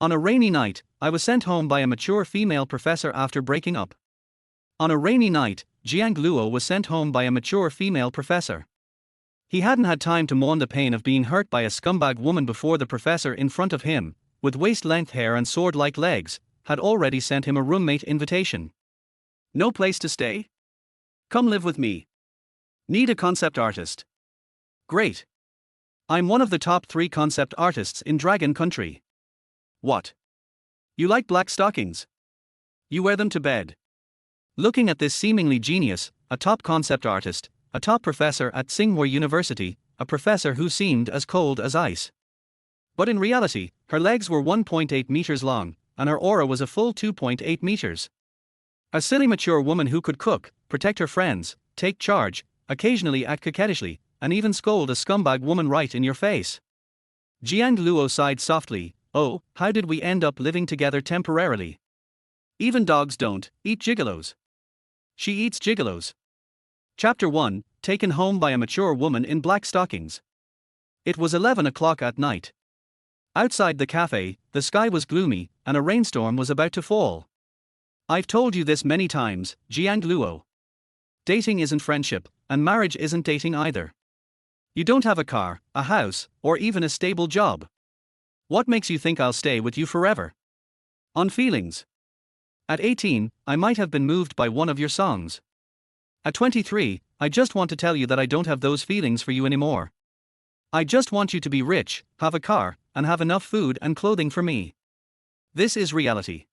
On a rainy night, I was sent home by a mature female professor after breaking up. On a rainy night, Jiang Luo was sent home by a mature female professor. He hadn't had time to mourn the pain of being hurt by a scumbag woman before the professor in front of him, with waist-length hair and sword-like legs, had already sent him a roommate invitation. No place to stay? Come live with me. Need a concept artist. Great. I'm one of the top 3 concept artists in Dragon Country. What? You like black stockings? You wear them to bed. Looking at this seemingly genius, a top concept artist, a top professor at Tsinghua University, a professor who seemed as cold as ice. But in reality, her legs were 1.8 meters long, and her aura was a full 2.8 meters. A silly mature woman who could cook, protect her friends, take charge, occasionally act coquettishly, and even scold a scumbag woman right in your face. Jiang Luo sighed softly. Oh, how did we end up living together temporarily? Even dogs don't eat gigolos. She eats gigolos. Chapter 1, taken home by a mature woman in black stockings. It was 11 o'clock at night. Outside the cafe, the sky was gloomy, and a rainstorm was about to fall. I've told you this many times, Jiang Luo. Dating isn't friendship, and marriage isn't dating either. You don't have a car, a house, or even a stable job. What makes you think I'll stay with you forever? On feelings. At 18, I might have been moved by one of your songs. At 23, I just want to tell you that I don't have those feelings for you anymore. I just want you to be rich, have a car, and have enough food and clothing for me. This is reality.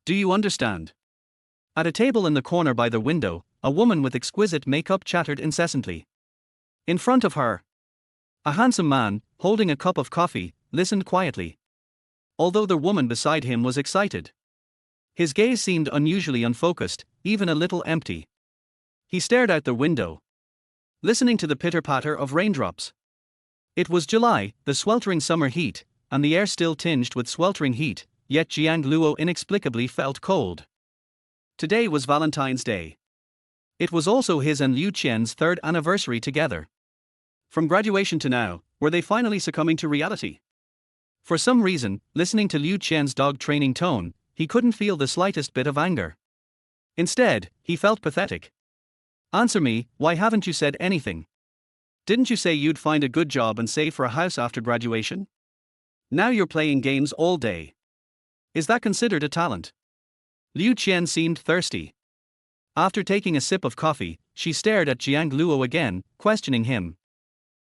Do you understand? At a table in the corner by the window, a woman with exquisite makeup chattered incessantly. In front of her, a handsome man, holding a cup of coffee, listened quietly. Although the woman beside him was excited. His gaze seemed unusually unfocused, even a little empty. He stared out the window, listening to the pitter-patter of raindrops. It was July, the sweltering summer heat, and the air still tinged with sweltering heat, yet Jiang Luo inexplicably felt cold. Today was Valentine's Day. It was also his and Liu Qian's 3rd anniversary together. From graduation to now, were they finally succumbing to reality? For some reason, listening to Liu Qian's dog training tone, he couldn't feel the slightest bit of anger. Instead, he felt pathetic. Answer me, why haven't you said anything? Didn't you say you'd find a good job and save for a house after graduation? Now you're playing games all day. Is that considered a talent? Liu Qian seemed thirsty. After taking a sip of coffee, she stared at Jiang Luo again, questioning him.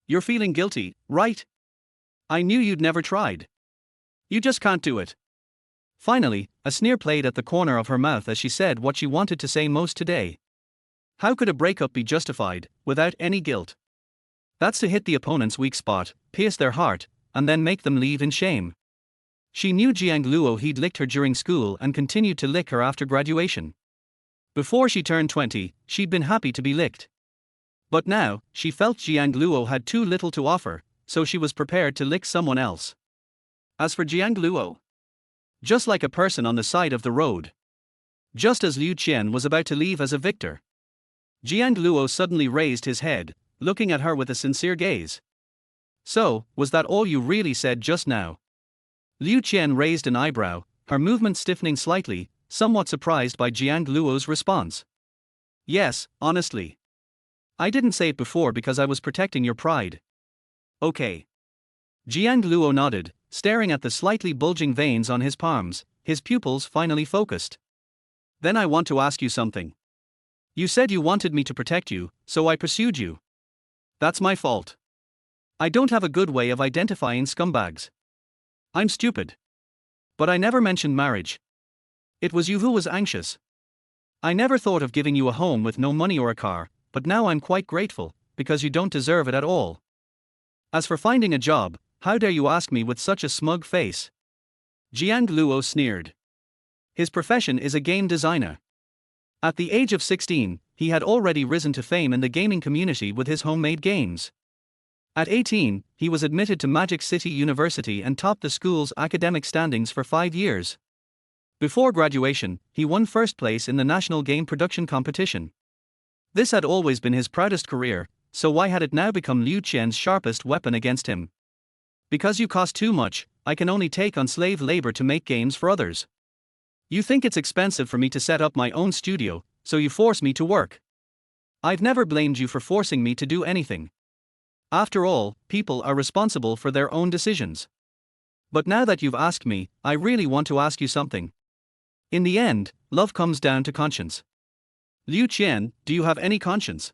You're feeling guilty, right? I knew you'd never tried. You just can't do it. Finally, a sneer played at the corner of her mouth as she said what she wanted to say most today. How could a breakup be justified, without any guilt? That's to hit the opponent's weak spot, pierce their heart, and then make them leave in shame. She knew Jiang Luo he'd licked her during school and continued to lick her after graduation. Before she turned 20, she'd been happy to be licked. But now, she felt Jiang Luo had too little to offer, so she was prepared to lick someone else. As for Jiang Luo, just like a person on the side of the road. Just as Liu Qian was about to leave as a victor, Jiang Luo suddenly raised his head, looking at her with a sincere gaze. So, was that all you really said just now? Liu Qian raised an eyebrow, her movement stiffening slightly, somewhat surprised by Jiang Luo's response. Yes, honestly. I didn't say it before because I was protecting your pride. Okay. Jiang Luo nodded, staring at the slightly bulging veins on his palms, his pupils finally focused. Then I want to ask you something. You said you wanted me to protect you, so I pursued you. That's my fault. I don't have a good way of identifying scumbags. I'm stupid. But I never mentioned marriage. It was you who was anxious. I never thought of giving you a home with no money or a car, but now I'm quite grateful, because you don't deserve it at all. As for finding a job, how dare you ask me with such a smug face? Jiang Luo sneered. His profession is a game designer. At the age of 16, he had already risen to fame in the gaming community with his homemade games. At 18, he was admitted to Magic City University and topped the school's academic standings for 5 years. Before graduation, he won first place in the national game production competition. This had always been his proudest career, so why had it now become Liu Qian's sharpest weapon against him? Because you cost too much, I can only take on slave labor to make games for others. You think it's expensive for me to set up my own studio, so you force me to work. I've never blamed you for forcing me to do anything. After all, people are responsible for their own decisions. But now that you've asked me, I really want to ask you something. In the end, love comes down to conscience. Liu Qian, do you have any conscience?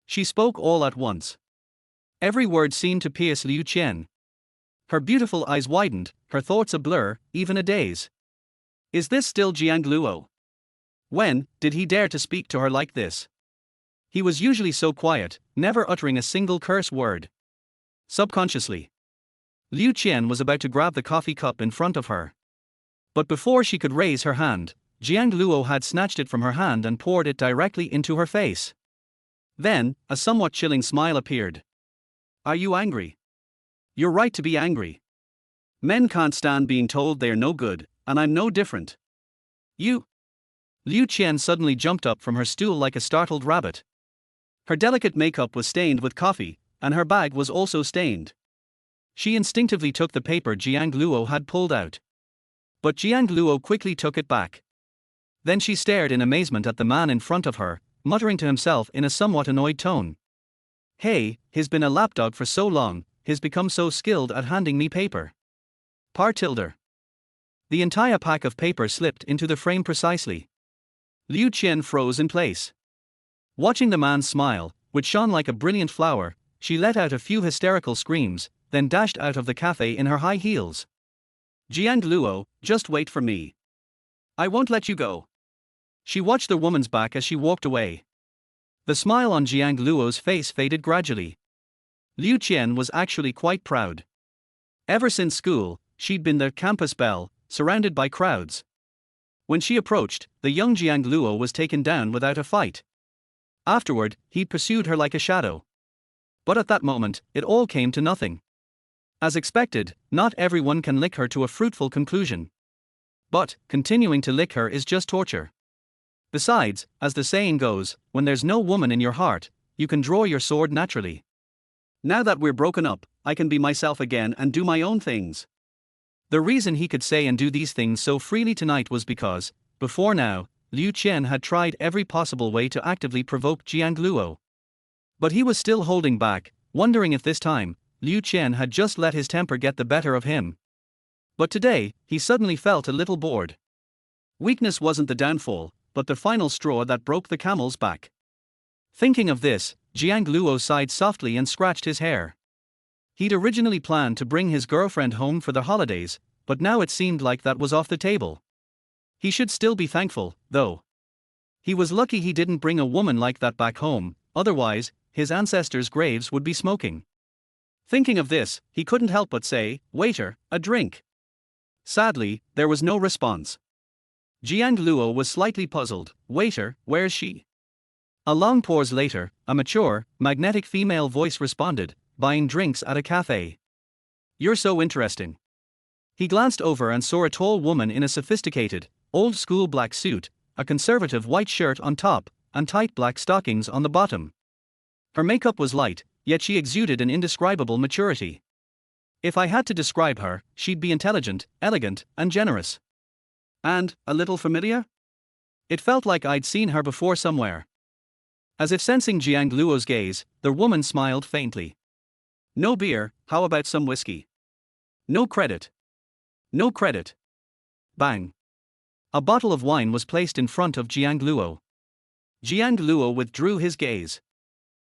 She spoke all at once. Every word seemed to pierce Liu Qian. Her beautiful eyes widened, her thoughts a blur, even a daze. Is this still Jiang Luo? When did he dare to speak to her like this? He was usually so quiet, never uttering a single curse word. Subconsciously, Liu Qian was about to grab the coffee cup in front of her. But before she could raise her hand, Jiang Luo had snatched it from her hand and poured it directly into her face. Then, a somewhat chilling smile appeared. Are you angry? You're right to be angry. Men can't stand being told they're no good, and I'm no different. You? Liu Qian suddenly jumped up from her stool like a startled rabbit. Her delicate makeup was stained with coffee, and her bag was also stained. She instinctively took the paper Jiang Luo had pulled out. But Jiang Luo quickly took it back. Then she stared in amazement at the man in front of her, muttering to himself in a somewhat annoyed tone. Hey, he's been a lapdog for so long, he's become so skilled at handing me paper. Tilde. The entire pack of paper slipped into the frame precisely. Liu Qian froze in place. Watching the man smile, which shone like a brilliant flower, she let out a few hysterical screams, then dashed out of the cafe in her high heels. Jiang Luo, just wait for me. I won't let you go. She watched the woman's back as she walked away. The smile on Jiang Luo's face faded gradually. Liu Qian was actually quite proud. Ever since school, she'd been the campus belle, surrounded by crowds. When she approached, the young Jiang Luo was taken down without a fight. Afterward, he pursued her like a shadow. But at that moment, it all came to nothing. As expected, not everyone can lick her to a fruitful conclusion. But, continuing to lick her is just torture. Besides, as the saying goes, when there's no woman in your heart, you can draw your sword naturally. Now that we're broken up, I can be myself again and do my own things. The reason he could say and do these things so freely tonight was because, before now, Liu Qian had tried every possible way to actively provoke Jiang Luo. But he was still holding back, wondering if this time, Liu Qian had just let his temper get the better of him. But today, he suddenly felt a little bored. Weakness wasn't the downfall, but the final straw that broke the camel's back. Thinking of this, Jiang Luo sighed softly and scratched his hair. He'd originally planned to bring his girlfriend home for the holidays, but now it seemed like that was off the table. He should still be thankful, though. He was lucky he didn't bring a woman like that back home, otherwise, his ancestors' graves would be smoking. Thinking of this, he couldn't help but say, "Waiter, a drink." Sadly, there was no response. Jiang Luo was slightly puzzled. "Waiter, where's she?" A long pause later, a mature, magnetic female voice responded, "Buying drinks at a cafe." "You're so interesting." He glanced over and saw a tall woman in a sophisticated, old-school black suit, a conservative white shirt on top, and tight black stockings on the bottom. Her makeup was light, yet she exuded an indescribable maturity. If I had to describe her, she'd be intelligent, elegant, and generous. And, a little familiar? It felt like I'd seen her before somewhere. As if sensing Jiang Luo's gaze, the woman smiled faintly. "No beer, how about some whiskey?" "No credit." "No credit." Bang. A bottle of wine was placed in front of Jiang Luo. Jiang Luo withdrew his gaze.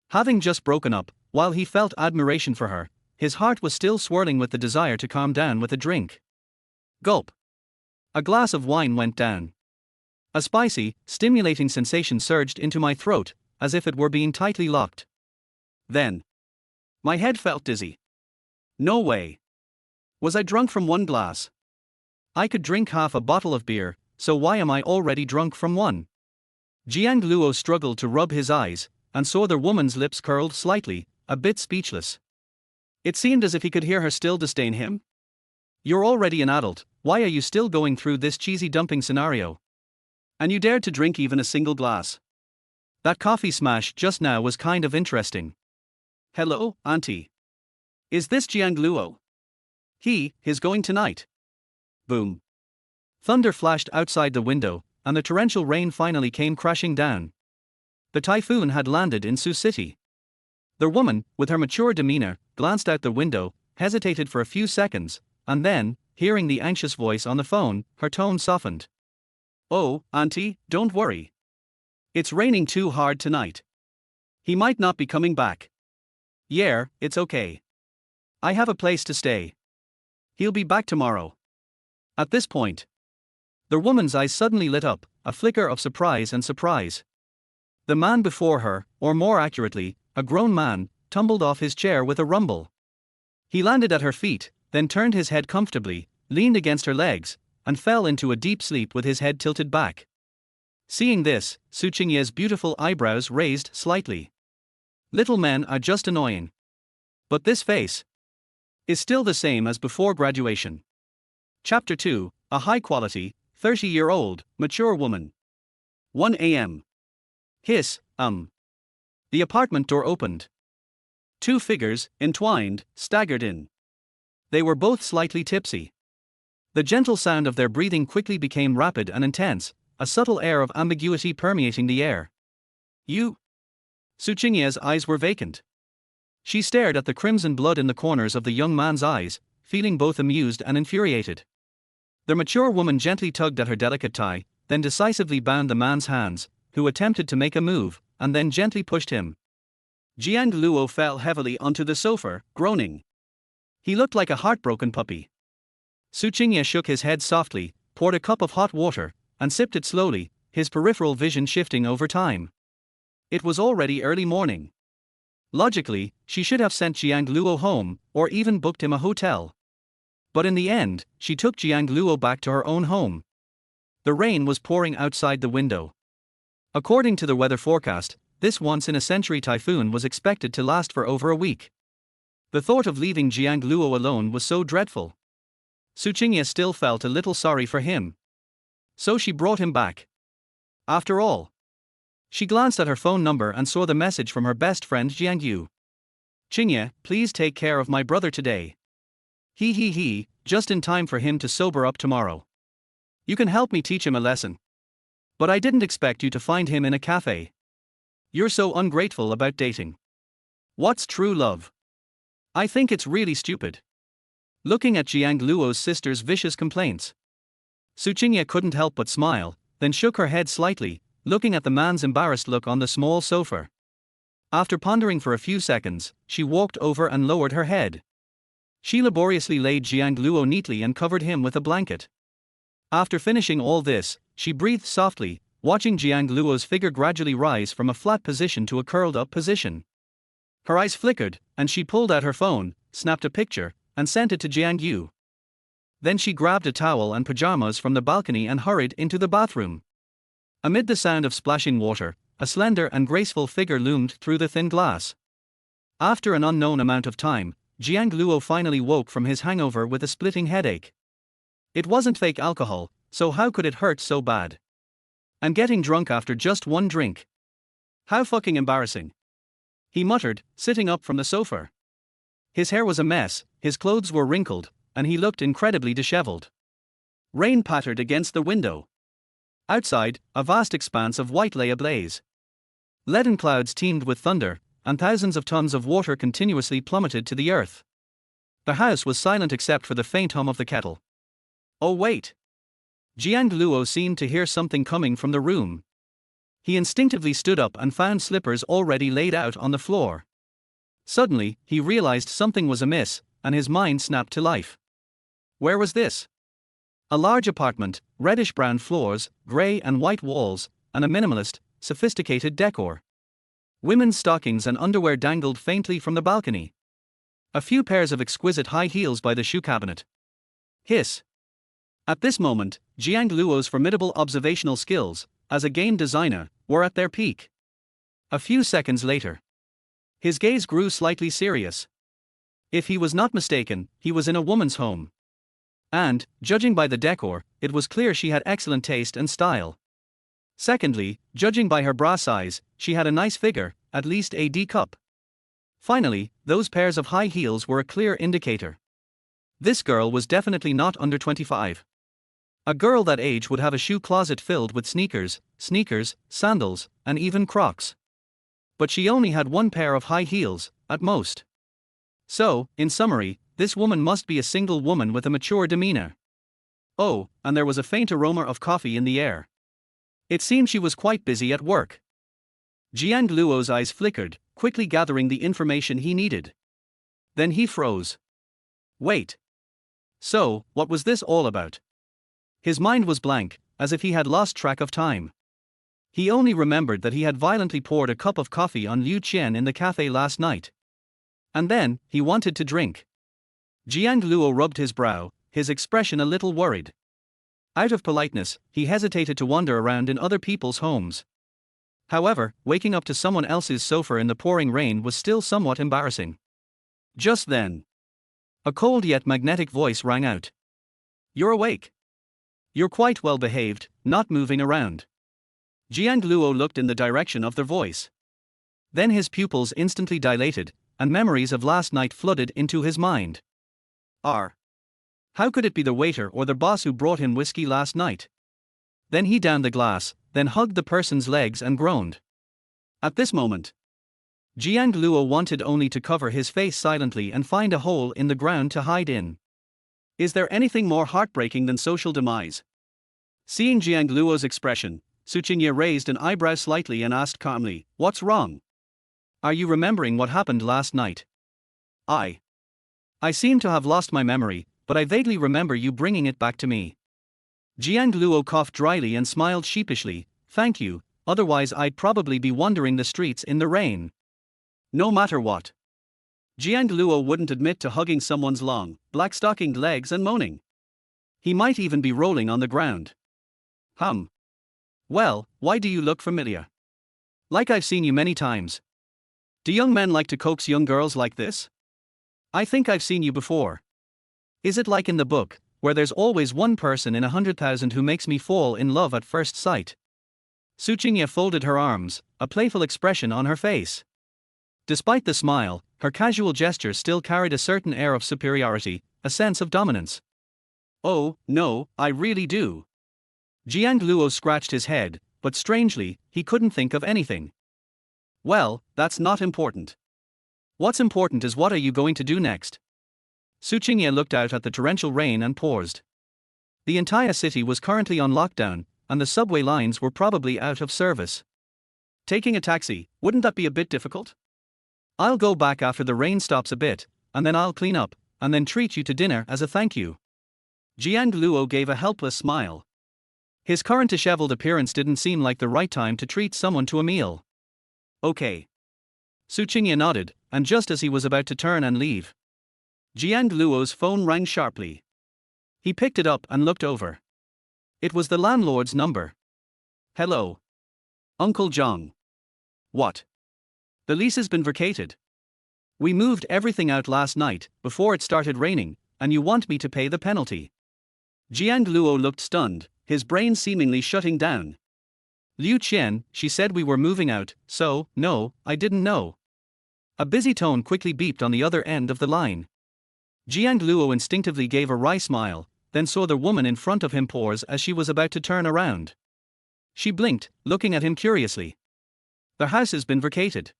Having just broken up, while he felt admiration for her, his heart was still swirling with the desire to calm down with a drink. Gulp. A glass of wine went down. A spicy, stimulating sensation surged into my throat, as if it were being tightly locked. Then, my head felt dizzy. No way. Was I drunk from one glass? I could drink half a bottle of beer, so why am I already drunk from one? Jiang Luo struggled to rub his eyes, and saw the woman's lips curled slightly, a bit speechless. It seemed as if he could hear her still disdain him. "You're already an adult, why are you still going through this cheesy dumping scenario? And you dared to drink even a single glass. That coffee smash just now was kind of interesting." "Hello, auntie. Is this Jiang Luo?" He's going tonight. Boom. Thunder flashed outside the window, and the torrential rain finally came crashing down. The typhoon had landed in Sioux City. The woman, with her mature demeanor, glanced out the window, hesitated for a few seconds, and then, hearing the anxious voice on the phone, her tone softened. "Oh, Auntie, don't worry. It's raining too hard tonight. He might not be coming back. Yeah, it's okay. I have a place to stay. He'll be back tomorrow." At this point, the woman's eyes suddenly lit up, a flicker of surprise and surprise. The man before her, or more accurately, a grown man, tumbled off his chair with a rumble. He landed at her feet, then turned his head comfortably, leaned against her legs, and fell into a deep sleep with his head tilted back. Seeing this, Su Qingye's beautiful eyebrows raised slightly. Little men are just annoying. But this face is still the same as before graduation. Chapter 2, a high-quality, 30-year-old, mature woman. 1 a.m. Hiss. The apartment door opened. Two figures, entwined, staggered in. They were both slightly tipsy. The gentle sound of their breathing quickly became rapid and intense, a subtle air of ambiguity permeating the air. "You?" Su Qingye's eyes were vacant. She stared at the crimson blood in the corners of the young man's eyes, feeling both amused and infuriated. The mature woman gently tugged at her delicate tie, then decisively bound the man's hands, who attempted to make a move, and then gently pushed him. Jiang Luo fell heavily onto the sofa, groaning. He looked like a heartbroken puppy. Su Qingye shook his head softly, poured a cup of hot water, and sipped it slowly, his peripheral vision shifting over time. It was already early morning. Logically, she should have sent Jiang Luo home, or even booked him a hotel. But in the end, she took Jiang Luo back to her own home. The rain was pouring outside the window. According to the weather forecast, this once-in-a-century typhoon was expected to last for over a week. The thought of leaving Jiang Luo alone was so dreadful. Su Qingye still felt a little sorry for him. So she brought him back. After all. She glanced at her phone number and saw the message from her best friend Jiang Yu. "Qingye, please take care of my brother today. He, just in time for him to sober up tomorrow. You can help me teach him a lesson. But I didn't expect you to find him in a cafe. You're so ungrateful about dating. What's true love? I think it's really stupid." Looking at Jiang Luo's sister's vicious complaints, Su Qingye couldn't help but smile, then shook her head slightly, looking at the man's embarrassed look on the small sofa. After pondering for a few seconds, she walked over and lowered her head. She laboriously laid Jiang Luo neatly and covered him with a blanket. After finishing all this, she breathed softly, watching Jiang Luo's figure gradually rise from a flat position to a curled-up position. Her eyes flickered, and she pulled out her phone, snapped a picture, and sent it to Jiang Yu. Then she grabbed a towel and pajamas from the balcony and hurried into the bathroom. Amid the sound of splashing water, a slender and graceful figure loomed through the thin glass. After an unknown amount of time, Jiang Luo finally woke from his hangover with a splitting headache. It wasn't fake alcohol, so how could it hurt so bad? And getting drunk after just one drink. How fucking embarrassing. He muttered, sitting up from the sofa. His hair was a mess, his clothes were wrinkled, and he looked incredibly disheveled. Rain pattered against the window. Outside, a vast expanse of white lay ablaze. Leaden clouds teemed with thunder, and thousands of tons of water continuously plummeted to the earth. The house was silent except for the faint hum of the kettle. Oh wait! Jiang Luo seemed to hear something coming from the room. He instinctively stood up and found slippers already laid out on the floor. Suddenly, he realized something was amiss, and his mind snapped to life. Where was this? A large apartment, reddish-brown floors, gray and white walls, and a minimalist, sophisticated decor. Women's stockings and underwear dangled faintly from the balcony. A few pairs of exquisite high heels by the shoe cabinet. Hiss. At this moment, Jiang Luo's formidable observational skills, as a game designer, were at their peak. A few seconds later, his gaze grew slightly serious. If he was not mistaken, he was in a woman's home. And, judging by the decor, it was clear she had excellent taste and style. Secondly, judging by her bra size, she had a nice figure, at least a D cup. Finally, those pairs of high heels were a clear indicator. This girl was definitely not under 25. A girl that age would have a shoe closet filled with sneakers, sandals, and even Crocs. But she only had one pair of high heels, at most. So, in summary, this woman must be a single woman with a mature demeanor. Oh, and there was a faint aroma of coffee in the air. It seemed she was quite busy at work. Jiang Luo's eyes flickered, quickly gathering the information he needed. Then he froze. Wait. So, what was this all about? His mind was blank, as if he had lost track of time. He only remembered that he had violently poured a cup of coffee on Liu Qian in the cafe last night. And then, he wanted to drink. Jiang Luo rubbed his brow, his expression a little worried. Out of politeness, he hesitated to wander around in other people's homes. However, waking up to someone else's sofa in the pouring rain was still somewhat embarrassing. Just then, a cold yet magnetic voice rang out. You're awake. You're quite well behaved, not moving around. Jiang Luo looked in the direction of the voice. Then his pupils instantly dilated, and memories of last night flooded into his mind. How could it be the waiter or the boss who brought him whiskey last night? Then he downed the glass, then hugged the person's legs and groaned. At this moment, Jiang Luo wanted only to cover his face silently and find a hole in the ground to hide in. Is there anything more heartbreaking than social demise? Seeing Jiang Luo's expression, Su Qingye raised an eyebrow slightly and asked calmly, What's wrong? Are you remembering what happened last night? I seem to have lost my memory, but I vaguely remember you bringing it back to me. Jiang Luo coughed dryly and smiled sheepishly. Thank you, otherwise I'd probably be wandering the streets in the rain. No matter what. Jiang Luo wouldn't admit to hugging someone's long, black-stockinged legs and moaning. He might even be rolling on the ground. Well, why do you look familiar? Like I've seen you many times. Do young men like to coax young girls like this? I think I've seen you before. Is it like in the book, where there's always one person in 100,000 who makes me fall in love at first sight? Su Qingye folded her arms, a playful expression on her face. Despite the smile, her casual gesture still carried a certain air of superiority, a sense of dominance. Oh, no, I really do. Jiang Luo scratched his head, but strangely, he couldn't think of anything. Well, that's not important. What's important is what are you going to do next? Su Qingye looked out at the torrential rain and paused. The entire city was currently on lockdown, and the subway lines were probably out of service. Taking a taxi, wouldn't that be a bit difficult? I'll go back after the rain stops a bit, and then I'll clean up, and then treat you to dinner as a thank you. Jiang Luo gave a helpless smile. His current disheveled appearance didn't seem like the right time to treat someone to a meal. Okay. Su Qingye nodded, and just as he was about to turn and leave, Jiang Luo's phone rang sharply. He picked it up and looked over. It was the landlord's number. Hello. Uncle Zhang. What? The lease has been vacated. We moved everything out last night, before it started raining, and you want me to pay the penalty. Jiang Luo looked stunned, his brain seemingly shutting down. Liu Qian, she said we were moving out, so, no, I didn't know. A busy tone quickly beeped on the other end of the line. Jiang Luo instinctively gave a wry smile, then saw the woman in front of him pause as she was about to turn around. She blinked, looking at him curiously. The house has been vacated.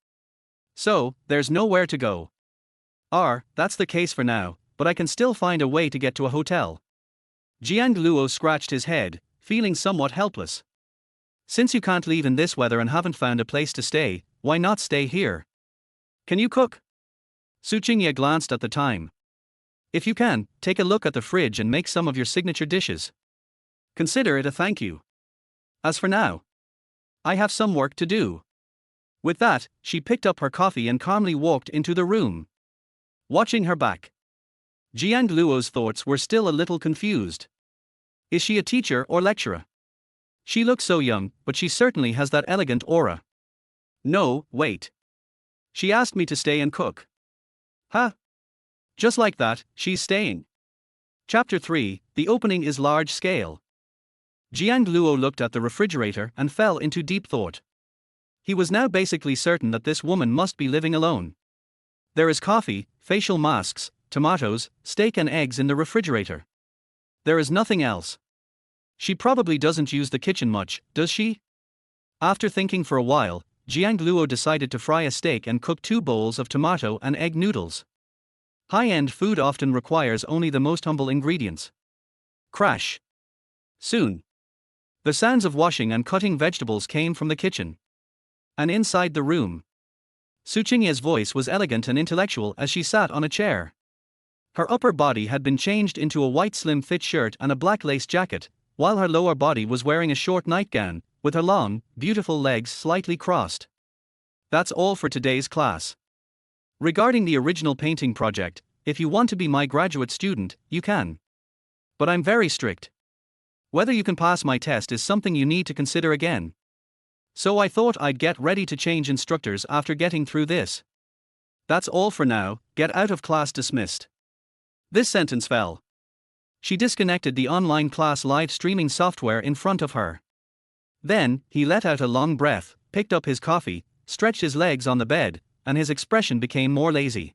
So, there's nowhere to go. That's the case for now, but I can still find a way to get to a hotel. Jiang Luo scratched his head, feeling somewhat helpless. Since you can't leave in this weather and haven't found a place to stay, why not stay here? Can you cook? Su Qingye glanced at the time. If you can, take a look at the fridge and make some of your signature dishes. Consider it a thank you. As for now, I have some work to do. With that, she picked up her coffee and calmly walked into the room. Watching her back, Jiang Luo's thoughts were still a little confused. Is she a teacher or lecturer? She looks so young, but she certainly has that elegant aura. No, wait. She asked me to stay and cook. Huh? Just like that, she's staying. Chapter 3, The opening is large scale. Jiang Luo looked at the refrigerator and fell into deep thought. He was now basically certain that this woman must be living alone. There is coffee, facial masks, tomatoes, steak and eggs in the refrigerator. There is nothing else. She probably doesn't use the kitchen much, does she? After thinking for a while, Jiang Luo decided to fry a steak and cook 2 bowls of tomato and egg noodles. High-end food often requires only the most humble ingredients. Crash. Soon, the sounds of washing and cutting vegetables came from the kitchen. And inside the room, Su Qingye's voice was elegant and intellectual as she sat on a chair. Her upper body had been changed into a white slim-fit shirt and a black lace jacket, while her lower body was wearing a short nightgown, with her long, beautiful legs slightly crossed. That's all for today's class. Regarding the original painting project, if you want to be my graduate student, you can. But I'm very strict. Whether you can pass my test is something you need to consider again. So I thought I'd get ready to change instructors after getting through this. That's all for now, get out of class dismissed. This sentence fell. She disconnected the online class live streaming software in front of her. Then, he let out a long breath, picked up his coffee, stretched his legs on the bed, and his expression became more lazy.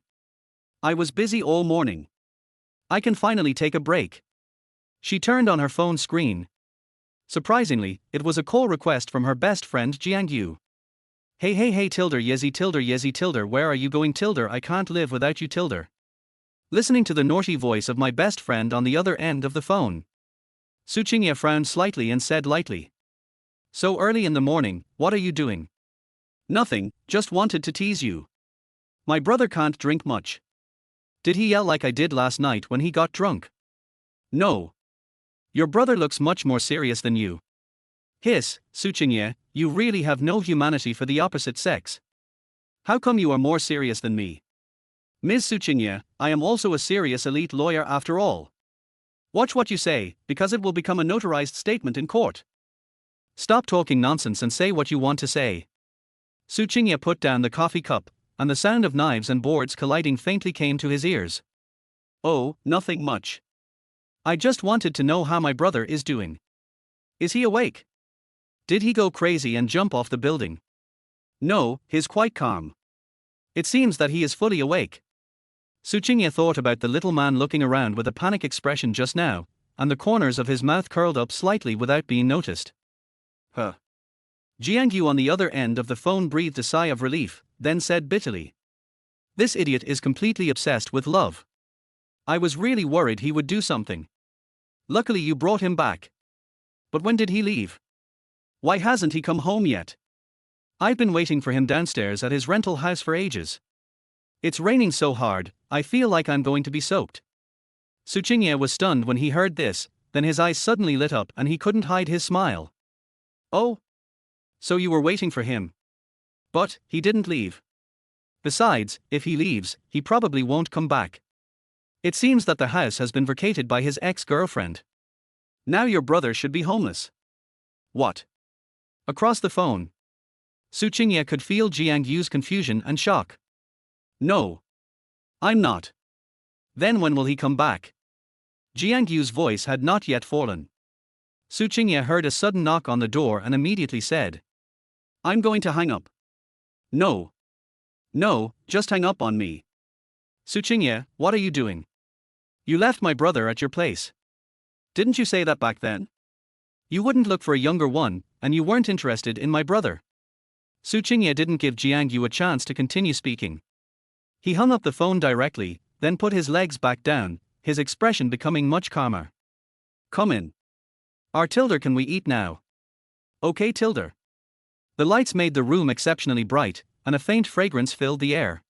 I was busy all morning. I can finally take a break. She turned on her phone screen. Surprisingly, it was a call request from her best friend Jiang Yu. Hey tilde yezi tilde where are you going tilde I can't live without you tilde. Listening to the naughty voice of my best friend on the other end of the phone, Su Qingye frowned slightly and said lightly. So early in the morning, what are you doing? Nothing, just wanted to tease you. My brother can't drink much. Did he yell like I did last night when he got drunk? No. Your brother looks much more serious than you. Hiss, Su Qingye, you really have no humanity for the opposite sex. How come you are more serious than me? Ms. Su Qingye, I am also a serious elite lawyer after all. Watch what you say, because it will become a notarized statement in court. Stop talking nonsense and say what you want to say. Su Qingye put down the coffee cup, and the sound of knives and boards colliding faintly came to his ears. Oh, nothing much. I just wanted to know how my brother is doing. Is he awake? Did he go crazy and jump off the building? No, he's quite calm. It seems that he is fully awake. Su Qingye thought about the little man looking around with a panic expression just now, and the corners of his mouth curled up slightly without being noticed. Huh. Jiang Yu on the other end of the phone breathed a sigh of relief, then said bitterly. This idiot is completely obsessed with love. I was really worried he would do something. Luckily you brought him back. But when did he leave? Why hasn't he come home yet? I've been waiting for him downstairs at his rental house for ages. It's raining so hard, I feel like I'm going to be soaked. Su Qingye was stunned when he heard this, then his eyes suddenly lit up and he couldn't hide his smile. Oh? So you were waiting for him? But, he didn't leave. Besides, if he leaves, he probably won't come back. It seems that the house has been vacated by his ex-girlfriend. Now your brother should be homeless. What? Across the phone, Su Qingye could feel Jiang Yu's confusion and shock. No. I'm not. Then when will he come back? Jiang Yu's voice had not yet fallen. Su Qingye heard a sudden knock on the door and immediately said, I'm going to hang up. No. No, just hang up on me. Su Qingye, what are you doing? You left my brother at your place. Didn't you say that back then? You wouldn't look for a younger one, and you weren't interested in my brother. Su Qingye didn't give Jiang Yu a chance to continue speaking. He hung up the phone directly, then put his legs back down, his expression becoming much calmer. Come in. Tilde, can we eat now? Okay tilde. The lights made the room exceptionally bright, and a faint fragrance filled the air.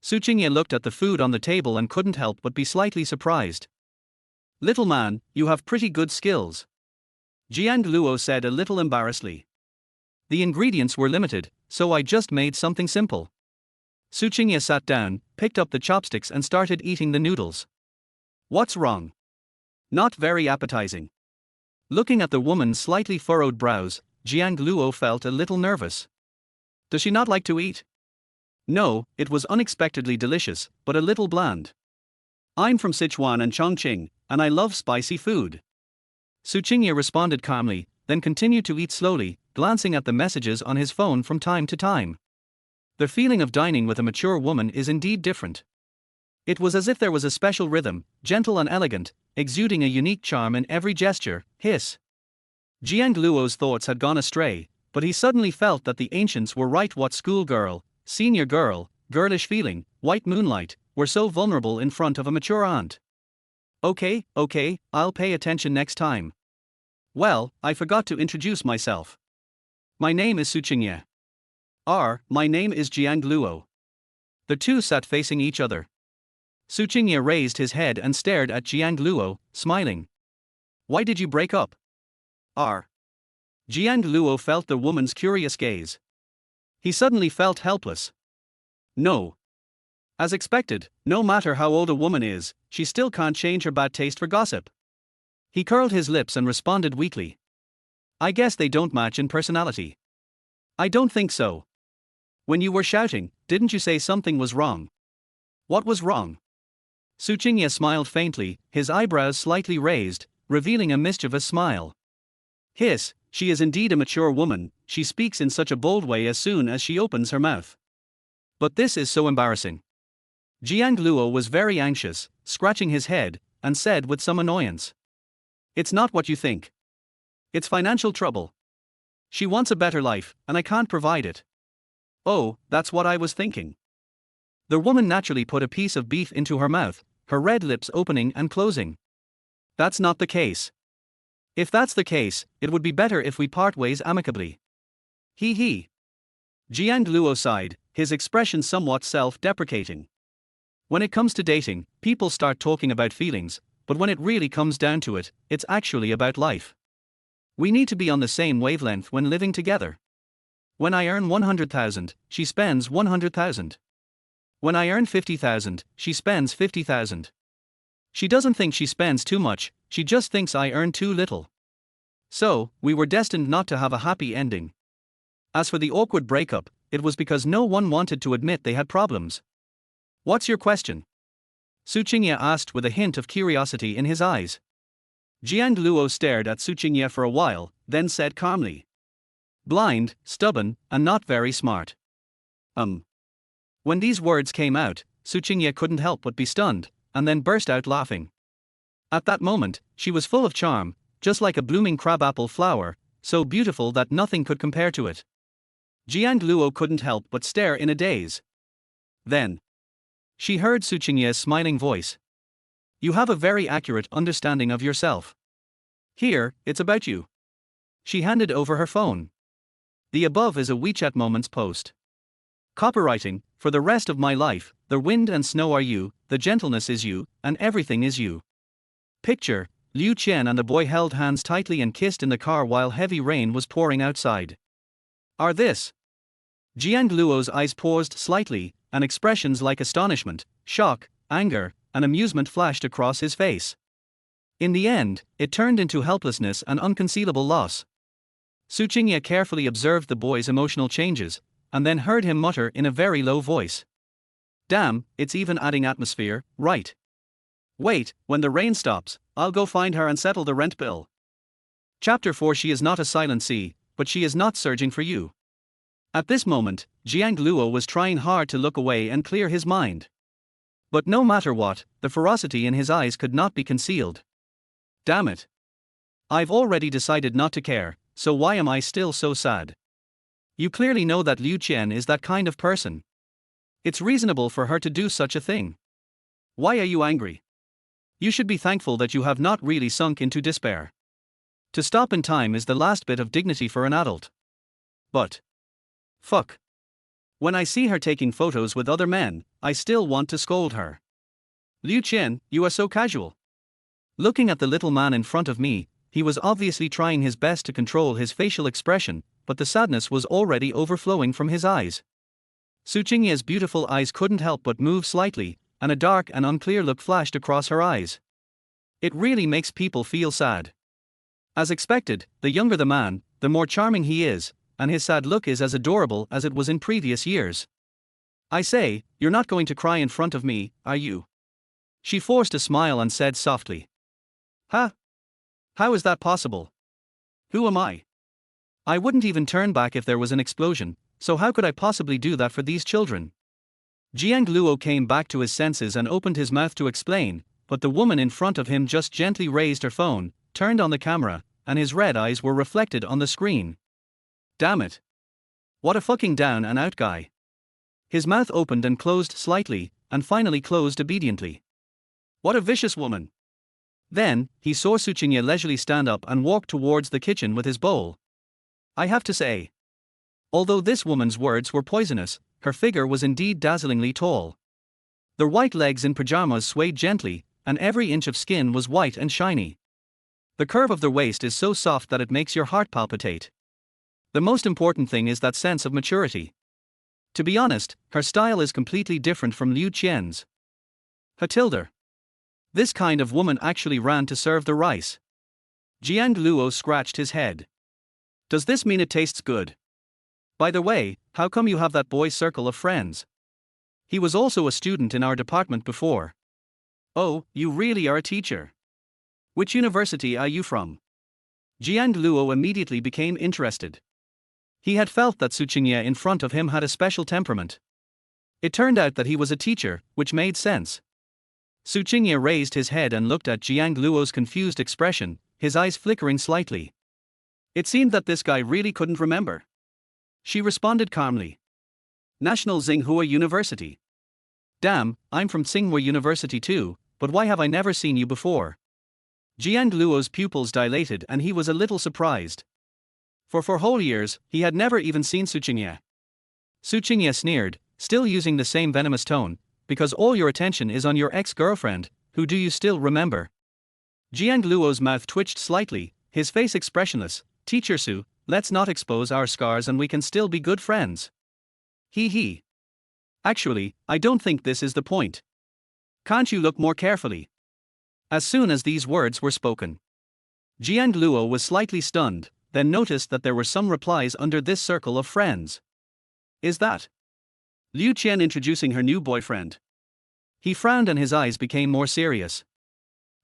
Su Qingye looked at the food on the table and couldn't help but be slightly surprised. Little man, you have pretty good skills. Jiang Luo said a little embarrassedly. The ingredients were limited, so I just made something simple. Su Qingye sat down, picked up the chopsticks and started eating the noodles. What's wrong? Not very appetizing. Looking at the woman's slightly furrowed brows, Jiang Luo felt a little nervous. Does she not like to eat? No, it was unexpectedly delicious, but a little bland. I'm from Sichuan and Chongqing, and I love spicy food. Su Qingye responded calmly, then continued to eat slowly, glancing at the messages on his phone from time to time. The feeling of dining with a mature woman is indeed different. It was as if there was a special rhythm, gentle and elegant, exuding a unique charm in every gesture. Hiss. Jiang Luo's thoughts had gone astray, but he suddenly felt that the ancients were right. What schoolgirl, senior girl, girlish feeling, white moonlight, were so vulnerable in front of a mature aunt. Okay, I'll pay attention next time. Well, I forgot to introduce myself. My name is Tsinghua. My name is Jiang Luo. The two sat facing each other. Tsinghua raised his head and stared at Jiang Luo, smiling. Why did you break up? Jiang Luo felt the woman's curious gaze. He suddenly felt helpless. No. As expected, no matter how old a woman is, she still can't change her bad taste for gossip. He curled his lips and responded weakly. I guess they don't match in personality. I don't think so. When you were shouting, didn't you say something was wrong? What was wrong? Tsinghua smiled faintly, his eyebrows slightly raised, revealing a mischievous smile. Hiss, she is indeed a mature woman, she speaks in such a bold way as soon as she opens her mouth. But this is so embarrassing. Jiang Luo was very anxious, scratching his head, and said with some annoyance. It's not what you think. It's financial trouble. She wants a better life, and I can't provide it. Oh, that's what I was thinking. The woman naturally put a piece of beef into her mouth, her red lips opening and closing. That's not the case. If that's the case, it would be better if we part ways amicably. He. Jiang Luo sighed, his expression somewhat self-deprecating. When it comes to dating, people start talking about feelings, but when it really comes down to it, it's actually about life. We need to be on the same wavelength when living together. When I earn 100,000, she spends 100,000. When I earn 50,000, she spends 50,000. She doesn't think she spends too much, she just thinks I earn too little. So, we were destined not to have a happy ending. As for the awkward breakup, it was because no one wanted to admit they had problems. What's your question? Tsinghua asked with a hint of curiosity in his eyes. Jiang Luo stared at Tsinghua for a while, then said calmly. Blind, stubborn, and not very smart. When these words came out, Tsinghua couldn't help but be stunned, and then burst out laughing. At that moment, she was full of charm, just like a blooming crabapple flower, so beautiful that nothing could compare to it. Jiang Luo couldn't help but stare in a daze. Then she heard Tsinghua's smiling voice. You have a very accurate understanding of yourself. Here, it's about you. She handed over her phone. The above is a WeChat Moments post. Copywriting, for the rest of my life, the wind and snow are you, the gentleness is you, and everything is you. Picture, Liu Qian and the boy held hands tightly and kissed in the car while heavy rain was pouring outside. This. Jiang Luo's eyes paused slightly, and expressions like astonishment, shock, anger, and amusement flashed across his face. In the end, it turned into helplessness and unconcealable loss. Tsinghua carefully observed the boy's emotional changes, and then heard him mutter in a very low voice. Damn, it's even adding atmosphere, right? Wait, when the rain stops, I'll go find her and settle the rent bill. Chapter 4. She is not a silent sea, but she is not surging for you. At this moment, Jiang Luo was trying hard to look away and clear his mind. But no matter what, the ferocity in his eyes could not be concealed. Damn it. I've already decided not to care, so why am I still so sad? You clearly know that Liu Qian is that kind of person. It's reasonable for her to do such a thing. Why are you angry? You should be thankful that you have not really sunk into despair. To stop in time is the last bit of dignity for an adult. But fuck. When I see her taking photos with other men, I still want to scold her. Liu Qian, you are so casual. Looking at the little man in front of me, he was obviously trying his best to control his facial expression, but the sadness was already overflowing from his eyes. Tsinghua's beautiful eyes couldn't help but move slightly, and a dark and unclear look flashed across her eyes. It really makes people feel sad. As expected, the younger the man, the more charming he is, and his sad look is as adorable as it was in previous years. I say, you're not going to cry in front of me, are you? She forced a smile and said softly. Huh? How is that possible? Who am I? I wouldn't even turn back if there was an explosion, so how could I possibly do that for these children? Jiang Luo came back to his senses and opened his mouth to explain, but the woman in front of him just gently raised her phone, turned on the camera, and his red eyes were reflected on the screen. Damn it. What a fucking down and out guy. His mouth opened and closed slightly, and finally closed obediently. What a vicious woman. Then, he saw Tsinghua leisurely stand up and walk towards the kitchen with his bowl. I have to say, although this woman's words were poisonous, her figure was indeed dazzlingly tall. The white legs in pajamas swayed gently, and every inch of skin was white and shiny. The curve of their waist is so soft that it makes your heart palpitate. The most important thing is that sense of maturity. To be honest, her style is completely different from Liu Qian's. Hatilda. This kind of woman actually ran to serve the rice. Jiang Luo scratched his head. Does this mean it tastes good? By the way, how come you have that boy's circle of friends? He was also a student in our department before. Oh, you really are a teacher. Which university are you from? Jiang Luo immediately became interested. He had felt that Tsinghua in front of him had a special temperament. It turned out that he was a teacher, which made sense. Tsinghua raised his head and looked at Jiang Luo's confused expression, his eyes flickering slightly. It seemed that this guy really couldn't remember. She responded calmly. National Tsinghua University. Damn, I'm from Tsinghua University too, but why have I never seen you before? Jiang Luo's pupils dilated and he was a little surprised. For 4 whole years, he had never even seen Tsinghua. Tsinghua sneered, still using the same venomous tone, because all your attention is on your ex-girlfriend, who do you still remember? Jiang Luo's mouth twitched slightly, his face expressionless. Teacher Su, let's not expose our scars and we can still be good friends. He. Actually, I don't think this is the point. Can't you look more carefully? As soon as these words were spoken, Jiang Luo was slightly stunned, then noticed that there were some replies under this circle of friends. Is that Liu Qian introducing her new boyfriend? He frowned and his eyes became more serious.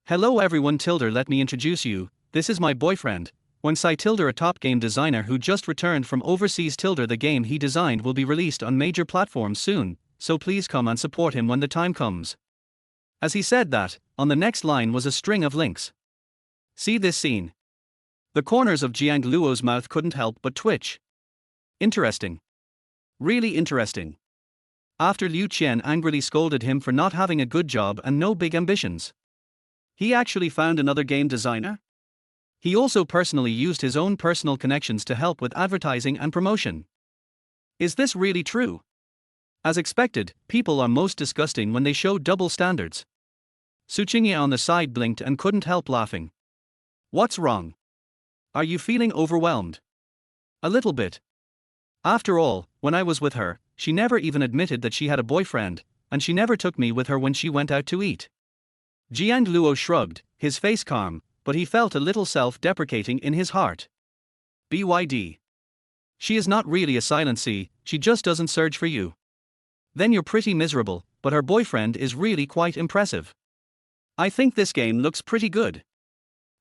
Hello everyone, let me introduce you, this is my boyfriend. When Sai a top game designer who just returned from overseas. The game he designed will be released on major platforms soon, so please come and support him when the time comes. As he said that, on the next line was a string of links. See this scene. The corners of Jiang Luo's mouth couldn't help but twitch. Interesting. Really interesting. After Liu Qian angrily scolded him for not having a good job and no big ambitions, he actually found another game designer? He also personally used his own personal connections to help with advertising and promotion. Is this really true? As expected, people are most disgusting when they show double standards. Tsinghua on the side blinked and couldn't help laughing. What's wrong? Are you feeling overwhelmed? A little bit. After all, when I was with her, she never even admitted that she had a boyfriend, and she never took me with her when she went out to eat. Jiang Luo shrugged, his face calm, but he felt a little self-deprecating in his heart. BYD. She is not really a silent C, she just doesn't surge for you. Then you're pretty miserable, but her boyfriend is really quite impressive. I think this game looks pretty good.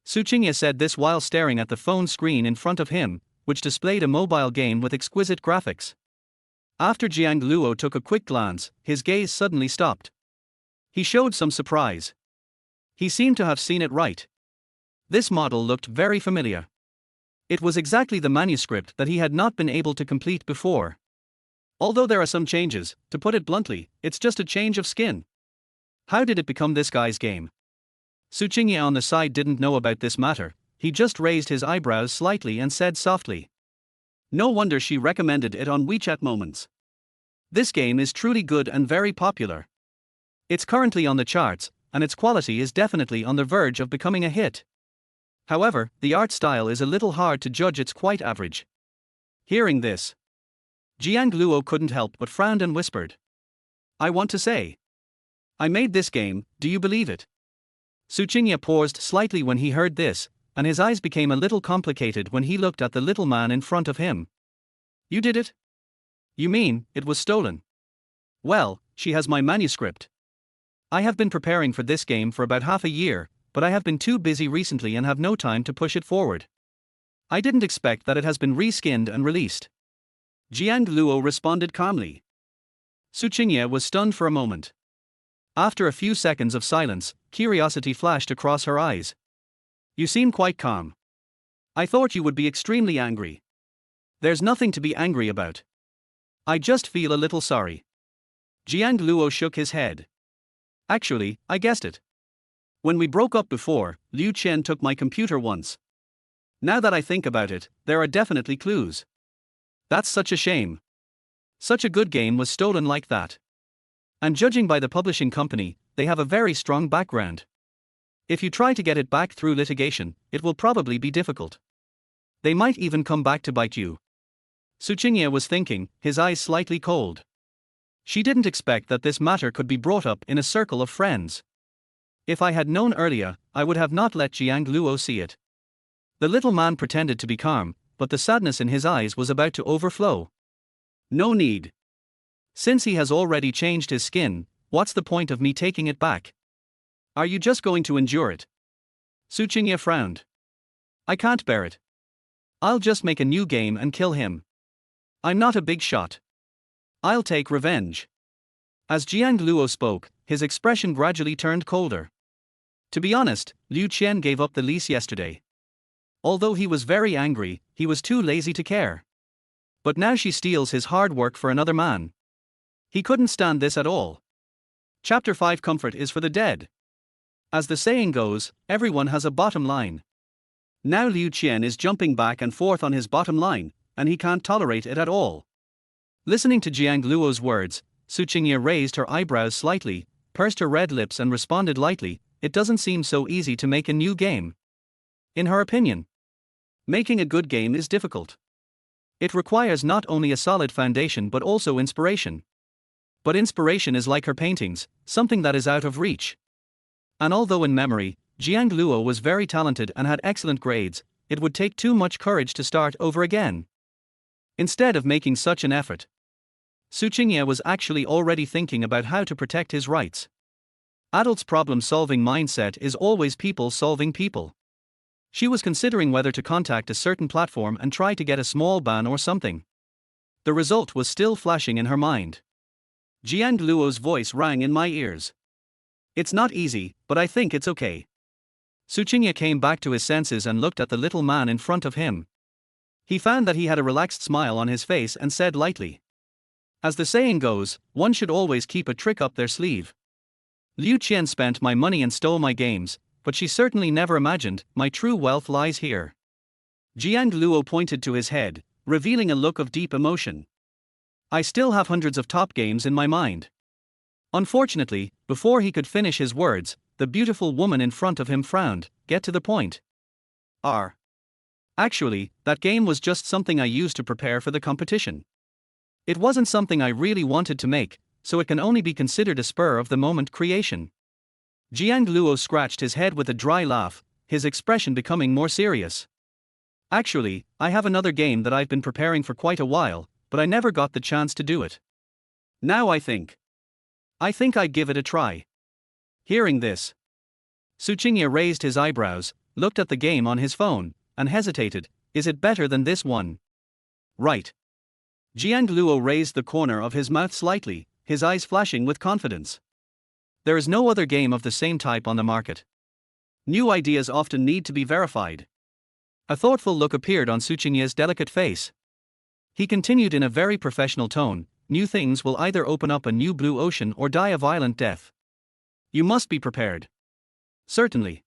Tsinghua said this while staring at the phone screen in front of him, which displayed a mobile game with exquisite graphics. After Jiang Luo took a quick glance, his gaze suddenly stopped. He showed some surprise. He seemed to have seen it right. This model looked very familiar. It was exactly the manuscript that he had not been able to complete before. Although there are some changes, to put it bluntly, it's just a change of skin. How did it become this guy's game? Tsinghua on the side didn't know about this matter, he just raised his eyebrows slightly and said softly. No wonder she recommended it on WeChat Moments. This game is truly good and very popular. It's currently on the charts, and its quality is definitely on the verge of becoming a hit. However, the art style is a little hard to judge, it's quite average. Hearing this, Jiang Luo couldn't help but frown and whispered. I want to say. I made this game, do you believe it? Tsinghua paused slightly when he heard this, and his eyes became a little complicated when he looked at the little man in front of him. You did it? You mean, it was stolen? Well, she has my manuscript. I have been preparing for this game for about half a year, but I have been too busy recently and have no time to push it forward. I didn't expect that it has been reskinned and released. Jiang Luo responded calmly. Su Qingye was stunned for a moment. After a few seconds of silence, curiosity flashed across her eyes. You seem quite calm. I thought you would be extremely angry. There's nothing to be angry about. I just feel a little sorry. Jiang Luo shook his head. Actually, I guessed it. When we broke up before, Liu Chen took my computer once. Now that I think about it, there are definitely clues. That's such a shame. Such a good game was stolen like that. And judging by the publishing company, they have a very strong background. If you try to get it back through litigation, it will probably be difficult. They might even come back to bite you. Su Qingye was thinking, his eyes slightly cold. She didn't expect that this matter could be brought up in a circle of friends. If I had known earlier, I would have not let Jiang Luo see it. The little man pretended to be calm, but the sadness in his eyes was about to overflow. No need. Since he has already changed his skin, what's the point of me taking it back? Are you just going to endure it? Su Qingye frowned. I can't bear it. I'll just make a new game and kill him. I'm not a big shot. I'll take revenge. As Jiang Luo spoke, his expression gradually turned colder. To be honest, Liu Chen gave up the lease yesterday. Although he was very angry, he was too lazy to care. But now she steals his hard work for another man. He couldn't stand this at all. Chapter 5 Comfort is for the dead. As the saying goes, everyone has a bottom line. Now Liu Chen is jumping back and forth on his bottom line, and he can't tolerate it at all. Listening to Jiang Luo's words, Su Qingye raised her eyebrows slightly, pursed her red lips and responded lightly, it doesn't seem so easy to make a new game. In her opinion, making a good game is difficult. It requires not only a solid foundation but also inspiration. But inspiration is like her paintings, something that is out of reach. And although in memory, Jiang Luo was very talented and had excellent grades, it would take too much courage to start over again. Instead of making such an effort, Su Qingye was actually already thinking about how to protect his rights. Adults' problem-solving mindset is always people solving people. She was considering whether to contact a certain platform and try to get a small ban or something. The result was still flashing in her mind. Jiang Luo's voice rang in my ears. It's not easy, but I think it's okay. Su Qingye came back to his senses and looked at the little man in front of him. He found that he had a relaxed smile on his face and said lightly. As the saying goes, one should always keep a trick up their sleeve. Liu Chen spent my money and stole my games, but she certainly never imagined my true wealth lies here. Jiang Luo pointed to his head, revealing a look of deep emotion. I still have hundreds of top games in my mind. Unfortunately, before he could finish his words, the beautiful woman in front of him frowned. Get to the point. Actually, that game was just something I used to prepare for the competition. It wasn't something I really wanted to make, so it can only be considered a spur-of-the-moment creation. Jiang Luo scratched his head with a dry laugh, his expression becoming more serious. Actually, I have another game that I've been preparing for quite a while, but I never got the chance to do it. Now I think I'd give it a try. Hearing this, Su Qingye raised his eyebrows, looked at the game on his phone, and hesitated. Is it better than this one? Right. Jiang Luo raised the corner of his mouth slightly, his eyes flashing with confidence. There is no other game of the same type on the market. New ideas often need to be verified. A thoughtful look appeared on Su Qingye's delicate face. He continued in a very professional tone, new things will either open up a new blue ocean or die a violent death. You must be prepared. Certainly.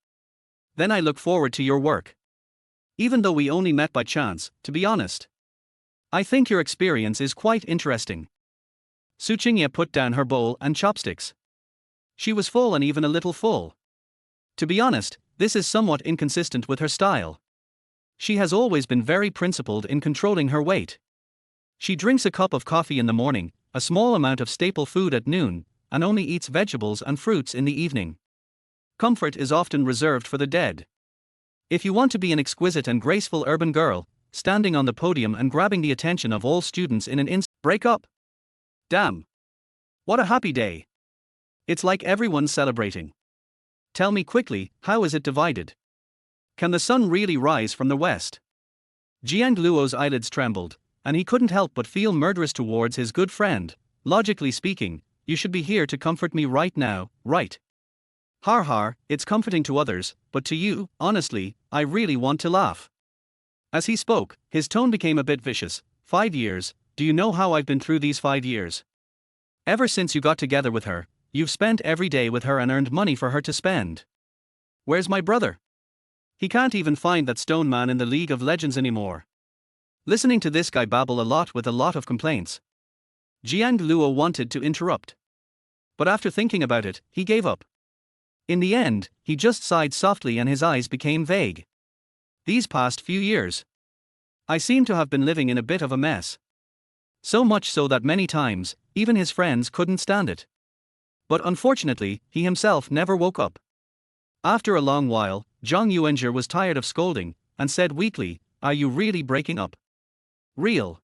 Then I look forward to your work. Even though we only met by chance, to be honest, I think your experience is quite interesting. Su Qingye put down her bowl and chopsticks. She was full and even a little full. To be honest, this is somewhat inconsistent with her style. She has always been very principled in controlling her weight. She drinks a cup of coffee in the morning, a small amount of staple food at noon, and only eats vegetables and fruits in the evening. Comfort is often reserved for the dead. If you want to be an exquisite and graceful urban girl, standing on the podium and grabbing the attention of all students in an instant, break up. Damn. What a happy day. It's like everyone's celebrating. Tell me quickly, how is it divided? Can the sun really rise from the west? Jiang Luo's eyelids trembled, and he couldn't help but feel murderous towards his good friend, logically speaking, you should be here to comfort me right now, right? Har har, it's comforting to others, but to you, honestly, I really want to laugh. As he spoke, his tone became a bit vicious. 5 years, do you know how I've been through these 5 years? Ever since you got together with her, you've spent every day with her and earned money for her to spend. Where's my brother? He can't even find that stone man in the League of Legends anymore. Listening to this guy babble a lot with a lot of complaints, Jiang Luo wanted to interrupt. But after thinking about it, he gave up. In the end, he just sighed softly and his eyes became vague. These past few years, I seem to have been living in a bit of a mess. So much so that many times, even his friends couldn't stand it. But unfortunately, he himself never woke up. After a long while, Zhang Yuanzhi was tired of scolding, and said weakly, "Are you really breaking up?" "Real."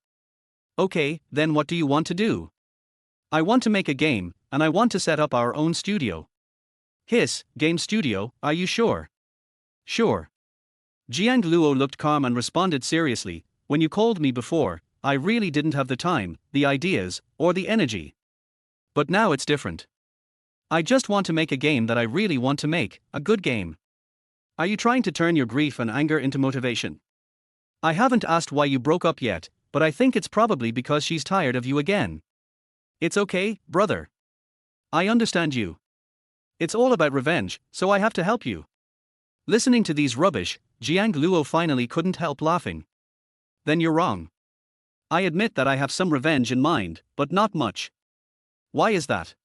"Okay, then what do you want to do?" "I want to make a game, and I want to set up our own studio." "Hiss, game studio, are you sure?" "Sure." Jiang Luo looked calm and responded seriously, "When you called me before, I really didn't have the time, the ideas, or the energy. But now it's different. I just want to make a game that I really want to make, a good game." "Are you trying to turn your grief and anger into motivation?" "I haven't asked why you broke up yet, but I think it's probably because she's tired of you again." "It's okay, brother. I understand you. It's all about revenge, so I have to help you." Listening to these rubbish, Jiang Luo finally couldn't help laughing. "Then you're wrong. I admit that I have some revenge in mind, but not much." "Why is that?"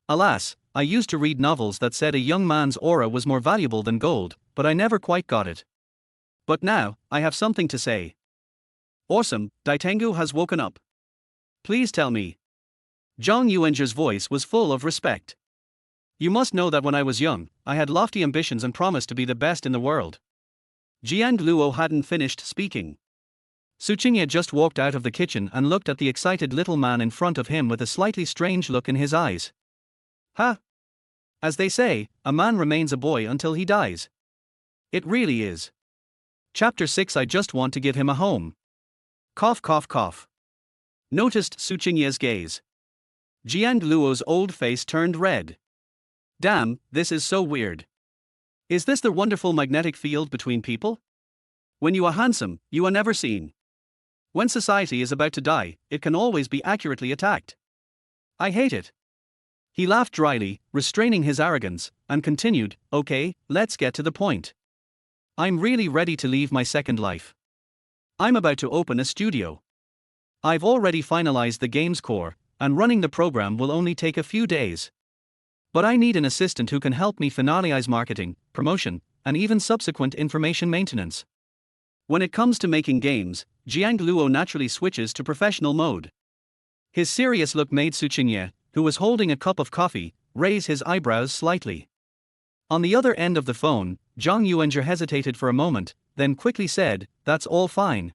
"Alas, I used to read novels that said a young man's aura was more valuable than gold, but I never quite got it. But now, I have something to say." "Awesome, Daitengu has woken up. Please tell me." Zhang Yuanzhi's voice was full of respect. "You must know that when I was young, I had lofty ambitions and promised to be the best in the world." Jiang Luo hadn't finished speaking. Tsinghua just walked out of the kitchen and looked at the excited little man in front of him with a slightly strange look in his eyes. "Huh? As they say, a man remains a boy until he dies. It really is. Chapter 6. I just want to give him a home." Cough cough cough. Noticed Tsinhua's gaze. Jiang Luo's old face turned red. "Damn, this is so weird. Is this the wonderful magnetic field between people? When you are handsome, you are never seen. When society is about to die, it can always be accurately attacked. I hate it." He laughed dryly, restraining his arrogance, and continued, "Okay, let's get to the point. I'm really ready to leave my second life. I'm about to open a studio. I've already finalized the game's core, and running the program will only take a few days. But I need an assistant who can help me finalize marketing, promotion, and even subsequent information maintenance." When it comes to making games, Jiang Luo naturally switches to professional mode. His serious look made Tsinghua, who was holding a cup of coffee, raise his eyebrows slightly. On the other end of the phone, Zhang Yuanzhi hesitated for a moment, then quickly said, "That's all fine.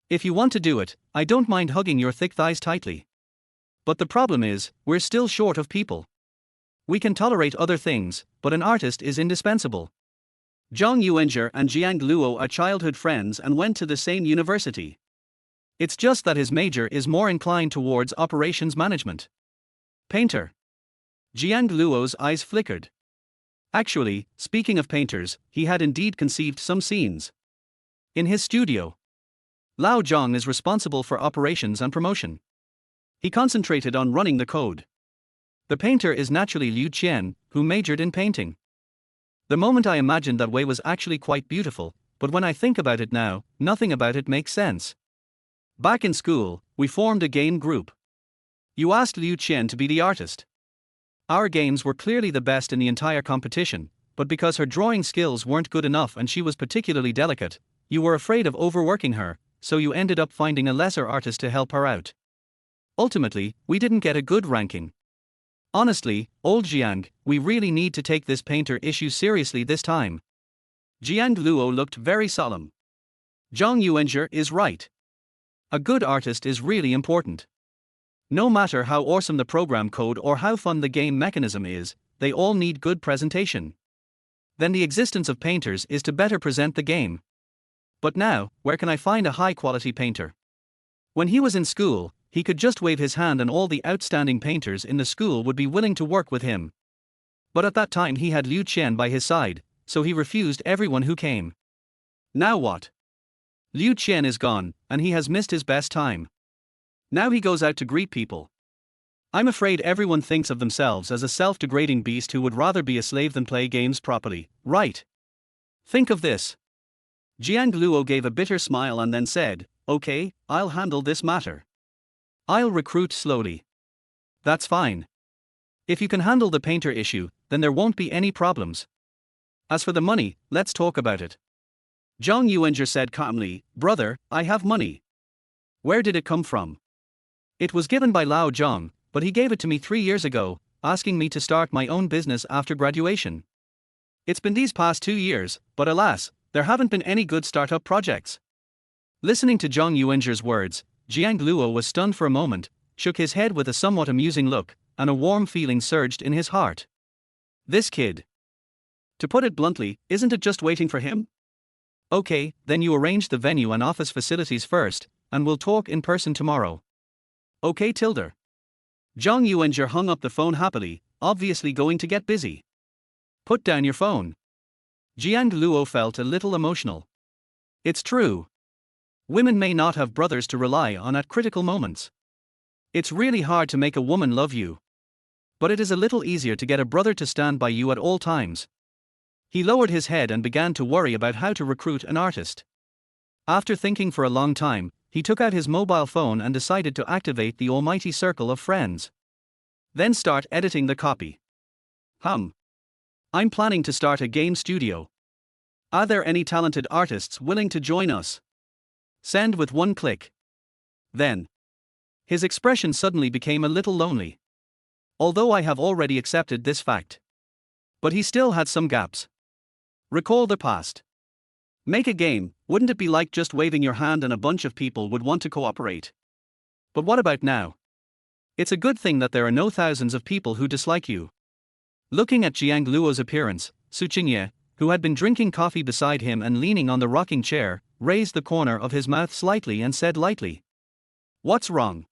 If you want to do it, I don't mind hugging your thick thighs tightly. But the problem is, we're still short of people. We can tolerate other things, but an artist is indispensable." Zhang Yuanzhi and Jiang Luo are childhood friends and went to the same university. It's just that his major is more inclined towards operations management. "Painter." Jiang Luo's eyes flickered. Actually, speaking of painters, he had indeed conceived some scenes. In his studio, Lao Zhang is responsible for operations and promotion. He concentrated on running the code. The painter is naturally Liu Qian, who majored in painting. The moment I imagined that way was actually quite beautiful, but when I think about it now, nothing about it makes sense. Back in school, we formed a game group. You asked Liu Qian to be the artist. Our games were clearly the best in the entire competition, but because her drawing skills weren't good enough and she was particularly delicate, you were afraid of overworking her, so you ended up finding a lesser artist to help her out. Ultimately, we didn't get a good ranking. Honestly, old Jiang, we really need to take this painter issue seriously this time." Jiang Luo looked very solemn. Zhang Yuanzhi is right. A good artist is really important. No matter how awesome the program code or how fun the game mechanism is, they all need good presentation. Then the existence of painters is to better present the game. But now, where can I find a high-quality painter? When he was in school, He could just wave his hand and all the outstanding painters in the school would be willing to work with him. But at that time he had Liu Qian by his side, so he refused everyone who came. Now what? Liu Qian is gone, and he has missed his best time. Now he goes out to greet people. I'm afraid everyone thinks of themselves as a self-degrading beast who would rather be a slave than play games properly, right? Think of this. Jiang Luo gave a bitter smile and then said, "Okay, I'll handle this matter. I'll recruit slowly." That's fine. If you can handle the painter issue, then there won't be any problems. As for the money, let's talk about it. Zhang Yuanzhi said calmly, "Brother, I have money." Where did it come from? It was given by Lao Zhang, but he gave it to me 3 years ago, asking me to start my own business after graduation. It's been these past 2 years, but alas, there haven't been any good startup projects. Listening to Zhang Yuanzhi's words, Jiang Luo was stunned for a moment, shook his head with a somewhat amusing look, and a warm feeling surged in his heart. This kid. To put it bluntly, isn't it just waiting for him? Okay, then you arrange the venue and office facilities first, and we'll talk in person tomorrow. Okay, Tilda. Zhang Yuanzhi hung up the phone happily, obviously going to get busy. Put down your phone. Jiang Luo felt a little emotional. It's true. Women may not have brothers to rely on at critical moments. It's really hard to make a woman love you. But it is a little easier to get a brother to stand by you at all times. He lowered his head and began to worry about how to recruit an artist. After thinking for a long time, he took out his mobile phone and decided to activate the almighty circle of friends. Then start editing the copy. I'm planning to start a game studio. Are there any talented artists willing to join us? Send with one click. Then. His expression suddenly became a little lonely. Although I have already accepted this fact. But he still had some gaps. Recall the past. Make a game, wouldn't it be like just waving your hand and a bunch of people would want to cooperate? But what about now? It's a good thing that there are no thousands of people who dislike you. Looking at Jiang Luo's appearance, Su Qingye, who had been drinking coffee beside him and leaning on the rocking chair, raised the corner of his mouth slightly and said lightly. What's wrong?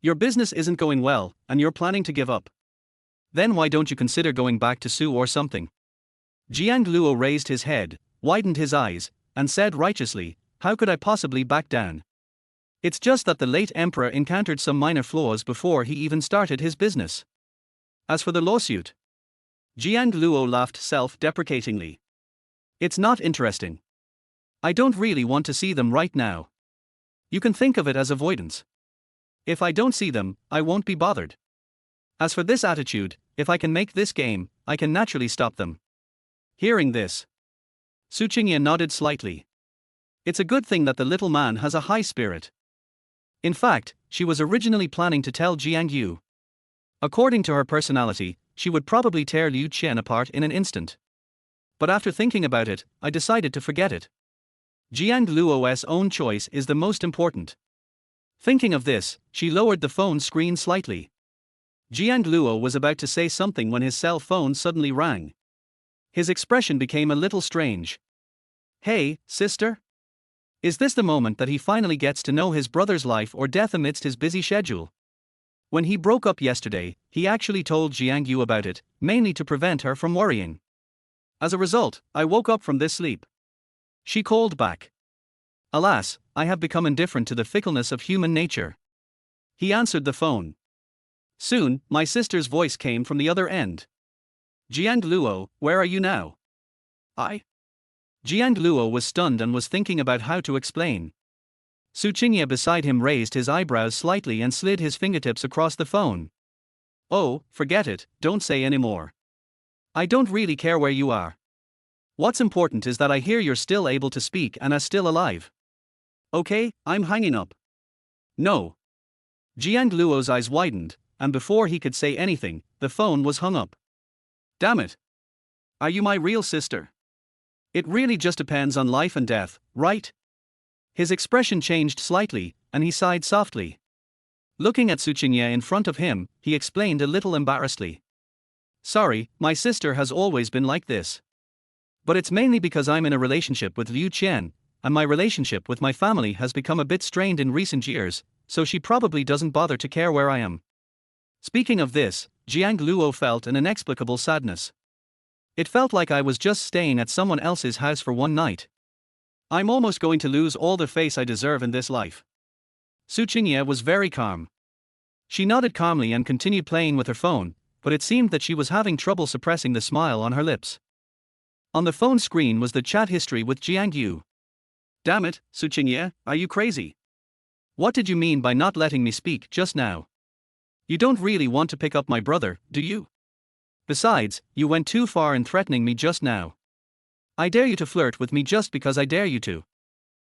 Your business isn't going well, and you're planning to give up. Then why don't you consider going back to Su or something? Jiang Luo raised his head, widened his eyes, and said righteously, how could I possibly back down? It's just that the late emperor encountered some minor flaws before he even started his business. As for the lawsuit, Jiang Luo laughed self-deprecatingly. It's not interesting. I don't really want to see them right now. You can think of it as avoidance. If I don't see them, I won't be bothered. As for this attitude, if I can make this game, I can naturally stop them. Hearing this, Su Qingye nodded slightly. It's a good thing that the little man has a high spirit. In fact, she was originally planning to tell Jiang Yu. According to her personality, she would probably tear Liu Qian apart in an instant. But after thinking about it, I decided to forget it. Jiang Luo's own choice is the most important. Thinking of this, she lowered the phone screen slightly. Jiang Luo was about to say something when his cell phone suddenly rang. His expression became a little strange. Hey, sister? Is this the moment that he finally gets to know his brother's life or death amidst his busy schedule? When he broke up yesterday, he actually told Jiang Yu about it, mainly to prevent her from worrying. As a result, I woke up from this sleep. She called back. Alas, I have become indifferent to the fickleness of human nature. He answered the phone. Soon, my sister's voice came from the other end. Jiang Luo, where are you now? Jiang Luo was stunned and was thinking about how to explain. Su Qingye beside him raised his eyebrows slightly and slid his fingertips across the phone. Oh, forget it, don't say anymore. I don't really care where you are. What's important is that I hear you're still able to speak and are still alive. Okay, I'm hanging up. No. Jiang Luo's eyes widened, and before he could say anything, the phone was hung up. Damn it. Are you my real sister? It really just depends on life and death, right? His expression changed slightly, and he sighed softly. Looking at Su Qingye in front of him, he explained a little embarrassedly. Sorry, my sister has always been like this. But it's mainly because I'm in a relationship with Liu Qian, and my relationship with my family has become a bit strained in recent years, so she probably doesn't bother to care where I am. Speaking of this, Jiang Luo felt an inexplicable sadness. It felt like I was just staying at someone else's house for one night. I'm almost going to lose all the face I deserve in this life. Su Qingye was very calm. She nodded calmly and continued playing with her phone, but it seemed that she was having trouble suppressing the smile on her lips. On the phone screen was the chat history with Jiang Yu. Damn it, Su Qingye, are you crazy? What did you mean by not letting me speak just now? You don't really want to pick up my brother, do you? Besides, you went too far in threatening me just now. I dare you to flirt with me just because I dare you to.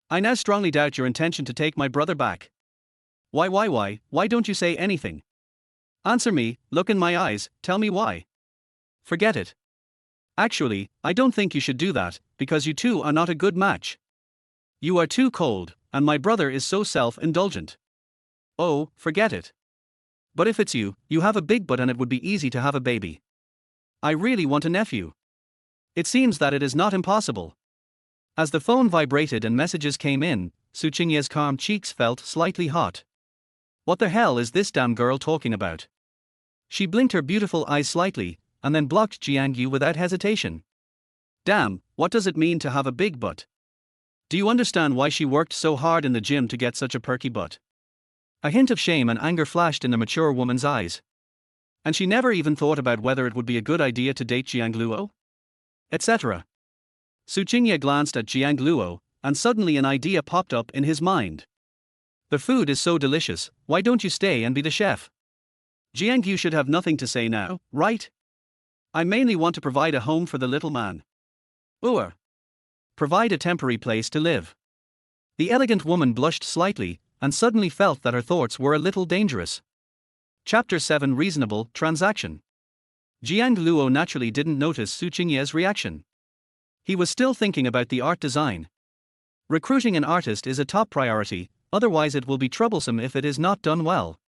I now strongly doubt your intention to take my brother back. Why don't you say anything? Answer me, look in my eyes, tell me why. Forget it. Actually, I don't think you should do that, because you two are not a good match. You are too cold, and my brother is so self-indulgent. Oh, forget it. But if it's you, you have a big butt and it would be easy to have a baby. I really want a nephew. It seems that it is not impossible. As the phone vibrated and messages came in, Su Qingye's calm cheeks felt slightly hot. What the hell is this damn girl talking about? She blinked her beautiful eyes slightly, and then blocked Jiang Yu without hesitation. Damn, what does it mean to have a big butt? Do you understand why she worked so hard in the gym to get such a perky butt? A hint of shame and anger flashed in the mature woman's eyes. And she never even thought about whether it would be a good idea to date Jiang Luo? Etc. Su Qingye glanced at Jiang Luo, and suddenly an idea popped up in his mind. The food is so delicious, why don't you stay and be the chef? Jiang Yu should have nothing to say now, right? I mainly want to provide a home for the little man. Or provide a temporary place to live. The elegant woman blushed slightly, and suddenly felt that her thoughts were a little dangerous. Chapter 7 Reasonable Transaction. Jiang Luo naturally didn't notice Su Qingye's reaction. He was still thinking about the art design. Recruiting an artist is a top priority, otherwise it will be troublesome if it is not done well.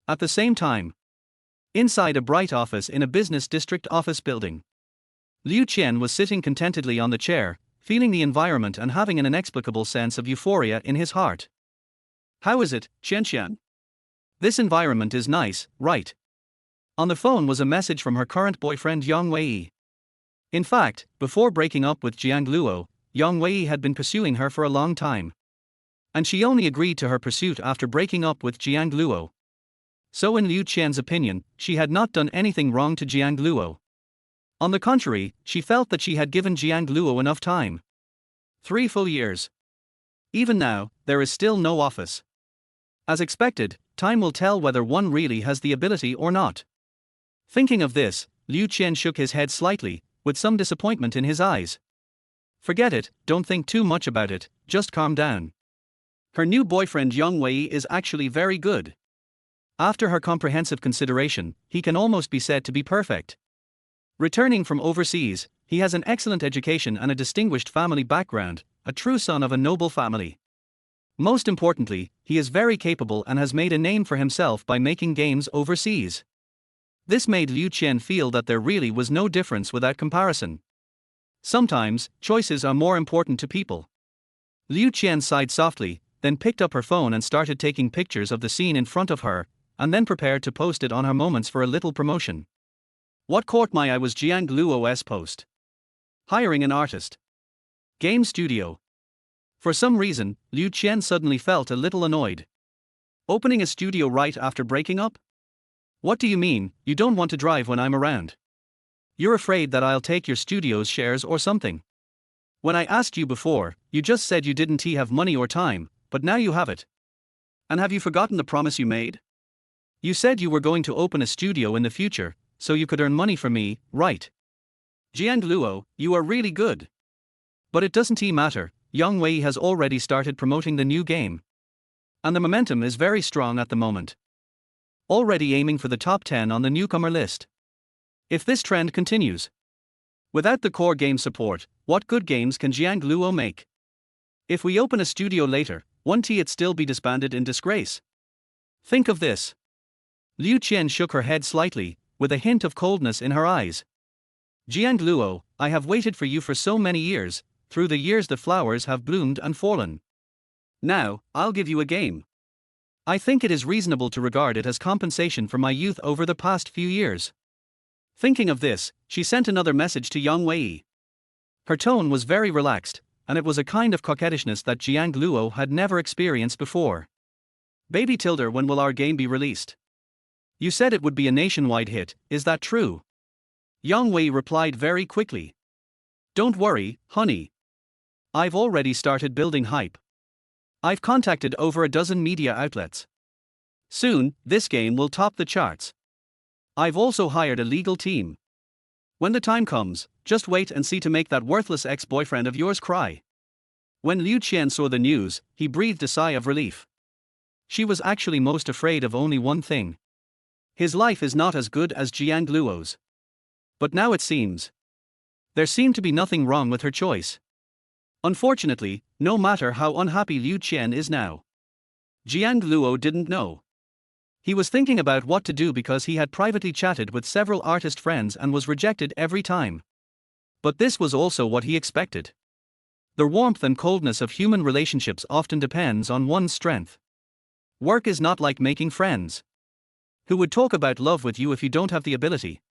At the same time, inside a bright office in a business district office building, Liu Qian was sitting contentedly on the chair, feeling the environment and having an inexplicable sense of euphoria in his heart. How is it, Qian? This environment is nice, right? On the phone was a message from her current boyfriend Yang Wei. In fact, before breaking up with Jiang Luo, Yang Wei had been pursuing her for a long time. And she only agreed to her pursuit after breaking up with Jiang Luo. So in Liu Qian's opinion, she had not done anything wrong to Jiang Luo. On the contrary, she felt that she had given Jiang Luo enough time. 3 full years. Even now, there is still no office. As expected, time will tell whether one really has the ability or not. Thinking of this, Liu Qian shook his head slightly, with some disappointment in his eyes. Forget it, don't think too much about it, just calm down. Her new boyfriend Yang Wei is actually very good. After her comprehensive consideration, he can almost be said to be perfect. Returning from overseas, he has an excellent education and a distinguished family background, a true son of a noble family. Most importantly, he is very capable and has made a name for himself by making games overseas. This made Liu Qian feel that there really was no difference without comparison. Sometimes, choices are more important to people. Liu Qian sighed softly, then picked up her phone and started taking pictures of the scene in front of her, and then prepared to post it on her Moments for a little promotion. What caught my eye was Jiang Luo's post. Hiring an artist. Game studio. For some reason, Liu Qian suddenly felt a little annoyed. Opening a studio right after breaking up? What do you mean, you don't want to drive when I'm around? You're afraid that I'll take your studio's shares or something. When I asked you before, you just said you didn't have money or time, but now you have it. And have you forgotten the promise you made? You said you were going to open a studio in the future, so you could earn money for me, right? Jiang Luo, you are really good. But it doesn't matter, Yang Wei has already started promoting the new game. And the momentum is very strong at the moment. Already aiming for the top 10 on the newcomer list. If this trend continues. Without the core game support, what good games can Jiang Luo make? If we open a studio later, won't it still be disbanded in disgrace? Think of this. Liu Qian shook her head slightly, with a hint of coldness in her eyes. Jiang Luo, I have waited for you for so many years, through the years the flowers have bloomed and fallen. Now, I'll give you a game. I think it is reasonable to regard it as compensation for my youth over the past few years. Thinking of this, she sent another message to Yang Wei. Her tone was very relaxed, and it was a kind of coquettishness that Jiang Luo had never experienced before. Baby Tilder, when will our game be released? You said it would be a nationwide hit, is that true? Yang Wei replied very quickly. Don't worry, honey. I've already started building hype. I've contacted over a dozen media outlets. Soon, this game will top the charts. I've also hired a legal team. When the time comes, just wait and see to make that worthless ex-boyfriend of yours cry. When Liu Qian saw the news, he breathed a sigh of relief. She was actually most afraid of only one thing. His life is not as good as Jiang Luo's. But now it seems. There seemed to be nothing wrong with her choice. Unfortunately, no matter how unhappy Liu Qian is now, Jiang Luo didn't know. He was thinking about what to do because he had privately chatted with several artist friends and was rejected every time. But this was also what he expected. The warmth and coldness of human relationships often depends on one's strength. Work is not like making friends. Who would talk about love with you if you don't have the ability?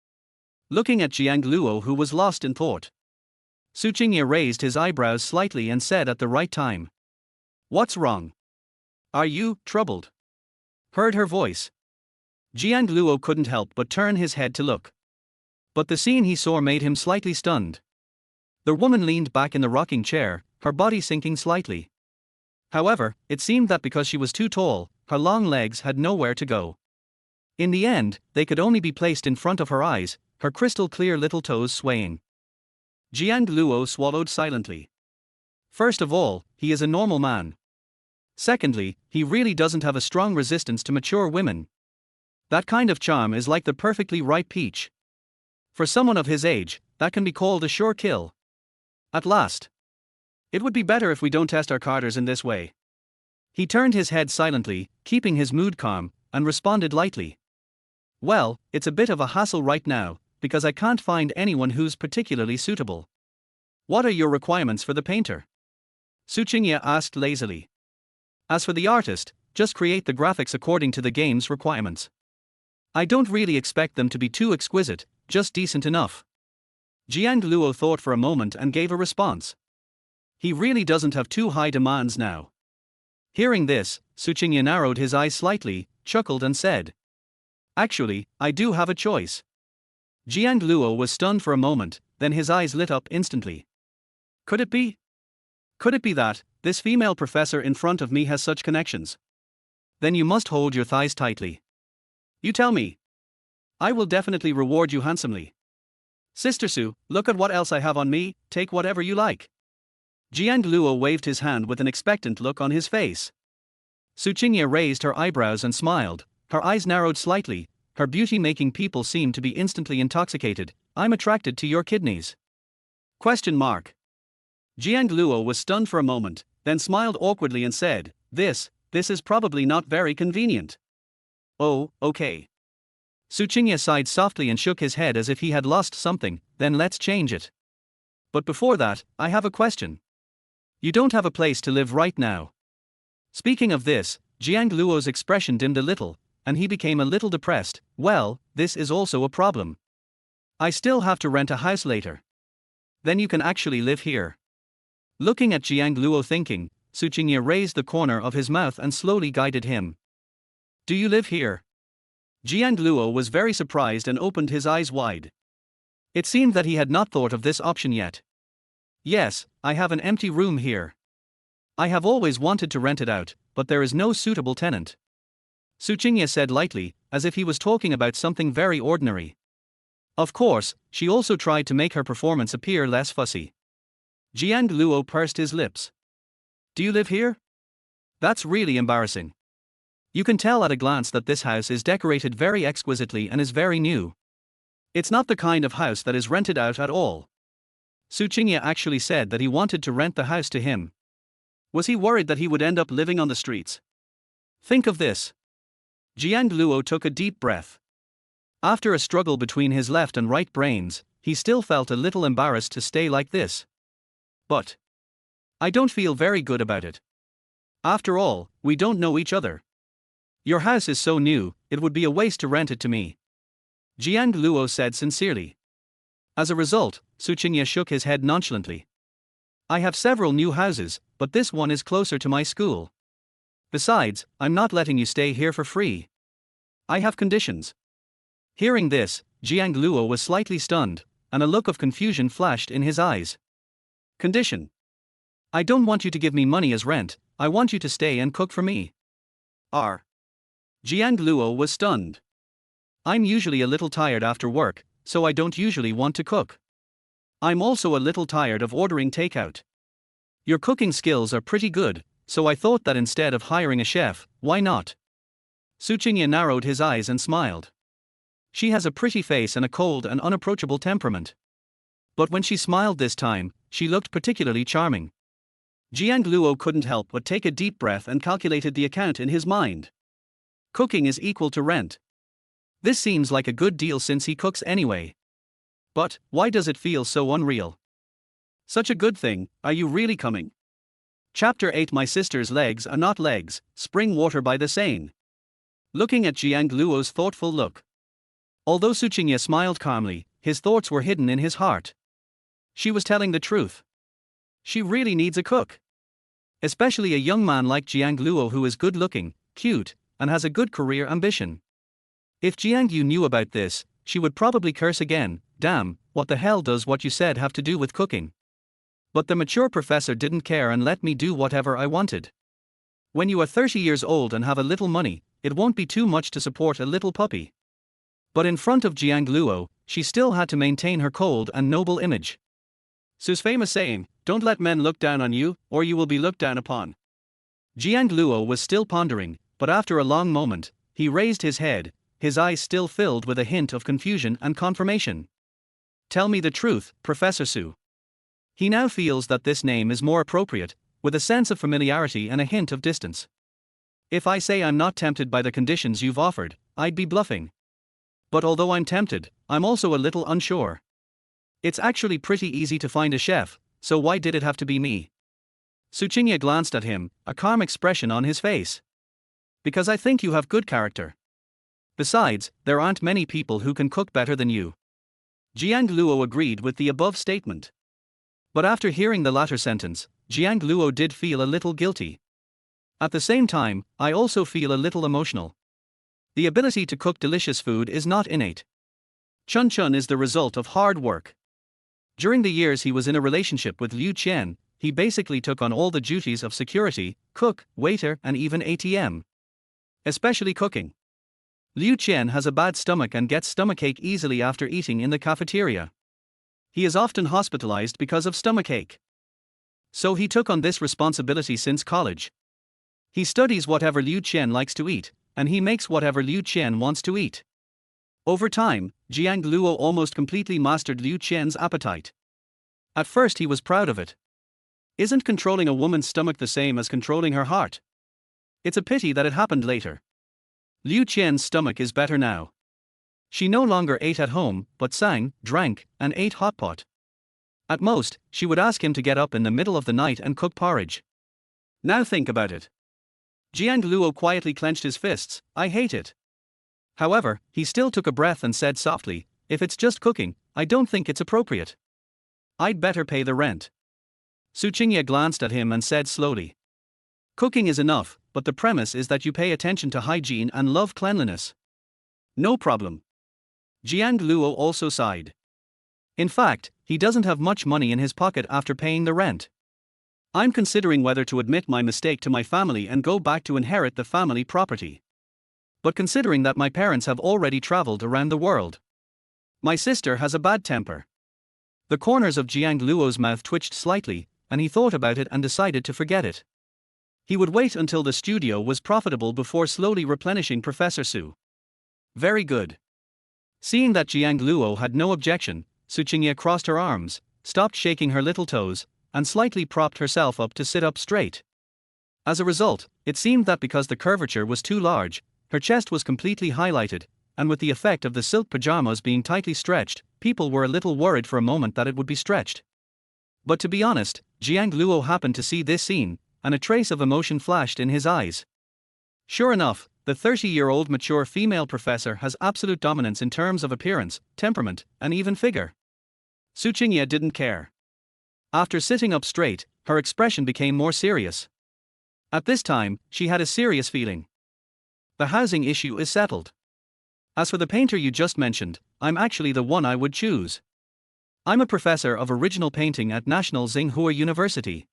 Looking at Jiang Luo, who was lost in thought, Su Qingye raised his eyebrows slightly and said at the right time, "What's wrong? Are you troubled?" Heard her voice. Jiang Luo couldn't help but turn his head to look. But the scene he saw made him slightly stunned. The woman leaned back in the rocking chair, her body sinking slightly. However, it seemed that because she was too tall, her long legs had nowhere to go. In the end, they could only be placed in front of her eyes, her crystal clear little toes swaying. Jiang Luo swallowed silently. First of all, he is a normal man. Secondly, he really doesn't have a strong resistance to mature women. That kind of charm is like the perfectly ripe peach. For someone of his age, that can be called a sure kill. At last. It would be better if we don't test our carters in this way. He turned his head silently, keeping his mood calm, and responded lightly. Well, it's a bit of a hassle right now, because I can't find anyone who's particularly suitable. What are your requirements for the painter? Su Qingye asked lazily. As for the artist, just create the graphics according to the game's requirements. I don't really expect them to be too exquisite, just decent enough. Jiang Luo thought for a moment and gave a response. He really doesn't have too high demands now. Hearing this, Su Qingye narrowed his eyes slightly, chuckled and said, "Actually, I do have a choice." Jiang Luo was stunned for a moment, then his eyes lit up instantly. Could it be? Could it be that this female professor in front of me has such connections? Then you must hold your thighs tightly. You tell me. I will definitely reward you handsomely. Sister Su, look at what else I have on me, take whatever you like. Jiang Luo waved his hand with an expectant look on his face. Su Qingye raised her eyebrows and smiled, her eyes narrowed slightly, her beauty making people seem to be instantly intoxicated. I'm attracted to your kidneys. Question mark. Jiang Luo was stunned for a moment, then smiled awkwardly and said, This is probably not very convenient. Oh, okay. Su Qingye sighed softly and shook his head as if he had lost something, then let's change it. But before that, I have a question. You don't have a place to live right now. Speaking of this, Jiang Luo's expression dimmed a little, and he became a little depressed. Well, this is also a problem. I still have to rent a house later. Then you can actually live here. Looking at Jiang Luo thinking, Su Qingye raised the corner of his mouth and slowly guided him. Do you live here? Jiang Luo was very surprised and opened his eyes wide. It seemed that he had not thought of this option yet. Yes, I have an empty room here. I have always wanted to rent it out, but there is no suitable tenant. Su Qingye said lightly, as if he was talking about something very ordinary. Of course, she also tried to make her performance appear less fussy. Jiang Luo pursed his lips. Do you live here? That's really embarrassing. You can tell at a glance that this house is decorated very exquisitely and is very new. It's not the kind of house that is rented out at all. Su Qingye actually said that he wanted to rent the house to him. Was he worried that he would end up living on the streets? Think of this. Jiang Luo took a deep breath. After a struggle between his left and right brains, he still felt a little embarrassed to stay like this. But I don't feel very good about it. After all, we don't know each other. Your house is so new, it would be a waste to rent it to me, Jiang Luo said sincerely. As a result, Su Qingye shook his head nonchalantly. I have several new houses, but this one is closer to my school. Besides, I'm not letting you stay here for free. I have conditions. Hearing this, Jiang Luo was slightly stunned, and a look of confusion flashed in his eyes. Condition? I don't want you to give me money as rent, I want you to stay and cook for me. R. Jiang Luo was stunned. I'm usually a little tired after work, so I don't usually want to cook. I'm also a little tired of ordering takeout. Your cooking skills are pretty good, so I thought that instead of hiring a chef, why not? Su Qingye narrowed his eyes and smiled. She has a pretty face and a cold and unapproachable temperament. But when she smiled this time, she looked particularly charming. Jiang Luo couldn't help but take a deep breath and calculated the account in his mind. Cooking is equal to rent. This seems like a good deal since he cooks anyway. But, why does it feel so unreal? Such a good thing, are you really coming? Chapter 8 My sister's legs are not legs, spring water by the Seine. Looking at Jiang Luo's thoughtful look. Although Su Qingye smiled calmly, his thoughts were hidden in his heart. She was telling the truth. She really needs a cook. Especially a young man like Jiang Luo who is good-looking, cute, and has a good career ambition. If Jiang Yu knew about this, she would probably curse again. Damn, what the hell does what you said have to do with cooking? But the mature professor didn't care and let me do whatever I wanted. When you are 30 years old and have a little money, it won't be too much to support a little puppy. But in front of Jiang Luo, she still had to maintain her cold and noble image. Su's famous saying, don't let men look down on you, or you will be looked down upon. Jiang Luo was still pondering, but after a long moment, he raised his head, his eyes still filled with a hint of confusion and confirmation. Tell me the truth, Professor Su. He now feels that this name is more appropriate, with a sense of familiarity and a hint of distance. If I say I'm not tempted by the conditions you've offered, I'd be bluffing. But although I'm tempted, I'm also a little unsure. It's actually pretty easy to find a chef, so why did it have to be me? Su Qingye glanced at him, a calm expression on his face. Because I think you have good character. Besides, there aren't many people who can cook better than you. Jiang Luo agreed with the above statement. But after hearing the latter sentence, Jiang Luo did feel a little guilty. At the same time, I also feel a little emotional. The ability to cook delicious food is not innate. Chun Chun is the result of hard work. During the years he was in a relationship with Liu Qian, he basically took on all the duties of security, cook, waiter, and even ATM. Especially cooking. Liu Qian has a bad stomach and gets stomachache easily after eating in the cafeteria. He is often hospitalized because of stomachache. So he took on this responsibility since college. He studies whatever Liu Qian likes to eat, and he makes whatever Liu Qian wants to eat. Over time, Jiang Luo almost completely mastered Liu Qian's appetite. At first he was proud of it. Isn't controlling a woman's stomach the same as controlling her heart? It's a pity that it happened later. Liu Qian's stomach is better now. She no longer ate at home, but sang, drank, and ate hot pot. At most, she would ask him to get up in the middle of the night and cook porridge. Now think about it. Jiang Luo quietly clenched his fists. I hate it. However, he still took a breath and said softly, if it's just cooking, I don't think it's appropriate. I'd better pay the rent. Su Qingye glanced at him and said slowly. Cooking is enough, but the premise is that you pay attention to hygiene and love cleanliness. No problem. Jiang Luo also sighed. In fact, he doesn't have much money in his pocket after paying the rent. I'm considering whether to admit my mistake to my family and go back to inherit the family property. But considering that my parents have already traveled around the world. My sister has a bad temper. The corners of Jiang Luo's mouth twitched slightly, and he thought about it and decided to forget it. He would wait until the studio was profitable before slowly replenishing Professor Su. Very good. Seeing that Jiang Luo had no objection, Su Qingye crossed her arms, stopped shaking her little toes, and slightly propped herself up to sit up straight. As a result, it seemed that because the curvature was too large, her chest was completely highlighted, and with the effect of the silk pajamas being tightly stretched, people were a little worried for a moment that it would be stretched. But to be honest, Jiang Luo happened to see this scene, and a trace of emotion flashed in his eyes. Sure enough, the 30-year-old mature female professor has absolute dominance in terms of appearance, temperament, and even figure. Su Qingye didn't care. After sitting up straight, her expression became more serious. At this time, she had a serious feeling. The housing issue is settled. As for the painter you just mentioned, I'm actually the one I would choose. I'm a professor of original painting at National Tsinghua University.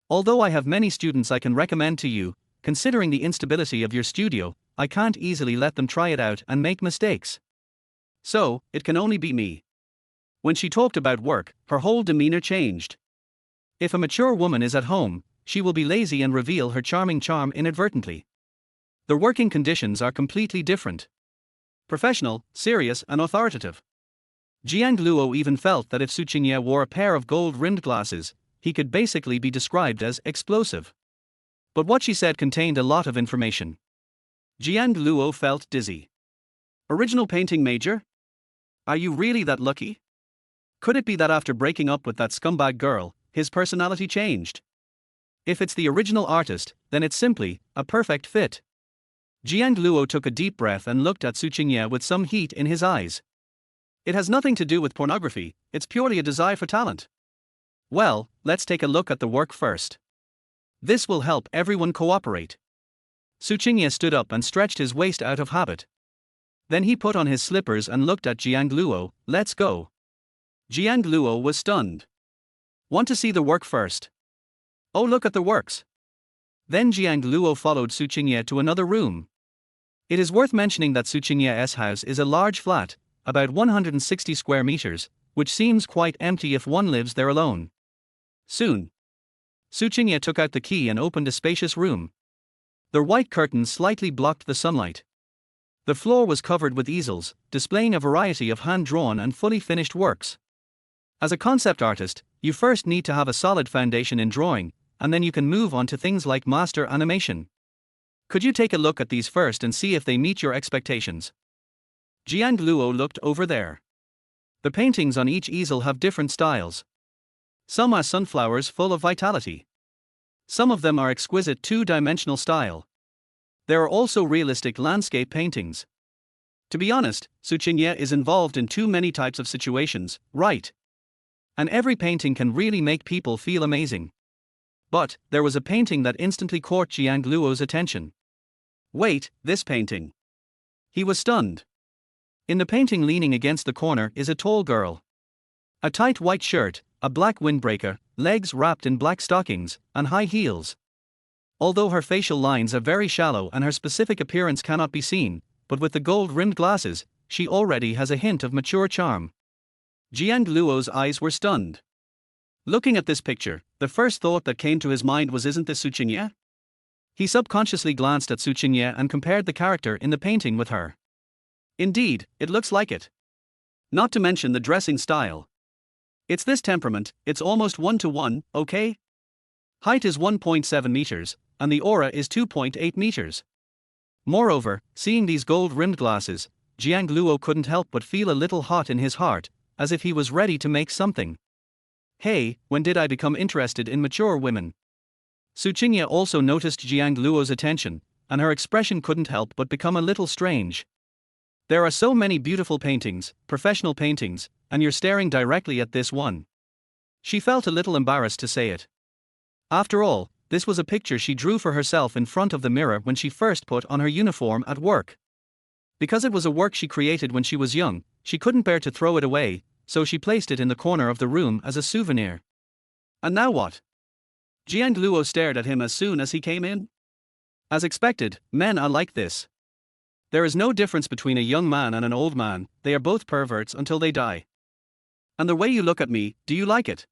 Although I have many students I can recommend to you, considering the instability of your studio, I can't easily let them try it out and make mistakes. So, it can only be me. When she talked about work, her whole demeanor changed. If a mature woman is at home, she will be lazy and reveal her charming charm inadvertently. The working conditions are completely different. Professional, serious, and authoritative. Jiang Luo even felt that if Su Qingye wore a pair of gold-rimmed glasses, he could basically be described as explosive. But what she said contained a lot of information. Jiang Luo felt dizzy. Original painting major? Are you really that lucky? Could it be that after breaking up with that scumbag girl, his personality changed? If it's the original artist, then it's simply a perfect fit. Jiang Luo took a deep breath and looked at Su Qingye with some heat in his eyes. It has nothing to do with pornography, it's purely a desire for talent. Well, let's take a look at the work first. This will help everyone cooperate. Su Qingye stood up and stretched his waist out of habit. Then he put on his slippers and looked at Jiang Luo. Let's go. Jiang Luo was stunned. Want to see the work first? Oh, look at the works. Then Jiang Luo followed Su Qingye to another room. It is worth mentioning that Su Qingye's house is a large flat, about 160 square meters, which seems quite empty if one lives there alone. Soon, Su Qingye took out the key and opened a spacious room. The white curtains slightly blocked the sunlight. The floor was covered with easels, displaying a variety of hand-drawn and fully finished works. As a concept artist, you first need to have a solid foundation in drawing, and then you can move on to things like master animation. Could you take a look at these first and see if they meet your expectations? Jiang Luo looked over there. The paintings on each easel have different styles. Some are sunflowers full of vitality. Some of them are exquisite two-dimensional style. There are also realistic landscape paintings. To be honest, Su Qingye is involved in too many types of situations, right? And every painting can really make people feel amazing. But, there was a painting that instantly caught Jiang Luo's attention. Wait, this painting. He was stunned. In the painting leaning against the corner is a tall girl. A tight white shirt, a black windbreaker, legs wrapped in black stockings, and high heels. Although her facial lines are very shallow and her specific appearance cannot be seen, but with the gold-rimmed glasses, she already has a hint of mature charm. Jiang Luo's eyes were stunned. Looking at this picture, the first thought that came to his mind was, isn't this Su Qingye? He subconsciously glanced at Su Qingye and compared the character in the painting with her. Indeed, it looks like it. Not to mention the dressing style. It's this temperament, it's almost 1-to-1, okay? Height is 1.7 meters, and the aura is 2.8 meters. Moreover, seeing these gold-rimmed glasses, Jiang Luo couldn't help but feel a little hot in his heart, as if he was ready to make something. Hey, when did I become interested in mature women? Su Qingye also noticed Jiang Luo's attention, and her expression couldn't help but become a little strange. There are so many beautiful paintings, professional paintings, and you're staring directly at this one. She felt a little embarrassed to say it. After all, this was a picture she drew for herself in front of the mirror when she first put on her uniform at work. Because it was a work she created when she was young, she couldn't bear to throw it away, so she placed it in the corner of the room as a souvenir. And now what? Jiang Luo stared at him as soon as he came in. As expected, men are like this. There is no difference between a young man and an old man, they are both perverts until they die. And the way you look at me, do you like it?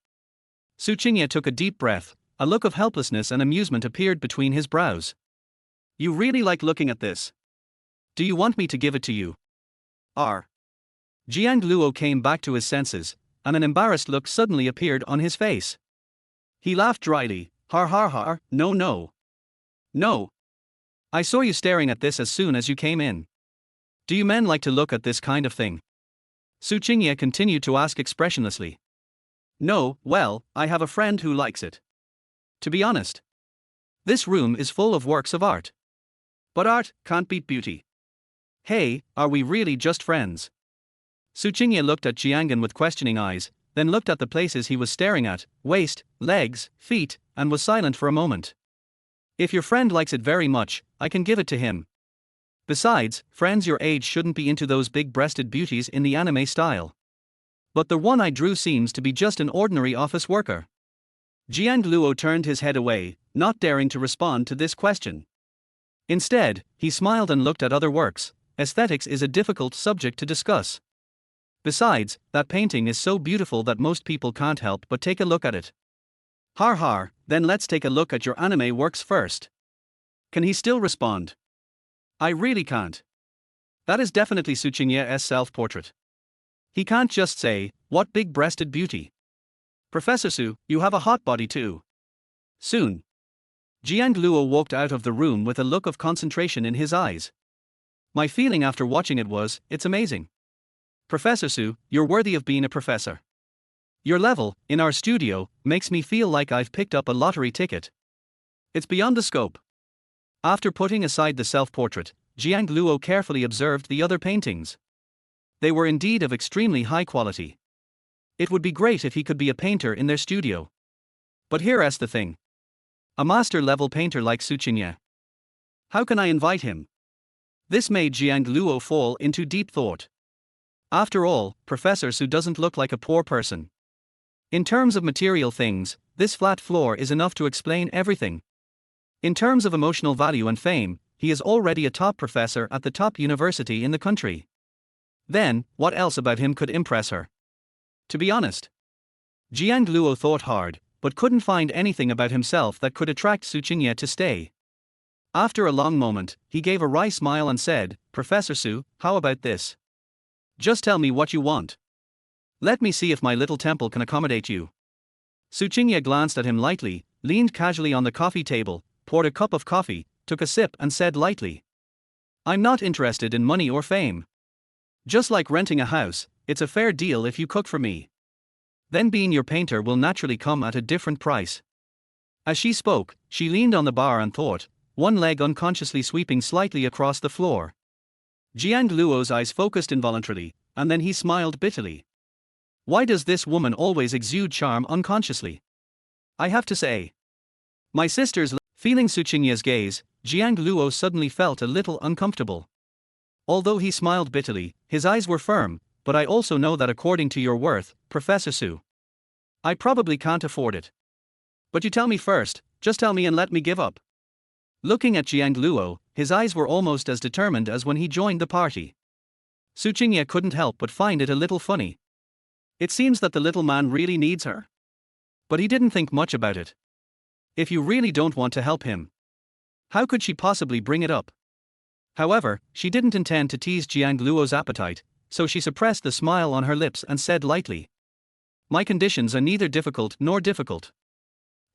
Su Qingye took a deep breath, a look of helplessness and amusement appeared between his brows. You really like looking at this? Do you want me to give it to you? Jiang Luo came back to his senses, and an embarrassed look suddenly appeared on his face. He laughed dryly, har har har, no. No. I saw you staring at this as soon as you came in. Do you men like to look at this kind of thing? Su Qingye continued to ask expressionlessly. No, well, I have a friend who likes it. To be honest, this room is full of works of art. But art can't beat beauty. Hey, are we really just friends? Su Qingye looked at Jiangan with questioning eyes, then looked at the places he was staring at, waist, legs, feet, and was silent for a moment. If your friend likes it very much, I can give it to him. Besides, friends your age shouldn't be into those big-breasted beauties in the anime style. But the one I drew seems to be just an ordinary office worker. Jiang Luo turned his head away, not daring to respond to this question. Instead, he smiled and looked at other works. Aesthetics is a difficult subject to discuss. Besides, that painting is so beautiful that most people can't help but take a look at it. Har har, then let's take a look at your anime works first. Can he still respond? I really can't. That is definitely Su Qingye's self-portrait. He can't just say, what big-breasted beauty. Professor Su, you have a hot body too. Soon. Jiang Luo walked out of the room with a look of concentration in his eyes. My feeling after watching it was, it's amazing. Professor Su, you're worthy of being a professor. Your level, in our studio, makes me feel like I've picked up a lottery ticket. It's beyond the scope. After putting aside the self-portrait, Jiang Luo carefully observed the other paintings. They were indeed of extremely high quality. It would be great if he could be a painter in their studio. But here's the thing. A master-level painter like Su Qingye. How can I invite him? This made Jiang Luo fall into deep thought. After all, Professor Su doesn't look like a poor person. In terms of material things, this flat floor is enough to explain everything. In terms of emotional value and fame, he is already a top professor at the top university in the country. Then, what else about him could impress her? To be honest, Jiang Luo thought hard, but couldn't find anything about himself that could attract Su Qingye to stay. After a long moment, he gave a wry smile and said, Professor Su, how about this? Just tell me what you want. Let me see if my little temple can accommodate you. Su Qingye glanced at him lightly, leaned casually on the coffee table, poured a cup of coffee, took a sip and said lightly. I'm not interested in money or fame. Just like renting a house, it's a fair deal if you cook for me. Then being your painter will naturally come at a different price. As she spoke, she leaned on the bar and thought, one leg unconsciously sweeping slightly across the floor. Jiang Luo's eyes focused involuntarily, and then he smiled bitterly. Why does this woman always exude charm unconsciously? I have to say. My sister's. Feeling Su Qingye's gaze, Jiang Luo suddenly felt a little uncomfortable. Although he smiled bitterly, his eyes were firm, but I also know that according to your worth, Professor Su, I probably can't afford it. But you tell me first, just tell me and let me give up. Looking at Jiang Luo, his eyes were almost as determined as when he joined the party. Su Qingye couldn't help but find it a little funny. It seems that the little man really needs her. But he didn't think much about it. If you really don't want to help him, how could she possibly bring it up? However, she didn't intend to tease Jiang Luo's appetite, so she suppressed the smile on her lips and said lightly. My conditions are neither difficult nor difficult.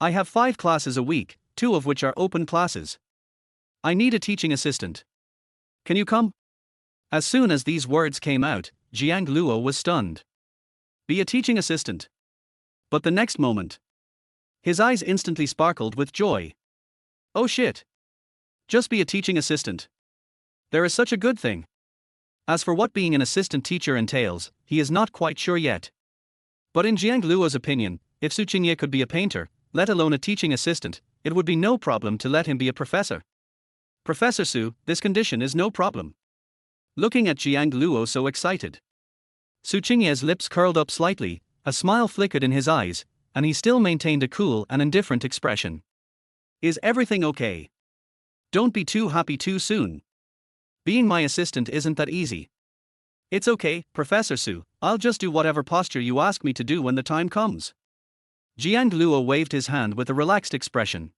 I have 5 classes a week, 2 of which are open classes. I need a teaching assistant. Can you come? As soon as these words came out, Jiang Luo was stunned. Be a teaching assistant. But the next moment, his eyes instantly sparkled with joy. Oh shit. Just be a teaching assistant. There is such a good thing. As for what being an assistant teacher entails, he is not quite sure yet. But in Jiang Luo's opinion, if Su Qingye could be a painter, let alone a teaching assistant, it would be no problem to let him be a professor. Professor Su, this condition is no problem. Looking at Jiang Luo so excited, Su Qingye's lips curled up slightly, a smile flickered in his eyes, and he still maintained a cool and indifferent expression. Is everything okay? Don't be too happy too soon. Being my assistant isn't that easy. It's okay, Professor Su, I'll just do whatever posture you ask me to do when the time comes. Jiang Luo waved his hand with a relaxed expression.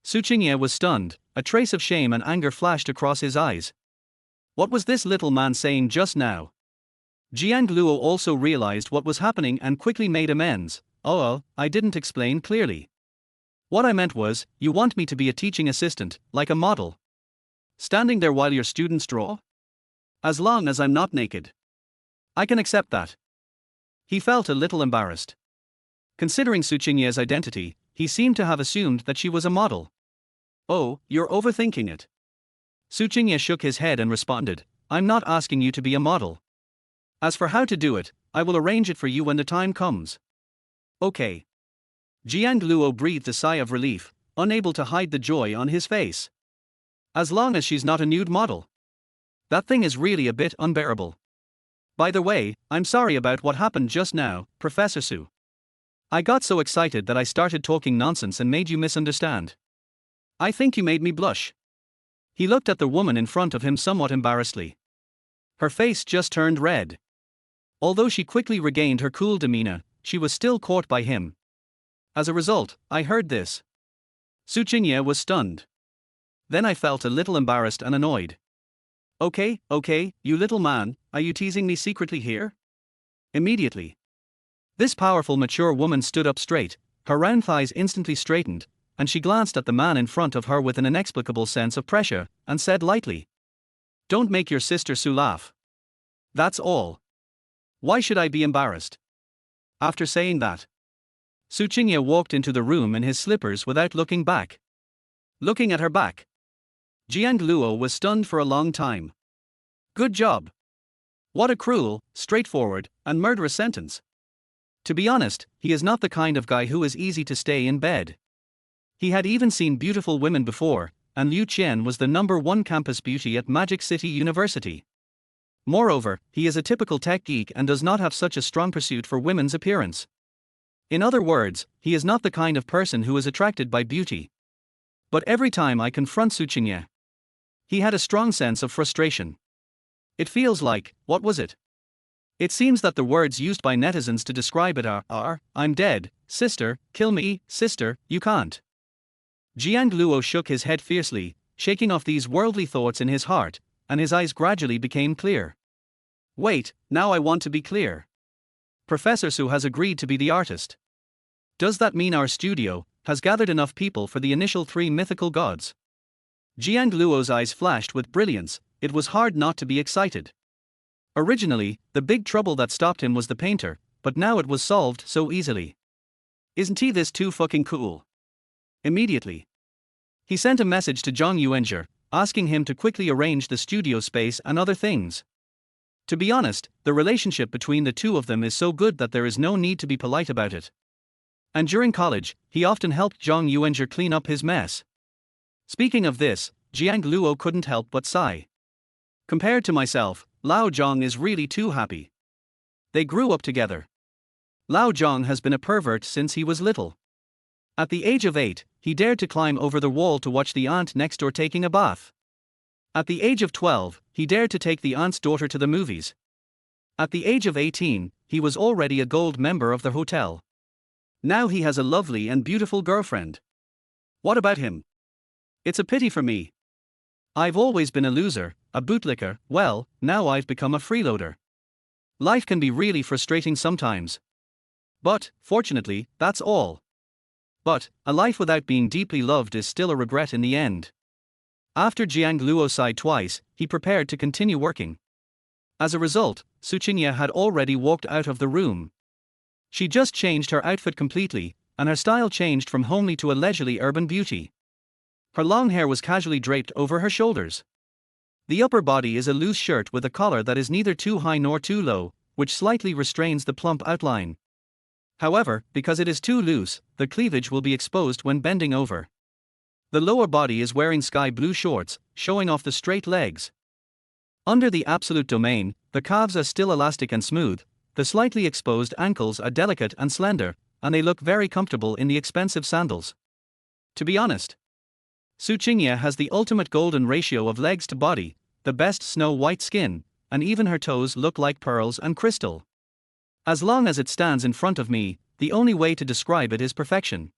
Su Qingye was stunned, a trace of shame and anger flashed across his eyes. What was this little man saying just now? Jiang Luo also realized what was happening and quickly made amends. Oh, I didn't explain clearly. What I meant was, you want me to be a teaching assistant, like a model. Standing there while your students draw? As long as I'm not naked. I can accept that. He felt a little embarrassed. Considering Su Qingye's identity, he seemed to have assumed that she was a model. Oh, you're overthinking it. Su Qingye shook his head and responded, I'm not asking you to be a model. As for how to do it, I will arrange it for you when the time comes. Okay. Jiang Luo breathed a sigh of relief, unable to hide the joy on his face. As long as she's not a nude model. That thing is really a bit unbearable. By the way, I'm sorry about what happened just now, Professor Su. I got so excited that I started talking nonsense and made you misunderstand. I think you made me blush. He looked at the woman in front of him somewhat embarrassedly. Her face just turned red. Although she quickly regained her cool demeanor, she was still caught by him. As a result, I heard this. Su Qingye was stunned. Then I felt a little embarrassed and annoyed. Okay, you little man, are you teasing me secretly here? Immediately. This powerful mature woman stood up straight, her round thighs instantly straightened, and she glanced at the man in front of her with an inexplicable sense of pressure, and said lightly. Don't make your sister Su laugh. That's all. Why should I be embarrassed? After saying that, Su Qingye walked into the room in his slippers without looking back. Looking at her back, Jiang Luo was stunned for a long time. Good job. What a cruel, straightforward, and murderous sentence. To be honest, he is not the kind of guy who is easy to stay in bed. He had even seen beautiful women before, and Liu Qian was the #1 campus beauty at Magic City University. Moreover, he is a typical tech geek and does not have such a strong pursuit for women's appearance. In other words, he is not the kind of person who is attracted by beauty. But every time I confront Su Qingye, he had a strong sense of frustration. It feels like, what was it? It seems that the words used by netizens to describe it are, I'm dead, sister, kill me, sister, you can't. Jiang Luo shook his head fiercely, shaking off these worldly thoughts in his heart, and his eyes gradually became clear. Wait, now I want to be clear. Professor Su has agreed to be the artist. Does that mean our studio has gathered enough people for the initial 3 mythical gods? Jiang Luo's eyes flashed with brilliance. It was hard not to be excited. Originally, the big trouble that stopped him was the painter, but now it was solved so easily. Isn't he this too fucking cool? Immediately, he sent a message to Zhang Yuanzhi, asking him to quickly arrange the studio space and other things. To be honest, the relationship between the two of them is so good that there is no need to be polite about it. And during college, he often helped Zhang Yuanzhi clean up his mess. Speaking of this, Jiang Luo couldn't help but sigh. Compared to myself, Lao Zhang is really too happy. They grew up together. Lao Zhang has been a pervert since he was little. At the age of 8, he dared to climb over the wall to watch the aunt next door taking a bath. At the age of 12, he dared to take the aunt's daughter to the movies. At the age of 18, he was already a gold member of the hotel. Now he has a lovely and beautiful girlfriend. What about him? It's a pity for me. I've always been a loser, a bootlicker. Well, now I've become a freeloader. Life can be really frustrating sometimes. But, fortunately, that's all. But, a life without being deeply loved is still a regret in the end. After Jiang Luo sighed twice, he prepared to continue working. As a result, Su Qingye had already walked out of the room. She just changed her outfit completely, and her style changed from homely to a leisurely urban beauty. Her long hair was casually draped over her shoulders. The upper body is a loose shirt with a collar that is neither too high nor too low, which slightly restrains the plump outline. However, because it is too loose, the cleavage will be exposed when bending over. The lower body is wearing sky blue shorts, showing off the straight legs. Under the absolute domain, the calves are still elastic and smooth, the slightly exposed ankles are delicate and slender, and they look very comfortable in the expensive sandals. To be honest, Su Qingye has the ultimate golden ratio of legs to body, the best snow-white skin, and even her toes look like pearls and crystal. As long as it stands in front of me, the only way to describe it is perfection.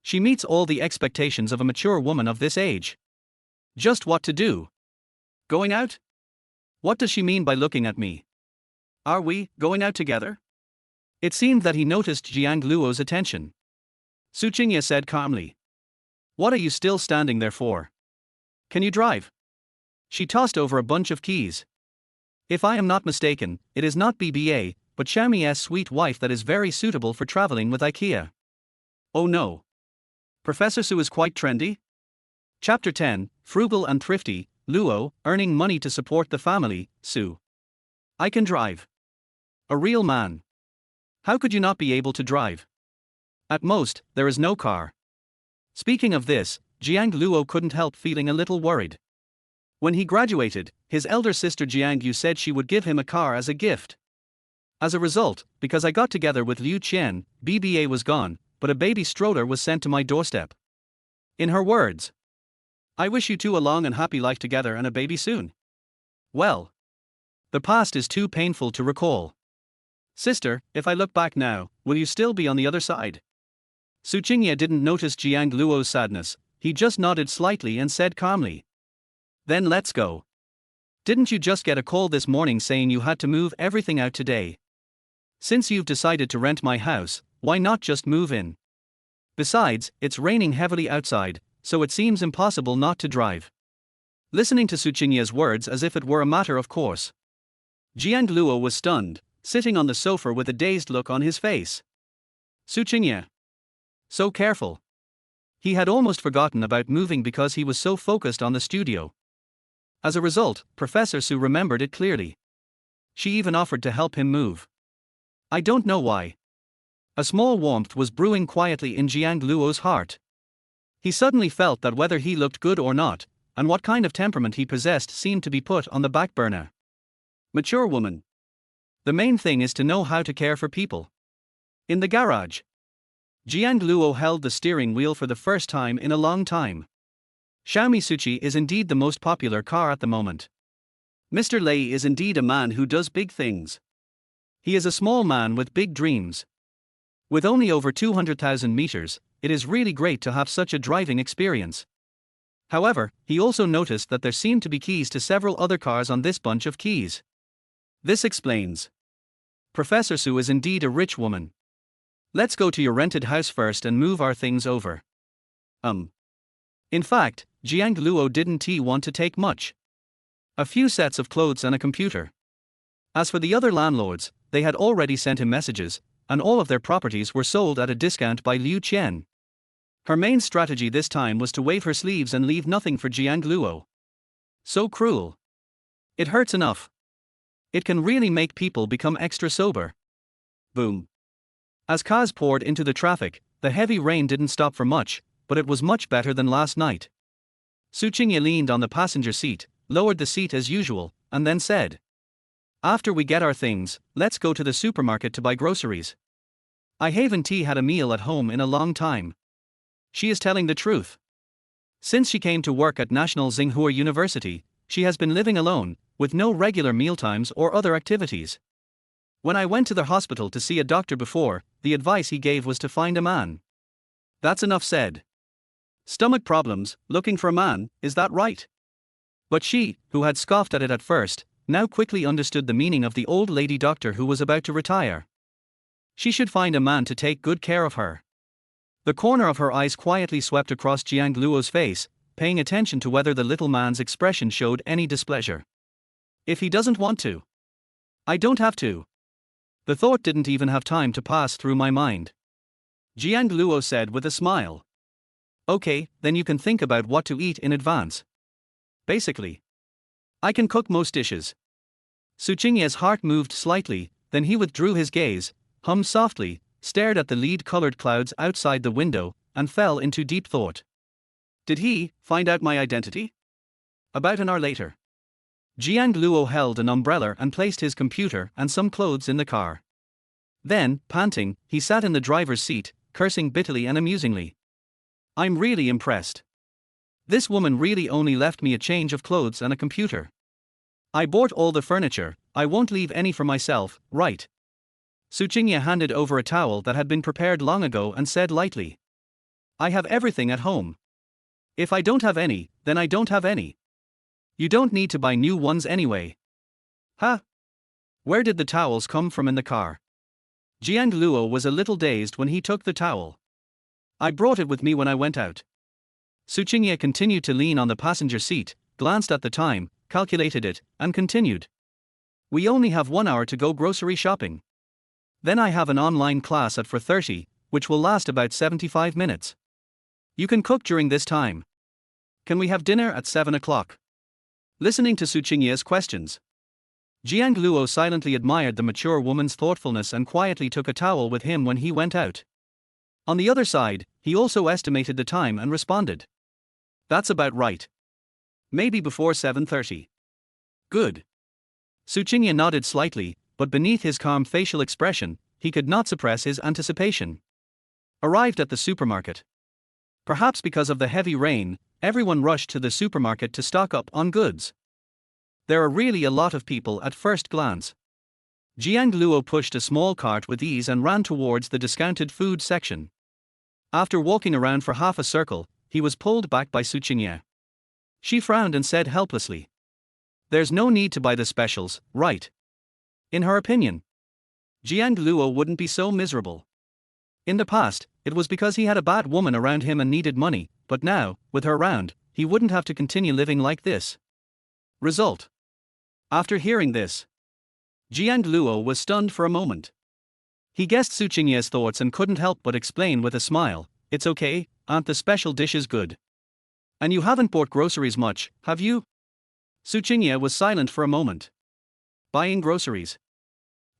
She meets all the expectations of a mature woman of this age. Just what to do? Going out? What does she mean by looking at me? Are we going out together? It seemed that he noticed Jiang Luo's attention. Su Qingye said calmly. What are you still standing there for? Can you drive? She tossed over a bunch of keys. If I am not mistaken, it is not BBA, but Xiaomi's sweet wife that is very suitable for traveling with IKEA. Oh no. Professor Su is quite trendy? Chapter 10, Frugal and Thrifty. Luo, earning money to support the family, Su. I can drive. A real man. How could you not be able to drive? At most, there is no car. Speaking of this, Jiang Luo couldn't help feeling a little worried. When he graduated, his elder sister Jiang Yu said she would give him a car as a gift. As a result, because I got together with Liu Qian, BBA was gone, but a baby stroller was sent to my doorstep. In her words, I wish you two a long and happy life together and a baby soon. Well, the past is too painful to recall. Sister, if I look back now, will you still be on the other side? Su Qingye didn't notice Jiang Luo's sadness, he just nodded slightly and said calmly. Then let's go. Didn't you just get a call this morning saying you had to move everything out today? Since you've decided to rent my house, why not just move in? Besides, it's raining heavily outside, so it seems impossible not to drive. Listening to Su Qingye's words as if it were a matter of course, Jiang Luo was stunned, sitting on the sofa with a dazed look on his face. Su Qingye. So careful. He had almost forgotten about moving because he was so focused on the studio. As a result, Professor Su remembered it clearly. She even offered to help him move. I don't know why. A small warmth was brewing quietly in Jiang Luo's heart. He suddenly felt that whether he looked good or not, and what kind of temperament he possessed seemed to be put on the back burner. Mature woman. The main thing is to know how to care for people. In the garage, Jiang Luo held the steering wheel for the first time in a long time. Xiaomi Suchi is indeed the most popular car at the moment. Mr. Lei is indeed a man who does big things. He is a small man with big dreams. With only over 200,000 meters, it is really great to have such a driving experience. However, he also noticed that there seemed to be keys to several other cars on this bunch of keys. This explains. Professor Su is indeed a rich woman. Let's go to your rented house first and move our things over. In fact, Jiang Luo didn't want to take much. A few sets of clothes and a computer. As for the other landlords, they had already sent him messages, and all of their properties were sold at a discount by Liu Qian. Her main strategy this time was to wave her sleeves and leave nothing for Jiang Luo. So cruel. It hurts enough. It can really make people become extra sober. Boom. As cars poured into the traffic, the heavy rain didn't stop for much, but it was much better than last night. Su Qingye leaned on the passenger seat, lowered the seat as usual, and then said, after we get our things, let's go to the supermarket to buy groceries. I haven't had a meal at home in a long time. She is telling the truth. Since she came to work at National Tsinghua University, she has been living alone, with no regular mealtimes or other activities. When I went to the hospital to see a doctor before, the advice he gave was to find a man. That's enough said. Stomach problems, looking for a man, is that right? But she, who had scoffed at it at first, now quickly understood the meaning of the old lady doctor who was about to retire. She should find a man to take good care of her. The corner of her eyes quietly swept across Jiang Luo's face, paying attention to whether the little man's expression showed any displeasure. If he doesn't want to, I don't have to. The thought didn't even have time to pass through my mind. Jiang Luo said with a smile. Okay, then you can think about what to eat in advance. Basically, I can cook most dishes. Su Qingye's heart moved slightly, then he withdrew his gaze, hummed softly, stared at the lead-colored clouds outside the window, and fell into deep thought. Did he find out my identity? About an hour later, Jiang Luo held an umbrella and placed his computer and some clothes in the car. Then, panting, he sat in the driver's seat, cursing bitterly and amusingly. I'm really impressed. This woman really only left me a change of clothes and a computer. I bought all the furniture, I won't leave any for myself, right? Su Qingye handed over a towel that had been prepared long ago and said lightly. I have everything at home. If I don't have any, then I don't have any. You don't need to buy new ones anyway. Huh? Where did the towels come from in the car? Jiang Luo was a little dazed when he took the towel. I brought it with me when I went out. Su Qingye continued to lean on the passenger seat, glanced at the time, calculated it, and continued. We only have 1 hour to go grocery shopping. Then I have an online class at 4:30, which will last about 75 minutes. You can cook during this time. Can we have dinner at 7 o'clock? listening to Su Qingye's questions. Jiang Luo silently admired the mature woman's thoughtfulness and quietly took a towel with him when he went out. On the other side, he also estimated the time and responded. That's about right. Maybe before 7:30. Good. Su Qingye nodded slightly, but beneath his calm facial expression, he could not suppress his anticipation. Arrived at the supermarket. Perhaps because of the heavy rain, everyone rushed to the supermarket to stock up on goods. There are really a lot of people at first glance. Jiang Luo pushed a small cart with ease and ran towards the discounted food section. After walking around for half a circle, he was pulled back by Su Qingye. She frowned and said helplessly, "There's no need to buy the specials, right?" In her opinion, Jiang Luo wouldn't be so miserable. In the past, it was because he had a bad woman around him and needed money, but now, with her around, he wouldn't have to continue living like this. Result. After hearing this, Jiang Luo was stunned for a moment. He guessed Su Qingye's thoughts and couldn't help but explain with a smile, "It's okay, aren't the special dishes good? And you haven't bought groceries much, have you?" Su Qingye was silent for a moment. Buying groceries.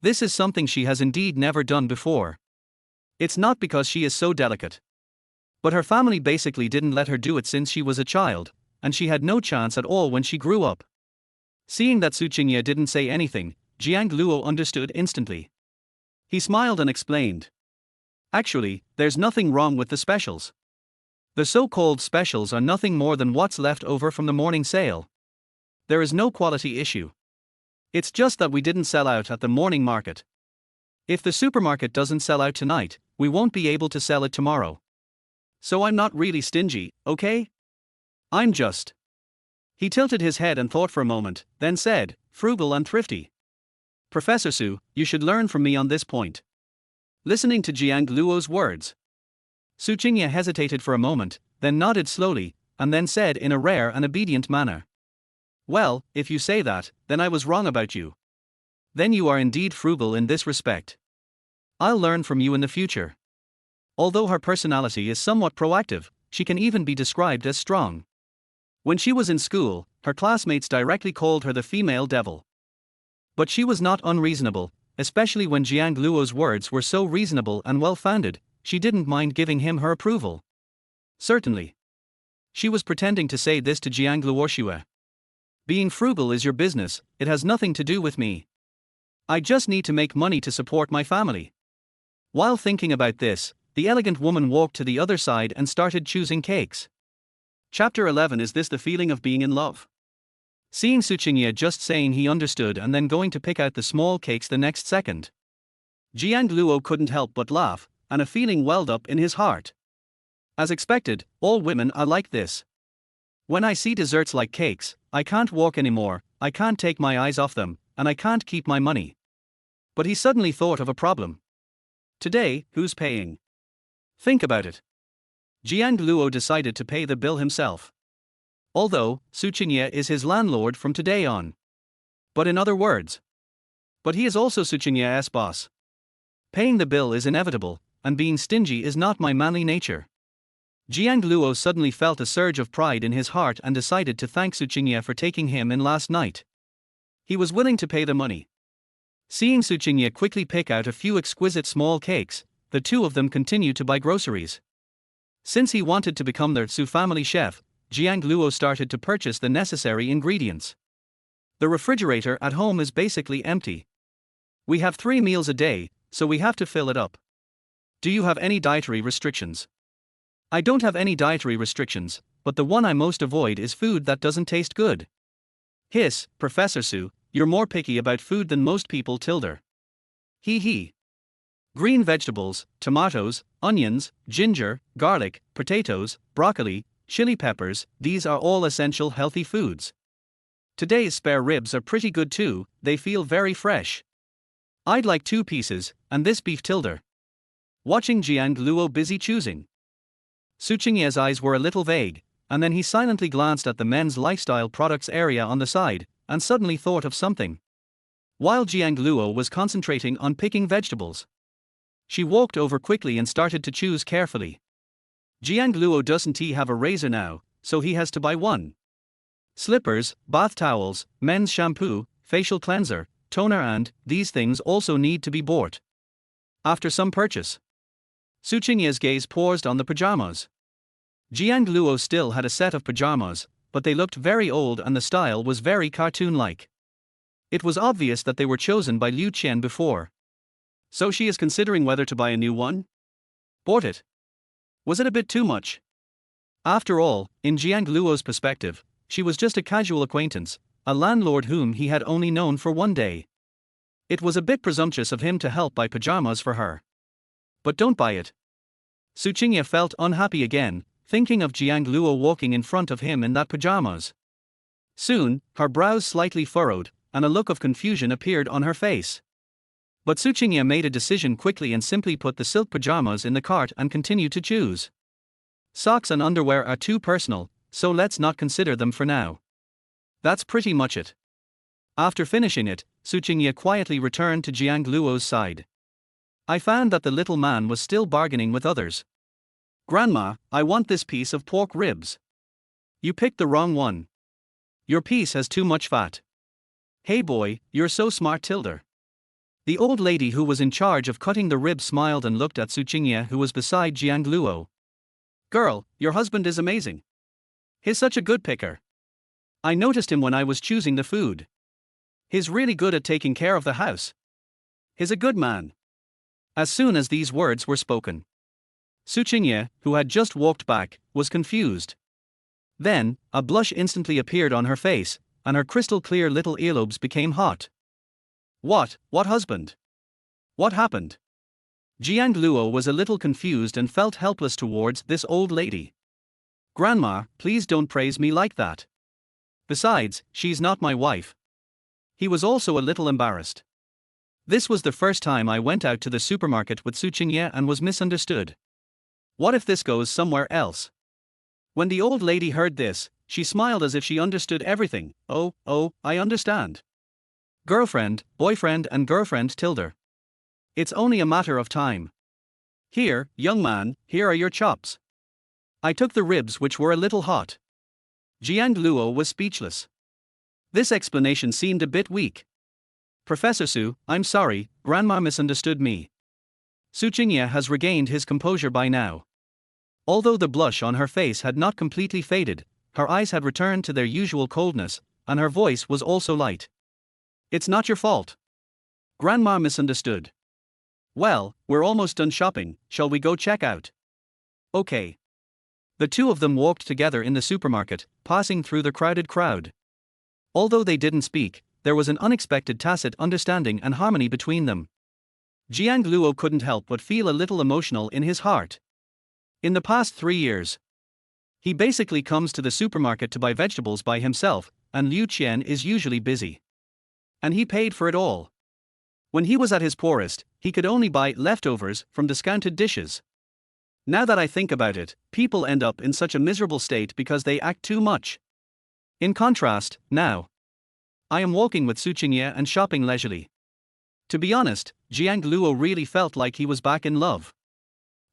This is something she has indeed never done before. It's not because she is so delicate. But her family basically didn't let her do it since she was a child, and she had no chance at all when she grew up. Seeing that Su Qingye didn't say anything, Jiang Luo understood instantly. He smiled and explained. "Actually, there's nothing wrong with the specials. The so-called specials are nothing more than what's left over from the morning sale. There is no quality issue. It's just that we didn't sell out at the morning market. If the supermarket doesn't sell out tonight, we won't be able to sell it tomorrow. So I'm not really stingy, okay? I'm just..." He tilted his head and thought for a moment, then said, "Frugal and thrifty. Professor Su, you should learn from me on this point." Listening to Jiang Luo's words, Su Qingye hesitated for a moment, then nodded slowly, and then said in a rare and obedient manner, "Well, if you say that, then I was wrong about you. Then you are indeed frugal in this respect. I'll learn from you in the future." Although her personality is somewhat proactive, she can even be described as strong. When she was in school, her classmates directly called her the female devil. But she was not unreasonable, especially when Jiang Luo's words were so reasonable and well-founded. She didn't mind giving him her approval. Certainly. She was pretending to say this to Jiang Luo. "Being frugal is your business, it has nothing to do with me. I just need to make money to support my family." While thinking about this, the elegant woman walked to the other side and started choosing cakes. Chapter 11. Is this the feeling of being in love? Seeing Su Qingye just saying he understood and then going to pick out the small cakes the next second, Jiang Luo couldn't help but laugh, and a feeling welled up in his heart. As expected, all women are like this. When I see desserts like cakes, I can't walk anymore, I can't take my eyes off them, and I can't keep my money. But he suddenly thought of a problem. Today, who's paying? Think about it. Jiang Luo decided to pay the bill himself. Although, Su Qingye is his landlord from today on. But in other words, but he is also Su Qingye's boss. Paying the bill is inevitable, and being stingy is not my manly nature. Jiang Luo suddenly felt a surge of pride in his heart and decided to thank Su Qingye for taking him in last night. He was willing to pay the money. Seeing Su Qingye quickly pick out a few exquisite small cakes, the two of them continued to buy groceries. Since he wanted to become the Su family chef, Jiang Luo started to purchase the necessary ingredients. The refrigerator at home is basically empty. We have 3 meals a day, so we have to fill it up. Do you have any dietary restrictions? I don't have any dietary restrictions, but the one I most avoid is food that doesn't taste good. Hiss, Professor Su, you're more picky about food than most people. Tilder. Hee. Green vegetables, tomatoes, onions, ginger, garlic, potatoes, broccoli, chili peppers, these are all essential healthy foods. Today's spare ribs are pretty good too, they feel very fresh. I'd like 2 pieces, and this beef. Tilder. Watching Jiang Luo busy choosing, Su Qingye's eyes were a little vague, and then he silently glanced at the men's lifestyle products area on the side, and suddenly thought of something. While Jiang Luo was concentrating on picking vegetables, she walked over quickly and started to choose carefully. Jiang Luo doesn't he have a razor now, so he has to buy one. Slippers, bath towels, men's shampoo, facial cleanser, toner, and these things also need to be bought. After some purchase, Su Qingye's gaze paused on the pajamas. Jiang Luo still had a set of pajamas, but they looked very old and the style was very cartoon-like. It was obvious that they were chosen by Liu Qian before. So she is considering whether to buy a new one? Bought it. Was it a bit too much? After all, in Jiang Luo's perspective, she was just a casual acquaintance, a landlord whom he had only known for one day. It was a bit presumptuous of him to help buy pajamas for her. But don't buy it. Su Qingye felt unhappy again, thinking of Jiang Luo walking in front of him in that pajamas. Soon, her brows slightly furrowed, and a look of confusion appeared on her face. But Su Qingye made a decision quickly and simply put the silk pajamas in the cart and continued to choose. Socks and underwear are too personal, so let's not consider them for now. That's pretty much it. After finishing it, Su Qingye quietly returned to Jiang Luo's side. I found that the little man was still bargaining with others. Grandma, I want this piece of pork ribs. You picked the wrong one. Your piece has too much fat. Hey boy, you're so smart, Tilda. The old lady who was in charge of cutting the ribs smiled and looked at Su Qingye, who was beside Jiang Luo. Girl, your husband is amazing. He's such a good picker. I noticed him when I was choosing the food. He's really good at taking care of the house. He's a good man. As soon as these words were spoken, Su Qingye, who had just walked back, was confused. Then, a blush instantly appeared on her face, and her crystal-clear little earlobes became hot. What husband? What happened? Jiang Luo was a little confused and felt helpless towards this old lady. Grandma, please don't praise me like that. Besides, she's not my wife. He was also a little embarrassed. This was the first time I went out to the supermarket with Su Qingye and was misunderstood. What if this goes somewhere else? When the old lady heard this, she smiled as if she understood everything. Oh, I understand. Girlfriend, boyfriend and girlfriend Tilda. It's only a matter of time. Here, young man, here are your chops. I took the ribs which were a little hot. Jiang Luo was speechless. This explanation seemed a bit weak. Professor Su, I'm sorry, Grandma misunderstood me. Su Qingye has regained his composure by now. Although the blush on her face had not completely faded, her eyes had returned to their usual coldness, and her voice was also light. It's not your fault. Grandma misunderstood. Well, we're almost done shopping, shall we go check out? Okay. The two of them walked together in the supermarket, passing through the crowded crowd. Although they didn't speak, there was an unexpected tacit understanding and harmony between them. Jiang Luo couldn't help but feel a little emotional in his heart. In the past 3 years, he basically comes to the supermarket to buy vegetables by himself, and Liu Qian is usually busy. And he paid for it all. When he was at his poorest, he could only buy leftovers from discounted dishes. Now that I think about it, people end up in such a miserable state because they act too much. In contrast, now, I am walking with Su Qingye and shopping leisurely. To be honest, Jiang Luo really felt like he was back in love.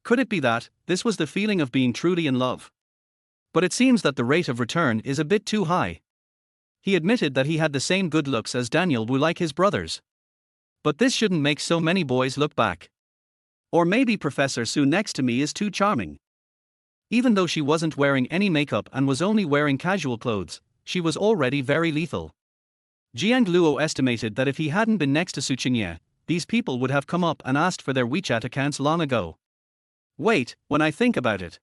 Could it be that this was the feeling of being truly in love? But it seems that the rate of return is a bit too high. He admitted that he had the same good looks as Daniel Wu, like his brothers. But this shouldn't make so many boys look back. Or maybe Professor Su next to me is too charming. Even though she wasn't wearing any makeup and was only wearing casual clothes, she was already very lethal. Jiang Luo estimated that if he hadn't been next to Su Qingye, these people would have come up and asked for their WeChat accounts long ago. Wait, when I think about it.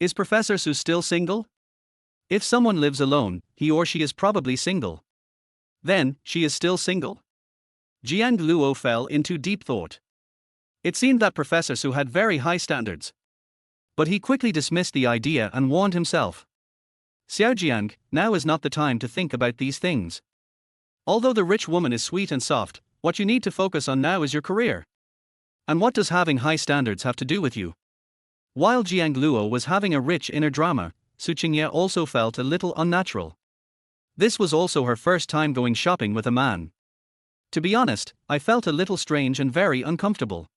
Is Professor Su still single? If someone lives alone, he or she is probably single. Then, she is still single? Jiang Luo fell into deep thought. It seemed that Professor Su had very high standards. But he quickly dismissed the idea and warned himself. Xiaojiang, now is not the time to think about these things. Although the rich woman is sweet and soft, what you need to focus on now is your career. And what does having high standards have to do with you? While Jiang Luo was having a rich inner drama, Su Qingye also felt a little unnatural. This was also her first time going shopping with a man. To be honest, I felt a little strange and very uncomfortable.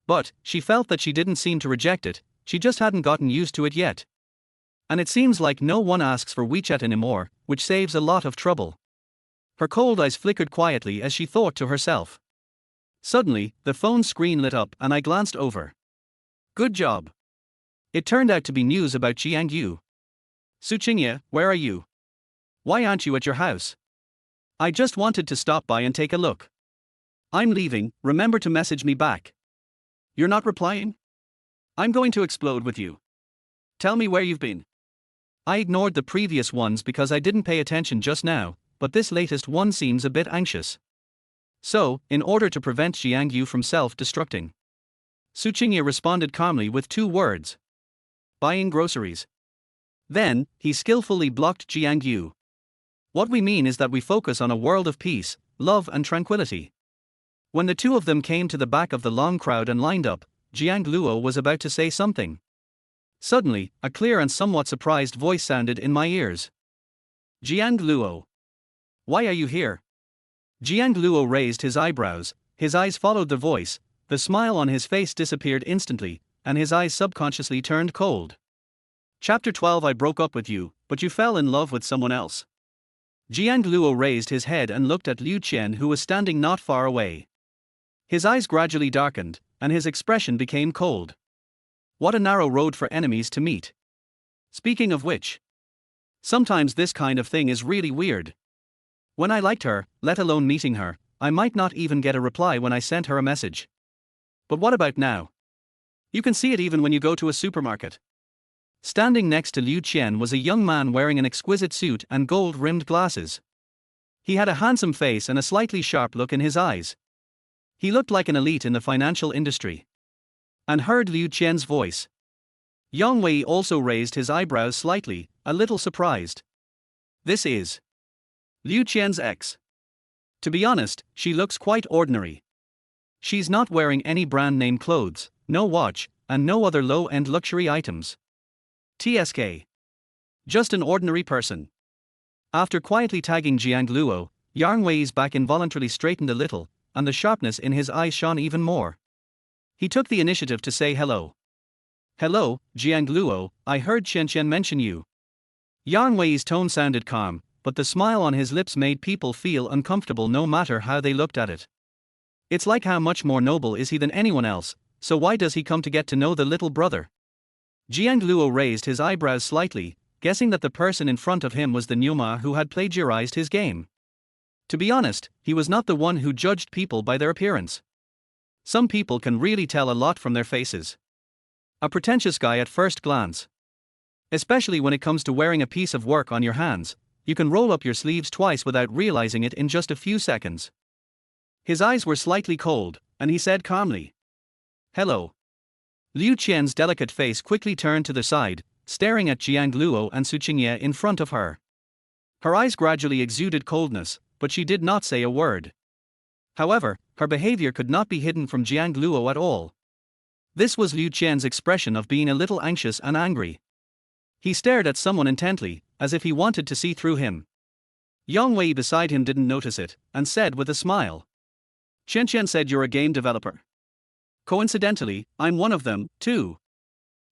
But, she felt that she didn't seem to reject it, she just hadn't gotten used to it yet. And it seems like no one asks for WeChat anymore, which saves a lot of trouble. Her cold eyes flickered quietly as she thought to herself. Suddenly, the phone screen lit up and I glanced over. Good job. It turned out to be news about Jiang Luo. Tsinghua, where are you? Why aren't you at your house? I just wanted to stop by and take a look. I'm leaving, remember to message me back. You're not replying? I'm going to explode with you. Tell me where you've been. I ignored the previous ones because I didn't pay attention just now, but this latest one seems a bit anxious. So, in order to prevent Jiang Luo from self-destructing, Tsinghua responded calmly with 2 words. Buying groceries. Then, he skillfully blocked Jiang Luo. What we mean is that we focus on a world of peace, love and tranquility. When the 2 of them came to the back of the long crowd and lined up, Jiang Luo was about to say something. Suddenly, a clear and somewhat surprised voice sounded in my ears. Jiang Luo. Why are you here? Jiang Luo raised his eyebrows, his eyes followed the voice, the smile on his face disappeared instantly, and his eyes subconsciously turned cold. Chapter 12. I broke up with you, but you fell in love with someone else. Jiang Luo raised his head and looked at Liu Qian, who was standing not far away. His eyes gradually darkened, and his expression became cold. What a narrow road for enemies to meet. Speaking of which, sometimes this kind of thing is really weird. When I liked her, let alone meeting her, I might not even get a reply when I sent her a message. But what about now? You can see it even when you go to a supermarket. Standing next to Liu Qian was a young man wearing an exquisite suit and gold-rimmed glasses. He had a handsome face and a slightly sharp look in his eyes. He looked like an elite in the financial industry. And heard Liu Qian's voice. Yang Wei also raised his eyebrows slightly, a little surprised. This is Liu Qian's ex. To be honest, she looks quite ordinary. She's not wearing any brand name clothes, no watch, and no other low-end luxury items. TSK. Just an ordinary person. After quietly tagging Jiang Luo, Yang Wei's back involuntarily straightened a little, and the sharpness in his eyes shone even more. He took the initiative to say hello. Hello, Jiang Luo, I heard Chen mention you. Yang Wei's tone sounded calm, but the smile on his lips made people feel uncomfortable no matter how they looked at it. It's like how much more noble is he than anyone else, so why does he come to get to know the little brother? Jiang Luo raised his eyebrows slightly, guessing that the person in front of him was the Nyuma who had plagiarized his game. To be honest, he was not the one who judged people by their appearance. Some people can really tell a lot from their faces. A pretentious guy at first glance. Especially when it comes to wearing a piece of work on your hands, you can roll up your sleeves twice without realizing it in just a few seconds. His eyes were slightly cold, and he said calmly, hello. Liu Qian's delicate face quickly turned to the side, staring at Jiang Luo and Tsinghua in front of her. Her eyes gradually exuded coldness, but she did not say a word. However, her behavior could not be hidden from Jiang Luo at all. This was Liu Qian's expression of being a little anxious and angry. He stared at someone intently, as if he wanted to see through him. Yang Wei beside him didn't notice it, and said with a smile. Chen said you're a game developer. Coincidentally, I'm one of them, too.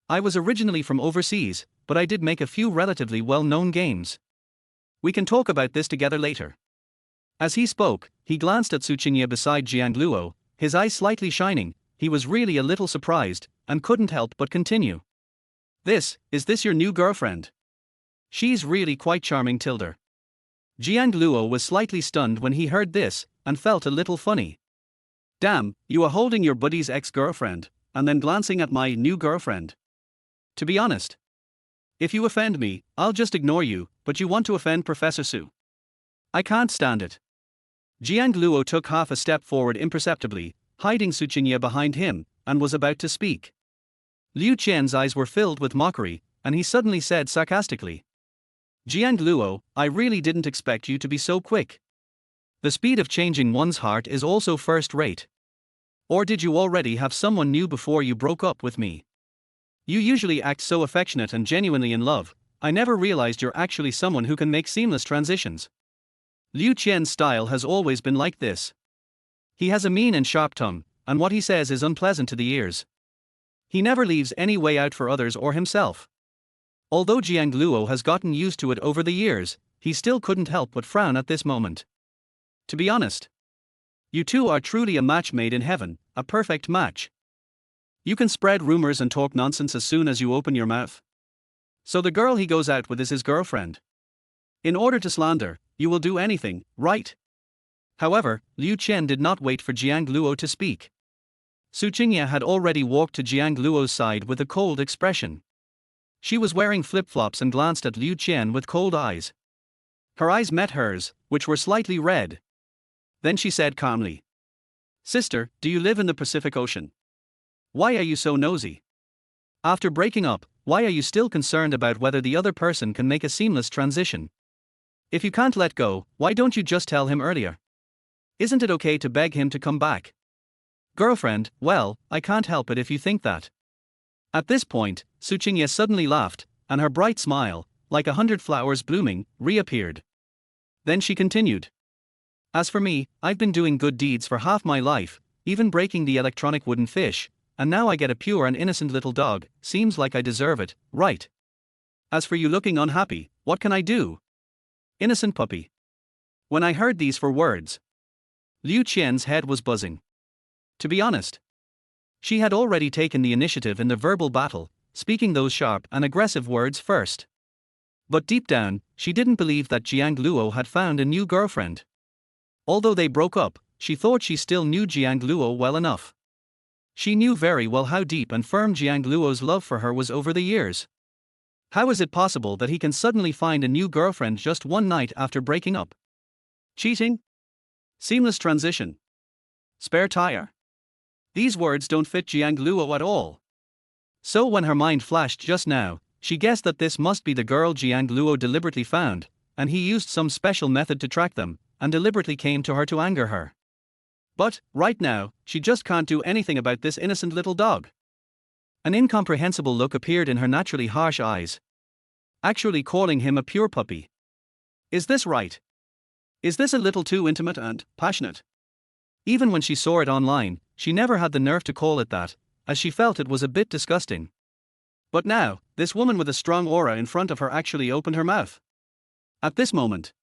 I was originally from overseas, but I did make a few relatively well-known games. We can talk about this together later. As he spoke, he glanced at Tsinghua beside Jiang Luo, his eyes slightly shining. He was really a little surprised, and couldn't help but continue. Is this your new girlfriend? She's really quite charming, Tilda. Jiang Luo was slightly stunned when he heard this, and felt a little funny. Damn, you are holding your buddy's ex-girlfriend, and then glancing at my new girlfriend. To be honest, if you offend me, I'll just ignore you, but you want to offend Professor Su. I can't stand it. Jiang Luo took half a step forward imperceptibly, hiding Tsinghua behind him, and was about to speak. Liu Qian's eyes were filled with mockery, and he suddenly said sarcastically, Jiang Luo, I really didn't expect you to be so quick. The speed of changing one's heart is also first-rate. Or did you already have someone new before you broke up with me? You usually act so affectionate and genuinely in love. I never realized you're actually someone who can make seamless transitions. Liu Qian's style has always been like this. He has a mean and sharp tongue, and what he says is unpleasant to the ears. He never leaves any way out for others or himself. Although Jiang Luo has gotten used to it over the years, he still couldn't help but frown at this moment. To be honest, you two are truly a match made in heaven, a perfect match. You can spread rumors and talk nonsense as soon as you open your mouth. So the girl he goes out with is his girlfriend. In order to slander, you will do anything, right? However, Liu Qian did not wait for Jiang Luo to speak. Su Qingye had already walked to Jiang Luo's side with a cold expression. She was wearing flip-flops and glanced at Liu Qian with cold eyes. Her eyes met hers, which were slightly red. Then she said calmly, "Sister, do you live in the Pacific Ocean? Why are you so nosy? After breaking up, why are you still concerned about whether the other person can make a seamless transition? If you can't let go, why don't you just tell him earlier? Isn't it okay to beg him to come back? Girlfriend, well, I can't help it if you think that." At this point, Su Qingye suddenly laughed, and her bright smile, like 100 flowers blooming, reappeared. Then she continued. "As for me, I've been doing good deeds for half my life, even breaking the electronic wooden fish, and now I get a pure and innocent little dog. Seems like I deserve it, right? As for you looking unhappy, what can I do? Innocent puppy." When I heard these 4 words, Liu Qian's head was buzzing. To be honest, she had already taken the initiative in the verbal battle, speaking those sharp and aggressive words first. But deep down, she didn't believe that Jiang Luo had found a new girlfriend. Although they broke up, she thought she still knew Jiang Luo well enough. She knew very well how deep and firm Jiang Luo's love for her was over the years. How is it possible that he can suddenly find a new girlfriend just one night after breaking up? Cheating? Seamless transition? Spare tire? These words don't fit Jiang Luo at all. So when her mind flashed just now, she guessed that this must be the girl Jiang Luo deliberately found, and he used some special method to track them, and deliberately came to her to anger her. But, right now, she just can't do anything about this innocent little dog. An incomprehensible look appeared in her naturally harsh eyes. Actually calling him a pure puppy. Is this right? Is this a little too intimate and passionate? Even when she saw it online, she never had the nerve to call it that, as she felt it was a bit disgusting. But now, this woman with a strong aura in front of her actually opened her mouth. At this moment,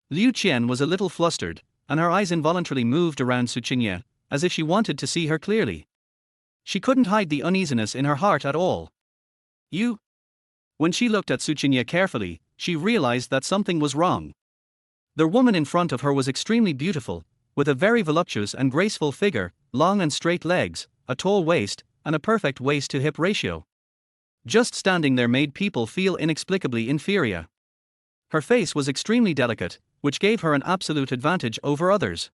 Liu Qian was a little flustered, and her eyes involuntarily moved around Su Qingye, as if she wanted to see her clearly. She couldn't hide the uneasiness in her heart at all. You? When she looked at Su Qingye carefully, she realized that something was wrong. The woman in front of her was extremely beautiful, with a very voluptuous and graceful figure, long and straight legs, a tall waist, and a perfect waist-to-hip ratio. Just standing there made people feel inexplicably inferior. Her face was extremely delicate, which gave her an absolute advantage over others.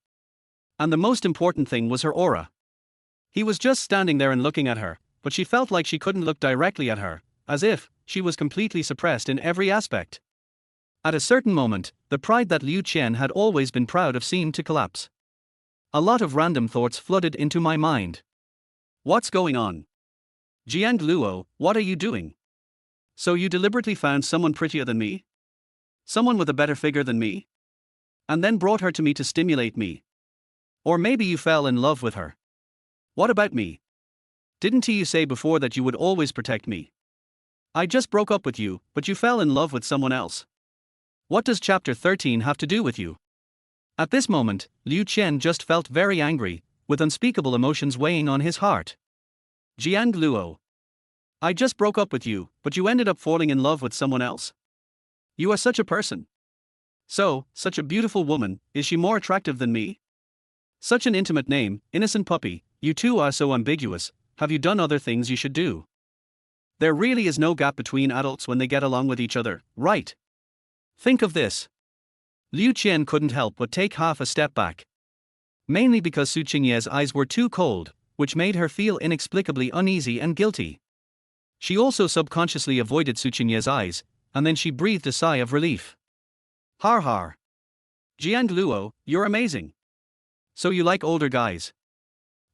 And the most important thing was her aura. He was just standing there and looking at her, but she felt like she couldn't look directly at her, as if she was completely suppressed in every aspect. At a certain moment, the pride that Liu Qian had always been proud of seemed to collapse. A lot of random thoughts flooded into my mind. What's going on? Jiang Luo, what are you doing? So you deliberately found someone prettier than me? Someone with a better figure than me? And then brought her to me to stimulate me? Or maybe you fell in love with her? What about me? Didn't you say before that you would always protect me? I just broke up with you, but you fell in love with someone else. What does chapter 13 have to do with you? At this moment, Liu Qian just felt very angry, with unspeakable emotions weighing on his heart. Jiang Luo. I just broke up with you, but you ended up falling in love with someone else? You are such a person. So, such a beautiful woman, is she more attractive than me? Such an intimate name, innocent puppy, you two are so ambiguous, have you done other things you should do? There really is no gap between adults when they get along with each other, right? Think of this. Liu Qian couldn't help but take half a step back. Mainly because Su Qingye's eyes were too cold, which made her feel inexplicably uneasy and guilty. She also subconsciously avoided Su Qingye's eyes, and then she breathed a sigh of relief. Har har. Jiang Luo, you're amazing. So you like older guys?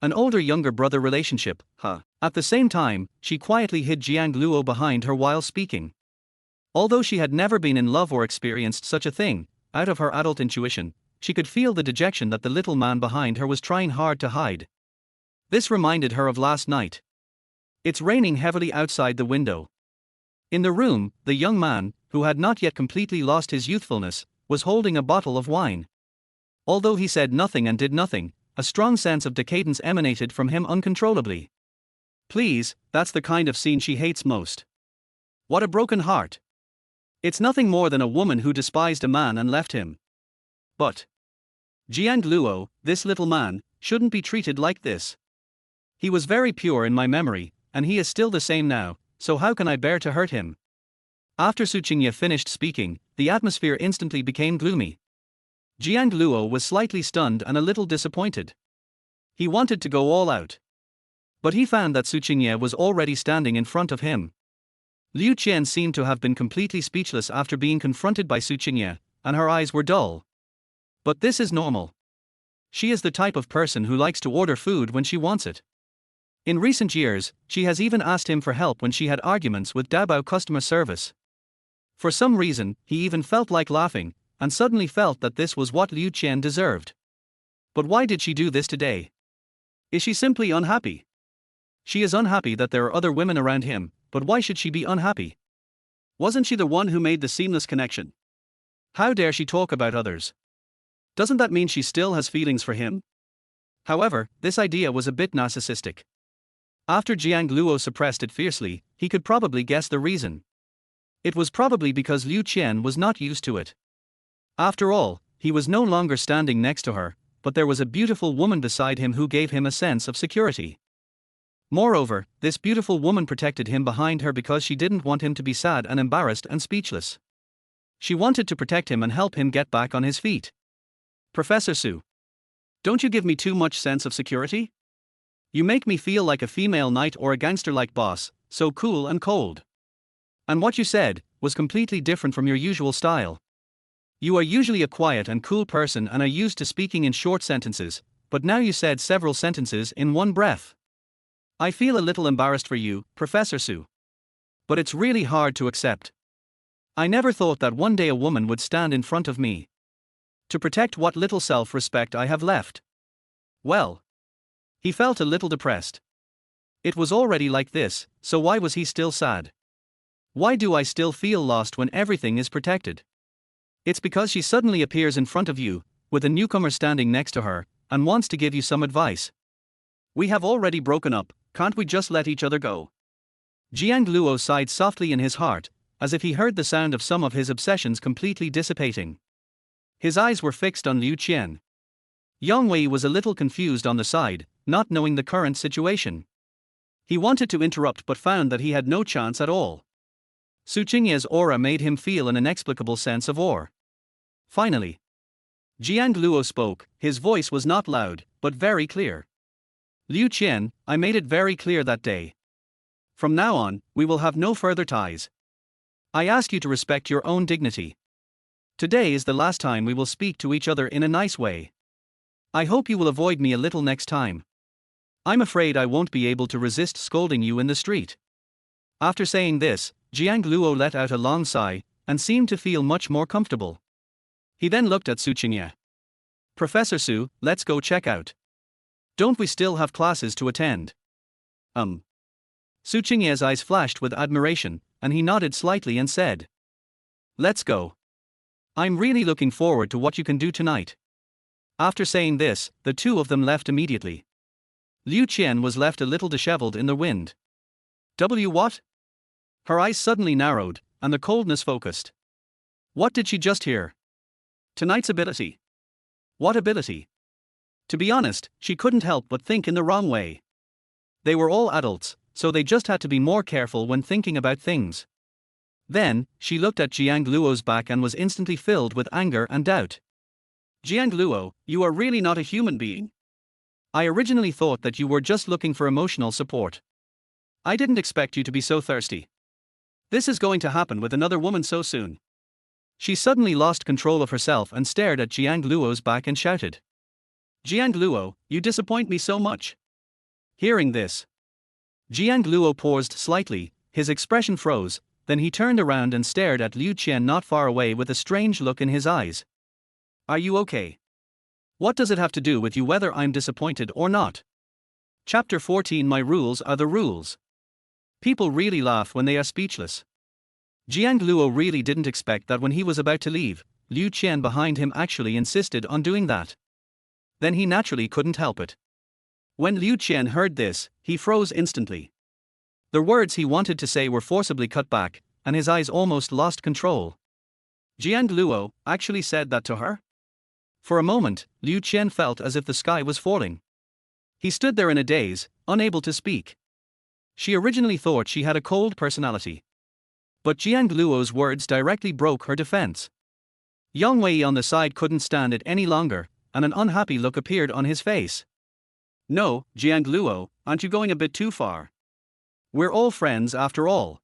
An older-younger brother relationship, huh? At the same time, she quietly hid Jiang Luo behind her while speaking. Although she had never been in love or experienced such a thing, out of her adult intuition, she could feel the dejection that the little man behind her was trying hard to hide. This reminded her of last night. It's raining heavily outside the window. In the room, the young man, who had not yet completely lost his youthfulness, was holding a bottle of wine. Although he said nothing and did nothing, a strong sense of decadence emanated from him uncontrollably. Please, that's the kind of scene she hates most. What a broken heart. It's nothing more than a woman who despised a man and left him. But Jiang Luo, this little man, shouldn't be treated like this. He was very pure in my memory, and he is still the same now, so how can I bear to hurt him? After Su Qingye finished speaking, the atmosphere instantly became gloomy. Jiang Luo was slightly stunned and a little disappointed. He wanted to go all out. But he found that Su Qingye was already standing in front of him. Liu Qian seemed to have been completely speechless after being confronted by Su Qingye, and her eyes were dull. But this is normal. She is the type of person who likes to order food when she wants it. In recent years, she has even asked him for help when she had arguments with Dabao customer service. For some reason, he even felt like laughing, and suddenly felt that this was what Liu Qian deserved. But why did she do this today? Is she simply unhappy? She is unhappy that there are other women around him, but why should she be unhappy? Wasn't she the one who made the seamless connection? How dare she talk about others? Doesn't that mean she still has feelings for him? However, this idea was a bit narcissistic. After Jiang Luo suppressed it fiercely, he could probably guess the reason. It was probably because Liu Qian was not used to it. After all, he was no longer standing next to her, but there was a beautiful woman beside him who gave him a sense of security. Moreover, this beautiful woman protected him behind her because she didn't want him to be sad and embarrassed and speechless. She wanted to protect him and help him get back on his feet. Professor Su, don't you give me too much sense of security? You make me feel like a female knight or a gangster-like boss, so cool and cold. And what you said was completely different from your usual style. You are usually a quiet and cool person and are used to speaking in short sentences, but now you said several sentences in one breath. I feel a little embarrassed for you, Professor Su. But it's really hard to accept. I never thought that one day a woman would stand in front of me to protect what little self-respect I have left. Well, he felt a little depressed. It was already like this, so why was he still sad? Why do I still feel lost when everything is protected? It's because she suddenly appears in front of you, with a newcomer standing next to her, and wants to give you some advice. We have already broken up, can't we just let each other go? Jiang Luo sighed softly in his heart, as if he heard the sound of some of his obsessions completely dissipating. His eyes were fixed on Liu Qian. Yang Wei was a little confused on the side, not knowing the current situation. He wanted to interrupt but found that he had no chance at all. Su Qingye's aura made him feel an inexplicable sense of awe. Finally, Jiang Luo spoke. His voice was not loud, but very clear. Liu Qian, I made it very clear that day. From now on, we will have no further ties. I ask you to respect your own dignity. Today is the last time we will speak to each other in a nice way. I hope you will avoid me a little next time. I'm afraid I won't be able to resist scolding you in the street. After saying this, Jiang Luo let out a long sigh, and seemed to feel much more comfortable. He then looked at Su Qingye. Professor Su, let's go check out. Don't we still have classes to attend? Su Qingye's eyes flashed with admiration, and he nodded slightly and said, let's go. I'm really looking forward to what you can do tonight. After saying this, the two of them left immediately. Liu Qian was left a little disheveled in the wind. What? Her eyes suddenly narrowed, and the coldness focused. What did she just hear? Tonight's ability. What ability? To be honest, she couldn't help but think in the wrong way. They were all adults, so they just had to be more careful when thinking about things. Then, she looked at Jiang Luo's back and was instantly filled with anger and doubt. Jiang Luo, you are really not a human being. I originally thought that you were just looking for emotional support. I didn't expect you to be so thirsty. This is going to happen with another woman so soon. She suddenly lost control of herself and stared at Jiang Luo's back and shouted. Jiang Luo, you disappoint me so much. Hearing this, Jiang Luo paused slightly, his expression froze, then he turned around and stared at Liu Qian not far away with a strange look in his eyes. Are you okay? What does it have to do with you whether I'm disappointed or not? Chapter 14 My rules are the rules. People really laugh when they are speechless. Jiang Luo really didn't expect that when he was about to leave, Liu Qian behind him actually insisted on doing that. Then he naturally couldn't help it. When Liu Qian heard this, he froze instantly. The words he wanted to say were forcibly cut back, and his eyes almost lost control. Jiang Luo actually said that to her? For a moment, Liu Qian felt as if the sky was falling. He stood there in a daze, unable to speak. She originally thought she had a cold personality. But Jiang Luo's words directly broke her defense. Yang Wei on the side couldn't stand it any longer, and an unhappy look appeared on his face. No, Jiang Luo, aren't you going a bit too far? We're all friends after all.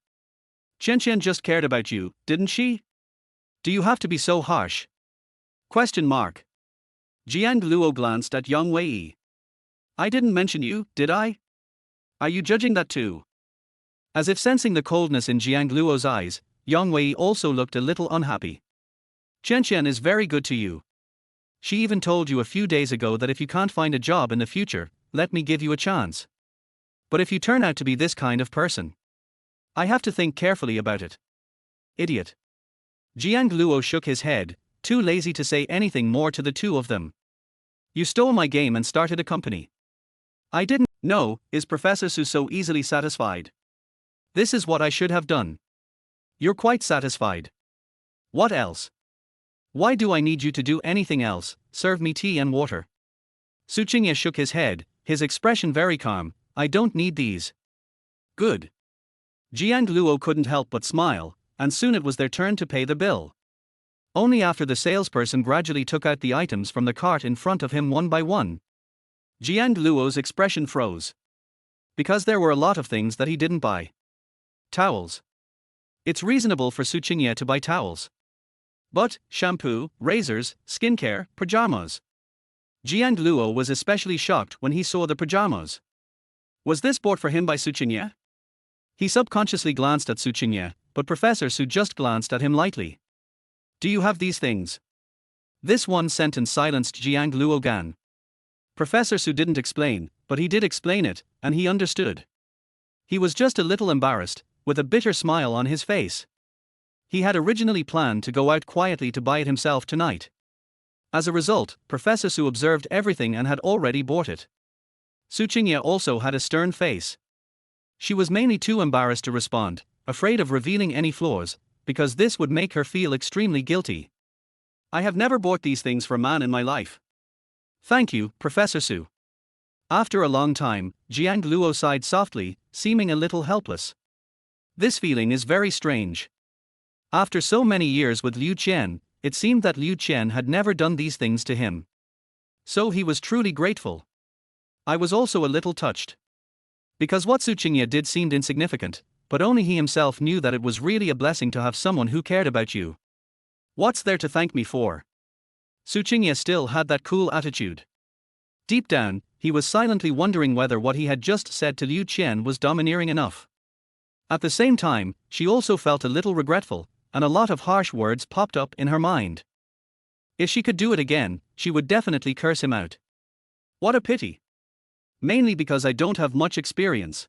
Chen just cared about you, didn't she? Do you have to be so harsh? Question mark. Jiang Luo glanced at Yang Wei. I didn't mention you, did I? Are you judging that too? As if sensing the coldness in Jiang Luo's eyes, Yang Wei also looked a little unhappy. Chen is very good to you. She even told you a few days ago that if you can't find a job in the future, let me give you a chance. But if you turn out to be this kind of person, I have to think carefully about it. Idiot. Jiang Luo shook his head, too lazy to say anything more to the two of them. You stole my game and started a company. I didn't. No, is Professor Su so easily satisfied? This is what I should have done. You're quite satisfied. What else? Why do I need you to do anything else? Serve me tea and water. Su Qingye shook his head, his expression very calm. I don't need these. Good. Jiang Luo couldn't help but smile, and soon it was their turn to pay the bill. Only after the salesperson gradually took out the items from the cart in front of him one by one. Jiang Luo's expression froze. Because there were a lot of things that he didn't buy. Towels. It's reasonable for Su Qingye to buy towels. But, shampoo, razors, skincare, pajamas. Jiang Luo was especially shocked when he saw the pajamas. Was this bought for him by Su Qingye? He subconsciously glanced at Su Qingye, but Professor Su just glanced at him lightly. Do you have these things? This one sentence silenced Jiang Luo Gan. Professor Su didn't explain, but he did explain it, and he understood. He was just a little embarrassed, with a bitter smile on his face. He had originally planned to go out quietly to buy it himself tonight. As a result, Professor Su observed everything and had already bought it. Su Qingye also had a stern face. She was mainly too embarrassed to respond, afraid of revealing any flaws, because this would make her feel extremely guilty. I have never bought these things for a man in my life. Thank you, Professor Su. After a long time, Jiang Luo sighed softly, seeming a little helpless. This feeling is very strange. After so many years with Liu Qian, it seemed that Liu Qian had never done these things to him. So he was truly grateful. I was also a little touched. Because what Su Qingye did seemed insignificant, but only he himself knew that it was really a blessing to have someone who cared about you. What's there to thank me for? Su Qingye still had that cool attitude. Deep down, he was silently wondering whether what he had just said to Liu Qian was domineering enough. At the same time, she also felt a little regretful, and a lot of harsh words popped up in her mind. If she could do it again, she would definitely curse him out. What a pity. Mainly because I don't have much experience.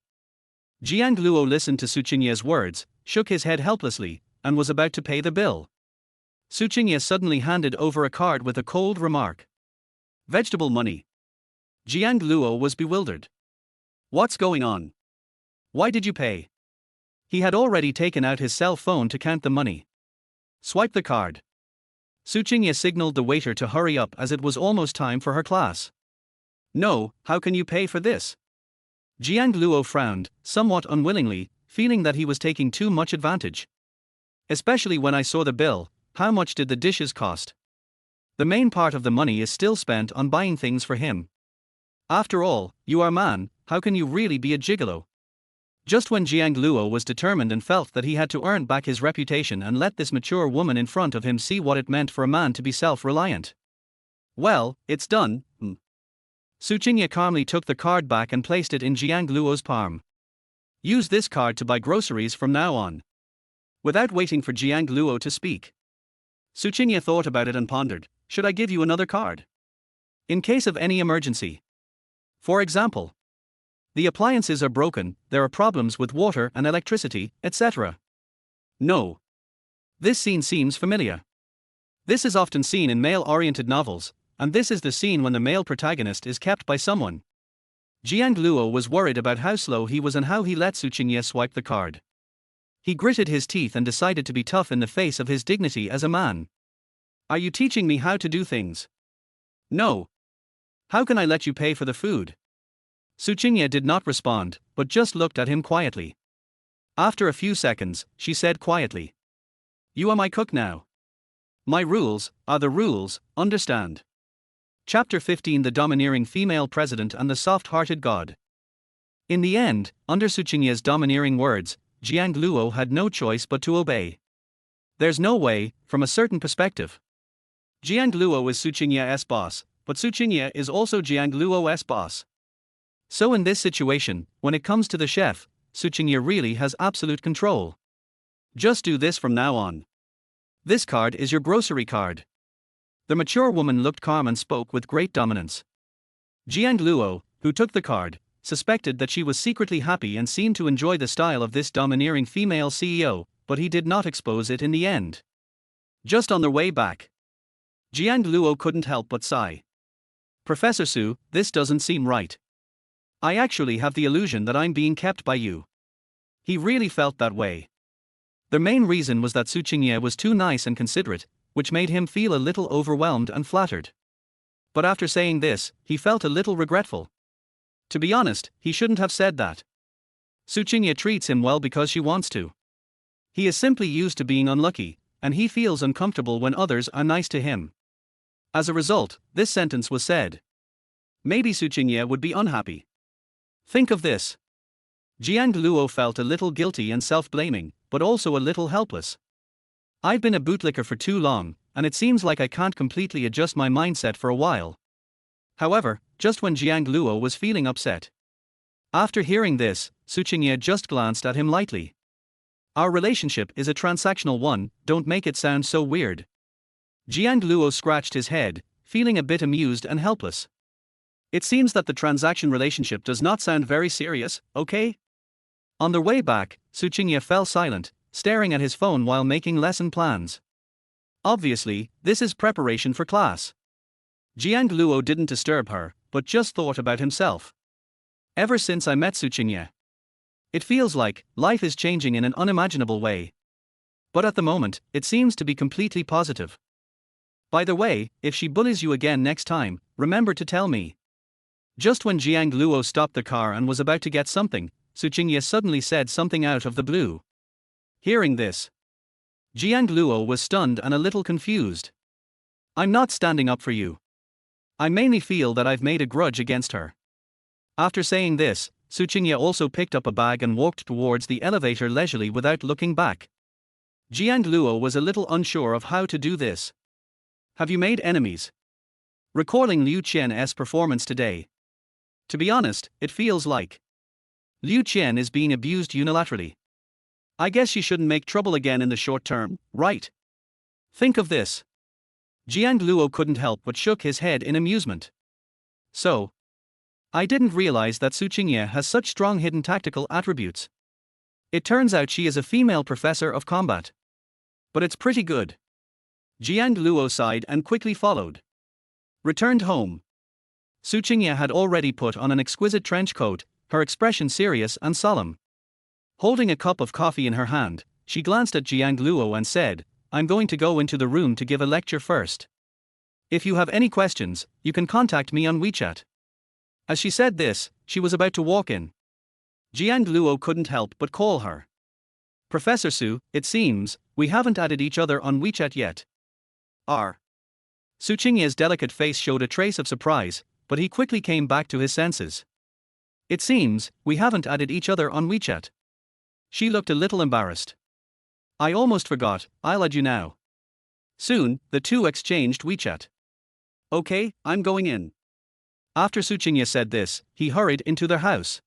Jiang Luo listened to Su Qingye's words, shook his head helplessly, and was about to pay the bill. Su Qingye suddenly handed over a card with a cold remark. Vegetable money. Jiang Luo was bewildered. What's going on? Why did you pay? He had already taken out his cell phone to count the money. Swipe the card. Su Qingye signaled the waiter to hurry up as it was almost time for her class. No, how can you pay for this? Jiang Luo frowned, somewhat unwillingly, feeling that he was taking too much advantage. Especially when I saw the bill, how much did the dishes cost? The main part of the money is still spent on buying things for him. After all, you are a man, how can you really be a gigolo? Just when Jiang Luo was determined and felt that he had to earn back his reputation and let this mature woman in front of him see what it meant for a man to be self-reliant. Well, it's done. Su Qingye calmly took the card back and placed it in Jiang Luo's palm. Use this card to buy groceries from now on. Without waiting for Jiang Luo to speak, Su Qingye thought about it and pondered, should I give you another card? In case of any emergency. For example, the appliances are broken, there are problems with water and electricity, etc. No, This scene seems familiar. This is often seen in male-oriented novels, and this is the scene when the male protagonist is kept by someone. Jiang Luo was worried about how slow he was and how he let Su Qingye swipe the card. He gritted his teeth and decided to be tough in the face of his dignity as a man. Are you teaching me how to do things? No. How can I let you pay for the food? Su Qingye did not respond, but just looked at him quietly. After a few seconds, she said quietly, "You are my cook now. My rules are the rules, understand?" Chapter 15: The Domineering Female President and the Soft-Hearted God. In the end, under Su Qingye's domineering words, Jiang Luo had no choice but to obey. There's no way, from a certain perspective. Jiang Luo is Su Qingye's boss, but Su Qingye is also Jiang Luo's boss. So in this situation, when it comes to the chef, Su Qingye really has absolute control. Just do this from now on. This card is your grocery card. The mature woman looked calm and spoke with great dominance. Jiang Luo, who took the card, suspected that she was secretly happy and seemed to enjoy the style of this domineering female CEO, but he did not expose it in the end. Just on their way back, Jiang Luo couldn't help but sigh. "Professor Su, this doesn't seem right. I actually have the illusion that I'm being kept by you." He really felt that way. The main reason was that Su Qingye was too nice and considerate, which made him feel a little overwhelmed and flattered. But after saying this, he felt a little regretful. To be honest, he shouldn't have said that. Su Qingye treats him well because she wants to. He is simply used to being unlucky, and he feels uncomfortable when others are nice to him. As a result, this sentence was said. Maybe Su Qingye would be unhappy. Think of this. Jiang Luo felt a little guilty and self-blaming, but also a little helpless. I've been a bootlicker for too long, and it seems like I can't completely adjust my mindset for a while. However, just when Jiang Luo was feeling upset. After hearing this, Su Qingye just glanced at him lightly. Our relationship is a transactional one, don't make it sound so weird. Jiang Luo scratched his head, feeling a bit amused and helpless. It seems that the transaction relationship does not sound very serious, okay? On their way back, Su Qingye fell silent, staring at his phone while making lesson plans. Obviously, this is preparation for class. Jiang Luo didn't disturb her, but just thought about himself. Ever since I met Su Qingye, it feels like life is changing in an unimaginable way. But at the moment, it seems to be completely positive. By the way, if she bullies you again next time, remember to tell me. Just when Jiang Luo stopped the car and was about to get something, Su Qingye suddenly said something out of the blue. Hearing this, Jiang Luo was stunned and a little confused. I'm not standing up for you. I mainly feel that I've made a grudge against her. After saying this, Su Qingye also picked up a bag and walked towards the elevator leisurely without looking back. Jiang Luo was a little unsure of how to do this. Have you made enemies? Recalling Liu Qian's performance today. To be honest, it feels like Liu Qian is being abused unilaterally. I guess she shouldn't make trouble again in the short term, right? Think of this. Jiang Luo couldn't help but shook his head in amusement. So, I didn't realize that Su Qingye has such strong hidden tactical attributes. It turns out she is a female professor of combat. But it's pretty good. Jiang Luo sighed and quickly followed. Returned home. Su Qingye had already put on an exquisite trench coat, her expression serious and solemn. Holding a cup of coffee in her hand, she glanced at Jiang Luo and said, "I'm going to go into the room to give a lecture first. If you have any questions, you can contact me on WeChat." As she said this, she was about to walk in. Jiang Luo couldn't help but call her. "Professor Su, it seems, we haven't added each other on WeChat yet." Su Qingye's delicate face showed a trace of surprise, but he quickly came back to his senses. "It seems, we haven't added each other on WeChat." She looked a little embarrassed. "I almost forgot, I'll add you now." Soon, the two exchanged WeChat. "Okay, I'm going in." After Su Qingye said this, he hurried into their house.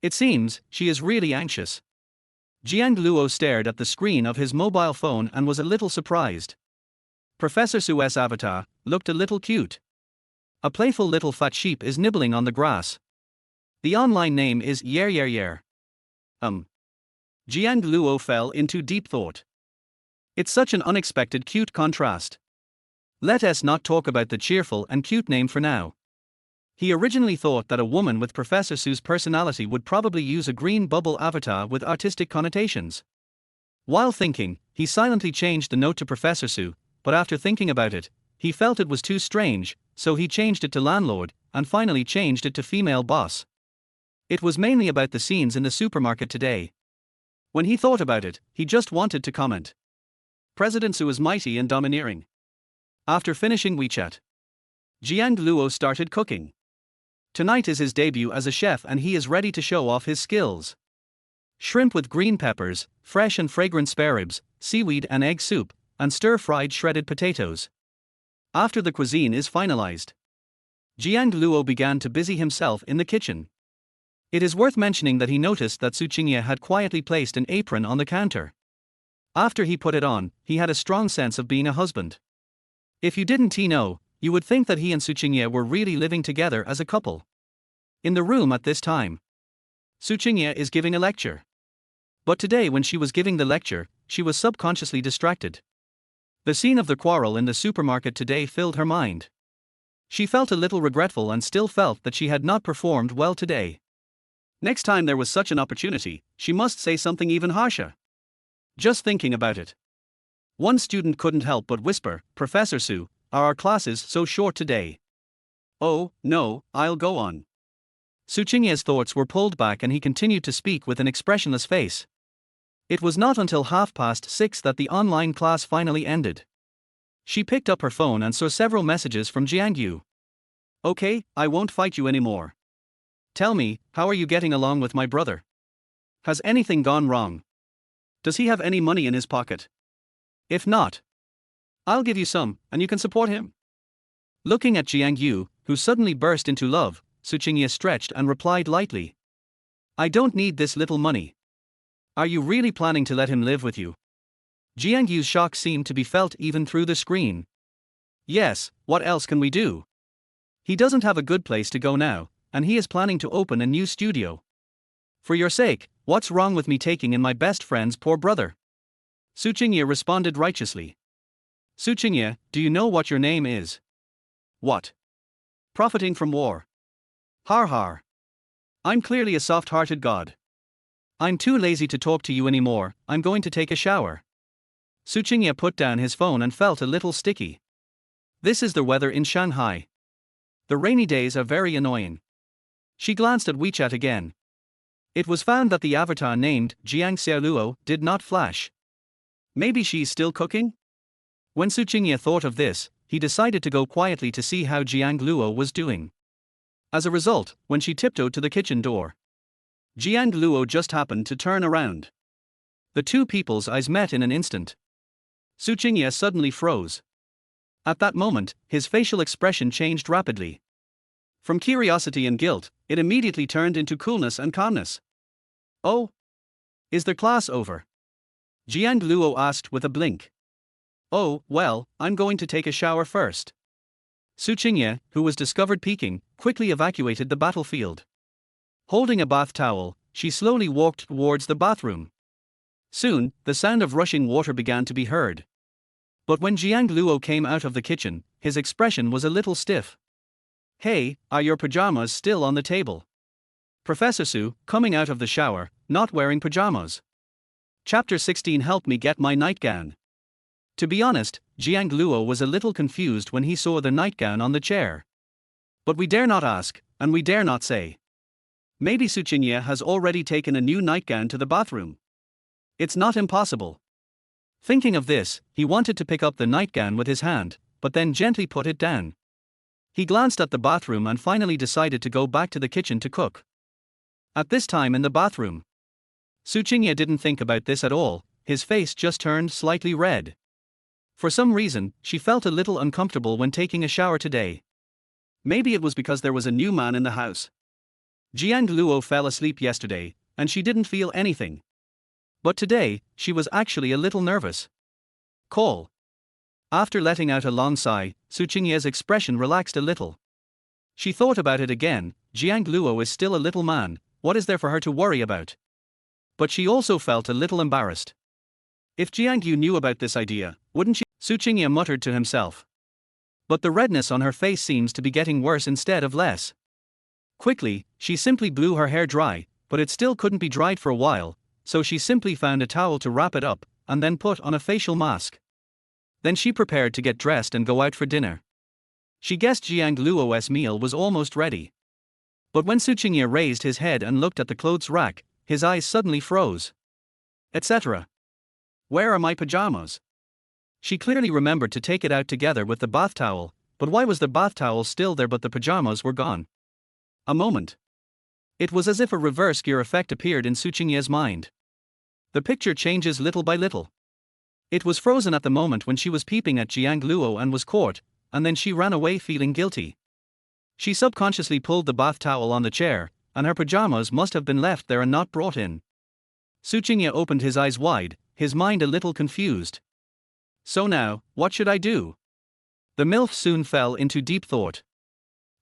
It seems, she is really anxious. Jiang Luo stared at the screen of his mobile phone and was a little surprised. Professor Su's avatar looked a little cute. A playful little fat sheep is nibbling on the grass. The online name is Yer Yer Yer. Jiang Luo fell into deep thought. It's such an unexpected cute contrast. Let us not talk about the cheerful and cute name for now. He originally thought that a woman with Professor Su's personality would probably use a green bubble avatar with artistic connotations. While thinking, he silently changed the note to Professor Su, but after thinking about it, he felt it was too strange, so he changed it to landlord, and finally changed it to female boss. It was mainly about the scenes in the supermarket today. When he thought about it, he just wanted to comment. President Su is mighty and domineering. After finishing WeChat, Jiang Luo started cooking. Tonight is his debut as a chef and he is ready to show off his skills. Shrimp with green peppers, fresh and fragrant spare ribs, seaweed and egg soup, and stir-fried shredded potatoes. After the cuisine is finalized, Jiang Luo began to busy himself in the kitchen. It is worth mentioning that he noticed that Su Qingye had quietly placed an apron on the counter. After he put it on, he had a strong sense of being a husband. If you didn't know, you would think that he and Su Qingye were really living together as a couple. In the room at this time, Su Qingye is giving a lecture. But today when she was giving the lecture, she was subconsciously distracted. The scene of the quarrel in the supermarket today filled her mind. She felt a little regretful and still felt that she had not performed well today. Next time there was such an opportunity, she must say something even harsher. Just thinking about it, one student couldn't help but whisper, "Professor Su, are our classes so short today?" "Oh, no, I'll go on." Su Qingye's thoughts were pulled back and he continued to speak with an expressionless face. It was not until 6:30 that the online class finally ended. She picked up her phone and saw several messages from Jiang Yu. "Okay, I won't fight you anymore. Tell me, how are you getting along with my brother? Has anything gone wrong? Does he have any money in his pocket? If not, I'll give you some, and you can support him." Looking at Jiang Yu, who suddenly burst into love, Su Qingye stretched and replied lightly, "I don't need this little money. Are you really planning to let him live with you?" Jiang Yu's shock seemed to be felt even through the screen. "Yes, what else can we do? He doesn't have a good place to go now, and he is planning to open a new studio. For your sake, what's wrong with me taking in my best friend's poor brother?" Su Qingye responded righteously. "Su Qingye, do you know what your name is?" "What? Profiting from war. Har har. I'm clearly a soft-hearted god. I'm too lazy to talk to you anymore, I'm going to take a shower." Su Qingye put down his phone and felt a little sticky. This is the weather in Shanghai. The rainy days are very annoying. She glanced at WeChat again. It was found that the avatar named Jiang Luo did not flash. Maybe she's still cooking? When Su Qingye thought of this, he decided to go quietly to see how Jiang Luo was doing. As a result, when she tiptoed to the kitchen door, Jiang Luo just happened to turn around. The two people's eyes met in an instant. Su Qingye suddenly froze. At that moment, his facial expression changed rapidly. From curiosity and guilt, it immediately turned into coolness and calmness. "Oh? Is the class over?" Jiang Luo asked with a blink. "Oh, well, I'm going to take a shower first." Su Qingye, who was discovered peeking, quickly evacuated the battlefield. Holding a bath towel, she slowly walked towards the bathroom. Soon, the sound of rushing water began to be heard. But when Jiang Luo came out of the kitchen, his expression was a little stiff. "Hey, are your pajamas still on the table?" Professor Su, coming out of the shower, not wearing pajamas. Chapter 16 Help me get my nightgown. To be honest, Jiang Luo was a little confused when he saw the nightgown on the chair. But we dare not ask, and we dare not say. Maybe Su Qingye has already taken a new nightgown to the bathroom. It's not impossible. Thinking of this, he wanted to pick up the nightgown with his hand, but then gently put it down. He glanced at the bathroom and finally decided to go back to the kitchen to cook. At this time in the bathroom, Su Qingye didn't think about this at all, his face just turned slightly red. For some reason, she felt a little uncomfortable when taking a shower today. Maybe it was because there was a new man in the house. Jiang Luo fell asleep yesterday, and she didn't feel anything. But today, she was actually a little nervous. Call. After letting out a long sigh, Su Qingye's expression relaxed a little. She thought about it again. Jiang Luo is still a little man, what is there for her to worry about? But she also felt a little embarrassed. If Jiang Yu knew about this idea, wouldn't she? Su Qingye muttered to himself. But the redness on her face seems to be getting worse instead of less. Quickly, she simply blew her hair dry, but it still couldn't be dried for a while, so she simply found a towel to wrap it up, and then put on a facial mask. Then she prepared to get dressed and go out for dinner. She guessed Jiang Luo's meal was almost ready. But when Su Qingye raised his head and looked at the clothes rack, his eyes suddenly froze. Etc. Where are my pajamas? She clearly remembered to take it out together with the bath towel, but why was the bath towel still there but the pajamas were gone? A moment. It was as if a reverse gear effect appeared in Su Qingye's mind. The picture changes little by little. It was frozen at the moment when she was peeping at Jiang Luo and was caught, and then she ran away feeling guilty. She subconsciously pulled the bath towel on the chair, and her pajamas must have been left there and not brought in. Su Qingye opened his eyes wide, his mind a little confused. So now, what should I do? The MILF soon fell into deep thought.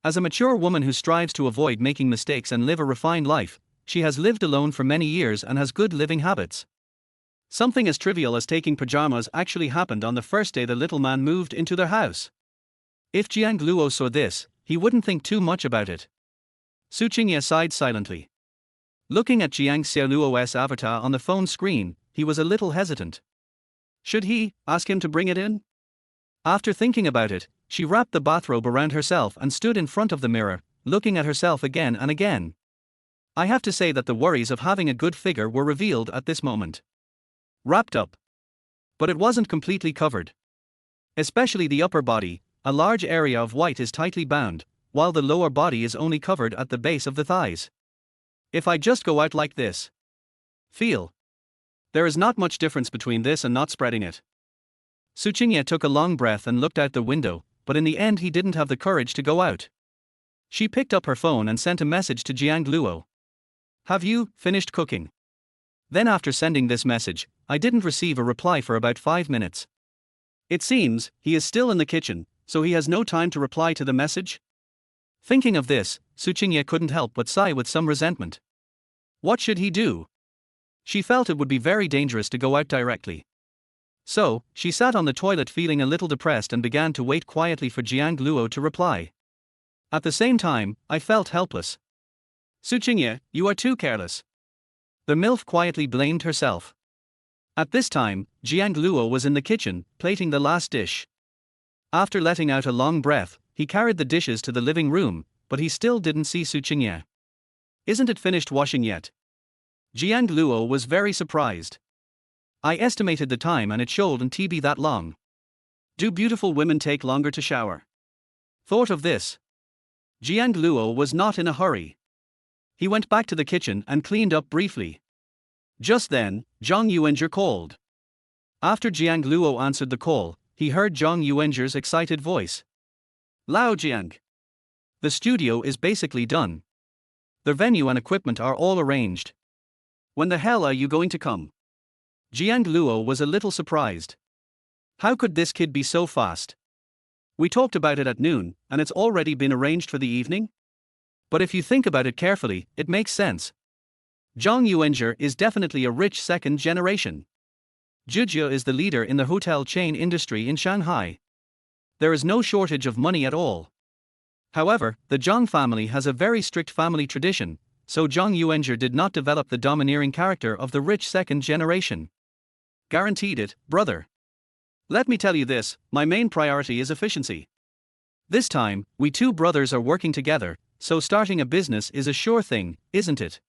As a mature woman who strives to avoid making mistakes and live a refined life, she has lived alone for many years and has good living habits. Something as trivial as taking pajamas actually happened on the first day the little man moved into their house. If Jiang Luo saw this, he wouldn't think too much about it. Su Qingye sighed silently. Looking at Jiang Luo's avatar on the phone screen, he was a little hesitant. Should he ask him to bring it in? After thinking about it, she wrapped the bathrobe around herself and stood in front of the mirror, looking at herself again and again. I have to say that the worries of having a good figure were revealed at this moment. Wrapped up. But it wasn't completely covered. Especially the upper body, a large area of white is tightly bound, while the lower body is only covered at the base of the thighs. If I just go out like this. Feel. There is not much difference between this and not spreading it. Su Qingye took a long breath and looked out the window, but in the end he didn't have the courage to go out. She picked up her phone and sent a message to Jiang Luo. Have you finished cooking? Then after sending this message, I didn't receive a reply for about 5 minutes. It seems he is still in the kitchen, so he has no time to reply to the message? Thinking of this, Su Qingye couldn't help but sigh with some resentment. What should he do? She felt it would be very dangerous to go out directly. So, she sat on the toilet feeling a little depressed and began to wait quietly for Jiang Luo to reply. At the same time, I felt helpless. Su Qingye, you are too careless. The MILF quietly blamed herself. At this time, Jiang Luo was in the kitchen, plating the last dish. After letting out a long breath, he carried the dishes to the living room, but he still didn't see Su Qingye. Isn't it finished washing yet? Jiang Luo was very surprised. I estimated the time and it shouldn't be that long. Do beautiful women take longer to shower? Thought of this. Jiang Luo was not in a hurry. He went back to the kitchen and cleaned up briefly. Just then, Zhang Yuanzhi called. After Jiang Luo answered the call, he heard Zhang Yuanzhi's excited voice. Lao Jiang. The studio is basically done. The venue and equipment are all arranged. When the hell are you going to come? Jiang Luo was a little surprised. How could this kid be so fast? We talked about it at noon, and it's already been arranged for the evening? But if you think about it carefully, it makes sense. Zhang Yuanzhi is definitely a rich second generation. Jujia is the leader in the hotel chain industry in Shanghai. There is no shortage of money at all. However, the Zhang family has a very strict family tradition, so Zhang Yuanzhi did not develop the domineering character of the rich second generation. Guaranteed it, brother. Let me tell you this, my main priority is efficiency. This time, we two brothers are working together, so starting a business is a sure thing, isn't it?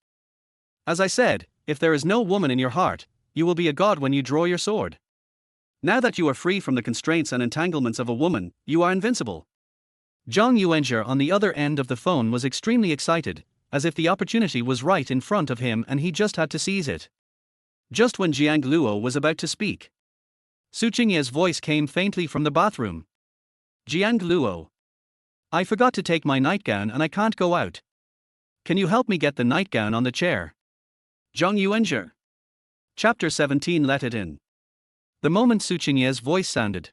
As I said, if there is no woman in your heart, you will be a god when you draw your sword. Now that you are free from the constraints and entanglements of a woman, you are invincible. Zhang Yuanzhi on the other end of the phone was extremely excited, as if the opportunity was right in front of him and he just had to seize it. Just when Jiang Luo was about to speak, Su Qingye's voice came faintly from the bathroom. Jiang Luo. I forgot to take my nightgown and I can't go out. Can you help me get the nightgown on the chair? Zhang Yuanzhi. Chapter 17. Let it in. The moment Su Qingye's voice sounded,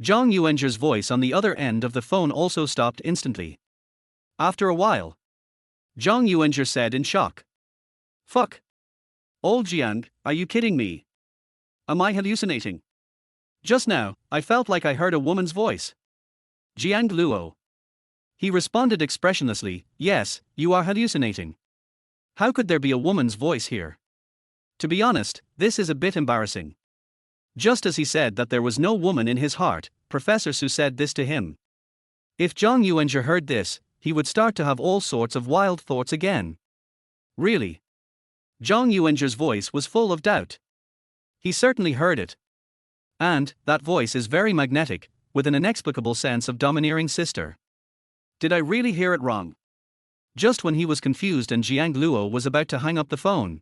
Zhang Yuanzhi's voice on the other end of the phone also stopped instantly. After a while, Zhang Yuanzhi said in shock. Fuck. Old Jiang, are you kidding me? Am I hallucinating? Just now, I felt like I heard a woman's voice. Jiang Luo. He responded expressionlessly, yes, you are hallucinating. How could there be a woman's voice here? To be honest, this is a bit embarrassing. Just as he said that there was no woman in his heart, Professor Su said this to him. If Zhang Yuanzhi heard this, he would start to have all sorts of wild thoughts again. Really? Zhang Yuanzhi's voice was full of doubt. He certainly heard it. And, that voice is very magnetic, with an inexplicable sense of domineering sister. Did I really hear it wrong? Just when he was confused and Jiang Luo was about to hang up the phone,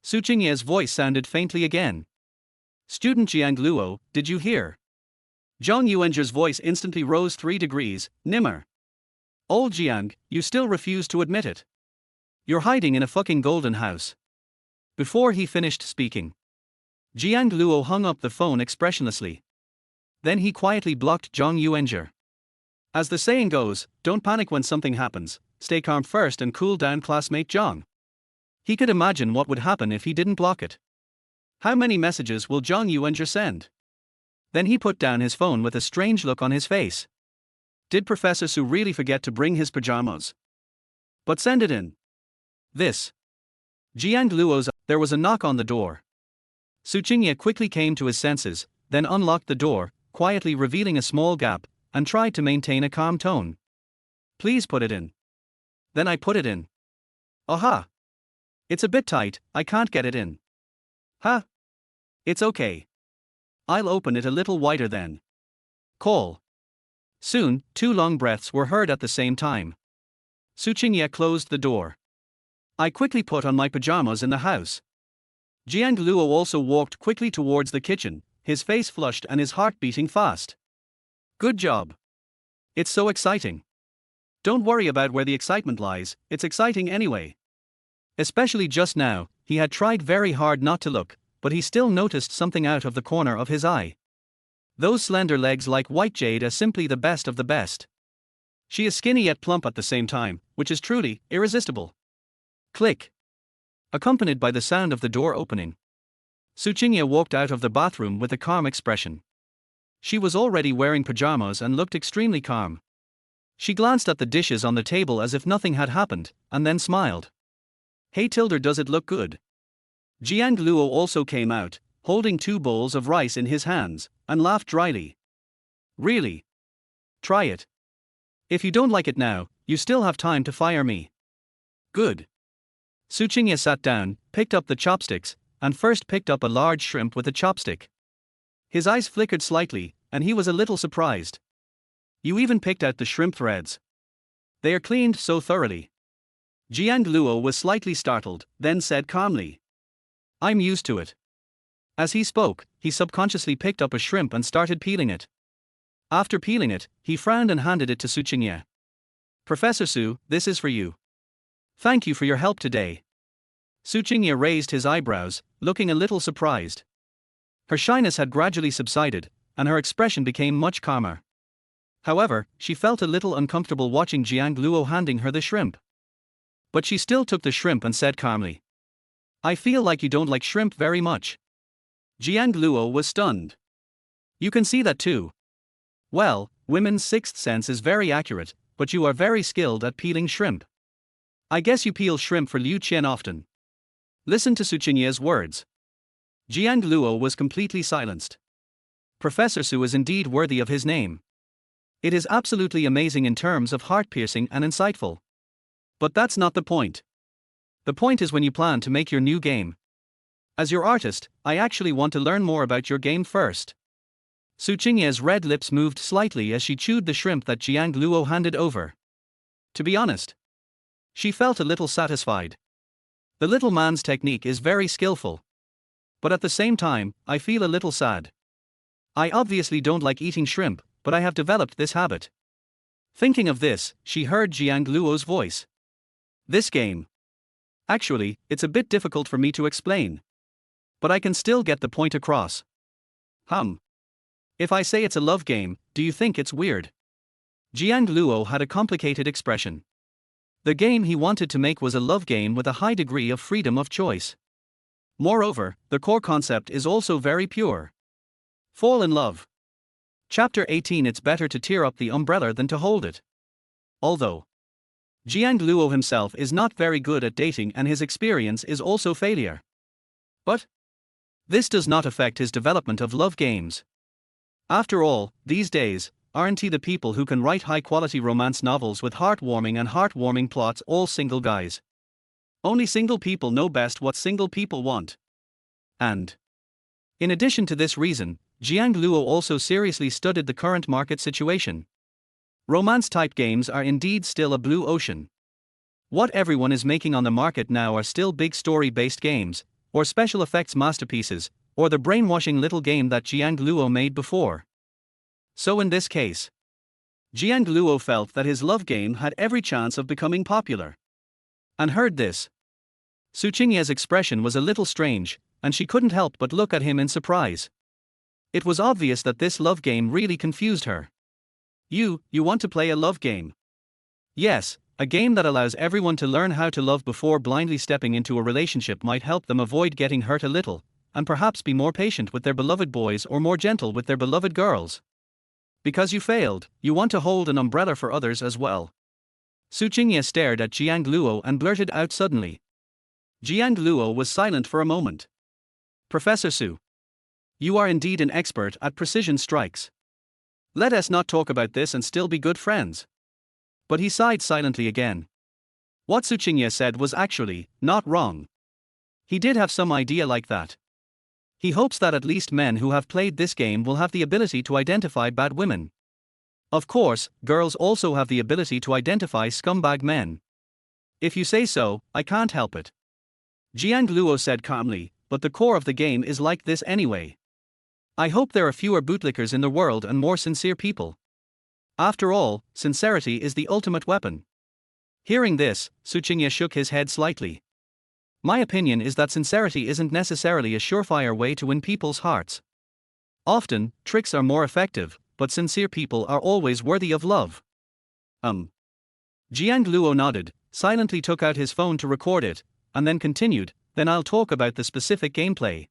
Su Qingye's voice sounded faintly again. Student Jiang Luo, did you hear? Zhang Yuanzhi's voice instantly rose 3 degrees, nimmer. Old Jiang, you still refuse to admit it. You're hiding in a fucking golden house. Before he finished speaking, Jiang Luo hung up the phone expressionlessly. Then he quietly blocked Zhang Yuanzhi. As the saying goes, don't panic when something happens, stay calm first and cool down, classmate Zhang. He could imagine what would happen if he didn't block it. How many messages will Zhang Yuanzhi send? Then he put down his phone with a strange look on his face. Did Professor Su really forget to bring his pajamas? But send it in. This. Jiang Luo's. There was a knock on the door. Su Qingye quickly came to his senses, then unlocked the door, quietly revealing a small gap, and tried to maintain a calm tone. Please put it in. Then I put it in. Aha! It's a bit tight, I can't get it in. Huh? It's okay. I'll open it a little wider then. Call. Soon, 2 long breaths were heard at the same time. Su Qingye closed the door. I quickly put on my pajamas in the house. Jiang Luo also walked quickly towards the kitchen, his face flushed and his heart beating fast. Good job. It's so exciting. Don't worry about where the excitement lies, it's exciting anyway. Especially just now, he had tried very hard not to look, but he still noticed something out of the corner of his eye. Those slender legs like white jade are simply the best of the best. She is skinny yet plump at the same time, which is truly irresistible. Click. Accompanied by the sound of the door opening, Su Qingye walked out of the bathroom with a calm expression. She was already wearing pajamas and looked extremely calm. She glanced at the dishes on the table as if nothing had happened, and then smiled. Hey Tilder, does it look good? Jiang Luo also came out, holding 2 bowls of rice in his hands, and laughed dryly. Really? Try it. If you don't like it now, you still have time to fire me. Good. Su Qingye sat down, picked up the chopsticks, and first picked up a large shrimp with a chopstick. His eyes flickered slightly, and he was a little surprised. You even picked out the shrimp threads. They are cleaned so thoroughly. Jiang Luo was slightly startled, then said calmly. I'm used to it. As he spoke, he subconsciously picked up a shrimp and started peeling it. After peeling it, he frowned and handed it to Su Qingye. Professor Su, this is for you. Thank you for your help today. Su Qingye raised his eyebrows, looking a little surprised. Her shyness had gradually subsided, and her expression became much calmer. However, she felt a little uncomfortable watching Jiang Luo handing her the shrimp. But she still took the shrimp and said calmly. I feel like you don't like shrimp very much. Jiang Luo was stunned. You can see that too. Well, women's 6th sense is very accurate, but you are very skilled at peeling shrimp. I guess you peel shrimp for Liu Qian often. Listen to Su Qingye's words. Jiang Luo was completely silenced. Professor Su is indeed worthy of his name. It is absolutely amazing in terms of heart-piercing and insightful. But that's not the point. The point is when you plan to make your new game. As your artist, I actually want to learn more about your game first. Su Qingye's red lips moved slightly as she chewed the shrimp that Jiang Luo handed over. To be honest, she felt a little satisfied. The little man's technique is very skillful. But at the same time, I feel a little sad. I obviously don't like eating shrimp, but I have developed this habit. Thinking of this, she heard Jiang Luo's voice. This game. Actually, it's a bit difficult for me to explain. But I can still get the point across. If I say it's a love game, do you think it's weird? Jiang Luo had a complicated expression. The game he wanted to make was a love game with a high degree of freedom of choice. Moreover, the core concept is also very pure. Fall in love. Chapter 18. It's better to tear up the umbrella than to hold it. Although Jiang Luo himself is not very good at dating and his experience is also failure. But this does not affect his development of love games. After all, these days, aren't he the people who can write high-quality romance novels with heartwarming plots all single guys? Only single people know best what single people want. And in addition to this reason, Jiang Luo also seriously studied the current market situation. Romance-type games are indeed still a blue ocean. What everyone is making on the market now are still big story-based games, or special effects masterpieces, or the brainwashing little game that Jiang Luo made before. So in this case, Jiang Luo felt that his love game had every chance of becoming popular. And heard this, Su Qingye's expression was a little strange, and she couldn't help but look at him in surprise. It was obvious that this love game really confused her. You want to play a love game? Yes, a game that allows everyone to learn how to love before blindly stepping into a relationship might help them avoid getting hurt a little, and perhaps be more patient with their beloved boys or more gentle with their beloved girls. Because you failed, you want to hold an umbrella for others as well. Su Qingye stared at Jiang Luo and blurted out suddenly. Jiang Luo was silent for a moment. Professor Su, you are indeed an expert at precision strikes. Let us not talk about this and still be good friends. But he sighed silently again. What Su Qingye said was actually not wrong. He did have some idea like that. He hopes that at least men who have played this game will have the ability to identify bad women. Of course, girls also have the ability to identify scumbag men. If you say so, I can't help it. Jiang Luo said calmly, but the core of the game is like this anyway. I hope there are fewer bootlickers in the world and more sincere people. After all, sincerity is the ultimate weapon. Hearing this, Su Qingye shook his head slightly. My opinion is that sincerity isn't necessarily a surefire way to win people's hearts. Often, tricks are more effective, but sincere people are always worthy of love. Jiang Luo nodded, silently took out his phone to record it, and then continued, then I'll talk about the specific gameplay.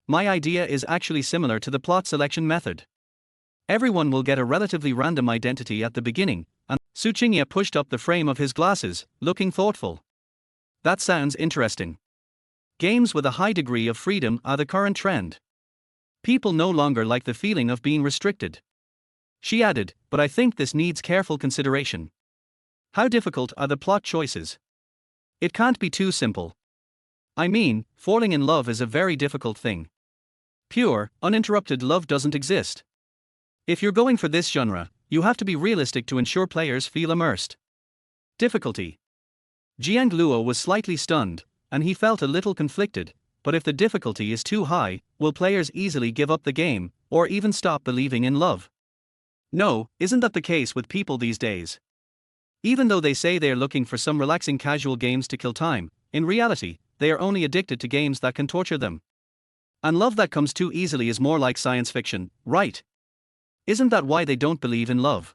My idea is actually similar to the plot selection method. Everyone will get a relatively random identity at the beginning, and Su Qingye pushed up the frame of his glasses, looking thoughtful. That sounds interesting. Games with a high degree of freedom are the current trend. People no longer like the feeling of being restricted. She added, but I think this needs careful consideration. How difficult are the plot choices? It can't be too simple. I mean, falling in love is a very difficult thing. Pure, uninterrupted love doesn't exist. If you're going for this genre, you have to be realistic to ensure players feel immersed. Difficulty. Jiang Luo was slightly stunned, and he felt a little conflicted, but if the difficulty is too high, will players easily give up the game, or even stop believing in love? No, isn't that the case with people these days? Even though they say they're looking for some relaxing casual games to kill time, in reality, they are only addicted to games that can torture them. And love that comes too easily is more like science fiction, right? Isn't that why they don't believe in love?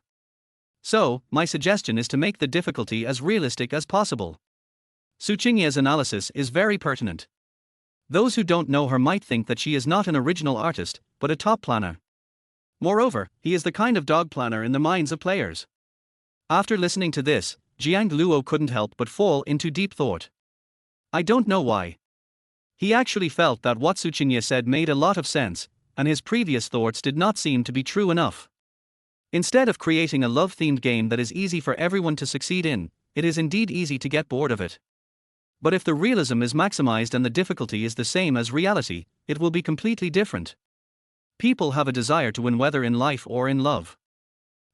So, my suggestion is to make the difficulty as realistic as possible. Su Qingye's analysis is very pertinent. Those who don't know her might think that she is not an original artist, but a top planner. Moreover, he is the kind of dog planner in the minds of players. After listening to this, Jiang Luo couldn't help but fall into deep thought. I don't know why. He actually felt that what Su Qingye said made a lot of sense, and his previous thoughts did not seem to be true enough. Instead of creating a love-themed game that is easy for everyone to succeed in, it is indeed easy to get bored of it. But if the realism is maximized and the difficulty is the same as reality, it will be completely different. People have a desire to win whether in life or in love.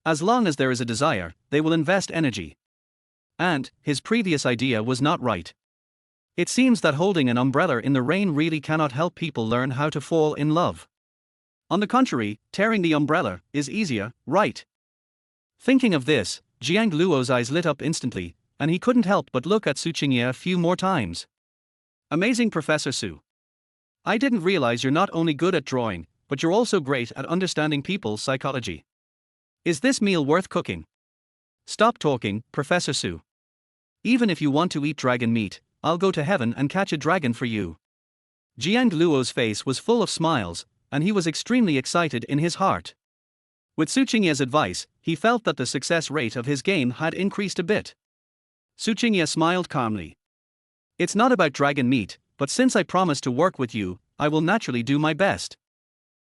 As long as there is a desire, they will invest energy. And his previous idea was not right. It seems that holding an umbrella in the rain really cannot help people learn how to fall in love. On the contrary, tearing the umbrella is easier, right? Thinking of this, Jiang Luo's eyes lit up instantly, and he couldn't help but look at Su Qingye a few more times. Amazing, Professor Su. I didn't realize you're not only good at drawing, but you're also great at understanding people's psychology. Is this meal worth cooking? Stop talking, Professor Su. Even if you want to eat dragon meat, I'll go to heaven and catch a dragon for you. Jiang Luo's face was full of smiles, and he was extremely excited in his heart. With Su Qingye's advice, he felt that the success rate of his game had increased a bit. Su Qingye smiled calmly. It's not about dragon meat, but since I promised to work with you, I will naturally do my best.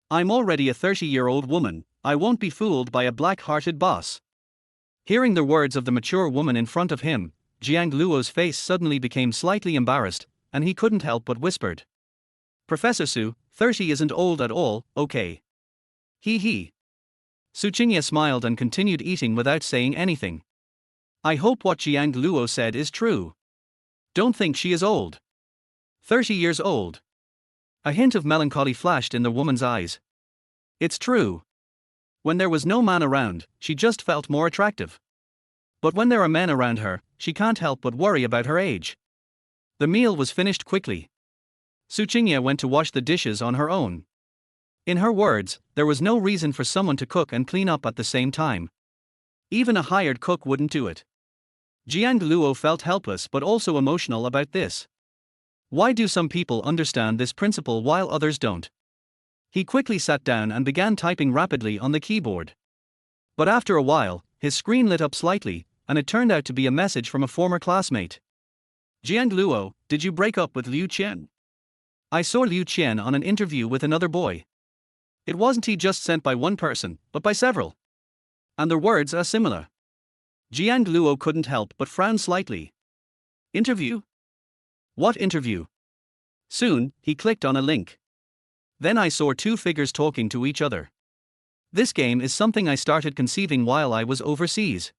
I'm already a 30-year-old woman, I won't be fooled by a black-hearted boss. Hearing the words of the mature woman in front of him, Jiang Luo's face suddenly became slightly embarrassed, and he couldn't help but whispered. Professor Su, 30 isn't old at all, okay? He. Su Qingye smiled and continued eating without saying anything. I hope what Jiang Luo said is true. Don't think she is old. 30 years old. A hint of melancholy flashed in the woman's eyes. It's true. When there was no man around, she just felt more attractive. But when there are men around her, she can't help but worry about her age. The meal was finished quickly. Su Qingye went to wash the dishes on her own. In her words, there was no reason for someone to cook and clean up at the same time. Even a hired cook wouldn't do it. Jiang Luo felt helpless but also emotional about this. Why do some people understand this principle while others don't? He quickly sat down and began typing rapidly on the keyboard. But after a while, his screen lit up slightly, and it turned out to be a message from a former classmate. Jiang Luo, did you break up with Liu Qian? I saw Liu Qian on an interview with another boy. It wasn't he just sent by one person, but by several. And their words are similar. Jiang Luo couldn't help but frown slightly. Interview? What interview? Soon, he clicked on a link. Then I saw two figures talking to each other. This game is something I started conceiving while I was overseas.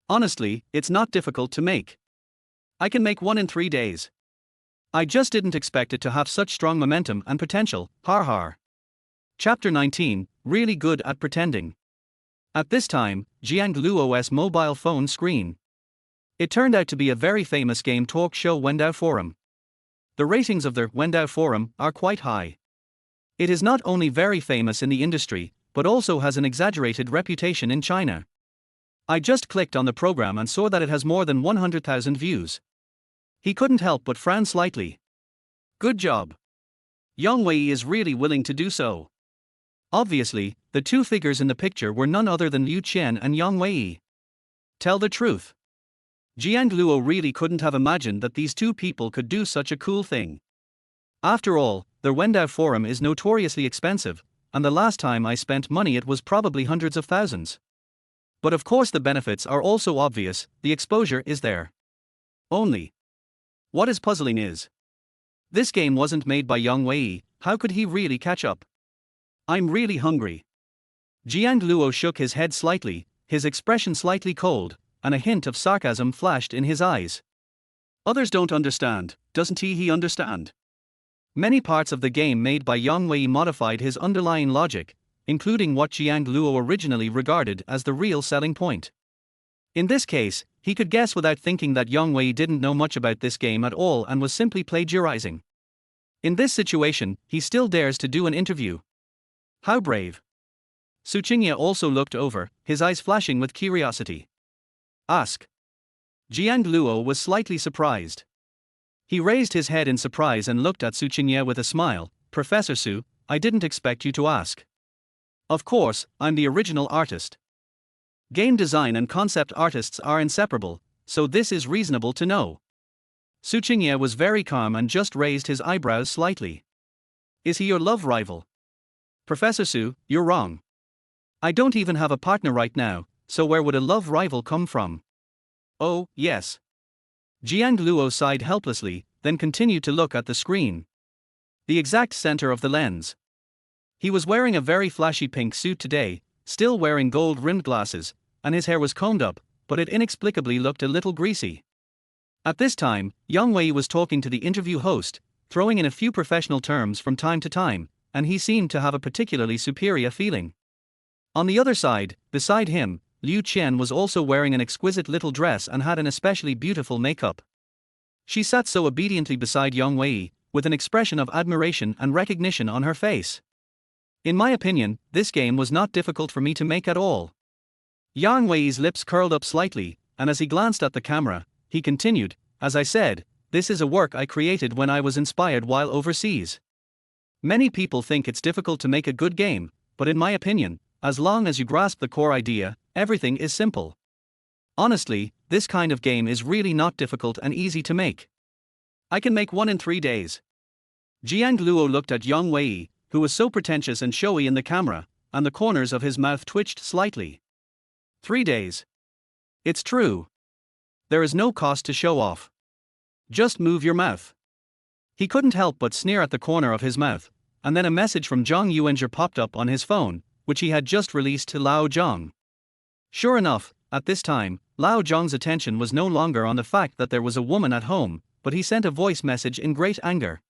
Honestly, it's not difficult to make. I can make one in 3 days. I just didn't expect it to have such strong momentum and potential, har har. Chapter 19, Really Good at Pretending. At this time, Jiang Luo's mobile phone screen. It turned out to be a very famous game talk show Wendao Forum. The ratings of the Wendao Forum are quite high. It is not only very famous in the industry, but also has an exaggerated reputation in China. I just clicked on the program and saw that it has more than 100,000 views. He couldn't help but frown slightly. Good job. Yang Wei is really willing to do so. Obviously, the two figures in the picture were none other than Liu Qian and Yang Wei. Tell the truth. Jiang Luo really couldn't have imagined that these two people could do such a cool thing. After all, the Wendao Forum is notoriously expensive, and the last time I spent money it was probably hundreds of thousands. But of course the benefits are also obvious, the exposure is there. Only. What is puzzling is, this game wasn't made by Yang Wei, how could he really catch up? I'm really hungry. Jiang Luo shook his head slightly, his expression slightly cold, and a hint of sarcasm flashed in his eyes. Others don't understand, doesn't he understand? Many parts of the game made by Yang Wei modified his underlying logic, including what Jiang Luo originally regarded as the real selling point. In this case, he could guess without thinking that Yang Wei didn't know much about this game at all and was simply plagiarizing. In this situation, he still dares to do an interview. How brave. Su Qingye also looked over, his eyes flashing with curiosity. Ask. Jiang Luo was slightly surprised. He raised his head in surprise and looked at Su Qingye with a smile. Professor Su, I didn't expect you to ask. Of course, I'm the original artist. Game design and concept artists are inseparable, so this is reasonable to know. Su Qingye was very calm and just raised his eyebrows slightly. Is he your love rival? Professor Su, you're wrong. I don't even have a partner right now, so where would a love rival come from? Oh, yes. Jiang Luo sighed helplessly, then continued to look at the screen. The exact center of the lens. He was wearing a very flashy pink suit today, still wearing gold-rimmed glasses, and his hair was combed up, but it inexplicably looked a little greasy. At this time, Yang Wei was talking to the interview host, throwing in a few professional terms from time to time, and he seemed to have a particularly superior feeling. On the other side, beside him, Liu Qian was also wearing an exquisite little dress and had an especially beautiful makeup. She sat so obediently beside Yang Wei, with an expression of admiration and recognition on her face. In my opinion, this game was not difficult for me to make at all. Yang Wei's lips curled up slightly, and as he glanced at the camera, he continued, as I said, this is a work I created when I was inspired while overseas. Many people think it's difficult to make a good game, but in my opinion, as long as you grasp the core idea, everything is simple. Honestly, this kind of game is really not difficult and easy to make. I can make one in 3 days. Jiang Luo looked at Yang Wei, who was so pretentious and showy in the camera, and the corners of his mouth twitched slightly. 3 days. It's true. There is no cost to show off. Just move your mouth. He couldn't help but sneer at the corner of his mouth, and then a message from Zhang Yuanzhi popped up on his phone, which he had just released to Lao Zhang. Sure enough, at this time, Lao Zhang's attention was no longer on the fact that there was a woman at home, but he sent a voice message in great anger.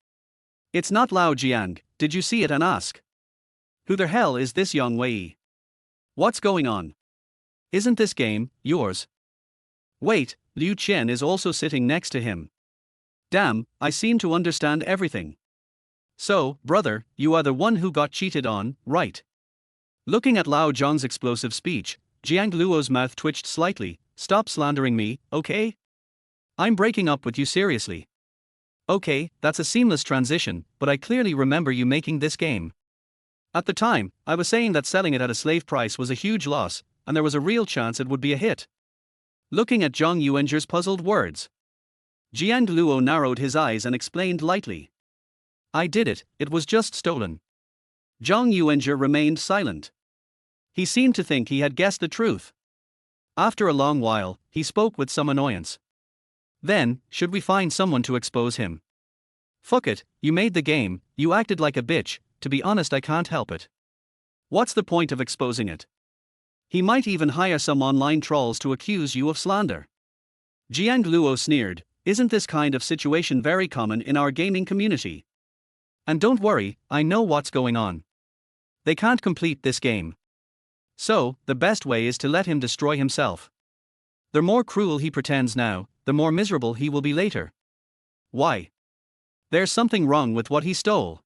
It's not Lao Jiang, did you see it and ask? Who the hell is this Yang Wei? What's going on? Isn't this game yours? Wait, Liu Qian is also sitting next to him. Damn, I seem to understand everything. So, brother, you are the one who got cheated on, right? Looking at Lao Zhang's explosive speech, Jiang Luo's mouth twitched slightly. Stop slandering me, okay? I'm breaking up with you seriously. Okay, that's a seamless transition, but I clearly remember you making this game. At the time, I was saying that selling it at a slave price was a huge loss, and there was a real chance it would be a hit. Looking at Zhang Yuanzhi's puzzled words, Jiang Luo narrowed his eyes and explained lightly. I did it, it was just stolen. Zhang Yuanzhi remained silent. He seemed to think he had guessed the truth. After a long while, he spoke with some annoyance. Then, should we find someone to expose him? Fuck it, you made the game, you acted like a bitch, to be honest I can't help it. What's the point of exposing it? He might even hire some online trolls to accuse you of slander. Jiang Luo sneered, isn't this kind of situation very common in our gaming community? And don't worry, I know what's going on. They can't complete this game. So, the best way is to let him destroy himself. The more cruel he pretends now, the more miserable he will be later. Why? There's something wrong with what he stole.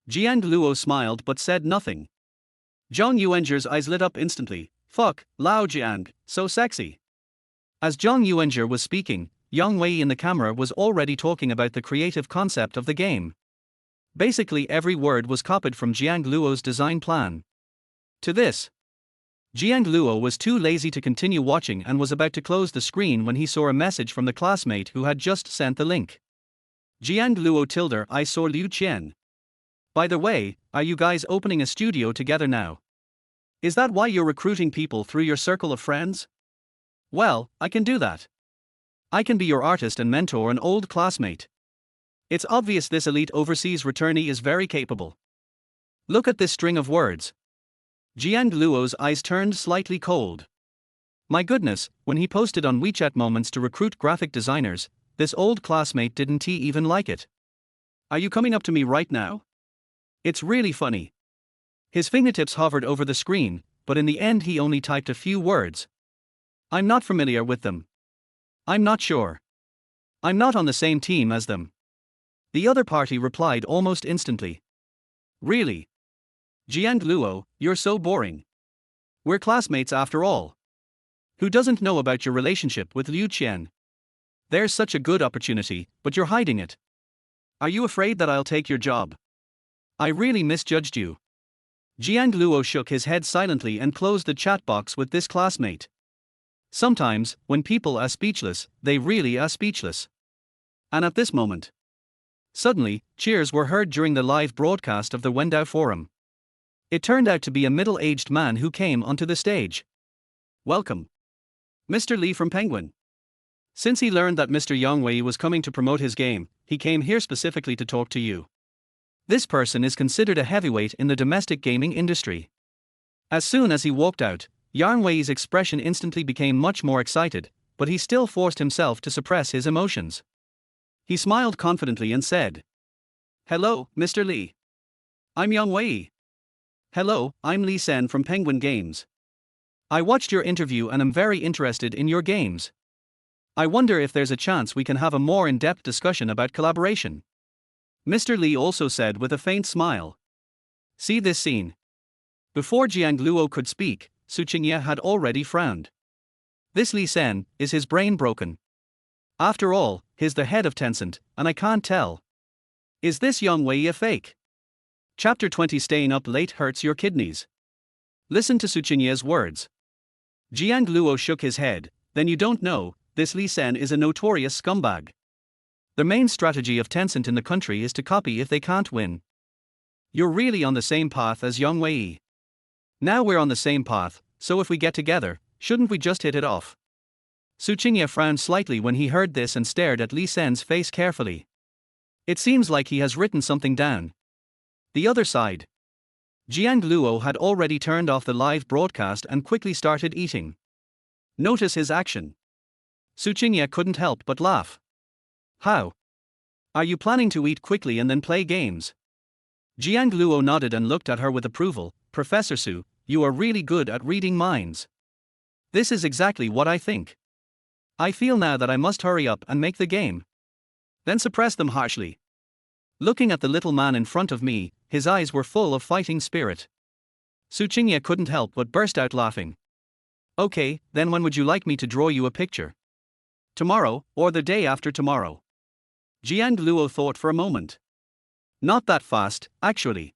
Jiang Luo smiled but said nothing. Zhang Yuanzhi's eyes lit up instantly. Fuck, Lao Jiang, so sexy. As Zhang Yuanzhi was speaking, Yang Wei in the camera was already talking about the creative concept of the game. Basically every word was copied from Jiang Luo's design plan. To this, Jiang Luo was too lazy to continue watching and was about to close the screen when he saw a message from the classmate who had just sent the link. Jiang Luo tilde I saw Liu Qian. By the way, are you guys opening a studio together now? Is that why you're recruiting people through your circle of friends? Well, I can do that. I can be your artist and mentor an old classmate. It's obvious this elite overseas returnee is very capable. Look at this string of words. Jiang Luo's eyes turned slightly cold. My goodness, when he posted on WeChat Moments to recruit graphic designers, this old classmate didn't he even like it? Are you coming up to me right now? It's really funny. His fingertips hovered over the screen, but in the end he only typed a few words. I'm not familiar with them. I'm not sure. I'm not on the same team as them. The other party replied almost instantly. Really? Jiang Luo, you're so boring. We're classmates after all. Who doesn't know about your relationship with Liu Qian? There's such a good opportunity, but you're hiding it. Are you afraid that I'll take your job? I really misjudged you. Jiang Luo shook his head silently and closed the chat box with this classmate. Sometimes, when people are speechless, they really are speechless. And at this moment, suddenly, cheers were heard during the live broadcast of the Wendao Forum. It turned out to be a middle-aged man who came onto the stage. Welcome. Mr. Li from Penguin. Since he learned that Mr. Yang Wei was coming to promote his game, he came here specifically to talk to you. This person is considered a heavyweight in the domestic gaming industry. As soon as he walked out, Yang Wei's expression instantly became much more excited, but he still forced himself to suppress his emotions. He smiled confidently and said, Hello, Mr. Li. I'm Yang Wei. Hello, I'm Li Sen from Penguin Games. I watched your interview and am very interested in your games. I wonder if there's a chance we can have a more in-depth discussion about collaboration. Mr. Li also said with a faint smile. See this scene. Before Jiang Luo could speak, Su Qingye had already frowned. This Li Sen, is his brain broken? After all, he's the head of Tencent, and I can't tell. Is this Yang Wei a fake? Chapter 20. Staying up late hurts your kidneys. Listen to Su Qingye's words. Jiang Luo shook his head. Then you don't know, this Li Sen is a notorious scumbag. The main strategy of Tencent in the country is to copy if they can't win. You're really on the same path as Yang Wei. Now we're on the same path, so if we get together, shouldn't we just hit it off? Su Qingye frowned slightly when he heard this and stared at Li Sen's face carefully. It seems like he has written something down. The other side. Jiang Luo had already turned off the live broadcast and quickly started eating. Notice his action. Su Qingye couldn't help but laugh. How? Are you planning to eat quickly and then play games? Jiang Luo nodded and looked at her with approval. Professor Su, you are really good at reading minds. This is exactly what I think. I feel now that I must hurry up and make the game. Then suppress them harshly. Looking at the little man in front of me, his eyes were full of fighting spirit. Su Qingye couldn't help but burst out laughing. Okay, then when would you like me to draw you a picture? Tomorrow, or the day after tomorrow? Jiang Luo thought for a moment. Not that fast, actually.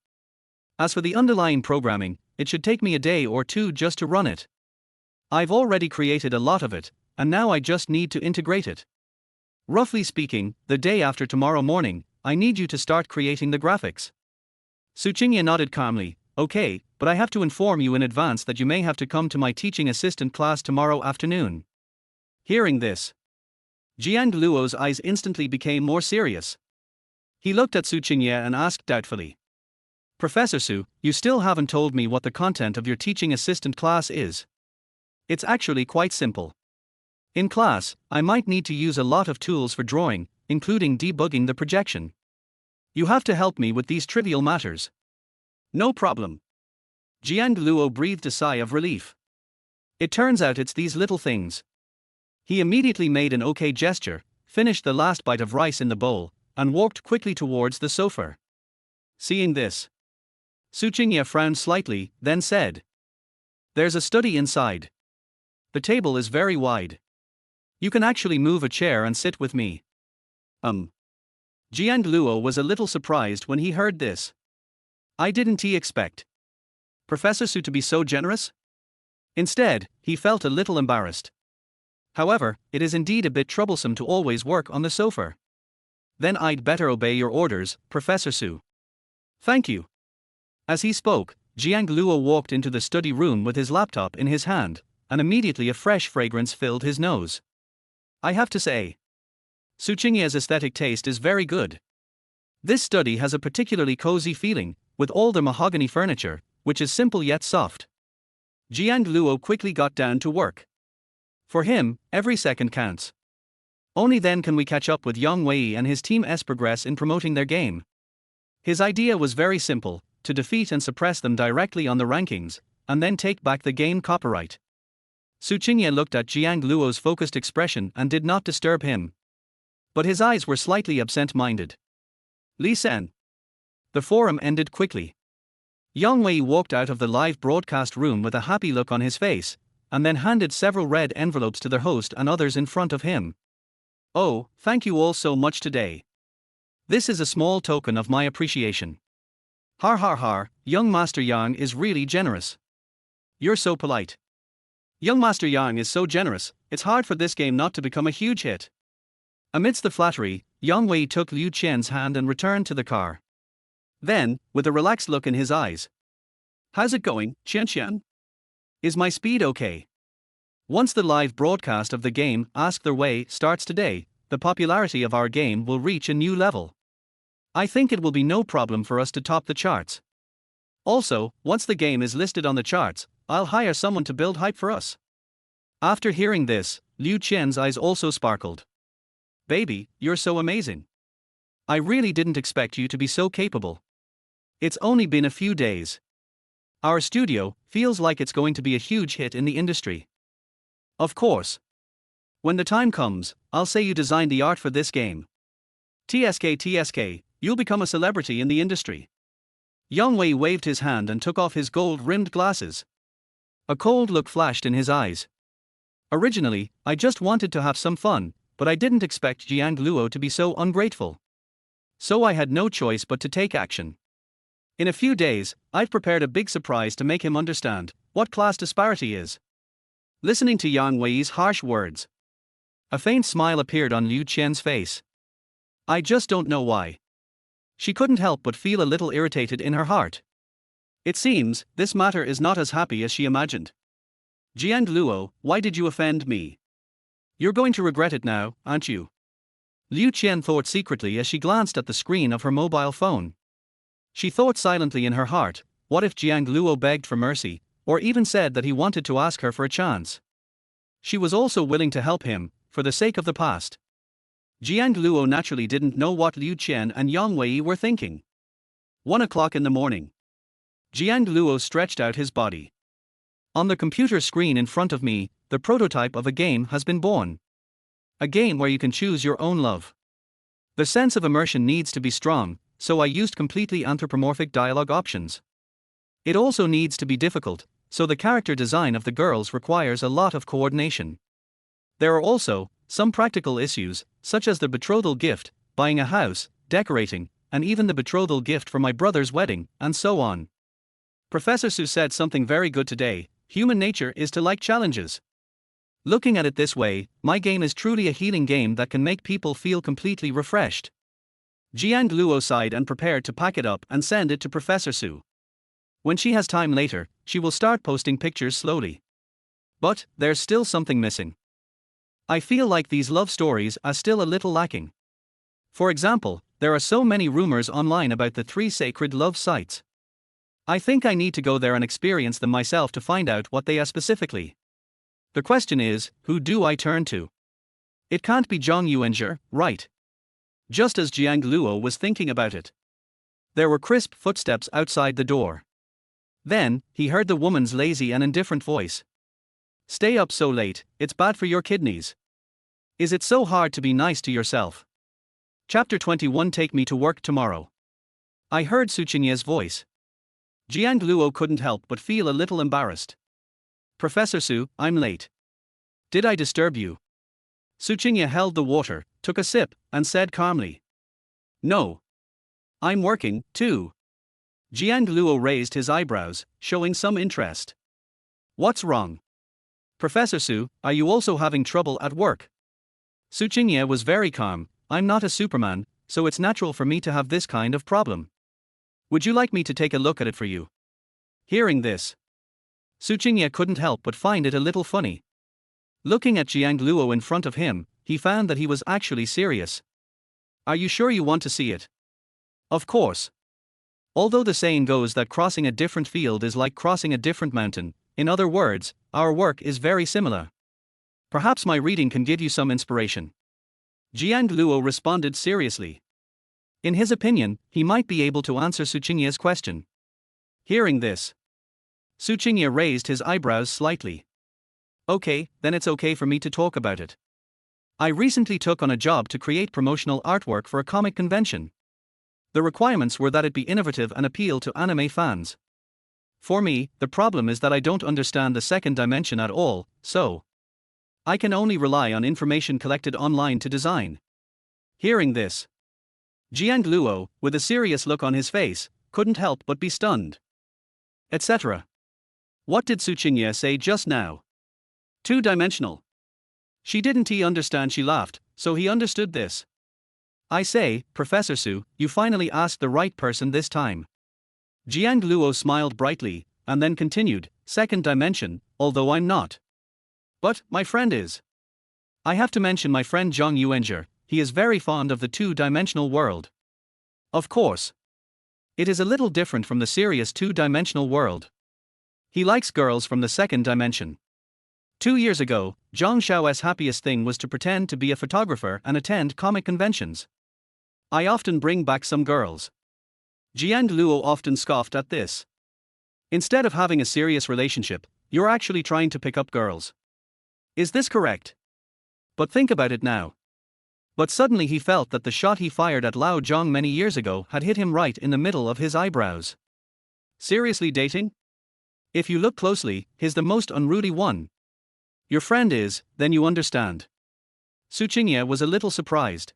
As for the underlying programming, it should take me a day or two just to run it. I've already created a lot of it, and now I just need to integrate it. Roughly speaking, the day after tomorrow morning, I need you to start creating the graphics. Su Qingye nodded calmly. Okay, but I have to inform you in advance that you may have to come to my teaching assistant class tomorrow afternoon. Hearing this, Jiang Luo's eyes instantly became more serious. He looked at Su Qingye and asked doubtfully. Professor Su, you still haven't told me what the content of your teaching assistant class is. It's actually quite simple. In class, I might need to use a lot of tools for drawing, including debugging the projection. You have to help me with these trivial matters. No problem. Jiang Luo breathed a sigh of relief. It turns out it's these little things. He immediately made an okay gesture, finished the last bite of rice in the bowl, and walked quickly towards the sofa. Seeing this, Su Qingye frowned slightly, then said, There's a study inside. The table is very wide. You can actually move a chair and sit with me. Jiang Luo was a little surprised when he heard this. I didn't expect Professor Su to be so generous? Instead, he felt a little embarrassed. However, it is indeed a bit troublesome to always work on the sofa. Then I'd better obey your orders, Professor Su. Thank you. As he spoke, Jiang Luo walked into the study room with his laptop in his hand, and immediately a fresh fragrance filled his nose. I have to say, Su Qingye's aesthetic taste is very good. This study has a particularly cozy feeling, with all the mahogany furniture, which is simple yet soft. Jiang Luo quickly got down to work. For him, every second counts. Only then can we catch up with Yang Wei and his team progress in promoting their game. His idea was very simple, to defeat and suppress them directly on the rankings, and then take back the game copyright. Su Qingye looked at Jiang Luo's focused expression and did not disturb him. But his eyes were slightly absent-minded. Li Sen. The forum ended quickly. Yang Wei walked out of the live broadcast room with a happy look on his face, and then handed several red envelopes to their host and others in front of him. Oh, thank you all so much today. This is a small token of my appreciation. Har har har, young Master Yang is really generous. You're so polite. Young Master Yang is so generous, it's hard for this game not to become a huge hit. Amidst the flattery, Yang Wei took Liu Qian's hand and returned to the car. Then, with a relaxed look in his eyes. How's it going, Qian? Is my speed okay? Once the live broadcast of the game, Ask Their Way, starts today, the popularity of our game will reach a new level. I think it will be no problem for us to top the charts. Also, once the game is listed on the charts, I'll hire someone to build hype for us. After hearing this, Liu Qian's eyes also sparkled. Baby, you're so amazing. I really didn't expect you to be so capable. It's only been a few days. Our studio feels like it's going to be a huge hit in the industry. Of course. When the time comes, I'll say you designed the art for this game. TSK, you'll become a celebrity in the industry. Yang Wei waved his hand and took off his gold-rimmed glasses. A cold look flashed in his eyes. Originally, I just wanted to have some fun, but I didn't expect Jiang Luo to be so ungrateful. So I had no choice but to take action. In a few days, I've prepared a big surprise to make him understand what class disparity is. Listening to Yang Wei's harsh words, a faint smile appeared on Liu Qian's face. I just don't know why. She couldn't help but feel a little irritated in her heart. It seems, this matter is not as happy as she imagined. Jiang Luo, why did you offend me? You're going to regret it now, aren't you? Liu Qian thought secretly as she glanced at the screen of her mobile phone. She thought silently in her heart, what if Jiang Luo begged for mercy, or even said that he wanted to ask her for a chance? She was also willing to help him, for the sake of the past. Jiang Luo naturally didn't know what Liu Qian and Yang Wei were thinking. 1 o'clock in the morning. Jiang Luo stretched out his body. On the computer screen in front of me, the prototype of a game has been born. A game where you can choose your own love. The sense of immersion needs to be strong, so I used completely anthropomorphic dialogue options. It also needs to be difficult, so the character design of the girls requires a lot of coordination. There are also some practical issues, such as the betrothal gift, buying a house, decorating, and even the betrothal gift for my brother's wedding, and so on. Professor Su said something very good today: human nature is to like challenges. Looking at it this way, my game is truly a healing game that can make people feel completely refreshed. Jiang Luo sighed and prepared to pack it up and send it to Professor Su. When she has time later, she will start posting pictures slowly. But there's still something missing. I feel like these love stories are still a little lacking. For example, there are so many rumors online about the 3 sacred love sites. I think I need to go there and experience them myself to find out what they are specifically. The question is, who do I turn to? It can't be Zhang Yuanzhi, right? Just as Jiang Luo was thinking about it, there were crisp footsteps outside the door. Then, he heard the woman's lazy and indifferent voice. Stay up so late, it's bad for your kidneys. Is it so hard to be nice to yourself? Chapter 21. Take me to work tomorrow. I heard Su Qingye's voice. Jiang Luo couldn't help but feel a little embarrassed. Professor Su, I'm late. Did I disturb you? Su Qingye held the water, took a sip, and said calmly. No. I'm working, too. Jiang Luo raised his eyebrows, showing some interest. What's wrong? Professor Su, are you also having trouble at work? Su Qingye was very calm. I'm not a Superman, so it's natural for me to have this kind of problem. Would you like me to take a look at it for you? Hearing this, Su Qingye couldn't help but find it a little funny. Looking at Jiang Luo in front of him, he found that he was actually serious. Are you sure you want to see it? Of course. Although the saying goes that crossing a different field is like crossing a different mountain, in other words, our work is very similar. Perhaps my reading can give you some inspiration. Jiang Luo responded seriously. In his opinion, he might be able to answer Su Qingye's question. Hearing this, Su Qingye raised his eyebrows slightly. Okay, then it's okay for me to talk about it. I recently took on a job to create promotional artwork for a comic convention. The requirements were that it be innovative and appeal to anime fans. For me, the problem is that I don't understand the second dimension at all, so I can only rely on information collected online to design. Hearing this, Jiang Luo, with a serious look on his face, couldn't help but be stunned. Etc. What did Su Qingye say just now? Two-dimensional. She didn't understand. She laughed, so he understood this. I say, Professor Su, you finally asked the right person this time. Jiang Luo smiled brightly, and then continued, second dimension, although I'm not. But, my friend is. I have to mention my friend Zhang Yuanzhi, he is very fond of the two-dimensional world. Of course. It is a little different from the serious two-dimensional world. He likes girls from the second dimension. 2 years ago, Zhang Xiao's happiest thing was to pretend to be a photographer and attend comic conventions. I often bring back some girls. Jiang Luo often scoffed at this. Instead of having a serious relationship, you're actually trying to pick up girls. Is this correct? But think about it now. But suddenly he felt that the shot he fired at Lao Zhang many years ago had hit him right in the middle of his eyebrows. Seriously dating? If you look closely, he's the most unruly one. Your friend is, then you understand. Su Qingye was a little surprised.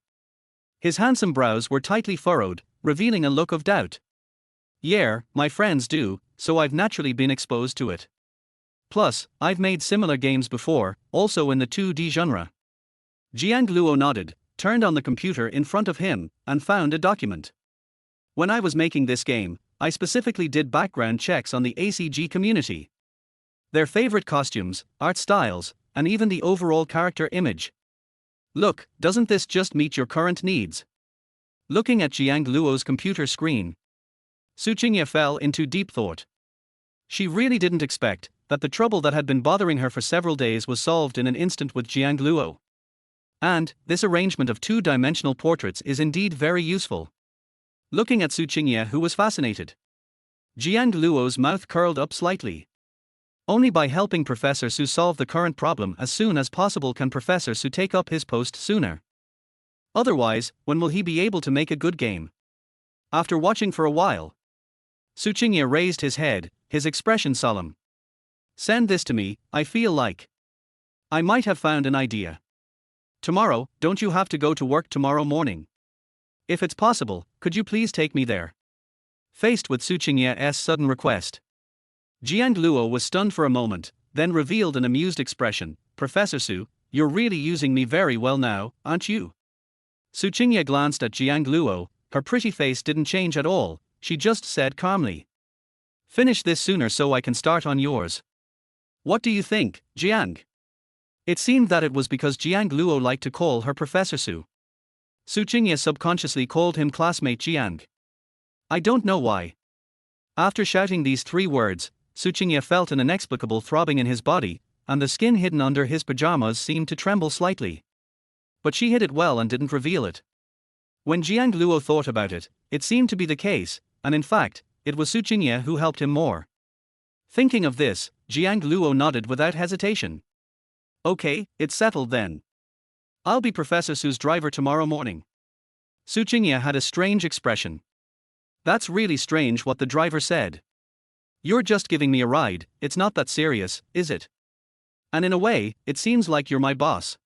His handsome brows were tightly furrowed, revealing a look of doubt. Yeah, my friends do, so I've naturally been exposed to it. Plus, I've made similar games before, also in the 2D genre. Jiang Luo nodded, turned on the computer in front of him, and found a document. When I was making this game, I specifically did background checks on the ACG community. Their favorite costumes, art styles, and even the overall character image. Look, doesn't this just meet your current needs? Looking at Jiang Luo's computer screen, Su Qingye fell into deep thought. She really didn't expect that the trouble that had been bothering her for several days was solved in an instant with Jiang Luo. And this arrangement of two-dimensional portraits is indeed very useful. Looking at Su Qingye, who was fascinated, Jiang Luo's mouth curled up slightly. Only by helping Professor Su solve the current problem as soon as possible can Professor Su take up his post sooner. Otherwise, when will he be able to make a good game? After watching for a while, Su Qingye raised his head, his expression solemn. Send this to me, I feel like I might have found an idea. Tomorrow, don't you have to go to work tomorrow morning? If it's possible, could you please take me there? Faced with Su Qingye's sudden request, Jiang Luo was stunned for a moment, then revealed an amused expression. Professor Su, you're really using me very well now, aren't you? Su Qingye glanced at Jiang Luo, her pretty face didn't change at all, she just said calmly. Finish this sooner so I can start on yours. What do you think, Jiang? It seemed that it was because Jiang Luo liked to call her Professor Su. Su Qingye subconsciously called him classmate Jiang. I don't know why. After shouting these three words, Su Qingye felt an inexplicable throbbing in his body, and the skin hidden under his pajamas seemed to tremble slightly. But she hid it well and didn't reveal it. When Jiang Luo thought about it, it seemed to be the case, and in fact, it was Su Qingye who helped him more. Thinking of this, Jiang Luo nodded without hesitation. Okay, it's settled then. I'll be Professor Su's driver tomorrow morning. Su Qingye had a strange expression. That's really strange what the driver said. You're just giving me a ride, it's not that serious, is it? And in a way, it seems like you're my boss.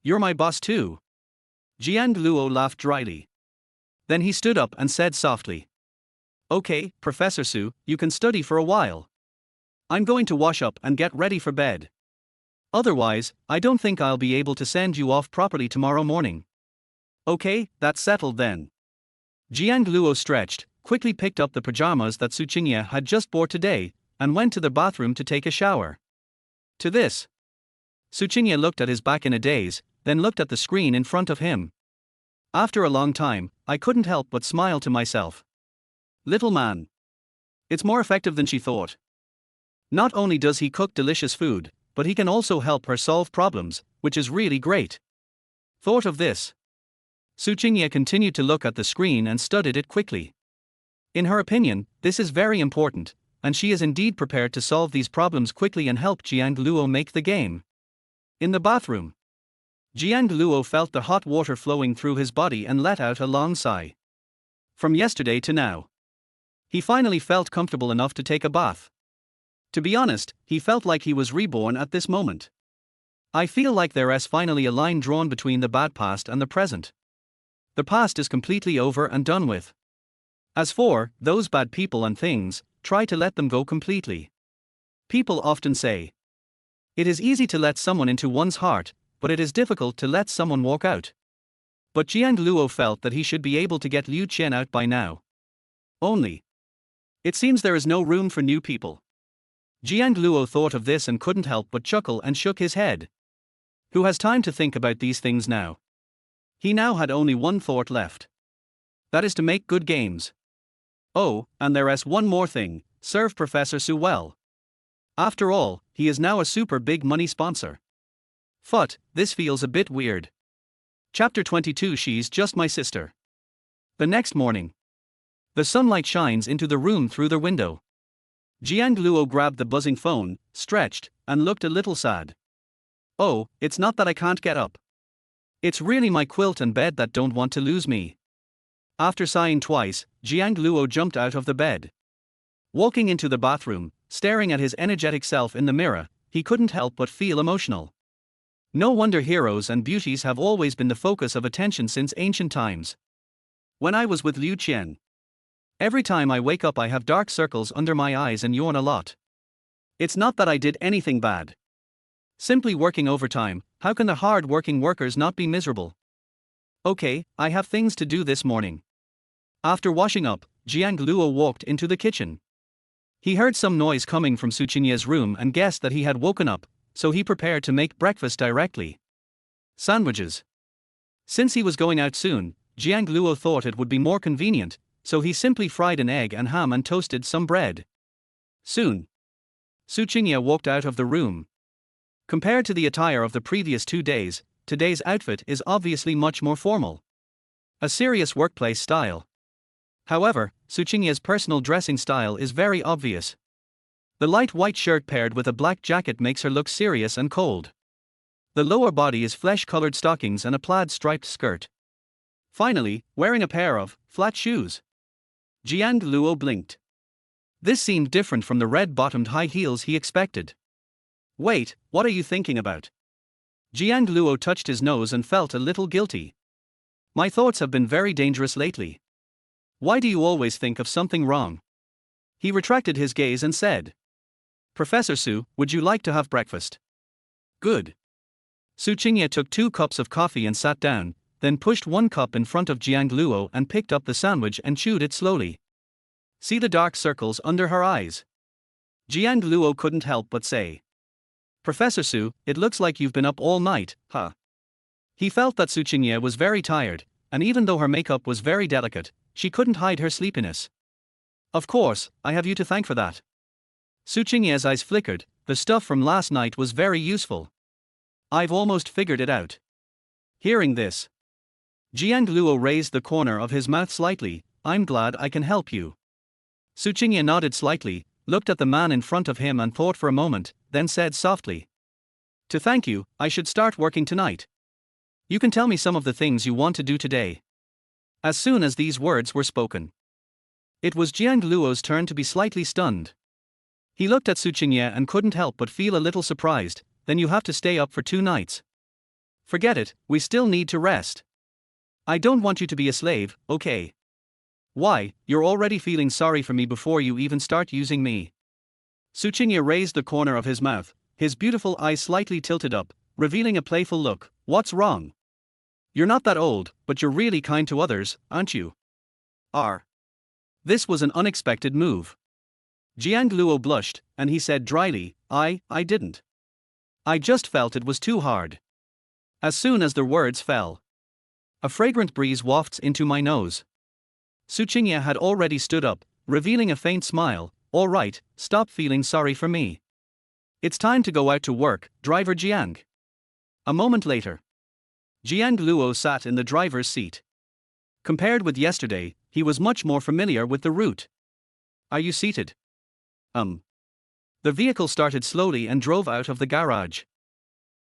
You're my boss too. Jiang Luo laughed dryly. Then he stood up and said softly. Okay, Professor Su, you can study for a while. I'm going to wash up and get ready for bed. Otherwise, I don't think I'll be able to send you off properly tomorrow morning. Okay, that's settled then. Jiang Luo stretched, quickly picked up the pajamas that Su Qingye had just bought today, and went to the bathroom to take a shower. To this, Su Qingye looked at his back in a daze, then looked at the screen in front of him. After a long time, I couldn't help but smile to myself. Little man. It's more effective than she thought. Not only does he cook delicious food, but he can also help her solve problems, which is really great. Thought of this, Su Qingye continued to look at the screen and studied it quickly. In her opinion, this is very important, and she is indeed prepared to solve these problems quickly and help Jiang Luo make the game. In the bathroom, Jiang Luo felt the hot water flowing through his body and let out a long sigh. From yesterday to now, he finally felt comfortable enough to take a bath. To be honest, he felt like he was reborn at this moment. I feel like there's finally a line drawn between the bad past and the present. The past is completely over and done with. As for those bad people and things, try to let them go completely. People often say, it is easy to let someone into one's heart, but it is difficult to let someone walk out. But Jiang Luo felt that he should be able to get Liu Qian out by now. Only, it seems there is no room for new people. Jiang Luo thought of this and couldn't help but chuckle and shook his head. Who has time to think about these things now? He now had only one thought left. That is to make good games. Oh, and there's one more thing, serve Professor Su well. After all, he is now a super big money sponsor. Phut, this feels a bit weird. Chapter 22. She's just my sister. The next morning, the sunlight shines into the room through the window. Jiang Luo grabbed the buzzing phone, stretched, and looked a little sad. Oh, it's not that I can't get up. It's really my quilt and bed that don't want to lose me. After sighing twice, Jiang Luo jumped out of the bed. Walking into the bathroom, staring at his energetic self in the mirror, he couldn't help but feel emotional. No wonder heroes and beauties have always been the focus of attention since ancient times. When I was with Liu Qian, every time I wake up I have dark circles under my eyes and yawn a lot. It's not that I did anything bad. Simply working overtime. How can the hard-working workers not be miserable? Okay, I have things to do this morning. After washing up, Jiang Luo walked into the kitchen. He heard some noise coming from Su Qingye's room and guessed that he had woken up, so he prepared to make breakfast directly. Sandwiches. Since he was going out soon, Jiang Luo thought it would be more convenient, so he simply fried an egg and ham and toasted some bread. Soon, Su Qingye walked out of the room. Compared to the attire of the previous 2 days, today's outfit is obviously much more formal. A serious workplace style. However, Su Qingye's personal dressing style is very obvious. The light white shirt paired with a black jacket makes her look serious and cold. The lower body is flesh-colored stockings and a plaid striped skirt. Finally, wearing a pair of flat shoes. Jiang Luo blinked. This seemed different from the red-bottomed high heels he expected. Wait, what are you thinking about? Jiang Luo touched his nose and felt a little guilty. My thoughts have been very dangerous lately. Why do you always think of something wrong? He retracted his gaze and said, Professor Su, would you like to have breakfast? Good. Su Qingye took 2 cups of coffee and sat down, then pushed 1 cup in front of Jiang Luo and picked up the sandwich and chewed it slowly. See the dark circles under her eyes? Jiang Luo couldn't help but say, Professor Su, it looks like you've been up all night, huh? He felt that Su Qingye was very tired, and even though her makeup was very delicate, she couldn't hide her sleepiness. Of course, I have you to thank for that. Su Qingye's eyes flickered. The stuff from last night was very useful. I've almost figured it out. Hearing this, Jiang Luo raised the corner of his mouth slightly. I'm glad I can help you. Su Qingye nodded slightly, looked at the man in front of him and thought for a moment, then said softly, To thank you, I should start working tonight. You can tell me some of the things you want to do today. As soon as these words were spoken, it was Jiang Luo's turn to be slightly stunned. He looked at Su Qingye and couldn't help but feel a little surprised. Then you have to stay up for 2 nights. Forget it, we still need to rest. I don't want you to be a slave, okay? Why, you're already feeling sorry for me before you even start using me. Su Qingye raised the corner of his mouth, his beautiful eyes slightly tilted up, revealing a playful look. What's wrong? You're not that old, but you're really kind to others, aren't you? This was an unexpected move. Jiang Luo blushed, and he said dryly, I didn't. I just felt it was too hard. As soon as the words fell, a fragrant breeze wafts into my nose. Su Qingye had already stood up, revealing a faint smile. All right, stop feeling sorry for me. It's time to go out to work, driver Jiang. A moment later, Jiang Luo sat in the driver's seat. Compared with yesterday, he was much more familiar with the route. Are you seated? The vehicle started slowly and drove out of the garage.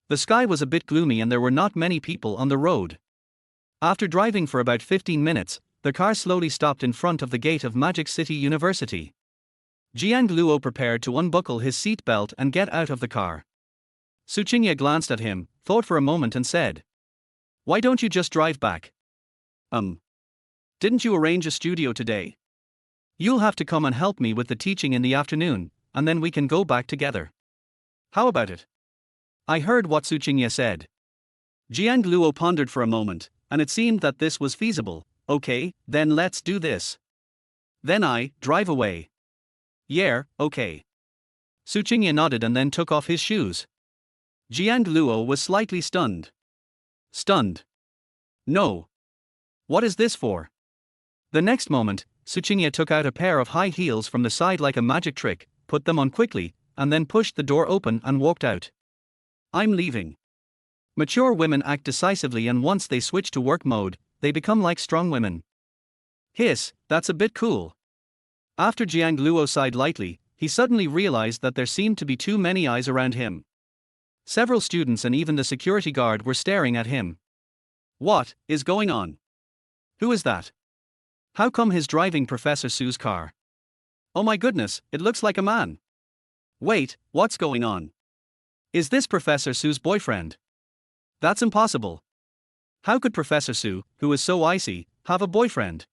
The sky was a bit gloomy and there were not many people on the road. After driving for about 15 minutes, the car slowly stopped in front of the gate of Magic City University. Jiang Luo prepared to unbuckle his seat belt and get out of the car. Su Qingye glanced at him, thought for a moment and said, Why don't you just drive back? Didn't you arrange a studio today? You'll have to come and help me with the teaching in the afternoon, and then we can go back together. How about it? I heard what Su Qingye said. Jiang Luo pondered for a moment, and it seemed that this was feasible. Okay, then let's do this. Then I drive away. Yeah, okay. Su Qingye nodded and then took off his shoes. Jiang Luo was slightly stunned. Stunned? No. What is this for? The next moment, Su Qingye took out a pair of high heels from the side like a magic trick, put them on quickly, and then pushed the door open and walked out. I'm leaving. Mature women act decisively, and once they switch to work mode, they become like strong women. Hiss, that's a bit cool. After Jiang Luo sighed lightly, he suddenly realized that there seemed to be too many eyes around him. Several students and even the security guard were staring at him. What is going on? Who is that? How come he's driving Professor Su's car? Oh my goodness, it looks like a man. Wait, what's going on? Is this Professor Su's boyfriend? That's impossible. How could Professor Su, who is so icy, have a boyfriend?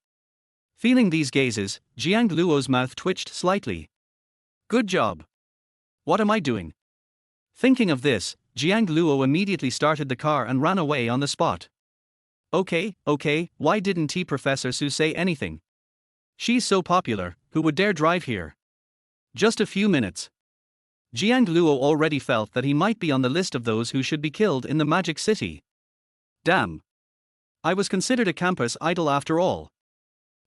Feeling these gazes, Jiang Luo's mouth twitched slightly. Good job. What am I doing? Thinking of this, Jiang Luo immediately started the car and ran away on the spot. Okay, why didn't Professor Su say anything? She's so popular, who would dare drive here? Just a few minutes. Jiang Luo already felt that he might be on the list of those who should be killed in the Magic City. Damn. I was considered a campus idol after all.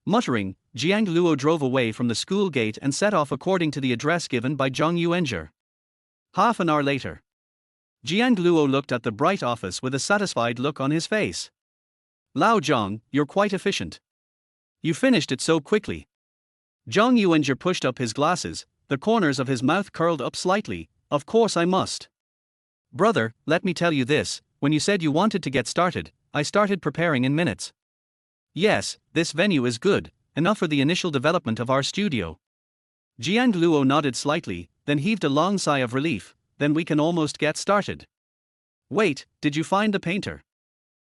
Muttering, Jiang Luo drove away from the school gate and set off according to the address given by Zhang Yuanzhi. Half an hour later. Jiang Luo looked at the bright office with a satisfied look on his face. Lao Zhang, you're quite efficient. You finished it so quickly. Zhang Yuanzhi pushed up his glasses, the corners of his mouth curled up slightly. Of course I must. Brother, let me tell you this, when you said you wanted to get started, I started preparing in minutes. Yes, this venue is good, enough for the initial development of our studio. Jiang Luo nodded slightly, then heaved a long sigh of relief. Then we can almost get started. Wait, did you find the painter?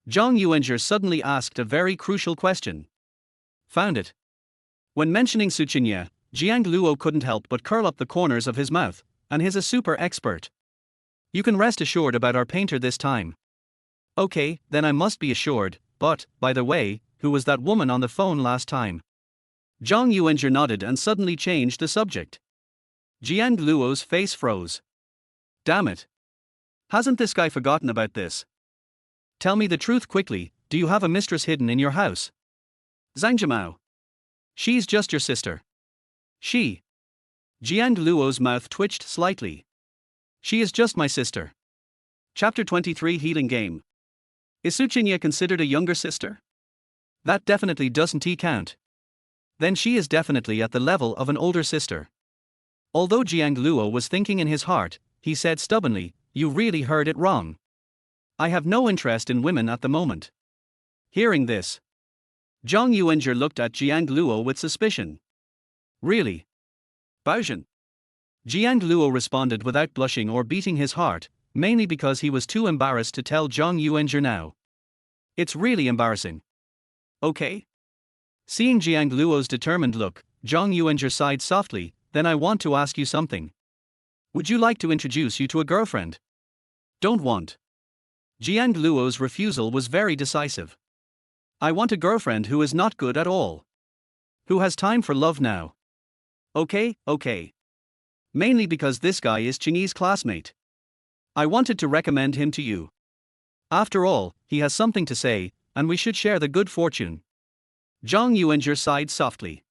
Zhang Yuanzhi suddenly asked a very crucial question. Found it. When mentioning Su Qinya, Jiang Luo couldn't help but curl up the corners of his mouth, and he's a super expert. You can rest assured about our painter this time. Okay, then I must be assured, but, by the way, who was that woman on the phone last time? Zhang Yuanzhi nodded and suddenly changed the subject. Jiang Luo's face froze. Damn it. Hasn't this guy forgotten about this? Tell me the truth quickly, do you have a mistress hidden in your house? Zhang Jimao. She's just your sister. She. Jiang Luo's mouth twitched slightly. She is just my sister. Chapter 23 Healing Game. Is Su Qinya considered a younger sister? That definitely doesn't count. Then she is definitely at the level of an older sister. Although Jiang Luo was thinking in his heart, he said stubbornly, you really heard it wrong. I have no interest in women at the moment. Hearing this, Zhang Yuanzhi looked at Jiang Luo with suspicion. Really? Baozhen? Jiang Luo responded without blushing or beating his heart, mainly because he was too embarrassed to tell Zhang Yuanzhi now. It's really embarrassing. Okay? Seeing Jiang Luo's determined look, Zhang Yuanzhi sighed softly, then I want to ask you something. Would you like to introduce you to a girlfriend? Don't want. Jiang Luo's refusal was very decisive. I want a girlfriend who is not good at all. Who has time for love now. Okay. Mainly because this guy is Qingyi's classmate. I wanted to recommend him to you. After all, he has something to say, and we should share the good fortune. Zhang Yuanzhi sighed softly.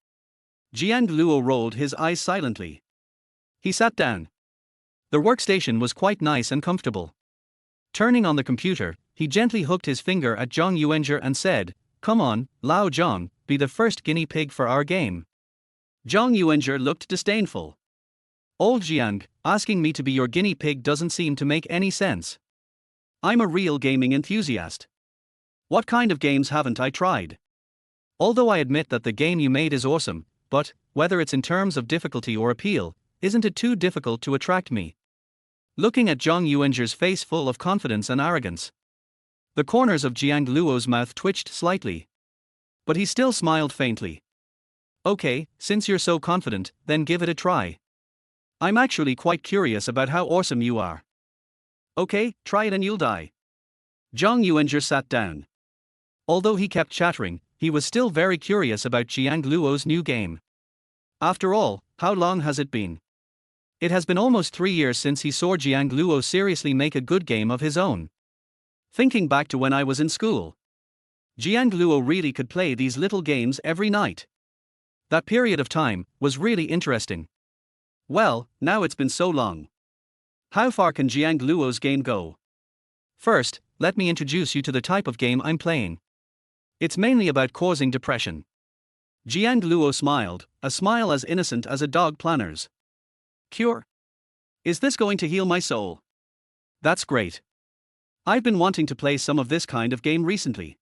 Jiang Luo rolled his eyes silently. He sat down. The workstation was quite nice and comfortable. Turning on the computer, he gently hooked his finger at Zhang Yuanzhi and said, Come on, Lao Zhang, be the first guinea pig for our game. Zhang Yuanzhi looked disdainful. Old Jiang, asking me to be your guinea pig doesn't seem to make any sense. I'm a real gaming enthusiast. What kind of games haven't I tried? Although I admit that the game you made is awesome, but, whether it's in terms of difficulty or appeal, isn't it too difficult to attract me? Looking at Zhang Yuanzhi's face full of confidence and arrogance, the corners of Jiang Luo's mouth twitched slightly. But he still smiled faintly. Okay, since you're so confident, then give it a try. I'm actually quite curious about how awesome you are. Okay, try it and you'll die. Zhang Yuanzhi sat down. Although he kept chattering, he was still very curious about Jiang Luo's new game. After all, how long has it been? It has been almost 3 years since he saw Jiang Luo seriously make a good game of his own. Thinking back to when I was in school, Jiang Luo really could play these little games every night. That period of time was really interesting. Well, now it's been so long. How far can Jiang Luo's game go? First, let me introduce you to the type of game I'm playing. It's mainly about causing depression. Jiang Luo smiled, a smile as innocent as a dog planner's. Cure? Is this going to heal my soul? That's great. I've been wanting to play some of this kind of game recently.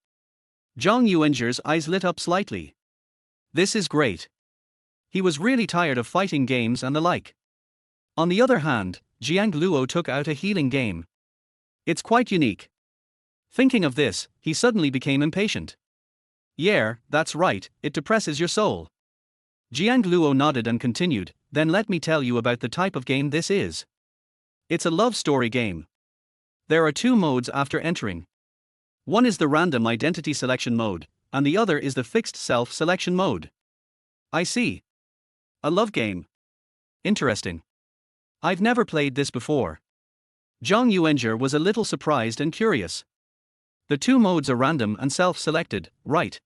Zhang Yuanzhi's eyes lit up slightly. This is great. He was really tired of fighting games and the like. On the other hand, Jiang Luo took out a healing game. It's quite unique. Thinking of this, he suddenly became impatient. Yeah, that's right, it depresses your soul. Jiang Luo nodded and continued, then let me tell you about the type of game this is. It's a love story game. There are two modes after entering. One is the random identity selection mode, and the other is the fixed self-selection mode. I see. A love game. Interesting. I've never played this before. Zhang Yuanzhi was a little surprised and curious. The two modes are random and self-selected, right?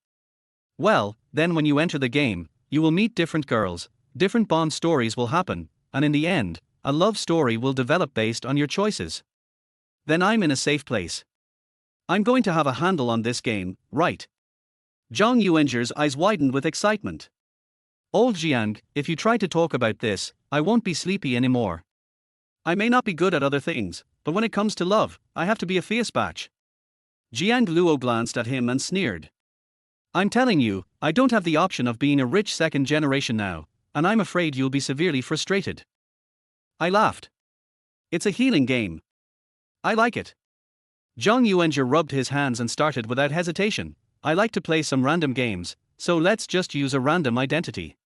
Well, then when you enter the game, you will meet different girls, different bond stories will happen, and in the end, a love story will develop based on your choices. Then I'm in a safe place. I'm going to have a handle on this game, right? Zhang Yuanzhi's eyes widened with excitement. Old Jiang, if you try to talk about this, I won't be sleepy anymore. I may not be good at other things, but when it comes to love, I have to be a fierce batch. Jiang Luo glanced at him and sneered. I'm telling you, I don't have the option of being a rich second generation now, and I'm afraid you'll be severely frustrated. I laughed. It's a healing game. I like it. Zhang Yuanzhi rubbed his hands and started without hesitation. I like to play some random games, so let's just use a random identity.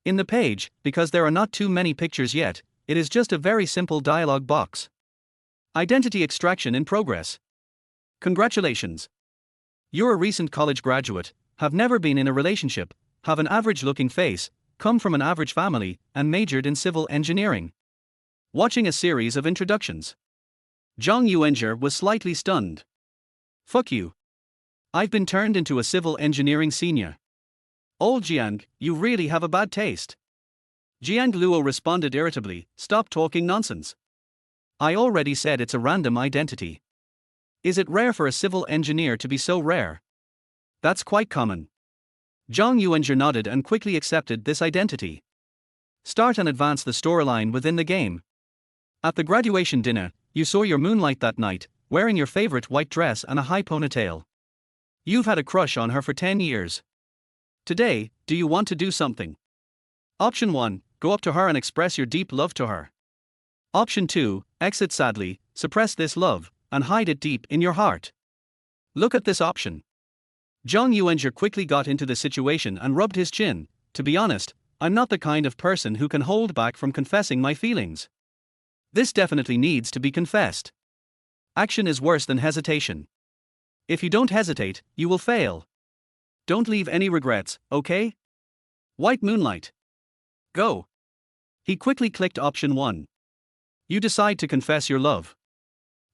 In the page, because there are not too many pictures yet, it is just a very simple dialog box. Identity extraction in progress. Congratulations. You're a recent college graduate, have never been in a relationship, have an average-looking face, come from an average family, and majored in civil engineering. Watching a series of introductions. Zhang Yuanzhi was slightly stunned. Fuck you. I've been turned into a civil engineering senior. Old Jiang, you really have a bad taste. Jiang Luo responded irritably, stop talking nonsense. I already said it's a random identity. Is it rare for a civil engineer to be so rare? That's quite common. Zhang Yuanzhi nodded and quickly accepted this identity. Start and advance the storyline within the game. At the graduation dinner, you saw your moonlight that night, wearing your favorite white dress and a high ponytail. You've had a crush on her for 10 years. Today, do you want to do something? Option 1, go up to her and express your deep love to her. Option 2, exit sadly, suppress this love, and hide it deep in your heart. Look at this option. Zhang Yuanzhi quickly got into the situation and rubbed his chin. To be honest, I'm not the kind of person who can hold back from confessing my feelings. This definitely needs to be confessed. Action is worse than hesitation. If you don't hesitate, you will fail. Don't leave any regrets, okay? White moonlight. Go. He quickly clicked option 1. You decide to confess your love.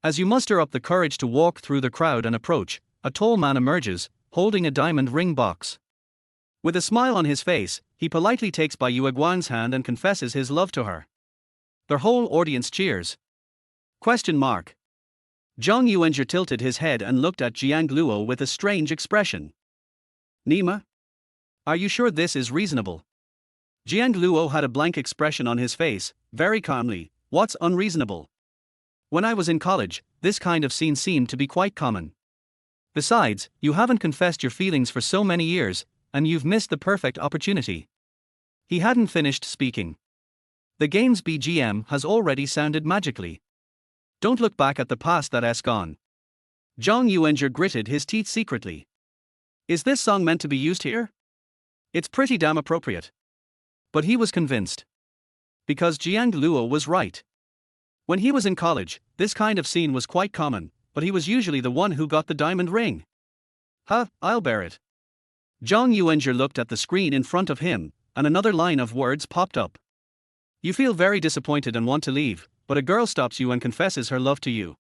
As you muster up the courage to walk through the crowd and approach, a tall man emerges, holding a diamond ring box. With a smile on his face, he politely takes Bai Yueguan's hand and confesses his love to her. The whole audience cheers. Question mark. Zhang Yuanzhi tilted his head and looked at Jiang Luo with a strange expression. Nima? Are you sure this is reasonable? Jiang Luo had a blank expression on his face, very calmly. What's unreasonable? When I was in college, this kind of scene seemed to be quite common. Besides, you haven't confessed your feelings for so many years, and you've missed the perfect opportunity. He hadn't finished speaking. The game's BGM has already sounded magically. Don't look back at the past that's gone. Zhang Yuanzhi gritted his teeth secretly. Is this song meant to be used here? It's pretty damn appropriate. But he was convinced. Because Jiang Luo was right. When he was in college, this kind of scene was quite common, but he was usually the one who got the diamond ring. I'll bear it. Zhang Yuanzhi looked at the screen in front of him, and another line of words popped up. You feel very disappointed and want to leave, but a girl stops you and confesses her love to you.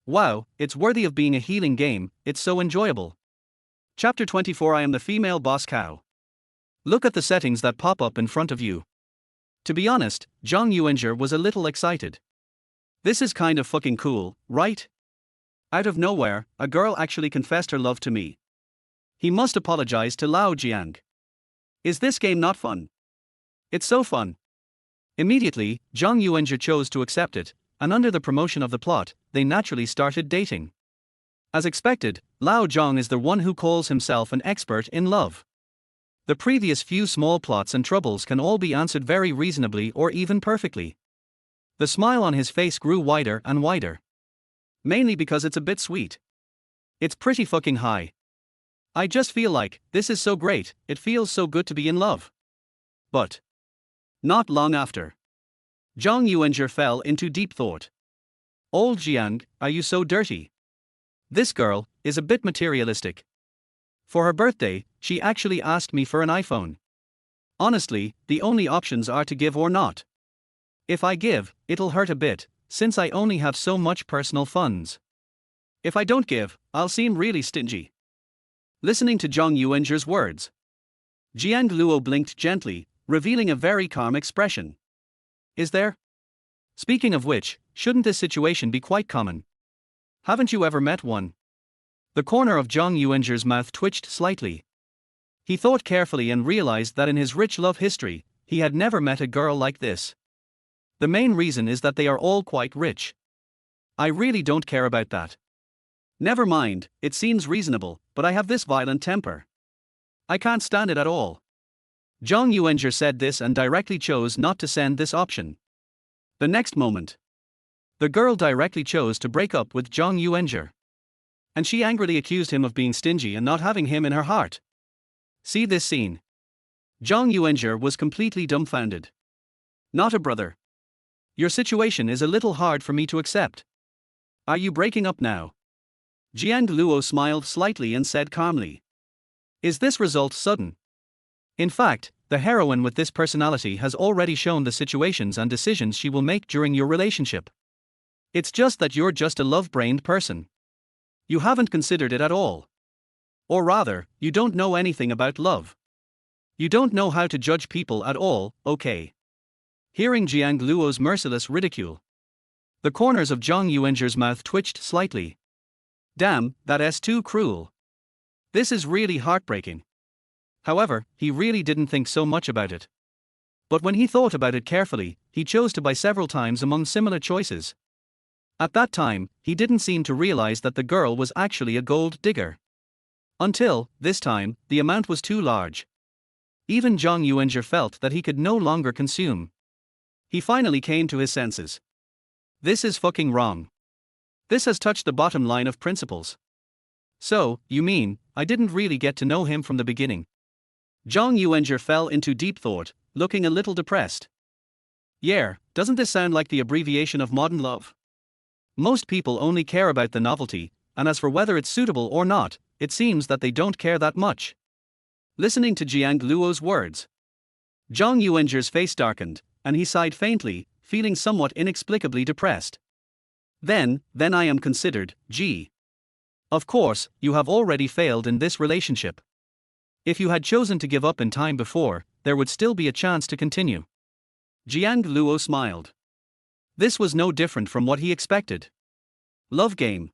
Wow, it's worthy of being a healing game, it's so enjoyable. Chapter 24 I am the female boss cow. Look at the settings that pop up in front of you. To be honest, Zhang Yuanzhi was a little excited. This is kind of fucking cool, right? Out of nowhere, a girl actually confessed her love to me. He must apologize to Lao Jiang. Is this game not fun? It's so fun. Immediately, Zhang Yuanzhi chose to accept it, and under the promotion of the plot, they naturally started dating. As expected, Lao Zhang is the one who calls himself an expert in love. The previous few small plots and troubles can all be answered very reasonably or even perfectly. The smile on his face grew wider and wider. Mainly because it's a bit sweet. It's pretty fucking high. I just feel like, this is so great, it feels so good to be in love. But not long after, Zhang Yuanzhi fell into deep thought. Old Jiang, are you so dirty? This girl is a bit materialistic. For her birthday, she actually asked me for an iPhone. Honestly, the only options are to give or not. If I give, it'll hurt a bit, since I only have so much personal funds. If I don't give, I'll seem really stingy. Listening to Zhang Yuanzhi's words, Jiang Luo blinked gently, revealing a very calm expression. Is there? Speaking of which, shouldn't this situation be quite common? Haven't you ever met one? The corner of Zhang Yuanzhi's mouth twitched slightly. He thought carefully and realized that in his rich love history, he had never met a girl like this. The main reason is that they are all quite rich. I really don't care about that. Never mind, it seems reasonable, but I have this violent temper. I can't stand it at all. Zhang Yuanzhi said this and directly chose not to send this option. The next moment, the girl directly chose to break up with Zhang Yuanzhi. And she angrily accused him of being stingy and not having him in her heart. See this scene. Zhang Yuanzhi was completely dumbfounded. Not a brother. Your situation is a little hard for me to accept. Are you breaking up now? Jiang Luo smiled slightly and said calmly. Is this result sudden? In fact, the heroine with this personality has already shown the situations and decisions she will make during your relationship. It's just that you're just a love-brained person. You haven't considered it at all. Or rather, you don't know anything about love. You don't know how to judge people at all, okay? Hearing Jiang Luo's merciless ridicule, the corners of Zhang Yuanzhi's mouth twitched slightly. Damn, that's too cruel. This is really heartbreaking. However, he really didn't think so much about it. But when he thought about it carefully, he chose to buy several times among similar choices. At that time, he didn't seem to realize that the girl was actually a gold digger. Until, this time, the amount was too large. Even Zhang Yuanzhi felt that he could no longer consume. He finally came to his senses. This is fucking wrong. This has touched the bottom line of principles. So, you mean, I didn't really get to know him from the beginning? Zhang Yuanzhi fell into deep thought, looking a little depressed. Yeah, doesn't this sound like the abbreviation of modern love? Most people only care about the novelty, and as for whether it's suitable or not, it seems that they don't care that much. Listening to Jiang Luo's words, Zhang Yuanzhi's face darkened, and he sighed faintly, feeling somewhat inexplicably depressed. Then I am considered, G. Of course, you have already failed in this relationship. If you had chosen to give up in time before, there would still be a chance to continue. Jiang Luo smiled. This was no different from what he expected. Love game.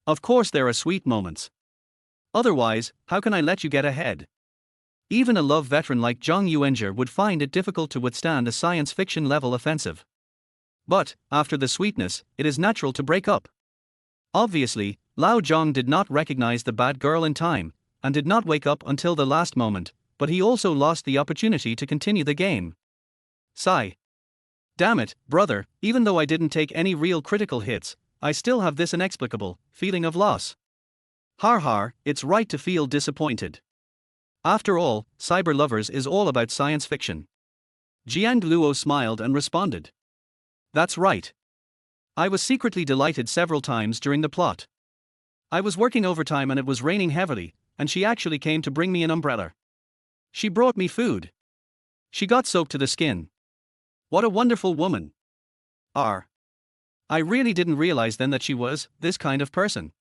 Of course there are sweet moments. Otherwise, how can I let you get ahead? Even a love veteran like Zhang Yuanzhi would find it difficult to withstand a science fiction level offensive. But, after the sweetness, it is natural to break up. Obviously, Lao Zhang did not recognize the bad girl in time, and did not wake up until the last moment, but he also lost the opportunity to continue the game. Sigh. Damn it, brother, even though I didn't take any real critical hits, I still have this inexplicable feeling of loss. Har har, it's right to feel disappointed. After all, Cyber Lovers is all about science fiction. Jiang Luo smiled and responded. That's right. I was secretly delighted several times during the plot. I was working overtime and it was raining heavily, and she actually came to bring me an umbrella. She brought me food. She got soaked to the skin. What a wonderful woman. I really didn't realize then that she was this kind of person.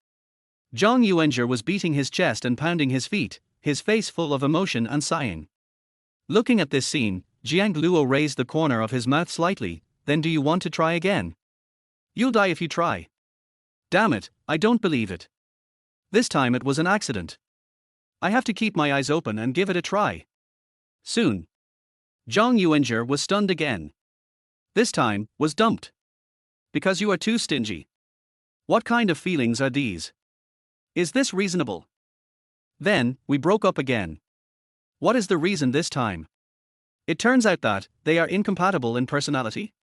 Zhang Yuanzhi was beating his chest and pounding his feet, his face full of emotion and sighing. Looking at this scene, Jiang Luo raised the corner of his mouth slightly. Then do you want to try again? You'll die if you try. Damn it, I don't believe it. This time it was an accident. I have to keep my eyes open and give it a try. Soon. Zhang Yuanzhi was stunned again. This time, was dumped. Because you are too stingy. What kind of feelings are these? Is this reasonable? Then, we broke up again. What is the reason this time? It turns out that they are incompatible in personality.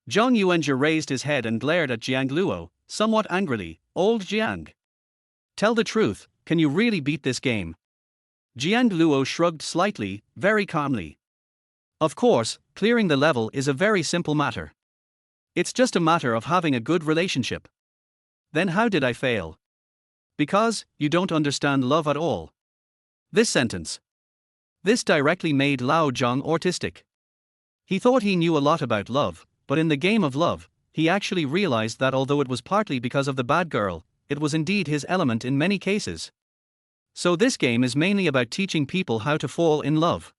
Zhang Yuanzhi raised his head and glared at Jiang Luo, somewhat angrily. Old Jiang. Tell the truth, can you really beat this game? Jiang Luo shrugged slightly, very calmly. Of course, clearing the level is a very simple matter. It's just a matter of having a good relationship. Then how did I fail? Because, you don't understand love at all. This sentence. This directly made Lao Zhang autistic. He thought he knew a lot about love, but in the game of love, he actually realized that although it was partly because of the bad girl, it was indeed his element in many cases. So this game is mainly about teaching people how to fall in love.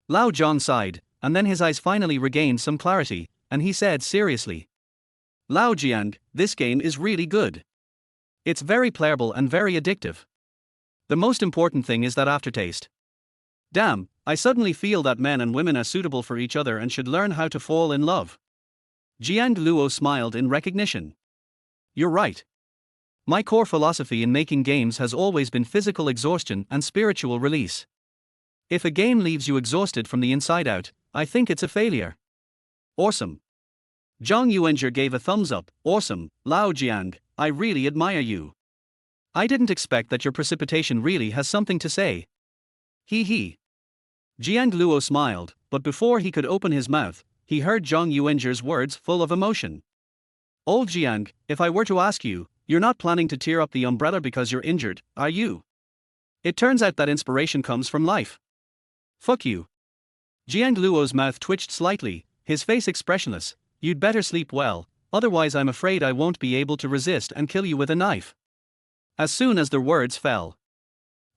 Lao Zhang sighed, and then his eyes finally regained some clarity, and he said seriously. Lao Jiang, this game is really good. It's very playable and very addictive. The most important thing is that aftertaste. Damn, I suddenly feel that men and women are suitable for each other and should learn how to fall in love. Jiang Luo smiled in recognition. You're right. My core philosophy in making games has always been physical exhaustion and spiritual release. If a game leaves you exhausted from the inside out, I think it's a failure. Awesome. Zhang Yuanzhi gave a thumbs up. Awesome, Lao Jiang, I really admire you. I didn't expect that your precipitation really has something to say. Hee hee. Jiang Luo smiled, but before he could open his mouth, he heard Zhang Yuanzhi's words full of emotion. Old Jiang, if I were to ask you, you're not planning to tear up the umbrella because you're injured, are you? It turns out that inspiration comes from life. Fuck you. Jiang Luo's mouth twitched slightly, his face expressionless. You'd better sleep well, otherwise I'm afraid I won't be able to resist and kill you with a knife. As soon as the words fell,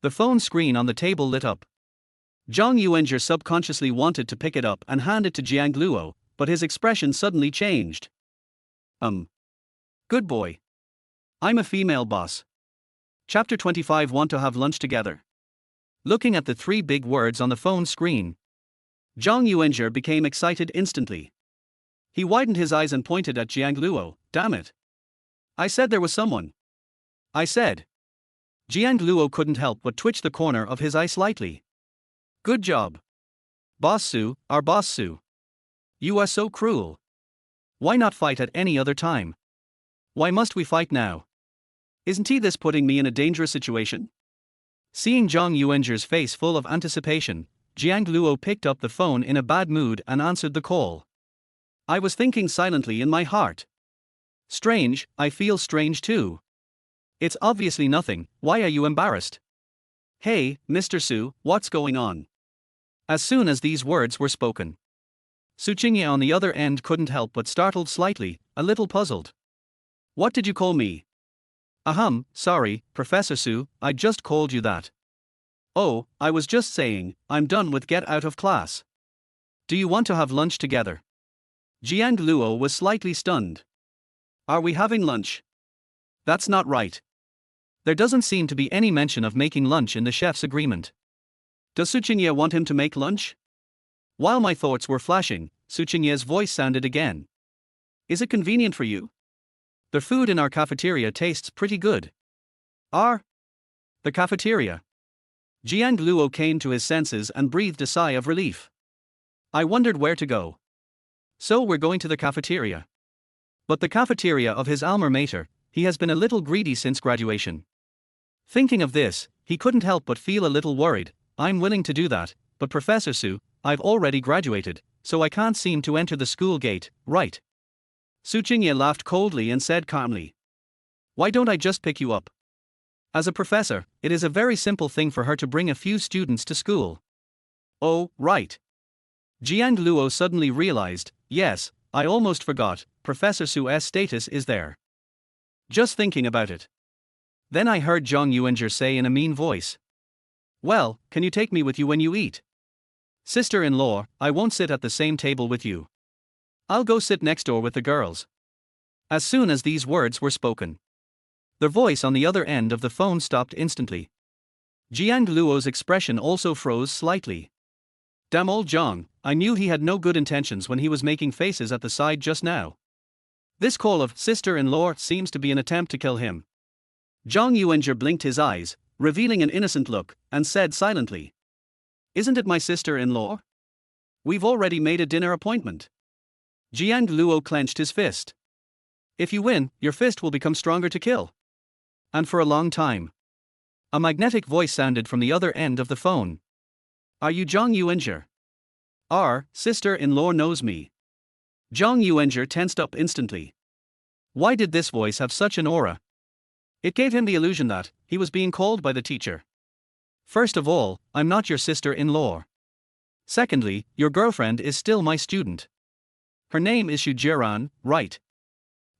the phone screen on the table lit up. Zhang Yuanzhi subconsciously wanted to pick it up and hand it to Jiang Luo, but his expression suddenly changed. Good boy. I'm a female boss. Chapter 25. Want to have lunch together? Looking at the three big words on the phone screen, Zhang Yuanzhi became excited instantly. He widened his eyes and pointed at Jiang Luo. Damn it. I said there was someone. I said. Jiang Luo couldn't help but twitch the corner of his eye slightly. Good job. Boss Su, our boss Su. You are so cruel. Why not fight at any other time? Why must we fight now? Isn't this putting me in a dangerous situation? Seeing Zhang Yuanzhi's face full of anticipation, Jiang Luo picked up the phone in a bad mood and answered the call. I was thinking silently in my heart. Strange, I feel strange too. It's obviously nothing, why are you embarrassed? Hey, Mr. Su, what's going on? As soon as these words were spoken, Su Qingye on the other end couldn't help but startled slightly, a little puzzled. What did you call me? Sorry, Professor Su, I just called you that. Oh, I was just saying, I'm done with get out of class. Do you want to have lunch together? Jiang Luo was slightly stunned. Are we having lunch? That's not right. There doesn't seem to be any mention of making lunch in the chef's agreement. Does Su Qingye want him to make lunch? While my thoughts were flashing, Su Qingye's voice sounded again. Is it convenient for you? The food in our cafeteria tastes pretty good. The cafeteria. Jiang Luo came to his senses and breathed a sigh of relief. I wondered where to go. So we're going to the cafeteria. But the cafeteria of his alma mater, he has been a little greedy since graduation. Thinking of this, he couldn't help but feel a little worried. I'm willing to do that, but Professor Su, I've already graduated, so I can't seem to enter the school gate, right? Su Qingye laughed coldly and said calmly. Why don't I just pick you up? As a professor, it is a very simple thing for her to bring a few students to school. Oh, right. Jiang Luo suddenly realized, yes, I almost forgot, Professor Su's status is there. Just thinking about it. Then I heard Zhang Yuanzhi say in a mean voice. Well, can you take me with you when you eat? Sister-in-law, I won't sit at the same table with you. I'll go sit next door with the girls. As soon as these words were spoken, the voice on the other end of the phone stopped instantly. Jiang Luo's expression also froze slightly. Damn old Zhang, I knew he had no good intentions when he was making faces at the side just now. This call of sister-in-law seems to be an attempt to kill him. Zhang Yuanzhi blinked his eyes, revealing an innocent look, and said silently. Isn't it my sister-in-law? We've already made a dinner appointment. Jiang Luo clenched his fist. If you win, your fist will become stronger to kill. And for a long time. A magnetic voice sounded from the other end of the phone. Are you Jiang Luo? Our sister-in-law knows me. Jiang Luo tensed up instantly. Why did this voice have such an aura? It gave him the illusion that he was being called by the teacher. First of all, I'm not your sister-in-law. Secondly, your girlfriend is still my student. Her name is Jiang, right?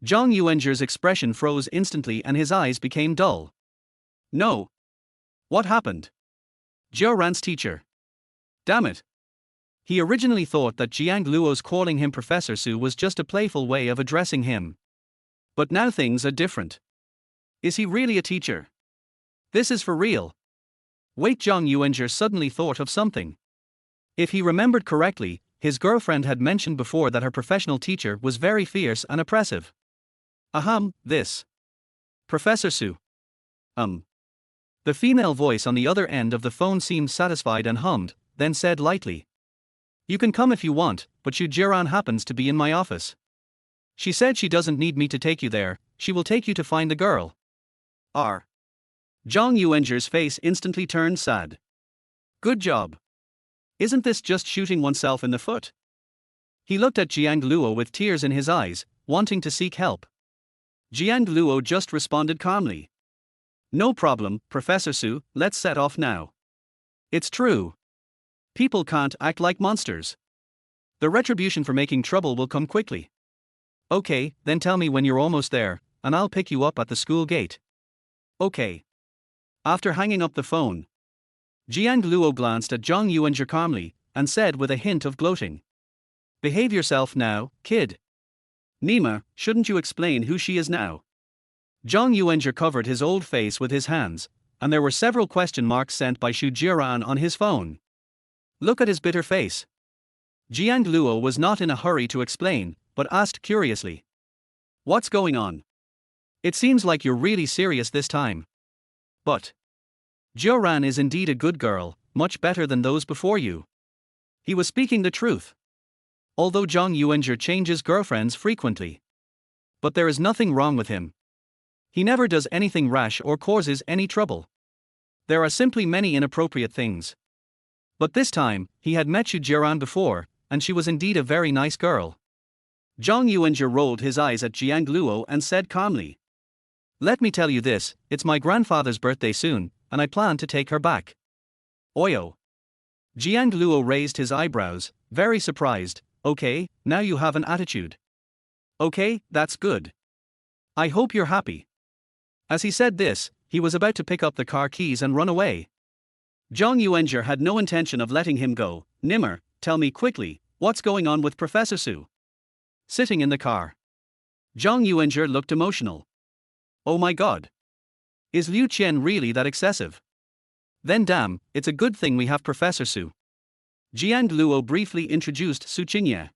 Jiang Luo's expression froze instantly and his eyes became dull. No. What happened? Jiang's teacher. Damn it. He originally thought that Jiang Luo's calling him Professor Su was just a playful way of addressing him. But now things are different. Is he really a teacher? This is for real. Wait, Jiang Luo suddenly thought of something. If he remembered correctly, his girlfriend had mentioned before that her professional teacher was very fierce and oppressive. This. Professor Su. The female voice on the other end of the phone seemed satisfied and hummed, then said lightly. You can come if you want, but Jiang happens to be in my office. She said she doesn't need me to take you there, she will take you to find the girl. Jiang Luo's face instantly turned sad. Good job. Isn't this just shooting oneself in the foot? He looked at Jiang Luo with tears in his eyes, wanting to seek help. Jiang Luo just responded calmly. No problem, Professor Su, let's set off now. It's true. People can't act like monsters. The retribution for making trouble will come quickly. Okay, then tell me when you're almost there, and I'll pick you up at the school gate. Okay. After hanging up the phone, Jiang Luo glanced at Jiang Luo calmly, and said with a hint of gloating. Behave yourself now, kid. Nima, shouldn't you explain who she is now? Jiang Luo covered his old face with his hands, and there were several question marks sent by Jiang on his phone. Look at his bitter face. Jiang Luo was not in a hurry to explain, but asked curiously. What's going on? It seems like you're really serious this time. But Jiang is indeed a good girl, much better than those before you. He was speaking the truth. Although Jiang Luo changes girlfriends frequently. But there is nothing wrong with him. He never does anything rash or causes any trouble. There are simply many inappropriate things. But this time, he had met Jiang before, and she was indeed a very nice girl. Jiang Luo rolled his eyes at Jiang Luo and said calmly. Let me tell you this, it's my grandfather's birthday soon, and I plan to take her back. Oyo. Jiang Luo raised his eyebrows, very surprised. Okay, now you have an attitude. Okay, that's good. I hope you're happy. As he said this, he was about to pick up the car keys and run away. Jiang Luo had no intention of letting him go. Nimmer, tell me quickly, what's going on with Professor Su? Sitting in the car. Jiang Luo looked emotional. Oh my god. Is Liu Qian really that excessive? Then damn, it's a good thing we have Professor Su. Jiang Luo briefly introduced Su Qingye.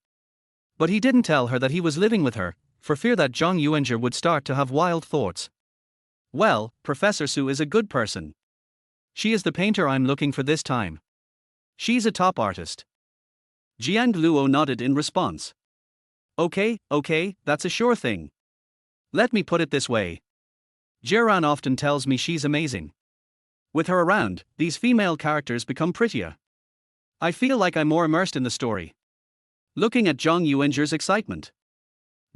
But he didn't tell her that he was living with her, for fear that Jiang Luo would start to have wild thoughts. Well, Professor Su is a good person. She is the painter I'm looking for this time. She's a top artist. Jiang Luo nodded in response. Okay, that's a sure thing. Let me put it this way. Jiang often tells me she's amazing. With her around, these female characters become prettier. I feel like I'm more immersed in the story. Looking at Jiang Luo's excitement.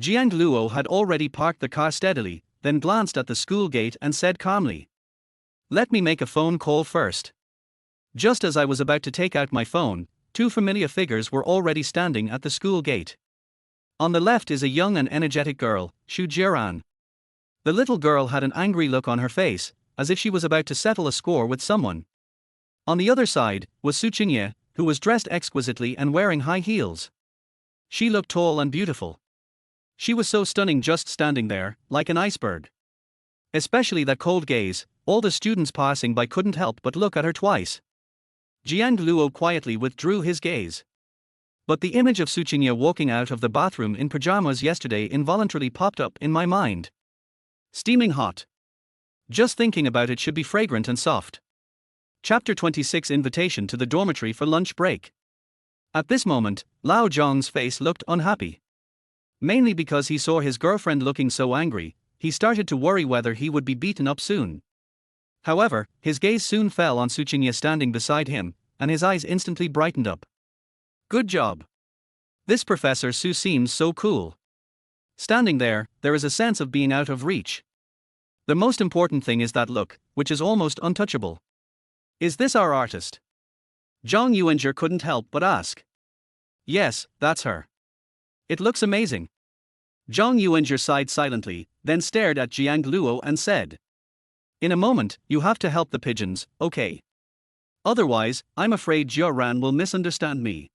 Jiang Luo had already parked the car steadily, then glanced at the school gate and said calmly. Let me make a phone call first. Just as I was about to take out my phone, two familiar figures were already standing at the school gate. On the left is a young and energetic girl, Jiang. The little girl had an angry look on her face, as if she was about to settle a score with someone. On the other side was Su Qingye, who was dressed exquisitely and wearing high heels. She looked tall and beautiful. She was so stunning just standing there, like an iceberg. Especially that cold gaze, all the students passing by couldn't help but look at her twice. Jiang Luo quietly withdrew his gaze. But the image of Su Qingye walking out of the bathroom in pajamas yesterday involuntarily popped up in my mind. Steaming hot. Just thinking about it should be fragrant and soft. Chapter 26 Invitation to the dormitory for lunch break. At this moment, Lao Zhong's face looked unhappy. Mainly because he saw his girlfriend looking so angry, he started to worry whether he would be beaten up soon. However, his gaze soon fell on Su Qingye standing beside him, and his eyes instantly brightened up. Good job. This Professor Su seems so cool. Standing there is a sense of being out of reach. The most important thing is that look, which is almost untouchable. Is this our artist? Jiang Luo couldn't help but ask. Yes, that's her. It looks amazing. Jiang Luo sighed silently, then stared at Jiang Luo and said, in a moment, you have to help the pigeons, okay? Otherwise, I'm afraid Jia Ran will misunderstand me.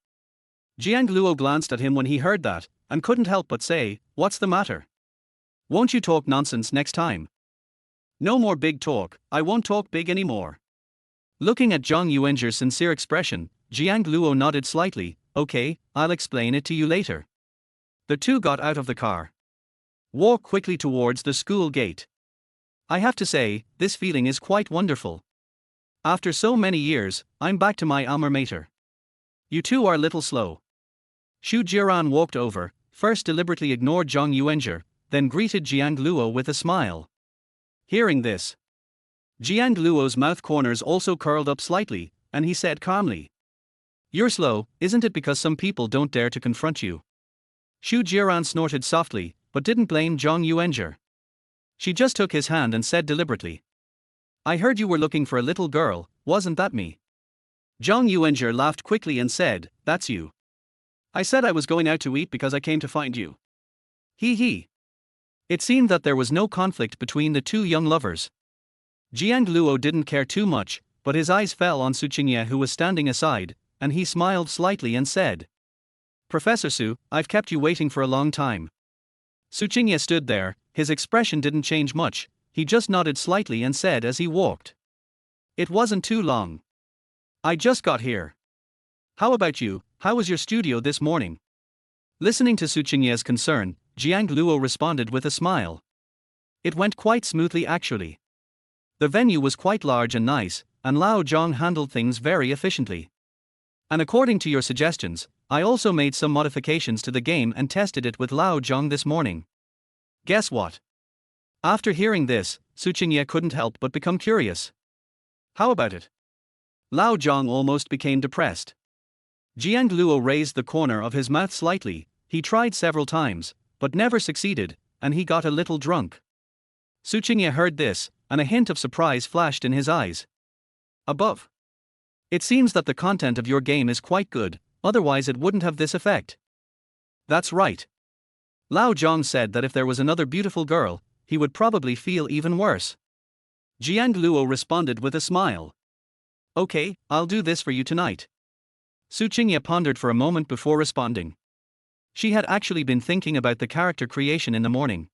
Jiang Luo glanced at him when he heard that, and couldn't help but say, what's the matter? Won't you talk nonsense next time? No more big talk, I won't talk big anymore. Looking at Jiang Luo's sincere expression, Jiang Luo nodded slightly, okay, I'll explain it to you later. The two got out of the car. Walked quickly towards the school gate. I have to say, this feeling is quite wonderful. After so many years, I'm back to my alma mater. You two are a little slow. Xu Jiran walked over, first deliberately ignored Jiang Luo, then greeted Jiang Luo with a smile. Hearing this, Jiang Luo's mouth corners also curled up slightly, and he said calmly, you're slow, isn't it because some people don't dare to confront you? Xu Jiran snorted softly, but didn't blame Jiang Luo. She just took his hand and said deliberately, I heard you were looking for a little girl, wasn't that me? Jiang Luo laughed quickly and said, that's you. I said I was going out to eat because I came to find you. Hee hee. It seemed that there was no conflict between the two young lovers. Jiang Luo didn't care too much, but his eyes fell on Su Qingye, who was standing aside, and he smiled slightly and said, Professor Su, I've kept you waiting for a long time. Su Qingye stood there, his expression didn't change much, he just nodded slightly and said as he walked. It wasn't too long. I just got here. How about you, how was your studio this morning? Listening to Su Qingye's concern, Jiang Luo responded with a smile. It went quite smoothly actually. The venue was quite large and nice, and Lao Zhang handled things very efficiently. And according to your suggestions, I also made some modifications to the game and tested it with Lao Zhang this morning. Guess what? After hearing this, Su Qingye couldn't help but become curious. How about it? Lao Zhang almost became depressed. Jiang Luo raised the corner of his mouth slightly, he tried several times, but never succeeded, and he got a little drunk. Su Qingye heard this, and a hint of surprise flashed in his eyes. Above. It seems that the content of your game is quite good, otherwise it wouldn't have this effect. That's right. Lao Zhang said that if there was another beautiful girl, he would probably feel even worse. Jiang Luo responded with a smile. Okay, I'll do this for you tonight. Su Qingye pondered for a moment before responding. She had actually been thinking about the character creation in the morning.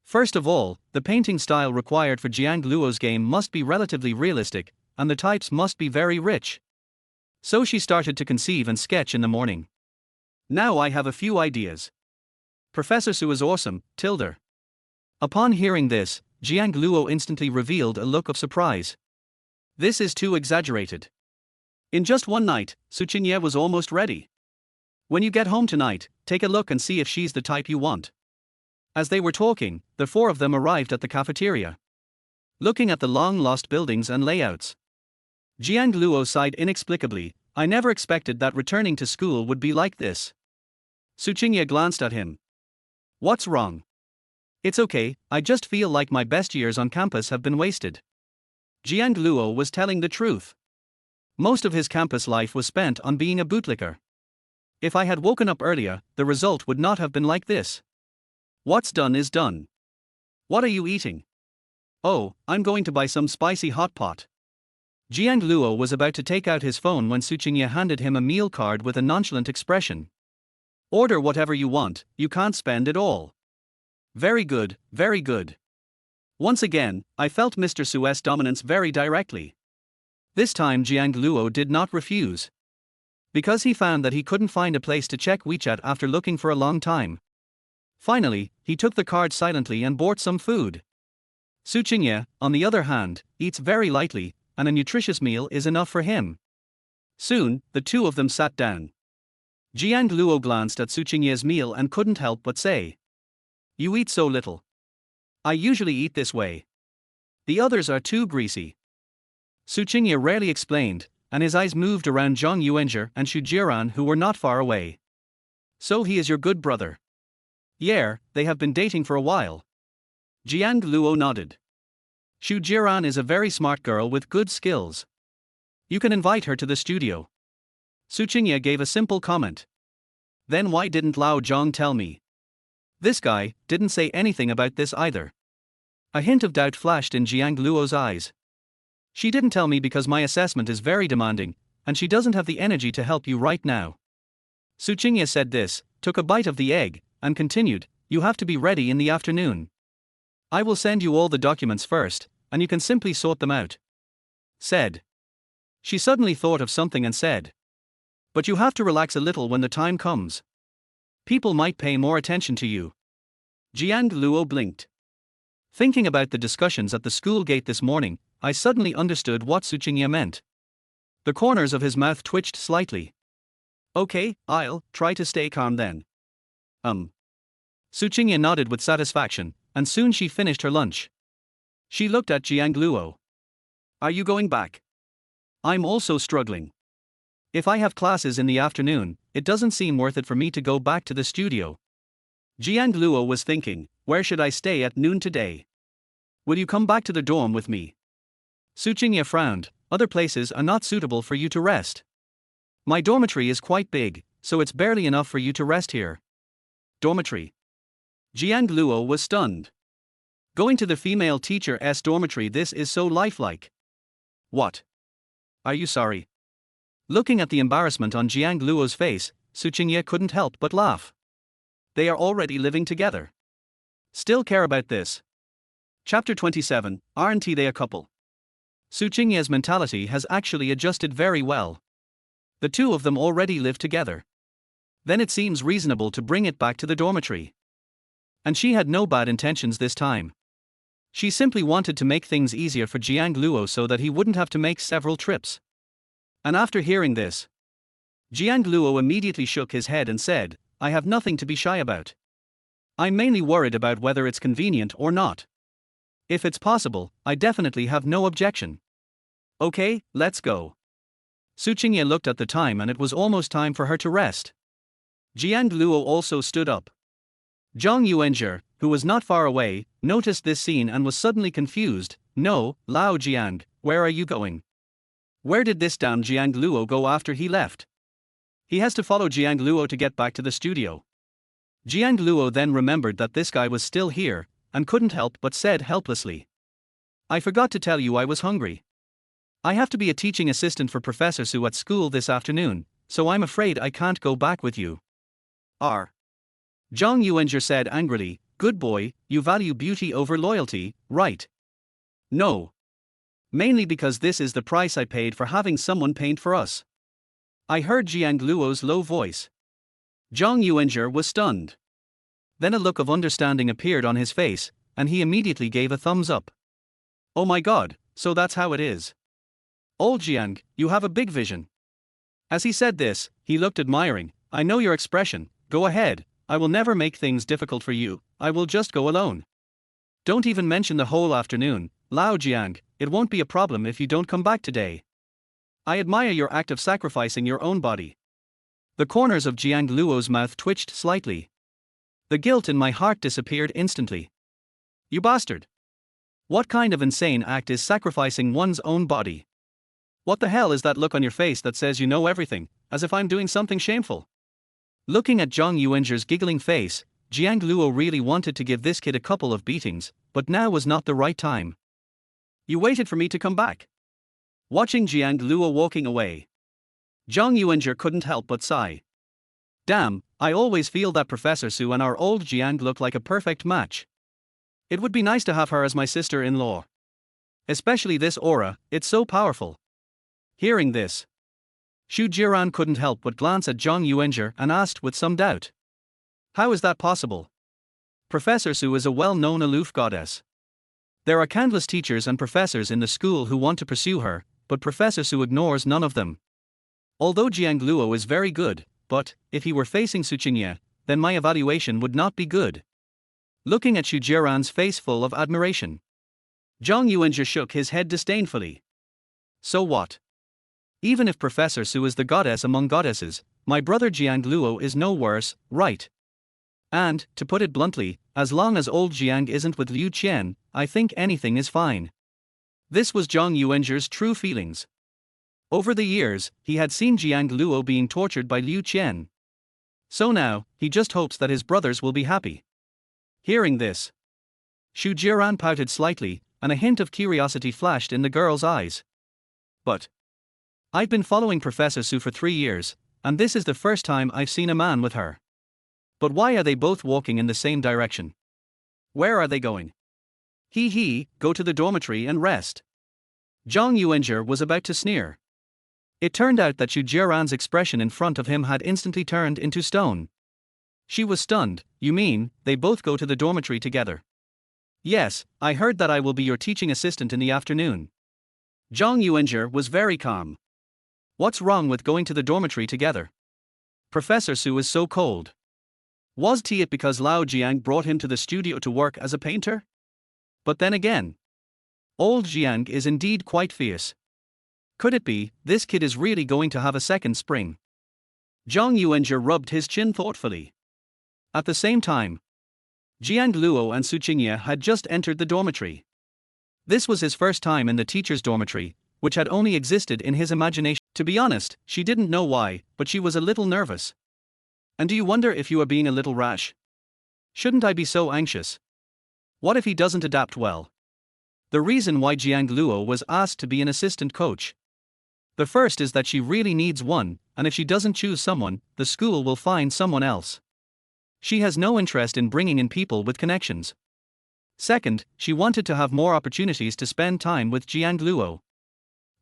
First of all, the painting style required for Jiang Luo's game must be relatively realistic, and the types must be very rich. So she started to conceive and sketch in the morning. Now I have a few ideas. Professor Su is awesome, tilde. Upon hearing this, Jiang Luo instantly revealed a look of surprise. This is too exaggerated. In just one night, Su Qingye was almost ready. When you get home tonight, take a look and see if she's the type you want. As they were talking, the four of them arrived at the cafeteria. Looking at the long-lost buildings and layouts, Jiang Luo sighed inexplicably, I never expected that returning to school would be like this. Su Qingye glanced at him. What's wrong? It's okay, I just feel like my best years on campus have been wasted. Jiang Luo was telling the truth. Most of his campus life was spent on being a bootlicker. If I had woken up earlier, the result would not have been like this. What's done is done. What are you eating? Oh, I'm going to buy some spicy hot pot. Jiang Luo was about to take out his phone when Su Qingye handed him a meal card with a nonchalant expression. Order whatever you want, you can't spend it all. Very good, very good. Once again, I felt Mr. Su's dominance very directly. This time Jiang Luo did not refuse. Because he found that he couldn't find a place to check WeChat after looking for a long time. Finally, he took the card silently and bought some food. Su Qingye, on the other hand, eats very lightly, and a nutritious meal is enough for him. Soon, the two of them sat down. Jiang Luo glanced at Su Qingye's meal and couldn't help but say, you eat so little. I usually eat this way. The others are too greasy. Su Qingye rarely explained, and his eyes moved around Jiang Luo and Xu Jiran, who were not far away. So he is your good brother? Yeah, they have been dating for a while. Jiang Luo nodded. Xu Jiran is a very smart girl with good skills. You can invite her to the studio. Su Qingye gave a simple comment. Then why didn't Lao Zhang tell me? This guy didn't say anything about this either. A hint of doubt flashed in Jiang Luo's eyes. She didn't tell me because my assessment is very demanding, and she doesn't have the energy to help you right now. Su Qingye said this, took a bite of the egg, and continued, you have to be ready in the afternoon. I will send you all the documents first, and you can simply sort them out. Said. She suddenly thought of something and said. But you have to relax a little when the time comes. People might pay more attention to you. Jiang Luo blinked. Thinking about the discussions at the school gate this morning, I suddenly understood what Su Qingye meant. The corners of his mouth twitched slightly. Okay, I'll try to stay calm then. Su Qingye nodded with satisfaction, and soon she finished her lunch. She looked at Jiang Luo. Are you going back? I'm also struggling. If I have classes in the afternoon, it doesn't seem worth it for me to go back to the studio. Jiang Luo was thinking, where should I stay at noon today? Will you come back to the dorm with me? Su Qingye frowned, other places are not suitable for you to rest. My dormitory is quite big, so it's barely enough for you to rest here. Dormitory. Jiang Luo was stunned. Going to the female teacher's dormitory, this is so lifelike. What? Are you sorry? Looking at the embarrassment on Jiang Luo's face, Su Qingye couldn't help but laugh. They are already living together. Still care about this. Chapter 27, aren't they a couple? Su Qingye's mentality has actually adjusted very well. The two of them already live together. Then it seems reasonable to bring it back to the dormitory. And she had no bad intentions this time. She simply wanted to make things easier for Jiang Luo so that he wouldn't have to make several trips. And after hearing this, Jiang Luo immediately shook his head and said, I have nothing to be shy about. I'm mainly worried about whether it's convenient or not. If it's possible, I definitely have no objection. Okay, let's go. Su Qingye looked at the time and it was almost time for her to rest. Jiang Luo also stood up. Zhang Yuanzhi, who was not far away, noticed this scene and was suddenly confused. No, Lao Jiang, where are you going? Where did this damn Jiang Luo go after he left? He has to follow Jiang Luo to get back to the studio. Jiang Luo then remembered that this guy was still here, and couldn't help but said helplessly. I forgot to tell you I was hungry. I have to be a teaching assistant for Professor Su at school this afternoon, so I'm afraid I can't go back with you. R. Zhang Yuanzhi said angrily, good boy, you value beauty over loyalty, right? No. Mainly because this is the price I paid for having someone paint for us. I heard Jiang Luo's low voice. Zhang Yuanzhi was stunned. Then a look of understanding appeared on his face, and he immediately gave a thumbs up. Oh my god, so that's how it is. Old Jiang, you have a big vision. As he said this, he looked admiring. I know your expression, go ahead, I will never make things difficult for you, I will just go alone. Don't even mention the whole afternoon, Lao Jiang, it won't be a problem if you don't come back today. I admire your act of sacrificing your own body. The corners of Jiang Luo's mouth twitched slightly. The guilt in my heart disappeared instantly. You bastard! What kind of insane act is sacrificing one's own body? What the hell is that look on your face that says you know everything, as if I'm doing something shameful? Looking at Zhang Yuanzhi's giggling face, Jiang Luo really wanted to give this kid a couple of beatings, but now was not the right time. You waited for me to come back. Watching Jiang Luo walking away, Zhang Yuanzhi couldn't help but sigh. Damn, I always feel that Professor Su and our old Jiang look like a perfect match. It would be nice to have her as my sister-in-law. Especially this aura, it's so powerful. Hearing this, Xu Jiran couldn't help but glance at Zhang Yuanzhi and asked with some doubt. How is that possible? Professor Su is a well-known aloof goddess. There are countless teachers and professors in the school who want to pursue her, but Professor Su ignores none of them. Although Jiang Luo is very good, but, if he were facing Su Qingye, then my evaluation would not be good. looking at Xu Jiran's face full of admiration. Zhang Yuanzhi shook his head disdainfully. So what? Even if Professor Su is the goddess among goddesses, my brother Jiang Luo is no worse, right? And, to put it bluntly, as long as old Jiang isn't with Liu Qian, I think anything is fine. This was Zhang Yuanzhi's true feelings. Over the years, he had seen Jiang Luo being tortured by Liu Qian. So now, he just hopes that his brothers will be happy. Hearing this, Xu Jiran pouted slightly, and a hint of curiosity flashed in the girl's eyes. But I've been following Professor Su for 3 years, and this is the first time I've seen a man with her. But why are they both walking in the same direction? Where are they going? Go to the dormitory and rest. Zhang Yuanzhi was about to sneer. It turned out that Xu Jiran's expression in front of him had instantly turned into stone. She was stunned. You mean, they both go to the dormitory together? Yes, I heard that I will be your teaching assistant in the afternoon. Zhang Yuanzhi was very calm. What's wrong with going to the dormitory together? Professor Su is so cold. Was it because Lao Jiang brought him to the studio to work as a painter? But then again, old Jiang is indeed quite fierce. Could it be, this kid is really going to have a second spring? Zhang Yuanzhi rubbed his chin thoughtfully. At the same time, Jiang Luo and Su Qingye had just entered the dormitory. This was his first time in the teacher's dormitory, which had only existed in his imagination. To be honest, she didn't know why, but she was a little nervous. And do you wonder if you are being a little rash? Shouldn't I be so anxious? What if he doesn't adapt well? The reason why Jiang Luo was asked to be an assistant coach. The first is that she really needs one, and if she doesn't choose someone, the school will find someone else. She has no interest in bringing in people with connections. Second, she wanted to have more opportunities to spend time with Jiang Luo.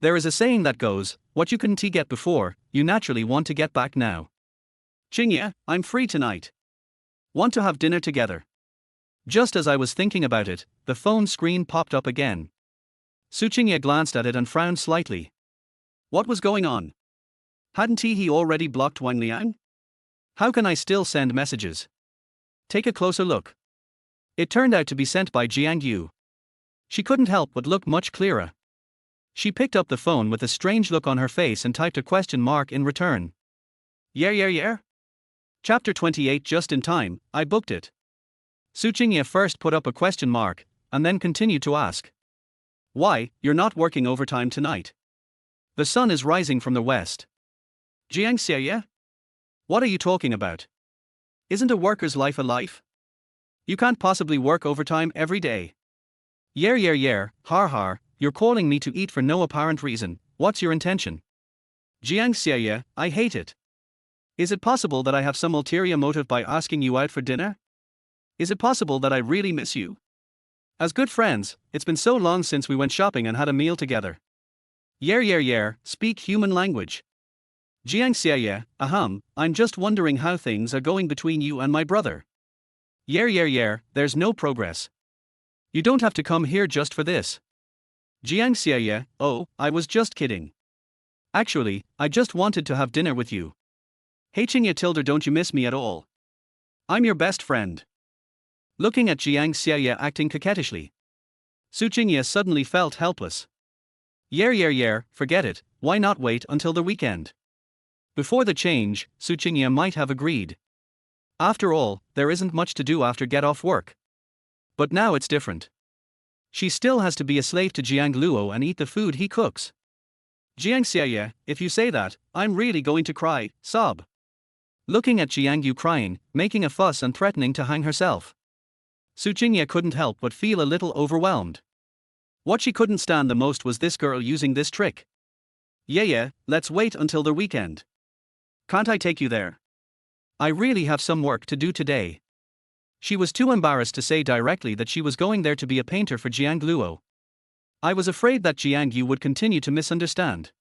There is a saying that goes, what you couldn't get before, you naturally want to get back now. Qingye, I'm free tonight. Want to have dinner together? Just as I was thinking about it, the phone screen popped up again. Su Qingye glanced at it and frowned slightly. What was going on? Hadn't he already blocked Wang Liang? How can I still send messages? Take a closer look. It turned out to be sent by Jiang Yu. She couldn't help but look much clearer. She picked up the phone with a strange look on her face and typed a question mark in return. Yeah. Chapter 28. Just in time, I booked it. Su Qingye first put up a question mark, and then continued to ask. Why, you're not working overtime tonight? The sun is rising from the west. Jiang Xie? What are you talking about? Isn't a worker's life a life? You can't possibly work overtime every day. Yeah, har, you're calling me to eat for no apparent reason. What's your intention? Jiang Xie, I hate it. Is it possible that I have some ulterior motive by asking you out for dinner? Is it possible that I really miss you? As good friends, it's been so long since we went shopping and had a meal together. Yeah, speak human language. Jiang Xie, I'm just wondering how things are going between you and my brother. Yeah, there's no progress. You don't have to come here just for this. Jiang Xie, oh, I was just kidding. Actually, I just wanted to have dinner with you. Hey Qingye Tilder, don't you miss me at all? I'm your best friend. Looking at Jiang Xie acting coquettishly, Su Qingye suddenly felt helpless. Yeah, forget it, why not wait until the weekend? Before the change, Su Qingye might have agreed. After all, there isn't much to do after get off work. But now it's different. She still has to be a slave to Jiang Luo and eat the food he cooks. Jiang Xie, if you say that, I'm really going to cry, sob. Looking at Jiang Yu crying, making a fuss and threatening to hang herself, Su Qingye couldn't help but feel a little overwhelmed. What she couldn't stand the most was this girl using this trick. Yeah, let's wait until the weekend. Can't I take you there? I really have some work to do today. She was too embarrassed to say directly that she was going there to be a painter for Jiang Luo. I was afraid that Jiang Yu would continue to misunderstand.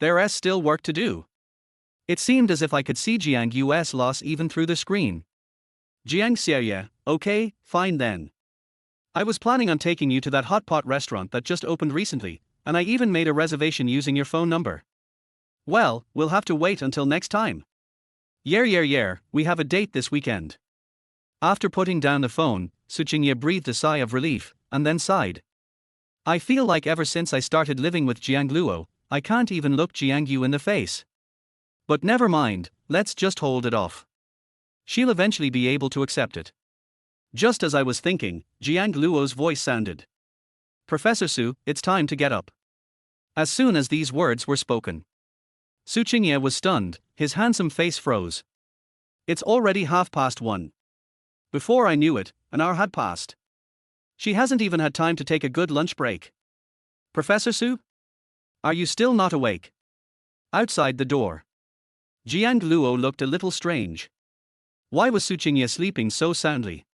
There's still work to do. It seemed as if I could see Jiang Yu's loss even through the screen. Jiang Xie, okay, fine then. I was planning on taking you to that hot pot restaurant that just opened recently, and I even made a reservation using your phone number. Well, we'll have to wait until next time. Yeah, we have a date this weekend. After putting down the phone, Su Qingye breathed a sigh of relief, and then sighed. I feel like ever since I started living with Jiang Luo, I can't even look Jiang Yu in the face. But never mind, let's just hold it off. She'll eventually be able to accept it. Just as I was thinking, Jiang Luo's voice sounded. Professor Su, it's time to get up. As soon as these words were spoken, Su Qingye was stunned, his handsome face froze. It's already 1:30. Before I knew it, an hour had passed. She hasn't even had time to take a good lunch break. Professor Su? Are you still not awake? Outside the door, Jiang Luo looked a little strange. Why was Su Qingye sleeping so soundly?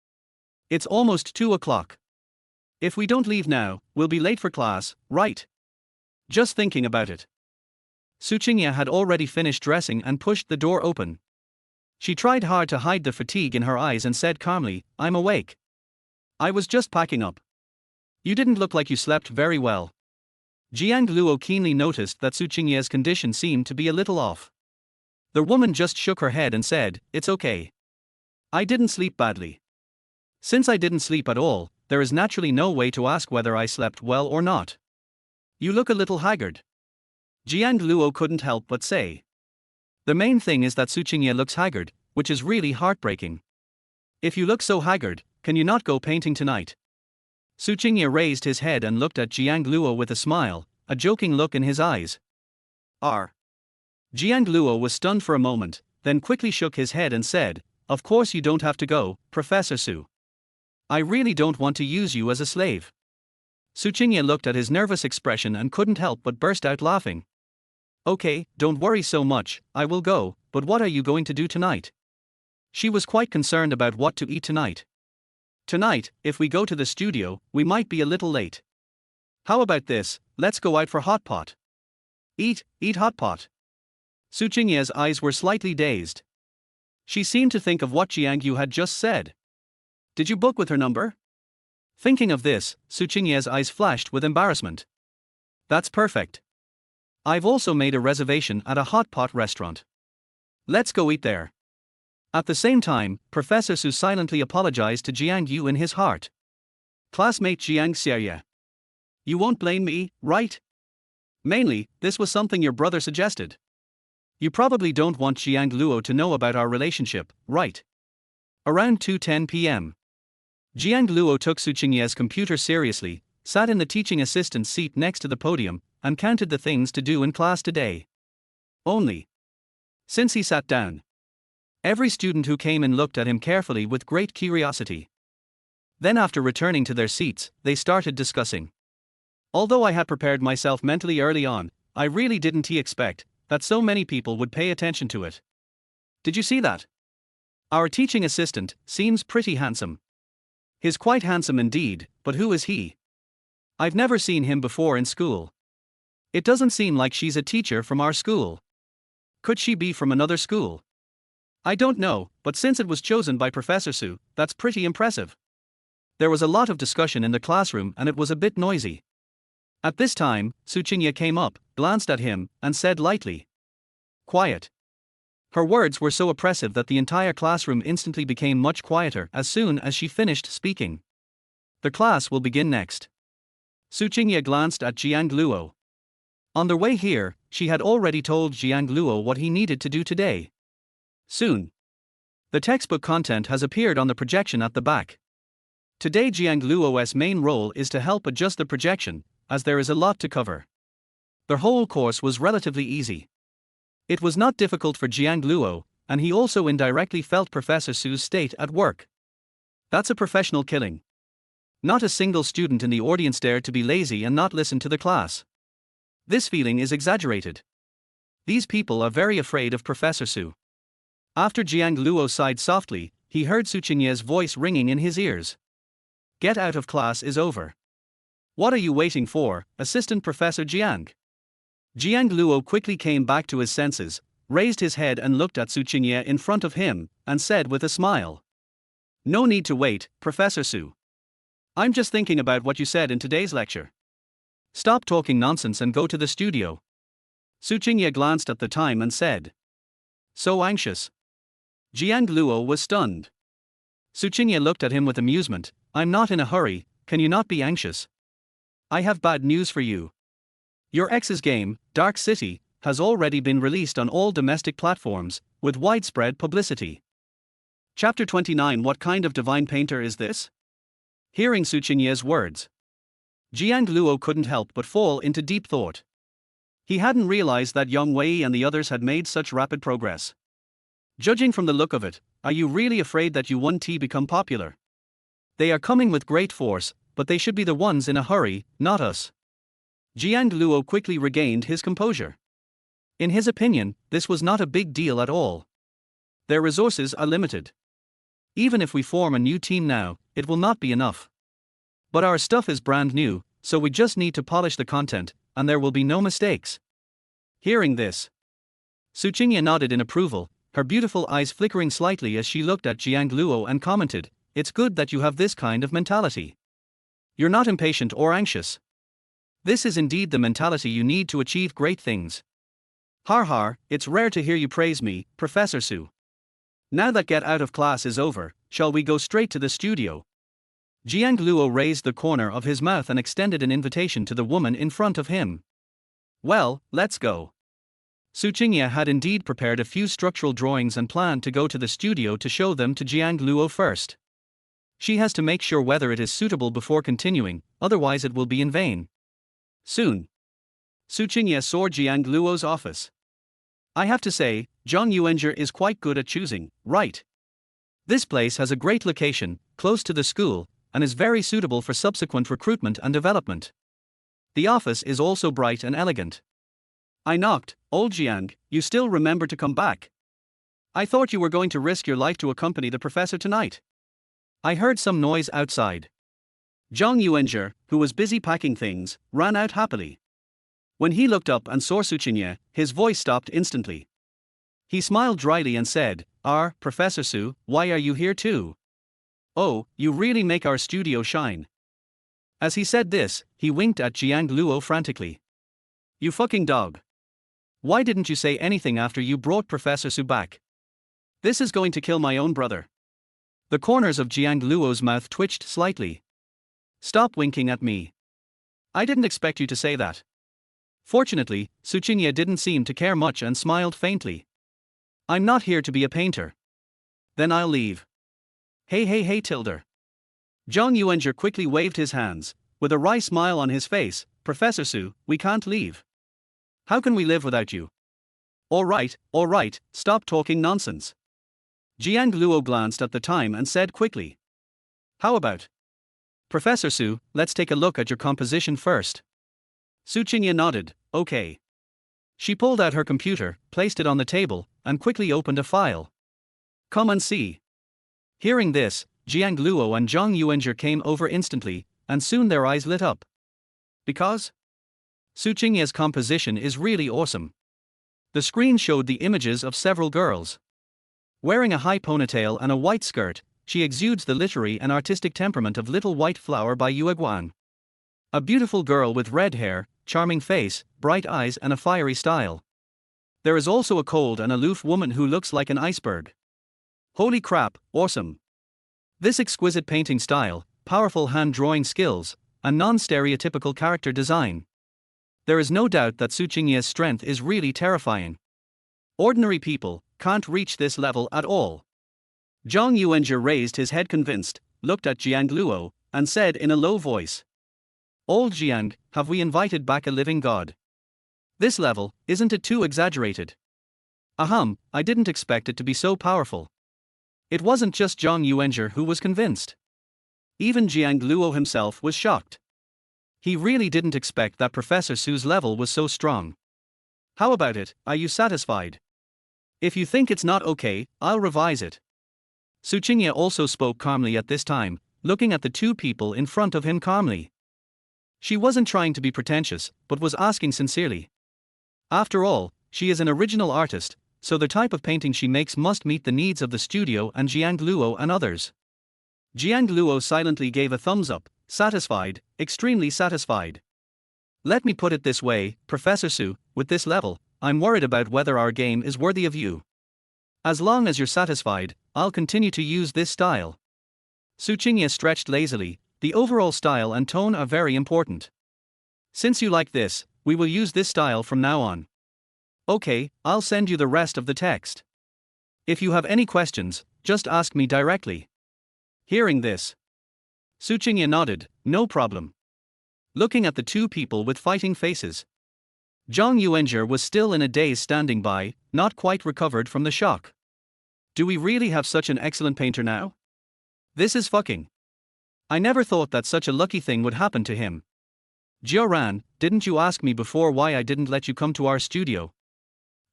It's almost 2 o'clock. If we don't leave now, we'll be late for class, right? Just thinking about it. Su Qingye had already finished dressing and pushed the door open. She tried hard to hide the fatigue in her eyes and said calmly, I'm awake. I was just packing up. You didn't look like you slept very well. Jiang Luo keenly noticed that Su Qingye's condition seemed to be a little off. The woman just shook her head and said, it's okay. I didn't sleep badly. Since I didn't sleep at all, there is naturally no way to ask whether I slept well or not. You look a little haggard. Jiang Luo couldn't help but say. The main thing is that Su Qingye looks haggard, which is really heartbreaking. If you look so haggard, can you not go painting tonight? Su Qingye raised his head and looked at Jiang Luo with a smile, a joking look in his eyes. Jiang Luo was stunned for a moment, then quickly shook his head and said, of course you don't have to go, Professor Su. I really don't want to use you as a slave. Su Qingye looked at his nervous expression and couldn't help but burst out laughing. Okay, don't worry so much, I will go, but what are you going to do tonight? She was quite concerned about what to eat tonight. Tonight, if we go to the studio, we might be a little late. How about this, let's go out for hot pot. Eat hot pot. Su Qingye's eyes were slightly dazed. She seemed to think of what Jiang Yu had just said. Did you book with her number? Thinking of this, Su Qingye's eyes flashed with embarrassment. That's perfect. I've also made a reservation at a hot pot restaurant. Let's go eat there. At the same time, Professor Su silently apologized to Jiang Yu in his heart. Classmate Jiang Xie. You won't blame me, right? Mainly, this was something your brother suggested. You probably don't want Jiang Luo to know about our relationship, right? Around 2:10 p.m. Jiang Luo took Su Qingye's computer seriously, sat in the teaching assistant's seat next to the podium, and counted the things to do in class today. Only. Since he sat down, every student who came in looked at him carefully with great curiosity. Then after returning to their seats, they started discussing. Although I had prepared myself mentally early on, I really didn't expect that so many people would pay attention to it. Did you see that? Our teaching assistant seems pretty handsome. He's quite handsome indeed, but who is he? I've never seen him before in school. It doesn't seem like she's a teacher from our school. Could she be from another school? I don't know, but since it was chosen by Professor Su, that's pretty impressive. There was a lot of discussion in the classroom and it was a bit noisy. At this time, Su Qingye came up, glanced at him, and said lightly, quiet. Her words were so oppressive that the entire classroom instantly became much quieter as soon as she finished speaking. The class will begin next. Su Qingye glanced at Jiang Luo. On their way here, she had already told Jiang Luo what he needed to do today. Soon. The textbook content has appeared on the projection at the back. Today Jiang Luo's main role is to help adjust the projection, as there is a lot to cover. The whole course was relatively easy. It was not difficult for Jiang Luo, and he also indirectly felt Professor Su's state at work. That's a professional killing. Not a single student in the audience dared to be lazy and not listen to the class. This feeling is exaggerated. These people are very afraid of Professor Su. After Jiang Luo sighed softly, he heard Su Qingye's voice ringing in his ears. Get out of class is over. What are you waiting for, Assistant Professor Jiang? Jiang Luo quickly came back to his senses, raised his head and looked at Su Qingye in front of him, and said with a smile. No need to wait, Professor Su. I'm just thinking about what you said in today's lecture. Stop talking nonsense and go to the studio. Su Qingye glanced at the time and said. So anxious. Jiang Luo was stunned. Suchinya looked at him with amusement. I'm not in a hurry, can you not be anxious? I have bad news for you. Your ex's game, Dark City, has already been released on all domestic platforms, with widespread publicity. Chapter 29. What kind of divine painter is this? Hearing Suchinya's words, Jiang Luo couldn't help but fall into deep thought. He hadn't realized that Yang Wei and the others had made such rapid progress. Judging from the look of it, are you really afraid that you won't become popular? They are coming with great force, but they should be the ones in a hurry, not us. Jiang Luo quickly regained his composure. In his opinion, this was not a big deal at all. Their resources are limited. Even if we form a new team now, it will not be enough. But our stuff is brand new, so we just need to polish the content, and there will be no mistakes. Hearing this, Suchinya nodded in approval, her beautiful eyes flickering slightly as she looked at Jiang Luo and commented, "It's good that you have this kind of mentality. You're not impatient or anxious. This is indeed the mentality you need to achieve great things." Har har, it's rare to hear you praise me, Professor Su. Now that get out of class is over, shall we go straight to the studio? Jiang Luo raised the corner of his mouth and extended an invitation to the woman in front of him. Well, let's go. Suchinya had indeed prepared a few structural drawings and planned to go to the studio to show them to Jiang Luo first. She has to make sure whether it is suitable before continuing, otherwise it will be in vain. Soon, Suchinya saw Jiang Luo's office. I have to say, Zhang Yuanzhi is quite good at choosing, right? This place has a great location, close to the school, and is very suitable for subsequent recruitment and development. The office is also bright and elegant. I knocked. Old Jiang, you still remember to come back? I thought you were going to risk your life to accompany the professor tonight. I heard some noise outside. Zhang Yuanzhi, who was busy packing things, ran out happily. When he looked up and saw Suchinya, his voice stopped instantly. He smiled dryly and said, Professor Su, why are you here too? Oh, you really make our studio shine. As he said this, he winked at Jiang Luo frantically. You fucking dog. Why didn't you say anything after you brought Professor Su back? This is going to kill my own brother. The corners of Jiang Luo's mouth twitched slightly. Stop winking at me. I didn't expect you to say that. Fortunately, Suchinya didn't seem to care much and smiled faintly. I'm not here to be a painter. Then I'll leave. Hey Tilder. Zhang Yuanzhi quickly waved his hands, with a wry smile on his face. Professor Su, we can't leave. How can we live without you? All right, stop talking nonsense. Jiang Luo glanced at the time and said quickly. How about? Professor Su, let's take a look at your composition first. Suchinya nodded, okay. She pulled out her computer, placed it on the table, and quickly opened a file. Come and see. Hearing this, Jiang Luo and Zhang Yuanzhi came over instantly, and soon their eyes lit up. Because? Suchinya's composition is really awesome. The screen showed the images of several girls. Wearing a high ponytail and a white skirt, she exudes the literary and artistic temperament of Little White Flower by Yue Guan. A beautiful girl with red hair, charming face, bright eyes and a fiery style. There is also a cold and aloof woman who looks like an iceberg. Holy crap, awesome. This exquisite painting style, powerful hand-drawing skills, and non-stereotypical character design. There is no doubt that Suchinya's strength is really terrifying. Ordinary people can't reach this level at all. Zhang Yuanzhi raised his head convinced, looked at Jiang Luo, and said in a low voice. Old Jiang, have we invited back a living god? This level, isn't it too exaggerated? Ahem, I didn't expect it to be so powerful. It wasn't just Zhang Yuanzhi who was convinced. Even Jiang Luo himself was shocked. He really didn't expect that Professor Su's level was so strong. How about it, are you satisfied? If you think it's not okay, I'll revise it. Suchinya also spoke calmly at this time, looking at the two people in front of him calmly. She wasn't trying to be pretentious, but was asking sincerely. After all, she is an original artist, so the type of painting she makes must meet the needs of the studio and Jiang Luo and others. Jiang Luo silently gave a thumbs up, satisfied, extremely satisfied. Let me put it this way, Professor Su, with this level, I'm worried about whether our game is worthy of you. As long as you're satisfied, I'll continue to use this style. Su Qingye stretched lazily. The overall style and tone are very important. Since you like this, we will use this style from now on. Okay, I'll send you the rest of the text. If you have any questions, just ask me directly. Hearing this, Su Qingye nodded, no problem. Looking at the two people with fighting faces, Zhang Yuanzhi was still in a daze standing by, not quite recovered from the shock. Do we really have such an excellent painter now? This is fucking. I never thought that such a lucky thing would happen to him. Jiaran, didn't you ask me before why I didn't let you come to our studio?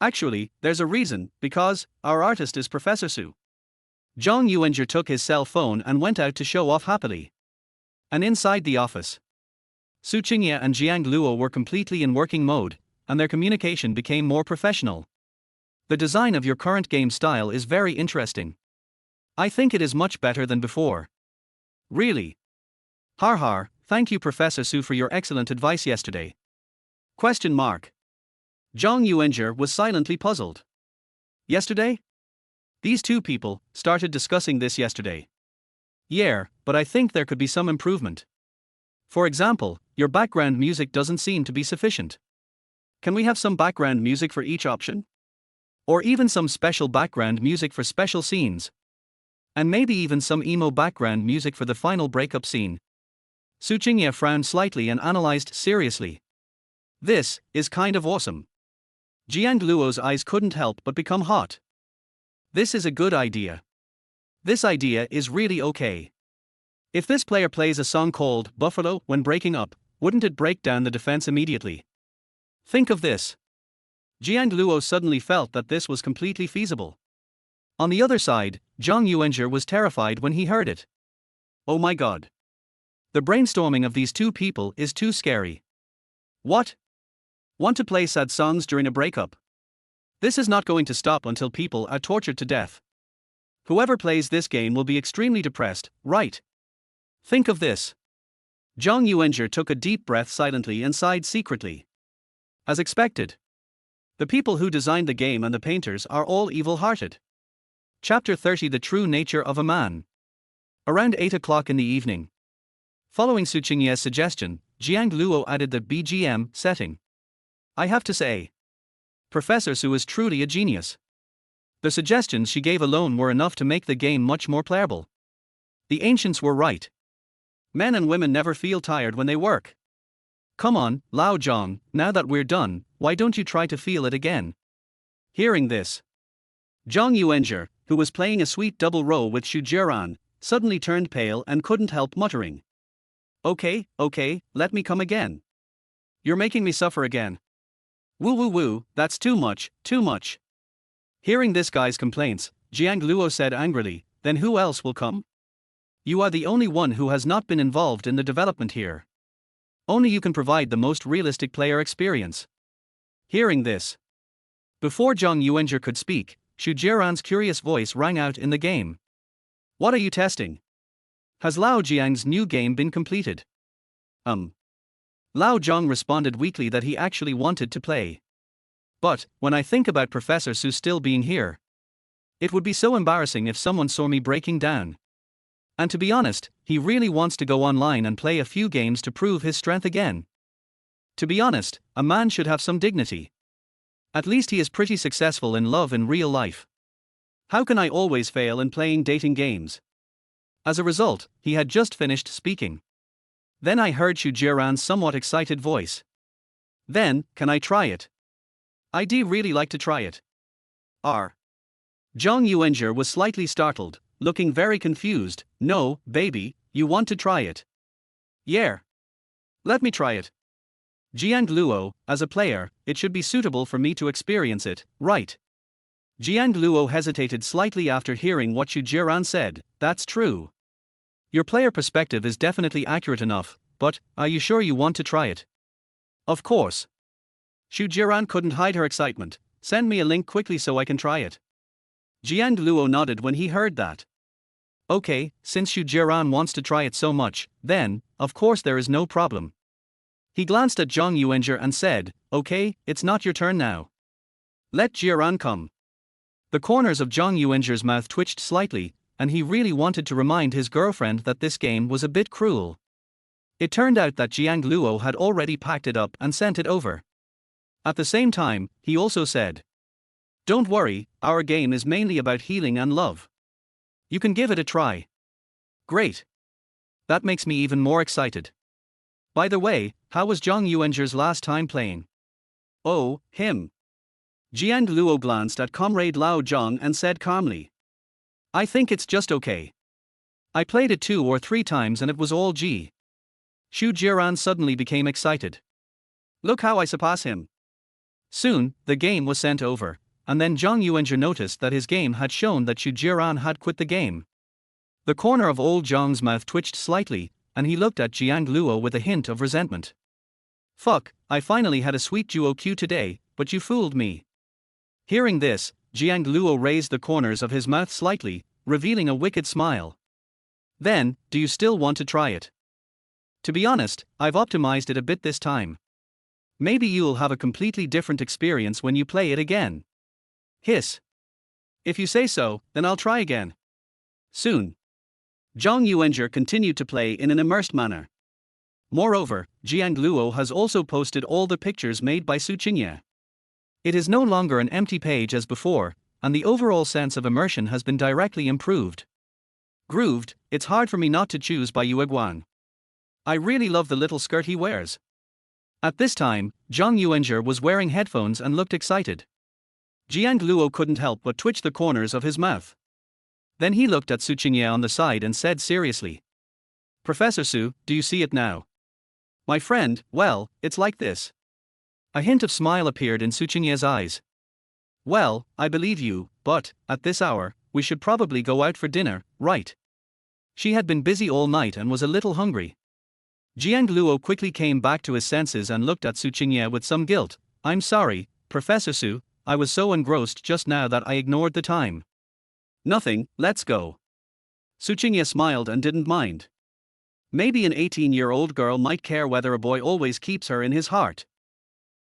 Actually, there's a reason, because our artist is Professor Su. Zhang Yuanzhi took his cell phone and went out to show off happily. And inside the office, Su Qingye and Jiang Luo were completely in working mode, and their communication became more professional. The design of your current game style is very interesting. I think it is much better than before. Really? Har har, thank you Professor Su for your excellent advice yesterday. Question mark. Zhang Yuanzhi was silently puzzled. Yesterday? These two people started discussing this yesterday. Yeah, but I think there could be some improvement. For example, your background music doesn't seem to be sufficient. Can we have some background music for each option? Or even some special background music for special scenes? And maybe even some emo background music for the final breakup scene. Su Qingye frowned slightly and analyzed seriously. This is kind of awesome. Jiang Luo's eyes couldn't help but become hot. This is a good idea. This idea is really okay. If this player plays a song called Buffalo when breaking up, wouldn't it break down the defense immediately? Think of this. Jiang Luo suddenly felt that this was completely feasible. On the other side, Zhang Yuanzhi was terrified when he heard it. Oh my god. The brainstorming of these two people is too scary. What? Want to play sad songs during a breakup? This is not going to stop until people are tortured to death. Whoever plays this game will be extremely depressed, right? Think of this. Zhang Yuanzhi took a deep breath silently and sighed secretly. As expected. The people who designed the game and the painters are all evil-hearted. Chapter 30 The True Nature of a Man. Around 8 o'clock in the evening. Following Su Qingye's suggestion, Jiang Luo added the BGM setting. I have to say, Professor Su is truly a genius. The suggestions she gave alone were enough to make the game much more playable. The ancients were right. Men and women never feel tired when they work. Come on, Lao Zhang, now that we're done, why don't you try to feel it again? Hearing this, Zhang Yuanzhi, who was playing a sweet double role with Xu Jiaran, suddenly turned pale and couldn't help muttering. Okay, let me come again. You're making me suffer again. Woo, that's too much. Hearing this guy's complaints, Jiang Luo said angrily, then who else will come? You are the only one who has not been involved in the development here. Only you can provide the most realistic player experience. Hearing this, before Zhang Yuanzhi could speak, Xu Jiaran's curious voice rang out in the game. What are you testing? Has Lao Jiang's new game been completed? Lao Zhang responded weakly that he actually wanted to play. But, when I think about Professor Su still being here, it would be so embarrassing if someone saw me breaking down. And to be honest, he really wants to go online and play a few games to prove his strength again. To be honest, a man should have some dignity. At least he is pretty successful in love in real life. How can I always fail in playing dating games? As a result, he had just finished speaking. Then I heard Xu Jiaran's somewhat excited voice. Then, can I try it? I'd really like to try it. Zhang Yuanzhi was slightly startled, looking very confused. No, baby, you want to try it? Yeah. Let me try it. Jiang Luo, as a player, it should be suitable for me to experience it, right? Jiang Luo hesitated slightly after hearing what Xu Jiaran said. That's true. Your player perspective is definitely accurate enough, but are you sure you want to try it? Of course. Xu Jiaran couldn't hide her excitement. Send me a link quickly so I can try it. Jiang Luo nodded when he heard that. Okay, since Xu Jiaran wants to try it so much, then, of course there is no problem. He glanced at Zhang Yuanzhi and said, okay, it's not your turn now. Let Jiaran come. The corners of Zhang Yuanzhi's mouth twitched slightly, and he really wanted to remind his girlfriend that this game was a bit cruel. It turned out that Jiang Luo had already packed it up and sent it over. At the same time, he also said, "Don't worry, our game is mainly about healing and love. You can give it a try." Great. That makes me even more excited. By the way, how was Zhang Yuanzhi's last time playing? Oh, him. Jiang Luo glanced at comrade Lao Zhang and said calmly, "I think it's just okay. I played it 2 or 3 times and it was all G." Xu Jiran suddenly became excited. "Look how I surpass him." Soon, the game was sent over, and then Zhang Yuanzhi noticed that his game had shown that Xu Jiran had quit the game. The corner of old Zhang's mouth twitched slightly, and he looked at Jiang Luo with a hint of resentment. "Fuck, I finally had a sweet duo Q today, but you fooled me." Hearing this, Jiang Luo raised the corners of his mouth slightly, revealing a wicked smile. "Then, do you still want to try it?" "To be honest, I've optimized it a bit this time. Maybe you'll have a completely different experience when you play it again." Hiss. "If you say so, then I'll try again." Soon. Zhang Yuanzhi continued to play in an immersed manner. Moreover, Jiang Luo has also posted all the pictures made by Su Qingye. It is no longer an empty page as before, and the overall sense of immersion has been directly improved. Grooved, it's hard for me not to choose by Yue Guan. I really love the little skirt he wears. At this time, Zhang Yuanzhi was wearing headphones and looked excited. Jiang Luo couldn't help but twitch the corners of his mouth. Then he looked at Su Qingye on the side and said seriously, "Professor Su, do you see it now?" "My friend, well, it's like this." A hint of smile appeared in Su Qingye's eyes. "Well, I believe you, but, at this hour, we should probably go out for dinner, right?" She had been busy all night and was a little hungry. Jiang Luo quickly came back to his senses and looked at Su Qingye with some guilt. "I'm sorry, Professor Su, I was so engrossed just now that I ignored the time." "Nothing, let's go." Su Qingye smiled and didn't mind. Maybe an 18-year-old girl might care whether a boy always keeps her in his heart.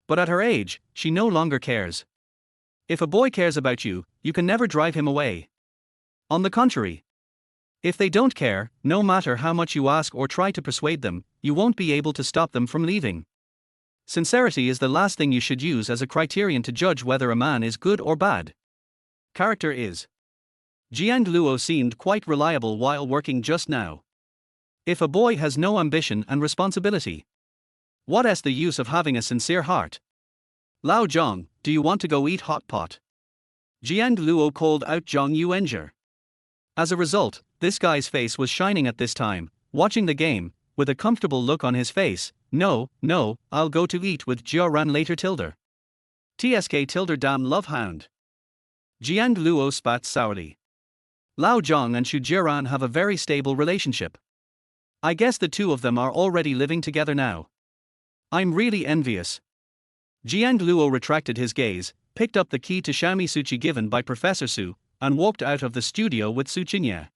But at her age, she no longer cares. If a boy cares about you, you can never drive him away. On the contrary, if they don't care, no matter how much you ask or try to persuade them, you won't be able to stop them from leaving. Sincerity is the last thing you should use as a criterion to judge whether a man is good or bad. Character is. Jiang Luo seemed quite reliable while working just now. If a boy has no ambition and responsibility, what is the use of having a sincere heart? "Lao Zhang, do you want to go eat hot pot?" Jiang Luo called out Zhang Yuanzhi. As a result, this guy's face was shining at this time, watching the game, with a comfortable look on his face. No, I'll go to eat with Jiaran later tilde. TSK tilde damn love hound. Jiang Luo spat sourly. Lao Zhang and Xu Jiaran have a very stable relationship. I guess the two of them are already living together now. I'm really envious. Jiang Luo retracted his gaze, picked up the key to Xiaomi Suchi given by Professor Su, and walked out of the studio with Su Qingye.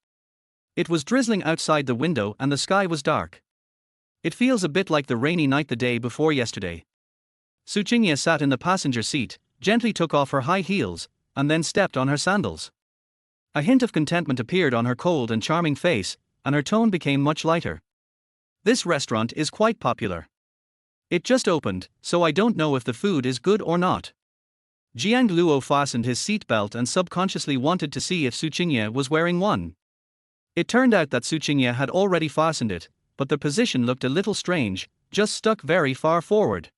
It was drizzling outside the window and the sky was dark. It feels a bit like the rainy night the day before yesterday. Su Qingye sat in the passenger seat, gently took off her high heels, and then stepped on her sandals. A hint of contentment appeared on her cold and charming face, and her tone became much lighter. "This restaurant is quite popular. It just opened, so I don't know if the food is good or not." Jiang Luo fastened his seatbelt and subconsciously wanted to see if Su Qingye was wearing one. It turned out that Su Qingye had already fastened it, but the position looked a little strange, just stuck very far forward.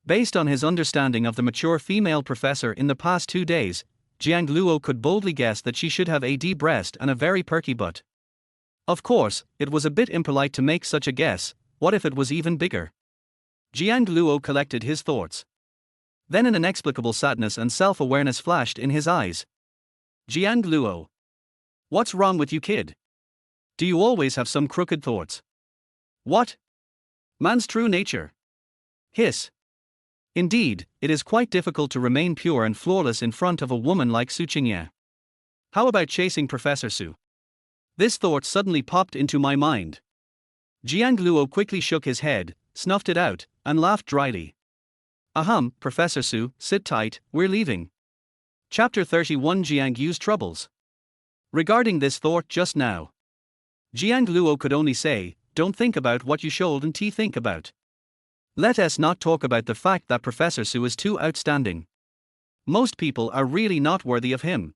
Based on his understanding of the mature female professor in the past 2 days, Jiang Luo could boldly guess that she should have a D breast and a very perky butt. Of course, it was a bit impolite to make such a guess. What if it was even bigger? Jiang Luo collected his thoughts. Then an inexplicable sadness and self-awareness flashed in his eyes. "Jiang Luo. What's wrong with you, kid? Do you always have some crooked thoughts?" "What? Man's true nature." Hiss. Indeed, it is quite difficult to remain pure and flawless in front of a woman like Su Qingye. How about chasing Professor Su? This thought suddenly popped into my mind. Jiang Luo quickly shook his head, snuffed it out, and laughed dryly. "Ahem, Professor Su, sit tight, we're leaving." Chapter 31 Jiang Yu's Troubles. Regarding this thought just now, Jiang Luo could only say, don't think about what you shouldn't think about. Let us not talk about the fact that Professor Su is too outstanding. Most people are really not worthy of him.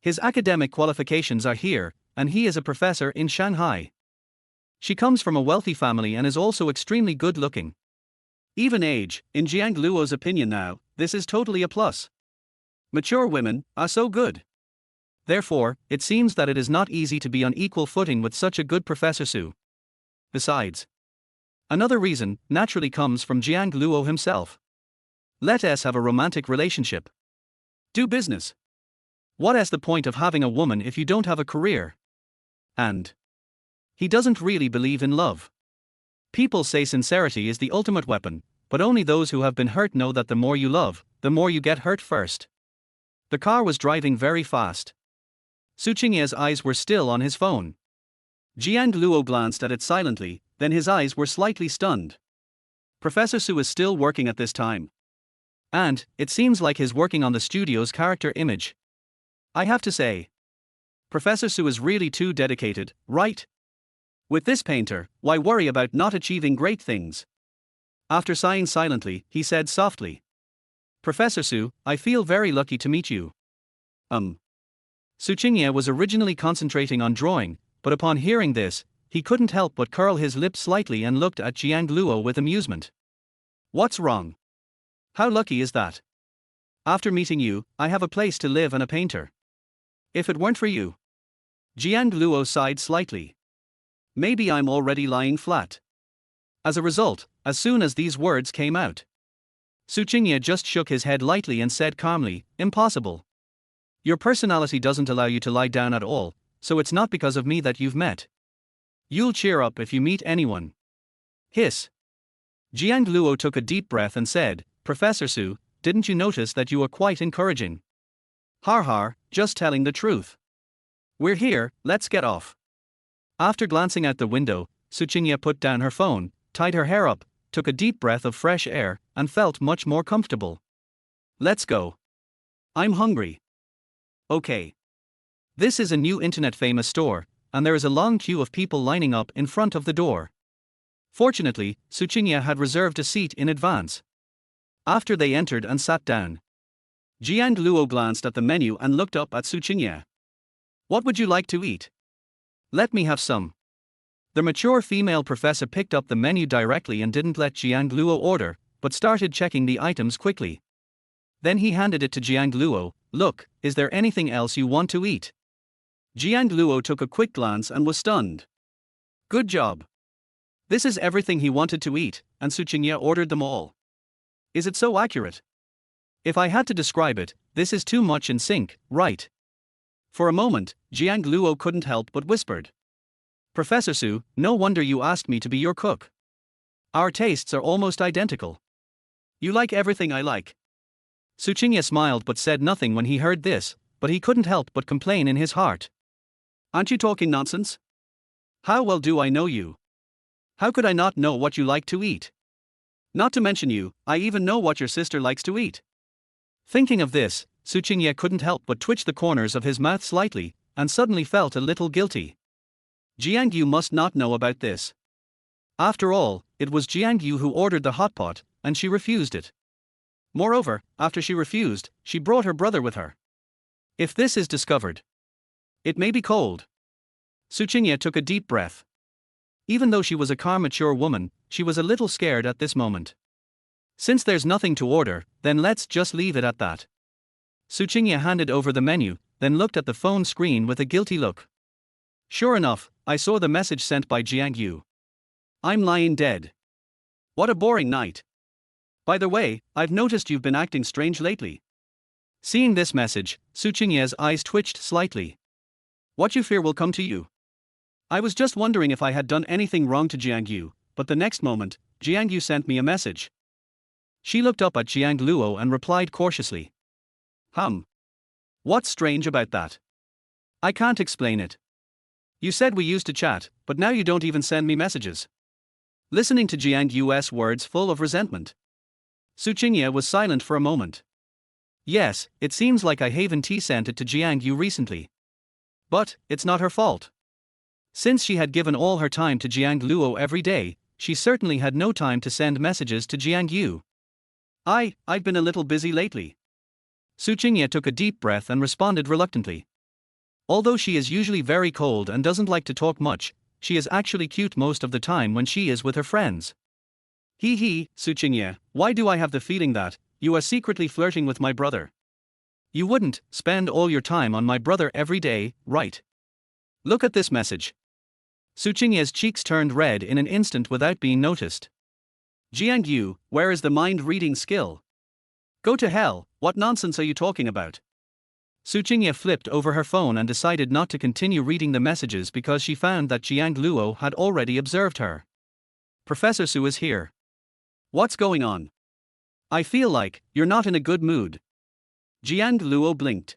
His academic qualifications are here, and he is a professor in Shanghai. She comes from a wealthy family and is also extremely good looking. Even age, in Jiang Luo's opinion now, this is totally a plus. Mature women are so good. Therefore, it seems that it is not easy to be on equal footing with such a good Professor Su. Besides, another reason naturally comes from Jiang Luo himself. Let us have a romantic relationship. Do business. What is the point of having a woman if you don't have a career? And he doesn't really believe in love. People say sincerity is the ultimate weapon, but only those who have been hurt know that the more you love, the more you get hurt first. The car was driving very fast. Su Qingye's eyes were still on his phone. Jiang Luo glanced at it silently, then his eyes were slightly stunned. Professor Su is still working at this time. And, it seems like he's working on the studio's character image. I have to say, Professor Su is really too dedicated, right? With this painter, why worry about not achieving great things? After sighing silently, he said softly, Professor Su, I feel very lucky to meet you. Su Qingye was originally concentrating on drawing, but upon hearing this, he couldn't help but curl his lip slightly and looked at Jiang Luo with amusement. What's wrong? How lucky is that? After meeting you, I have a place to live and a painter. If it weren't for you. Jiang Luo sighed slightly. Maybe I'm already lying flat. As a result, as soon as these words came out, Su Qingye just shook his head lightly and said calmly, impossible. Your personality doesn't allow you to lie down at all, so it's not because of me that you've met. You'll cheer up if you meet anyone. Hiss. Jiang Luo took a deep breath and said, Professor Su, didn't you notice that you were quite encouraging? Har har, just telling the truth. We're here, let's get off. After glancing out the window, Su Qingye put down her phone, tied her hair up, took a deep breath of fresh air, and felt much more comfortable. Let's go. I'm hungry. Okay. This is a new internet-famous store, and there is a long queue of people lining up in front of the door. Fortunately, Su Qingye had reserved a seat in advance. After they entered and sat down, Jiang Luo glanced at the menu and looked up at Su Qingye. What would you like to eat? Let me have some. The mature female professor picked up the menu directly and didn't let Jiang Luo order, but started checking the items quickly. Then he handed it to Jiang Luo. Look, is there anything else you want to eat? Jiang Luo took a quick glance and was stunned. Good job. This is everything he wanted to eat, and Su Qingye ordered them all. Is it so accurate? If I had to describe it, this is too much in sync, right? For a moment, Jiang Luo couldn't help but whispered. Professor Su, no wonder you asked me to be your cook. Our tastes are almost identical. You like everything I like. Su Qingye smiled but said nothing when he heard this, but he couldn't help but complain in his heart. Aren't you talking nonsense? How well do I know you? How could I not know what you like to eat? Not to mention you, I even know what your sister likes to eat. Thinking of this, Su Qingye couldn't help but twitch the corners of his mouth slightly, and suddenly felt a little guilty. Jiang Yu must not know about this. After all, it was Jiang Yu who ordered the hot pot, and she refused it. Moreover, after she refused, she brought her brother with her. If this is discovered, it may be cold. Su Qingye took a deep breath. Even though she was a calm, mature woman, she was a little scared at this moment. Since there's nothing to order, then let's just leave it at that. Su Qingye handed over the menu, then looked at the phone screen with a guilty look. Sure enough, I saw the message sent by Jiang Yu. I'm lying dead. What a boring night. By the way, I've noticed you've been acting strange lately. Seeing this message, Su Qingye's eyes twitched slightly. What you fear will come to you. I was just wondering if I had done anything wrong to Jiang Yu, but the next moment, Jiang Yu sent me a message. She looked up at Jiang Luo and replied cautiously. What's strange about that? I can't explain it. You said we used to chat, but now you don't even send me messages. Listening to Jiang Yu's words full of resentment, Su Qingye was silent for a moment. Yes, it seems like I haven't sent it to Jiang Yu recently. But it's not her fault. Since she had given all her time to Jiang Luo every day, she certainly had no time to send messages to Jiang Yu. I've been a little busy lately. Su Qingye took a deep breath and responded reluctantly. Although she is usually very cold and doesn't like to talk much, she is actually cute most of the time when she is with her friends. Hee, Su Qingye, why do I have the feeling that you are secretly flirting with my brother? You wouldn't spend all your time on my brother every day, right? Look at this message. Su Qingye's cheeks turned red in an instant without being noticed. Jiang Yu, where is the mind-reading skill? Go to hell, what nonsense are you talking about? Su Qingye flipped over her phone and decided not to continue reading the messages because she found that Jiang Luo had already observed her. Professor Su is here. What's going on? I feel like you're not in a good mood. Jiang Luo blinked.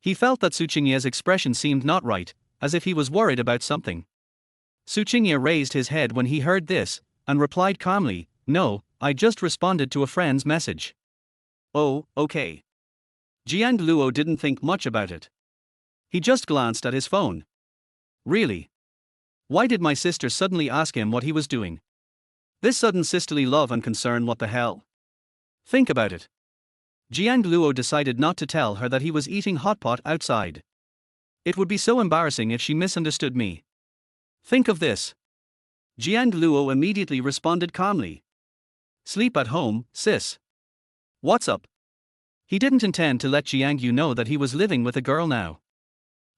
He felt that Su Qingye's expression seemed not right, as if he was worried about something. Su Qingye raised his head when he heard this, and replied calmly, No, I just responded to a friend's message. Oh, okay. Jiang Luo didn't think much about it. He just glanced at his phone. Really? Why did my sister suddenly ask him what he was doing? This sudden sisterly love and concern, what the hell? Think about it. Jiang Luo decided not to tell her that he was eating hot pot outside. It would be so embarrassing if she misunderstood me. Think of this. Jiang Luo immediately responded calmly. Sleep at home, sis. What's up? He didn't intend to let Jiang Yu know that he was living with a girl now.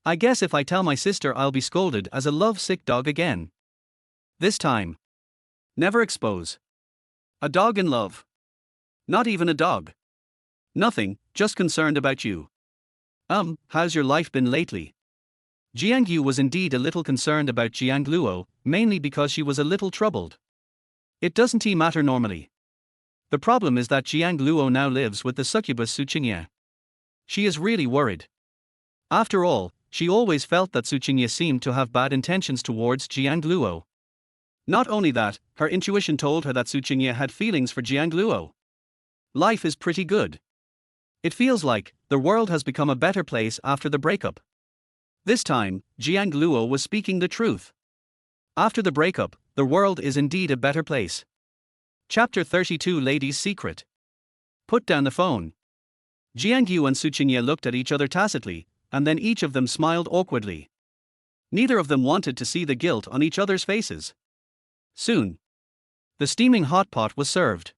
I guess if I tell my sister I'll be scolded as a love-sick dog again. This time. Never expose. A dog in love. Not even a dog. Nothing, just concerned about you. How's your life been lately? Jiang Yu was indeed a little concerned about Jiang Luo, mainly because she was a little troubled. It doesn't matter normally. The problem is that Jiang Luo now lives with the succubus Su Qingye. She is really worried. After all, she always felt that Su Qingye seemed to have bad intentions towards Jiang Luo. Not only that, her intuition told her that Su Qingye had feelings for Jiang Luo. Life is pretty good. It feels like the world has become a better place after the breakup. This time, Jiang Luo was speaking the truth. After the breakup, the world is indeed a better place. Chapter 32 Lady's Secret. Put down the phone. Jiang Yu and Su Qingye looked at each other tacitly, and then each of them smiled awkwardly. Neither of them wanted to see the guilt on each other's faces. Soon, the steaming hot pot was served.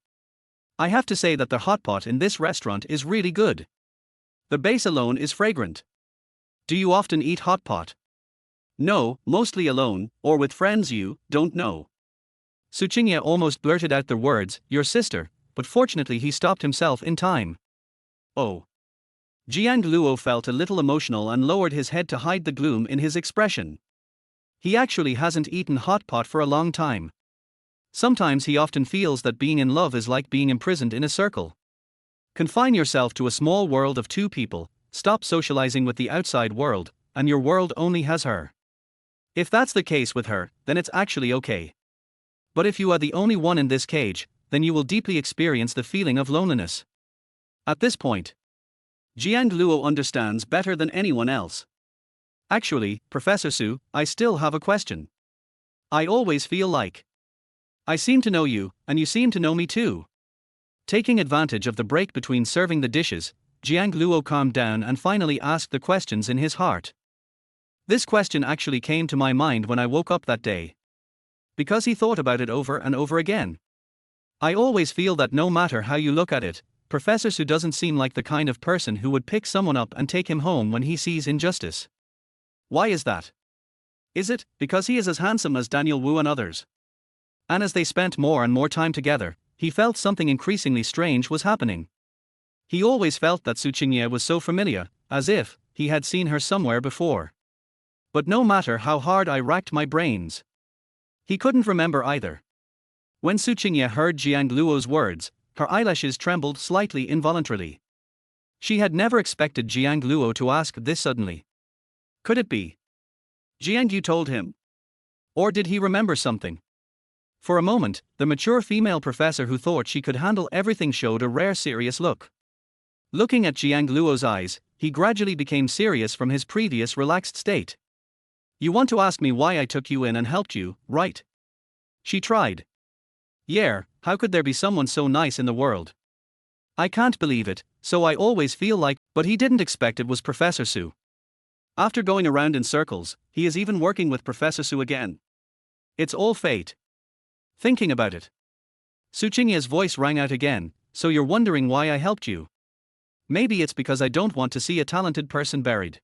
I have to say that the hot pot in this restaurant is really good. The base alone is fragrant. Do you often eat hot pot? No, mostly alone, or with friends you don't know. Su Qingye almost blurted out the words, your sister, but fortunately he stopped himself in time. Oh. Jiang Luo felt a little emotional and lowered his head to hide the gloom in his expression. He actually hasn't eaten hot pot for a long time. Sometimes he often feels that being in love is like being imprisoned in a circle. Confine yourself to a small world of two people, stop socializing with the outside world, and your world only has her. If that's the case with her, then it's actually okay. But if you are the only one in this cage, then you will deeply experience the feeling of loneliness. At this point, Jiang Luo understands better than anyone else. Actually, Professor Su, I still have a question. I always feel like I seem to know you, and you seem to know me too. Taking advantage of the break between serving the dishes, Jiang Luo calmed down and finally asked the questions in his heart. This question actually came to my mind when I woke up that day. Because he thought about it over and over again. I always feel that no matter how you look at it, Professor Su doesn't seem like the kind of person who would pick someone up and take him home when he sees injustice. Why is that? Is it because he is as handsome as Daniel Wu and others? And as they spent more and more time together, he felt something increasingly strange was happening. He always felt that Su Qingye was so familiar, as if he had seen her somewhere before. But no matter how hard I racked my brains, he couldn't remember either. When Su Qingye heard Jiang Luo's words, her eyelashes trembled slightly involuntarily. She had never expected Jiang Luo to ask this suddenly. Could it be Jiang Yu told him? Or did he remember something? For a moment, the mature female professor who thought she could handle everything showed a rare serious look. Looking at Jiang Luo's eyes, he gradually became serious from his previous relaxed state. You want to ask me why I took you in and helped you, right? She tried. Yeah, how could there be someone so nice in the world? I can't believe it, so I always feel like, but he didn't expect it was Professor Su. After going around in circles, he is even working with Professor Su again. It's all fate. Thinking about it. Su Qingya's voice rang out again, so you're wondering why I helped you. Maybe it's because I don't want to see a talented person buried.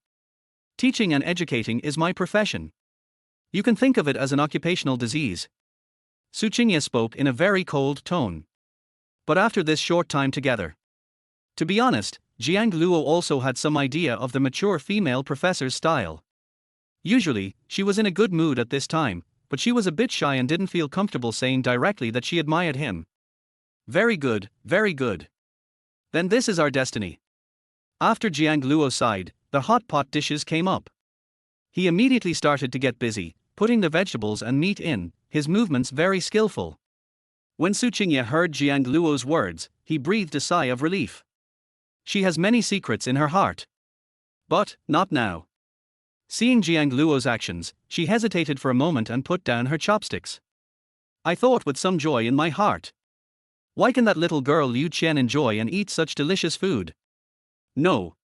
Teaching and educating is my profession. You can think of it as an occupational disease. Su Qingya spoke in a very cold tone. But after this short time together. To be honest, Jiang Luo also had some idea of the mature female professor's style. Usually, she was in a good mood at this time, but she was a bit shy and didn't feel comfortable saying directly that she admired him. Very good, very good. Then this is our destiny. After Jiang Luo sighed, the hot pot dishes came up. He immediately started to get busy, putting the vegetables and meat in, his movements very skillful. When Su Qingya heard Jiang Luo's words, he breathed a sigh of relief. She has many secrets in her heart. But, not now. Seeing Jiang Luo's actions, she hesitated for a moment and put down her chopsticks. I thought with some joy in my heart. Why can that little girl Liu Qian enjoy and eat such delicious food? No.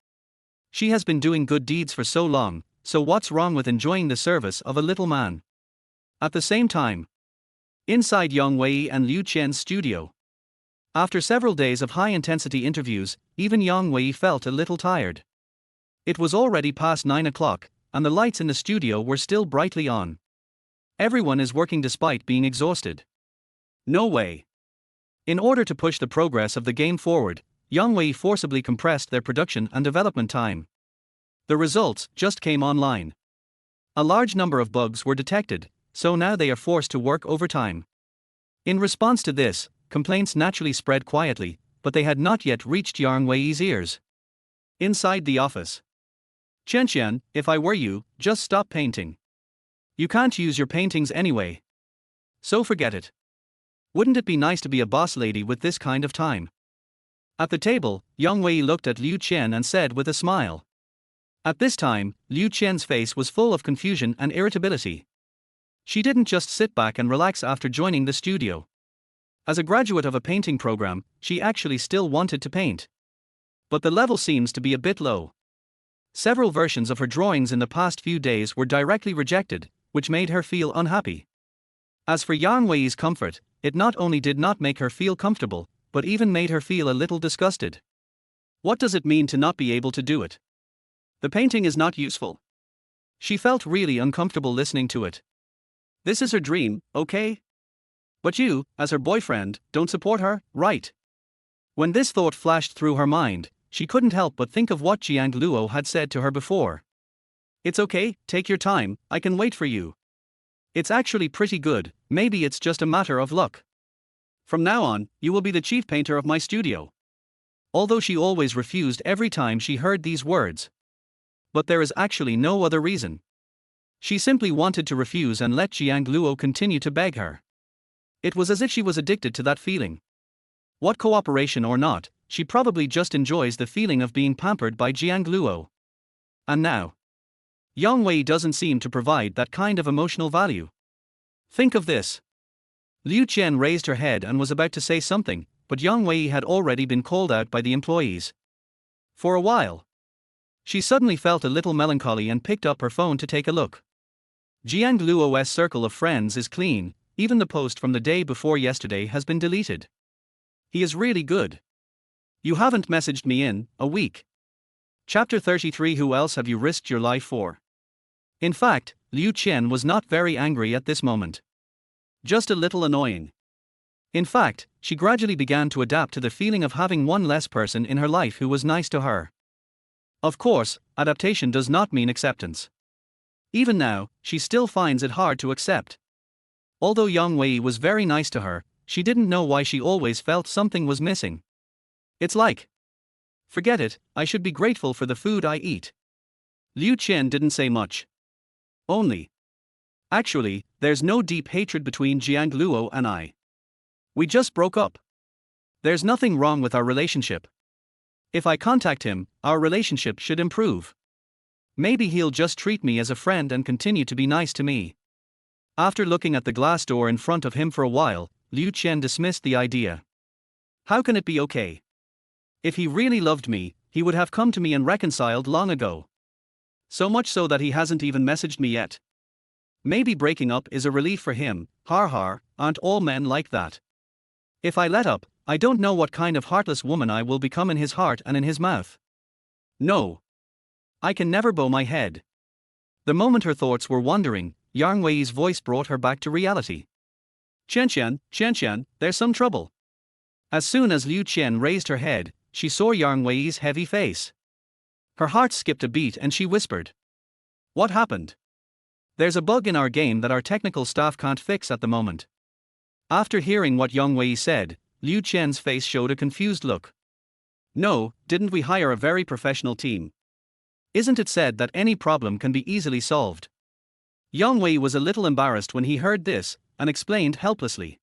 She has been doing good deeds for so long, so what's wrong with enjoying the service of a little man? At the same time, inside Yang Wei and Liu Qian's studio. After several days of high-intensity interviews, even Yang Wei felt a little tired. It was already past 9 o'clock, and the lights in the studio were still brightly on. Everyone is working despite being exhausted. No way. In order to push the progress of the game forward, Yang Wei forcibly compressed their production and development time. The results just came online. A large number of bugs were detected, so now they are forced to work overtime. In response to this, complaints naturally spread quietly, but they had not yet reached Yang Wei's ears. Inside the office. Qianqian, if I were you, just stop painting. You can't use your paintings anyway. So forget it. Wouldn't it be nice to be a boss lady with this kind of time? At the table, Yang Wei looked at Liu Qian and said with a smile. At this time, Liu Qian's face was full of confusion and irritability. She didn't just sit back and relax after joining the studio. As a graduate of a painting program, she actually still wanted to paint. But the level seems to be a bit low. Several versions of her drawings in the past few days were directly rejected, which made her feel unhappy. As for Yang Wei's comfort, it not only did not make her feel comfortable, but even made her feel a little disgusted. What does it mean to not be able to do it? The painting is not useful. She felt really uncomfortable listening to it. This is her dream, okay? But you, as her boyfriend, don't support her, right? When this thought flashed through her mind, she couldn't help but think of what Jiang Luo had said to her before. It's okay, take your time, I can wait for you. It's actually pretty good, maybe it's just a matter of luck. From now on, you will be the chief painter of my studio. Although she always refused every time she heard these words. But there is actually no other reason. She simply wanted to refuse and let Jiang Luo continue to beg her. It was as if she was addicted to that feeling. What cooperation or not, she probably just enjoys the feeling of being pampered by Jiang Luo. And now, Yang Wei doesn't seem to provide that kind of emotional value. Think of this. Liu Qian raised her head and was about to say something, but Yang Wei had already been called out by the employees. For a while, she suddenly felt a little melancholy and picked up her phone to take a look. Jiang Luo's circle of friends is clean, even the post from the day before yesterday has been deleted. He is really good. You haven't messaged me in a week. Chapter 33. Who else have you risked your life for? In fact, Liu Qian was not very angry at this moment. Just a little annoying. In fact, she gradually began to adapt to the feeling of having one less person in her life who was nice to her. Of course, adaptation does not mean acceptance. Even now, she still finds it hard to accept. Although Yang Wei was very nice to her, she didn't know why she always felt something was missing. It's like, forget it, I should be grateful for the food I eat. Liu Qian didn't say much. Only. Actually, there's no deep hatred between Jiang Luo and I. We just broke up. There's nothing wrong with our relationship. If I contact him, our relationship should improve. Maybe he'll just treat me as a friend and continue to be nice to me. After looking at the glass door in front of him for a while, Liu Chen dismissed the idea. How can it be okay? If he really loved me, he would have come to me and reconciled long ago. So much so that he hasn't even messaged me yet. Maybe breaking up is a relief for him. Har har, aren't all men like that? If I let up, I don't know what kind of heartless woman I will become in his heart and in his mouth. No. I can never bow my head. The moment her thoughts were wandering, Yang Wei's voice brought her back to reality. Chen, there's some trouble. As soon as Liu Chen raised her head, she saw Yang Wei's heavy face. Her heart skipped a beat and she whispered. What happened? There's a bug in our game that our technical staff can't fix at the moment. After hearing what Yang Wei said, Liu Chen's face showed a confused look. No, didn't we hire a very professional team? Isn't it said that any problem can be easily solved? Yang Wei was a little embarrassed when he heard this, and explained helplessly.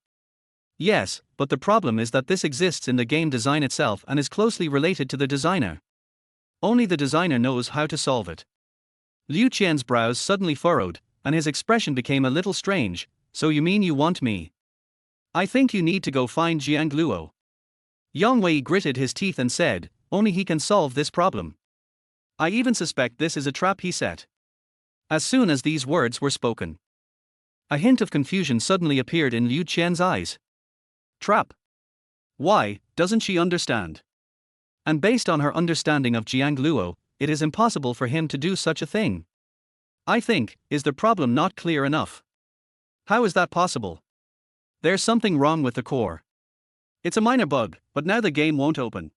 Yes, but the problem is that this exists in the game design itself and is closely related to the designer. Only the designer knows how to solve it. Liu Chen's brows suddenly furrowed, and his expression became a little strange. So you mean you want me? I think you need to go find Jiang Luo. Yang Wei gritted his teeth and said, only he can solve this problem. I even suspect this is a trap he set. As soon as these words were spoken, a hint of confusion suddenly appeared in Liu Chen's eyes. Trap? Why, doesn't she understand? And based on her understanding of Jiang Luo, it is impossible for him to do such a thing. I think, is the problem not clear enough? How is that possible? There's something wrong with the core. It's a minor bug, but now the game won't open.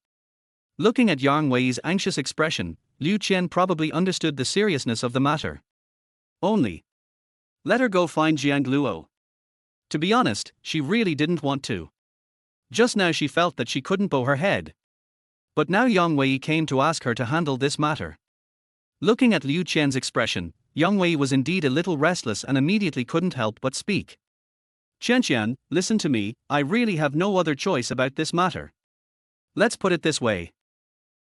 Looking at Yang Wei's anxious expression, Liu Chen probably understood the seriousness of the matter. Only. Let her go find Jiang Luo. To be honest, she really didn't want to. Just now she felt that she couldn't bow her head. But now Yang Wei came to ask her to handle this matter. Looking at Liu Chen's expression, Yang Wei was indeed a little restless and immediately couldn't help but speak. Chen, listen to me, I really have no other choice about this matter. Let's put it this way.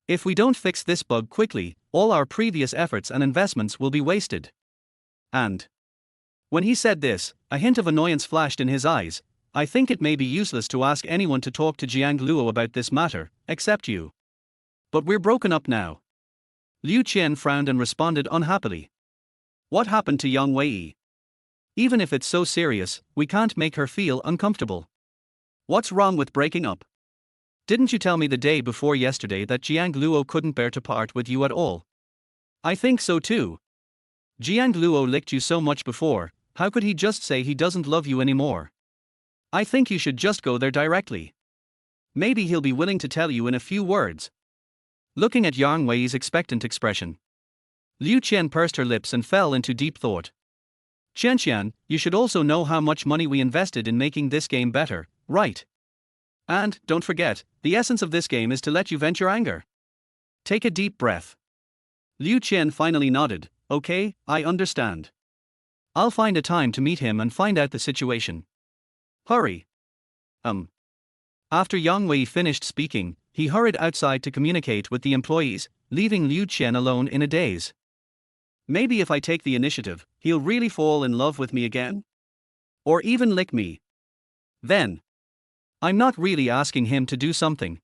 If we don't fix this bug quickly, all our previous efforts and investments will be wasted. And when he said this, a hint of annoyance flashed in his eyes. I think it may be useless to ask anyone to talk to Jiang Luo about this matter, except you. But we're broken up now. Liu Chen frowned and responded unhappily. What happened to Yang Wei? Even if it's so serious, we can't make her feel uncomfortable. What's wrong with breaking up? Didn't you tell me the day before yesterday that Jiang Luo couldn't bear to part with you at all? I think so too. Jiang Luo licked you so much before, how could he just say he doesn't love you anymore? I think you should just go there directly. Maybe he'll be willing to tell you in a few words. Looking at Yang Wei's expectant expression, Liu Chen pursed her lips and fell into deep thought. Chen, you should also know how much money we invested in making this game better, right? And, don't forget, the essence of this game is to let you vent your anger. Take a deep breath. Liu Chen finally nodded. Okay, I understand. I'll find a time to meet him and find out the situation. Hurry. After Yang Wei finished speaking, he hurried outside to communicate with the employees, leaving Liu Chen alone in a daze. Maybe if I take the initiative, he'll really fall in love with me again? Or even lick me. Then. I'm not really asking him to do something.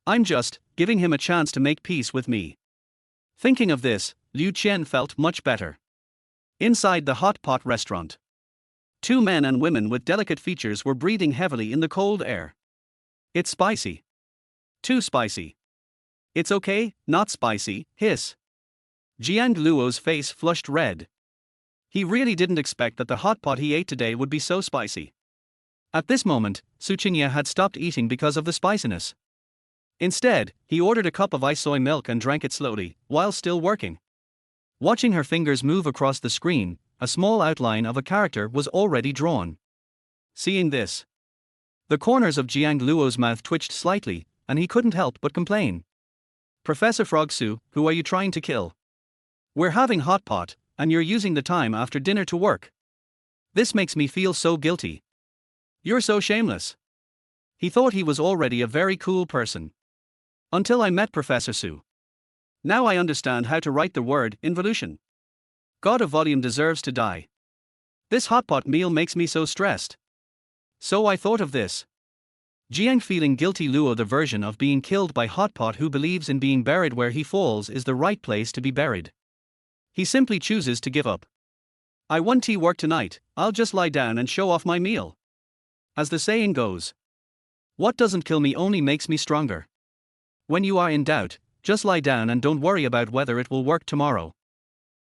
I'm just giving him a chance to make peace with me. Thinking of this, Liu Chen felt much better. Inside the hot pot restaurant, two men and women with delicate features were breathing heavily in the cold air. It's spicy. Too spicy. It's okay, not spicy, hiss. Jiang Luo's face flushed red. He really didn't expect that the hot pot he ate today would be so spicy. At this moment, Su Qingye had stopped eating because of the spiciness. Instead, he ordered a cup of ice soy milk and drank it slowly, while still working. Watching her fingers move across the screen, a small outline of a character was already drawn. Seeing this, the corners of Jiang Luo's mouth twitched slightly, and he couldn't help but complain. Professor Frogsu, who are you trying to kill? We're having hot pot, and you're using the time after dinner to work. This makes me feel so guilty. You're so shameless. He thought he was already a very cool person. Until I met Professor Su. Now I understand how to write the word involution. God of volume deserves to die. This hot pot meal makes me so stressed. So I thought of this. Jiang feeling guilty. Luo, the version of being killed by hot pot who believes in being buried where he falls is the right place to be buried. He simply chooses to give up. I won't work tonight, I'll just lie down and show off my meal. As the saying goes, what doesn't kill me only makes me stronger. When you are in doubt, just lie down and don't worry about whether it will work tomorrow.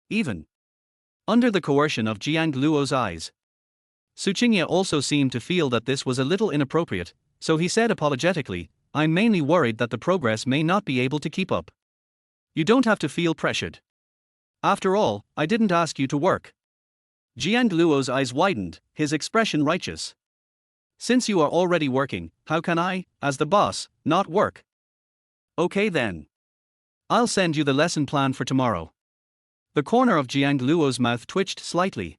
Even under the coercion of Jiang Luo's eyes, Su Qingye also seemed to feel that this was a little inappropriate, so he said apologetically, I'm mainly worried that the progress may not be able to keep up. You don't have to feel pressured. After all, I didn't ask you to work. Jiang Luo's eyes widened, his expression righteous. Since you are already working, how can I, as the boss, not work? Okay then. I'll send you the lesson plan for tomorrow. The corner of Jiang Luo's mouth twitched slightly.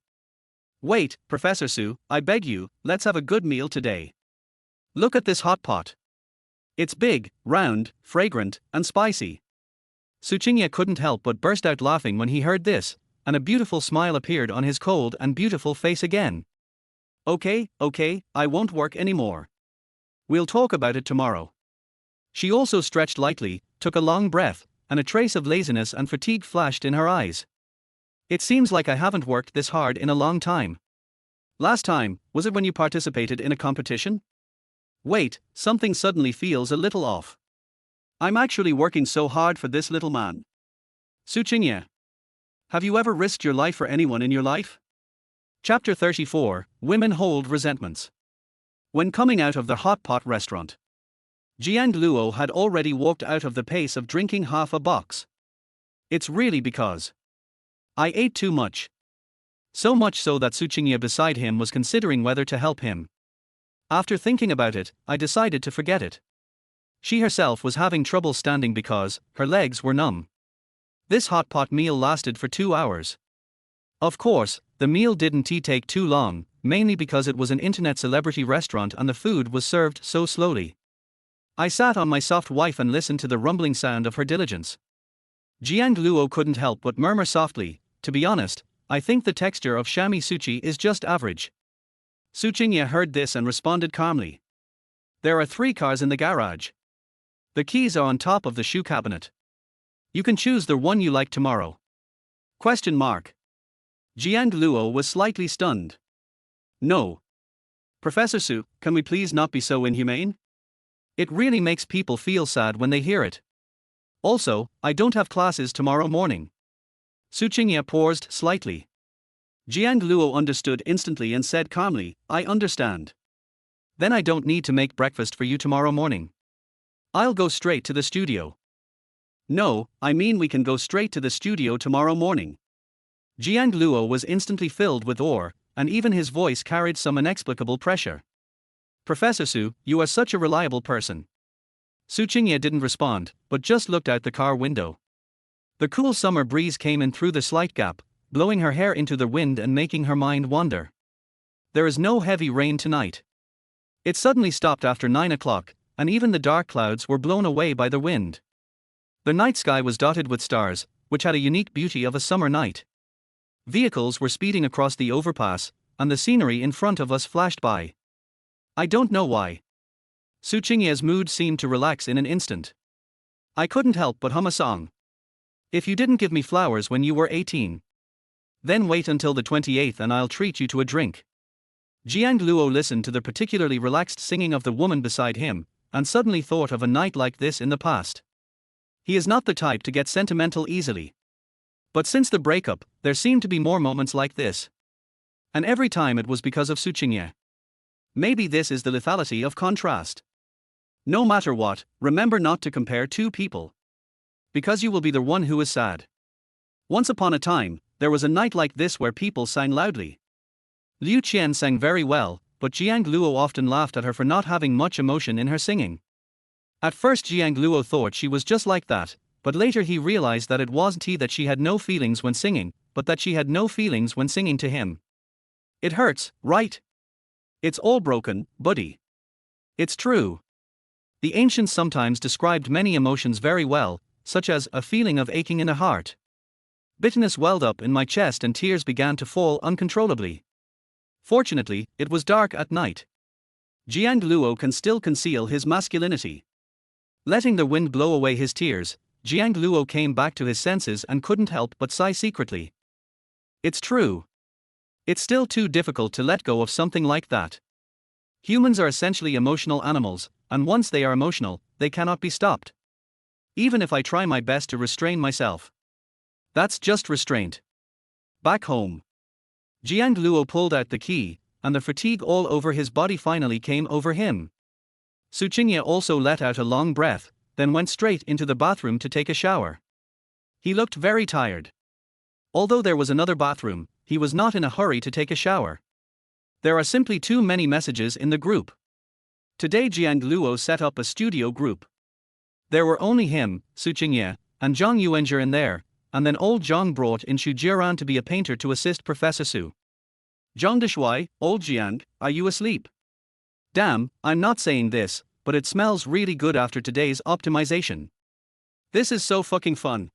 Wait, Professor Su, I beg you, let's have a good meal today. Look at this hot pot. It's big, round, fragrant, and spicy. Su Qingye couldn't help but burst out laughing when he heard this, and a beautiful smile appeared on his cold and beautiful face again. Okay, I won't work anymore. We'll talk about it tomorrow. She also stretched lightly, took a long breath, and a trace of laziness and fatigue flashed in her eyes. It seems like I haven't worked this hard in a long time. Last time, was it when you participated in a competition? Wait, something suddenly feels a little off. I'm actually working so hard for this little man. Su Qingye. Have you ever risked your life for anyone in your life? Chapter 34, Women Hold Resentments. When coming out of the hot pot restaurant, Jiang Luo had already walked out of the pace of drinking half a box. It's really because I ate too much. So much so that Su Qingye beside him was considering whether to help him. After thinking about it, I decided to forget it. She herself was having trouble standing because her legs were numb. This hot pot meal lasted for 2 hours. Of course, the meal didn't take too long, mainly because it was an internet celebrity restaurant and the food was served so slowly. I sat on my soft wife and listened to the rumbling sound of her diligence. Jiang Luo couldn't help but murmur softly, to be honest, I think the texture of Shami Suchi is just average. Su Qingye heard this and responded calmly. There are 3 cars in the garage. The keys are on top of the shoe cabinet. You can choose the one you like tomorrow. Question mark. Jiang Luo was slightly stunned. No. Professor Su, can we please not be so inhumane? It really makes people feel sad when they hear it. Also, I don't have classes tomorrow morning. Su Qingye paused slightly. Jiang Luo understood instantly and said calmly, I understand. Then I don't need to make breakfast for you tomorrow morning. I'll go straight to the studio. No, I mean we can go straight to the studio tomorrow morning. Jiang Luo was instantly filled with awe, and even his voice carried some inexplicable pressure. Professor Su, you are such a reliable person. Su Qingye didn't respond, but just looked out the car window. The cool summer breeze came in through the slight gap, blowing her hair into the wind and making her mind wander. There is no heavy rain tonight. It suddenly stopped after 9 o'clock, and even the dark clouds were blown away by the wind. The night sky was dotted with stars, which had a unique beauty of a summer night. Vehicles were speeding across the overpass, and the scenery in front of us flashed by. I don't know why. Su Qingye's mood seemed to relax in an instant. I couldn't help but hum a song. If you didn't give me flowers when you were 18. Then wait until the 28th and I'll treat you to a drink. Jiang Luo listened to the particularly relaxed singing of the woman beside him, and suddenly thought of a night like this in the past. He is not the type to get sentimental easily. But since the breakup, there seemed to be more moments like this. And every time it was because of Su Qingye. Maybe this is the lethality of contrast. No matter what, remember not to compare 2 people. Because you will be the one who is sad. Once upon a time, there was a night like this where people sang loudly. Liu Qian sang very well, but Jiang Luo often laughed at her for not having much emotion in her singing. At first Jiang Luo thought she was just like that, but later he realized that it wasn't that she had no feelings when singing, but that she had no feelings when singing to him. It hurts, right? It's all broken, buddy. It's true. The ancients sometimes described many emotions very well, such as a feeling of aching in the heart. Bitterness welled up in my chest and tears began to fall uncontrollably. Fortunately, it was dark at night. Jiang Luo can still conceal his masculinity. Letting the wind blow away his tears, Jiang Luo came back to his senses and couldn't help but sigh secretly. It's true. It's still too difficult to let go of something like that. Humans are essentially emotional animals, and once they are emotional, they cannot be stopped. Even if I try my best to restrain myself. That's just restraint. Back home. Jiang Luo pulled out the key, and the fatigue all over his body finally came over him. Tsinghua also let out a long breath, then went straight into the bathroom to take a shower. He looked very tired. Although there was another bathroom, he was not in a hurry to take a shower. There are simply too many messages in the group. Today Jiang Luo set up a studio group. There were only him, Tsinghua, and Zhang Yuanzhi in there, and then old Zhang brought in Xu Jiaran to be a painter to assist Professor Su. Zhang Deshuai, old Jiang, are you asleep? Damn, I'm not saying this, but it smells really good after today's optimization. This is so fucking fun.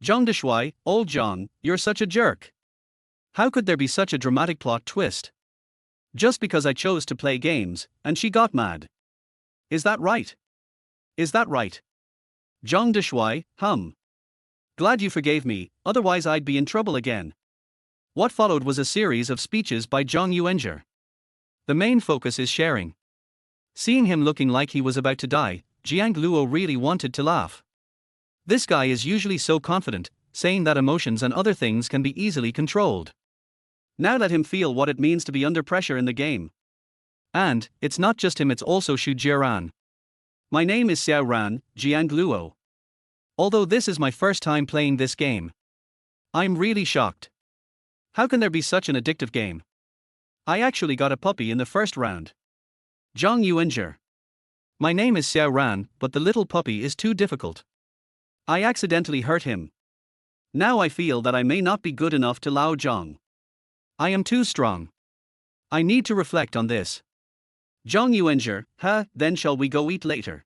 Zhang Deshuai, old Zhang, you're such a jerk. How could there be such a dramatic plot twist? Just because I chose to play games, and she got mad. Is that right? Is that right? Zhang Deshuai, Glad you forgave me, otherwise I'd be in trouble again. What followed was a series of speeches by Zhang Yuanzhi. The main focus is sharing. Seeing him looking like he was about to die, Jiang Luo really wanted to laugh. This guy is usually so confident, saying that emotions and other things can be easily controlled. Now let him feel what it means to be under pressure in the game. And, it's not just him, it's also Xu Jiaran. My name is Xiao Ran, Jiang Luo. Although this is my first time playing this game. I'm really shocked. How can there be such an addictive game? I actually got a puppy in the first round. Zhang Yuanzhi. My name is Xiao Ran, but the little puppy is too difficult. I accidentally hurt him. Now I feel that I may not be good enough to Lao Zhang. I am too strong. I need to reflect on this. Zhang Yuanzhi, then shall we go eat later?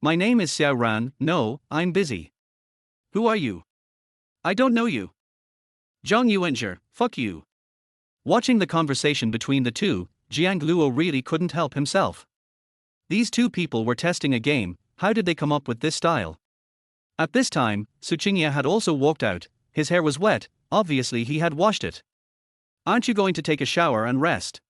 My name is Xiao Ran, no, I'm busy. Who are you? I don't know you. Zhang Yuanzhi, fuck you. Watching the conversation between the two, Jiang Luo really couldn't help himself. These two people were testing a game, how did they come up with this style? At this time, Tsinghua had also walked out, his hair was wet, obviously he had washed it. Aren't you going to take a shower and rest?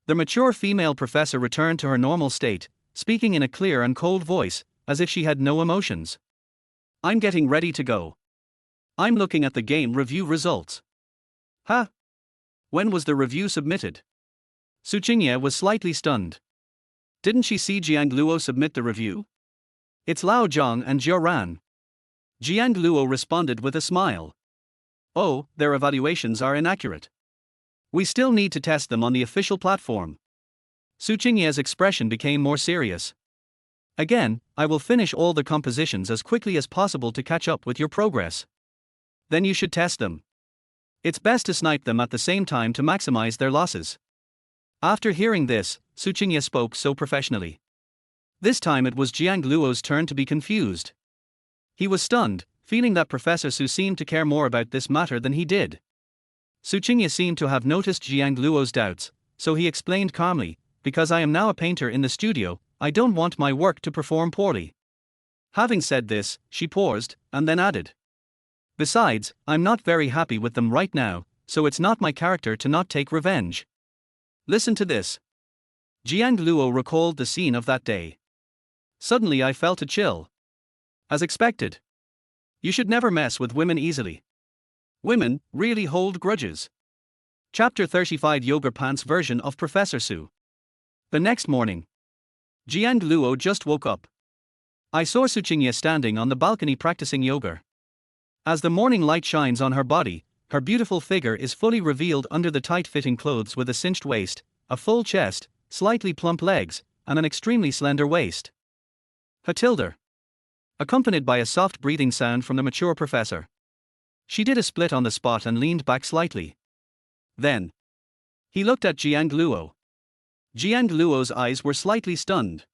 The mature female professor returned to her normal state, speaking in a clear and cold voice, as if she had no emotions. I'm getting ready to go. I'm looking at the game review results. When was the review submitted? Tsinghua was slightly stunned. Didn't she see Jiang Luo submit the review? It's Lao Zhang and Jiao Ran. Jiang Luo responded with a smile. Oh, their evaluations are inaccurate. We still need to test them on the official platform. Tsinghua's expression became more serious. Again, I will finish all the compositions as quickly as possible to catch up with your progress. Then you should test them. It's best to snipe them at the same time to maximize their losses. After hearing this, Tsinghua spoke so professionally. This time it was Jiang Luo's turn to be confused. He was stunned, feeling that Professor Su seemed to care more about this matter than he did. Tsinghua seemed to have noticed Jiang Luo's doubts, so he explained calmly, because I am now a painter in the studio, I don't want my work to perform poorly. Having said this, she paused, and then added. Besides, I'm not very happy with them right now, so it's not my character to not take revenge. Listen to this. Jiang Luo recalled the scene of that day. Suddenly I felt a chill. As expected. You should never mess with women easily. Women really hold grudges. Chapter 35 Yoga Pants version of Professor Su. The next morning. Jiang Luo just woke up. I saw Tsinghua standing on the balcony practicing yoga. As the morning light shines on her body, her beautiful figure is fully revealed under the tight-fitting clothes with a cinched waist, a full chest, slightly plump legs, and an extremely slender waist. Hatilda. Accompanied by a soft breathing sound from the mature professor. She did a split on the spot and leaned back slightly. Then. He looked at Jiang Luo. Jiang Luo's eyes were slightly stunned.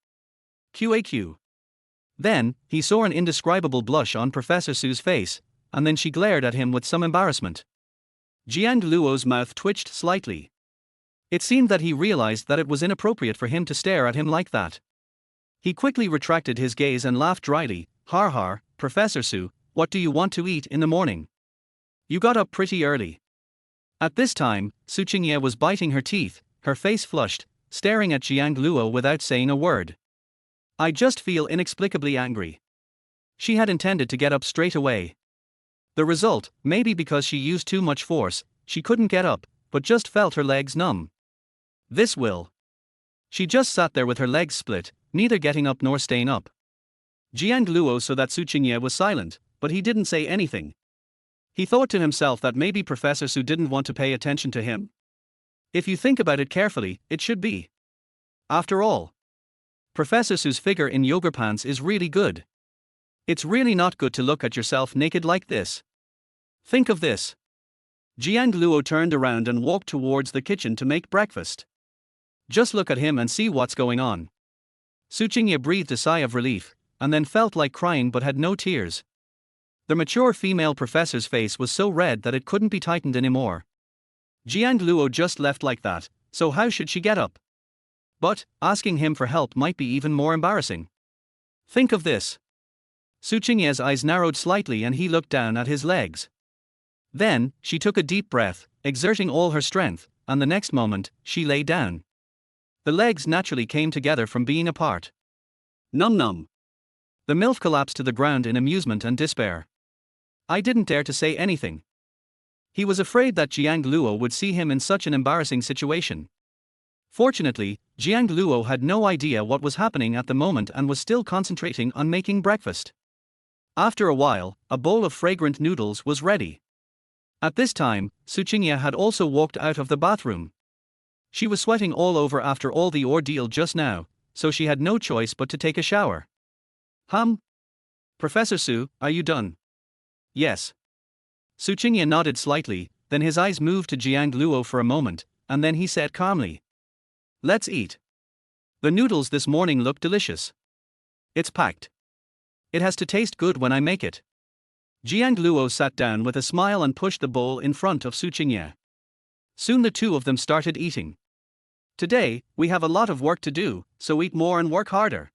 QAQ. Then, he saw an indescribable blush on Professor Su's face, and then she glared at him with some embarrassment. Jiang Luo's mouth twitched slightly. It seemed that he realized that it was inappropriate for him to stare at him like that. He quickly retracted his gaze and laughed dryly. Har har, Professor Su, what do you want to eat in the morning? You got up pretty early. At this time, Su Qingye was biting her teeth, her face flushed, staring at Jiang Luo without saying a word. I just feel inexplicably angry. She had intended to get up straight away. The result, maybe because she used too much force, she couldn't get up, but just felt her legs numb. This will. She just sat there with her legs split, neither getting up nor staying up. Jiang Luo saw that Su Qingye was silent, but he didn't say anything. He thought to himself that maybe Professor Su didn't want to pay attention to him. If you think about it carefully, it should be. After all, Professor Su's figure in yoga pants is really good. It's really not good to look at yourself naked like this. Think of this. Jiang Luo turned around and walked towards the kitchen to make breakfast. Just look at him and see what's going on. Su Qingye breathed a sigh of relief, and then felt like crying but had no tears. The mature female professor's face was so red that it couldn't be tightened anymore. Jiang Luo just left like that, so how should she get up? But, asking him for help might be even more embarrassing. Think of this. Su Qingye's eyes narrowed slightly and he looked down at his legs. Then, she took a deep breath, exerting all her strength, and the next moment, she lay down. The legs naturally came together from being apart. Num num. The MILF collapsed to the ground in amusement and despair. I didn't dare to say anything. He was afraid that Jiang Luo would see him in such an embarrassing situation. Fortunately, Jiang Luo had no idea what was happening at the moment and was still concentrating on making breakfast. After a while, a bowl of fragrant noodles was ready. At this time, Su Qingye had also walked out of the bathroom. She was sweating all over after all the ordeal just now, so she had no choice but to take a shower. Professor Su, are you done? Yes. Su Qingye nodded slightly, then his eyes moved to Jiang Luo for a moment, and then he said calmly. Let's eat. The noodles this morning look delicious. It's packed. It has to taste good when I make it. Jiang Luo sat down with a smile and pushed the bowl in front of Su Qingye. Soon the two of them started eating. Today, we have a lot of work to do, so eat more and work harder.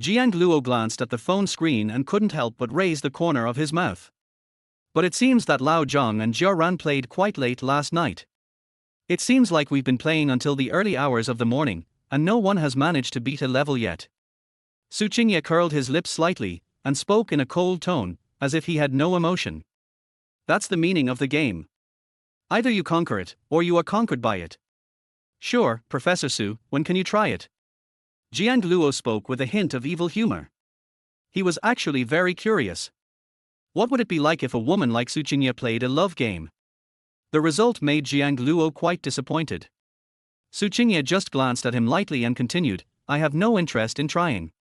Jiang Luo glanced at the phone screen and couldn't help but raise the corner of his mouth. But it seems that Lao Zhang and Jiao Ran played quite late last night. It seems like we've been playing until the early hours of the morning, and no one has managed to beat a level yet. Su Qingye curled his lips slightly, and spoke in a cold tone, as if he had no emotion. That's the meaning of the game. Either you conquer it, or you are conquered by it. Sure, Professor Su, when can you try it? Jiang Luo spoke with a hint of evil humor. He was actually very curious. What would it be like if a woman like Su Qingye played a love game? The result made Jiang Luo quite disappointed. Su Qingye just glanced at him lightly and continued, I have no interest in trying.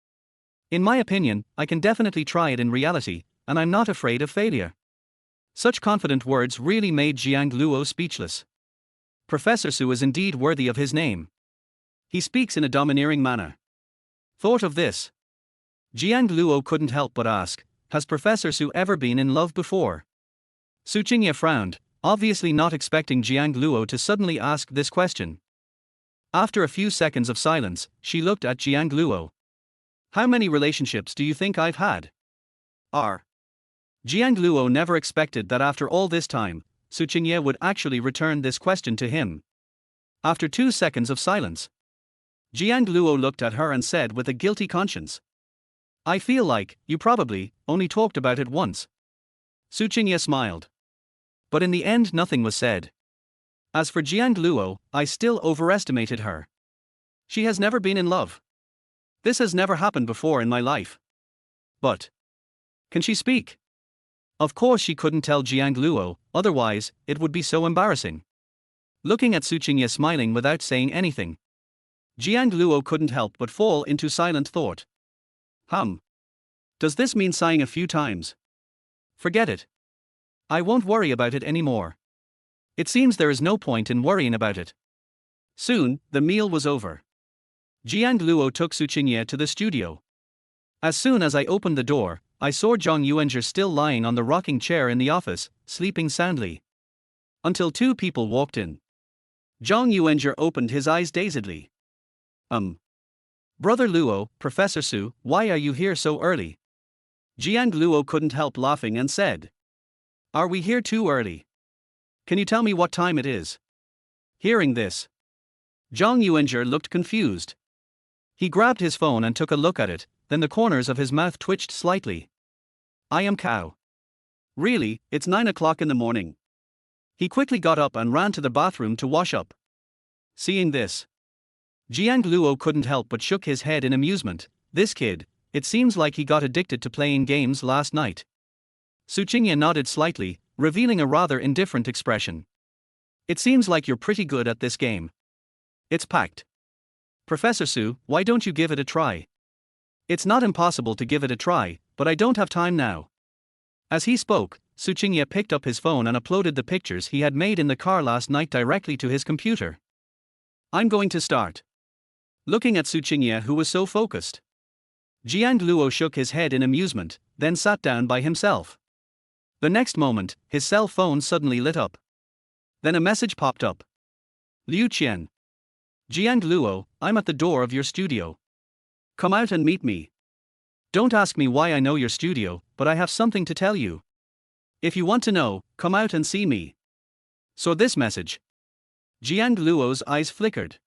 In my opinion, I can definitely try it in reality, and I'm not afraid of failure. Such confident words really made Jiang Luo speechless. Professor Su is indeed worthy of his name. He speaks in a domineering manner. Thought of this? Jiang Luo couldn't help but ask, has Professor Su ever been in love before? Su Qingye frowned, obviously not expecting Jiang Luo to suddenly ask this question. After a few seconds of silence, she looked at Jiang Luo. How many relationships do you think I've had? Jiang Luo never expected that after all this time, Su Qingye would actually return this question to him. After 2 seconds of silence, Jiang Luo looked at her and said with a guilty conscience. I feel like, you probably, only talked about it once. Su Qingye smiled. But in the end nothing was said. As for Jiang Luo, I still overestimated her. She has never been in love. This has never happened before in my life. But can she speak? Of course she couldn't tell Jiang Luo, otherwise, it would be so embarrassing. Looking at Su Qingye smiling without saying anything, Jiang Luo couldn't help but fall into silent thought. Does this mean sighing a few times? Forget it. I won't worry about it anymore. It seems there is no point in worrying about it. Soon, the meal was over. Jiang Luo took Su Qingye to the studio. As soon as I opened the door, I saw Zhang Yuanzhi still lying on the rocking chair in the office, sleeping soundly. Until two people walked in. Zhang Yuanzhi opened his eyes dazedly. Brother Luo, Professor Su, why are you here so early? Jiang Luo couldn't help laughing and said. Are we here too early? Can you tell me what time it is? Hearing this, Zhang Yuanzhi looked confused. He grabbed his phone and took a look at it, then the corners of his mouth twitched slightly. I am cow. Really, it's 9 o'clock in the morning. He quickly got up and ran to the bathroom to wash up. Seeing this, Jiang Luo couldn't help but shook his head in amusement. This kid, it seems like he got addicted to playing games last night. Su Qingye nodded slightly, revealing a rather indifferent expression. It seems like you're pretty good at this game. It's packed. Professor Su, why don't you give it a try? It's not impossible to give it a try, but I don't have time now. As he spoke, Su Qingye picked up his phone and uploaded the pictures he had made in the car last night directly to his computer. I'm going to start. Looking at Su Qingye, who was so focused, Jiang Luo shook his head in amusement, then sat down by himself. The next moment, his cell phone suddenly lit up. Then a message popped up. Liu Qian. Jiang Luo, I'm at the door of your studio. Come out and meet me. Don't ask me why I know your studio, but I have something to tell you. If you want to know, come out and see me. So this message. Jiang Luo's eyes flickered.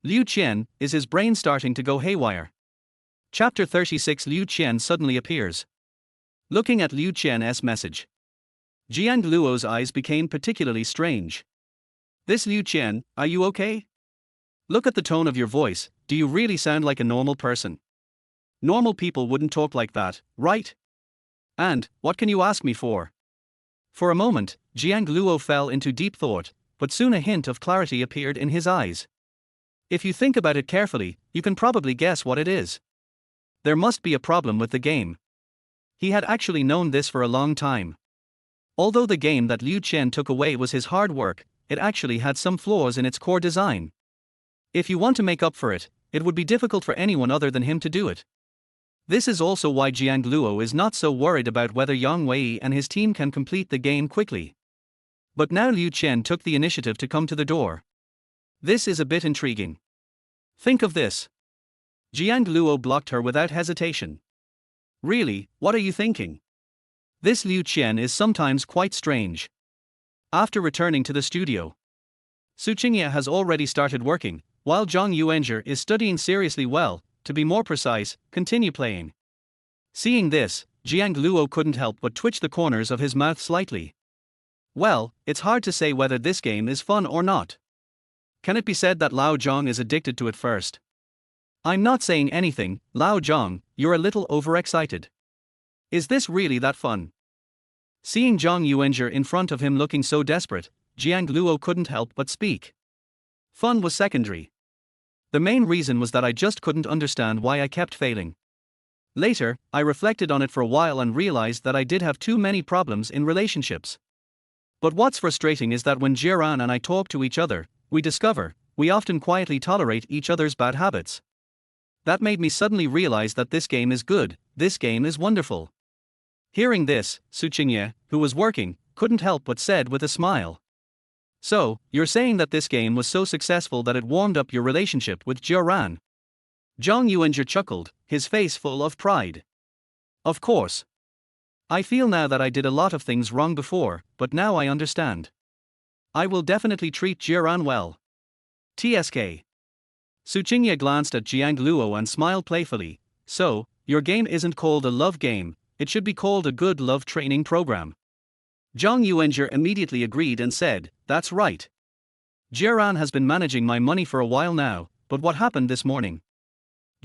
Liu Qian, is his brain starting to go haywire? Chapter 36. Liu Qian suddenly appears. Looking at Liu Qian's message, Jiang Luo's eyes became particularly strange. This Liu Qian, are you okay? Look at the tone of your voice, do you really sound like a normal person? Normal people wouldn't talk like that, right? And, what can you ask me for? For a moment, Jiang Luo fell into deep thought, but soon a hint of clarity appeared in his eyes. If you think about it carefully, you can probably guess what it is. There must be a problem with the game. He had actually known this for a long time. Although the game that Liu Qian took away was his hard work, it actually had some flaws in its core design. If you want to make up for it, it would be difficult for anyone other than him to do it. This is also why Jiang Luo is not so worried about whether Yang Wei and his team can complete the game quickly. But now Liu Qian took the initiative to come to the door. This is a bit intriguing. Think of this. Jiang Luo blocked her without hesitation. Really, what are you thinking? This Liu Qian is sometimes quite strange. After returning to the studio, Su Qingye has already started working, while Zhang Yuanzhi is studying seriously well, to be more precise, continue playing. Seeing this, Jiang Luo couldn't help but twitch the corners of his mouth slightly. Well, it's hard to say whether this game is fun or not. Can it be said that Lao Zhang is addicted to it first? I'm not saying anything, Lao Zhang, you're a little overexcited. Is this really that fun? Seeing Zhang Yuanzhi in front of him looking so desperate, Jiang Luo couldn't help but speak. Fun was secondary. The main reason was that I just couldn't understand why I kept failing. Later, I reflected on it for a while and realized that I did have too many problems in relationships. But what's frustrating is that when Jiran and I talk to each other, we discover, we often quietly tolerate each other's bad habits. That made me suddenly realize that this game is good, this game is wonderful. Hearing this, Su Qingye, who was working, couldn't help but said with a smile. So, you're saying that this game was so successful that it warmed up your relationship with Jiran? Zhang Yuanzhi chuckled, his face full of pride. Of course. I feel now that I did a lot of things wrong before, but now I understand. I will definitely treat Jiran well. TSK. Su Qingye glanced at Jiang Luo and smiled playfully. So, your game isn't called a love game, it should be called a good love training program. Zhang Yuanzhi immediately agreed and said, that's right. Jiran has been managing my money for a while now, but what happened this morning?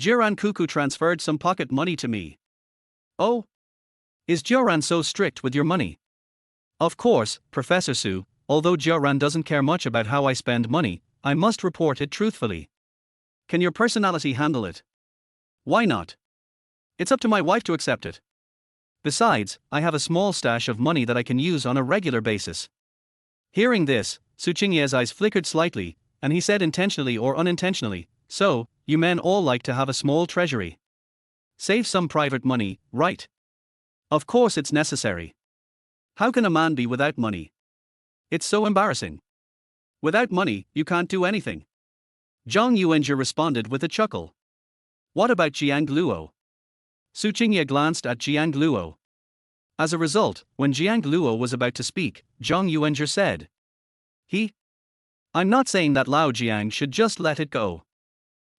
Jiran Cuckoo transferred some pocket money to me. Oh? Is Jiran so strict with your money? Of course, Professor Su, although Jiran doesn't care much about how I spend money, I must report it truthfully. Can your personality handle it? Why not? It's up to my wife to accept it. Besides, I have a small stash of money that I can use on a regular basis. Hearing this, Su Qingye's eyes flickered slightly, and he said intentionally or unintentionally, so, You men all like to have a small treasury. Save some private money, right? Of course it's necessary. How can a man be without money? It's so embarrassing. Without money, you can't do anything. Jiang Luo responded with a chuckle. What about Jiang Luo? Su Qingye glanced at Jiang Luo. As a result, when Jiang Luo was about to speak, Jiang Luo said, I'm not saying that Lao Jiang should just let it go.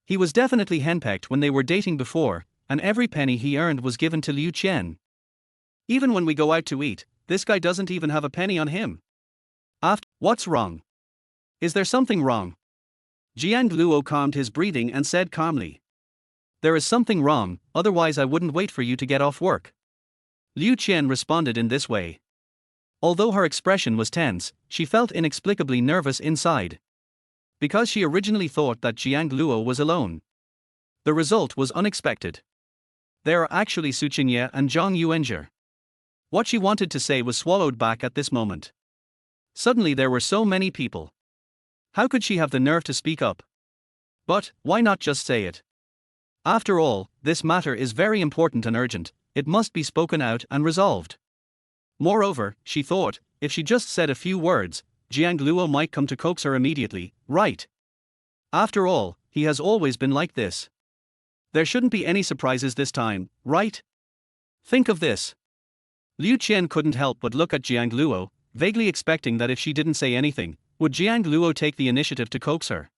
He was definitely henpecked when they were dating before, and every penny he earned was given to Liu Qian. Even when we go out to eat, this guy doesn't even have a penny on him. What's wrong? Is there something wrong? Jiang Luo calmed his breathing and said calmly. There is something wrong, otherwise I wouldn't wait for you to get off work. Liu Qian responded in this way. Although her expression was tense, she felt inexplicably nervous inside. Because she originally thought that Jiang Luo was alone. The result was unexpected. There are actually Su Qingye and Jiang Luo. What she wanted to say was swallowed back at this moment. Suddenly there were so many people. How could she have the nerve to speak up? But, why not just say it? After all, this matter is very important and urgent, it must be spoken out and resolved. Moreover, she thought, if she just said a few words, Jiang Luo might come to coax her immediately, right? After all, he has always been like this. There shouldn't be any surprises this time, right? Think of this. Liu Qian couldn't help but look at Jiang Luo, vaguely expecting that if she didn't say anything, would Jiang Luo take the initiative to coax her.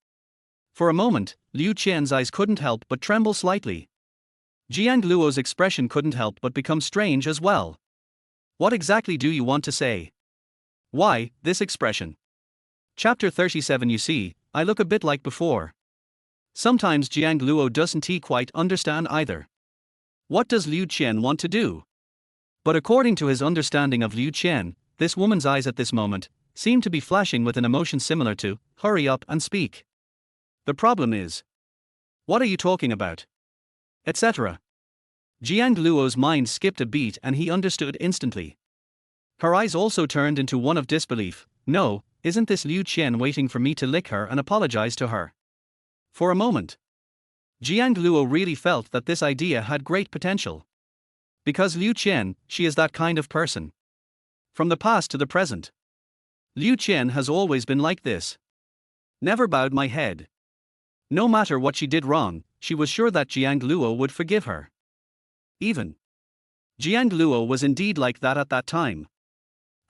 For a moment, Liu Qian's eyes couldn't help but tremble slightly. Jiang Luo's expression couldn't help but become strange as well. What exactly do you want to say? Why, this expression? Chapter 37. You see, I look a bit like before. Sometimes Jiang Luo doesn't quite understand either. What does Liu Qian want to do? But according to his understanding of Liu Qian, this woman's eyes at this moment seemed to be flashing with an emotion similar to, hurry up and speak. The problem is, what are you talking about? Etc. Jiang Luo's mind skipped a beat and he understood instantly. Her eyes also turned into one of disbelief. No, isn't this Liu Qian waiting for me to lick her and apologize to her? For a moment, Jiang Luo really felt that this idea had great potential. Because Liu Qian, she is that kind of person. From the past to the present. Liu Qian has always been like this. Never bowed my head. No matter what she did wrong, she was sure that Jiang Luo would forgive her. Even Jiang Luo was indeed like that at that time.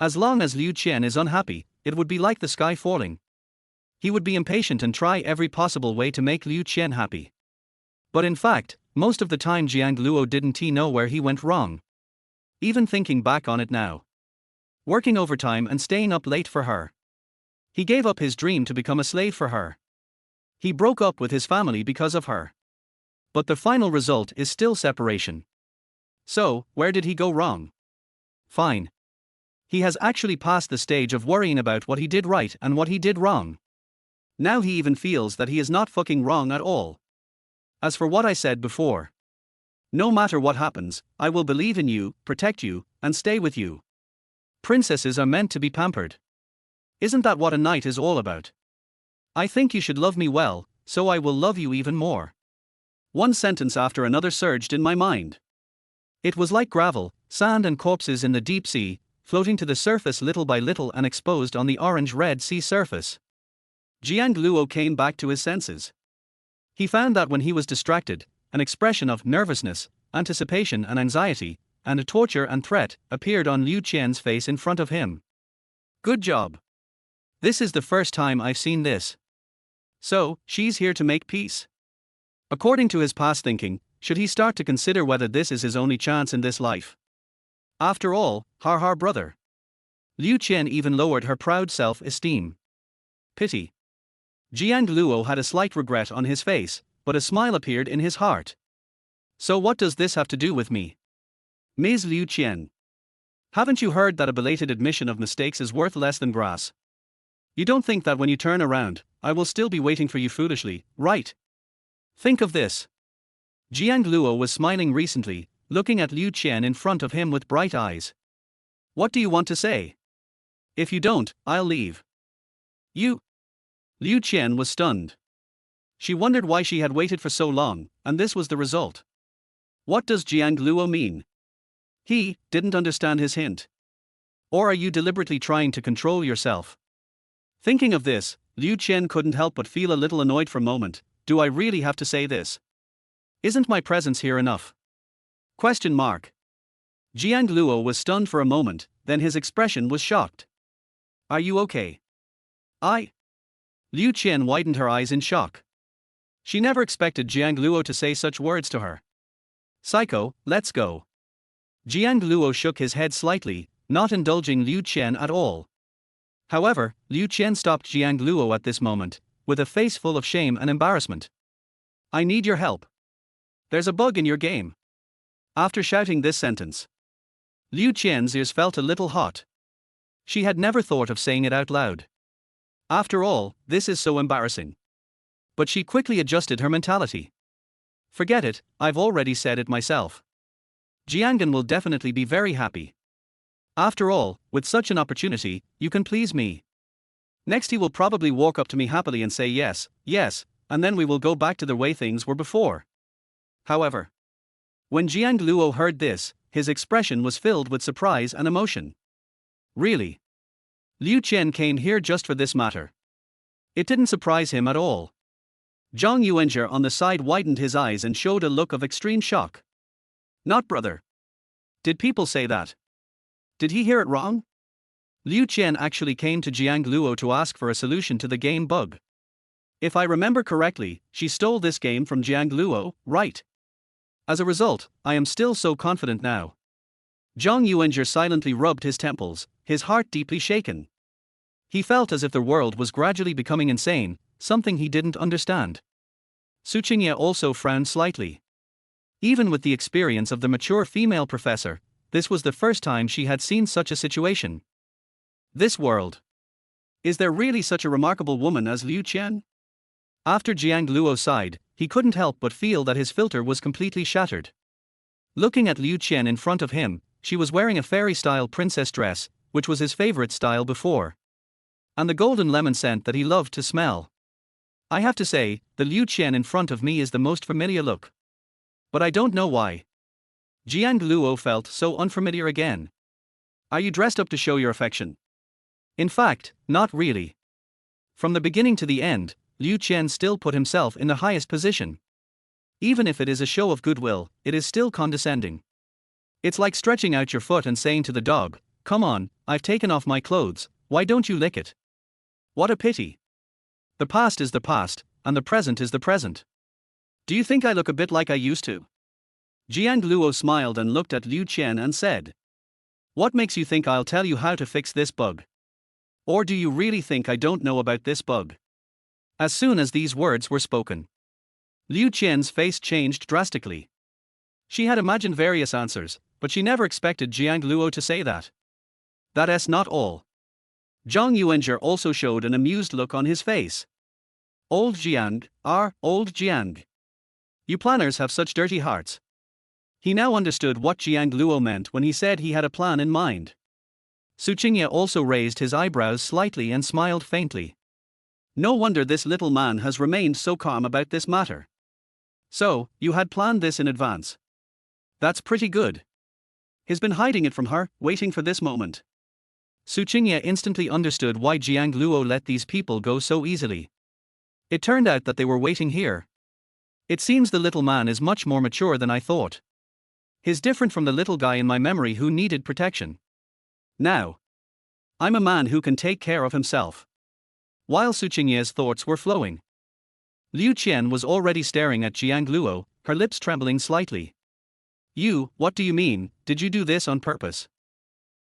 As long as Liu Qian is unhappy, it would be like the sky falling. He would be impatient and try every possible way to make Liu Qian happy. But in fact, most of the time Jiang Luo didn't know where he went wrong. Even thinking back on it now. Working overtime and staying up late for her. He gave up his dream to become a slave for her. He broke up with his family because of her. But the final result is still separation. So, where did he go wrong? Fine. He has actually passed the stage of worrying about what he did right and what he did wrong. Now he even feels that he is not fucking wrong at all. As for what I said before. No matter what happens, I will believe in you, protect you, and stay with you. Princesses are meant to be pampered. Isn't that what a knight is all about? I think you should love me well, so I will love you even more. One sentence after another surged in my mind. It was like gravel, sand and corpses in the deep sea, floating to the surface little by little and exposed on the orange-red sea surface. Jiang Luo came back to his senses. He found that when he was distracted, an expression of nervousness, anticipation and anxiety, and a torture and threat, appeared on Liu Qian's face in front of him. Good job. This is the first time I've seen this. So, she's here to make peace. According to his past thinking, should he start to consider whether this is his only chance in this life? After all, har brother. Liu Qian even lowered her proud self-esteem. Pity. Jiang Luo had a slight regret on his face, but a smile appeared in his heart. So what does this have to do with me? Ms. Liu Qian. Haven't you heard that a belated admission of mistakes is worth less than grass? You don't think that when you turn around, I will still be waiting for you foolishly, right? Think of this. Jiang Luo was smiling recently, looking at Liu Qian in front of him with bright eyes. What do you want to say? If you don't, I'll leave. You? Liu Qian was stunned. She wondered why she had waited for so long, and this was the result. What does Jiang Luo mean? He didn't understand his hint. Or are you deliberately trying to control yourself? Thinking of this, Liu Chen couldn't help but feel a little annoyed for a moment. Do I really have to say this? Isn't my presence here enough? Question mark. Jiang Luo was stunned for a moment, then his expression was shocked. Are you okay? Liu Chen widened her eyes in shock. She never expected Jiang Luo to say such words to her. Psycho, let's go. Jiang Luo shook his head slightly, not indulging Liu Chen at all. However, Liu Chen stopped Jiang Luo at this moment, with a face full of shame and embarrassment. I need your help. There's a bug in your game. After shouting this sentence, Liu Chen's ears felt a little hot. She had never thought of saying it out loud. After all, this is so embarrassing. But she quickly adjusted her mentality. Forget it, I've already said it myself. Jiangan will definitely be very happy. After all, with such an opportunity, you can please me. Next he will probably walk up to me happily and say yes, yes, and then we will go back to the way things were before. However, when Jiang Luo heard this, his expression was filled with surprise and emotion. Really? Liu Chen came here just for this matter. It didn't surprise him at all. Zhang Yuanzhe on the side widened his eyes and showed a look of extreme shock. Not brother. Did people say that? Did he hear it wrong? Liu Chen actually came to Jiang Luo to ask for a solution to the game bug. If I remember correctly, she stole this game from Jiang Luo, right? As a result, I am still so confident now. Zhang Yuanzhe silently rubbed his temples, his heart deeply shaken. He felt as if the world was gradually becoming insane, something he didn't understand. Su Qingye also frowned slightly. Even with the experience of the mature female professor, this was the first time she had seen such a situation. This world. Is there really such a remarkable woman as Liu Chen? After Jiang Luo sighed, he couldn't help but feel that his filter was completely shattered. Looking at Liu Chen in front of him, she was wearing a fairy-style princess dress, which was his favorite style before. And the golden lemon scent that he loved to smell. I have to say, the Liu Chen in front of me is the most familiar look. But I don't know why. Jiang Luo felt so unfamiliar again. Are you dressed up to show your affection? In fact, not really. From the beginning to the end, Liu Chen still put himself in the highest position. Even if it is a show of goodwill, it is still condescending. It's like stretching out your foot and saying to the dog, come on, I've taken off my clothes, why don't you lick it? What a pity. The past is the past, and the present is the present. Do you think I look a bit like I used to? Jiang Luo smiled and looked at Liu Chen and said, what makes you think I'll tell you how to fix this bug? Or do you really think I don't know about this bug? As soon as these words were spoken, Liu Chen's face changed drastically. She had imagined various answers, but she never expected Jiang Luo to say that. That's not all. Zhang Yuanzhe also showed an amused look on his face. Old Jiang, old Jiang. You planners have such dirty hearts. He now understood what Jiang Luo meant when he said he had a plan in mind. Su Qingye also raised his eyebrows slightly and smiled faintly. No wonder this little man has remained so calm about this matter. So, you had planned this in advance. That's pretty good. He's been hiding it from her, waiting for this moment. Su Qingye instantly understood why Jiang Luo let these people go so easily. It turned out that they were waiting here. It seems the little man is much more mature than I thought. He's different from the little guy in my memory who needed protection. Now, I'm a man who can take care of himself. While Su Qingye's thoughts were flowing, Liu Chen was already staring at Jiang Luo, her lips trembling slightly. What do you mean, did you do this on purpose?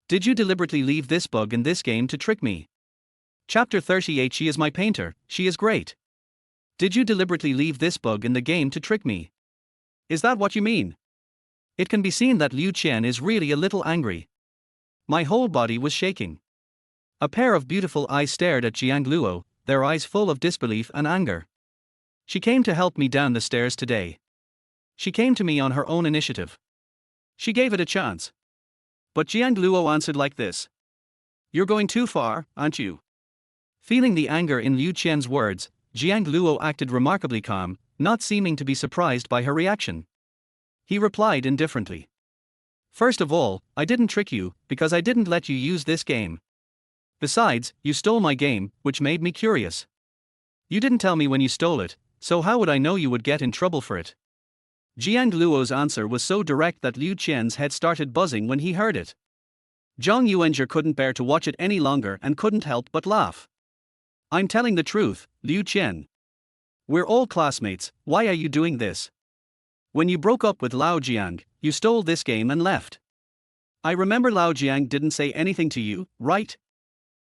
Did you deliberately leave this bug in this game to trick me? Chapter 38. She is my painter, she is great. Did you deliberately leave this bug in the game to trick me? Is that what you mean? It can be seen that Liu Chen is really a little angry. My whole body was shaking. A pair of beautiful eyes stared at Jiang Luo, their eyes full of disbelief and anger. She came to help me down the stairs today. She came to me on her own initiative. She gave it a chance. But Jiang Luo answered like this. You're going too far, aren't you? Feeling the anger in Liu Chen's words, Jiang Luo acted remarkably calm, not seeming to be surprised by her reaction. He replied indifferently. First of all, I didn't trick you, because I didn't let you use this game. Besides, you stole my game, which made me curious. You didn't tell me when you stole it, so how would I know you would get in trouble for it? Jiang Luo's answer was so direct that Liu Qian's head started buzzing when he heard it. Zhang Yuanzhi couldn't bear to watch it any longer and couldn't help but laugh. I'm telling the truth, Liu Qian. We're all classmates, why are you doing this? When you broke up with Lao Jiang, you stole this game and left. I remember Lao Jiang didn't say anything to you, right?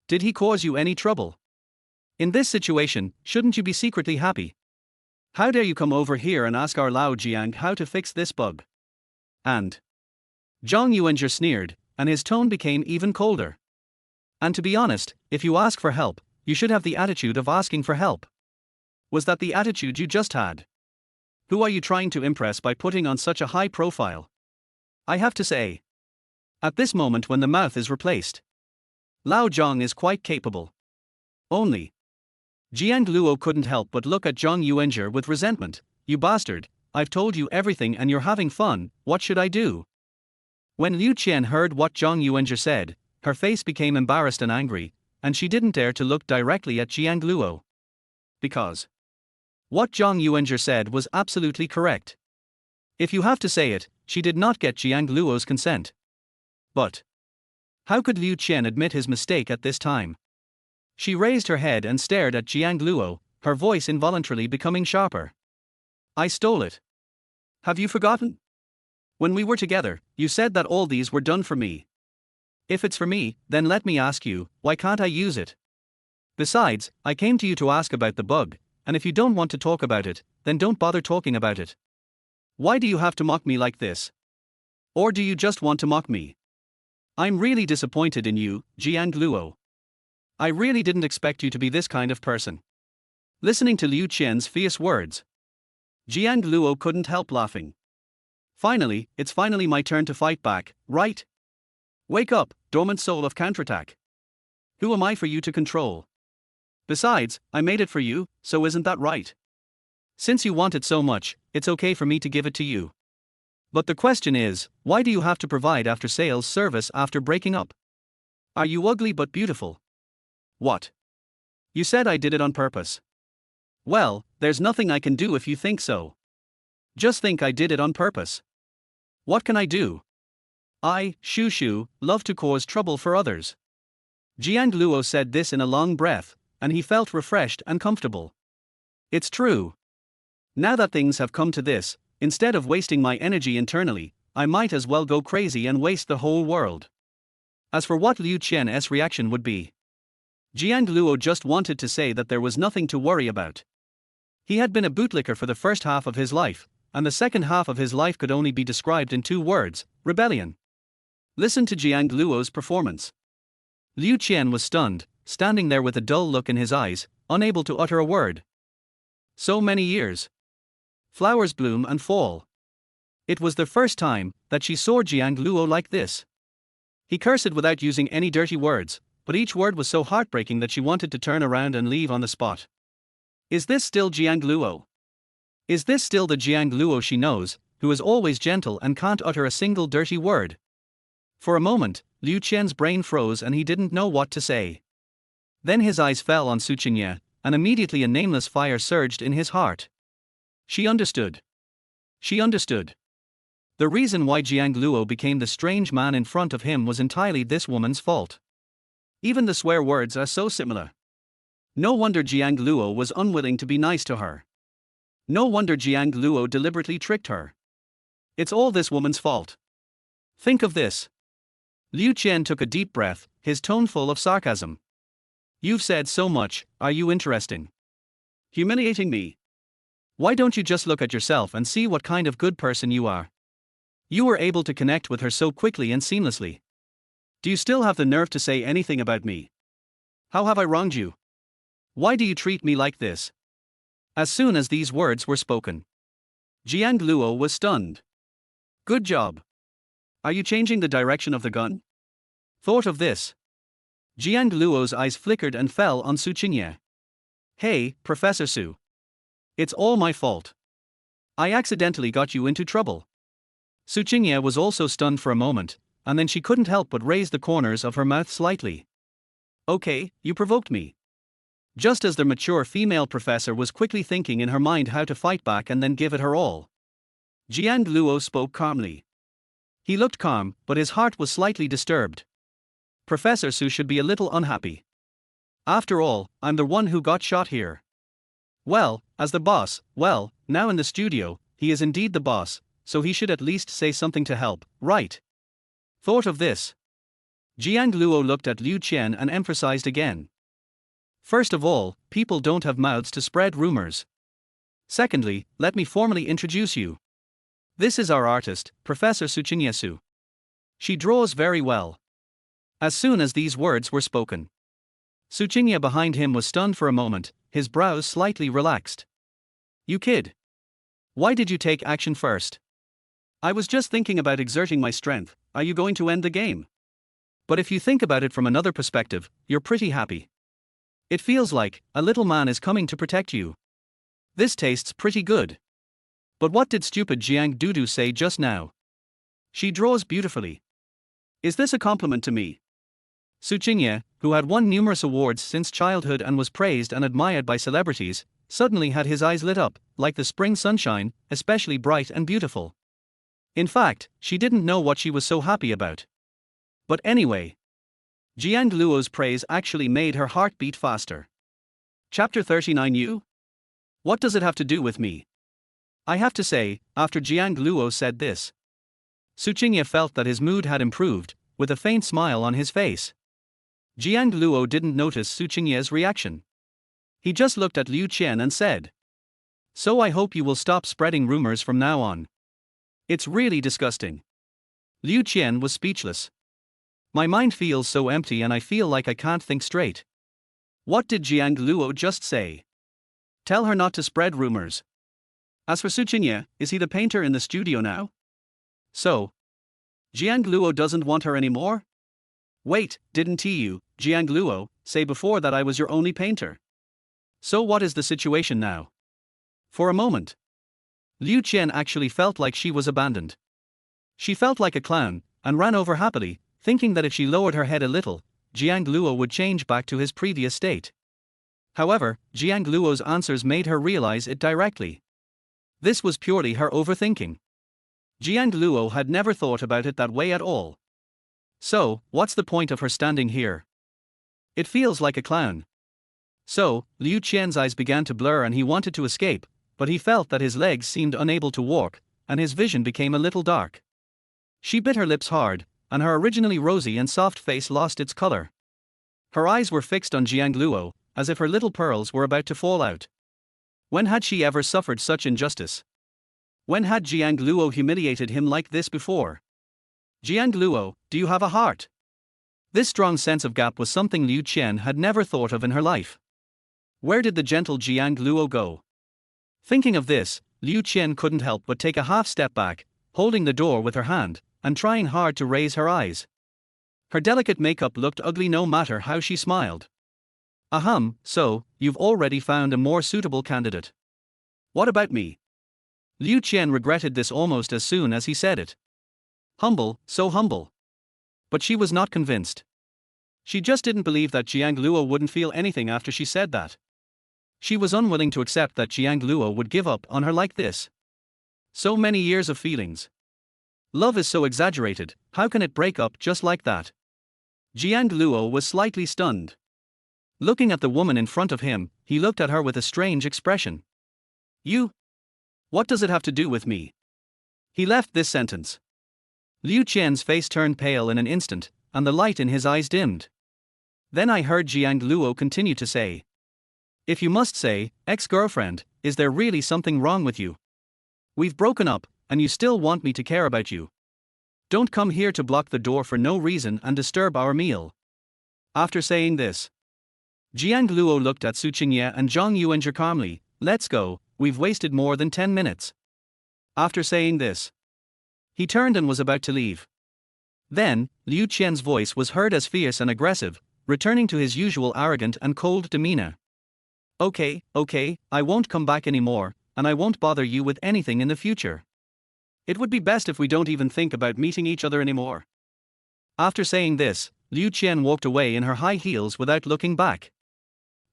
Did he cause you any trouble? In this situation, shouldn't you be secretly happy? How dare you come over here and ask our Lao Jiang how to fix this bug? And Zhang Yuanzhi sneered, and his tone became even colder. And to be honest, if you ask for help, you should have the attitude of asking for help. Was that the attitude you just had? Who are you trying to impress by putting on such a high profile? I have to say. At this moment when the mouth is replaced, Lao Zhang is quite capable. Only Jiang Luo couldn't help but look at Zhang Yuanzhi with resentment. You bastard, I've told you everything and you're having fun, what should I do? When Liu Qian heard what Zhang Yuanzhi said, her face became embarrassed and angry, and she didn't dare to look directly at Jiang Luo. Because what Zhang Yuanzhi said was absolutely correct. If you have to say it, she did not get Jiang Luo's consent. But how could Liu Qian admit his mistake at this time? She raised her head and stared at Jiang Luo, her voice involuntarily becoming sharper. I stole it. Have you forgotten? When we were together, you said that all these were done for me. If it's for me, then let me ask you, why can't I use it? Besides, I came to you to ask about the bug, and if you don't want to talk about it, then don't bother talking about it. Why do you have to mock me like this? Or do you just want to mock me? I'm really disappointed in you, Jiang Luo. I really didn't expect you to be this kind of person. Listening to Liu Qian's fierce words, Jiang Luo couldn't help laughing. Finally, it's finally my turn to fight back, right? Wake up, dormant soul of counterattack. Who am I for you to control? Besides, I made it for you, so isn't that right? Since you want it so much, it's okay for me to give it to you. But the question is, why do you have to provide after-sales service after breaking up? Are you ugly but beautiful? What? You said I did it on purpose. Well, there's nothing I can do if you think so. Just think I did it on purpose. What can I do? I, Shu, love to cause trouble for others. Jiang Luo said this in a long breath, and he felt refreshed and comfortable. It's true. Now that things have come to this, instead of wasting my energy internally, I might as well go crazy and waste the whole world. As for what Liu Qian's reaction would be, Jiang Luo just wanted to say that there was nothing to worry about. He had been a bootlicker for the first half of his life, and the second half of his life could only be described in 2 words, rebellion. Listen to Jiang Luo's performance. Liu Qian was stunned, standing there with a dull look in his eyes, unable to utter a word. So many years. Flowers bloom and fall. It was the first time that she saw Jiang Luo like this. He cursed without using any dirty words, but each word was so heartbreaking that she wanted to turn around and leave on the spot. Is this still Jiang Luo? Is this still the Jiang Luo she knows, who is always gentle and can't utter a single dirty word? For a moment, Liu Qian's brain froze and he didn't know what to say. Then his eyes fell on Su Qingye, and immediately a nameless fire surged in his heart. She understood. She understood. The reason why Jiang Luo became the strange man in front of him was entirely this woman's fault. Even the swear words are so similar. No wonder Jiang Luo was unwilling to be nice to her. No wonder Jiang Luo deliberately tricked her. It's all this woman's fault. Think of this. Liu Qian took a deep breath, his tone full of sarcasm. You've said so much, are you interesting? Humiliating me? Why don't you just look at yourself and see what kind of good person you are? You were able to connect with her so quickly and seamlessly. Do you still have the nerve to say anything about me? How have I wronged you? Why do you treat me like this? As soon as these words were spoken, Jiang Luo was stunned. Good job. Are you changing the direction of the gun? Thought of this. Jiang Luo's eyes flickered and fell on Su Qingye. Hey, Professor Su. It's all my fault. I accidentally got you into trouble. Su Qingye was also stunned for a moment, and then she couldn't help but raise the corners of her mouth slightly. Okay, you provoked me. Just as the mature female professor was quickly thinking in her mind how to fight back and then give it her all. Jiang Luo spoke calmly. He looked calm, but his heart was slightly disturbed. Professor Su should be a little unhappy. After all, I'm the one who got shot here. Well, as the boss, now in the studio, he is indeed the boss, so he should at least say something to help, right? Thought of this. Jiang Luo looked at Liu Qian and emphasized again. First of all, people don't have mouths to spread rumors. Secondly, let me formally introduce you. This is our artist, Professor Su Qingye Su. She draws very well. As soon as these words were spoken, Su Qingye behind him was stunned for a moment, his brows slightly relaxed. You kid. Why did you take action first? I was just thinking about exerting my strength. Are you going to end the game? But if you think about it from another perspective, you're pretty happy. It feels like a little man is coming to protect you. This tastes pretty good. But what did stupid Jiang Dudu say just now? She draws beautifully. Is this a compliment to me? Su Qingye, who had won numerous awards since childhood and was praised and admired by celebrities, suddenly had his eyes lit up, like the spring sunshine, especially bright and beautiful. In fact, she didn't know what she was so happy about. But anyway, Jiang Luo's praise actually made her heart beat faster. Chapter 39. What does it have to do with me? I have to say, after Jiang Luo said this, Su Qingye felt that his mood had improved, with a faint smile on his face. Jiang Luo didn't notice Su Qingye's reaction. He just looked at Liu Qian and said, So I hope you will stop spreading rumors from now on. It's really disgusting. Liu Qian was speechless. My mind feels so empty and I feel like I can't think straight. What did Jiang Luo just say? Tell her not to spread rumors. As for Su Qingye, is he the painter in the studio now? So, Jiang Luo doesn't want her anymore? Wait, didn't you, Jiang Luo, say before that I was your only painter? So what is the situation now? For a moment, Liu Qian actually felt like she was abandoned. She felt like a clown, and ran over happily, thinking that if she lowered her head a little, Jiang Luo would change back to his previous state. However, Jiang Luo's answers made her realize it directly. This was purely her overthinking. Jiang Luo had never thought about it that way at all. So, what's the point of her standing here? It feels like a clown. So, Liu Qian's eyes began to blur and he wanted to escape, but he felt that his legs seemed unable to walk, and his vision became a little dark. She bit her lips hard, and her originally rosy and soft face lost its color. Her eyes were fixed on Jiang Luo, as if her little pearls were about to fall out. When had she ever suffered such injustice? When had Jiang Luo humiliated him like this before? Jiang Luo, do you have a heart? This strong sense of gap was something Liu Qian had never thought of in her life. Where did the gentle Jiang Luo go? Thinking of this, Liu Qian couldn't help but take a half step back, holding the door with her hand, and trying hard to raise her eyes. Her delicate makeup looked ugly no matter how she smiled. So, you've already found a more suitable candidate. What about me? Liu Qian regretted this almost as soon as he said it. Humble, so humble. But she was not convinced. She just didn't believe that Jiang Luo wouldn't feel anything after she said that. She was unwilling to accept that Jiang Luo would give up on her like this. So many years of feelings. Love is so exaggerated, how can it break up just like that? Jiang Luo was slightly stunned. Looking at the woman in front of him, he looked at her with a strange expression. You? What does it have to do with me? He left this sentence. Liu Qian's face turned pale in an instant, and the light in his eyes dimmed. Then I heard Jiang Luo continue to say, If you must say, ex-girlfriend, is there really something wrong with you? We've broken up, and you still want me to care about you. Don't come here to block the door for no reason and disturb our meal. After saying this, Jiang Luo looked at Su Qingye and Zhang Yuanzhi calmly. Let's go, we've wasted more than 10 minutes. After saying this, he turned and was about to leave. Then, Liu Qian's voice was heard as fierce and aggressive, returning to his usual arrogant and cold demeanor. Okay, I won't come back anymore, and I won't bother you with anything in the future. It would be best if we don't even think about meeting each other anymore. After saying this, Liu Qian walked away in her high heels without looking back.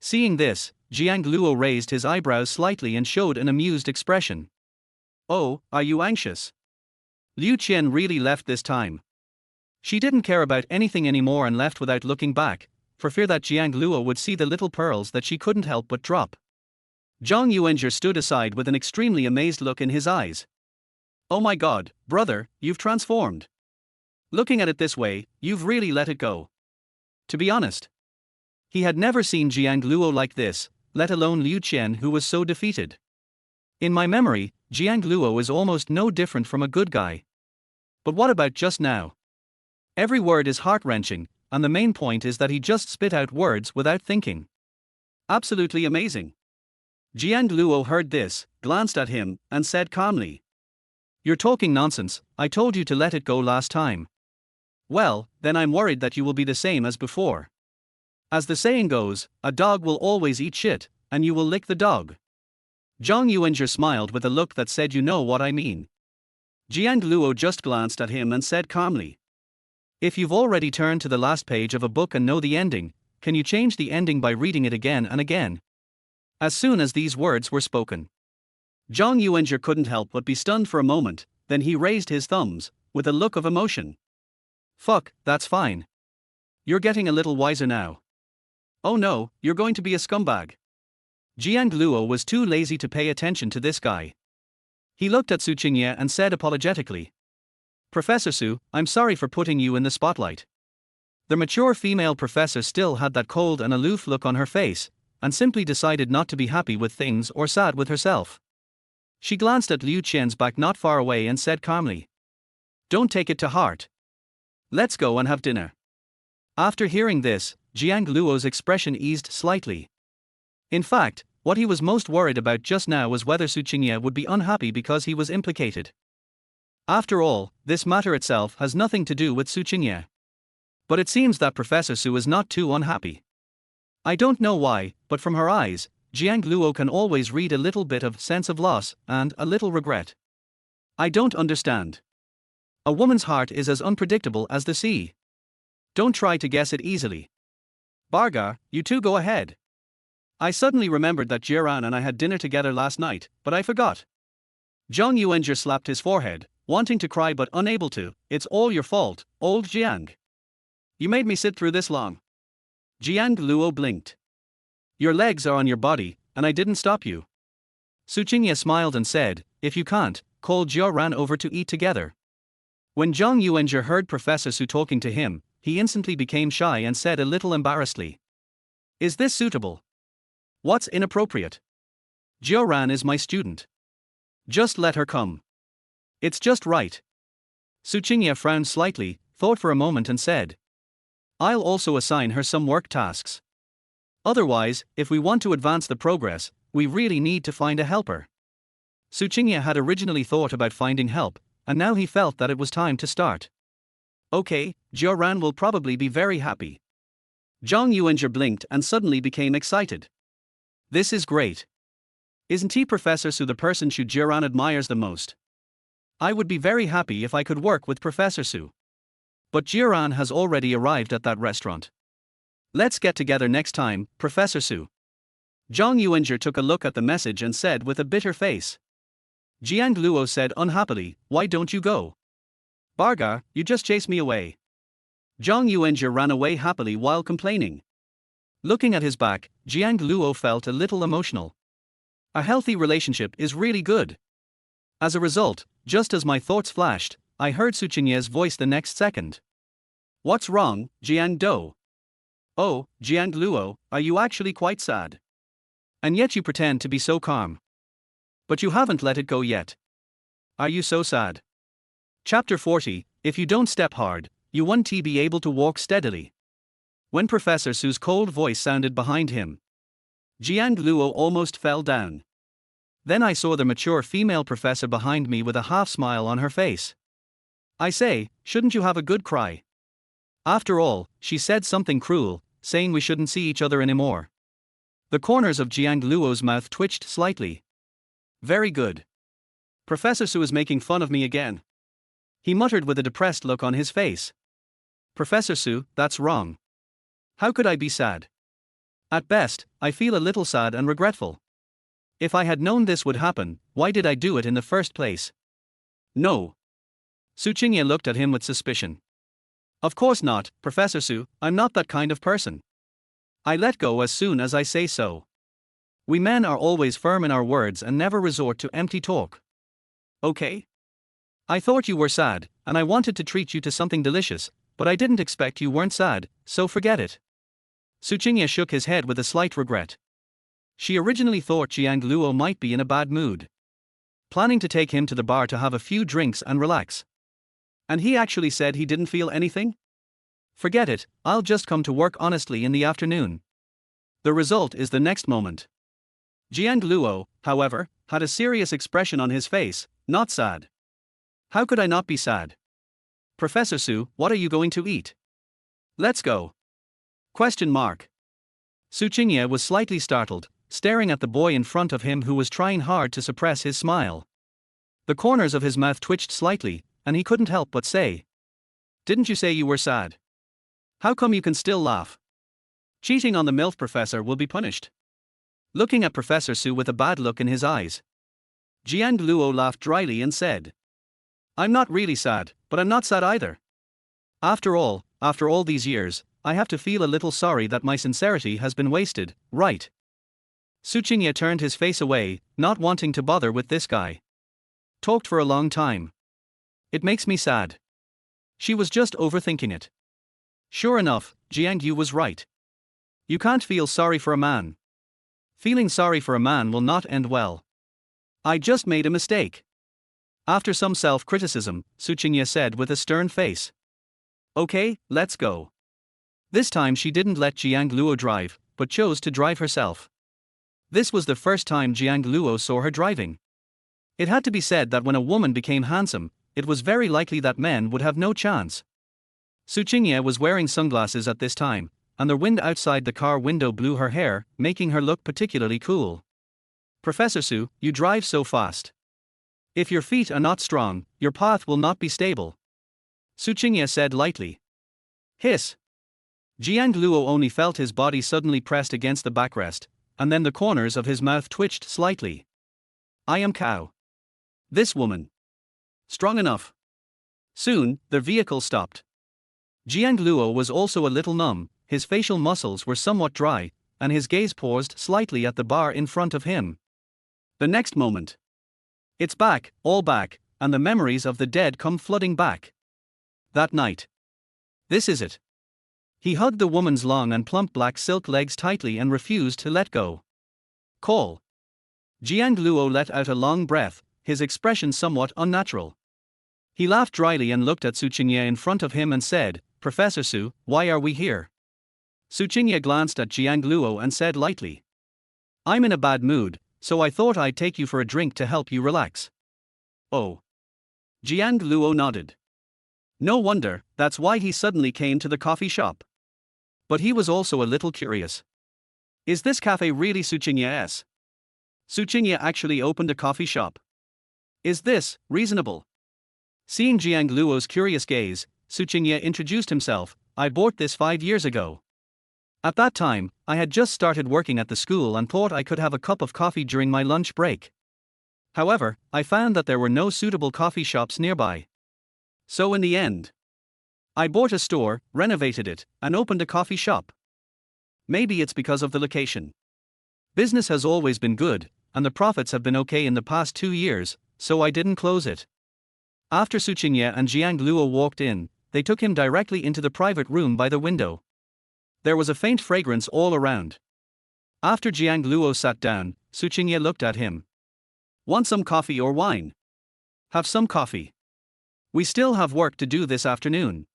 Seeing this, Jiang Luo raised his eyebrows slightly and showed an amused expression. Oh, are you anxious? Liu Qian really left this time. She didn't care about anything anymore and left without looking back, for fear that Jiang Luo would see the little pearls that she couldn't help but drop. Zhang Yuanzhi stood aside with an extremely amazed look in his eyes. Oh my god, brother, you've transformed. Looking at it this way, you've really let it go. To be honest, he had never seen Jiang Luo like this, let alone Liu Qian, who was so defeated. In my memory, Jiang Luo is almost no different from a good guy. But what about just now? Every word is heart-wrenching, and the main point is that he just spit out words without thinking. Absolutely amazing. Jiang Luo heard this, glanced at him, and said calmly, "You're talking nonsense, I told you to let it go last time." Well, then I'm worried that you will be the same as before. As the saying goes, a dog will always eat shit, and you will lick the dog. Zhang Yuanzhi smiled with a look that said, "You know what I mean." Jiang Luo just glanced at him and said calmly, "If you've already turned to the last page of a book and know the ending, can you change the ending by reading it again and again?" As soon as these words were spoken, Zhang Yuanzhi couldn't help but be stunned for a moment, then he raised his thumbs, with a look of emotion. Fuck, that's fine. You're getting a little wiser now. Oh no, you're going to be a scumbag. Jiang Luo was too lazy to pay attention to this guy. He looked at Su Qingye and said apologetically, "Professor Su, I'm sorry for putting you in the spotlight." The mature female professor still had that cold and aloof look on her face, and simply decided not to be happy with things or sad with herself. She glanced at Liu Qian's back not far away and said calmly, "Don't take it to heart. Let's go and have dinner." After hearing this, Jiang Luo's expression eased slightly. In fact, what he was most worried about just now was whether Su Qingye would be unhappy because he was implicated. After all, this matter itself has nothing to do with Su Qingye. But it seems that Professor Su is not too unhappy. I don't know why, but from her eyes, Jiang Luo can always read a little bit of sense of loss and a little regret. I don't understand. A woman's heart is as unpredictable as the sea. Don't try to guess it easily. Bargar, you two go ahead. I suddenly remembered that Jiran and I had dinner together last night, but I forgot. Zhang Yuanzhi slapped his forehead, wanting to cry but unable to. "It's all your fault, old Jiang. You made me sit through this long." Jiang Luo blinked. "Your legs are on your body, and I didn't stop you." Su Qingye smiled and said, "If you can't, call Jiran over to eat together." When Zhang Yuanzhi heard Professor Su talking to him, he instantly became shy and said a little embarrassedly, "Is this suitable? What's inappropriate? Jiran is my student. Just let her come. It's just right." Su Qingye frowned slightly, thought for a moment and said, "I'll also assign her some work tasks. Otherwise, if we want to advance the progress, we really need to find a helper." Su Qingye had originally thought about finding help, and now he felt that it was time to start. Okay, Jiran will probably be very happy. Zhang Yuanzhi blinked and suddenly became excited. This is great. Isn't he Professor Su the person Jiran admires the most? I would be very happy if I could work with Professor Su. But Jiran has already arrived at that restaurant. Let's get together next time, Professor Su. Zhang Yuanzhi took a look at the message and said with a bitter face. Jiang Luo said unhappily, "Why don't you go? Bargar, you just chased me away." Zhang Yuanzhi ran away happily while complaining. Looking at his back, Jiang Luo felt a little emotional. A healthy relationship is really good. As a result, just as my thoughts flashed, I heard Su Qingye's voice the next second. "What's wrong, Jiang Do?" "Oh, Jiang Luo, are you actually quite sad? And yet you pretend to be so calm. But you haven't let it go yet. Are you so sad?" Chapter 40, If you don't step hard, you won't be able to walk steadily. When Professor Su's cold voice sounded behind him, Jiang Luo almost fell down. Then I saw the mature female professor behind me with a half-smile on her face. "I say, shouldn't you have a good cry? After all, she said something cruel, saying we shouldn't see each other anymore." The corners of Jiang Luo's mouth twitched slightly. Very good. Professor Su is making fun of me again. He muttered with a depressed look on his face. Professor Su, that's wrong. How could I be sad? At best, I feel a little sad and regretful. If I had known this would happen, why did I do it in the first place? No. Su Qingye looked at him with suspicion. Of course not, Professor Su, I'm not that kind of person. I let go as soon as I say so. We men are always firm in our words and never resort to empty talk. Okay? I thought you were sad, and I wanted to treat you to something delicious, but I didn't expect you weren't sad, so forget it. Su Qingye shook his head with a slight regret. She originally thought Jiang Luo might be in a bad mood, planning to take him to the bar to have a few drinks and relax. And he actually said he didn't feel anything? Forget it, I'll just come to work honestly in the afternoon. The result is the next moment. Jiang Luo, however, had a serious expression on his face, not sad. How could I not be sad? Professor Su, what are you going to eat? Let's go. Question mark. Su Qingye was slightly startled, staring at the boy in front of him who was trying hard to suppress his smile. The corners of his mouth twitched slightly, and he couldn't help but say, "Didn't you say you were sad? How come you can still laugh? Cheating on the MILF professor will be punished." Looking at Professor Su with a bad look in his eyes, Jiang Luo laughed dryly and said, "I'm not really sad, but I'm not sad either. After all these years, I have to feel a little sorry that my sincerity has been wasted, right?" Su Qingye turned his face away, not wanting to bother with this guy. Talked for a long time. It makes me sad. She was just overthinking it. Sure enough, Jiang Yu was right. You can't feel sorry for a man. Feeling sorry for a man will not end well. I just made a mistake. After some self-criticism, Su Qingye said with a stern face. Okay, let's go. This time she didn't let Jiang Luo drive, but chose to drive herself. This was the first time Jiang Luo saw her driving. It had to be said that when a woman became handsome, it was very likely that men would have no chance. Su Qingye was wearing sunglasses at this time, and the wind outside the car window blew her hair, making her look particularly cool. Professor Su, you drive so fast. If your feet are not strong, your path will not be stable. Su Qingye said lightly. Hiss. Jiang Luo only felt his body suddenly pressed against the backrest, and then the corners of his mouth twitched slightly. I am cow. This woman. Strong enough. Soon, the vehicle stopped. Jiang Luo was also a little numb, his facial muscles were somewhat dry, and his gaze paused slightly at the bar in front of him. The next moment. It's back, all back, and the memories of the dead come flooding back. That night. This is it. He hugged the woman's long and plump black silk legs tightly and refused to let go. Call. Jiang Luo let out a long breath, his expression somewhat unnatural. He laughed dryly and looked at Su Qingye in front of him and said, Professor Su, why are we here? Su Qingye glanced at Jiang Luo and said lightly. I'm in a bad mood, so I thought I'd take you for a drink to help you relax. Oh. Jiang Luo nodded. No wonder, that's why he suddenly came to the coffee shop. But he was also a little curious. Is this cafe really Su Qingye's? Su Qingye actually opened a coffee shop. Is this reasonable? Seeing Jiang Luo's curious gaze, Su Qingye introduced himself. I bought this 5 years ago. At that time, I had just started working at the school and thought I could have a cup of coffee during my lunch break. However, I found that there were no suitable coffee shops nearby. So in the end, I bought a store, renovated it, and opened a coffee shop. Maybe it's because of the location. Business has always been good, and the profits have been okay in the past 2 years, so I didn't close it. After Su Qingye and Jiang Luo walked in, they took him directly into the private room by the window. There was a faint fragrance all around. After Jiang Luo sat down, Su Qingye looked at him. Want some coffee or wine? Have some coffee. We still have work to do this afternoon.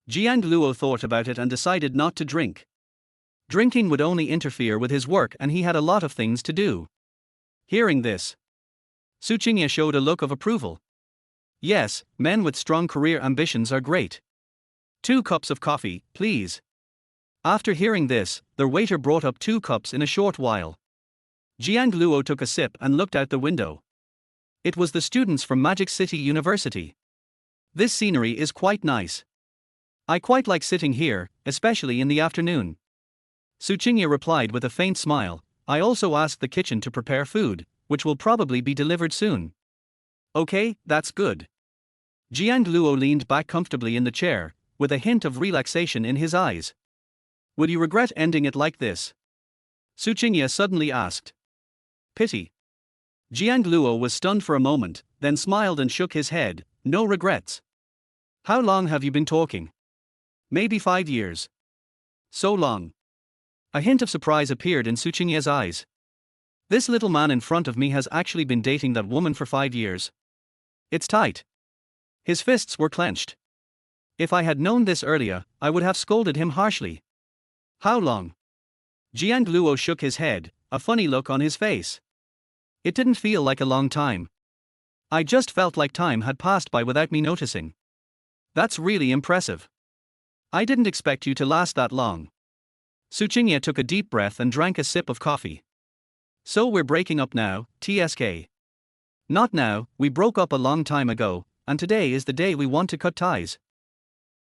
Jiang Luo thought about it and decided not to drink. Drinking would only interfere with his work and he had a lot of things to do. Hearing this, Su Qingye showed a look of approval. Yes, men with strong career ambitions are great. 2 cups of coffee, please. After hearing this, the waiter brought up 2 cups in a short while. Jiang Luo took a sip and looked out the window. It was the students from Magic City University. This scenery is quite nice. I quite like sitting here, especially in the afternoon. Su Qingye replied with a faint smile. I also asked the kitchen to prepare food, which will probably be delivered soon. Okay, that's good. Jiang Luo leaned back comfortably in the chair, with a hint of relaxation in his eyes. Would you regret ending it like this? Su Qingye suddenly asked. Pity. Jiang Luo was stunned for a moment, then smiled and shook his head. No regrets. How long have you been talking? Maybe 5 years. So long. A hint of surprise appeared in Su Qingye's eyes. This little man in front of me has actually been dating that woman for 5 years. It's tight. His fists were clenched. If I had known this earlier, I would have scolded him harshly. How long? Jiang Luo shook his head, a funny look on his face. It didn't feel like a long time. I just felt like time had passed by without me noticing. That's really impressive. I didn't expect you to last that long. Su Qingye took a deep breath and drank a sip of coffee. So we're breaking up now, TSK. Not now, we broke up a long time ago, and today is the day we want to cut ties.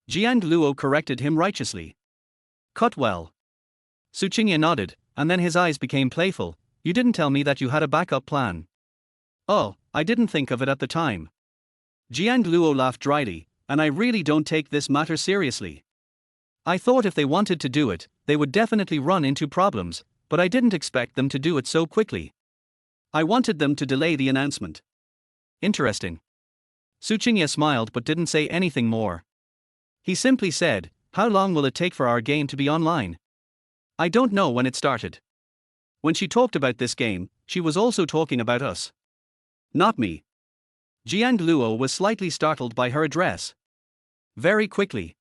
Jiang Luo corrected him righteously. Cut well. Su Qingye nodded, and then his eyes became playful. You didn't tell me that you had a backup plan. Oh, I didn't think of it at the time. Jiang Luo laughed dryly, and I really don't take this matter seriously. I thought if they wanted to do it, they would definitely run into problems, but I didn't expect them to do it so quickly. I wanted them to delay the announcement. Interesting. Su Qingye smiled but didn't say anything more. He simply said, how long will it take for our game to be online? I don't know when it started. When she talked about this game, she was also talking about us. Not me. Jiang Luo was slightly startled by her address. Very quickly.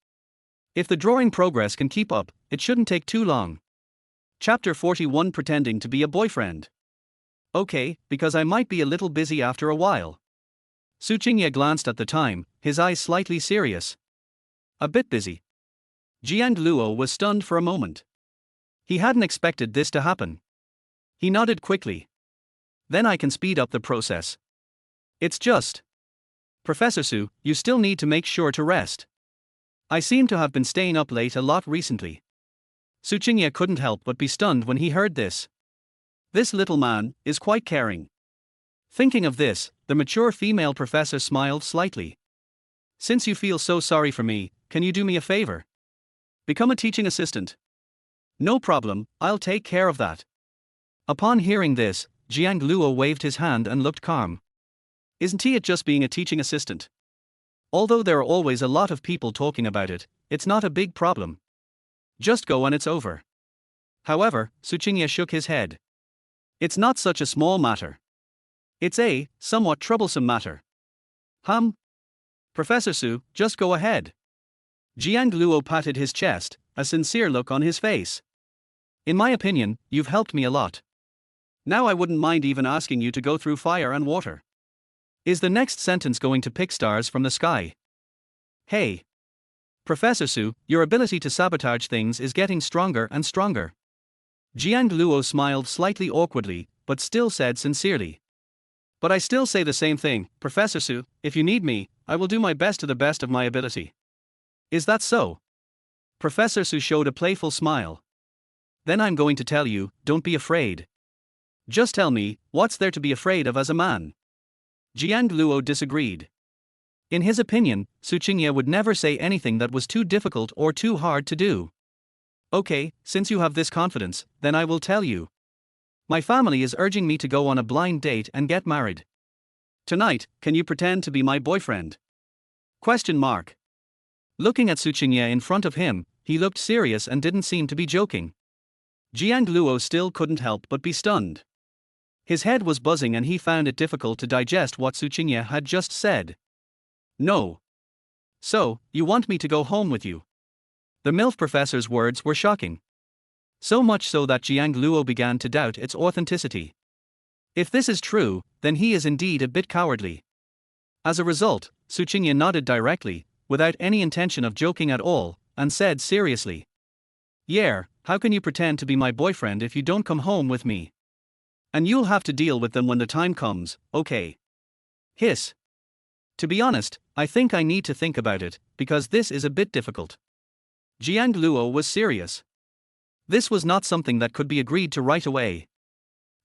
If the drawing progress can keep up, it shouldn't take too long. Chapter 41 Pretending to be a boyfriend. Okay, because I might be a little busy after a while. Su Qingye glanced at the time, his eyes slightly serious. A bit busy. Jiang Luo was stunned for a moment. He hadn't expected this to happen. He nodded quickly. Then I can speed up the process. It's just. Professor Su, you still need to make sure to rest. I seem to have been staying up late a lot recently. Su Qingye couldn't help but be stunned when he heard this. This little man is quite caring. Thinking of this, the mature female professor smiled slightly. Since you feel so sorry for me, can you do me a favor? Become a teaching assistant. No problem, I'll take care of that. Upon hearing this, Jiang Luo waved his hand and looked calm. Isn't it just being a teaching assistant? Although there are always a lot of people talking about it, it's not a big problem. Just go and it's over. However, Su Qingye shook his head. It's not such a small matter. It's a somewhat troublesome matter. Professor Su, just go ahead. Jiang Luo patted his chest, a sincere look on his face. In my opinion, you've helped me a lot. Now I wouldn't mind even asking you to go through fire and water. Is the next sentence going to pick stars from the sky? Hey. Professor Su, your ability to sabotage things is getting stronger and stronger. Jiang Luo smiled slightly awkwardly, but still said sincerely. But I still say the same thing, Professor Su, if you need me, I will do my best to the best of my ability. Is that so? Professor Su showed a playful smile. Then I'm going to tell you, don't be afraid. Just tell me, what's there to be afraid of as a man? Jiang Luo disagreed. In his opinion, Su Qingye would never say anything that was too difficult or too hard to do. Okay, since you have this confidence, then I will tell you. My family is urging me to go on a blind date and get married. Tonight, can you pretend to be my boyfriend? Question mark. Looking at Su Qingye in front of him, he looked serious and didn't seem to be joking. Jiang Luo still couldn't help but be stunned. His head was buzzing and he found it difficult to digest what Su Qingye had just said. No. So, you want me to go home with you? The MILF professor's words were shocking. So much so that Jiang Luo began to doubt its authenticity. If this is true, then he is indeed a bit cowardly. As a result, Su Qingye nodded directly, without any intention of joking at all, and said seriously. Yeah, how can you pretend to be my boyfriend if you don't come home with me? And you'll have to deal with them when the time comes, okay? Hiss. To be honest, I think I need to think about it, because this is a bit difficult. Jiang Luo was serious. This was not something that could be agreed to right away.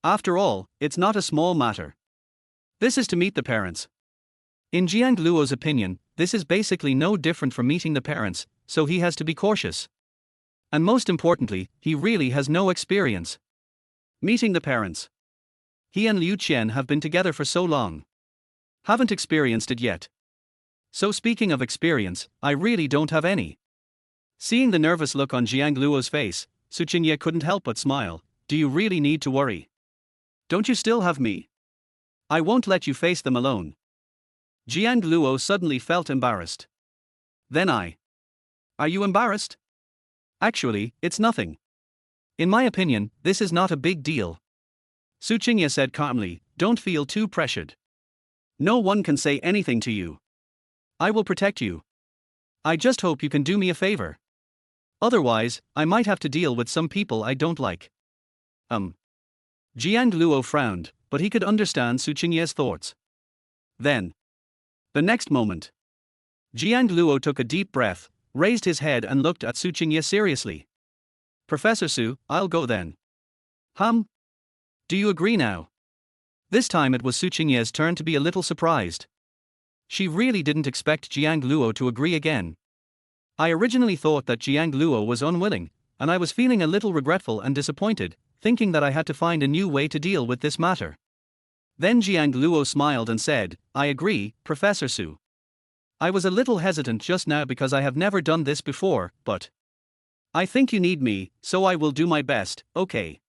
After all, it's not a small matter. This is to meet the parents. In Jiang Luo's opinion, this is basically no different from meeting the parents, so he has to be cautious. And most importantly, he really has no experience. Meeting the parents. He and Liu Qian have been together for so long. Haven't experienced it yet. So speaking of experience, I really don't have any. Seeing the nervous look on Jiang Luo's face, Su Qingye couldn't help but smile. Do you really need to worry? Don't you still have me? I won't let you face them alone. Jiang Luo suddenly felt embarrassed. Then Are you embarrassed? Actually, it's nothing. In my opinion, this is not a big deal. Su Qingye said calmly, don't feel too pressured. No one can say anything to you. I will protect you. I just hope you can do me a favor. Otherwise, I might have to deal with some people I don't like. Jiang Luo frowned, but he could understand Su Qingye's thoughts. Then, the next moment, Jiang Luo took a deep breath, raised his head and looked at Su Qingye seriously. Professor Su, I'll go then. Do you agree now? This time it was Su Qingye's turn to be a little surprised. She really didn't expect Jiang Luo to agree again. I originally thought that Jiang Luo was unwilling, and I was feeling a little regretful and disappointed, thinking that I had to find a new way to deal with this matter. Then Jiang Luo smiled and said, I agree, Professor Su. I was a little hesitant just now because I have never done this before, but I think you need me, so I will do my best, okay?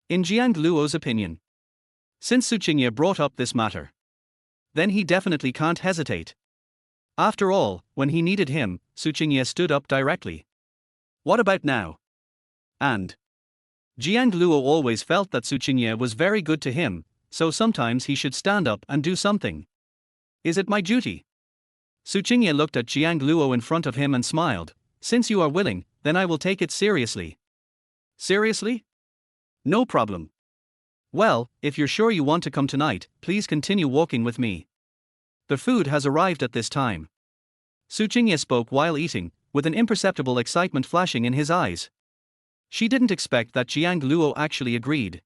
In Jiang Luo's opinion, since Su Qingye brought up this matter, then he definitely can't hesitate. After all, when he needed him, Su Qingye stood up directly. What about now? And Jiang Luo always felt that Su Qingye was very good to him, so sometimes he should stand up and do something. Is it my duty? Su Qingye looked at Jiang Luo in front of him and smiled. Since you are willing, then I will take it seriously. Seriously? No problem. Well, if you're sure you want to come tonight, please continue walking with me. The food has arrived at this time. Su Qingye spoke while eating, with an imperceptible excitement flashing in his eyes. She didn't expect that Jiang Luo actually agreed.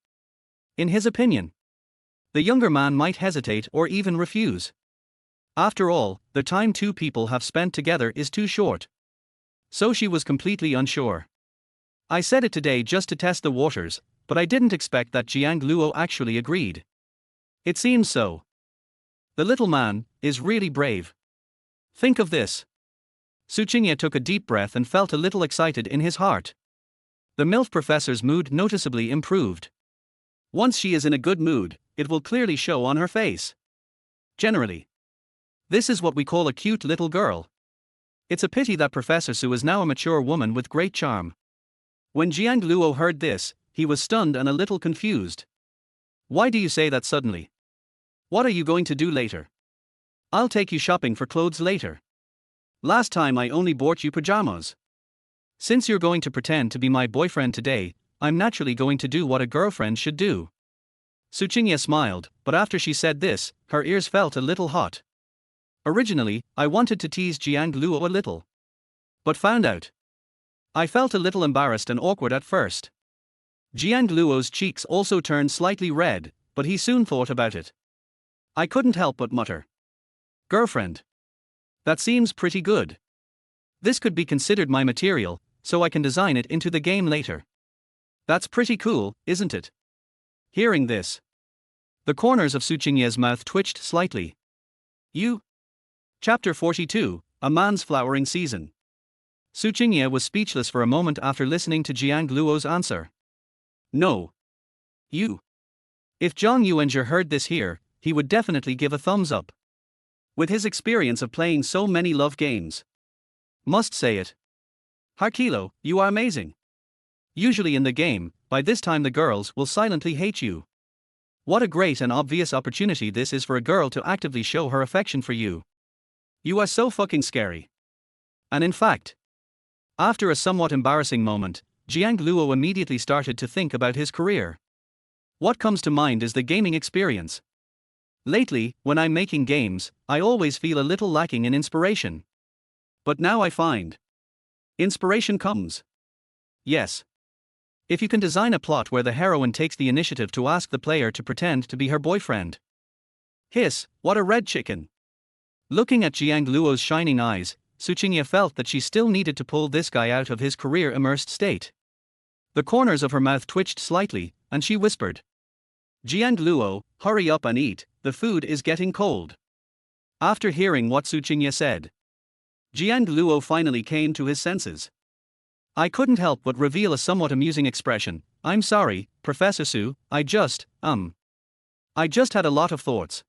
In his opinion, the younger man might hesitate or even refuse. After all, the time two people have spent together is too short. So she was completely unsure. I said it today just to test the waters, but I didn't expect that Jiang Luo actually agreed. It seems so. The little man is really brave. Think of this. Su Qingye took a deep breath and felt a little excited in his heart. The MILF professor's mood noticeably improved. Once she is in a good mood, it will clearly show on her face. Generally, this is what we call a cute little girl. It's a pity that Professor Su is now a mature woman with great charm. When Jiang Luo heard this, he was stunned and a little confused. Why do you say that suddenly? What are you going to do later? I'll take you shopping for clothes later. Last time I only bought you pajamas. Since you're going to pretend to be my boyfriend today, I'm naturally going to do what a girlfriend should do. Su Qingye smiled, but after she said this, her ears felt a little hot. Originally, I wanted to tease Jiang Luo a little, but found out. I felt a little embarrassed and awkward at first. Jiang Luo's cheeks also turned slightly red, but he soon thought about it. I couldn't help but mutter. Girlfriend. That seems pretty good. This could be considered my material, so I can design it into the game later. That's pretty cool, isn't it? Hearing this, the corners of Su Qingye's mouth twitched slightly. You? Chapter 42, A Man's Flowering Season. Su Qingye was speechless for a moment after listening to Jiang Luo's answer. No. You. If Zhang Yuanzhi heard this here, he would definitely give a thumbs up. With his experience of playing so many love games. Must say it. Hakilo, you are amazing. Usually in the game, by this time the girls will silently hate you. What a great and obvious opportunity this is for a girl to actively show her affection for you. You are so fucking scary. And in fact, after a somewhat embarrassing moment, Jiang Luo immediately started to think about his career. What comes to mind is the gaming experience. Lately, when I'm making games, I always feel a little lacking in inspiration. But now I find inspiration comes. Yes. If you can design a plot where the heroine takes the initiative to ask the player to pretend to be her boyfriend. Hiss, what a red chicken. Looking at Jiang Luo's shining eyes, Tsinghua felt that she still needed to pull this guy out of his career-immersed state. The corners of her mouth twitched slightly, and she whispered, Jiang Luo, hurry up and eat, the food is getting cold. After hearing what Tsinghua said, Jiang Luo finally came to his senses. I couldn't help but reveal a somewhat amusing expression. I'm sorry, Professor Su, I just had a lot of thoughts.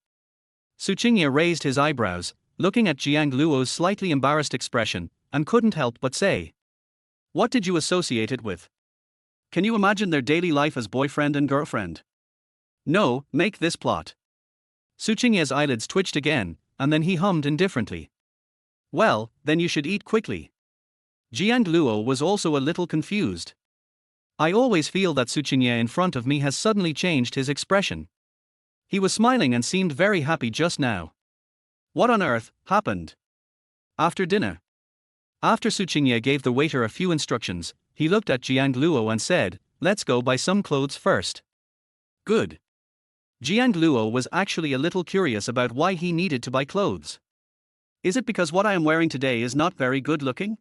Tsinghua raised his eyebrows, looking at Jiang Luo's slightly embarrassed expression, and couldn't help but say, what did you associate it with? Can you imagine their daily life as boyfriend and girlfriend? No, make this plot. Tsinhua's eyelids twitched again, and then he hummed indifferently. Well, then you should eat quickly. Jiang Luo was also a little confused. I always feel that Tsinghua in front of me has suddenly changed his expression. He was smiling and seemed very happy just now. What on earth happened? After dinner. After Tsinghua gave the waiter a few instructions, he looked at Jiang Luo and said, let's go buy some clothes first. Good. Jiang Luo was actually a little curious about why he needed to buy clothes. Is it because what I am wearing today is not very good looking?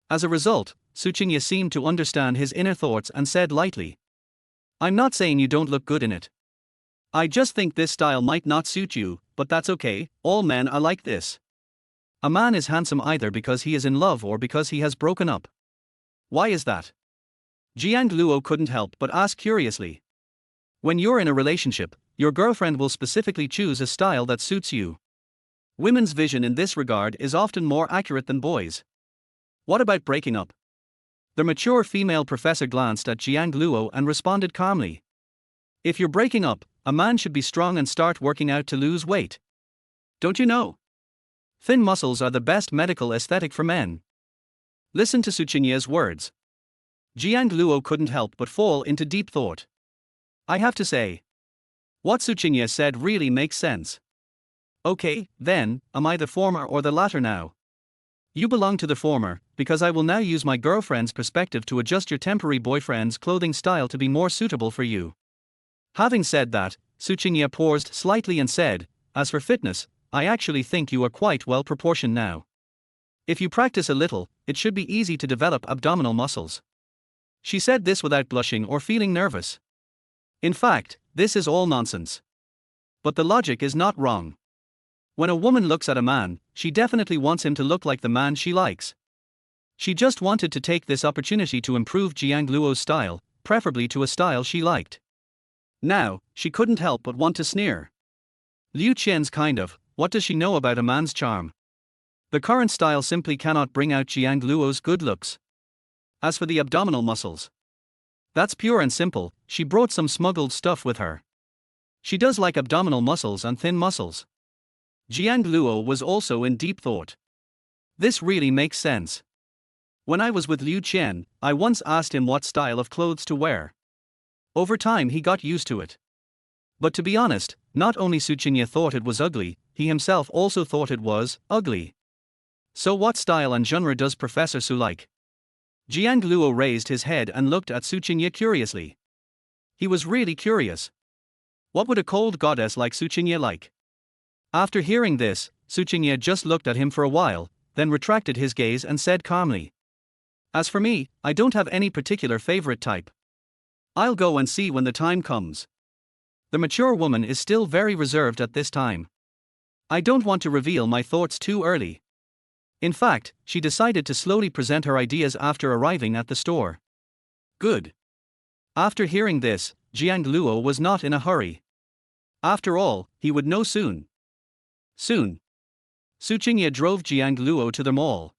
As a result, Tsinghua seemed to understand his inner thoughts and said lightly, I'm not saying you don't look good in it. I just think this style might not suit you, but that's okay, all men are like this. A man is handsome either because he is in love or because he has broken up. Why is that? Jiang Luo couldn't help but ask curiously. When you're in a relationship, your girlfriend will specifically choose a style that suits you. Women's vision in this regard is often more accurate than boys. What about breaking up? The mature female professor glanced at Jiang Luo and responded calmly. If you're breaking up, a man should be strong and start working out to lose weight. Don't you know? Thin muscles are the best medical aesthetic for men. Listen to Tsinhua's words. Jiang Luo couldn't help but fall into deep thought. I have to say, what Tsinghua said really makes sense. Okay, then, am I the former or the latter now? You belong to the former, because I will now use my girlfriend's perspective to adjust your temporary boyfriend's clothing style to be more suitable for you. Having said that, Tsinghua paused slightly and said, as for fitness, I actually think you are quite well proportioned now. If you practice a little, it should be easy to develop abdominal muscles. She said this without blushing or feeling nervous. In fact, this is all nonsense. But the logic is not wrong. When a woman looks at a man, she definitely wants him to look like the man she likes. She just wanted to take this opportunity to improve Jiang Luo's style, preferably to a style she liked. Now, she couldn't help but want to sneer. Liu Qian's kind of, what does she know about a man's charm? The current style simply cannot bring out Jiang Luo's good looks. As for the abdominal muscles, that's pure and simple, she brought some smuggled stuff with her. She does like abdominal muscles and thin muscles. Jiang Luo was also in deep thought. This really makes sense. When I was with Liu Qian, I once asked him what style of clothes to wear. Over time he got used to it. But to be honest, not only Tsinghua thought it was ugly, he himself also thought it was ugly. So what style and genre does Professor Su like? Jiang Luo raised his head and looked at Tsinghua curiously. He was really curious. What would a cold goddess like Tsinghua like? After hearing this, Tsinghua just looked at him for a while, then retracted his gaze and said calmly, as for me, I don't have any particular favorite type. I'll go and see when the time comes. The mature woman is still very reserved at this time. I don't want to reveal my thoughts too early. In fact, she decided to slowly present her ideas after arriving at the store. Good. After hearing this, Jiang Luo was not in a hurry. After all, he would know soon. Soon. Tsinghua drove Jiang Luo to the mall.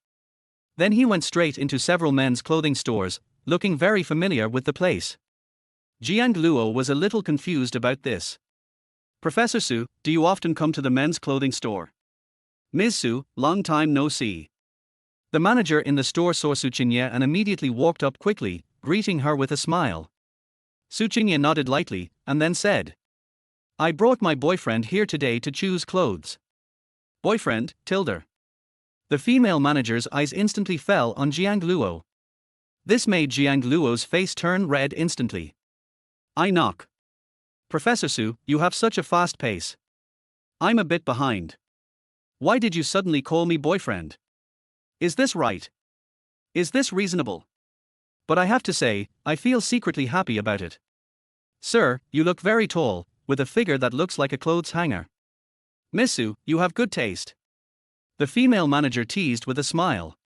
Then he went straight into several men's clothing stores, looking very familiar with the place. Jiang Luo was a little confused about this. Professor Su, do you often come to the men's clothing store? Ms. Su, long time no see. The manager in the store saw Tsinghua and immediately walked up quickly, greeting her with a smile. Su Qingye nodded lightly, and then said, I brought my boyfriend here today to choose clothes. Boyfriend, Tilder. The female manager's eyes instantly fell on Jiang Luo. This made Jiang Luo's face turn red instantly. I knock. Professor Su, you have such a fast pace. I'm a bit behind. Why did you suddenly call me boyfriend? Is this right? Is this reasonable? But I have to say, I feel secretly happy about it. Sir, you look very tall, with a figure that looks like a clothes hanger. Miss Su, you have good taste. The female manager teased with a smile.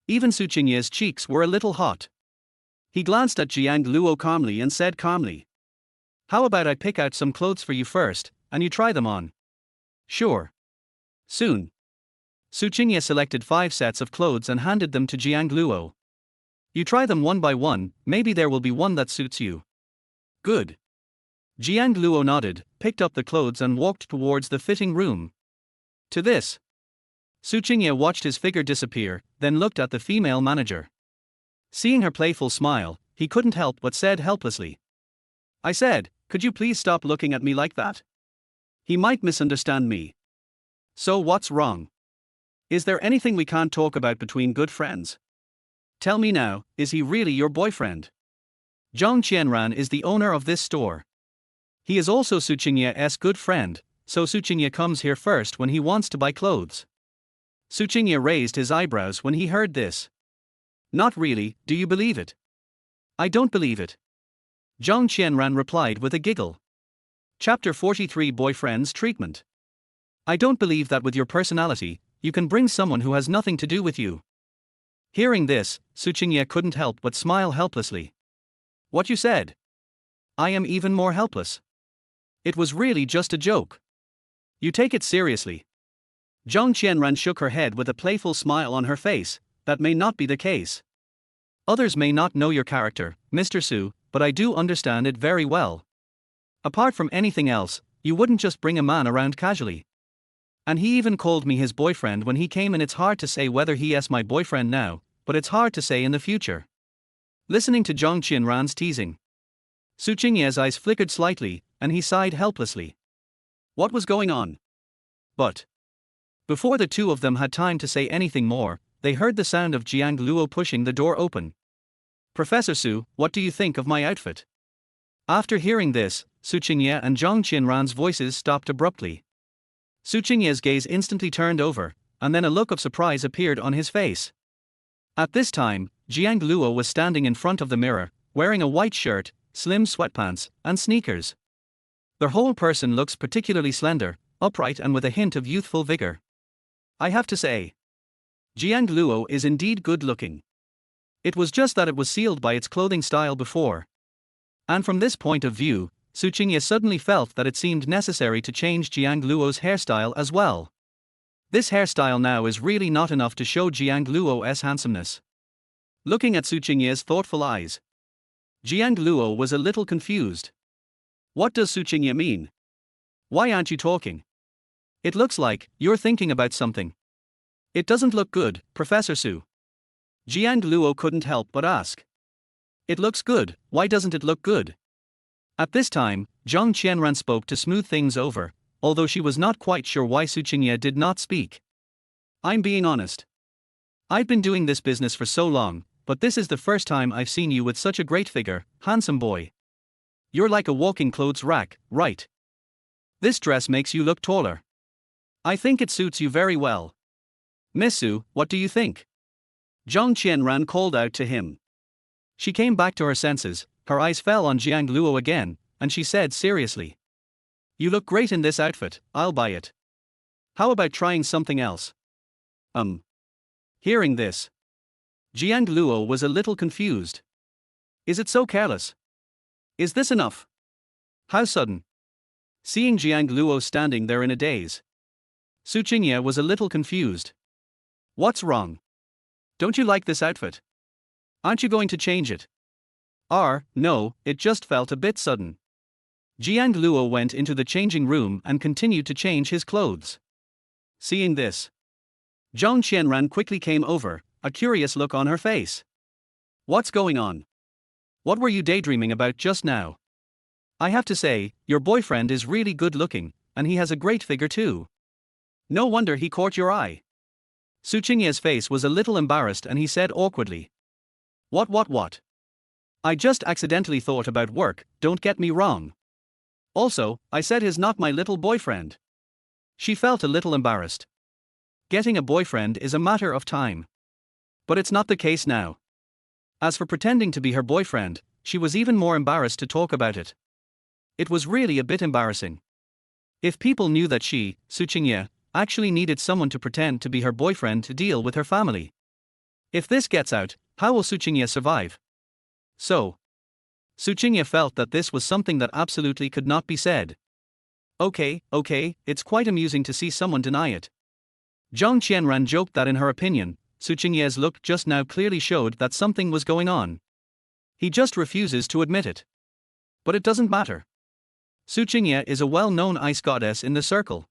Even Su Qingye's cheeks were a little hot. He glanced at Jiang Luo calmly and said calmly, how about I pick out some clothes for you first, and you try them on? Sure. Soon. Su Qingye selected 5 sets of clothes and handed them to Jiang Luo. You try them one by one, maybe there will be one that suits you. Good. Jiang Luo nodded, picked up the clothes and walked towards the fitting room. To this, Su Qingye watched his figure disappear, then looked at the female manager. Seeing her playful smile, he couldn't help but said helplessly, I said, could you please stop looking at me like that? He might misunderstand me. So what's wrong? Is there anything we can't talk about between good friends? Tell me now, is he really your boyfriend? Zhang Qianran is the owner of this store. He is also Su Qingye's good friend, so Su Qingye comes here first when he wants to buy clothes. Su Qingye raised his eyebrows when he heard this. Not really, do you believe it? I don't believe it. Zhang Qianran replied with a giggle. Chapter 43 Boyfriend's Treatment. I don't believe that with your personality, you can bring someone who has nothing to do with you. Hearing this, Su Qingye couldn't help but smile helplessly. What you said? I am even more helpless. It was really just a joke. You take it seriously. Zhang Qianran shook her head with a playful smile on her face. That may not be the case. Others may not know your character, Mr. Su, but I do understand it very well. Apart from anything else, you wouldn't just bring a man around casually. And he even called me his boyfriend when he came, and it's hard to say whether he is my boyfriend now, but it's hard to say in the future. Listening to Zhang Qianran's teasing, Su Qingye's eyes flickered slightly, and he sighed helplessly. What was going on? But before the two of them had time to say anything more, they heard the sound of Jiang Luo pushing the door open. Professor Su, what do you think of my outfit? After hearing this, Su Qingye and Zhang Qianran's voices stopped abruptly. Su Qingye's gaze instantly turned over, and then a look of surprise appeared on his face. At this time, Jiang Luo was standing in front of the mirror, wearing a white shirt, slim sweatpants, and sneakers. Their whole person looks particularly slender, upright and with a hint of youthful vigor. I have to say, Jiang Luo is indeed good-looking. It was just that it was sealed by its clothing style before. And from this point of view, Su Qingye suddenly felt that it seemed necessary to change Jiang Luo's hairstyle as well. This hairstyle now is really not enough to show Jiang Luo's handsomeness. Looking at Su Qingye's thoughtful eyes, Jiang Luo was a little confused. What does Su Qingye mean? Why aren't you talking? It looks like you're thinking about something. It doesn't look good, Professor Su. Jiang Luo couldn't help but ask. It looks good, why doesn't it look good? At this time, Zhang Qianran spoke to smooth things over, although she was not quite sure why Su Qingye did not speak. I'm being honest. I've been doing this business for so long, but this is the first time I've seen you with such a great figure, handsome boy. You're like a walking clothes rack, right? This dress makes you look taller. I think it suits you very well. Miss Su, what do you think? Zhang Qianran called out to him. She came back to her senses, her eyes fell on Jiang Luo again, and she said seriously. You look great in this outfit, I'll buy it. How about trying something else? Hearing this, Jiang Luo was a little confused. Is it so careless? Is this enough? How sudden? Seeing Jiang Luo standing there in a daze, Su Qingye was a little confused. What's wrong? Don't you like this outfit? Aren't you going to change it? No, it just felt a bit sudden. Jiang Luo went into the changing room and continued to change his clothes. Seeing this, Zhang Qianran quickly came over, a curious look on her face. What's going on? What were you daydreaming about just now? I have to say, your boyfriend is really good looking, and he has a great figure too. No wonder he caught your eye. Su Qingye's face was a little embarrassed and he said awkwardly. What? I just accidentally thought about work, don't get me wrong. Also, I said he's not my little boyfriend. She felt a little embarrassed. Getting a boyfriend is a matter of time. But it's not the case now. As for pretending to be her boyfriend, she was even more embarrassed to talk about it. It was really a bit embarrassing. If people knew that she, Su Qingye, actually needed someone to pretend to be her boyfriend to deal with her family. If this gets out, how will Su Qingye survive? So, Su Qingye felt that this was something that absolutely could not be said. Okay, it's quite amusing to see someone deny it. Zhang Qianran joked that in her opinion, Su Qingye's look just now clearly showed that something was going on. He just refuses to admit it. But it doesn't matter. Su Qingye is a well-known ice goddess in the circle.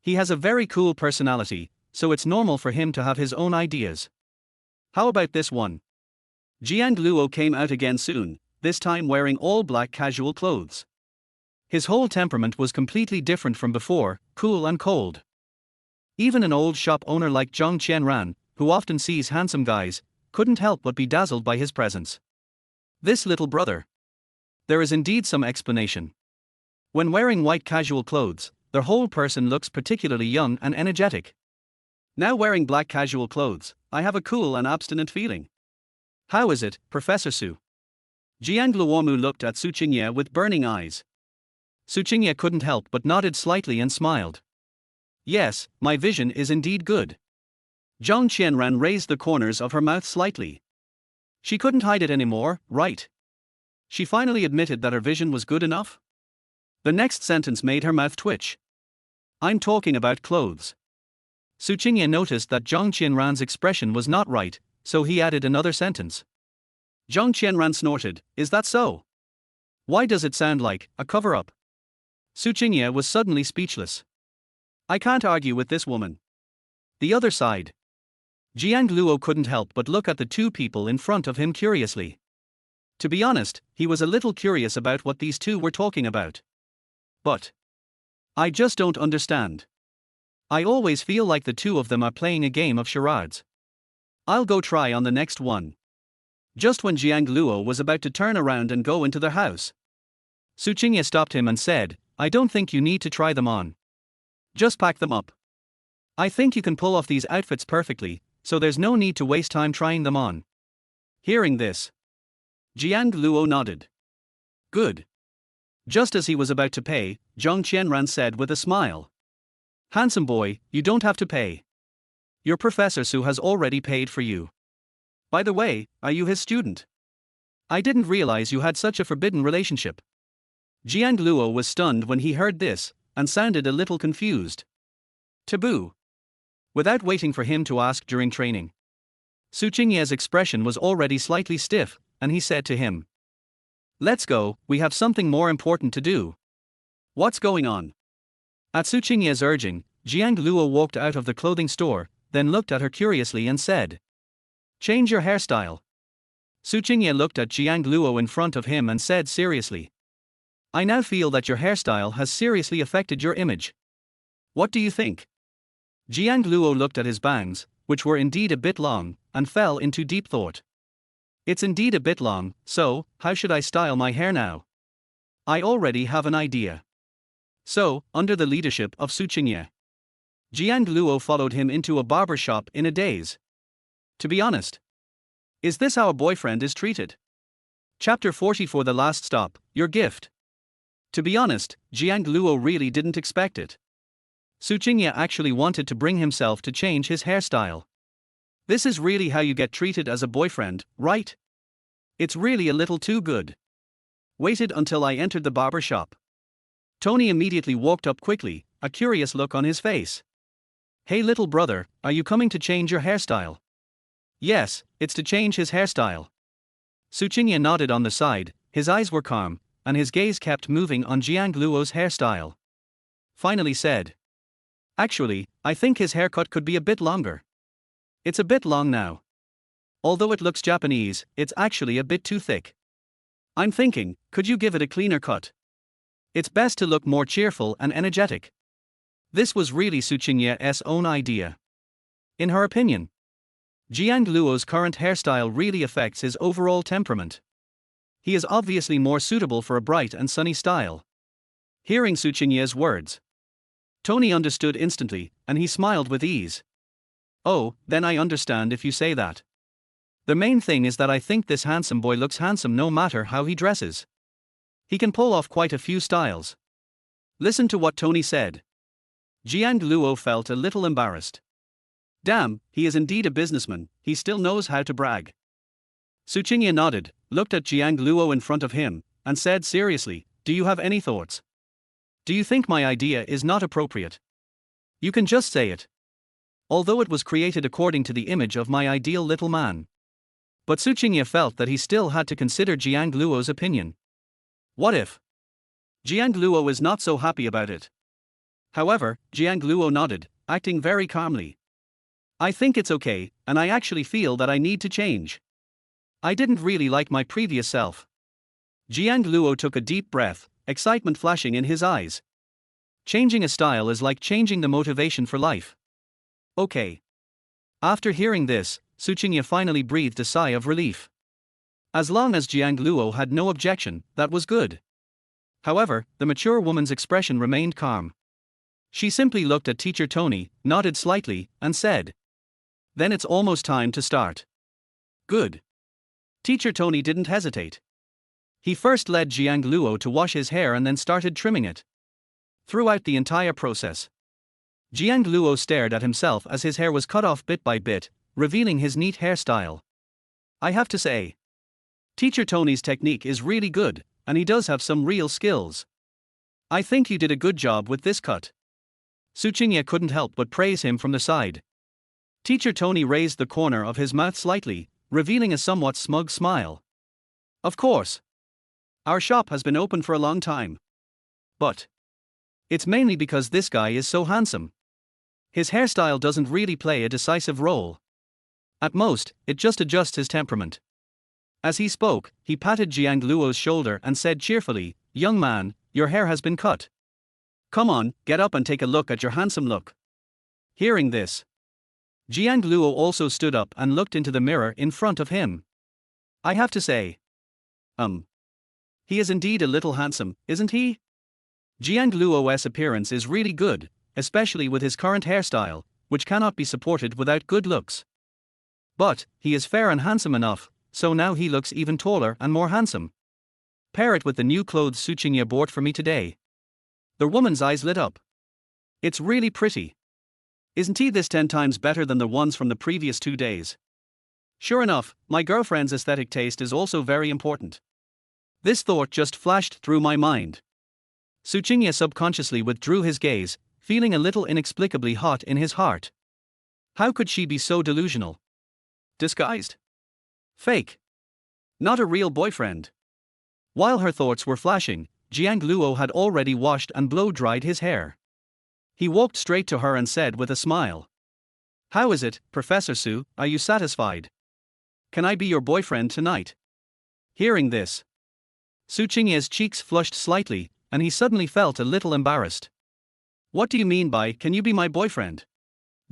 He has a very cool personality, so it's normal for him to have his own ideas. How about this one? Jiang Luo came out again soon, this time wearing all black casual clothes. His whole temperament was completely different from before, cool and cold. Even an old shop owner like Zhang Qianran, who often sees handsome guys, couldn't help but be dazzled by his presence. This little brother. There is indeed some explanation. When wearing white casual clothes, their whole person looks particularly young and energetic. Now wearing black casual clothes, I have a cool and abstinent feeling. How is it, Professor Su? Jiang Luo looked at Su Qingye with burning eyes. Su Qingye couldn't help but nodded slightly and smiled. Yes, my vision is indeed good. Zhang Qianran raised the corners of her mouth slightly. She couldn't hide it anymore, right? She finally admitted that her vision was good enough. The next sentence made her mouth twitch. I'm talking about clothes. Su Qingye noticed that Zhang Qianran's expression was not right, so he added another sentence. Zhang Qianran snorted, is that so? Why does it sound like a cover-up? Su Qingye was suddenly speechless. I can't argue with this woman. The other side. Jiang Luo couldn't help but look at the two people in front of him curiously. To be honest, he was a little curious about what these two were talking about. But I just don't understand. I always feel like the two of them are playing a game of charades. I'll go try on the next one. Just when Jiang Luo was about to turn around and go into their house, Su Qingye stopped him and said, I don't think you need to try them on. Just pack them up. I think you can pull off these outfits perfectly, so there's no need to waste time trying them on. Hearing this, Jiang Luo nodded. Good. Just as he was about to pay, Zhang Qianran said with a smile. Handsome boy, you don't have to pay. Your Professor Su has already paid for you. By the way, are you his student? I didn't realize you had such a forbidden relationship. Jiang Luo was stunned when he heard this, and sounded a little confused. Taboo. Without waiting for him to ask during training, Su Qingye's expression was already slightly stiff, and he said to him, let's go, we have something more important to do. What's going on? At Su Qingye's urging, Jiang Luo walked out of the clothing store, then looked at her curiously and said, change your hairstyle. Su Qingye looked at Jiang Luo in front of him and said seriously, I now feel that your hairstyle has seriously affected your image. What do you think? Jiang Luo looked at his bangs, which were indeed a bit long, and fell into deep thought. It's indeed a bit long, so, how should I style my hair now? I already have an idea. So, under the leadership of Su Qingye, Jiang Luo followed him into a barber shop in a daze. To be honest, is this how a boyfriend is treated? Chapter 44 The Last Stop, Your Gift. To be honest, Jiang Luo really didn't expect it. Su Qingye actually wanted to bring himself to change his hairstyle. This is really how you get treated as a boyfriend, right? It's really a little too good. Waited until I entered the barber shop. Tony immediately walked up quickly, a curious look on his face. Hey little brother, are you coming to change your hairstyle? Yes, it's to change his hairstyle. Su Qingye nodded on the side, his eyes were calm, and his gaze kept moving on Jiang Luo's hairstyle. Finally said, actually, I think his haircut could be a bit longer. It's a bit long now. Although it looks Japanese, it's actually a bit too thick. I'm thinking, could you give it a cleaner cut? It's best to look more cheerful and energetic. This was really Su Qingye's own idea. In her opinion, Jiang Luo's current hairstyle really affects his overall temperament. He is obviously more suitable for a bright and sunny style. Hearing Su Qingye's words, Tony understood instantly, and he smiled with ease. Oh, then I understand if you say that. The main thing is that I think this handsome boy looks handsome no matter how he dresses. He can pull off quite a few styles. Listen to what Tony said. Jiang Luo felt a little embarrassed. Damn, he is indeed a businessman, he still knows how to brag. Su Qingye nodded, looked at Jiang Luo in front of him, and said seriously, do you have any thoughts? Do you think my idea is not appropriate? You can just say it. Although it was created according to the image of my ideal little man. But Su Qingye felt that he still had to consider Jiang Luo's opinion. What if? Jiang Luo is not so happy about it. However, Jiang Luo nodded, acting very calmly. I think it's okay, and I actually feel that I need to change. I didn't really like my previous self. Jiang Luo took a deep breath, excitement flashing in his eyes. Changing a style is like changing the motivation for life. Okay. After hearing this, Su Qingye finally breathed a sigh of relief. As long as Jiang Luo had no objection, that was good. However, the mature woman's expression remained calm. She simply looked at Teacher Tony, nodded slightly, and said, then it's almost time to start. Good. Teacher Tony didn't hesitate. He first led Jiang Luo to wash his hair and then started trimming it. Throughout the entire process, Jiang Luo stared at himself as his hair was cut off bit by bit, revealing his neat hairstyle. I have to say, Teacher Tony's technique is really good, and he does have some real skills. I think you did a good job with this cut. Su Qingye couldn't help but praise him from the side. Teacher Tony raised the corner of his mouth slightly, revealing a somewhat smug smile. Of course. Our shop has been open for a long time. But it's mainly because this guy is so handsome. His hairstyle doesn't really play a decisive role. At most, it just adjusts his temperament. As he spoke, he patted Jiang Luo's shoulder and said cheerfully, young man, your hair has been cut. Come on, get up and take a look at your handsome look. Hearing this, Jiang Luo also stood up and looked into the mirror in front of him. I have to say, he is indeed a little handsome, isn't he? Jiang Luo's appearance is really good, especially with his current hairstyle, which cannot be supported without good looks. But he is fair and handsome enough, so now he looks even taller and more handsome. Pair it with the new clothes Su Qingye bought for me today. The woman's eyes lit up. It's really pretty. Isn't he this 10 times better than the ones from the previous 2 days? Sure enough, my girlfriend's aesthetic taste is also very important. This thought just flashed through my mind. Su Qingye subconsciously withdrew his gaze, feeling a little inexplicably hot in his heart. How could she be so delusional? Disguised? Fake. Not a real boyfriend. While her thoughts were flashing, Jiang Luo had already washed and blow-dried his hair. He walked straight to her and said with a smile. How is it, Professor Su, are you satisfied? Can I be your boyfriend tonight? Hearing this, Su Qingye's cheeks flushed slightly, and he suddenly felt a little embarrassed. What do you mean by, can you be my boyfriend?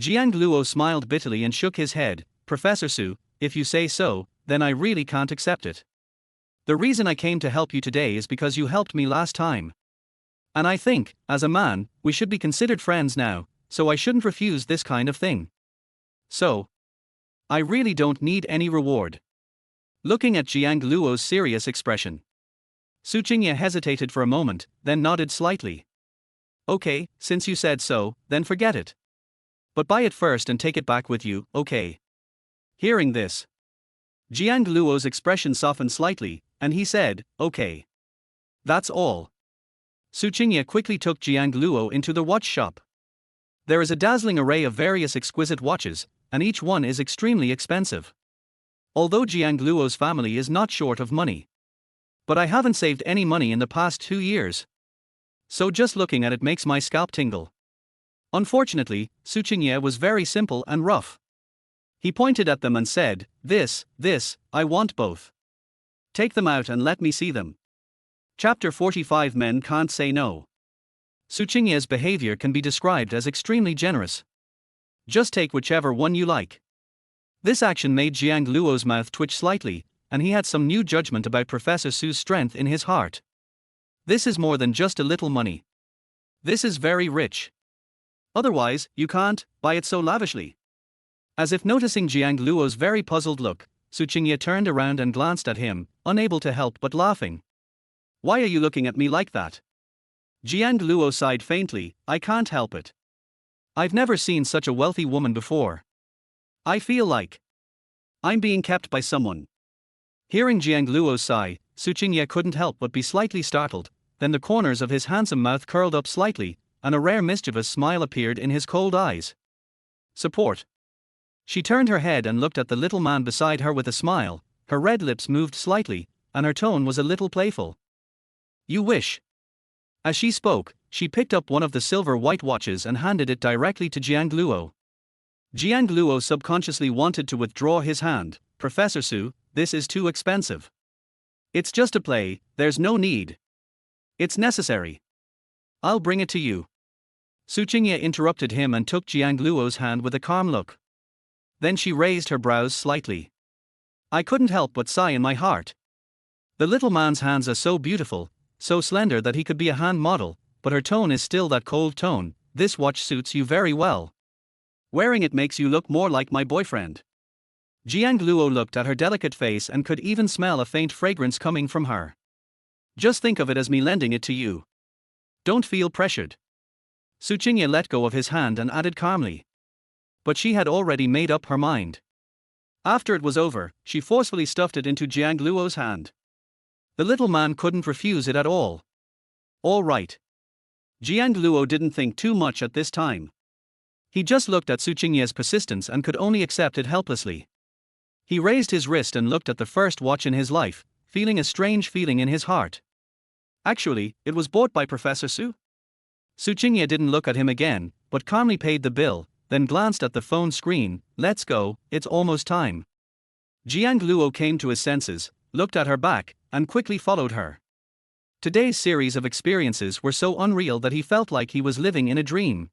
Jiang Luo smiled bitterly and shook his head. Professor Su, if you say so, then I really can't accept it. The reason I came to help you today is because you helped me last time. And I think, as a man, we should be considered friends now, so I shouldn't refuse this kind of thing. So, I really don't need any reward. Looking at Jiang Luo's serious expression, Su Qingye hesitated for a moment, then nodded slightly. Okay, since you said so, then forget it. But buy it first and take it back with you, okay? Hearing this, Jiang Luo's expression softened slightly, and he said, okay. That's all. Su Qingye quickly took Jiang Luo into the watch shop. There is a dazzling array of various exquisite watches, and each one is extremely expensive. Although Jiang Luo's family is not short of money. But I haven't saved any money in the past 2 years. So just looking at it makes my scalp tingle. Unfortunately, Su Qingye was very simple and rough. He pointed at them and said, this, I want both. Take them out and let me see them. Chapter 45 Men Can't Say No. Su Qingye's behavior can be described as extremely generous. Just take whichever one you like. This action made Jiang Luo's mouth twitch slightly, and he had some new judgment about Professor Su's strength in his heart. This is more than just a little money. This is very rich. Otherwise, you can't buy it so lavishly. As if noticing Jiang Luo's very puzzled look, Su Qingye turned around and glanced at him, unable to help but laughing. Why are you looking at me like that? Jiang Luo sighed faintly. I can't help it. I've never seen such a wealthy woman before. I feel like I'm being kept by someone. Hearing Jiang Luo's sigh, Su Qingye couldn't help but be slightly startled, then the corners of his handsome mouth curled up slightly, and a rare mischievous smile appeared in his cold eyes. Support. She turned her head and looked at the little man beside her with a smile. Her red lips moved slightly, and her tone was a little playful. You wish. As she spoke, she picked up one of the silver white watches and handed it directly to Jiang Luo. Jiang Luo subconsciously wanted to withdraw his hand. Professor Su, this is too expensive. It's just a play, there's no need. It's necessary. I'll bring it to you. Su Qingye interrupted him and took Jiang Luo's hand with a calm look. Then she raised her brows slightly. I couldn't help but sigh in my heart. The little man's hands are so beautiful, so slender that he could be a hand model, but her tone is still that cold tone. This watch suits you very well. Wearing it makes you look more like my boyfriend. Jiang Luo looked at her delicate face and could even smell a faint fragrance coming from her. Just think of it as me lending it to you. Don't feel pressured. Su Qingye let go of his hand and added calmly. But she had already made up her mind. After it was over, she forcefully stuffed it into Jiang Luo's hand. The little man couldn't refuse it at all. All right. Jiang Luo didn't think too much at this time. He just looked at Su Qingye's persistence and could only accept it helplessly. He raised his wrist and looked at the first watch in his life, feeling a strange feeling in his heart. Actually, it was bought by Professor Su. Su Qingye didn't look at him again, but calmly paid the bill, then glanced at the phone screen. Let's go, it's almost time. Jiang Luo came to his senses, looked at her back, and quickly followed her. Today's series of experiences were so unreal that he felt like he was living in a dream.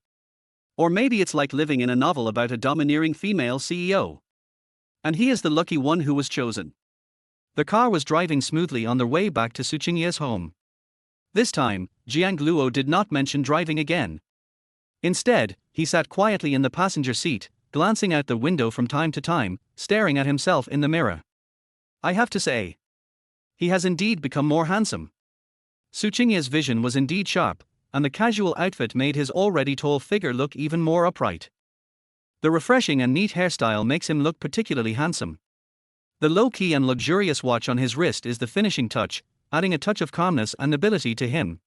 Or maybe it's like living in a novel about a domineering female CEO. And he is the lucky one who was chosen. The car was driving smoothly on their way back to Su Qingye's home. This time, Jiang Luo did not mention driving again. Instead, he sat quietly in the passenger seat, glancing out the window from time to time, staring at himself in the mirror. I have to say, he has indeed become more handsome. Su Qingye's vision was indeed sharp, and the casual outfit made his already tall figure look even more upright. The refreshing and neat hairstyle makes him look particularly handsome. The low-key and luxurious watch on his wrist is the finishing touch, adding a touch of calmness and nobility to him.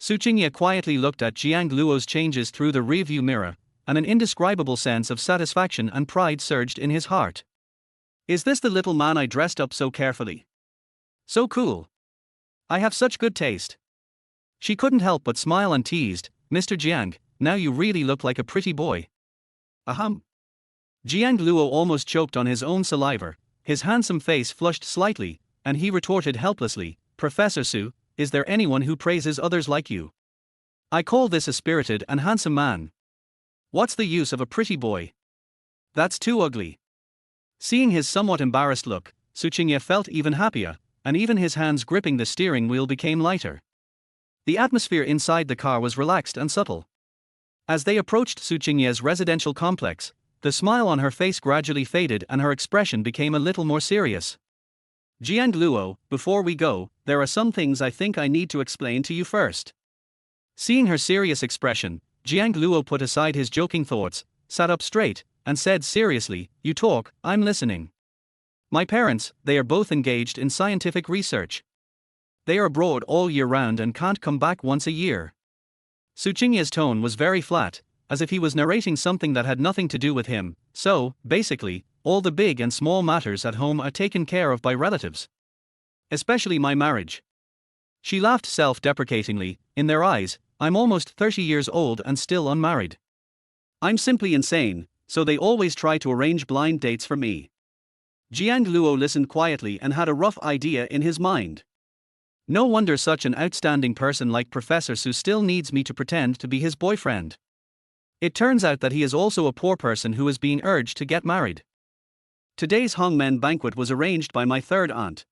Su Qingye quietly looked at Jiang Luo's changes through the rearview mirror, and an indescribable sense of satisfaction and pride surged in his heart. Is this the little man I dressed up so carefully? So cool. I have such good taste. She couldn't help but smile and teased, Mr. Jiang, now you really look like a pretty boy. Ahem. Jiang Luo almost choked on his own saliva, his handsome face flushed slightly, and he retorted helplessly, Professor Su, is there anyone who praises others like you? I call this a spirited and handsome man. What's the use of a pretty boy? That's too ugly. Seeing his somewhat embarrassed look, Su Qingye felt even happier, and even his hands gripping the steering wheel became lighter. The atmosphere inside the car was relaxed and subtle. As they approached Su Qingye's residential complex, the smile on her face gradually faded and her expression became a little more serious. Jiang Luo, before we go, there are some things I think I need to explain to you first. Seeing her serious expression, Jiang Luo put aside his joking thoughts, sat up straight, and said seriously, you talk, I'm listening. My parents, they are both engaged in scientific research. They are abroad all year round and can't come back once a year. Su Qingye's tone was very flat, as if he was narrating something that had nothing to do with him, so, basically, all the big and small matters at home are taken care of by relatives. Especially my marriage. She laughed self-deprecatingly. In their eyes, I'm almost 30 years old and still unmarried. I'm simply insane, so they always try to arrange blind dates for me. Jiang Luo listened quietly and had a rough idea in his mind. No wonder such an outstanding person like Professor Su still needs me to pretend to be his boyfriend. It turns out that he is also a poor person who is being urged to get married. Today's Hongmen banquet was arranged by my third aunt.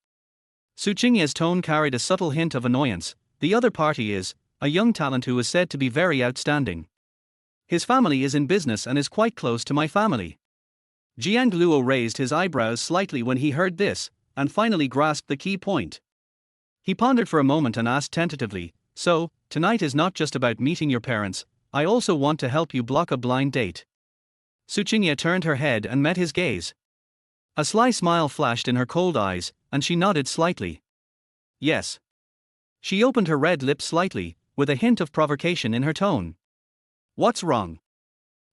Su Qingye's tone carried a subtle hint of annoyance. The other party is a young talent who is said to be very outstanding. His family is in business and is quite close to my family. Jiang Luo raised his eyebrows slightly when he heard this, and finally grasped the key point. He pondered for a moment and asked tentatively, "So, tonight is not just about meeting your parents, I also want to help you block a blind date." Su Qingye turned her head and met his gaze. A sly smile flashed in her cold eyes, and she nodded slightly. "Yes." She opened her red lips slightly, with a hint of provocation in her tone. "What's wrong?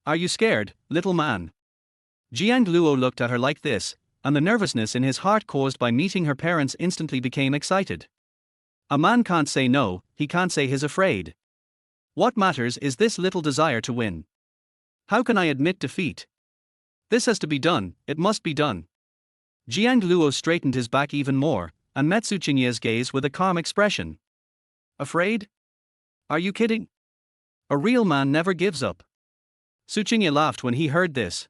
Are you scared, little man?" Jiang Luo looked at her like this, and the nervousness in his heart caused by meeting her parents instantly became excited. A man can't say no, he can't say he's afraid. What matters is this little desire to win. How can I admit defeat? This has to be done, it must be done. Jiang Luo straightened his back even more, and met Su Qingye's gaze with a calm expression. "Afraid? Are you kidding? A real man never gives up." Su Qingye laughed when he heard this.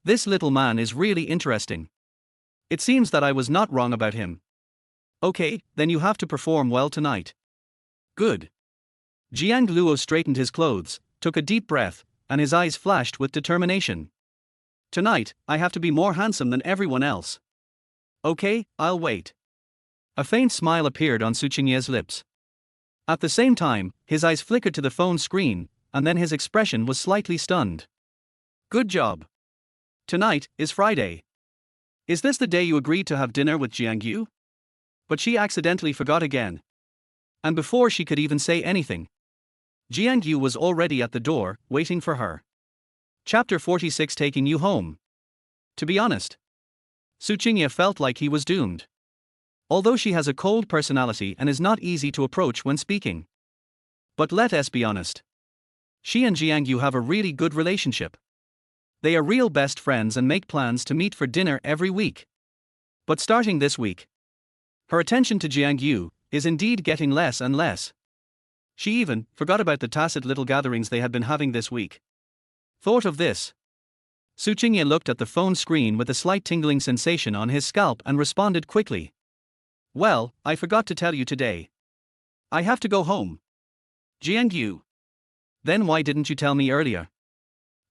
This little man is really interesting. It seems that I was not wrong about him. Okay, then you have to perform well tonight. Good. Jiang Luo straightened his clothes, took a deep breath, and his eyes flashed with determination. Tonight, I have to be more handsome than everyone else. Okay, I'll wait. A faint smile appeared on Su Qingye's lips. At the same time, his eyes flickered to the phone screen, and then his expression was slightly stunned. Good job. Tonight is Friday. Is this the day you agreed to have dinner with Jiang Yu? But she accidentally forgot again. And before she could even say anything, Jiang Yu was already at the door, waiting for her. Chapter 46, Taking You Home. To be honest, Su Qingye felt like he was doomed. Although she has a cold personality and is not easy to approach when speaking. But let us be honest. She and Jiang Yu have a really good relationship. They are real best friends and make plans to meet for dinner every week. But starting this week, her attention to Jiang Yu is indeed getting less and less. She even forgot about the tacit little gatherings they had been having this week. Thought of this, Su Qingye looked at the phone screen with a slight tingling sensation on his scalp and responded quickly. Well, I forgot to tell you today. I have to go home. Jiang Yu. Then why didn't you tell me earlier?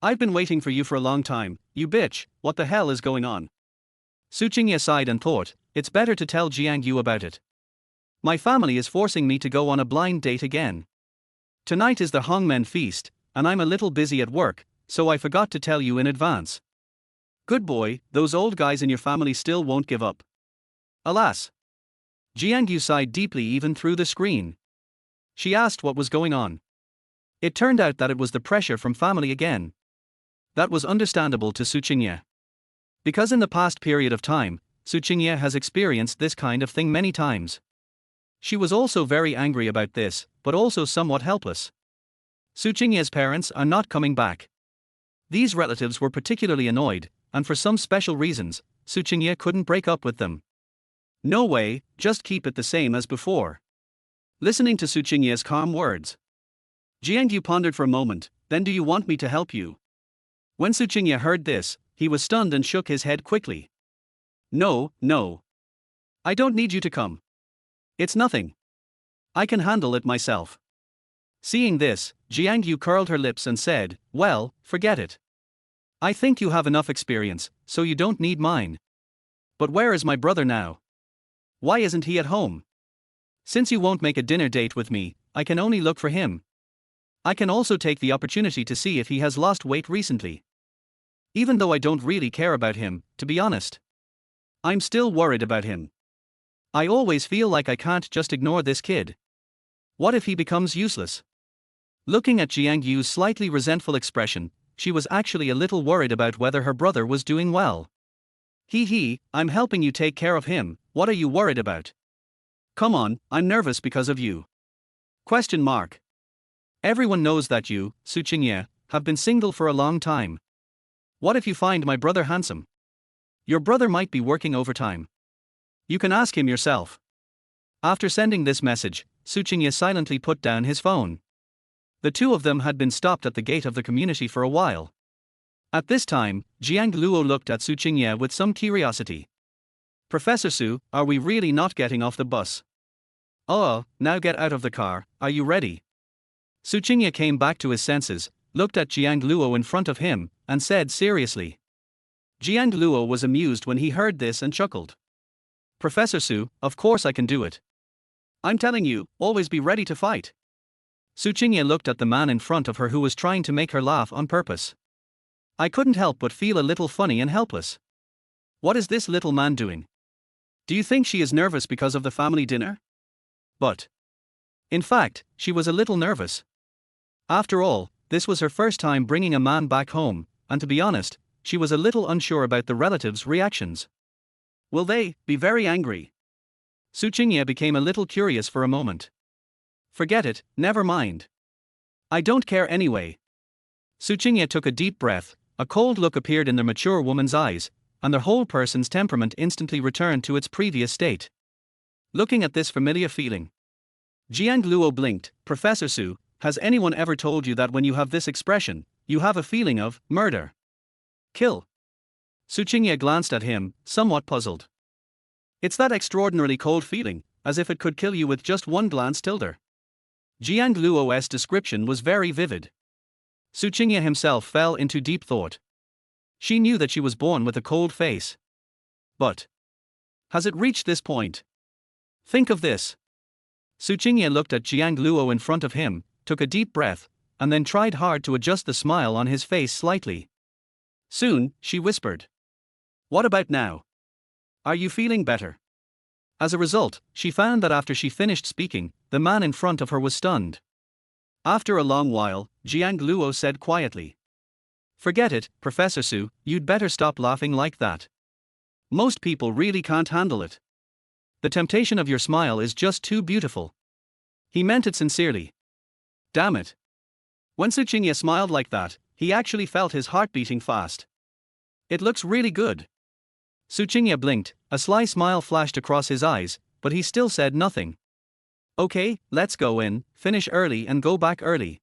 I've been waiting for you for a long time, you bitch, what the hell is going on? Su Qingye sighed and thought, it's better to tell Jiang Yu about it. My family is forcing me to go on a blind date again. Tonight is the Hongmen feast, and I'm a little busy at work, so I forgot to tell you in advance. Good boy, those old guys in your family still won't give up. Alas. Jiang Yu sighed deeply even through the screen. She asked what was going on. It turned out that it was the pressure from family again. That was understandable to Su Qingye. Because in the past period of time, Su Qingye has experienced this kind of thing many times. She was also very angry about this, but also somewhat helpless. Su Qingye's parents are not coming back. These relatives were particularly annoyed, and for some special reasons, Su Qingye couldn't break up with them. No way, just keep it the same as before. Listening to Su Qingye's calm words, Jiang Yu pondered for a moment, then do you want me to help you? When Su Qingye heard this, he was stunned and shook his head quickly. No, no. I don't need you to come. It's nothing. I can handle it myself. Seeing this, Jiang Yu curled her lips and said, well, forget it. I think you have enough experience, so you don't need mine. But where is my brother now? Why isn't he at home? Since you won't make a dinner date with me, I can only look for him. I can also take the opportunity to see if he has lost weight recently. Even though I don't really care about him, to be honest. I'm still worried about him. I always feel like I can't just ignore this kid. What if he becomes useless? Looking at Jiang Yu's slightly resentful expression, she was actually a little worried about whether her brother was doing well. I'm helping you take care of him, what are you worried about? Come on, I'm nervous because of you. Question mark. Everyone knows that you, Su Qingye, have been single for a long time. What if you find my brother handsome? Your brother might be working overtime. You can ask him yourself. After sending this message, Tsinghua silently put down his phone. The two of them had been stopped at the gate of the community for a while. At this time, Jiang Luo looked at Tsinghua with some curiosity. Professor Su, are we really not getting off the bus? Oh, now get out of the car, are you ready? Tsinghua came back to his senses, looked at Jiang Luo in front of him, and said seriously. Jiang Luo was amused when he heard this and chuckled. Professor Su, of course I can do it. I'm telling you, always be ready to fight. Tsinghua looked at the man in front of her who was trying to make her laugh on purpose. I couldn't help but feel a little funny and helpless. What is this little man doing? Do you think she is nervous because of the family dinner? But in fact, she was a little nervous. After all, this was her first time bringing a man back home, and to be honest, she was a little unsure about the relatives' reactions. Will they be very angry? Tsinghua became a little curious for a moment. Forget it, never mind. I don't care anyway. Tsinghua took a deep breath, a cold look appeared in the mature woman's eyes, and the whole person's temperament instantly returned to its previous state. Looking at this familiar feeling, Jiang Luo blinked. Professor Su, has anyone ever told you that when you have this expression, you have a feeling of murder? Kill. Tsinghua glanced at him, somewhat puzzled. It's that extraordinarily cold feeling, as if it could kill you with just one glance. Jiang Luo's description was very vivid. Tsinghua himself fell into deep thought. She knew that she was born with a cold face. But has it reached this point? Think of this. Tsinghua looked at Jiang Luo in front of him, took a deep breath, and then tried hard to adjust the smile on his face slightly. Soon, she whispered. What about now? Are you feeling better? As a result, she found that after she finished speaking, the man in front of her was stunned. After a long while, Jiang Luo said quietly. Forget it, Professor Su, you'd better stop laughing like that. Most people really can't handle it. The temptation of your smile is just too beautiful. He meant it sincerely. Damn it. When Tsinghua smiled like that, he actually felt his heart beating fast. It looks really good. Tsinghua blinked, a sly smile flashed across his eyes, but he still said nothing. Okay, let's go in, finish early and go back early.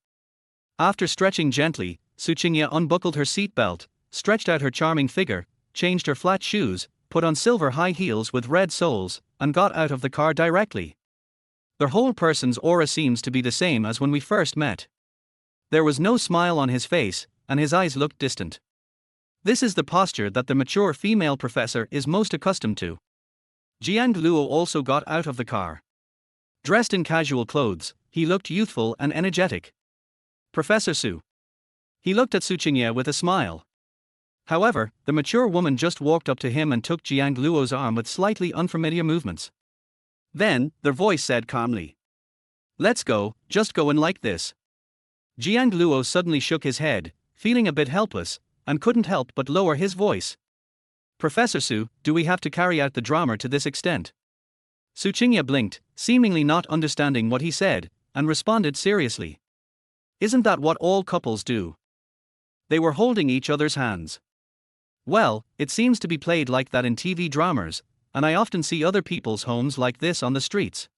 After stretching gently, Tsinghua unbuckled her seatbelt, stretched out her charming figure, changed her flat shoes, put on silver high heels with red soles, and got out of the car directly. The whole person's aura seems to be the same as when we first met. There was no smile on his face, and his eyes looked distant. This is the posture that the mature female professor is most accustomed to. Jiang Luo also got out of the car. Dressed in casual clothes, he looked youthful and energetic. Professor Su. He looked at Tsinghua with a smile. However, the mature woman just walked up to him and took Jiang Luo's arm with slightly unfamiliar movements. Then, their voice said calmly. Let's go, just go in like this. Jiang Luo suddenly shook his head, feeling a bit helpless, and couldn't help but lower his voice. Professor Su, do we have to carry out the drama to this extent? Tsinghua blinked, seemingly not understanding what he said, and responded seriously. Isn't that what all couples do? They were holding each other's hands. Well, it seems to be played like that in TV dramas, and I often see other people's homes like this on the streets.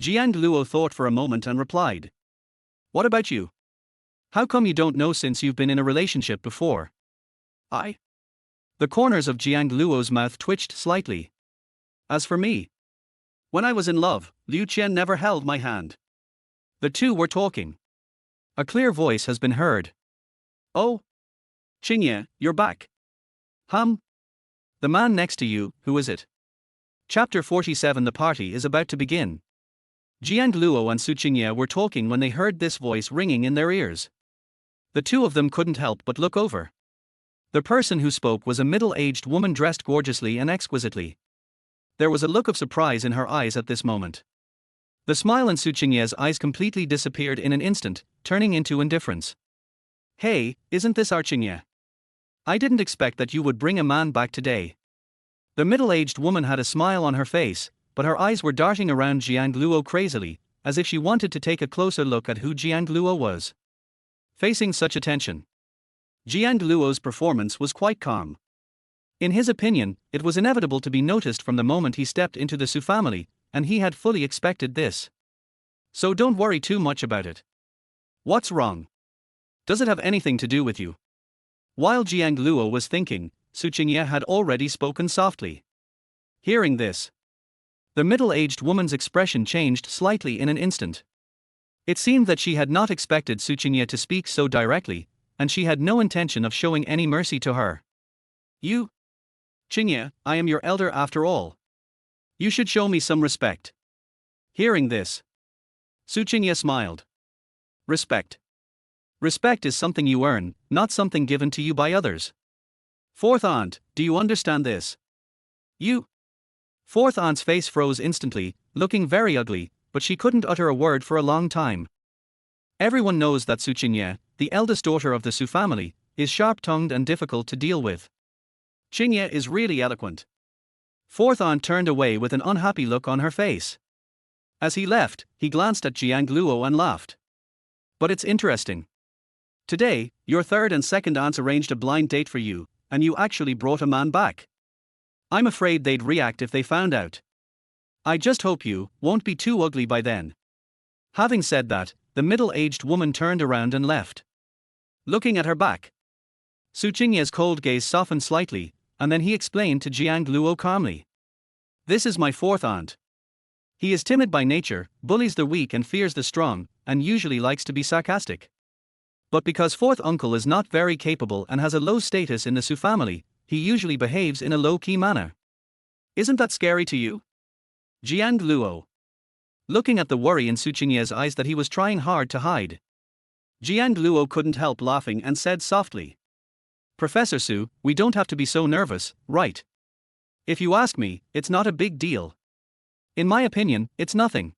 Jiang Luo thought for a moment and replied. What about you? How come you don't know since you've been in a relationship before? I? The corners of Jiang Luo's mouth twitched slightly. As for me, when I was in love, Liu Qian never held my hand. The two were talking. A clear voice has been heard. Oh? Tsinghua, you're back. The man next to you, who is it? Chapter 47. The party is about to begin. Jiang Luo and Tsinghua were talking when they heard this voice ringing in their ears. The two of them couldn't help but look over. The person who spoke was a middle-aged woman dressed gorgeously and exquisitely. There was a look of surprise in her eyes at this moment. The smile in Tsinghua's eyes completely disappeared in an instant, turning into indifference. Hey, isn't this our Tsinghua? I didn't expect that you would bring a man back today. The middle-aged woman had a smile on her face, but her eyes were darting around Jiang Luo crazily, as if she wanted to take a closer look at who Jiang Luo was. Facing such attention, Jiang Luo's performance was quite calm. In his opinion, it was inevitable to be noticed from the moment he stepped into the Su family, and he had fully expected this. So don't worry too much about it. What's wrong? Does it have anything to do with you? While Jiang Luo was thinking, Su Qingye had already spoken softly. Hearing this, the middle-aged woman's expression changed slightly in an instant. It seemed that she had not expected Su Qingye to speak so directly, and she had no intention of showing any mercy to her. You? Qingye, I am your elder after all. You should show me some respect. Hearing this, Su Qingye smiled. Respect. Respect is something you earn, not something given to you by others. Fourth aunt, do you understand this? You? Fourth aunt's face froze instantly, looking very ugly, but she couldn't utter a word for a long time. Everyone knows that Su Qingye, the eldest daughter of the Su family, is sharp-tongued and difficult to deal with. Qingye is really eloquent. Fourth aunt turned away with an unhappy look on her face. As he left, he glanced at Jiang Luo and laughed. But it's interesting. Today, your third and second aunts arranged a blind date for you, and you actually brought a man back. I'm afraid they'd react if they found out. I just hope you won't be too ugly by then. Having said that, the middle-aged woman turned around and left. Looking at her back, Su Qingye's cold gaze softened slightly, and then he explained to Jiang Luo calmly. This is my fourth aunt. He is timid by nature, bullies the weak and fears the strong, and usually likes to be sarcastic. But because fourth uncle is not very capable and has a low status in the Su family, he usually behaves in a low-key manner. Isn't that scary to you? Jiang Luo. Looking at the worry in Su Qingye's eyes that he was trying hard to hide, Jiang Luo couldn't help laughing and said softly. Professor Su, we don't have to be so nervous, right? If you ask me, it's not a big deal. In my opinion, it's nothing.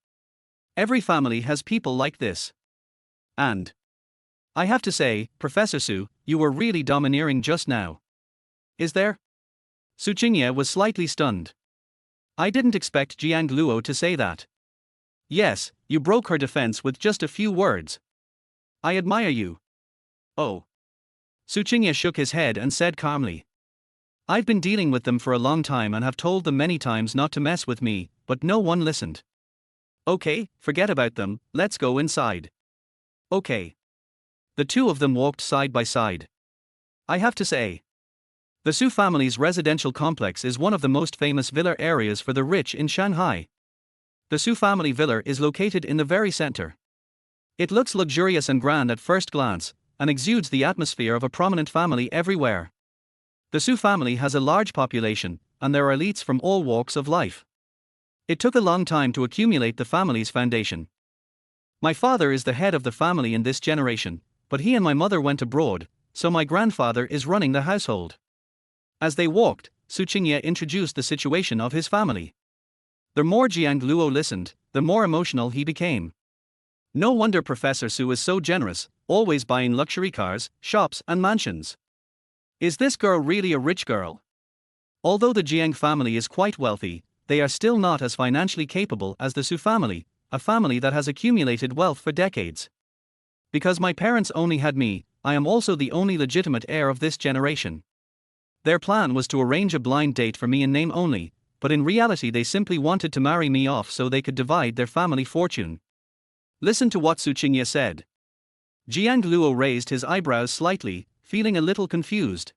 Every family has people like this. And I have to say, Professor Su, you were really domineering just now. Is there? Su Qingye was slightly stunned. I didn't expect Jiang Luo to say that. Yes, you broke her defense with just a few words. I admire you. Oh. Su Qingye shook his head and said calmly. I've been dealing with them for a long time and have told them many times not to mess with me, but no one listened. Okay, forget about them, let's go inside. Okay. The two of them walked side by side. I have to say, the Su family's residential complex is one of the most famous villa areas for the rich in Shanghai. The Su family villa is located in the very center. It looks luxurious and grand at first glance, and exudes the atmosphere of a prominent family everywhere. The Su family has a large population, and there are elites from all walks of life. It took a long time to accumulate the family's foundation. My father is the head of the family in this generation, but he and my mother went abroad, so my grandfather is running the household. As they walked, Su Qingye introduced the situation of his family. The more Jiang Luo listened, the more emotional he became. No wonder Professor Su is so generous, always buying luxury cars, shops, and mansions. Is this girl really a rich girl? Although the Jiang family is quite wealthy, they are still not as financially capable as the Su family, a family that has accumulated wealth for decades. Because my parents only had me, I am also the only legitimate heir of this generation. Their plan was to arrange a blind date for me in name only, but in reality they simply wanted to marry me off so they could divide their family fortune. Listen to what Su Qingye said. Jiang Luo raised his eyebrows slightly, feeling a little confused.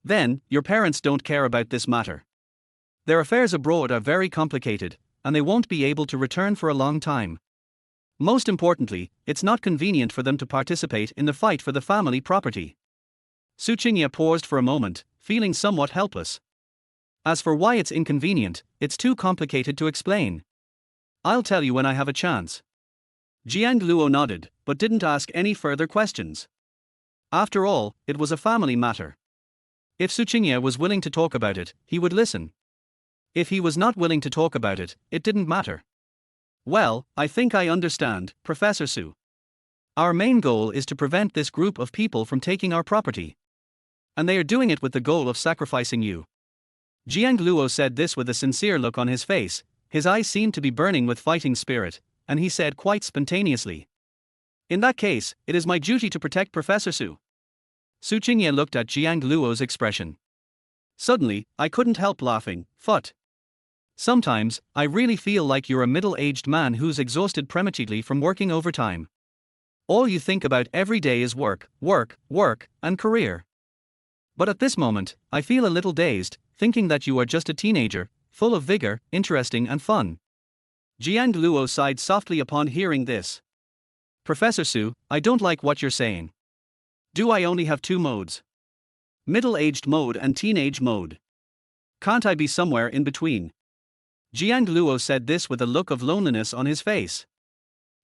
Then, your parents don't care about this matter. Their affairs abroad are very complicated, and they won't be able to return for a long time. Most importantly, it's not convenient for them to participate in the fight for the family property. Su Qingye paused for a moment, feeling somewhat helpless. As for why it's inconvenient, it's too complicated to explain. I'll tell you when I have a chance. Jiang Luo nodded, but didn't ask any further questions. After all, it was a family matter. If Su Qingye was willing to talk about it, he would listen. If he was not willing to talk about it, it didn't matter. Well, I think I understand, Professor Su. Our main goal is to prevent this group of people from taking our property. And they are doing it with the goal of sacrificing you. Jiang Luo said this with a sincere look on his face, his eyes seemed to be burning with fighting spirit, and he said quite spontaneously. In that case, it is my duty to protect Professor Su. Su Qingye looked at Jiang Luo's expression. Suddenly, I couldn't help laughing. Phut. Sometimes, I really feel like you're a middle-aged man who's exhausted prematurely from working overtime. All you think about every day is work, work, work, and career. But at this moment, I feel a little dazed, thinking that you are just a teenager, full of vigor, interesting and fun. Jiang Luo sighed softly upon hearing this. Professor Su, I don't like what you're saying. Do I only have two modes? Middle-aged mode and teenage mode. Can't I be somewhere in between? Jiang Luo said this with a look of loneliness on his face.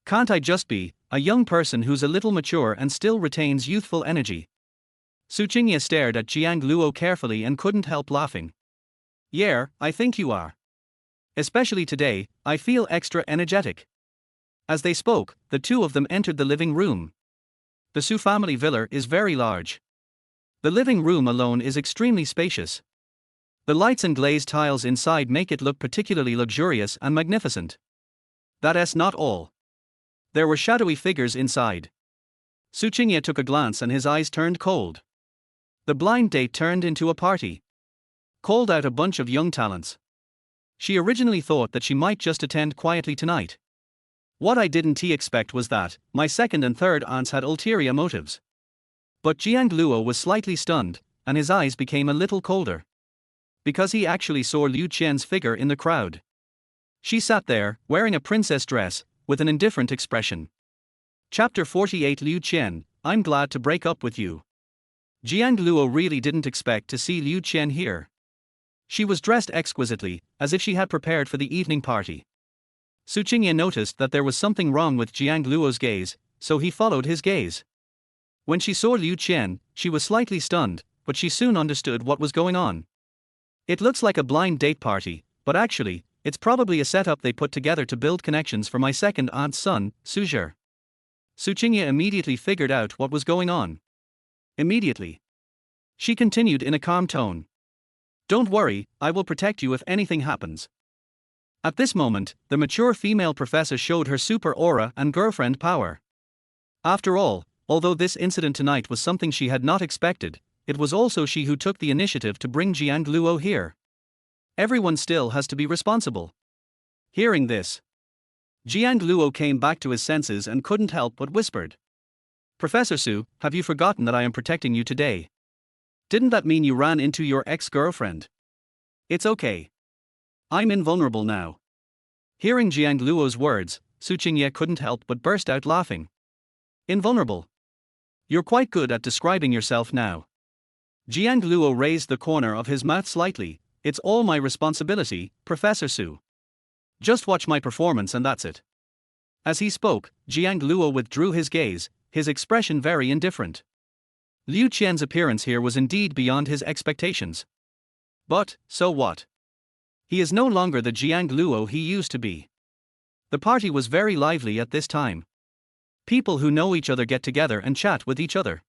Can't I just be a young person who's a little mature and still retains youthful energy? Su Qingye stared at Jiang Luo carefully and couldn't help laughing. Yeah, I think you are. Especially today, I feel extra energetic. As they spoke, the two of them entered the living room. The Su family villa is very large. The living room alone is extremely spacious. The lights and glazed tiles inside make it look particularly luxurious and magnificent. That's not all. There were shadowy figures inside. Su Qingye took a glance and his eyes turned cold. The blind date turned into a party. Called out a bunch of young talents. She originally thought that she might just attend quietly tonight. What I didn't expect was that my second and third aunts had ulterior motives. But Jiang Luo was slightly stunned, and his eyes became a little colder. Because he actually saw Liu Qian's figure in the crowd. She sat there, wearing a princess dress, with an indifferent expression. Chapter 48 Liu Qian, I'm glad to break up with you. Jiang Luo really didn't expect to see Liu Qian here. She was dressed exquisitely, as if she had prepared for the evening party. Su Qingye noticed that there was something wrong with Jiang Luo's gaze, so he followed his gaze. When she saw Liu Qian, she was slightly stunned, but she soon understood what was going on. It looks like a blind date party, but actually, it's probably a setup they put together to build connections for my second aunt's son, Su Zhe. Su Qingye immediately figured out what was going on. Immediately. She continued in a calm tone. Don't worry, I will protect you if anything happens. At this moment, the mature female professor showed her super aura and girlfriend power. After all, although this incident tonight was something she had not expected, it was also she who took the initiative to bring Jiang Luo here. Everyone still has to be responsible. Hearing this, Jiang Luo came back to his senses and couldn't help but whispered. Professor Su, have you forgotten that I am protecting you today? Didn't that mean you ran into your ex-girlfriend? It's okay. I'm invulnerable now. Hearing Jiang Luo's words, Su Qingye couldn't help but burst out laughing. Invulnerable. You're quite good at describing yourself now. Jiang Luo raised the corner of his mouth slightly. It's all my responsibility, Professor Su. Just watch my performance and that's it. As he spoke, Jiang Luo withdrew his gaze, his expression very indifferent. Liu Qian's appearance here was indeed beyond his expectations. But, so what? He is no longer the Jiang Luo he used to be. The party was very lively at this time. People who know each other get together and chat with each other.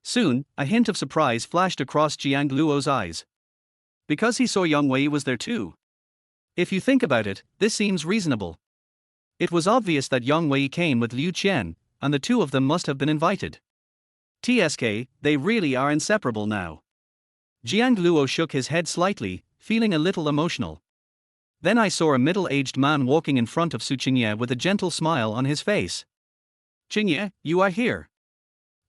Soon, a hint of surprise flashed across Jiang Luo's eyes. Because he saw Yang Wei was there too. If you think about it, this seems reasonable. It was obvious that Yang Wei came with Liu Qian, and the two of them must have been invited. TSK, they really are inseparable now. Jiang Luo shook his head slightly, feeling a little emotional. Then I saw a middle-aged man walking in front of Su Qingye with a gentle smile on his face. Qingye, you are here.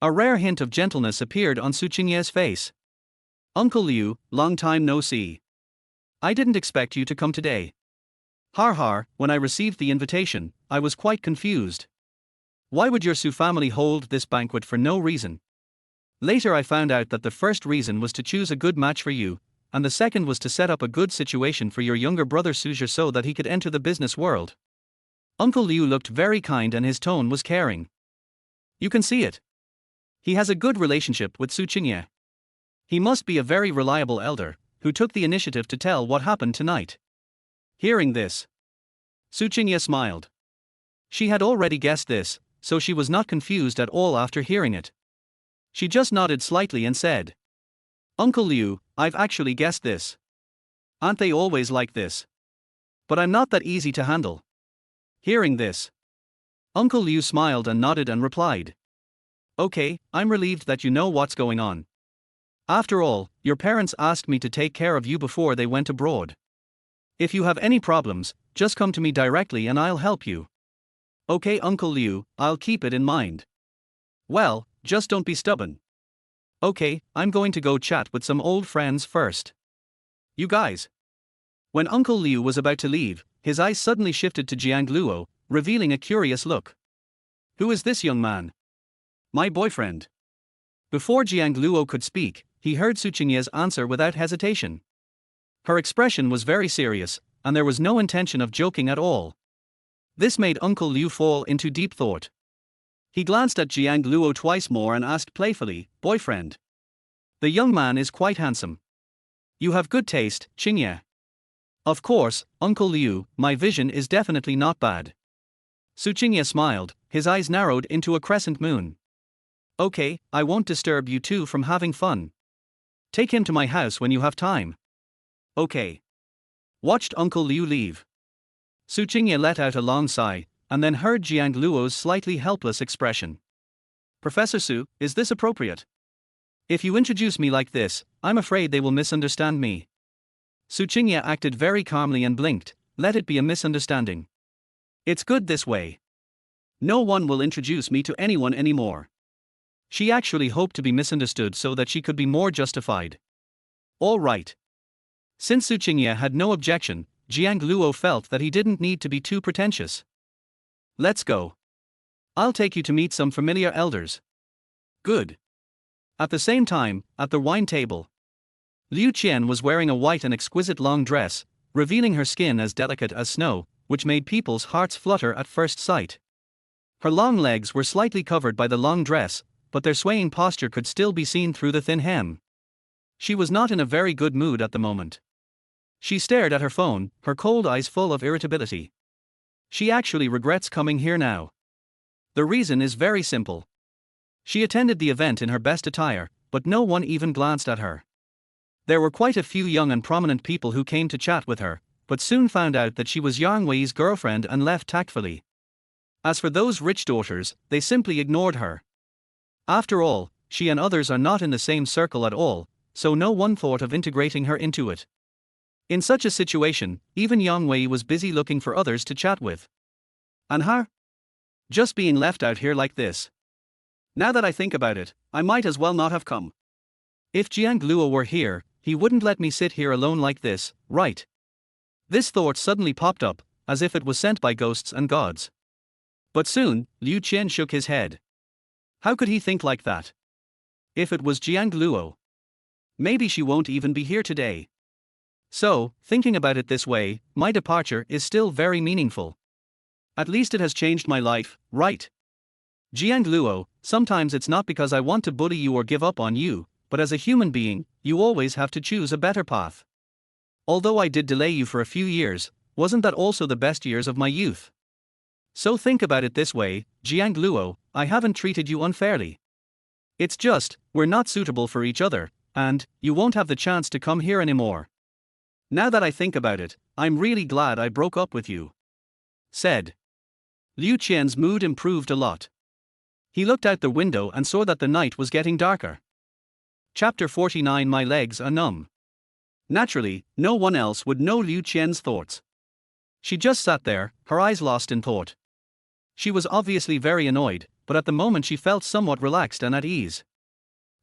A rare hint of gentleness appeared on Su Qingye's face. Uncle Liu, long time no see. I didn't expect you to come today. Har har, when I received the invitation, I was quite confused. Why would your Su family hold this banquet for no reason? Later I found out that the first reason was to choose a good match for you, and the second was to set up a good situation for your younger brother Su Zhe so that he could enter the business world. Uncle Liu looked very kind and his tone was caring. You can see it. He has a good relationship with Su Qingye. He must be a very reliable elder, who took the initiative to tell what happened tonight. Hearing this, Su Qingye smiled. She had already guessed this, so she was not confused at all after hearing it. She just nodded slightly and said, Uncle Liu, I've actually guessed this. Aren't they always like this? But I'm not that easy to handle. Hearing this, Uncle Liu smiled and nodded and replied. Okay, I'm relieved that you know what's going on. After all, your parents asked me to take care of you before they went abroad. If you have any problems, just come to me directly and I'll help you. Okay, Uncle Liu, I'll keep it in mind. Well, just don't be stubborn. Okay, I'm going to go chat with some old friends first. You guys. When Uncle Liu was about to leave, his eyes suddenly shifted to Jiang Luo, revealing a curious look. Who is this young man? My boyfriend. Before Jiang Luo could speak, he heard Su Qingye's answer without hesitation. Her expression was very serious, and there was no intention of joking at all. This made Uncle Liu fall into deep thought. He glanced at Jiang Luo twice more and asked playfully, "Boyfriend?" The young man is quite handsome. You have good taste, Qingye. Of course, Uncle Liu, my vision is definitely not bad. Su Qingye smiled, his eyes narrowed into a crescent moon. Okay, I won't disturb you two from having fun. Take him to my house when you have time. Okay. Watched Uncle Liu leave. Su Qingye let out a long sigh, and then heard Jiang Luo's slightly helpless expression. Professor Su, is this appropriate? If you introduce me like this, I'm afraid they will misunderstand me. Su Qingye acted very calmly and blinked, let it be a misunderstanding. It's good this way. No one will introduce me to anyone anymore. She actually hoped to be misunderstood so that she could be more justified. All right. Since Su Qingye had no objection, Jiang Luo felt that he didn't need to be too pretentious. Let's go. I'll take you to meet some familiar elders. Good. At the same time, at the wine table, Liu Qian was wearing a white and exquisite long dress, revealing her skin as delicate as snow, which made people's hearts flutter at first sight. Her long legs were slightly covered by the long dress, but their swaying posture could still be seen through the thin hem. She was not in a very good mood at the moment. She stared at her phone, her cold eyes full of irritability. She actually regrets coming here now. The reason is very simple. She attended the event in her best attire, but no one even glanced at her. There were quite a few young and prominent people who came to chat with her, but soon found out that she was Yang Wei's girlfriend and left tactfully. As for those rich daughters, they simply ignored her. After all, she and others are not in the same circle at all, so no one thought of integrating her into it. In such a situation, even Yang Wei was busy looking for others to chat with. And her? Just being left out here like this. Now that I think about it, I might as well not have come. If Jiang Luo were here, he wouldn't let me sit here alone like this, right? This thought suddenly popped up, as if it was sent by ghosts and gods. But soon, Liu Qian shook his head. How could he think like that? If it was Jiang Luo, maybe she won't even be here today. So, thinking about it this way, my departure is still very meaningful. At least it has changed my life, right? Jiang Luo, sometimes it's not because I want to bully you or give up on you, but as a human being, you always have to choose a better path. Although I did delay you for a few years, wasn't that also the best years of my youth? So think about it this way, Jiang Luo, I haven't treated you unfairly. It's just, we're not suitable for each other, and you won't have the chance to come here anymore. Now that I think about it, I'm really glad I broke up with you. Said. Liu Qian's mood improved a lot. He looked out the window and saw that the night was getting darker. Chapter 49. My legs are numb. Naturally, no one else would know Liu Qian's thoughts. She just sat there, her eyes lost in thought. She was obviously very annoyed, but at the moment she felt somewhat relaxed and at ease.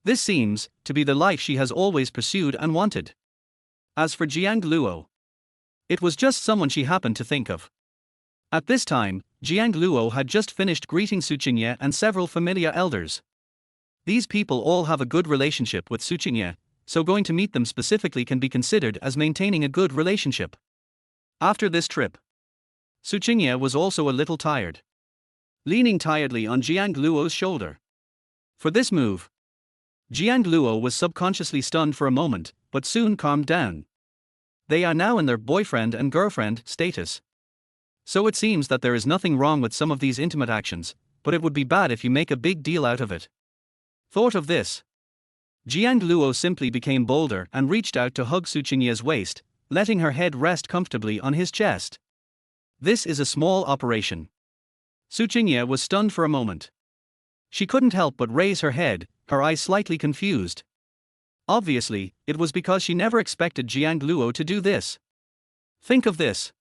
This seems to be the life she has always pursued and wanted. As for Jiang Luo, it was just someone she happened to think of. At this time, Jiang Luo had just finished greeting Su Qingye and several familiar elders. These people all have a good relationship with Su Qingye, so going to meet them specifically can be considered as maintaining a good relationship. After this trip, Su Qingye was also a little tired. Leaning tiredly on Jiang Luo's shoulder. For this move, Jiang Luo was subconsciously stunned for a moment, but soon calmed down. They are now in their boyfriend and girlfriend status. So it seems that there is nothing wrong with some of these intimate actions, but it would be bad if you make a big deal out of it. Thought of this, Jiang Luo simply became bolder and reached out to hug Su Qingye's waist, letting her head rest comfortably on his chest. This is a small operation. Su Qingye was stunned for a moment. She couldn't help but raise her head, her eyes slightly confused. Obviously, it was because she never expected Jiang Luo to do this. Think of this.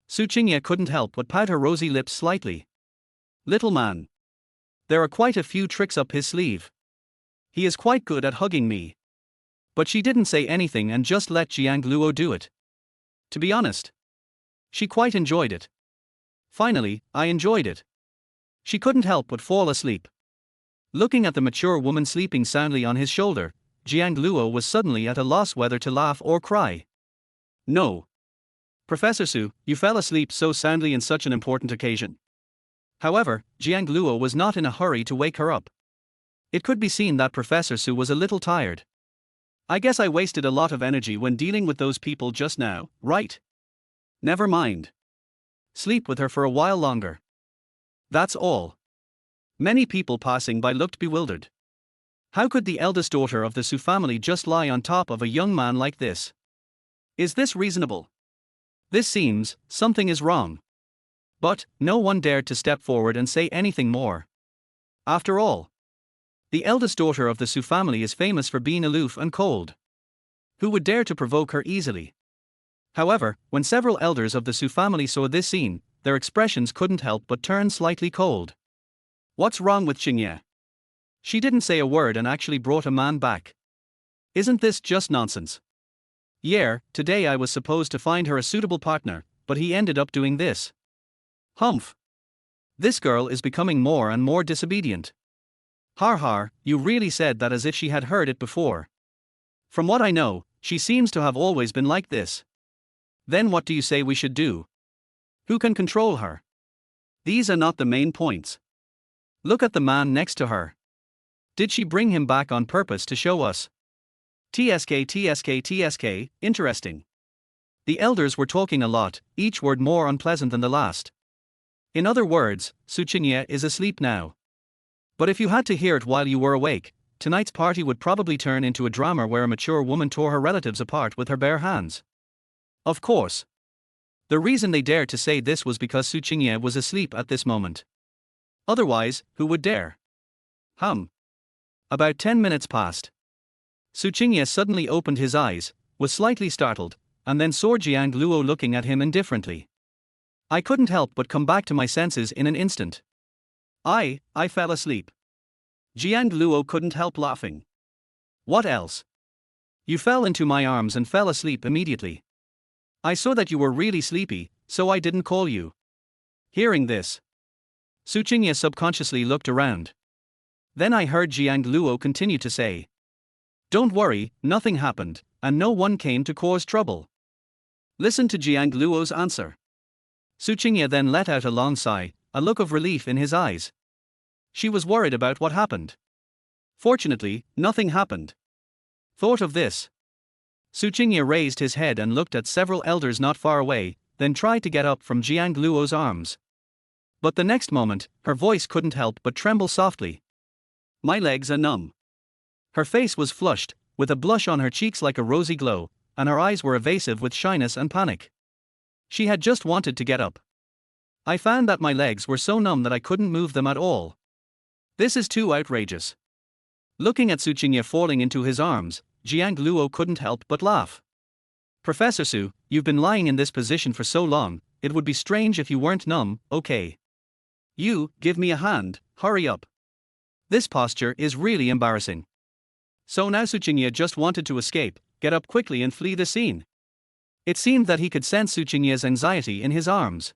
Su Qingye couldn't help but pout her rosy lips slightly. Little man. There are quite a few tricks up his sleeve. He is quite good at hugging me. But she didn't say anything and just let Jiang Luo do it. To be honest, she quite enjoyed it. Finally, I enjoyed it. She couldn't help but fall asleep. Looking at the mature woman sleeping soundly on his shoulder, Jiang Luo was suddenly at a loss whether to laugh or cry. No. Professor Su, you fell asleep so soundly in such an important occasion. However, Jiang Luo was not in a hurry to wake her up. It could be seen that Professor Su was a little tired. I guess I wasted a lot of energy when dealing with those people just now, right? Never mind. Sleep with her for a while longer. That's all. Many people passing by looked bewildered. How could the eldest daughter of the Su family just lie on top of a young man like this? Is this reasonable? This seems, something is wrong. But, no one dared to step forward and say anything more. After all, the eldest daughter of the Su family is famous for being aloof and cold. Who would dare to provoke her easily? However, when several elders of the Su family saw this scene, their expressions couldn't help but turn slightly cold. What's wrong with Qingye? She didn't say a word and actually brought a man back. Isn't this just nonsense? Yeah, today I was supposed to find her a suitable partner, but he ended up doing this. Humph. This girl is becoming more and more disobedient. Har har, you really said that as if she had heard it before. From what I know, she seems to have always been like this. Then what do you say we should do? Who can control her? These are not the main points. Look at the man next to her. Did she bring him back on purpose to show us? TSK, interesting. The elders were talking a lot, each word more unpleasant than the last. In other words, Su Qingye is asleep now. But if you had to hear it while you were awake, tonight's party would probably turn into a drama where a mature woman tore her relatives apart with her bare hands. Of course. The reason they dared to say this was because Su Qingye was asleep at this moment. Otherwise, who would dare? About 10 minutes passed. Su Qingye suddenly opened his eyes, was slightly startled, and then saw Jiang Luo looking at him indifferently. I couldn't help but come back to my senses in an instant. I fell asleep. Jiang Luo couldn't help laughing. What else? You fell into my arms and fell asleep immediately. I saw that you were really sleepy, so I didn't call you. Hearing this, Su Qingye subconsciously looked around. Then I heard Jiang Luo continue to say, "Don't worry, nothing happened, and no one came to cause trouble." Listen to Jiang Luo's answer. Su Qingye then let out a long sigh, a look of relief in his eyes. She was worried about what happened. Fortunately, nothing happened. Thought of this. Su Qingye raised his head and looked at several elders not far away, then tried to get up from Jiang Luo's arms. But the next moment, her voice couldn't help but tremble softly. My legs are numb. Her face was flushed, with a blush on her cheeks like a rosy glow, and her eyes were evasive with shyness and panic. She had just wanted to get up. I found that my legs were so numb that I couldn't move them at all. This is too outrageous. Looking at Su Qingye falling into his arms, Jiang Luo couldn't help but laugh. Professor Su, you've been lying in this position for so long, it would be strange if you weren't numb, okay? You, give me a hand, hurry up. This posture is really embarrassing. So now Su Qingye just wanted to escape, get up quickly and flee the scene. It seemed that he could sense Su Qingye's anxiety in his arms.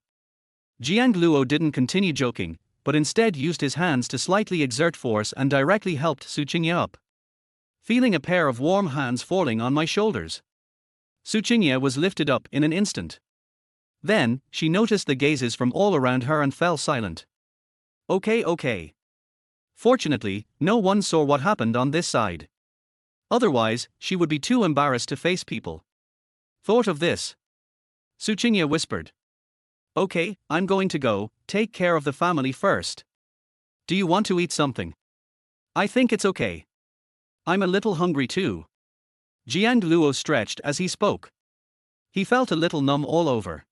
Jiang Luo didn't continue joking, but instead used his hands to slightly exert force and directly helped Su Qingye up. Feeling a pair of warm hands falling on my shoulders, Su Qingye was lifted up in an instant. Then, she noticed the gazes from all around her and fell silent. Okay. Fortunately, no one saw what happened on this side. Otherwise, she would be too embarrassed to face people. Thought of this. Su Qingye whispered. Okay, I'm going to go, take care of the family first. Do you want to eat something? I think it's okay. I'm a little hungry too. Jiang Luo stretched as he spoke. He felt a little numb all over.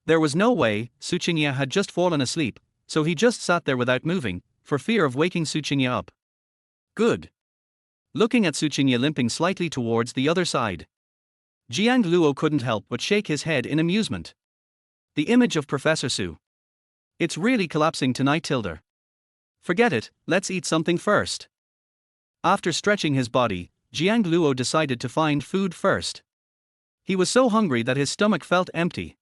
There was no way Su Qingye had just fallen asleep, so he just sat there without moving, for fear of waking Su Qingye up. Good. looking at Su Qingye limping slightly towards the other side. Jiang Luo couldn't help but shake his head in amusement. The image of Professor Su. It's really collapsing tonight, Tilda. Forget it, let's eat something first. After stretching his body, Jiang Luo decided to find food first. He was so hungry that his stomach felt empty.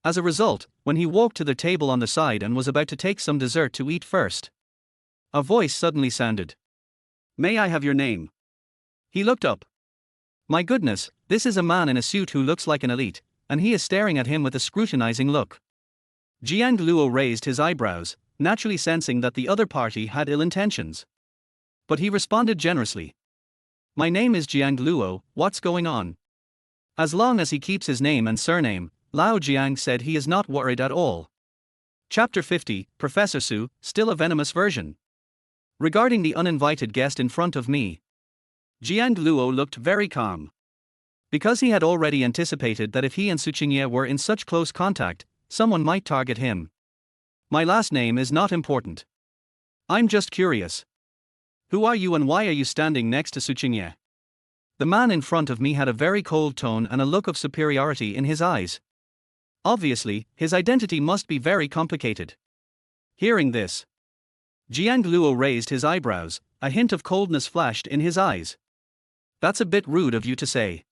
As a result, when he walked to the table on the side and was about to take some dessert to eat first, a voice suddenly sounded. May I have your name? He looked up. My goodness, this is a man in a suit who looks like an elite, and he is staring at him with a scrutinizing look. Jiang Luo raised his eyebrows, naturally sensing that the other party had ill intentions. But he responded generously. My name is Jiang Luo, what's going on? As long as he keeps his name and surname, Lao Jiang said he is not worried at all. Chapter 50, Professor Su, still a venomous version. Regarding the uninvited guest in front of me, Jiang Luo looked very calm. Because he had already anticipated that if he and Su Qingye were in such close contact, someone might target him. My last name is not important. I'm just curious. Who are you and why are you standing next to Su Qingye? The man in front of me had a very cold tone and a look of superiority in his eyes. Obviously, his identity must be very complicated. Hearing this, Jiang Luo raised his eyebrows, a hint of coldness flashed in his eyes. That's a bit rude of you to say.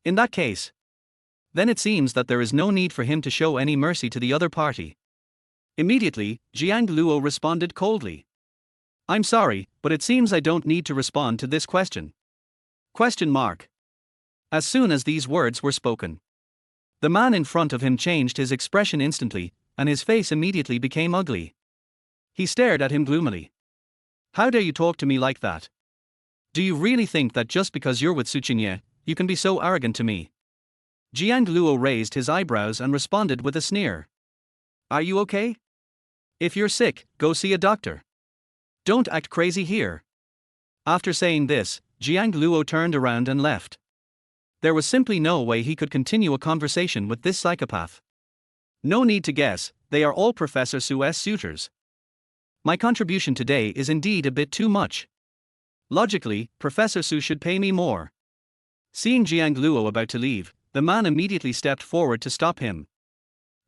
In that case, then it seems that there is no need for him to show any mercy to the other party. Immediately, Jiang Luo responded coldly. I'm sorry, but it seems I don't need to respond to this question. Question mark. As soon as these words were spoken, the man in front of him changed his expression instantly, and his face immediately became ugly. He stared at him gloomily. How dare you talk to me like that? Do you really think that just because you're with Su Qingye, you can be so arrogant to me? Jiang Luo raised his eyebrows and responded with a sneer. Are you okay? If you're sick, go see a doctor. Don't act crazy here. After saying this, Jiang Luo turned around and left. There was simply no way he could continue a conversation with this psychopath. No need to guess, they are all Professor Su's suitors. My contribution today is indeed a bit too much. Logically, Professor Su should pay me more. Seeing Jiang Luo about to leave, the man immediately stepped forward to stop him.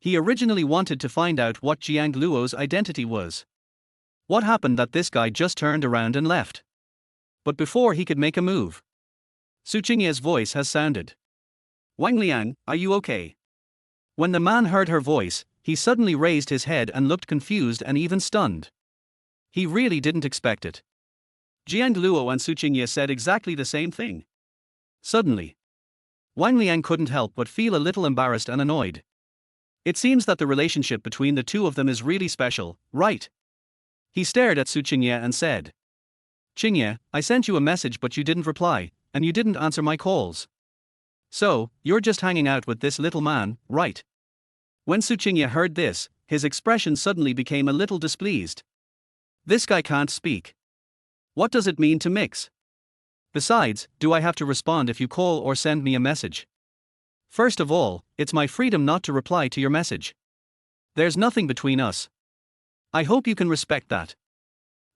He originally wanted to find out what Jiang Luo's identity was. What happened that this guy just turned around and left? But before he could make a move, Su Qingye's voice has sounded. Wang Liang, are you okay? When the man heard her voice, he suddenly raised his head and looked confused and even stunned. He really didn't expect it. Jiang Luo and Su Qingye said exactly the same thing. Suddenly, Wang Liang couldn't help but feel a little embarrassed and annoyed. It seems that the relationship between the two of them is really special, right? He stared at Su Qingye and said, Qingye, I sent you a message but you didn't reply, and you didn't answer my calls. So, you're just hanging out with this little man, right? When Su Qingye heard this, his expression suddenly became a little displeased. This guy can't speak. What does it mean to mix? Besides, do I have to respond if you call or send me a message? First of all, it's my freedom not to reply to your message. There's nothing between us. I hope you can respect that.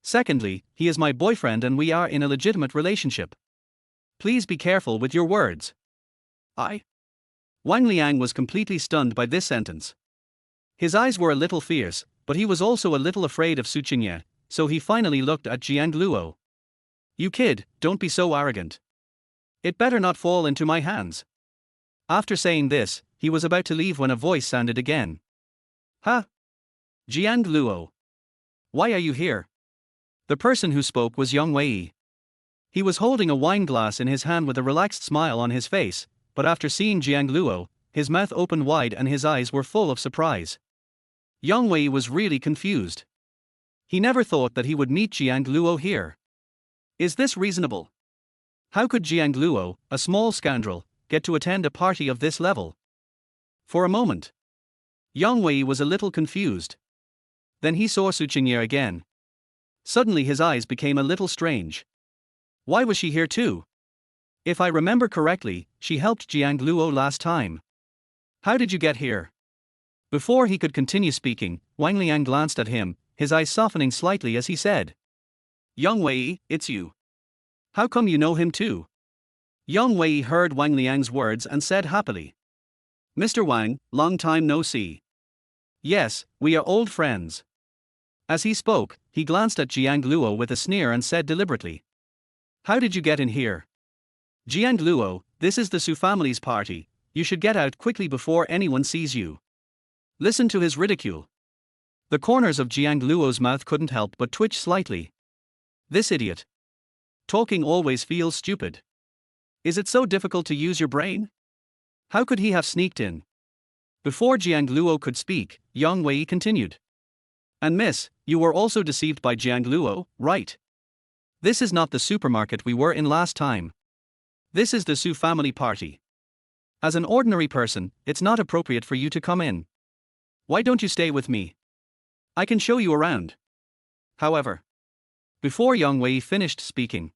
Secondly, he is my boyfriend and we are in a legitimate relationship. Please be careful with your words. Wang Liang was completely stunned by this sentence. His eyes were a little fierce, but he was also a little afraid of Su Qingye, so he finally looked at Jiang Luo. You kid, don't be so arrogant. It better not fall into my hands. After saying this, he was about to leave when a voice sounded again. Ha! Jiang Luo. Why are you here? The person who spoke was Yang Wei. He was holding a wine glass in his hand with a relaxed smile on his face, but after seeing Jiang Luo, his mouth opened wide and his eyes were full of surprise. Yang Wei was really confused. He never thought that he would meet Jiang Luo here. Is this reasonable? How could Jiang Luo, a small scoundrel, get to attend a party of this level? For a moment, Yang Wei was a little confused. Then he saw Su Qingye again. Suddenly his eyes became a little strange. Why was she here too? If I remember correctly, she helped Jiang Luo last time. How did you get here? Before he could continue speaking, Wang Liang glanced at him, his eyes softening slightly as he said, Yang Wei, it's you. How come you know him too? Yang Wei heard Wang Liang's words and said happily. Mr. Wang, long time no see. Yes, we are old friends. As he spoke, he glanced at Jiang Luo with a sneer and said deliberately. How did you get in here? Jiang Luo, this is the Su family's party, you should get out quickly before anyone sees you. Listen to his ridicule. The corners of Jiang Luo's mouth couldn't help but twitch slightly. This idiot. Talking always feels stupid. Is it so difficult to use your brain? How could he have sneaked in? Before Jiang Luo could speak, Yang Wei continued. And miss, you were also deceived by Jiang Luo, right? This is not the supermarket we were in last time. This is the Su family party. As an ordinary person, it's not appropriate for you to come in. Why don't you stay with me? I can show you around. However, before Yang Wei finished speaking,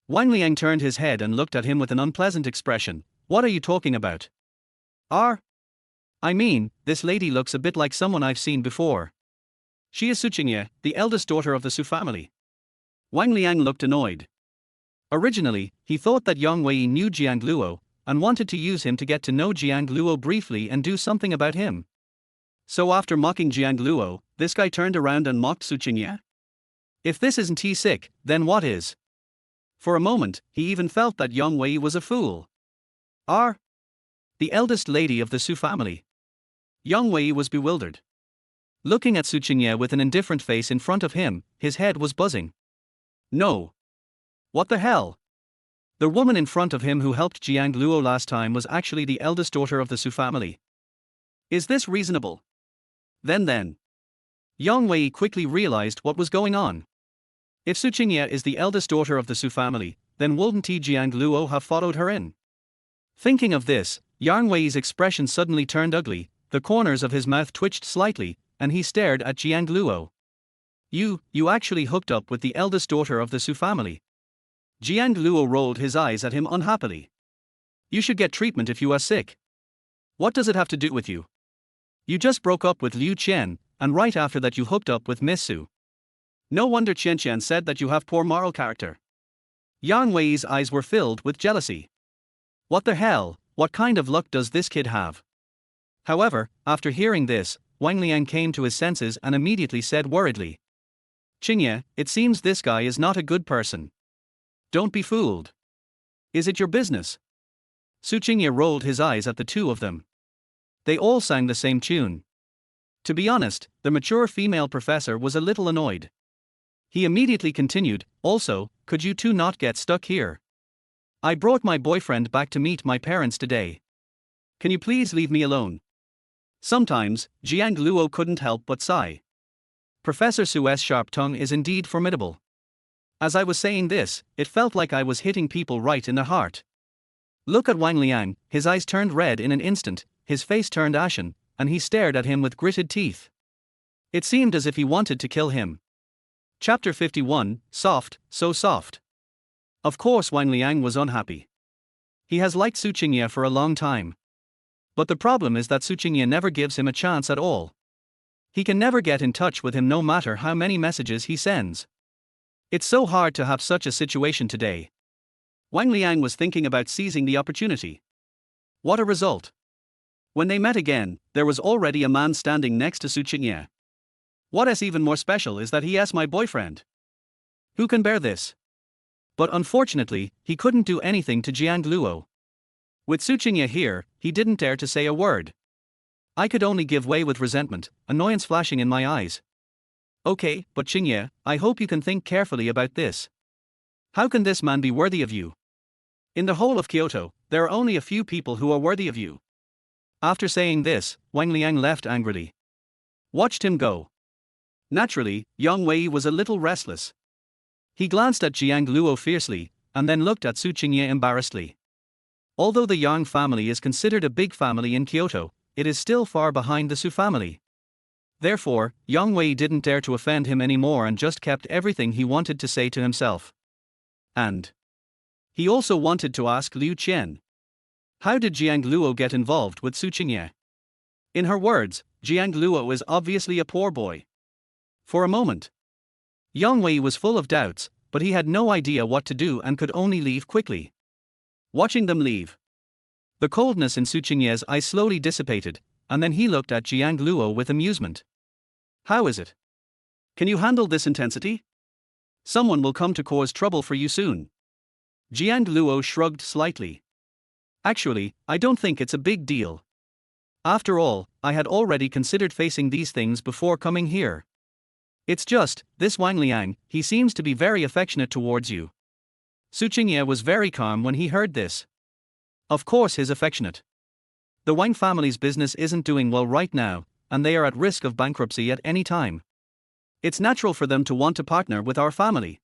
Wang Liang turned his head and looked at him with an unpleasant expression. What are you talking about? I mean, this lady looks a bit like someone I've seen before. She is Su Qingye, the eldest daughter of the Su family. Wang Liang looked annoyed. Originally, he thought that Yang Wei knew Jiang Luo, and wanted to use him to get to know Jiang Luo briefly and do something about him. So after mocking Jiang Luo, this guy turned around and mocked Su Qingye? If this isn't he sick, then what is? For a moment, he even felt that Yang Wei was a fool. The eldest lady of the Su family. Yang Wei was bewildered. Looking at Su Qingye with an indifferent face in front of him, his head was buzzing. No. What the hell? The woman in front of him who helped Jiang Luo last time was actually the eldest daughter of the Su family. Is this reasonable? Then. Yang Wei quickly realized what was going on. If Su Qingye is the eldest daughter of the Su family, then wouldn't Jiang Luo have followed her in? Thinking of this, Yang Wei's expression suddenly turned ugly, the corners of his mouth twitched slightly, and he stared at Jiang Luo. You actually hooked up with the eldest daughter of the Su family. Jiang Luo rolled his eyes at him unhappily. You should get treatment if you are sick. What does it have to do with you? You just broke up with Liu Qian, and right after that you hooked up with Miss Su. No wonder Qian said that you have poor moral character. Yang Wei's eyes were filled with jealousy. What the hell, what kind of luck does this kid have? However, after hearing this, Wang Liang came to his senses and immediately said worriedly. Qingye, it seems this guy is not a good person. Don't be fooled. Is it your business? Su Qingye rolled his eyes at the two of them. They all sang the same tune. To be honest, the mature female professor was a little annoyed. He immediately continued, also, could you two not get stuck here? I brought my boyfriend back to meet my parents today. Can you please leave me alone? Sometimes, Jiang Luo couldn't help but sigh. Professor Su's sharp tongue is indeed formidable. As I was saying this, it felt like I was hitting people right in the heart. Look at Wang Liang, his eyes turned red in an instant, his face turned ashen, and he stared at him with gritted teeth. It seemed as if he wanted to kill him. Chapter 51, Soft, So Soft. Of course Wang Liang was unhappy. He has liked Su Qingye for a long time. But the problem is that Su Qingye never gives him a chance at all. He can never get in touch with him no matter how many messages he sends. It's so hard to have such a situation today. Wang Liang was thinking about seizing the opportunity. What a result! When they met again, there was already a man standing next to Su Qingye. What is even more special is that he is my boyfriend. Who can bear this? But unfortunately, he couldn't do anything to Jiang Luo. With Su Qingye here, he didn't dare to say a word. I could only give way with resentment, annoyance flashing in my eyes. Okay, but Qingye, I hope you can think carefully about this. How can this man be worthy of you? In the whole of Kyoto, there are only a few people who are worthy of you. After saying this, Wang Liang left angrily. Watched him go. Naturally, Yang Wei was a little restless. He glanced at Jiang Luo fiercely, and then looked at Su Qingye embarrassedly. Although the Yang family is considered a big family in Kyoto, it is still far behind the Su family. Therefore, Yang Wei didn't dare to offend him anymore and just kept everything he wanted to say to himself. And he also wanted to ask Liu Qian. How did Jiang Luo get involved with Su Qingye? In her words, Jiang Luo is obviously a poor boy. For a moment, Yang Wei was full of doubts, but he had no idea what to do and could only leave quickly. Watching them leave, the coldness in Su Qingye's eyes slowly dissipated, and then he looked at Jiang Luo with amusement. How is it? Can you handle this intensity? Someone will come to cause trouble for you soon. Jiang Luo shrugged slightly. Actually, I don't think it's a big deal. After all, I had already considered facing these things before coming here. It's just, this Wang Liang, he seems to be very affectionate towards you. Su Qingye was very calm when he heard this. Of course he's affectionate. The Wang family's business isn't doing well right now, and they are at risk of bankruptcy at any time. It's natural for them to want to partner with our family.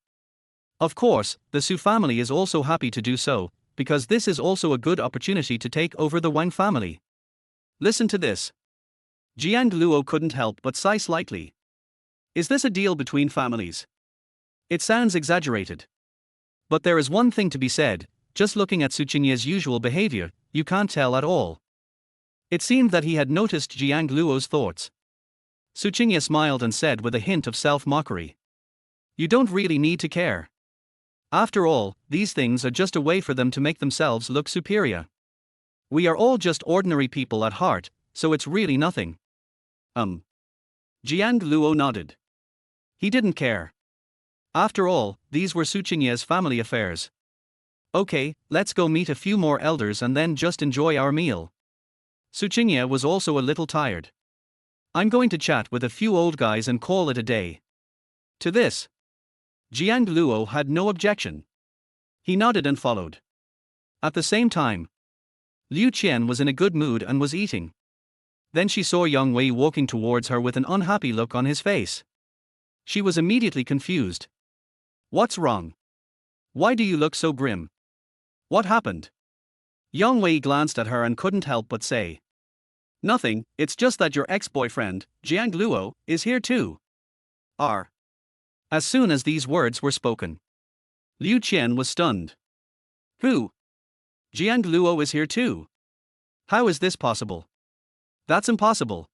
Of course, the Su family is also happy to do so, because this is also a good opportunity to take over the Wang family. Listen to this. Jiang Luo couldn't help but sigh slightly. Is this a deal between families? It sounds exaggerated. But there is one thing to be said, just looking at Su Qingye's usual behavior, you can't tell at all. It seemed that he had noticed Jiang Luo's thoughts. Su Qingye smiled and said with a hint of self-mockery. You don't really need to care. After all, these things are just a way for them to make themselves look superior. We are all just ordinary people at heart, so it's really nothing. Jiang Luo nodded. He didn't care. After all, these were Su Qingye's family affairs. Okay, let's go meet a few more elders and then just enjoy our meal. Su Qingye was also a little tired. I'm going to chat with a few old guys and call it a day. To this, Jiang Luo had no objection. He nodded and followed. At the same time, Liu Qian was in a good mood and was eating. Then she saw Yang Wei walking towards her with an unhappy look on his face. She was immediately confused. What's wrong? Why do you look so grim? What happened? Yang Wei glanced at her and couldn't help but say. Nothing, it's just that your ex-boyfriend, Jiang Luo, is here too. As soon as these words were spoken, Liu Qian was stunned. Who? Jiang Luo is here too. How is this possible? That's impossible.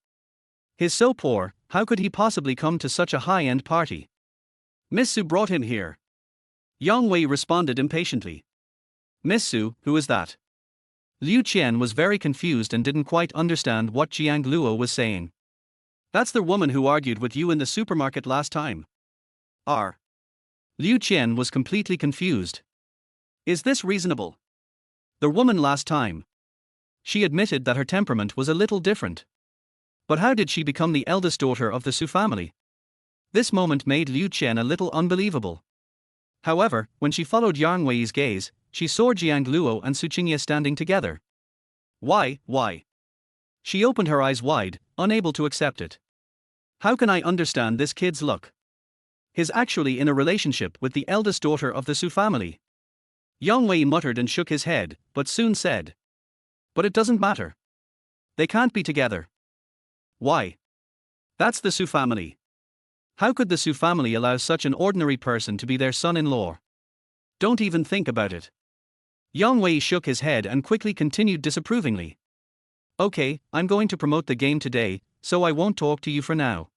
He's so poor, how could he possibly come to such a high-end party? Miss Su brought him here. Yang Wei responded impatiently. Miss Su, who is that? Liu Qian was very confused and didn't quite understand what Jiang Luo was saying. That's the woman who argued with you in the supermarket last time. Liu Qian was completely confused. Is this reasonable? The woman last time. She admitted that her temperament was a little different. But how did she become the eldest daughter of the Su family? This moment made Liu Qian a little unbelievable. However, when she followed Yang Wei's gaze, she saw Jiang Luo and Su Qingye standing together. Why? She opened her eyes wide, unable to accept it. How can I understand this kid's look? He's actually in a relationship with the eldest daughter of the Su family. Yang Wei muttered and shook his head, but soon said. But it doesn't matter. They can't be together. Why? That's the Su family. How could the Su family allow such an ordinary person to be their son-in-law? Don't even think about it. Yang Wei shook his head and quickly continued disapprovingly. Okay, I'm going to promote the game today, so I won't talk to you for now.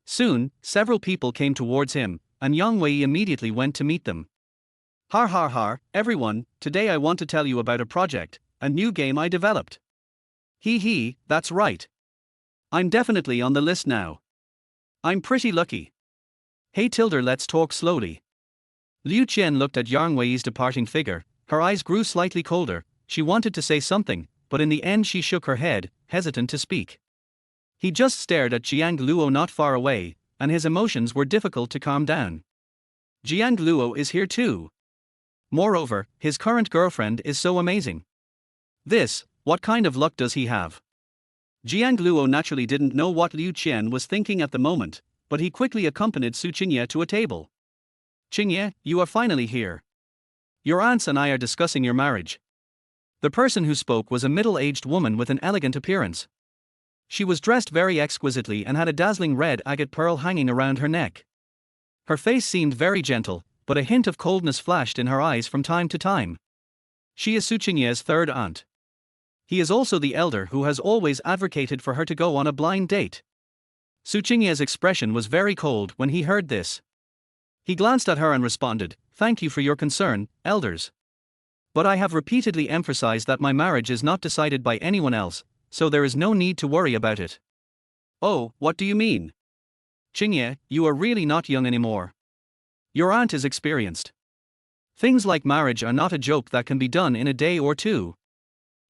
Soon, several people came towards him, and Yang Wei immediately went to meet them. Har, everyone, today I want to tell you about a project, a new game I developed. He, that's right. I'm definitely on the list now. I'm pretty lucky. Hey Tilder, let's talk slowly. Liu Qian looked at Yang Wei's departing figure, her eyes grew slightly colder, she wanted to say something, but in the end she shook her head, hesitant to speak. He just stared at Jiang Luo not far away, and his emotions were difficult to calm down. Jiang Luo is here too. Moreover, his current girlfriend is so amazing. What kind of luck does he have? Jiang Luo naturally didn't know what Liu Qian was thinking at the moment, but he quickly accompanied Su Qingye to a table. Qingye, you are finally here. Your aunts and I are discussing your marriage. The person who spoke was a middle-aged woman with an elegant appearance. She was dressed very exquisitely and had a dazzling red agate pearl hanging around her neck. Her face seemed very gentle, but a hint of coldness flashed in her eyes from time to time. She is Su Qingye's third aunt. He is also the elder who has always advocated for her to go on a blind date. Su Qingye's expression was very cold when he heard this. He glanced at her and responded, "Thank you for your concern, elders. But I have repeatedly emphasized that my marriage is not decided by anyone else, so there is no need to worry about it." "Oh, what do you mean? Qingye, you are really not young anymore. Your aunt is experienced. Things like marriage are not a joke that can be done in a day or two.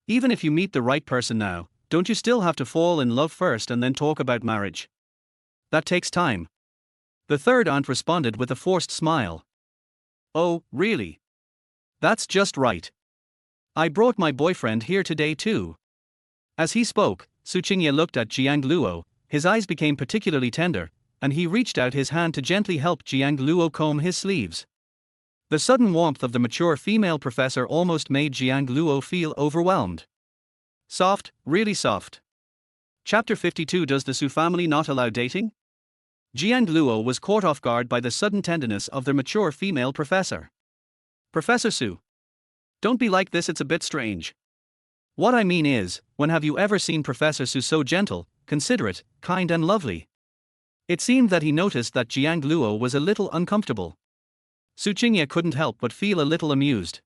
Even if you meet the right person now, don't you still have to fall in love first and then talk about marriage? That takes time." The third aunt responded with a forced smile. "Oh, really? That's just right. I brought my boyfriend here today too." As he spoke, Su Qingye looked at Jiang Luo, his eyes became particularly tender, and he reached out his hand to gently help Jiang Luo comb his sleeves. The sudden warmth of the mature female professor almost made Jiang Luo feel overwhelmed. Soft, really soft. Chapter 52. Does the Su family not allow dating? Jiang Luo was caught off guard by the sudden tenderness of the mature female professor. "Professor Su, don't be like this, it's a bit strange. What I mean is, when have you ever seen Professor Su so gentle, considerate, kind and lovely?" It seemed that he noticed that Jiang Luo was a little uncomfortable. Su Qingye couldn't help but feel a little amused.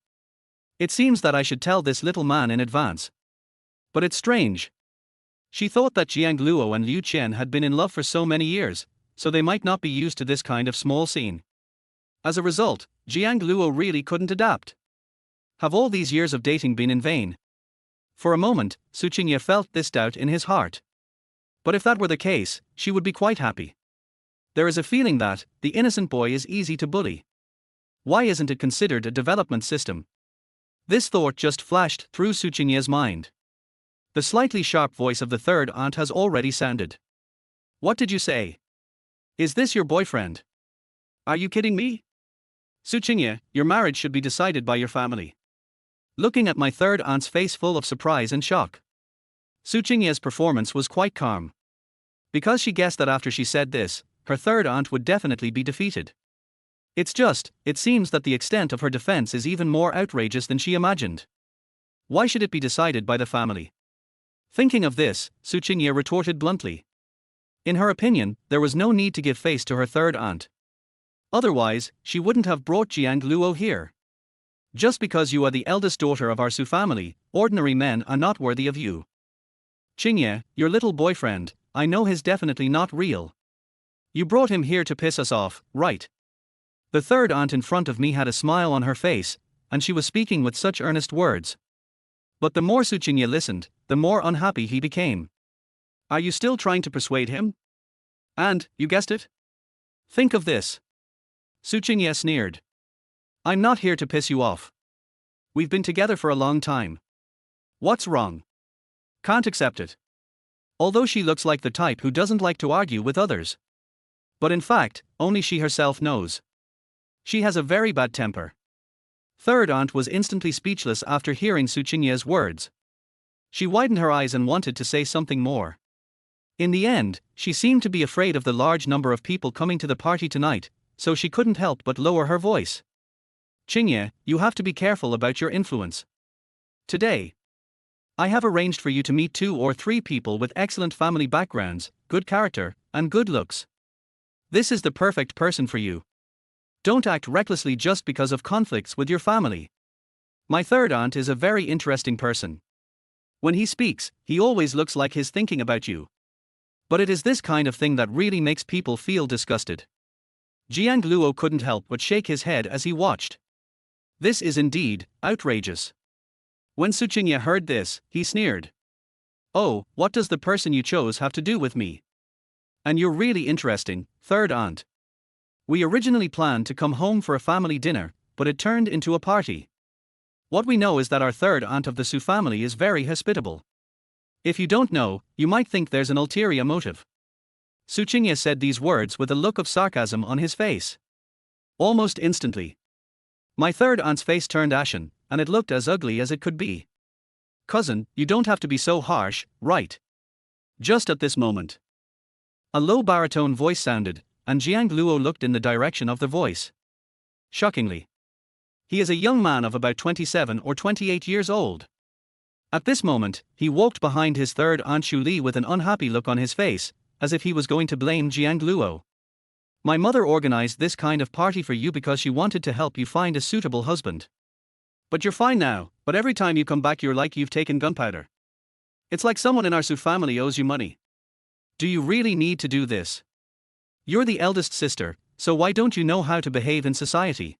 "It seems that I should tell this little man in advance. But it's strange." She thought that Jiang Luo and Liu Qian had been in love for so many years, so they might not be used to this kind of small scene. As a result, Jiang Luo really couldn't adapt. Have all these years of dating been in vain? For a moment, Su Qingye felt this doubt in his heart. But if that were the case, she would be quite happy. There is a feeling that the innocent boy is easy to bully. Why isn't it considered a development system? This thought just flashed through Su Qingye's mind. The slightly sharp voice of the third aunt has already sounded. "What did you say? Is this your boyfriend? Are you kidding me? Su Qingye, your marriage should be decided by your family." Looking at my third aunt's face full of surprise and shock, Su Qingye's performance was quite calm. Because she guessed that after she said this, her third aunt would definitely be defeated. It seems that the extent of her defense is even more outrageous than she imagined. Why should it be decided by the family? Thinking of this, Su Qingye retorted bluntly. In her opinion, there was no need to give face to her third aunt. Otherwise, she wouldn't have brought Jiang Luo here. "Just because you are the eldest daughter of our Su family, ordinary men are not worthy of you. Qingye, your little boyfriend, I know he's definitely not real. You brought him here to piss us off, right?" The third aunt in front of me had a smile on her face, and she was speaking with such earnest words. But the more Su Qingye listened, the more unhappy he became. "Are you still trying to persuade him? And, you guessed it? Think of this." Su Qingye sneered. "I'm not here to piss you off. We've been together for a long time. What's wrong? Can't accept it." Although she looks like the type who doesn't like to argue with others. But in fact, only she herself knows. She has a very bad temper. Third aunt was instantly speechless after hearing Su Qingye's words. She widened her eyes and wanted to say something more. In the end, she seemed to be afraid of the large number of people coming to the party tonight, so she couldn't help but lower her voice. "Qingye, you have to be careful about your influence. Today, I have arranged for you to meet 2 or 3 people with excellent family backgrounds, good character, and good looks. This is the perfect person for you. Don't act recklessly just because of conflicts with your family. My third aunt is a very interesting person. When he speaks, he always looks like he's thinking about you. But it is this kind of thing that really makes people feel disgusted." Jiang Luo couldn't help but shake his head as he watched. This is indeed outrageous. When Su Qingye heard this, he sneered. "Oh, what does the person you chose have to do with me? And you're really interesting, third aunt. We originally planned to come home for a family dinner, but it turned into a party. What we know is that our third aunt of the Su family is very hospitable. If you don't know, you might think there's an ulterior motive." Su Qingye said these words with a look of sarcasm on his face. Almost instantly, my third aunt's face turned ashen, and it looked as ugly as it could be. "Cousin, you don't have to be so harsh, right?" Just at this moment, a low baritone voice sounded, and Jiang Luo looked in the direction of the voice. Shockingly, he is a young man of about 27 or 28 years old. At this moment, he walked behind his third aunt Shu Li with an unhappy look on his face, as if he was going to blame Jiang Luo. My mother organized this kind of party for you because she wanted to help you find a suitable husband. But you're fine now, but every time you come back you're like you've taken gunpowder. It's like someone in our Su family owes you money. Do you really need to do this? You're the eldest sister, so why don't you know how to behave in society?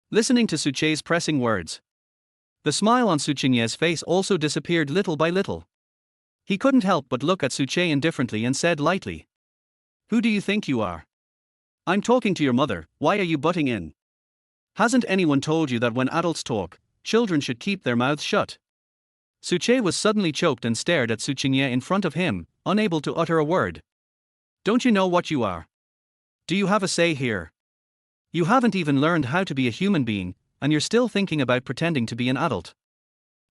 Listening to Suche's pressing words, the smile on Su Qingye's face also disappeared little by little. He couldn't help but look at Suche indifferently and said lightly, "Who do you think you are? I'm talking to your mother, why are you butting in? Hasn't anyone told you that when adults talk, children should keep their mouths shut?" Suche was suddenly choked and stared at Su Qingye in front of him, unable to utter a word. Don't you know what you are? Do you have a say here? You haven't even learned how to be a human being, and you're still thinking about pretending to be an adult.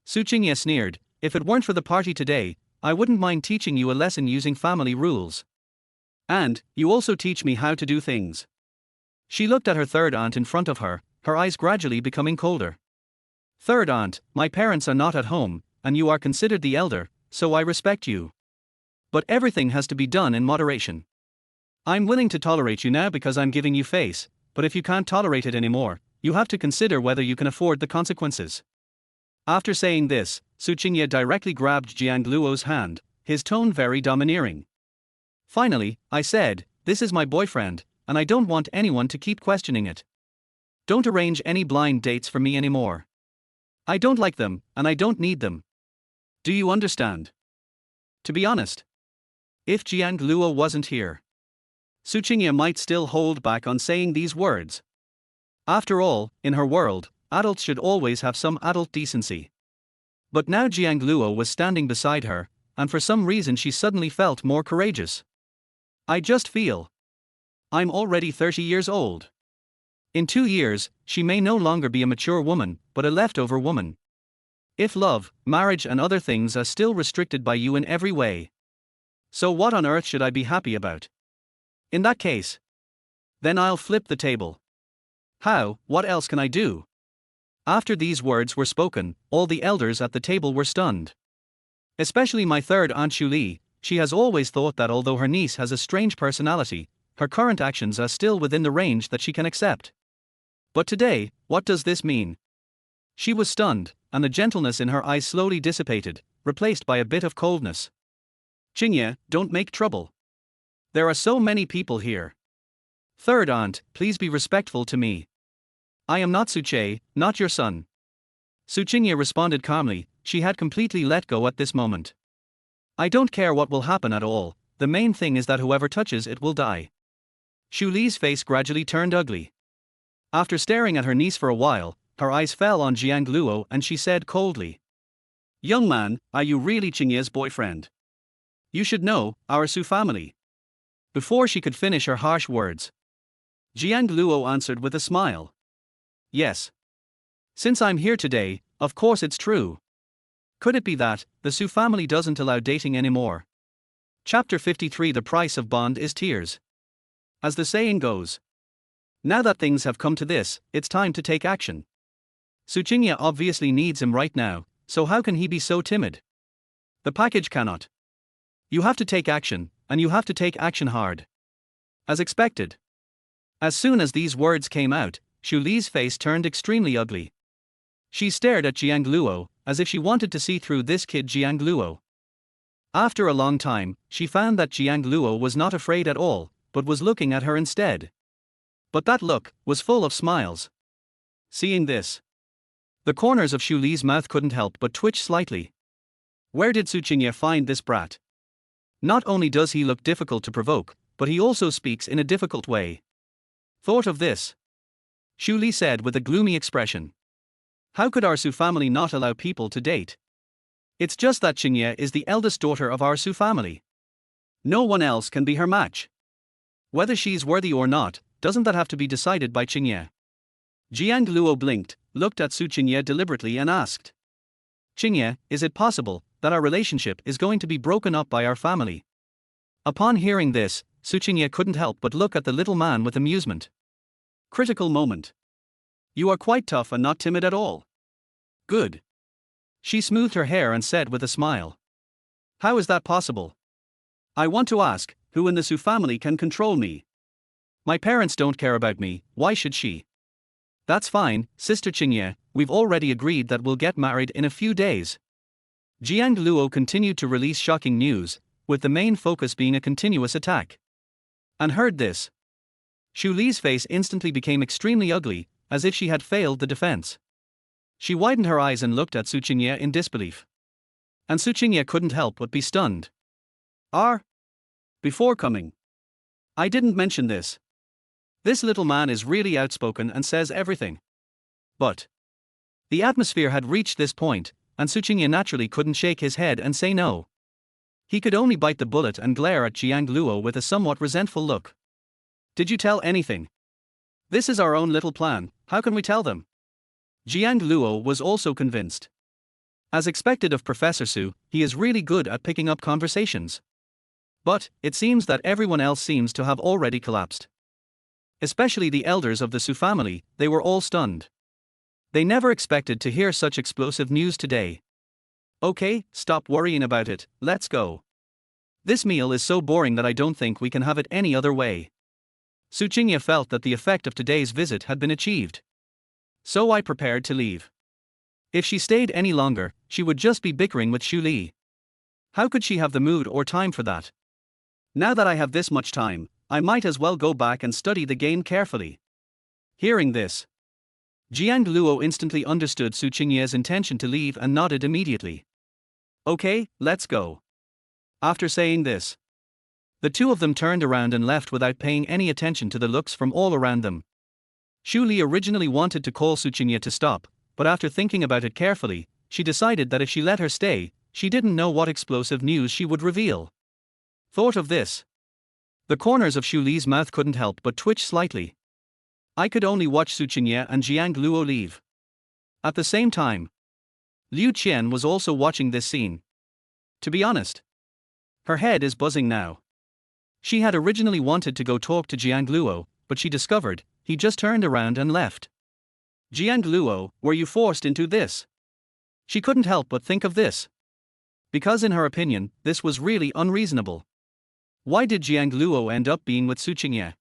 Su Qingye sneered, if it weren't for the party today, I wouldn't mind teaching you a lesson using family rules. And, you also teach me how to do things. She looked at her third aunt in front of her, her eyes gradually becoming colder. Third aunt, my parents are not at home, and you are considered the elder, so I respect you. But everything has to be done in moderation. I'm willing to tolerate you now because I'm giving you face, but if you can't tolerate it anymore, you have to consider whether you can afford the consequences. After saying this, Su Qingye directly grabbed Jiang Luo's hand, his tone very domineering. Finally, I said, this is my boyfriend, and I don't want anyone to keep questioning it. Don't arrange any blind dates for me anymore. I don't like them, and I don't need them. Do you understand? To be honest, if Jiang Luo wasn't here, Su Qingye might still hold back on saying these words. After all, in her world, adults should always have some adult decency. But now Jiang Luo was standing beside her, and for some reason she suddenly felt more courageous. I just feel I'm already 30 years old. In 2 years, she may no longer be a mature woman, but a leftover woman. If love, marriage and other things are still restricted by you in every way, so what on earth should I be happy about? In that case, then I'll flip the table. How, what else can I do? After these words were spoken, all the elders at the table were stunned. Especially my third aunt Shuli, she has always thought that although her niece has a strange personality, her current actions are still within the range that she can accept. But today, what does this mean? She was stunned, and the gentleness in her eyes slowly dissipated, replaced by a bit of coldness. Qingye, don't make trouble. There are so many people here. Third aunt, please be respectful to me. I am not Suche, not your son. Su Qingye responded calmly, she had completely let go at this moment. I don't care what will happen at all, the main thing is that whoever touches it will die. Shu Li's face gradually turned ugly. After staring at her niece for a while, her eyes fell on Jiang Luo and she said coldly, young man, are you really Qingye's boyfriend? You should know, our Su family. Before she could finish her harsh words, Jiang Luo answered with a smile. Yes. Since I'm here today, of course it's true. Could it be that the Su family doesn't allow dating anymore? Chapter 53. The price of bond is tears. As the saying goes, now that things have come to this, it's time to take action. Su Qingye obviously needs him right now, so how can he be so timid? The package cannot. You have to take action, and you have to take action hard. As expected. As soon as these words came out, Shu Li's face turned extremely ugly. She stared at Jiang Luo, as if she wanted to see through this kid Jiang Luo. After a long time, she found that Jiang Luo was not afraid at all, but was looking at her instead. But that look was full of smiles. Seeing this, the corners of Shu Li's mouth couldn't help but twitch slightly. Where did Su Qingye find this brat? Not only does he look difficult to provoke, but he also speaks in a difficult way. Thought of this? Shu Li said with a gloomy expression. How could our Su family not allow people to date? It's just that Qingye is the eldest daughter of our Su family. No one else can be her match. Whether she's worthy or not, doesn't that have to be decided by Qingye? Jiang Luo blinked, looked at Su Qingye deliberately and asked. Qingye, is it possible that our relationship is going to be broken up by our family? Upon hearing this, Su Qingye couldn't help but look at the little man with amusement. Critical moment. You are quite tough and not timid at all. Good. She smoothed her hair and said with a smile. How is that possible? I want to ask, who in the Su family can control me? My parents don't care about me, why should she? That's fine, Sister Qingye, we've already agreed that we'll get married in a few days. Jiang Luo continued to release shocking news, with the main focus being a continuous attack. And heard this. Xu Li's face instantly became extremely ugly, as if she had failed the defense. She widened her eyes and looked at Su Qingye in disbelief. And Su Qingye couldn't help but be stunned. Before coming. I didn't mention this. This little man is really outspoken and says everything. But the atmosphere had reached this point, and Su Qingye naturally couldn't shake his head and say no. He could only bite the bullet and glare at Jiang Luo with a somewhat resentful look. Did you tell anything? This is our own little plan, how can we tell them? Jiang Luo was also convinced. As expected of Professor Su, he is really good at picking up conversations. But it seems that everyone else seems to have already collapsed. Especially the elders of the Su family, they were all stunned. They never expected to hear such explosive news today. Okay, stop worrying about it, let's go. This meal is so boring that I don't think we can have it any other way. Su Qingye felt that the effect of today's visit had been achieved. So I prepared to leave. If she stayed any longer, she would just be bickering with Xu Li. How could she have the mood or time for that? Now that I have this much time, I might as well go back and study the game carefully. Hearing this, Jiang Luo instantly understood Su Qingye's intention to leave and nodded immediately. Okay, let's go. After saying this, the two of them turned around and left without paying any attention to the looks from all around them. Xu Li originally wanted to call Su Qingye to stop, but after thinking about it carefully, she decided that if she let her stay, she didn't know what explosive news she would reveal. Thought of this. The corners of Xu Li's mouth couldn't help but twitch slightly. I could only watch Su Qingye and Jiang Luo leave. At the same time, Liu Qian was also watching this scene. To be honest, her head is buzzing now. She had originally wanted to go talk to Jiang Luo, but she discovered he just turned around and left. Jiang Luo, were you forced into this? She couldn't help but think of this. Because in her opinion, this was really unreasonable. Why did Jiang Luo end up being with Su Qingye?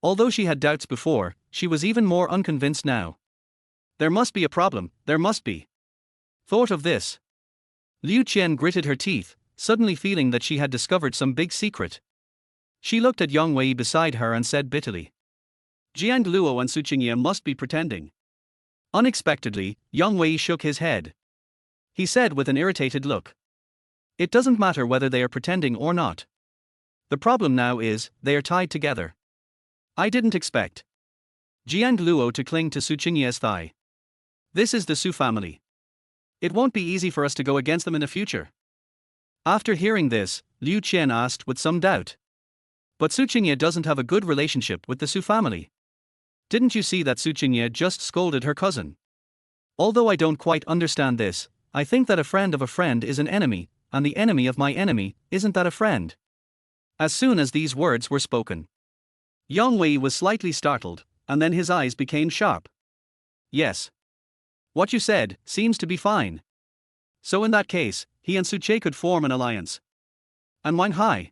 Although she had doubts before, she was even more unconvinced now. There must be a problem, there must be. Thought of this. Liu Qian gritted her teeth, suddenly feeling that she had discovered some big secret. She looked at Yang Wei beside her and said bitterly. Jiang Luo and Su Qingye must be pretending. Unexpectedly, Yang Wei shook his head. He said with an irritated look. It doesn't matter whether they are pretending or not. The problem now is, they are tied together. I didn't expect Jiang Luo to cling to Su Qingye's thigh. This is the Su family. It won't be easy for us to go against them in the future. After hearing this, Liu Qian asked with some doubt. But Su Qingye doesn't have a good relationship with the Su family. Didn't you see that Su Qingye just scolded her cousin? Although I don't quite understand this, I think that a friend of a friend is an enemy, and the enemy of my enemy, isn't that a friend? As soon as these words were spoken, Yang Wei was slightly startled, and then his eyes became sharp. Yes. What you said seems to be fine. So in that case, he and Su Che could form an alliance. And Wang Hai.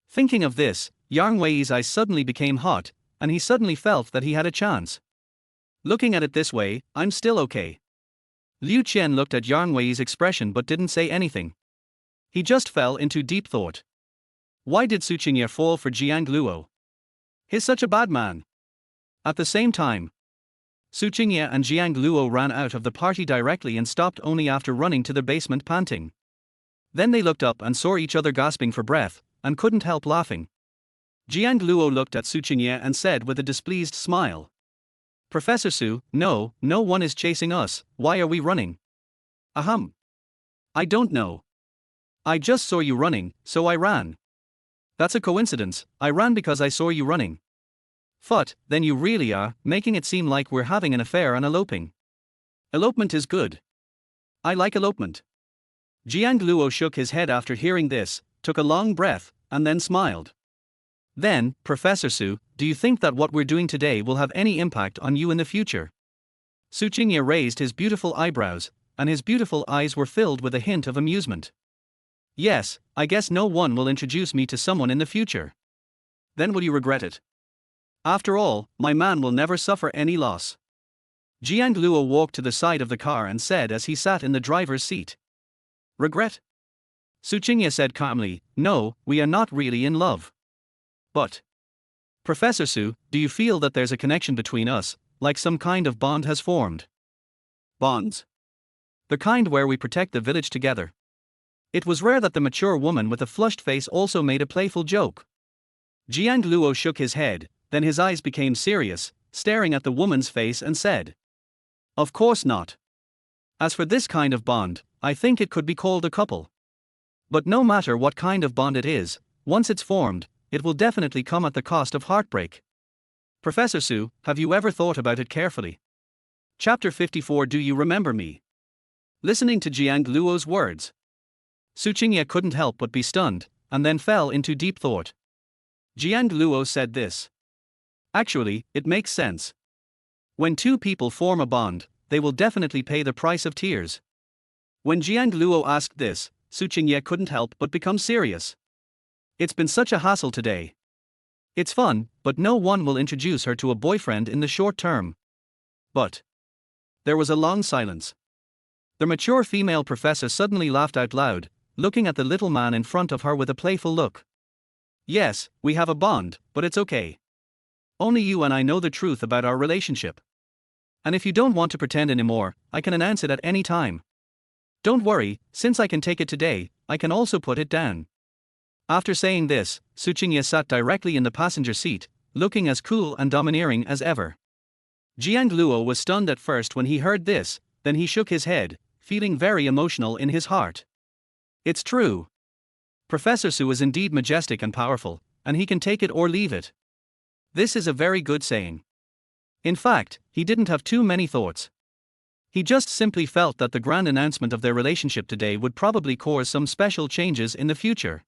Thinking of this, Yang Wei's eyes suddenly became hot, and he suddenly felt that he had a chance. Looking at it this way, I'm still okay. Liu Qian looked at Yang Wei's expression but didn't say anything. He just fell into deep thought. Why did Su Qingye fall for Jiang Luo? He's such a bad man. At the same time, Su Qingye and Jiang Luo ran out of the party directly and stopped only after running to the basement panting. Then they looked up and saw each other gasping for breath, and couldn't help laughing. Jiang Luo looked at Su Qingye and said with a displeased smile. Professor Su, no one is chasing us, why are we running? Ahem. I don't know. I just saw you running, so I ran. That's a coincidence, I ran because I saw you running. But, then you really are making it seem like we're having an affair and eloping. Elopement is good. I like elopement. Jiang Luo shook his head after hearing this, took a long breath, and then smiled. Then, Professor Su, do you think that what we're doing today will have any impact on you in the future? Su Qingye raised his beautiful eyebrows, and his beautiful eyes were filled with a hint of amusement. Yes, I guess no one will introduce me to someone in the future. Then will you regret it? After all, my man will never suffer any loss. Jiang Luo walked to the side of the car and said as he sat in the driver's seat. Regret? Su Qingye said calmly, no, we are not really in love. But, Professor Su, do you feel that there's a connection between us, like some kind of bond has formed? Bonds. The kind where we protect the village together. It was rare that the mature woman with a flushed face also made a playful joke. Jiang Luo shook his head, then his eyes became serious, staring at the woman's face and said, of course not. As for this kind of bond, I think it could be called a couple. But no matter what kind of bond it is, once it's formed, it will definitely come at the cost of heartbreak. Professor Su, have you ever thought about it carefully? Chapter 54. Do you remember me? Listening to Jiang Luo's words, Su Qingye couldn't help but be stunned, and then fell into deep thought. Jiang Luo said this. Actually, it makes sense. When two people form a bond, they will definitely pay the price of tears. When Jiang Luo asked this, Su Qingye couldn't help but become serious. It's been such a hassle today. It's fun, but no one will introduce her to a boyfriend in the short term. But there was a long silence. The mature female professor suddenly laughed out loud, looking at the little man in front of her with a playful look. Yes, we have a bond, but it's okay. Only you and I know the truth about our relationship. And if you don't want to pretend anymore, I can announce it at any time. Don't worry, since I can take it today, I can also put it down. After saying this, Su Qingye sat directly in the passenger seat, looking as cool and domineering as ever. Jiang Luo was stunned at first when he heard this, then he shook his head, feeling very emotional in his heart. It's true. Professor Su is indeed majestic and powerful, and he can take it or leave it. This is a very good saying. In fact, he didn't have too many thoughts. He just simply felt that the grand announcement of their relationship today would probably cause some special changes in the future.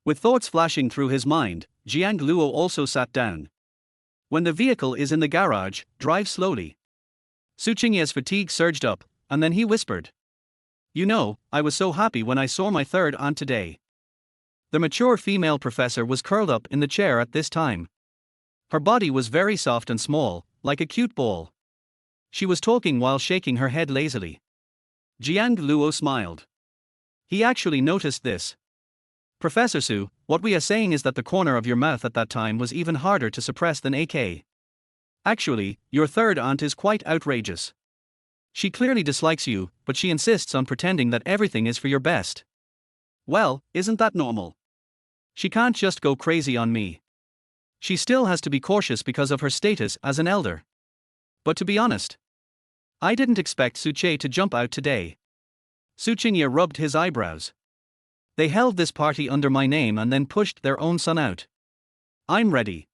With thoughts flashing through his mind, Jiang Luo also sat down. When the vehicle is in the garage, drive slowly. Su Qingye's fatigue surged up, and then he whispered. You know, I was so happy when I saw my third aunt today. The mature female professor was curled up in the chair at this time. Her body was very soft and small, like a cute ball. She was talking while shaking her head lazily. Jiang Luo smiled. He actually noticed this. Professor Su, what we are saying is that the corner of your mouth at that time was even harder to suppress than AK. Actually, your third aunt is quite outrageous. She clearly dislikes you, but she insists on pretending that everything is for your best. Well, isn't that normal? She can't just go crazy on me. She still has to be cautious because of her status as an elder. But to be honest, I didn't expect Su Che to jump out today. Su Qingye rubbed his eyebrows. They held this party under my name and then pushed their own son out. I'm ready.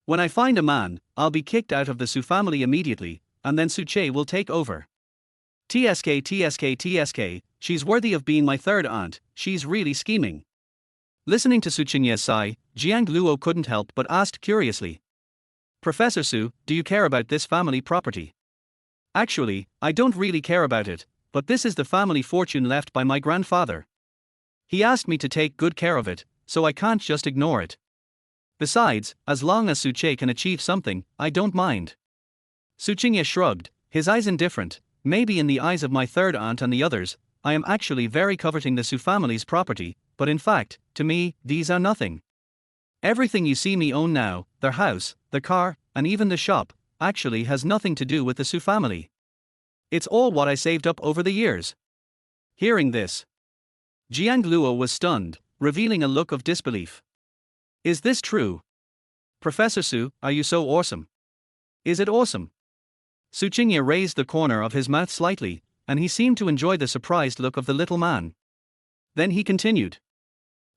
When I find a man, I'll be kicked out of the Su family immediately, and then Su Che will take over. TSK, she's worthy of being my third aunt, she's really scheming. Listening to Su Qingye's sigh, Jiang Luo couldn't help but asked curiously. Professor Su, do you care about this family property? Actually, I don't really care about it, but this is the family fortune left by my grandfather. He asked me to take good care of it, so I can't just ignore it. Besides, as long as Su Che can achieve something, I don't mind. Su Qingye shrugged, his eyes indifferent. Maybe in the eyes of my third aunt and the others, I am actually very coveting the Su family's property, but in fact, to me, these are nothing. Everything you see me own now, their house, the car, and even the shop, actually has nothing to do with the Su family. It's all what I saved up over the years. Hearing this, Jiang Luo was stunned, revealing a look of disbelief. Is this true? Professor Su, are you so awesome? Is it awesome? Su Qingye raised the corner of his mouth slightly, and he seemed to enjoy the surprised look of the little man. Then he continued.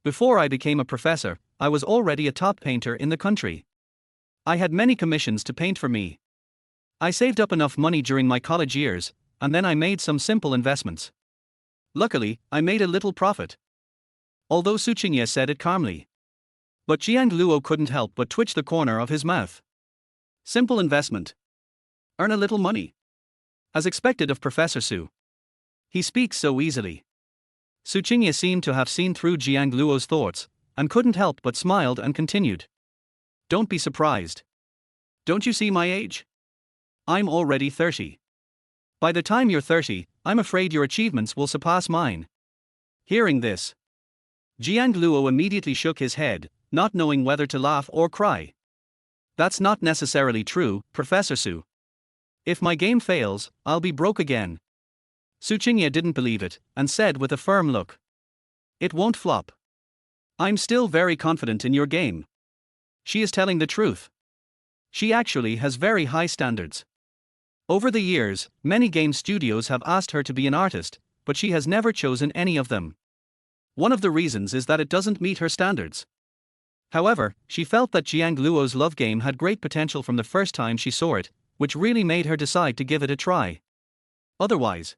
Before I became a professor, I was already a top painter in the country. I had many commissions to paint for me. I saved up enough money during my college years, and then I made some simple investments. Luckily, I made a little profit. Although Su Qingye said it calmly. But Jiang Luo couldn't help but twitch the corner of his mouth. Simple investment. Earn a little money. As expected of Professor Su. He speaks so easily. Su Qingye seemed to have seen through Jiang Luo's thoughts, and couldn't help but smiled and continued. Don't be surprised. Don't you see my age? I'm already 30. By the time you're 30, I'm afraid your achievements will surpass mine. Hearing this, Jiang Luo immediately shook his head, not knowing whether to laugh or cry. That's not necessarily true, Professor Su. If my game fails, I'll be broke again. Su Qingye didn't believe it, and said with a firm look. It won't flop. I'm still very confident in your game. She is telling the truth. She actually has very high standards. Over the years, many game studios have asked her to be an artist, but she has never chosen any of them. One of the reasons is that it doesn't meet her standards. However, she felt that Jiang Luo's love game had great potential from the first time she saw it, which really made her decide to give it a try. Otherwise,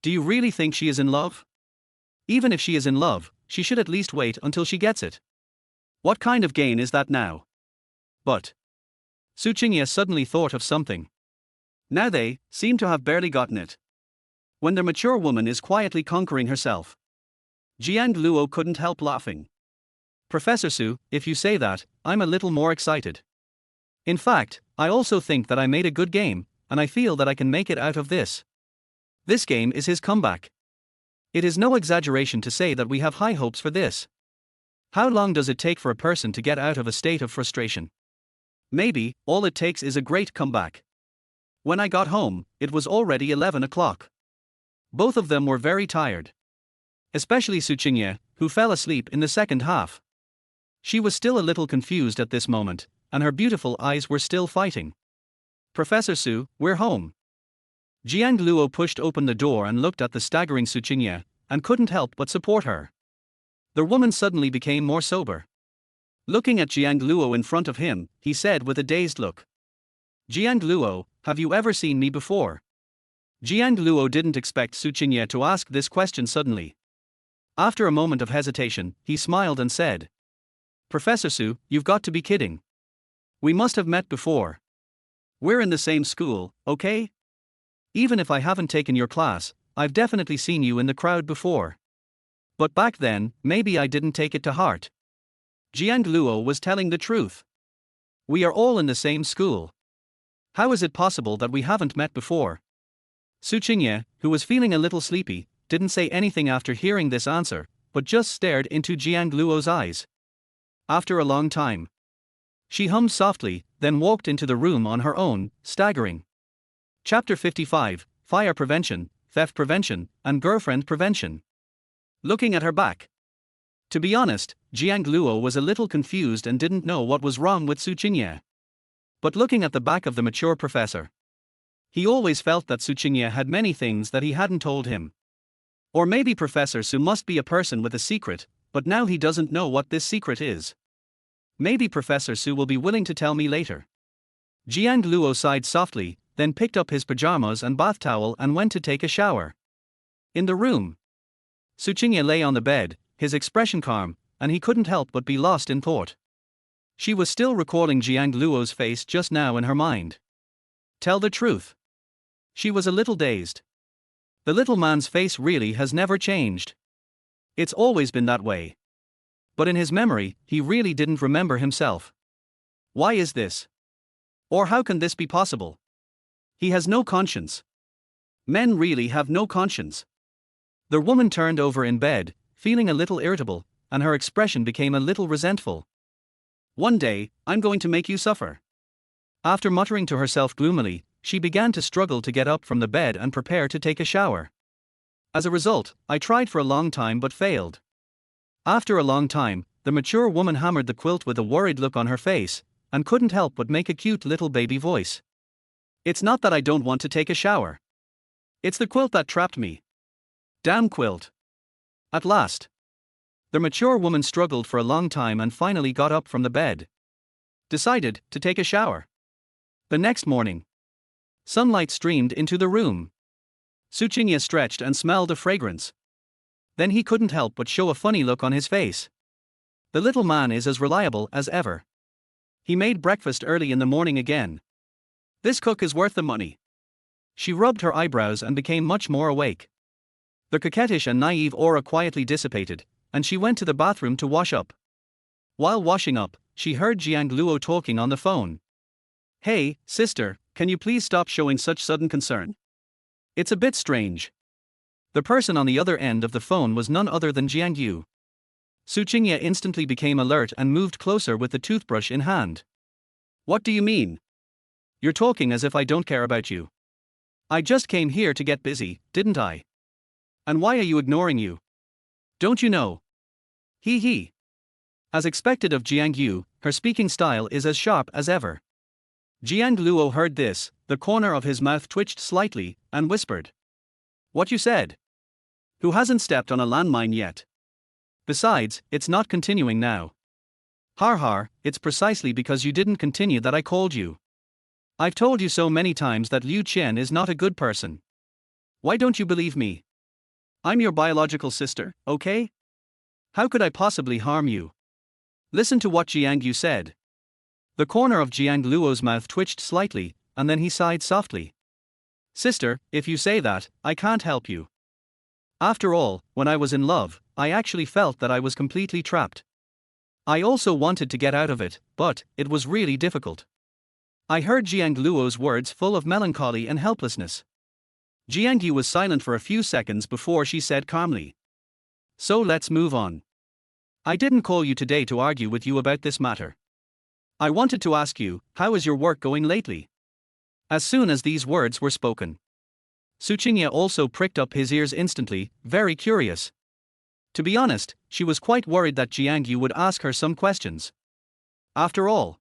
do you really think she is in love? Even if she is in love, she should at least wait until she gets it. What kind of game is that now? But Su Qingye suddenly thought of something. Now they seem to have barely gotten it. When the mature woman is quietly conquering herself. Jiang Luo couldn't help laughing. Professor Su, if you say that, I'm a little more excited. In fact, I also think that I made a good game, and I feel that I can make it out of this. This game is his comeback. It is no exaggeration to say that we have high hopes for this. How long does it take for a person to get out of a state of frustration? Maybe, all it takes is a great comeback. When I got home, it was already 11 o'clock. Both of them were very tired. Especially Su Qingye, who fell asleep in the second half. She was still a little confused at this moment, and her beautiful eyes were still fighting. Professor Su, we're home. Jiang Luo pushed open the door and looked at the staggering Su Qingye, and couldn't help but support her. The woman suddenly became more sober. Looking at Jiang Luo in front of him, he said with a dazed look. Jiang Luo, have you ever seen me before? Jiang Luo didn't expect Su Qingye to ask this question suddenly. After a moment of hesitation, he smiled and said, Professor Su, you've got to be kidding. We must have met before. We're in the same school, okay? Even if I haven't taken your class, I've definitely seen you in the crowd before. But back then, maybe I didn't take it to heart. Jiang Luo was telling the truth. We are all in the same school. How is it possible that we haven't met before? Su Qingye, who was feeling a little sleepy, didn't say anything after hearing this answer, but just stared into Jiang Luo's eyes. After a long time, she hummed softly, then walked into the room on her own, staggering. Chapter 55, Fire Prevention, Theft Prevention, and Girlfriend Prevention. Looking at her back. To be honest, Jiang Luo was a little confused and didn't know what was wrong with Su Qingye. But looking at the back of the mature professor, he always felt that Su Qingye had many things that he hadn't told him. Or maybe Professor Su must be a person with a secret, but now he doesn't know what this secret is. Maybe Professor Su will be willing to tell me later. Jiang Luo sighed softly, then picked up his pajamas and bath towel and went to take a shower. In the room, Su Qingye lay on the bed, his expression calm, and he couldn't help but be lost in thought. She was still recalling Jiang Luo's face just now in her mind. Tell the truth. She was a little dazed. The little man's face really has never changed. It's always been that way. But in his memory, he really didn't remember himself. Why is this? Or how can this be possible? He has no conscience. Men really have no conscience. The woman turned over in bed, feeling a little irritable, and her expression became a little resentful. One day, I'm going to make you suffer. After muttering to herself gloomily, she began to struggle to get up from the bed and prepare to take a shower. As a result, I tried for a long time but failed. After a long time, the mature woman hammered the quilt with a worried look on her face, and couldn't help but make a cute little baby voice. It's not that I don't want to take a shower. It's the quilt that trapped me. Damn quilt. At last. The mature woman struggled for a long time and finally got up from the bed. Decided to take a shower. The next morning, sunlight streamed into the room. Su Qingye stretched and smelled a fragrance. Then he couldn't help but show a funny look on his face. The little man is as reliable as ever. He made breakfast early in the morning again. This cook is worth the money. She rubbed her eyebrows and became much more awake. The coquettish and naive aura quietly dissipated, and she went to the bathroom to wash up. While washing up, she heard Jiang Luo talking on the phone. Hey, sister, can you please stop showing such sudden concern? It's a bit strange. The person on the other end of the phone was none other than Jiang Yu. Tsinghua instantly became alert and moved closer with the toothbrush in hand. What do you mean? You're talking as if I don't care about you. I just came here to get busy, didn't I? And why are you ignoring you? Don't you know? Hee hee. As expected of Jiang Yu, her speaking style is as sharp as ever. Jiang Luo heard this, the corner of his mouth twitched slightly, and whispered. What you said? Who hasn't stepped on a landmine yet? Besides, it's not continuing now. Har har, it's precisely because you didn't continue that I called you. I've told you so many times that Liu Qian is not a good person. Why don't you believe me? I'm your biological sister, okay? How could I possibly harm you? Listen to what Jiang Yu said. The corner of Jiang Luo's mouth twitched slightly, and then he sighed softly. Sister, if you say that, I can't help you. After all, when I was in love, I actually felt that I was completely trapped. I also wanted to get out of it, but it was really difficult. I heard Jiang Luo's words full of melancholy and helplessness. Jiang Yu was silent for a few seconds before she said calmly. So let's move on. I didn't call you today to argue with you about this matter. I wanted to ask you, how is your work going lately? As soon as these words were spoken, Tsinghua also pricked up his ears instantly, very curious. To be honest, she was quite worried that Jiang Yu would ask her some questions. After all,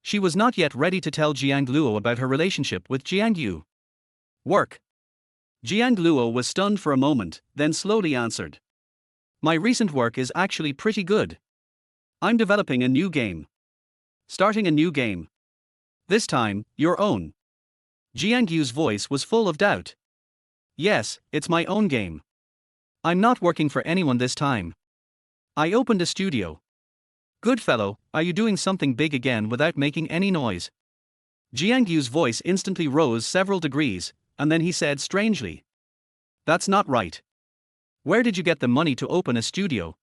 she was not yet ready to tell Jiang Luo about her relationship with Jiang Yu. Work. Jiang Luo was stunned for a moment, then slowly answered. My recent work is actually pretty good. I'm developing a new game. Starting a new game. This time, your own. Jiang Yu's voice was full of doubt. Yes, it's my own game. I'm not working for anyone this time. I opened a studio. Good fellow, are you doing something big again without making any noise? Jiang Yu's voice instantly rose several degrees, and then he said strangely. That's not right. Where did you get the money to open a studio?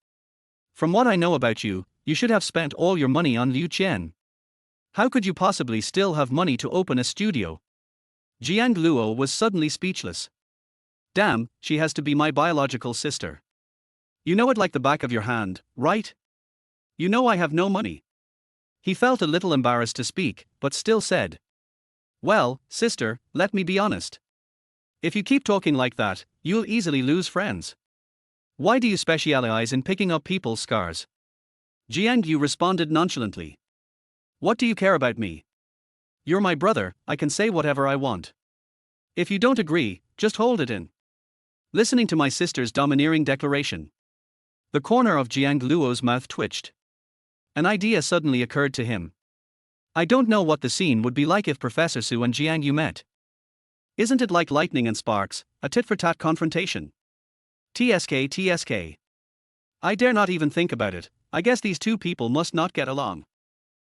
From what I know about you, you should have spent all your money on Liu Qian. How could you possibly still have money to open a studio? Jiang Luo was suddenly speechless. Damn, she has to be my biological sister. You know it like the back of your hand, right? You know I have no money. He felt a little embarrassed to speak, but still said. Well, sister, let me be honest. If you keep talking like that, you'll easily lose friends. Why do you specialize in picking up people's scars? Jiang Yu responded nonchalantly. What do you care about me? You're my brother, I can say whatever I want. If you don't agree, just hold it in. Listening to my sister's domineering declaration, the corner of Jiang Luo's mouth twitched. An idea suddenly occurred to him. I don't know what the scene would be like if Professor Su and Jiang Yu met. Isn't it like lightning and sparks, a tit-for-tat confrontation? TSK TSK. I dare not even think about it, I guess these two people must not get along.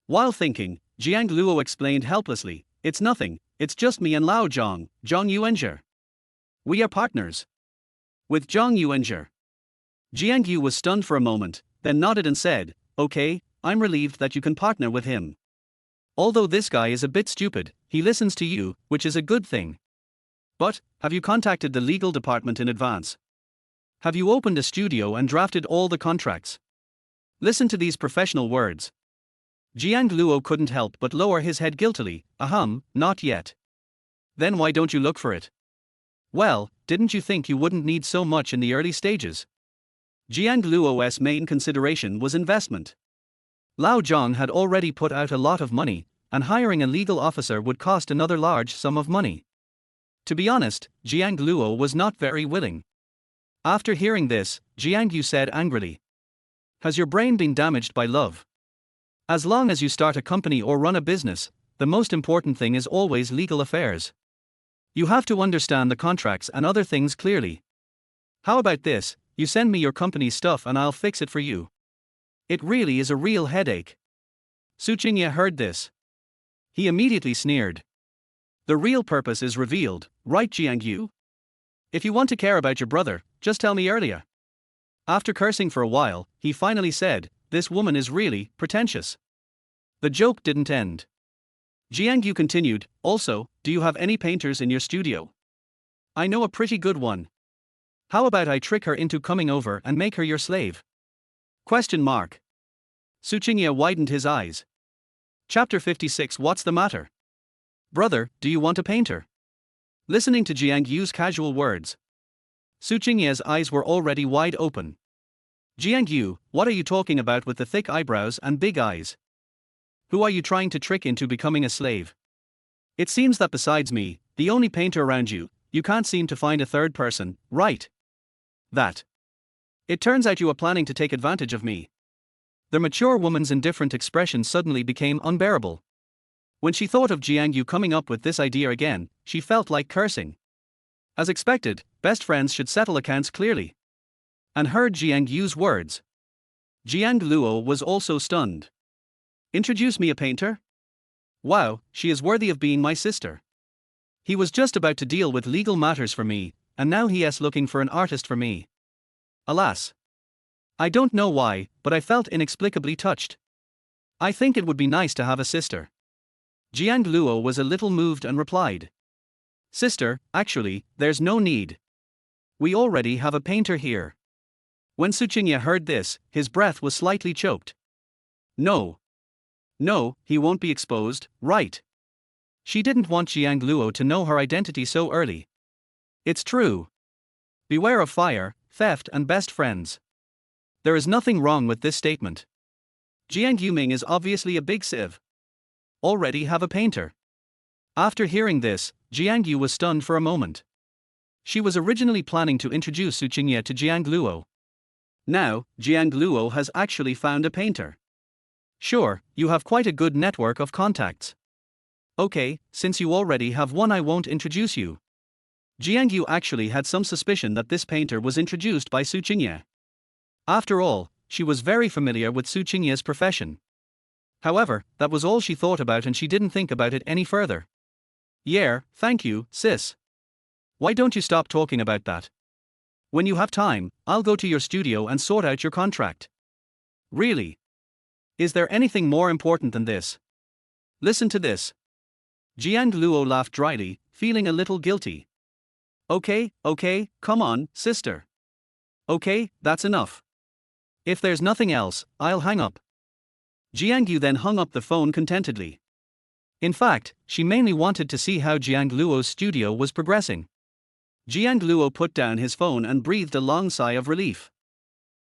While thinking, Jiang Luo explained helplessly, it's nothing, it's just me and Lao Zhang, Zhang Yuanzhe. We are partners. With Zhang Yuanzhe. Jiang Yu was stunned for a moment, then nodded and said, okay, I'm relieved that you can partner with him. Although this guy is a bit stupid, he listens to you, which is a good thing. But, have you contacted the legal department in advance? Have you opened a studio and drafted all the contracts? Listen to these professional words. Jiang Luo couldn't help but lower his head guiltily, not yet. Then why don't you look for it? Well, didn't you think you wouldn't need so much in the early stages? Jiang Luo's main consideration was investment. Lao Zhang had already put out a lot of money, and hiring a legal officer would cost another large sum of money. To be honest, Jiang Luo was not very willing. After hearing this, Jiang Yu said angrily. Has your brain been damaged by love? As long as you start a company or run a business, the most important thing is always legal affairs. You have to understand the contracts and other things clearly. How about this, you send me your company's stuff and I'll fix it for you. It really is a real headache. Tsinghua heard this. He immediately sneered. The real purpose is revealed, right Jiang Yu? If you want to care about your brother, just tell me earlier. After cursing for a while, he finally said, this woman is really pretentious. The joke didn't end. Jiang Yu continued, also, do you have any painters in your studio? I know a pretty good one. How about I trick her into coming over and make her your slave? Question mark. Su Qingye widened his eyes. Chapter 56. What's the matter? Brother, do you want a painter? Listening to Jiang Yu's casual words, Su Qingye's eyes were already wide open. Jiang Yu, what are you talking about with the thick eyebrows and big eyes? Who are you trying to trick into becoming a slave? It seems that besides me, the only painter around you, you can't seem to find a third person, right? That. It turns out you are planning to take advantage of me. The mature woman's indifferent expression suddenly became unbearable. When she thought of Jiang Yu coming up with this idea again, she felt like cursing. As expected, best friends should settle accounts clearly. And heard Jiang Yu's words. Jiang Luo was also stunned. Introduce me a painter? Wow, she is worthy of being my sister. He was just about to deal with legal matters for me, and now he is looking for an artist for me. Alas. I don't know why, but I felt inexplicably touched. I think it would be nice to have a sister. Jiang Luo was a little moved and replied. Sister, actually, there's no need. We already have a painter here. When Su Qingye heard this, his breath was slightly choked. No. No, he won't be exposed, right? She didn't want Jiang Luo to know her identity so early. It's true. Beware of fire, theft and best friends. There is nothing wrong with this statement. Jiang Yuming is obviously a big sieve. Already have a painter. After hearing this, Jiang Yu was stunned for a moment. She was originally planning to introduce Su Qingye to Jiang Luo. Now, Jiang Luo has actually found a painter. Sure, you have quite a good network of contacts. Okay, since you already have one, I won't introduce you. Jiang Yu actually had some suspicion that this painter was introduced by Su Qingye. After all, she was very familiar with Su Qingye's profession. However, that was all she thought about and she didn't think about it any further. Yeah, thank you, sis. Why don't you stop talking about that? When you have time, I'll go to your studio and sort out your contract. Really? Is there anything more important than this? Listen to this. Jiang Luo laughed dryly, feeling a little guilty. Okay, come on, sister. Okay, that's enough. If there's nothing else, I'll hang up. Jiang Yu then hung up the phone contentedly. In fact, she mainly wanted to see how Jiang Luo's studio was progressing. Jiang Luo put down his phone and breathed a long sigh of relief.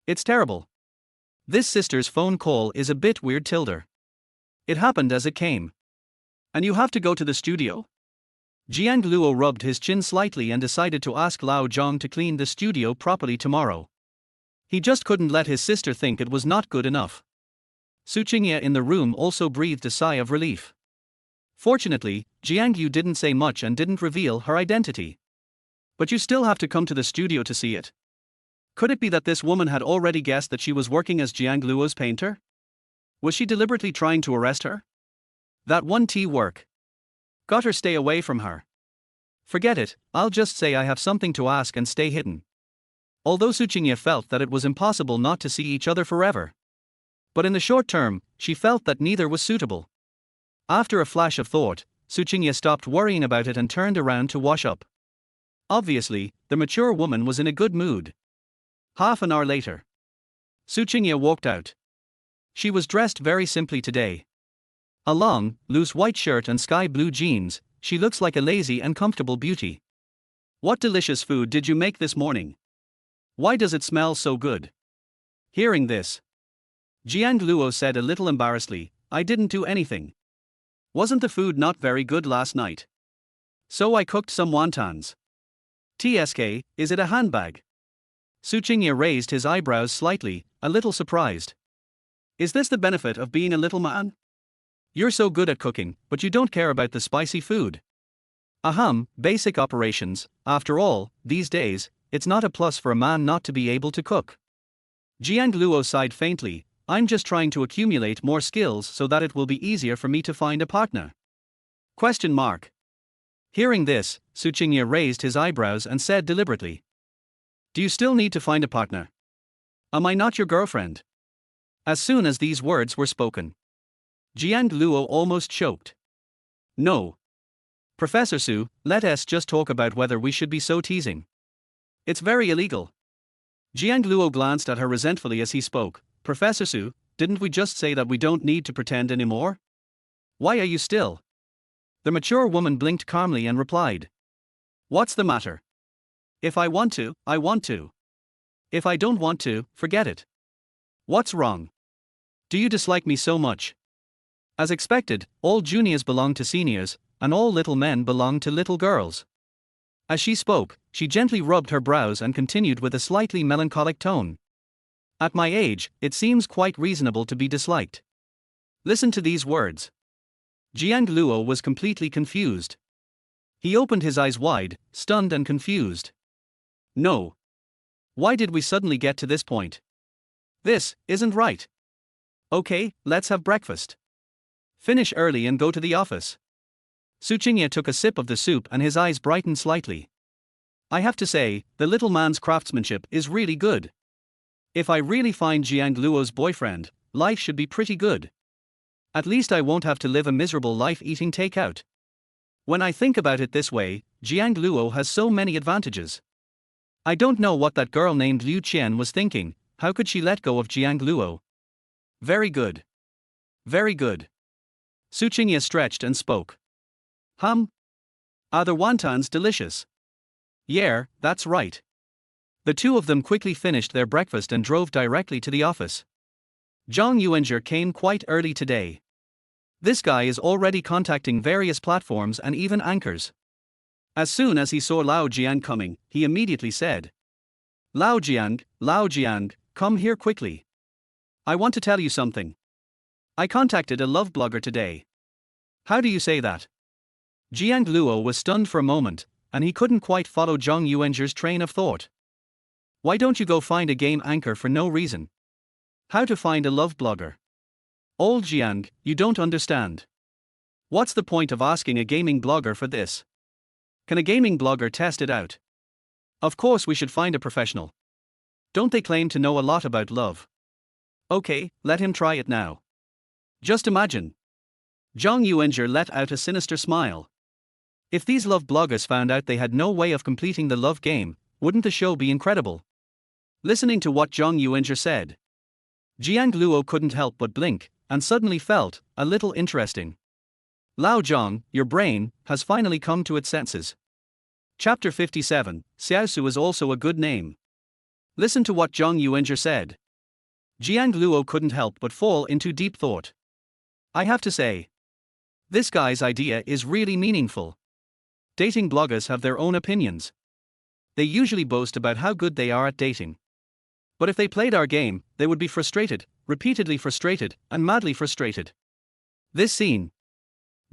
It's terrible. This sister's phone call is a bit weird tilde. It happened as it came. And you have to go to the studio? Jiang Luo rubbed his chin slightly and decided to ask Lao Zhang to clean the studio properly tomorrow. He just couldn't let his sister think it was not good enough. Su Qingye in the room also breathed a sigh of relief. Fortunately, Jiang Yu didn't say much and didn't reveal her identity. But you still have to come to the studio to see it. Could it be that this woman had already guessed that she was working as Jiang Luo's painter? Was she deliberately trying to arrest her? That one tea work. Got her stay away from her. Forget it, I'll just say I have something to ask and stay hidden. Although Su Qingye felt that it was impossible not to see each other forever. But in the short term, she felt that neither was suitable. After a flash of thought, Su Qingye stopped worrying about it and turned around to wash up. Obviously, the mature woman was in a good mood. Half an hour later, Su Qingye walked out. She was dressed very simply today. A long, loose white shirt and sky blue jeans, she looks like a lazy and comfortable beauty. What delicious food did you make this morning? Why does it smell so good? Hearing this, Jiang Luo said a little embarrassedly, I didn't do anything. Wasn't the food not very good last night? So I cooked some wontons. TSK, is it a handbag? Su Qingye raised his eyebrows slightly, a little surprised. Is this the benefit of being a little man? You're so good at cooking, but you don't care about the spicy food. Basic operations. After all, these days, it's not a plus for a man not to be able to cook. Jiang Luo sighed faintly, I'm just trying to accumulate more skills so that it will be easier for me to find a partner. Question mark. Hearing this, Su Qingye raised his eyebrows and said deliberately. Do you still need to find a partner? Am I not your girlfriend? As soon as these words were spoken, Jiang Luo almost choked. No. Professor Su, let us just talk about whether we should be so teasing. It's very illegal. Jiang Luo glanced at her resentfully as he spoke. Professor Su, didn't we just say that we don't need to pretend anymore? Why are you still? The mature woman blinked calmly and replied. What's the matter? If I want to, I want to. If I don't want to, forget it. What's wrong? Do you dislike me so much? As expected, all juniors belong to seniors, and all little men belong to little girls. As she spoke, she gently rubbed her brows and continued with a slightly melancholic tone. At my age, it seems quite reasonable to be disliked. Listen to these words. Jiang Luo was completely confused. He opened his eyes wide, stunned and confused. No. Why did we suddenly get to this point? This isn't right. Okay, let's have breakfast. Finish early and go to the office. Su Qingye took a sip of the soup and his eyes brightened slightly. I have to say, the little man's craftsmanship is really good. If I really find Jiang Luo's boyfriend, life should be pretty good. At least I won't have to live a miserable life eating takeout. When I think about it this way, Jiang Luo has so many advantages. I don't know what that girl named Liu Qian was thinking. How could she let go of Jiang Luo? Very good. Very good. Su Qingye stretched and spoke. Are the wontons delicious? Yeah, that's right. The two of them quickly finished their breakfast and drove directly to the office. Zhang Yuanzhi came quite early today. This guy is already contacting various platforms and even anchors. As soon as he saw Lao Jiang coming, he immediately said, Lao Jiang, come here quickly. I want to tell you something. I contacted a love blogger today. How do you say that? Jiang Luo was stunned for a moment, and he couldn't quite follow Zhang Yuanzhi's train of thought. Why don't you go find a game anchor for no reason? How to find a love blogger? Old Jiang, you don't understand. What's the point of asking a gaming blogger for this? Can a gaming blogger test it out? Of course we should find a professional. Don't they claim to know a lot about love? Okay, let him try it now. Just imagine. Zhang Yuanzhi let out a sinister smile. If these love bloggers found out they had no way of completing the love game, wouldn't the show be incredible? Listening to what Zhang Yuanzhi said, Jiang Luo couldn't help but blink, and suddenly felt a little interesting. Lao Zhang, your brain has finally come to its senses. Chapter 57, Xiaosu is also a good name. Listen to what Zhang Yuanzhi said. Jiang Luo couldn't help but fall into deep thought. I have to say, this guy's idea is really meaningful. Dating bloggers have their own opinions. They usually boast about how good they are at dating. But if they played our game, they would be frustrated, repeatedly frustrated, and madly frustrated. This scene.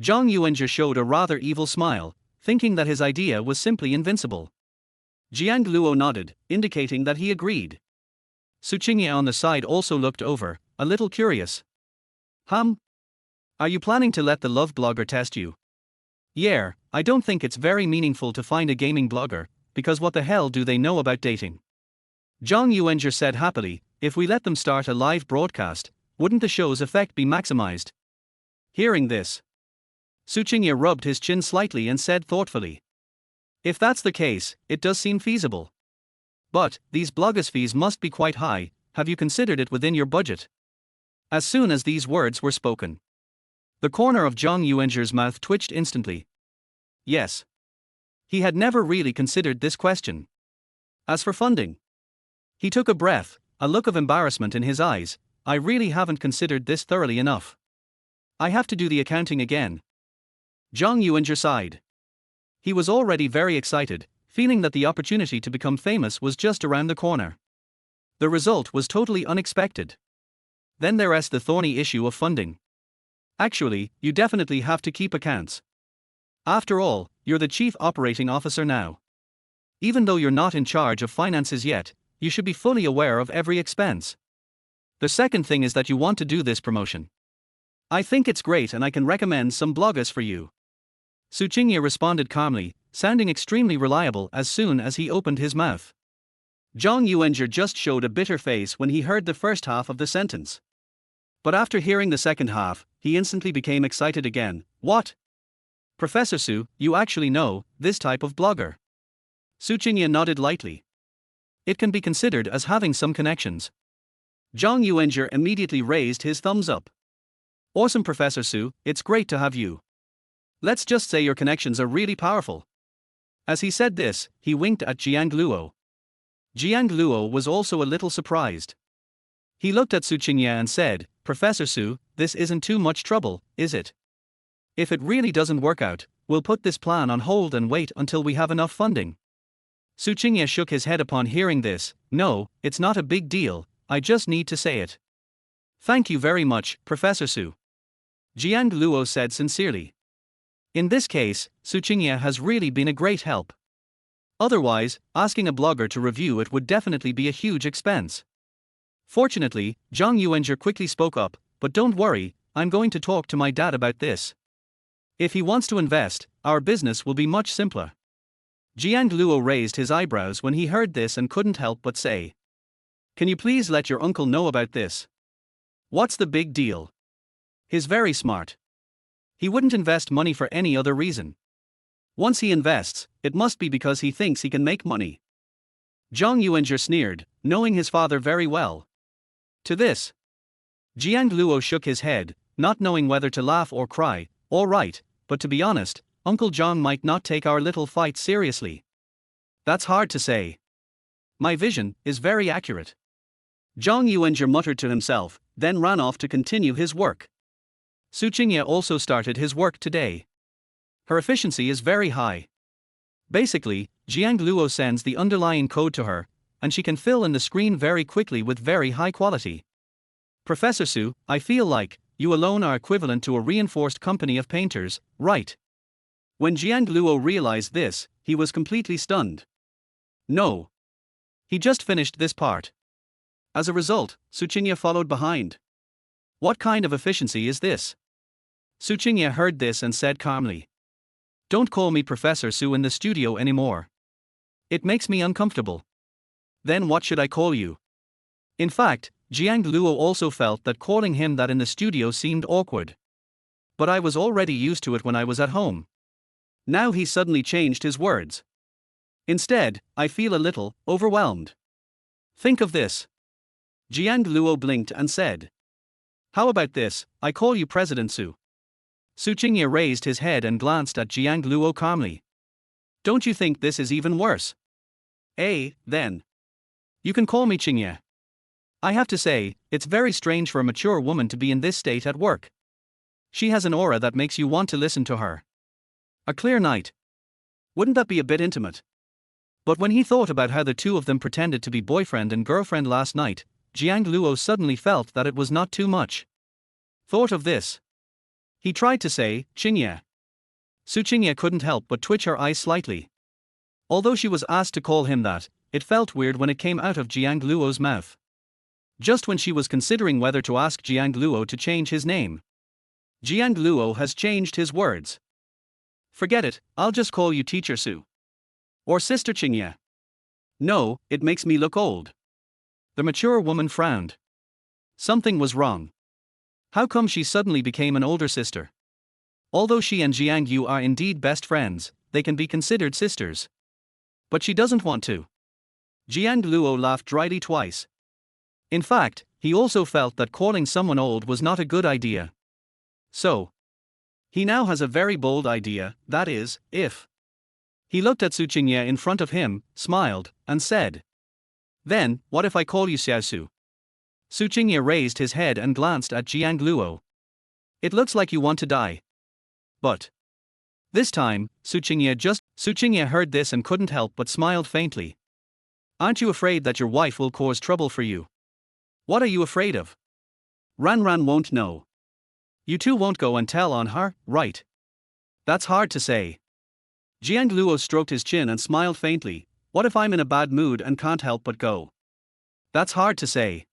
Zhang Yuanzhi showed a rather evil smile, thinking that his idea was simply invincible. Jiang Luo nodded, indicating that he agreed. Su Qingye on the side also looked over, a little curious. Are you planning to let the love blogger test you? Yeah, I don't think it's very meaningful to find a gaming blogger, because what the hell do they know about dating? Zhang Yuanzhi said happily, if we let them start a live broadcast, wouldn't the show's effect be maximized? Hearing this, Su Qingye rubbed his chin slightly and said thoughtfully. If that's the case, it does seem feasible. But, these bloggers' fees must be quite high, have you considered it within your budget? As soon as these words were spoken, the corner of Zhang Yuanzhi's mouth twitched instantly. Yes. He had never really considered this question. As for funding, he took a breath, a look of embarrassment in his eyes. I really haven't considered this thoroughly enough. I have to do the accounting again. Zhang Yuanzhi sighed. He was already very excited, feeling that the opportunity to become famous was just around the corner. The result was totally unexpected. Then there's the thorny issue of funding. Actually, you definitely have to keep accounts. After all, you're the chief operating officer now. Even though you're not in charge of finances yet, you should be fully aware of every expense. The second thing is that you want to do this promotion. I think it's great and I can recommend some bloggers for you. Su Qingye responded calmly, sounding extremely reliable as soon as he opened his mouth. Zhang Yuanzhi just showed a bitter face when he heard the first half of the sentence. But after hearing the second half, he instantly became excited again. What? Professor Su, you actually know this type of blogger. Su Qingye nodded lightly. It can be considered as having some connections. Jiang Luo immediately raised his thumbs up. Awesome, Professor Su, it's great to have you. Let's just say your connections are really powerful. As he said this, he winked at Jiang Luo. Jiang Luo was also a little surprised. He looked at Su Qingye and said, Professor Su, this isn't too much trouble, is it? If it really doesn't work out, we'll put this plan on hold and wait until we have enough funding. Su Qingye shook his head upon hearing this. No, it's not a big deal, I just need to say it. Thank you very much, Professor Su. Jiang Luo said sincerely. In this case, Su Qingye has really been a great help. Otherwise, asking a blogger to review it would definitely be a huge expense. Fortunately, Jiang Luo quickly spoke up, but don't worry, I'm going to talk to my dad about this. If he wants to invest, our business will be much simpler. Jiang Luo raised his eyebrows when he heard this and couldn't help but say, Can you please let your uncle know about this? What's the big deal? He's very smart. He wouldn't invest money for any other reason. Once he invests, it must be because he thinks he can make money. Jiang Luo sneered, knowing his father very well. To this, Jiang Luo shook his head, not knowing whether to laugh or cry. All right, but to be honest, Uncle Jiang might not take our little fight seriously. That's hard to say. My vision is very accurate. Jiang Luo muttered to himself, then ran off to continue his work. Su Qingye also started his work today. Her efficiency is very high. Basically, Jiang Luo sends the underlying code to her, and she can fill in the screen very quickly with very high quality. Professor Su, I feel like you alone are equivalent to a reinforced company of painters, right? When Jiang Luo realized this, he was completely stunned. No. He just finished this part. As a result, Su Qingye followed behind. What kind of efficiency is this? Su Qingye heard this and said calmly. Don't call me Professor Su in the studio anymore. It makes me uncomfortable. Then what should I call you? In fact, Jiang Luo also felt that calling him that in the studio seemed awkward. But I was already used to it when I was at home. Now he suddenly changed his words. Instead, I feel a little overwhelmed. Think of this. Jiang Luo blinked and said. How about this, I call you President Su. Su Qingye raised his head and glanced at Jiang Luo calmly. Don't you think this is even worse? Then. You can call me Qingye. I have to say, it's very strange for a mature woman to be in this state at work. She has an aura that makes you want to listen to her. A clear night. Wouldn't that be a bit intimate? But when he thought about how the two of them pretended to be boyfriend and girlfriend last night, Jiang Luo suddenly felt that it was not too much. Thought of this. He tried to say, Qingye. Su Qingye couldn't help but twitch her eyes slightly. Although she was asked to call him that, it felt weird when it came out of Jiang Luo's mouth. Just when she was considering whether to ask Jiang Luo to change his name. Jiang Luo has changed his words. Forget it, I'll just call you Teacher Su. Or Sister Qingye. No, it makes me look old. The mature woman frowned. Something was wrong. How come she suddenly became an older sister? Although she and Jiang Yu are indeed best friends, they can be considered sisters. But she doesn't want to. Jiang Luo laughed dryly twice. In fact, he also felt that calling someone old was not a good idea. So, he now has a very bold idea, that is, if. He looked at Su Qingye in front of him, smiled, and said. Then, what if I call you Xiao Su? Su Qingye raised his head and glanced at Jiang Luo. It looks like you want to die. But. This time, Su Qingye heard this and couldn't help but smiled faintly. Aren't you afraid that your wife will cause trouble for you? What are you afraid of? Ran won't know. You two won't go and tell on her, right? That's hard to say. Jiang Luo stroked his chin and smiled faintly. What if I'm in a bad mood and can't help but go? That's hard to say.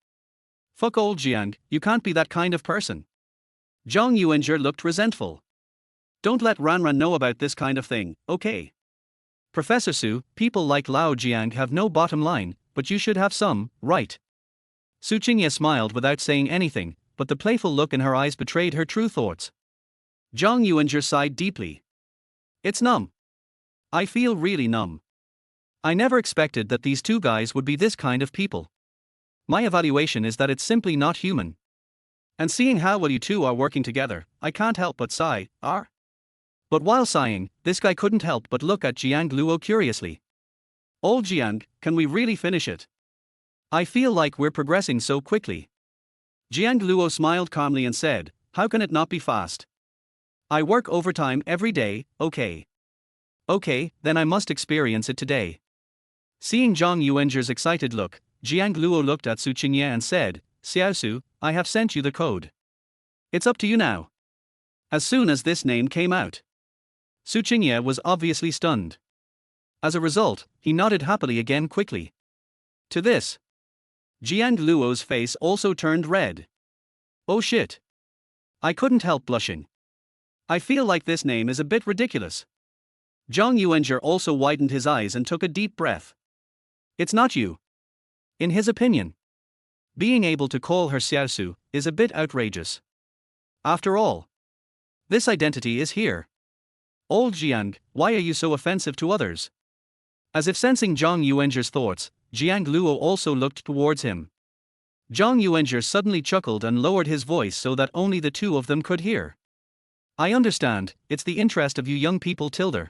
Fuck old Jiang, you can't be that kind of person. Jiang Luo looked resentful. Don't let Ran know about this kind of thing, okay? Professor Su, people like Lao Jiang have no bottom line, but you should have some, right? Su Qingye smiled without saying anything, but the playful look in her eyes betrayed her true thoughts. Jiang Luo sighed deeply. It's numb. I feel really numb. I never expected that these two guys would be this kind of people. My evaluation is that it's simply not human. And seeing how well you two are working together, I can't help but sigh, But while sighing, this guy couldn't help but look at Jiang Luo curiously. Old Jiang, can we really finish it? I feel like we're progressing so quickly. Jiang Luo smiled calmly and said, how can it not be fast? I work overtime every day, okay. Okay, then I must experience it today. Seeing Zhang Yuanzhi's excited look, Jiang Luo looked at Su Qingye and said, Xiaosu, I have sent you the code. It's up to you now. As soon as this name came out, Su Qingye was obviously stunned. As a result, he nodded happily again quickly. To this, Jiang Luo's face also turned red. Oh shit. I couldn't help blushing. I feel like this name is a bit ridiculous. Zhang Yuanzhi also widened his eyes and took a deep breath. It's not you. In his opinion, being able to call her Xiaosu is a bit outrageous. After all, this identity is here. Old Jiang, why are you so offensive to others? As if sensing Zhang Yuanzhi's thoughts, Jiang Luo also looked towards him. Zhang Yuanzhi suddenly chuckled and lowered his voice so that only the two of them could hear. I understand, it's the interest of you young people tilde.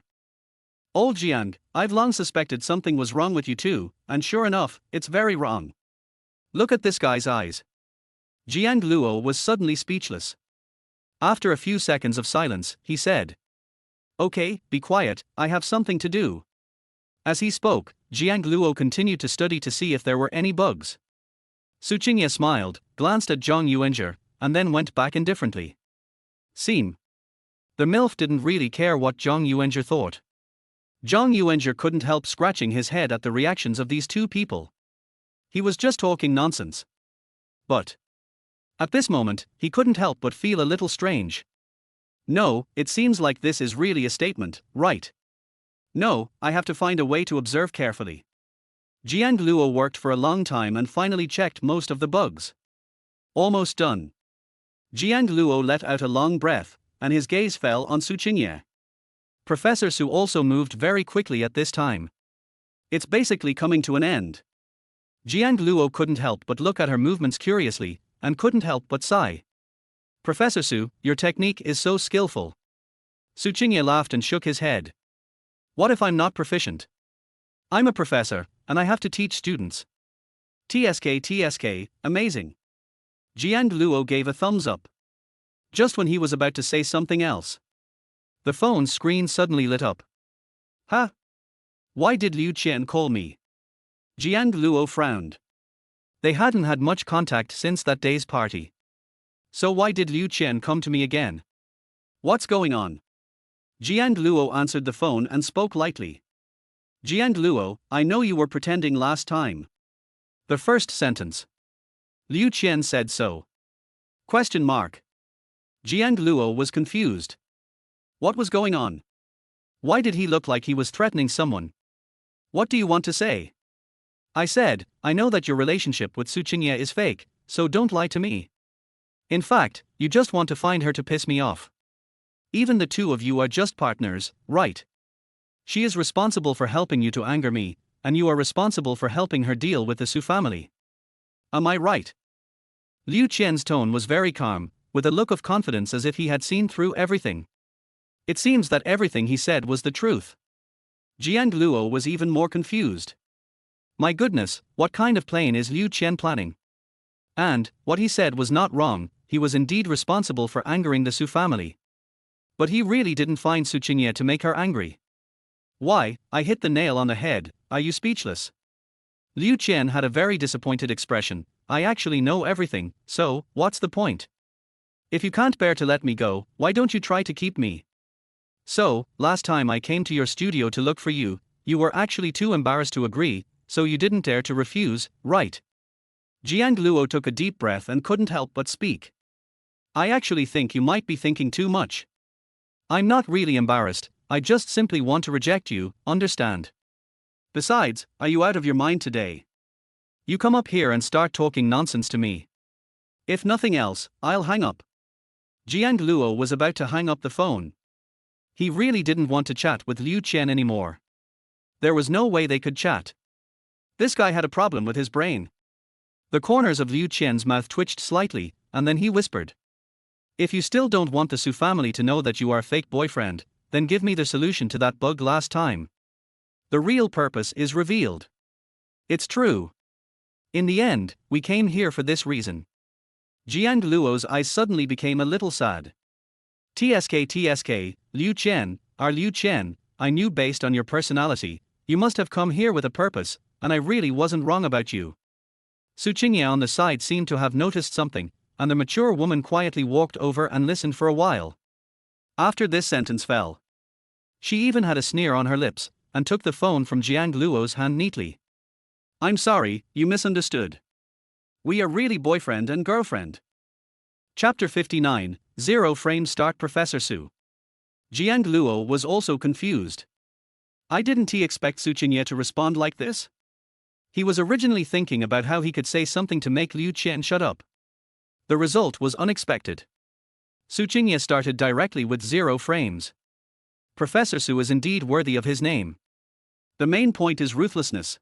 Old Jiang, I've long suspected something was wrong with you too, and sure enough, it's very wrong. Look at this guy's eyes. Jiang Luo was suddenly speechless. After a few seconds of silence, he said, okay, be quiet, I have something to do. As he spoke, Jiang Luo continued to study to see if there were any bugs. Su Qingye smiled, glanced at Zhang Yuanzhi, and then went back indifferently. Seem. The MILF didn't really care what Zhang Yuanzhi thought. Zhang Yuanzhi couldn't help scratching his head at the reactions of these two people. He was just talking nonsense. But at this moment, he couldn't help but feel a little strange. No, it seems like this is really a statement, right? No, I have to find a way to observe carefully. Jiang Luo worked for a long time and finally checked most of the bugs. Almost done. Jiang Luo let out a long breath, and his gaze fell on Su Qingye. Professor Su also moved very quickly at this time. It's basically coming to an end. Jiang Luo couldn't help but look at her movements curiously, and couldn't help but sigh. Professor Su, your technique is so skillful. Su Qingye laughed and shook his head. What if I'm not proficient? I'm a professor, and I have to teach students. TSK, amazing. Jiang Luo gave a thumbs up. Just when he was about to say something else, the phone's screen suddenly lit up. Huh? Why did Liu Qian call me? Jiang Luo frowned. They hadn't had much contact since that day's party. So why did Liu Qian come to me again? What's going on? Jiang Luo answered the phone and spoke lightly. Jiang Luo, I know you were pretending last time. The first sentence. Liu Qian said so. Question mark. Jiang Luo was confused. What was going on? Why did he look like he was threatening someone? What do you want to say? I said, I know that your relationship with Su Qingye is fake, so don't lie to me. In fact, you just want to find her to piss me off. Even the two of you are just partners, right? She is responsible for helping you to anger me, and you are responsible for helping her deal with the Su family. Am I right? Liu Qian's tone was very calm, with a look of confidence as if he had seen through everything. It seems that everything he said was the truth. Jiang Luo was even more confused. My goodness, what kind of plane is Liu Qian planning? And, what he said was not wrong, he was indeed responsible for angering the Su family. But he really didn't find Su Qingye to make her angry. Why, I hit the nail on the head, are you speechless? Liu Qian had a very disappointed expression. I actually know everything, so, what's the point? If you can't bear to let me go, why don't you try to keep me? So, last time I came to your studio to look for you, you were actually too embarrassed to agree, so you didn't dare to refuse, right? Jiang Luo took a deep breath and couldn't help but speak. I actually think you might be thinking too much. I'm not really embarrassed, I just simply want to reject you, understand? Besides, are you out of your mind today? You come up here and start talking nonsense to me. If nothing else, I'll hang up. Jiang Luo was about to hang up the phone. He really didn't want to chat with Liu Chen anymore. There was no way they could chat. This guy had a problem with his brain. The corners of Liu Chen's mouth twitched slightly, and then he whispered. If you still don't want the Su family to know that you are a fake boyfriend, then give me the solution to that bug last time. The real purpose is revealed. It's true. In the end, we came here for this reason. Jiang Luo's eyes suddenly became a little sad. TSK, Liu Chen, our Liu Chen, I knew based on your personality, you must have come here with a purpose, and I really wasn't wrong about you. Su Qingye on the side seemed to have noticed something, and the mature woman quietly walked over and listened for a while. After this sentence fell. She even had a sneer on her lips, and took the phone from Jiang Luo's hand neatly. I'm sorry, you misunderstood. We are really boyfriend and girlfriend. Chapter 59, Zero Frame Start. Professor Su. Jiang Luo was also confused. Didn't he expect Su Qingye to respond like this? He was originally thinking about how he could say something to make Liu Chen shut up. The result was unexpected. Su Qingye started directly with 0 frames. Professor Su is indeed worthy of his name. The main point is ruthlessness.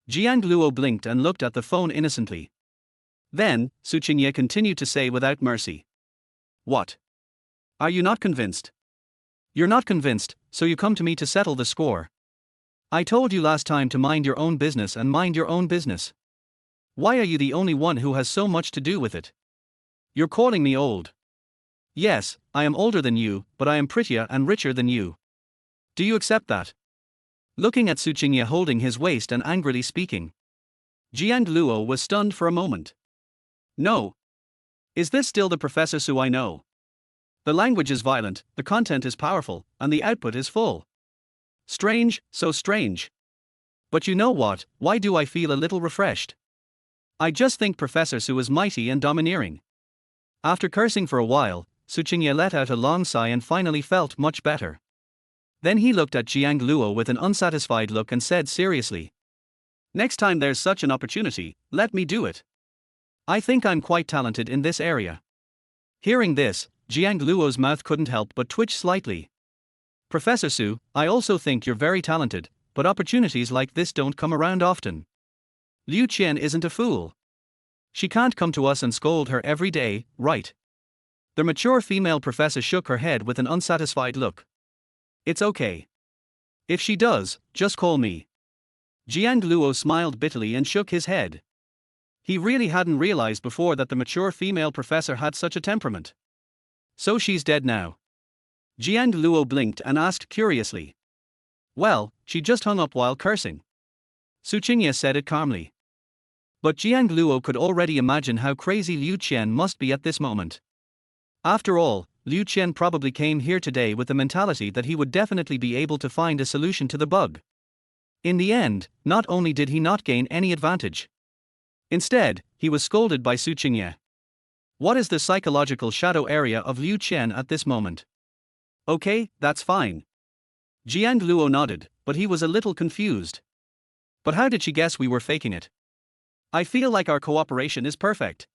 Jiang Luo blinked and looked at the phone innocently. Then, Su Qingye continued to say without mercy. What? Are you not convinced? You're not convinced, so you come to me to settle the score. I told you last time to mind your own business and mind your own business. Why are you the only one who has so much to do with it? You're calling me old. Yes, I am older than you, but I am prettier and richer than you. Do you accept that? Looking at Su Qingye holding his waist and angrily speaking. Jiang Luo was stunned for a moment. No. Is this still the Professor Su I know? The language is violent, the content is powerful, and the output is full. Strange, so strange. But you know what, why do I feel a little refreshed? I just think Professor Su is mighty and domineering. After cursing for a while, Su Qingye let out a long sigh and finally felt much better. Then he looked at Jiang Luo with an unsatisfied look and said seriously. Next time there's such an opportunity, let me do it. I think I'm quite talented in this area. Hearing this, Jiang Luo's mouth couldn't help but twitch slightly. Professor Su, I also think you're very talented, but opportunities like this don't come around often. Liu Chen isn't a fool. She can't come to us and scold her every day, right? The mature female professor shook her head with an unsatisfied look. It's okay. If she does, just call me. Jiang Luo smiled bitterly and shook his head. He really hadn't realized before that the mature female professor had such a temperament. So she's dead now. Jiang Luo blinked and asked curiously. Well, she just hung up while cursing. Su Qingye said it calmly. But Jiang Luo could already imagine how crazy Liu Chen must be at this moment. After all, Liu Chen probably came here today with the mentality that he would definitely be able to find a solution to the bug. In the end, not only did he not gain any advantage. Instead, he was scolded by Su Qingye. What is the psychological shadow area of Liu Chen at this moment? Okay, that's fine. Jiang Luo nodded, but he was a little confused. But how did she guess we were faking it? I feel like our cooperation is perfect.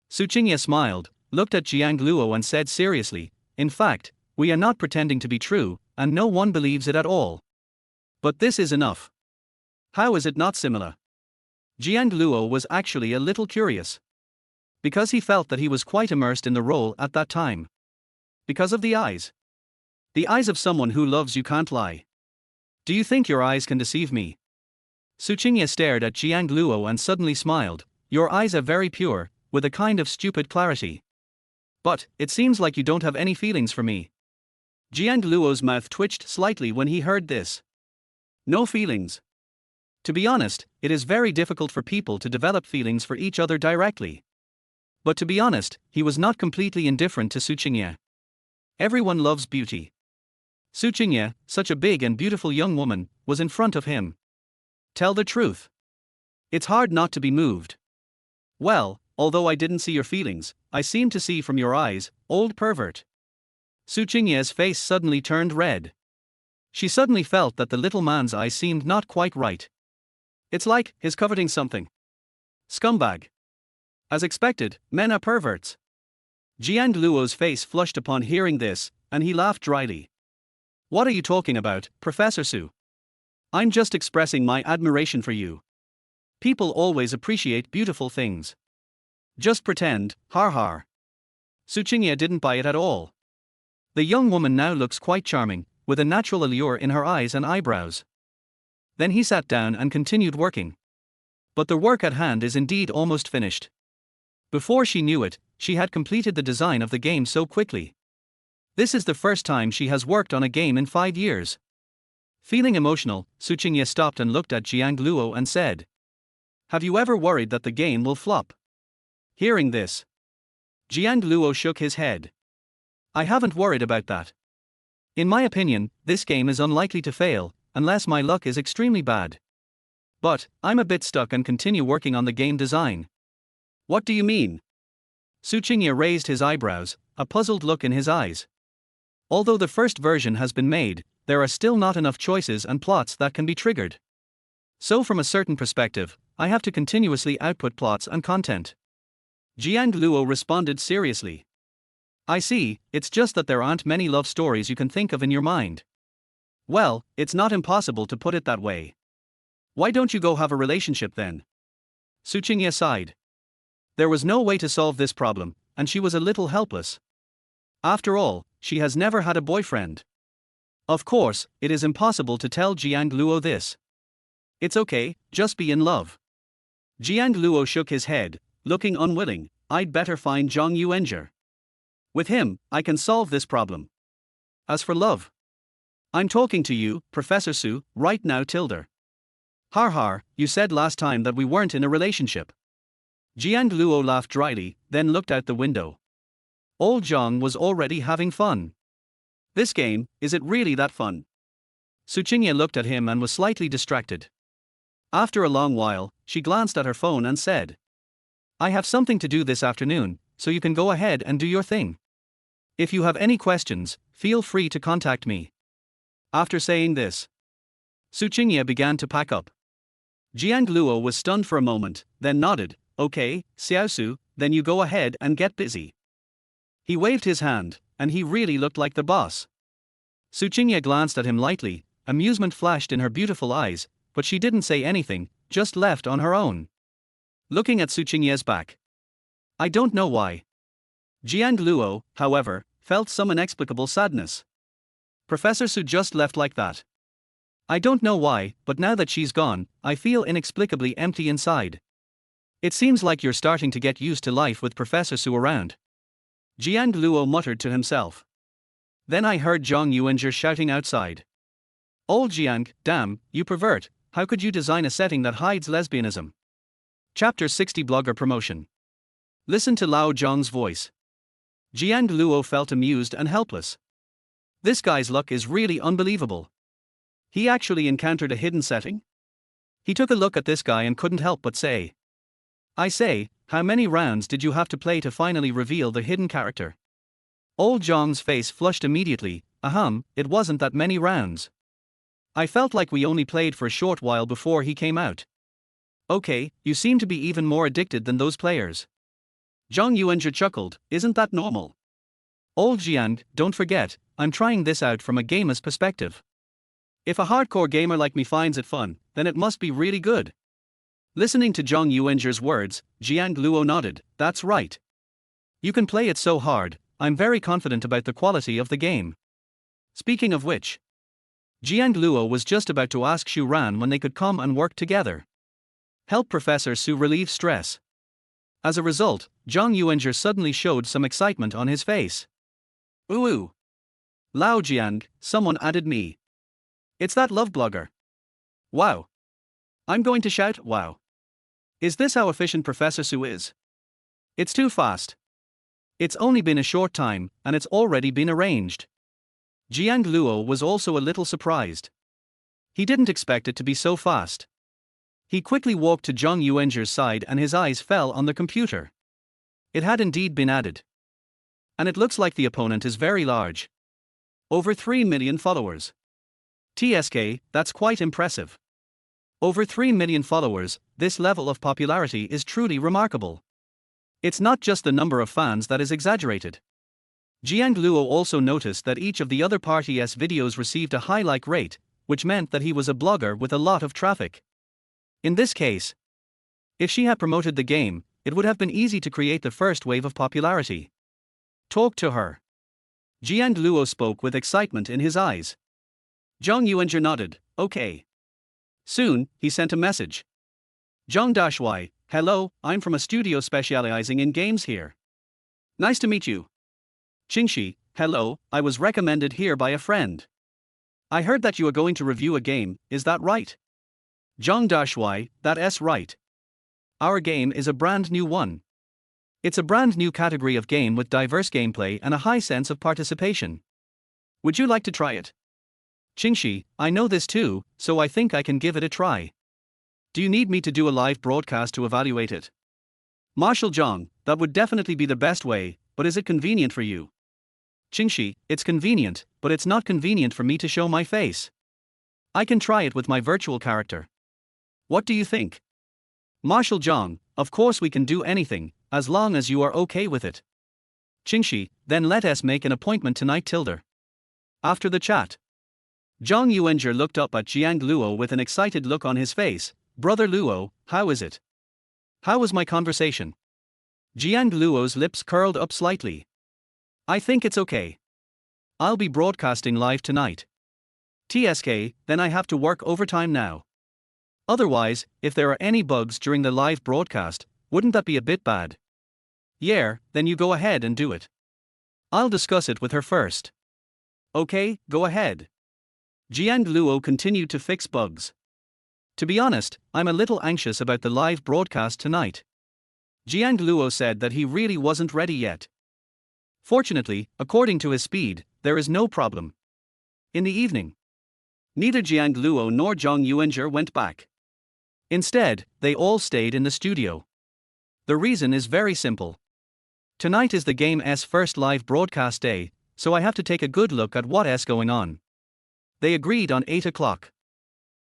Su Qingye smiled, looked at Jiang Luo and said seriously, in fact, we are not pretending to be true, and no one believes it at all. But this is enough. How is it not similar? Jiang Luo was actually a little curious. Because he felt that he was quite immersed in the role at that time. Because of the eyes. The eyes of someone who loves you can't lie. Do you think your eyes can deceive me? Su Qingye stared at Jiang Luo and suddenly smiled. Your eyes are very pure, with a kind of stupid clarity. But, it seems like you don't have any feelings for me. Jiang Luo's mouth twitched slightly when he heard this. No feelings. To be honest, it is very difficult for people to develop feelings for each other directly. But to be honest, he was not completely indifferent to Su Qingye. Everyone loves beauty. Su Qingye, such a big and beautiful young woman, was in front of him. Tell the truth. It's hard not to be moved. Well, although I didn't see your feelings, I seem to see from your eyes, old pervert. Su Qingye's face suddenly turned red. She suddenly felt that the little man's eyes seemed not quite right. It's like he's coveting something. Scumbag. As expected, men are perverts. Jiang Luo's face flushed upon hearing this, and he laughed dryly. What are you talking about, Professor Su? I'm just expressing my admiration for you. People always appreciate beautiful things. Just pretend, har har. Su Qingye didn't buy it at all. The young woman now looks quite charming, with a natural allure in her eyes and eyebrows. Then he sat down and continued working. But the work at hand is indeed almost finished. Before she knew it, she had completed the design of the game so quickly. This is the first time she has worked on a game in 5 years. Feeling emotional, Su Qingye stopped and looked at Jiang Luo and said, "Have you ever worried that the game will flop?" Hearing this, Jiang Luo shook his head. "I haven't worried about that. In my opinion, this game is unlikely to fail, unless my luck is extremely bad. But I'm a bit stuck and continue working on the game design." "What do you mean?" Su Qingye raised his eyebrows, a puzzled look in his eyes. Although the first version has been made, there are still not enough choices and plots that can be triggered. So from a certain perspective, I have to continuously output plots and content. Jiang Luo responded seriously. "I see, it's just that there aren't many love stories you can think of in your mind." "Well, it's not impossible to put it that way. Why don't you go have a relationship then?" Su Qingye sighed. There was no way to solve this problem, and she was a little helpless. After all, she has never had a boyfriend. Of course, it is impossible to tell Jiang Luo this. "It's okay, just be in love." Jiang Luo shook his head, looking unwilling. "I'd better find Zhang Yuanzhi. With him, I can solve this problem. As for love, I'm talking to you, Professor Su, right now, Tilda. Har har, you said last time that we weren't in a relationship." Jiang Luo laughed dryly, then looked out the window. Old Zhang was already having fun. "This game, is it really that fun?" Su Qingye looked at him and was slightly distracted. After a long while, she glanced at her phone and said, "I have something to do this afternoon, so you can go ahead and do your thing. If you have any questions, feel free to contact me." After saying this, Su Qingye began to pack up. Jiang Luo was stunned for a moment, then nodded. "Okay, Xiaosu, then you go ahead and get busy." He waved his hand, and he really looked like the boss. Su Qingye glanced at him lightly, amusement flashed in her beautiful eyes, but she didn't say anything, just left on her own. Looking at Su Qingye's back. I don't know why. Jiang Luo, however, felt some inexplicable sadness. Professor Su just left like that. I don't know why, but now that she's gone, I feel inexplicably empty inside. It seems like you're starting to get used to life with Professor Su around. Jiang Luo muttered to himself. Then I heard Zhang Yuanzhi shouting outside. "Old Jiang, damn, you pervert, how could you design a setting that hides lesbianism?" Chapter 60 Blogger Promotion. Listen to Lao Zhang's voice. Jiang Luo felt amused and helpless. This guy's luck is really unbelievable. He actually encountered a hidden setting? He took a look at this guy and couldn't help but say, "I say, how many rounds did you have to play to finally reveal the hidden character?" Old Zhang's face flushed immediately. It wasn't that many rounds. I felt like we only played for a short while before he came out." "Okay, you seem to be even more addicted than those players." Zhang Yuanzhi chuckled. "Isn't that normal?" "Old Jiang, don't forget, I'm trying this out from a gamer's perspective. If a hardcore gamer like me finds it fun, then it must be really good." Listening to Zhang Yuanzhi's words, Jiang Luo nodded. "That's right. You can play it so hard, I'm very confident about the quality of the game. Speaking of which, Jiang Luo was just about to ask Xu Ran when they could come and work together. Help Professor Su relieve stress. As a result, Zhang Yuanzhi suddenly showed some excitement on his face. "Ooh. Lao Jiang, someone added me. It's that love blogger. Wow. I'm going to shout, wow. Is this how efficient Professor Su is? It's too fast. It's only been a short time, and it's already been arranged." Jiang Luo was also a little surprised. He didn't expect it to be so fast. He quickly walked to Zhang Yuanzhi's side and his eyes fell on the computer. It had indeed been added. And it looks like the opponent is very large. Over 3 million followers. TSK, that's quite impressive. Over 3 million followers, this level of popularity is truly remarkable. It's not just the number of fans that is exaggerated. Jiang Luo also noticed that each of the other party's videos received a high like rate, which meant that he was a blogger with a lot of traffic. In this case, if she had promoted the game, it would have been easy to create the first wave of popularity. Talk to her. Jiang Luo spoke with excitement in his eyes. Zhang Yuanzhi nodded, okay. Soon, he sent a message. Zhang Dashui, hello, I'm from a studio specializing in games here. Nice to meet you. Qingxi, hello, I was recommended here by a friend. I heard that you are going to review a game, is that right? Zhang Dashui, that's right. Our game is a brand new one. It's a brand new category of game with diverse gameplay and a high sense of participation. Would you like to try it? Qingxi, I know this too, so I think I can give it a try. Do you need me to do a live broadcast to evaluate it? Marshal Zhang, that would definitely be the best way, but is it convenient for you? Qingxi, it's convenient, but it's not convenient for me to show my face. I can try it with my virtual character. What do you think? Marshal Zhang, of course we can do anything, as long as you are okay with it. Qingxi, then let us make an appointment tonight tilde. After the chat, Zhang Yuanzhi looked up at Jiang Luo with an excited look on his face. Brother Luo, how is it? How was my conversation? Jiang Luo's lips curled up slightly. I think it's okay. I'll be broadcasting live tonight. TSK, then I have to work overtime now. Otherwise, if there are any bugs during the live broadcast, wouldn't that be a bit bad? Yeah, then you go ahead and do it. I'll discuss it with her first. Okay, go ahead. Jiang Luo continued to fix bugs. To be honest, I'm a little anxious about the live broadcast tonight. Jiang Luo said that he really wasn't ready yet. Fortunately, according to his speed, there is no problem. In the evening, neither Jiang Luo nor Zhang Yuanzhi went back. Instead, they all stayed in the studio. The reason is very simple. Tonight is the game's first live broadcast day, so I have to take a good look at what's going on. They agreed on 8 o'clock.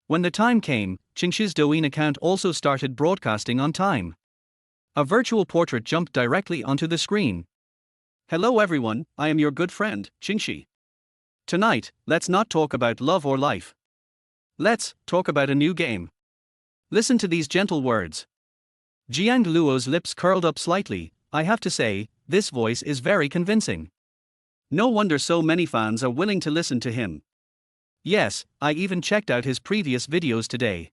When the time came, Qingxi's Douyin account also started broadcasting on time. A virtual portrait jumped directly onto the screen. Hello everyone, I am your good friend, Qingxi. Tonight, let's not talk about love or life. Let's talk about a new game. Listen to these gentle words. Jiang Luo's lips curled up slightly. I have to say, this voice is very convincing. No wonder so many fans are willing to listen to him. Yes, I even checked out his previous videos today.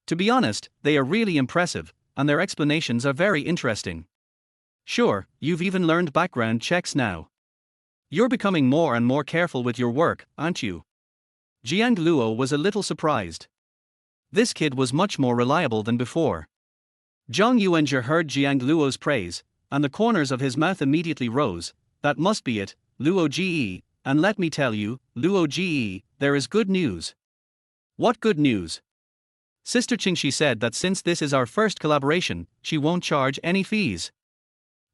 To be honest, they are really impressive, and their explanations are very interesting. Sure, you've even learned background checks now. You're becoming more and more careful with your work, aren't you? Jiang Luo was a little surprised. This kid was much more reliable than before. Zhang Yuanzhi heard Jiang Luo's praise, and the corners of his mouth immediately rose. That must be it, Luo Ge, and let me tell you, Luo Ge, there is good news. What good news? Sister Qingxi said that since this is our first collaboration, she won't charge any fees.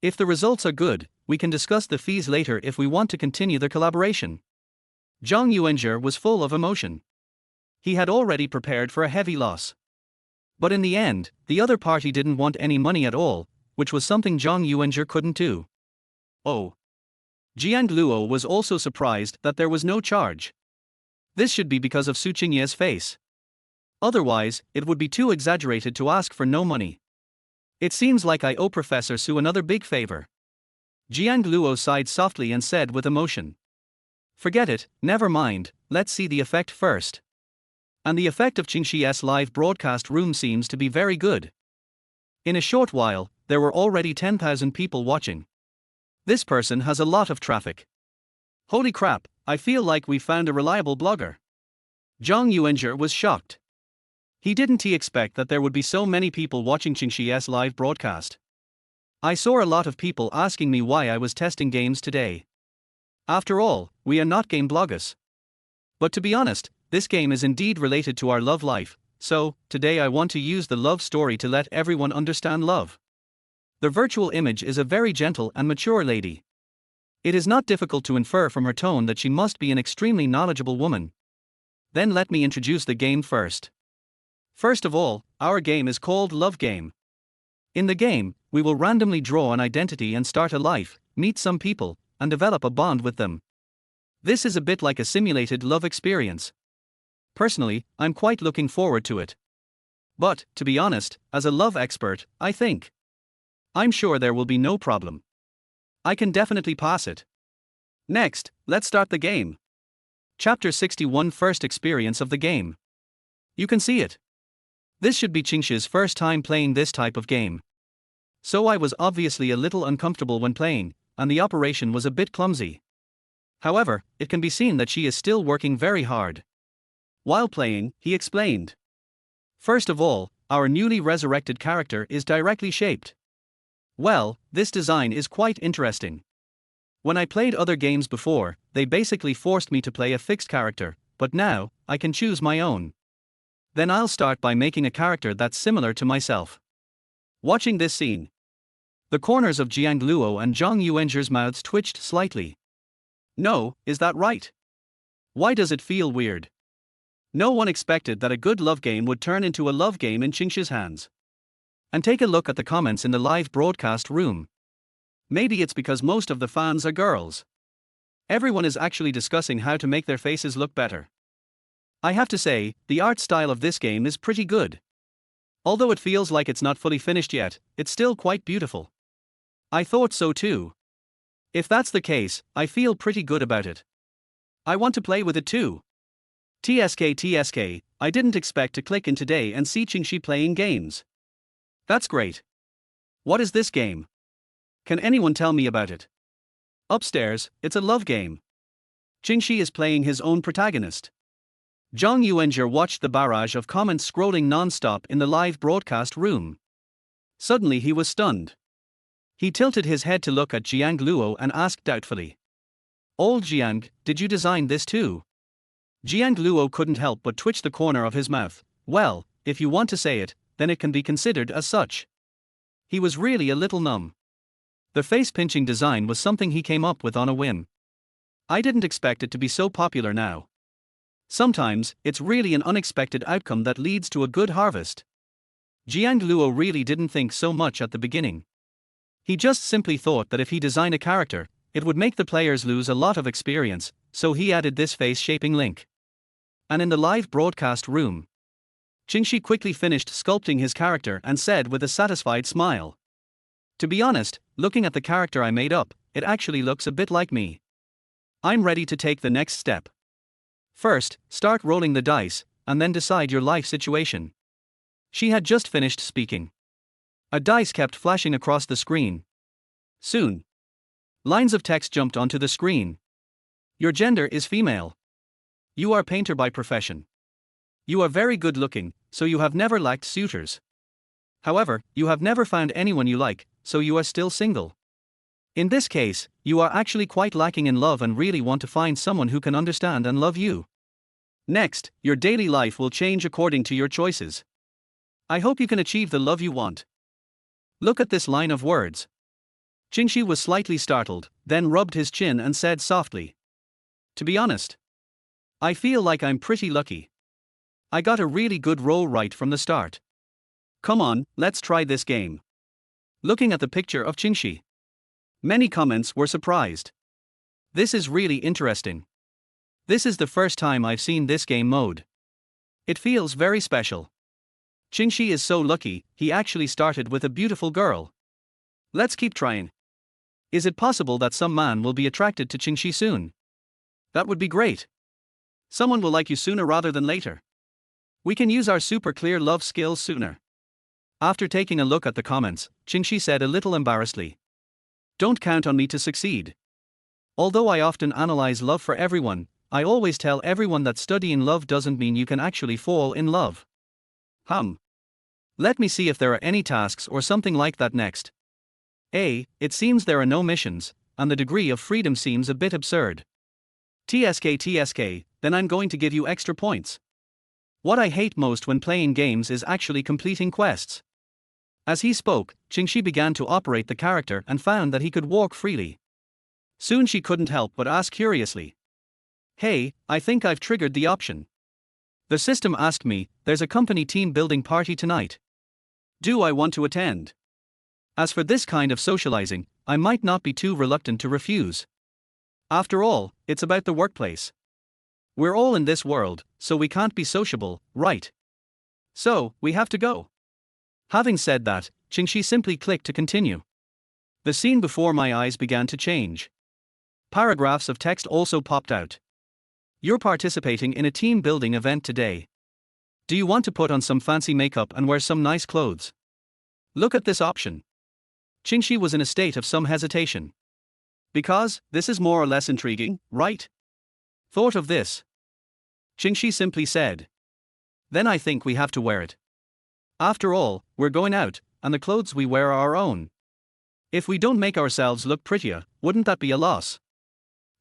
If the results are good, we can discuss the fees later if we want to continue the collaboration. Zhang Yuanzhi was full of emotion. He had already prepared for a heavy loss. But in the end, the other party didn't want any money at all, which was something Zhang Yuanzhi couldn't do. Oh. Jiang Luo was also surprised that there was no charge. This should be because of Su Qingye's face. Otherwise, it would be too exaggerated to ask for no money. It seems like I owe Professor Su another big favor. Jiang Luo sighed softly and said with emotion. Forget it, never mind, let's see the effect first. And the effect of Qingxi's live broadcast room seems to be very good. In a short while, there were already 10,000 people watching. This person has a lot of traffic. Holy crap, I feel like we found a reliable blogger. Zhang Yuanzhi was shocked. He didn't expect that there would be so many people watching Qingxi's live broadcast. I saw a lot of people asking me why I was testing games today. After all, we are not game bloggers. But to be honest, this game is indeed related to our love life, so, today I want to use the love story to let everyone understand love. The virtual image is a very gentle and mature lady. It is not difficult to infer from her tone that she must be an extremely knowledgeable woman. Then let me introduce the game first. First of all, our game is called Love Game. In the game, we will randomly draw an identity and start a life, meet some people, and develop a bond with them. This is a bit like a simulated love experience. Personally, I'm quite looking forward to it. But, to be honest, as a love expert, I'm sure there will be no problem. I can definitely pass it. Next, let's start the game. Chapter 61 First Experience of the Game. You can see it. This should be Qingxi's first time playing this type of game. So I was obviously a little uncomfortable when playing, and the operation was a bit clumsy. However, it can be seen that she is still working very hard. While playing, he explained. First of all, our newly resurrected character is directly shaped. Well, this design is quite interesting. When I played other games before, they basically forced me to play a fixed character, but now, I can choose my own. Then I'll start by making a character that's similar to myself. Watching this scene, the corners of Jiang Luo and Zhang Yuanzhi's mouths twitched slightly. No, is that right? Why does it feel weird? No one expected that a good love game would turn into a love game in Qingxi's hands. And take a look at the comments in the live broadcast room. Maybe it's because most of the fans are girls. Everyone is actually discussing how to make their faces look better. I have to say, the art style of this game is pretty good. Although it feels like it's not fully finished yet, it's still quite beautiful. I thought so too. If that's the case, I feel pretty good about it. I want to play with it too. TSK, I didn't expect to click in today and see Qingxi playing games. That's great. What is this game? Can anyone tell me about it? Upstairs, it's a love game. Qingxi is playing his own protagonist. Zhang Yuanzhi watched the barrage of comments scrolling non-stop in the live broadcast room. Suddenly he was stunned. He tilted his head to look at Jiang Luo and asked doubtfully. Old Jiang, did you design this too? Jiang Luo couldn't help but twitch the corner of his mouth. Well, if you want to say it, then it can be considered as such. He was really a little numb. The face-pinching design was something he came up with on a whim. I didn't expect it to be so popular now. Sometimes, it's really an unexpected outcome that leads to a good harvest. Jiang Luo really didn't think so much at the beginning. He just simply thought that if he designed a character, it would make the players lose a lot of experience, so he added this face-shaping link. And in the live broadcast room, Qingxi quickly finished sculpting his character and said with a satisfied smile. To be honest, looking at the character I made up, it actually looks a bit like me. I'm ready to take the next step. First, start rolling the dice, and then decide your life situation. She had just finished speaking. A dice kept flashing across the screen. Soon, lines of text jumped onto the screen. Your gender is female. You are painter by profession. You are very good looking, so you have never lacked suitors. However, you have never found anyone you like, so you are still single. In this case, you are actually quite lacking in love and really want to find someone who can understand and love you. Next, your daily life will change according to your choices. I hope you can achieve the love you want. Look at this line of words. Qingxi was slightly startled, then rubbed his chin and said softly. To be honest, I feel like I'm pretty lucky. I got a really good roll right from the start. Come on, let's try this game. Looking at the picture of Qingxi, many comments were surprised. This is really interesting. This is the first time I've seen this game mode. It feels very special. Qingxi is so lucky, he actually started with a beautiful girl. Let's keep trying. Is it possible that some man will be attracted to Qingxi soon? That would be great. Someone will like you sooner rather than later. We can use our super clear love skills sooner. After taking a look at the comments, Qingxi said a little embarrassedly. Don't count on me to succeed. Although I often analyze love for everyone, I always tell everyone that studying love doesn't mean you can actually fall in love. Let me see if there are any tasks or something like that next. It seems there are no missions, and the degree of freedom seems a bit absurd. TSK, then I'm going to give you extra points. What I hate most when playing games is actually completing quests. As he spoke, Qingxi began to operate the character and found that he could walk freely. Soon she couldn't help but ask curiously. Hey, I think I've triggered the option. The system asked me, there's a company team building party tonight. Do I want to attend? As for this kind of socializing, I might not be too reluctant to refuse. After all, it's about the workplace. We're all in this world, so we can't be sociable, right? So, we have to go. Having said that, Qingxi simply clicked to continue. The scene before my eyes began to change. Paragraphs of text also popped out. You're participating in a team building event today. Do you want to put on some fancy makeup and wear some nice clothes? Look at this option. Qingxi was in a state of some hesitation. Because, this is more or less intriguing, right? Thought of this. Qingxi simply said. Then I think we have to wear it. After all, we're going out, and the clothes we wear are our own. If we don't make ourselves look prettier, wouldn't that be a loss?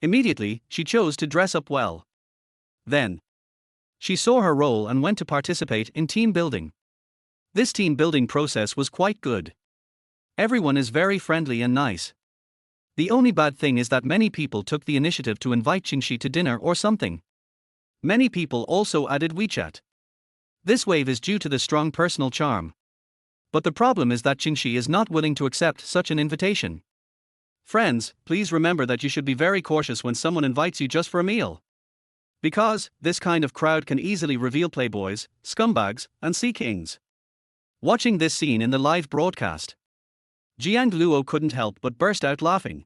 Immediately, she chose to dress up well. Then, she saw her role and went to participate in team building. This team building process was quite good. Everyone is very friendly and nice. The only bad thing is that many people took the initiative to invite Qingxi to dinner or something. Many people also added WeChat. This wave is due to the strong personal charm. But the problem is that Qingxi is not willing to accept such an invitation. Friends, please remember that you should be very cautious when someone invites you just for a meal. Because, this kind of crowd can easily reveal playboys, scumbags, and sea kings. Watching this scene in the live broadcast, Jiang Luo couldn't help but burst out laughing.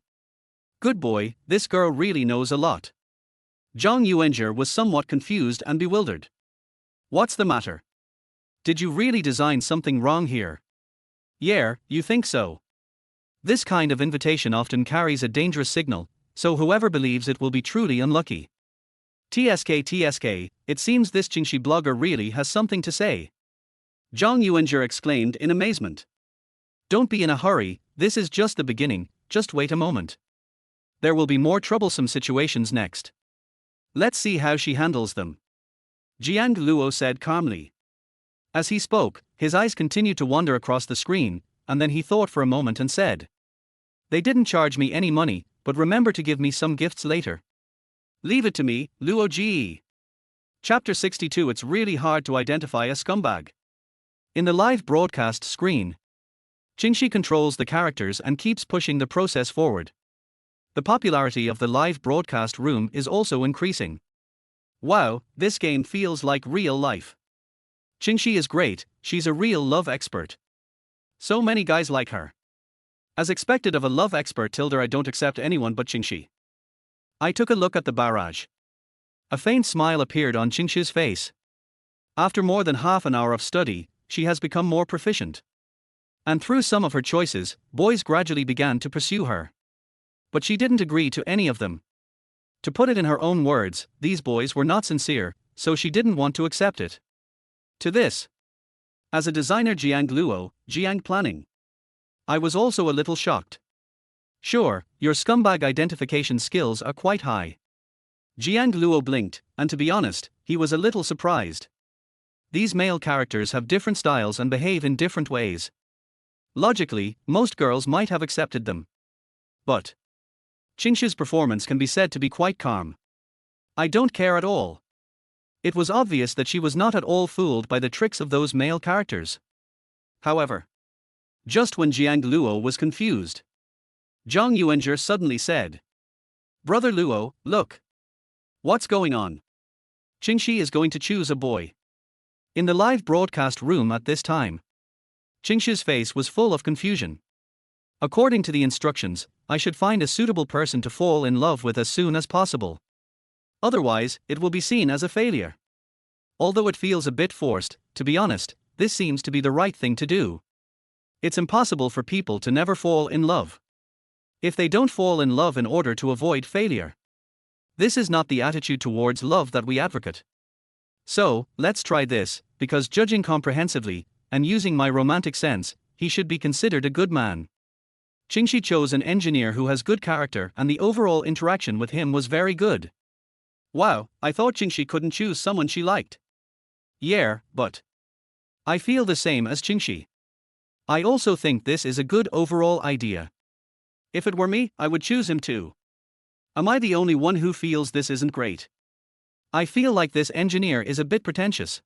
Good boy, this girl really knows a lot. Zhang Yuanzhi was somewhat confused and bewildered. What's the matter? Did you really design something wrong here? Yeah, you think so? This kind of invitation often carries a dangerous signal, so whoever believes it will be truly unlucky. TSK, it seems this Qingxi blogger really has something to say. Zhang Yuanzhi exclaimed in amazement. Don't be in a hurry, this is just the beginning, just wait a moment. There will be more troublesome situations next. Let's see how she handles them. Jiang Luo said calmly. As he spoke, his eyes continued to wander across the screen, and then he thought for a moment and said. They didn't charge me any money, but remember to give me some gifts later. Leave it to me, Luo Ji. Chapter 62. It's really hard to identify a scumbag. In the live broadcast screen, Qingxi controls the characters and keeps pushing the process forward. The popularity of the live broadcast room is also increasing. Wow, this game feels like real life. Qingxi is great, she's a real love expert. So many guys like her. As expected of a love expert, I don't accept anyone but Qingxi. I took a look at the barrage. A faint smile appeared on Qingxi's face. After more than half an hour of study, she has become more proficient. And through some of her choices, boys gradually began to pursue her. But she didn't agree to any of them. To put it in her own words, these boys were not sincere, so she didn't want to accept it. To this, as a designer Jiang Luo, Jiang planning, I was also a little shocked. Sure, your scumbag identification skills are quite high. Jiang Luo blinked, and to be honest, he was a little surprised. These male characters have different styles and behave in different ways. Logically, most girls might have accepted them. But Qingxi's performance can be said to be quite calm. I don't care at all. It was obvious that she was not at all fooled by the tricks of those male characters. However, just when Jiang Luo was confused, Zhang Yuanzhi suddenly said, Brother Luo, look. What's going on? Qingxi is going to choose a boy. In the live broadcast room at this time, Qingxi's face was full of confusion. According to the instructions, I should find a suitable person to fall in love with as soon as possible. Otherwise, it will be seen as a failure. Although it feels a bit forced, to be honest, this seems to be the right thing to do. It's impossible for people to never fall in love. If they don't fall in love in order to avoid failure, this is not the attitude towards love that we advocate. So, let's try this, because judging comprehensively, and using my romantic sense, he should be considered a good man. Qingxi chose an engineer who has good character and the overall interaction with him was very good. Wow, I thought Qingxi couldn't choose someone she liked. Yeah, but I feel the same as Qingxi. I also think this is a good overall idea. If it were me, I would choose him too. Am I the only one who feels this isn't great? I feel like this engineer is a bit pretentious.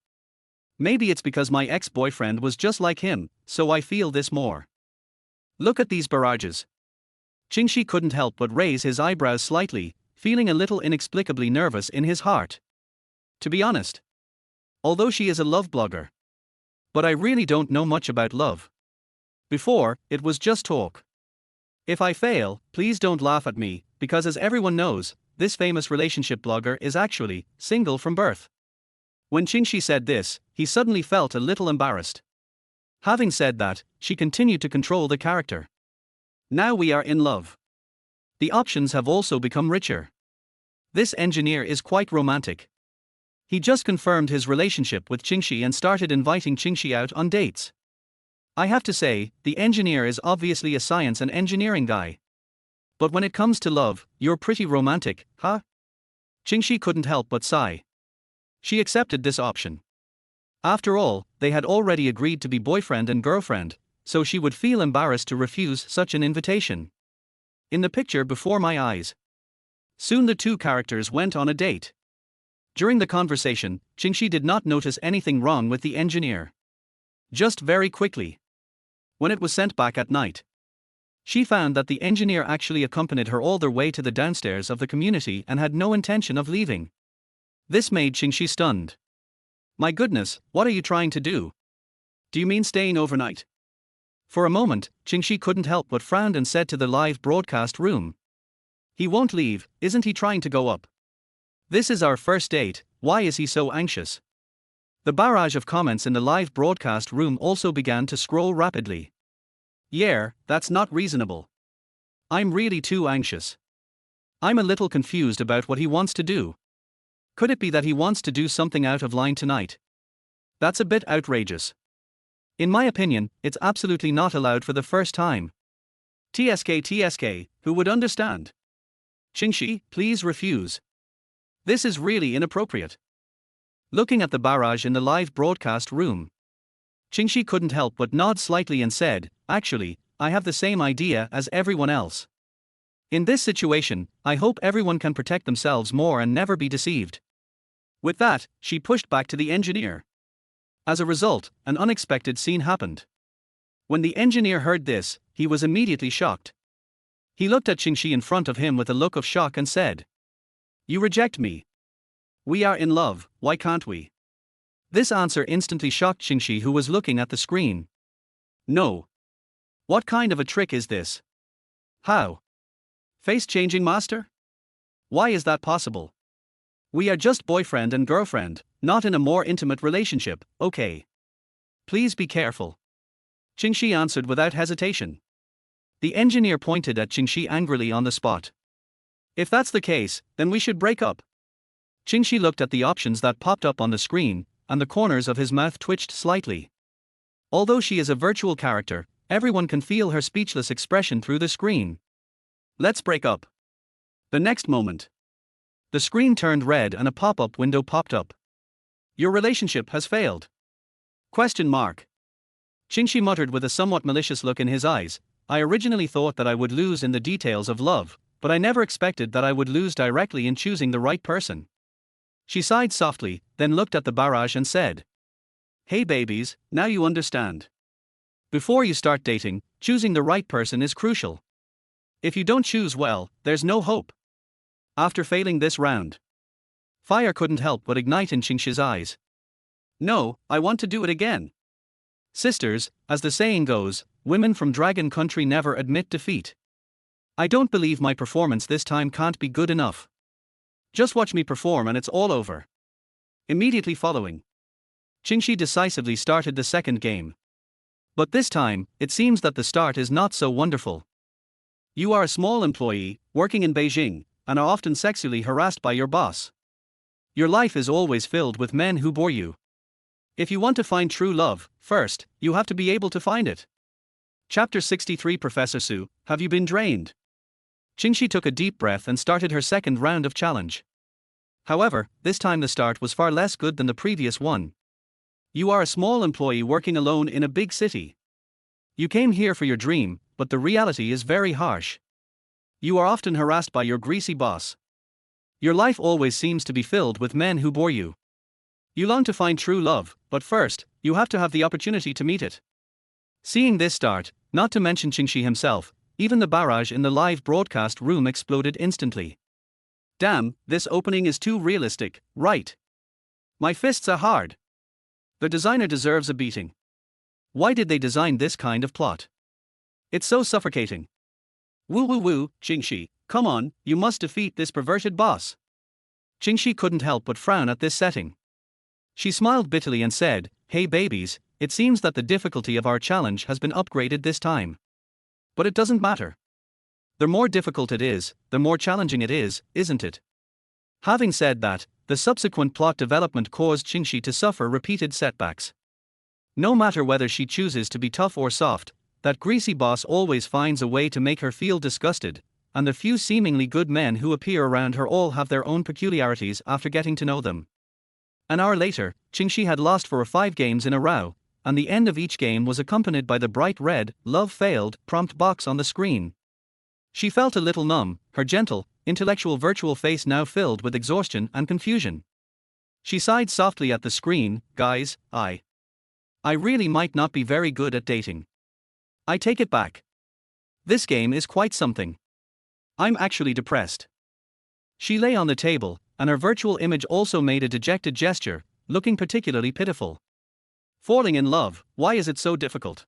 Maybe it's because my ex-boyfriend was just like him, so I feel this more. Look at these barrages. Qingxi couldn't help but raise his eyebrows slightly, feeling a little inexplicably nervous in his heart. To be honest, although she is a love blogger, but I really don't know much about love. Before, it was just talk. If I fail, please don't laugh at me, because as everyone knows, this famous relationship blogger is actually single from birth. When Qingxi said this, he suddenly felt a little embarrassed. Having said that, she continued to control the character. Now we are in love. The options have also become richer. This engineer is quite romantic. He just confirmed his relationship with Qingxi and started inviting Qingxi out on dates. I have to say, the engineer is obviously a science and engineering guy. But when it comes to love, you're pretty romantic, huh? Qingxi couldn't help but sigh. She accepted this option. After all, they had already agreed to be boyfriend and girlfriend, so she would feel embarrassed to refuse such an invitation. In the picture before my eyes. Soon the two characters went on a date. During the conversation, Qingxi did not notice anything wrong with the engineer. Just very quickly. When it was sent back at night, she found that the engineer actually accompanied her all the way to the downstairs of the community and had no intention of leaving. This made Qingxi stunned. My goodness, what are you trying to do? Do you mean staying overnight? For a moment, Qingxi couldn't help but frowned and said to the live broadcast room. He won't leave, isn't he trying to go up? This is our first date, why is he so anxious? The barrage of comments in the live broadcast room also began to scroll rapidly. Yeah, that's not reasonable. I'm really too anxious. I'm a little confused about what he wants to do. Could it be that he wants to do something out of line tonight? That's a bit outrageous. In my opinion, it's absolutely not allowed for the first time. TSK, who would understand? Qingxi, please refuse. This is really inappropriate. Looking at the barrage in the live broadcast room, Qingxi couldn't help but nod slightly and said, actually, I have the same idea as everyone else. In this situation, I hope everyone can protect themselves more and never be deceived. With that, she pushed back to the engineer. As a result, an unexpected scene happened. When the engineer heard this, he was immediately shocked. He looked at Qingxi in front of him with a look of shock and said, "You reject me. We are in love, why can't we?" This answer instantly shocked Qingxi, who was looking at the screen. No. What kind of a trick is this? How? Face-changing master? Why is that possible? We are just boyfriend and girlfriend, not in a more intimate relationship, okay? Please be careful. Qingxi answered without hesitation. The engineer pointed at Qingxi angrily on the spot. If that's the case, then we should break up. Qingxi looked at the options that popped up on the screen, and the corners of his mouth twitched slightly. Although she is a virtual character, everyone can feel her speechless expression through the screen. Let's break up. The next moment, the screen turned red and a pop-up window popped up. Your relationship has failed. ? Qingxi muttered with a somewhat malicious look in his eyes. I originally thought that I would lose in the details of love, but I never expected that I would lose directly in choosing the right person. She sighed softly, then looked at the barrage and said, Hey babies, now you understand. Before you start dating, choosing the right person is crucial. If you don't choose well, there's no hope. After failing this round, fire couldn't help but ignite in Qingxi's eyes. No, I want to do it again. Sisters, as the saying goes, women from Dragon Country never admit defeat. I don't believe my performance this time can't be good enough. Just watch me perform and it's all over. Immediately following, Qingxi decisively started the second game. But this time, it seems that the start is not so wonderful. You are a small employee, working in Beijing, and are often sexually harassed by your boss. Your life is always filled with men who bore you. If you want to find true love, first, you have to be able to find it. Chapter 63 Professor Su, have you been drained? Qingxi took a deep breath and started her second round of challenge. However, this time the start was far less good than the previous one. You are a small employee working alone in a big city. You came here for your dream, but the reality is very harsh. You are often harassed by your greasy boss. Your life always seems to be filled with men who bore you. You long to find true love, but first, you have to have the opportunity to meet it. Seeing this start, not to mention Qingxi himself, even the barrage in the live broadcast room exploded instantly. Damn, this opening is too realistic, right? My fists are hard. The designer deserves a beating. Why did they design this kind of plot? It's so suffocating. Woo woo woo, Jingxi, come on, you must defeat this perverted boss. Jingxi couldn't help but frown at this setting. She smiled bitterly and said, "Hey babies, it seems that the difficulty of our challenge has been upgraded this time. But it doesn't matter. The more difficult it is, the more challenging it is, isn't it?" Having said that, the subsequent plot development caused Jingxi to suffer repeated setbacks. No matter whether she chooses to be tough or soft, that greasy boss always finds a way to make her feel disgusted, and the few seemingly good men who appear around her all have their own peculiarities after getting to know them. An hour later, Jingxi had lost 4 or 5 games in a row, and the end of each game was accompanied by the bright red, "Love failed" prompt box on the screen. She felt a little numb, her gentle, intellectual virtual face now filled with exhaustion and confusion. She sighed softly at the screen. "Guys, I really might not be very good at dating. I take it back. This game is quite something. I'm actually depressed." She lay on the table, and her virtual image also made a dejected gesture, looking particularly pitiful. Falling in love, why is it so difficult?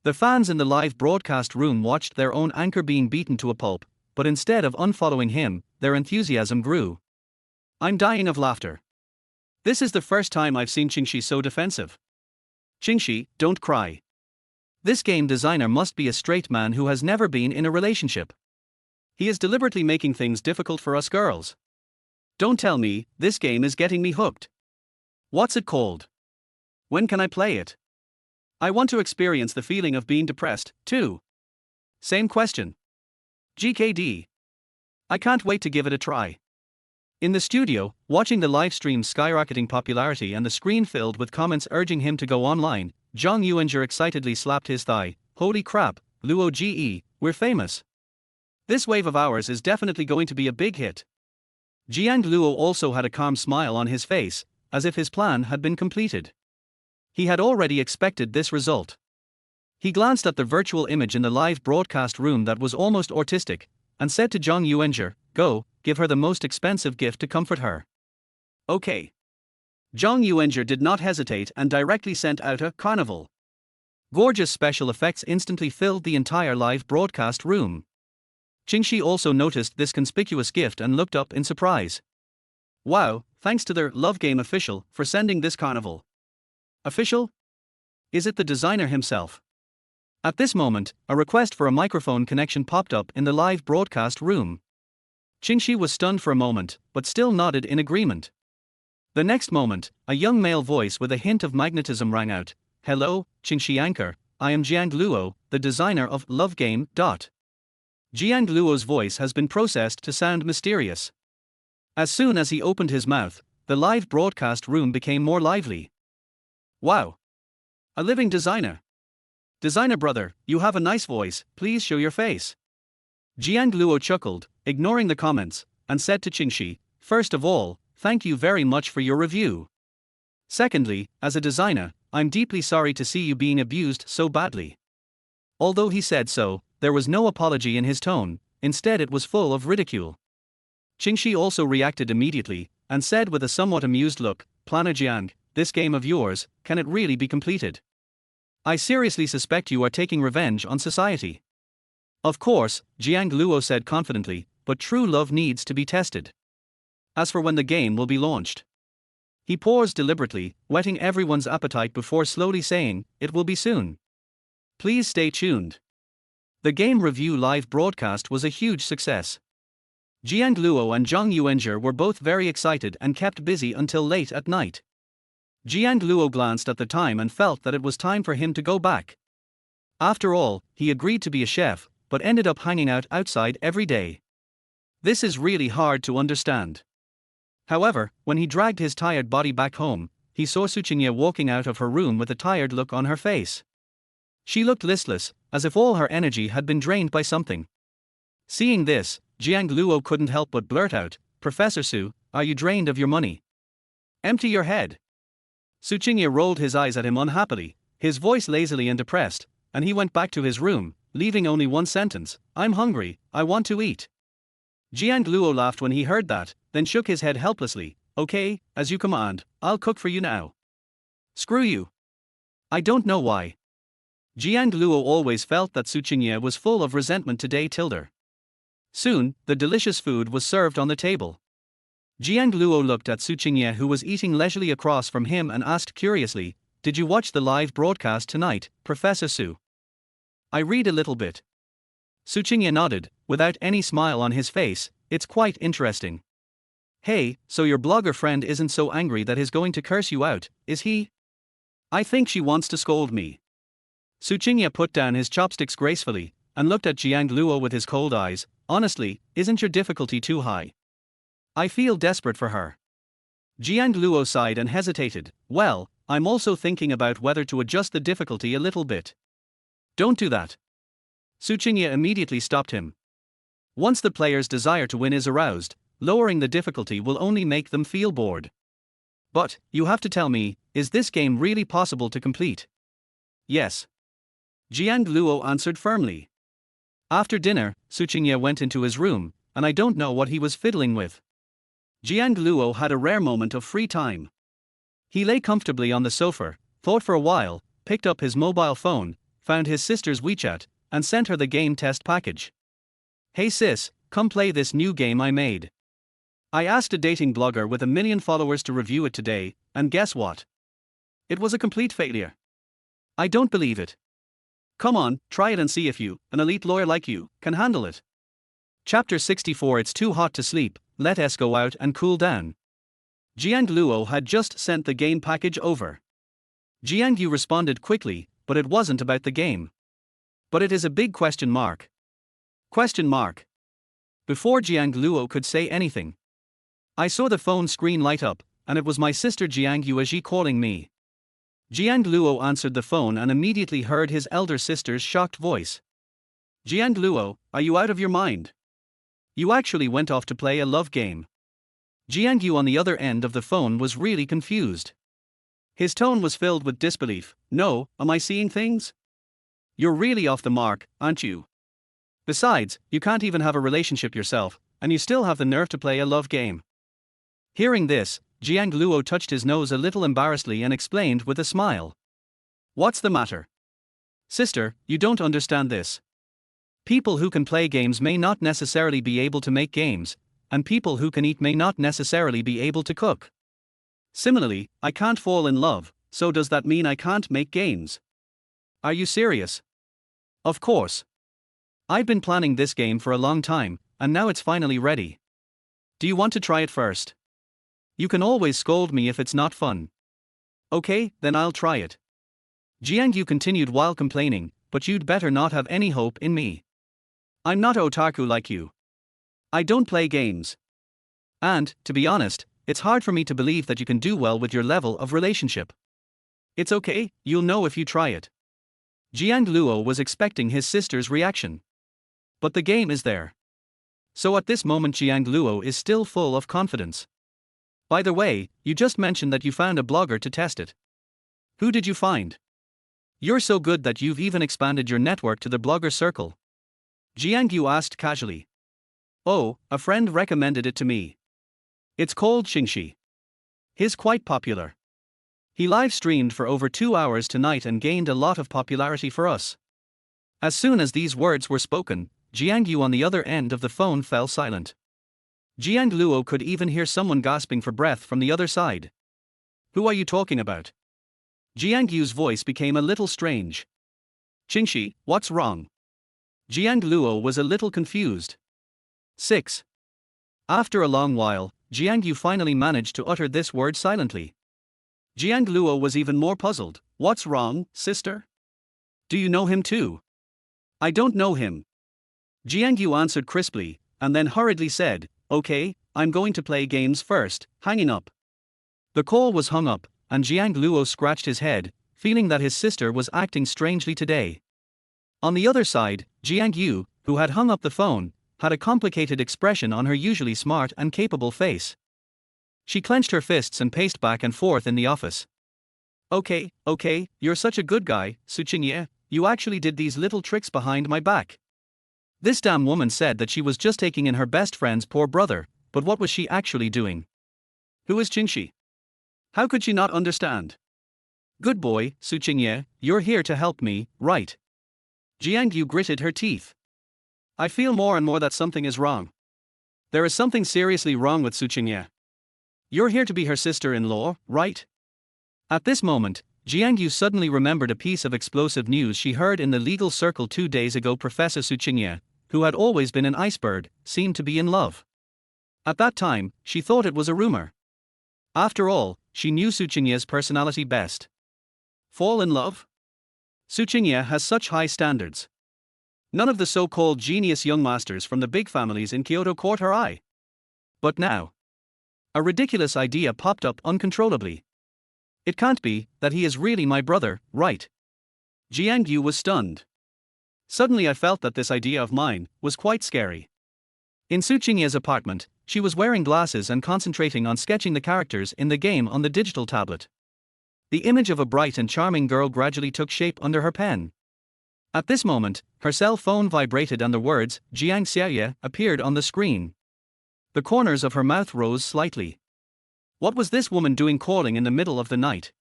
The fans in the live broadcast room watched their own anchor being beaten to a pulp, but instead of unfollowing him, their enthusiasm grew. I'm dying of laughter. This is the first time I've seen Jingxi so defensive. Jingxi, don't cry. This game designer must be a straight man who has never been in a relationship. He is deliberately making things difficult for us girls. Don't tell me, this game is getting me hooked. What's it called? When can I play it? I want to experience the feeling of being depressed, too. Same question. GKD. I can't wait to give it a try. In the studio, watching the live stream's skyrocketing popularity and the screen filled with comments urging him to go online, Jiang Luo excitedly slapped his thigh. Holy crap, Luo GE, we're famous. This wave of ours is definitely going to be a big hit. Jiang Luo also had a calm smile on his face, as if his plan had been completed. He had already expected this result. He glanced at the virtual image in the live broadcast room that was almost autistic, and said to Jiang Luo, "Go, give her the most expensive gift to comfort her." Okay. Jiang Luo did not hesitate and directly sent out a carnival. Gorgeous special effects instantly filled the entire live broadcast room. Jingxi also noticed this conspicuous gift and looked up in surprise. Wow, thanks to their Love Game official for sending this carnival. Official? Is it the designer himself? At this moment, a request for a microphone connection popped up in the live broadcast room. Jingxi was stunned for a moment, but still nodded in agreement. The next moment, a young male voice with a hint of magnetism rang out. "Hello, Jingxi anchor, I am Jiang Luo, the designer of Love Game. Jiang Luo's voice has been processed to sound mysterious. As soon as he opened his mouth, the live broadcast room became more lively. Wow! A living designer. Designer brother, you have a nice voice, please show your face. Jiang Luo chuckled, ignoring the comments, and said to Jingxi, "First of all, thank you very much for your review. Secondly, as a designer, I'm deeply sorry to see you being abused so badly." Although he said so, there was no apology in his tone, instead it was full of ridicule. Jingxi also reacted immediately, and said with a somewhat amused look, "Planner Jiang, this game of yours, can it really be completed? I seriously suspect you are taking revenge on society." Of course, Jiang Luo said confidently, but true love needs to be tested. As for when the game will be launched. He paused deliberately, whetting everyone's appetite before slowly saying, "It will be soon. Please stay tuned." The game review live broadcast was a huge success. Jiang Luo and Jiang Luo were both very excited and kept busy until late at night. Jiang Luo glanced at the time and felt that it was time for him to go back. After all, he agreed to be a chef, but ended up hanging out outside every day. This is really hard to understand. However, when he dragged his tired body back home, he saw Tsinghua walking out of her room with a tired look on her face. She looked listless, as if all her energy had been drained by something. Seeing this, Jiang Luo couldn't help but blurt out, "Professor Su, are you drained of your money? Empty your head." Tsinghua rolled his eyes at him unhappily, his voice lazily and depressed, and he went back to his room, leaving only one sentence, "I'm hungry, I want to eat." Jiang Luo laughed when he heard that, then shook his head helplessly. Okay, as you command, I'll cook for you now. Screw you. I don't know why. Jiang Luo always felt that Su Qingye was full of resentment today. Soon, the delicious food was served on the table. Jiang Luo looked at Su Qingye, who was eating leisurely across from him, and asked curiously, "Did you watch the live broadcast tonight, Professor Su?" "I read a little bit." Su Qingye nodded, without any smile on his face. "It's quite interesting." "Hey, so your blogger friend isn't so angry that he's going to curse you out, is he?" "I think she wants to scold me." Su Qingye put down his chopsticks gracefully, and looked at Jiang Luo with his cold eyes. "Honestly, isn't your difficulty too high? I feel desperate for her." Jiang Luo sighed and hesitated. "Well, I'm also thinking about whether to adjust the difficulty a little bit." "Don't do that." Su Qingye immediately stopped him. "Once the player's desire to win is aroused, lowering the difficulty will only make them feel bored. But, you have to tell me, is this game really possible to complete?" "Yes." Jiang Luo answered firmly. After dinner, Su Qingye went into his room, and I don't know what he was fiddling with. Jiang Luo had a rare moment of free time. He lay comfortably on the sofa, thought for a while, picked up his mobile phone, found his sister's WeChat, and sent her the game test package. "Hey sis, come play this new game I made. I asked a dating blogger with 1 million followers to review it today, and guess what? It was a complete failure. I don't believe it. Come on, try it and see if you, an elite lawyer like you, can handle it." Chapter 64. It's too hot to sleep, let us go out and cool down. Jiang Luo had just sent the game package over. Jiang Yu responded quickly, but it wasn't about the game. "But it is a big question mark." Question mark. Before Jiang Luo could say anything, I saw the phone screen light up, and it was my sister Jiang Yu calling me. Jiang Luo answered the phone and immediately heard his elder sister's shocked voice. "Jiang Luo, are you out of your mind? You actually went off to play a love game." Jiang Yu on the other end of the phone was really confused. His tone was filled with disbelief. "No, am I seeing things? You're really off the mark, aren't you? Besides, you can't even have a relationship yourself, and you still have the nerve to play a love game." Hearing this, Jiang Luo touched his nose a little embarrassedly and explained with a smile. "What's the matter? Sister, you don't understand this. People who can play games may not necessarily be able to make games, and people who can eat may not necessarily be able to cook. Similarly, I can't fall in love, so does that mean I can't make games? Are you serious?" "Of course. I've been planning this game for a long time, and now it's finally ready. Do you want to try it first? You can always scold me if it's not fun." "Okay, then I'll try it." Jiang Yu continued while complaining, "But you'd better not have any hope in me. I'm not otaku like you. I don't play games. And, to be honest, it's hard for me to believe that you can do well with your level of relationship." "It's okay, you'll know if you try it." Jiang Luo was expecting his sister's reaction. But the game is there. So at this moment Jiang Luo is still full of confidence. "By the way, you just mentioned that you found a blogger to test it. Who did you find? You're so good that you've even expanded your network to the blogger circle." Jiang Yu asked casually. "Oh, a friend recommended it to me. It's called Xingxi. He's quite popular. He live streamed for over 2 hours tonight and gained a lot of popularity for us." As soon as these words were spoken, Jiang Yu on the other end of the phone fell silent. Jiang Luo could even hear someone gasping for breath from the other side. "Who are you talking about?" Jiang Yu's voice became a little strange. "Xingxi, what's wrong?" Jiang Luo was a little confused. 6. After a long while, Jiang Yu finally managed to utter this word silently. Jiang Luo was even more puzzled. "What's wrong, sister? Do you know him too?" "I don't know him." Jiang Yu answered crisply, and then hurriedly said, "Okay, I'm going to play games first," hanging up. The call was hung up, and Jiang Luo scratched his head, feeling that his sister was acting strangely today. On the other side, Jiang Yu, who had hung up the phone, had a complicated expression on her usually smart and capable face. She clenched her fists and paced back and forth in the office. Okay, you're such a good guy, Su Qingye, you actually did these little tricks behind my back." This damn woman said that she was just taking in her best friend's poor brother, but what was she actually doing? Who is Qingxi? How could she not understand? Good boy, Su Qingye, you're here to help me, right? Jiang Yu gritted her teeth. I feel more and more that something is wrong. There is something seriously wrong with Su Qingye. You're here to be her sister-in-law, right? At this moment, Jiang Yu suddenly remembered a piece of explosive news she heard in the legal circle 2 days ago. Professor Su Qingye, who had always been an icebird, seemed to be in love. At that time, she thought it was a rumor. After all, she knew Su Qingye's personality best. Fall in love? Su Qingye has such high standards. None of the so-called genius young masters from the big families in Kyoto caught her eye. But now, a ridiculous idea popped up uncontrollably. It can't be that he is really my brother, right? Jiang Yu was stunned. Suddenly I felt that this idea of mine was quite scary. In Su Qingye's apartment, she was wearing glasses and concentrating on sketching the characters in the game on the digital tablet. The image of a bright and charming girl gradually took shape under her pen. At this moment, her cell phone vibrated and the words, Jiang Xiaoye, appeared on the screen. The corners of her mouth rose slightly. What was this woman doing calling in the middle of the night?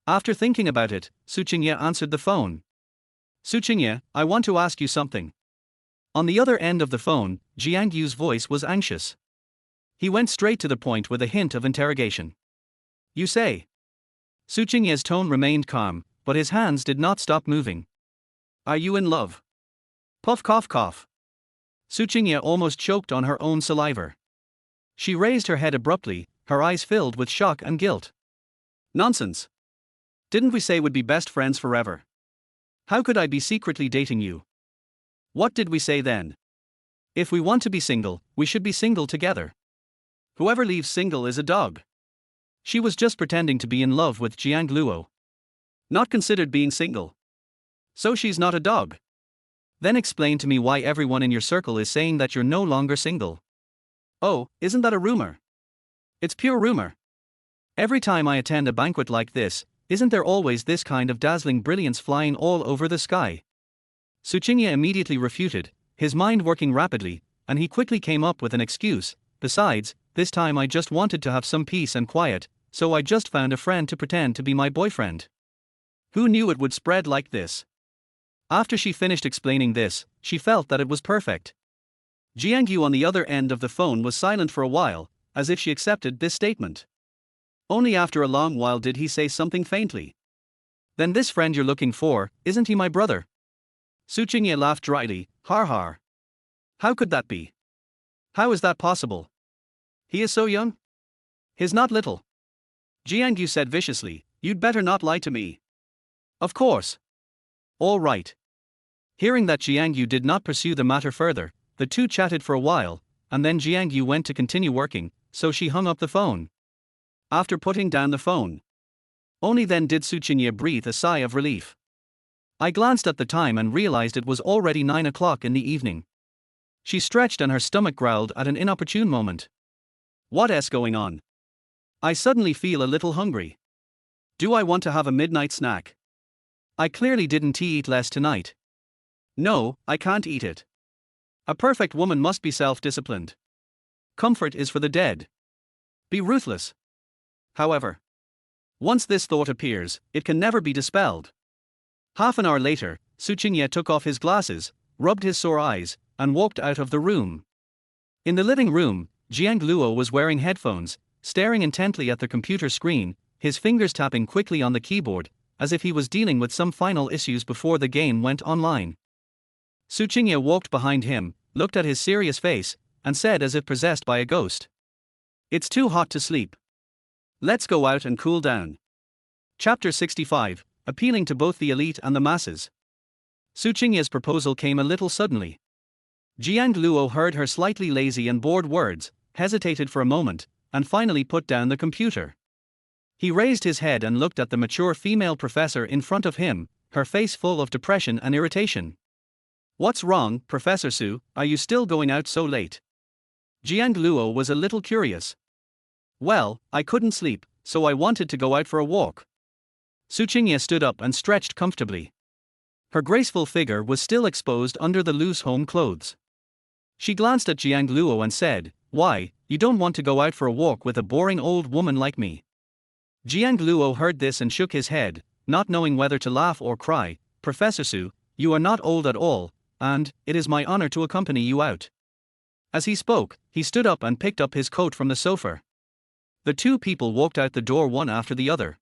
After thinking about it, Su Qingye answered the phone. Su Qingye, I want to ask you something. On the other end of the phone, Jiang Yu's voice was anxious. He went straight to the point with a hint of interrogation. You say? Su Qingye's tone remained calm, but his hands did not stop moving. Are you in love? Puff cough cough. Su Qingye almost choked on her own saliva. She raised her head abruptly, her eyes filled with shock and guilt. Nonsense. Didn't we say we'd be best friends forever? How could I be secretly dating you? What did we say then? If we want to be single, we should be single together. Whoever leaves single is a dog. She was just pretending to be in love with Jiang Luo. Not considered being single. So she's not a dog. Then explain to me why everyone in your circle is saying that you're no longer single. Oh, isn't that a rumor? It's pure rumor. Every time I attend a banquet like this, isn't there always this kind of dazzling brilliance flying all over the sky? Su Qingye immediately refuted, his mind working rapidly, and he quickly came up with an excuse. Besides, this time I just wanted to have some peace and quiet, so I just found a friend to pretend to be my boyfriend. Who knew it would spread like this? After she finished explaining this, she felt that it was perfect. Jiang Yu on the other end of the phone was silent for a while, as if she accepted this statement. Only after a long while did he say something faintly. Then this friend you're looking for, isn't he my brother? Su Qingye laughed dryly, har har. How could that be? How is that possible? He is so young? He's not little. Jiang Yu said viciously, you'd better not lie to me. Of course. All right. Hearing that Jiang Yu did not pursue the matter further, the two chatted for a while, and then Jiang Yu went to continue working, so she hung up the phone. After putting down the phone, only then did Su Qingye breathe a sigh of relief. I glanced at the time and realized it was already 9 o'clock in the evening. She stretched and her stomach growled at an inopportune moment. What's going on? I suddenly feel a little hungry. Do I want to have a midnight snack? I clearly didn't eat less tonight. No, I can't eat it. A perfect woman must be self-disciplined. Comfort is for the dead. Be ruthless. However, once this thought appears, it can never be dispelled. Half an hour later, Su Qingye took off his glasses, rubbed his sore eyes, and walked out of the room. In the living room, Jiang Luo was wearing headphones, staring intently at the computer screen, his fingers tapping quickly on the keyboard, as if he was dealing with some final issues before the game went online. Su Qingye walked behind him, looked at his serious face, and said as if possessed by a ghost. It's too hot to sleep. Let's go out and cool down. Chapter 65, appealing to both the elite and the masses. Su Qingye's proposal came a little suddenly. Jiang Luo heard her slightly lazy and bored words, hesitated for a moment, and finally put down the computer. He raised his head and looked at the mature female professor in front of him, her face full of depression and irritation. What's wrong, Professor Su, are you still going out so late? Jiang Luo was a little curious. Well, I couldn't sleep, so I wanted to go out for a walk. Su Qingye stood up and stretched comfortably. Her graceful figure was still exposed under the loose home clothes. She glanced at Jiang Luo and said, "Why, you don't want to go out for a walk with a boring old woman like me?" Jiang Luo heard this and shook his head, not knowing whether to laugh or cry. "Professor Su, you are not old at all, and it is my honor to accompany you out." As he spoke, he stood up and picked up his coat from the sofa. The two people walked out the door one after the other.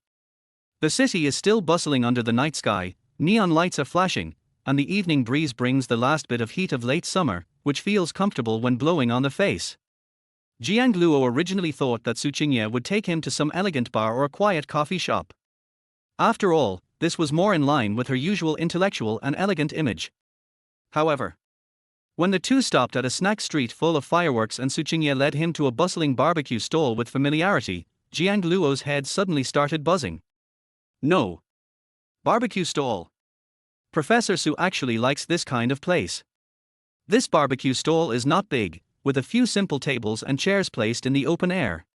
The city is still bustling under the night sky, neon lights are flashing, and the evening breeze brings the last bit of heat of late summer, which feels comfortable when blowing on the face. Jiang Luo originally thought that Su Qingye would take him to some elegant bar or a quiet coffee shop. After all, this was more in line with her usual intellectual and elegant image. However, when the two stopped at a snack street full of fireworks and Su Qingye led him to a bustling barbecue stall with familiarity, Jiang Luo's head suddenly started buzzing. No. Barbecue stall. Professor Su actually likes this kind of place. This barbecue stall is not big, with a few simple tables and chairs placed in the open air.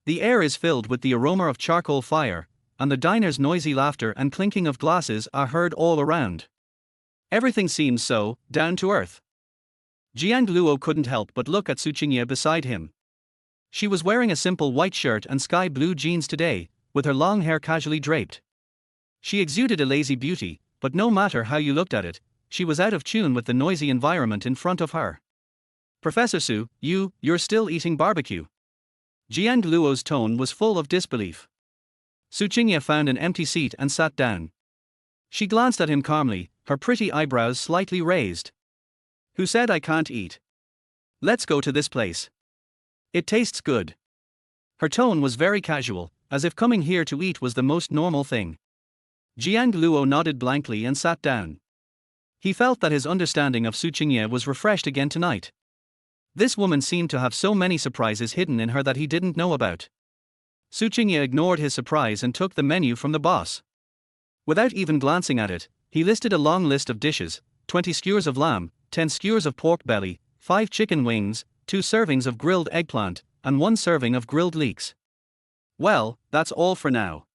The air is filled with the aroma of charcoal fire, and the diner's noisy laughter and clinking of glasses are heard all around. Everything seems so down to earth. Jiang Luo couldn't help but look at Su Qingye beside him. She was wearing a simple white shirt and sky blue jeans today, with her long hair casually draped. She exuded a lazy beauty, but no matter how you looked at it, she was out of tune with the noisy environment in front of her. "Professor Su, you're still eating barbecue?" Jiang Luo's tone was full of disbelief. Su Qingye found an empty seat and sat down. She glanced at him calmly, her pretty eyebrows slightly raised. "Who said I can't eat? Let's go to this place. It tastes good." Her tone was very casual, as if coming here to eat was the most normal thing. Jiang Luo nodded blankly and sat down. He felt that his understanding of Su Qingye was refreshed again tonight. This woman seemed to have so many surprises hidden in her that he didn't know about. Su Qingye ignored his surprise and took the menu from the boss. Without even glancing at it, he listed a long list of dishes: 20 skewers of lamb, 10 skewers of pork belly, 5 chicken wings, 2 servings of grilled eggplant, and 1 serving of grilled leeks. "Well, that's all for now."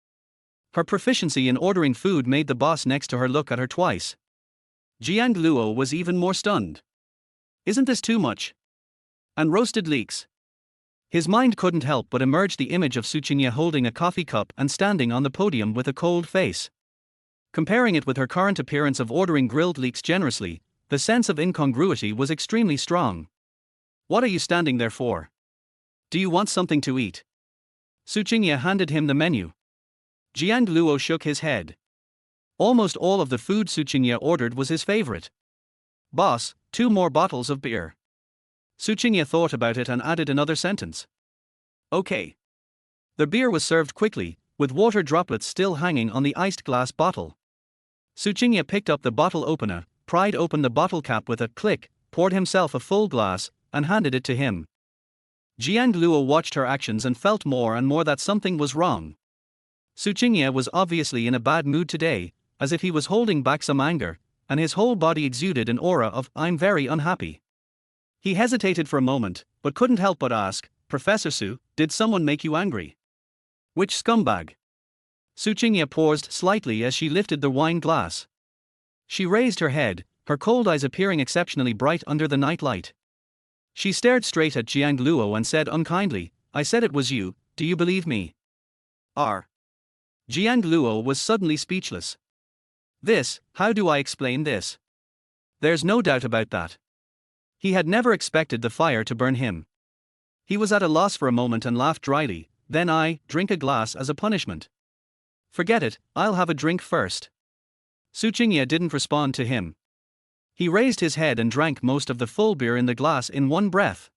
Her proficiency in ordering food made the boss next to her look at her twice. Jiang Luo was even more stunned. "Isn't this too much? And roasted leeks?" His mind couldn't help but emerge the image of Su Qingye holding a coffee cup and standing on the podium with a cold face. Comparing it with her current appearance of ordering grilled leeks generously, the sense of incongruity was extremely strong. "What are you standing there for? Do you want something to eat?" Su Qingye handed him the menu. Jiang Luo shook his head. Almost all of the food Su Qingye ordered was his favorite. "Boss, 2 more bottles of beer." Su Qingye thought about it and added another sentence. "Okay." The beer was served quickly, with water droplets still hanging on the iced glass bottle. Su Qingye picked up the bottle opener, pried open the bottle cap with a click, poured himself a full glass, and handed it to him. Jiang Luo watched her actions and felt more and more that something was wrong. Su Qingye was obviously in a bad mood today, as if he was holding back some anger, and his whole body exuded an aura of "I'm very unhappy." He hesitated for a moment, but couldn't help but ask, "Professor Su, did someone make you angry?" "Which scumbag?" Su Qingye paused slightly as she lifted the wine glass. She raised her head, her cold eyes appearing exceptionally bright under the night light. She stared straight at Jiang Luo and said unkindly, "I said it was you, do you believe me?" R. Jiang Luo was suddenly speechless. How do I explain this? There's no doubt about that. He had never expected the fire to burn him. He was at a loss for a moment and laughed dryly. "Then I drink a glass as a punishment." "Forget it, I'll have a drink first." Su Qingye didn't respond to him. He raised his head and drank most of the full beer in the glass in one breath.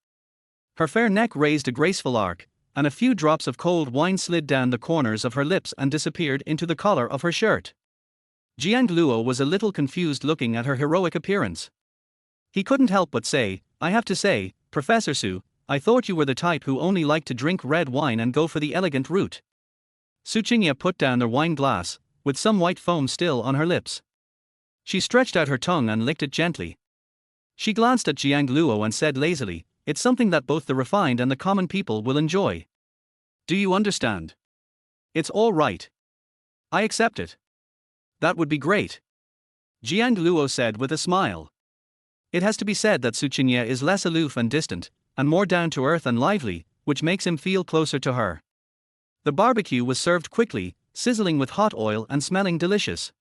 Her fair neck raised a graceful arc, and a few drops of cold wine slid down the corners of her lips and disappeared into the collar of her shirt. Jiang Luo was a little confused looking at her heroic appearance. He couldn't help but say, "I have to say, Professor Su, I thought you were the type who only liked to drink red wine and go for the elegant route." Su Qingye put down the wine glass, with some white foam still on her lips. She stretched out her tongue and licked it gently. She glanced at Jiang Luo and said lazily, "It's something that both the refined and the common people will enjoy. Do you understand? It's all right. I accept it." "That would be great." Jiang Luo said with a smile. It has to be said that Suqinya is less aloof and distant, and more down to earth and lively, which makes him feel closer to her. The barbecue was served quickly, sizzling with hot oil and smelling delicious.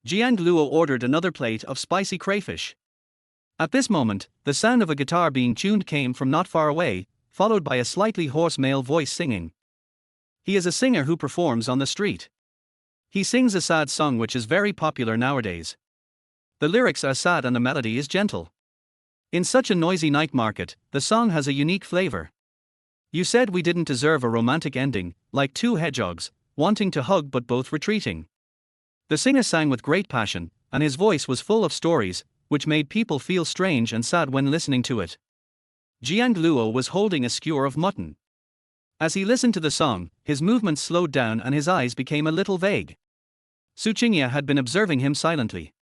Jiang Luo ordered another plate of spicy crayfish. At this moment, the sound of a guitar being tuned came from not far away, followed by a slightly hoarse male voice singing. He is a singer who performs on the street. He sings a sad song which is very popular nowadays. The lyrics are sad and the melody is gentle. In such a noisy night market, the song has a unique flavor. You said we didn't deserve a romantic ending, like two hedgehogs, wanting to hug but both retreating. The singer sang with great passion, and his voice was full of stories, which made people feel strange and sad when listening to it. Jiang Luo was holding a skewer of mutton. As he listened to the song, his movements slowed down and his eyes became a little vague. Suqinya had been observing him silently.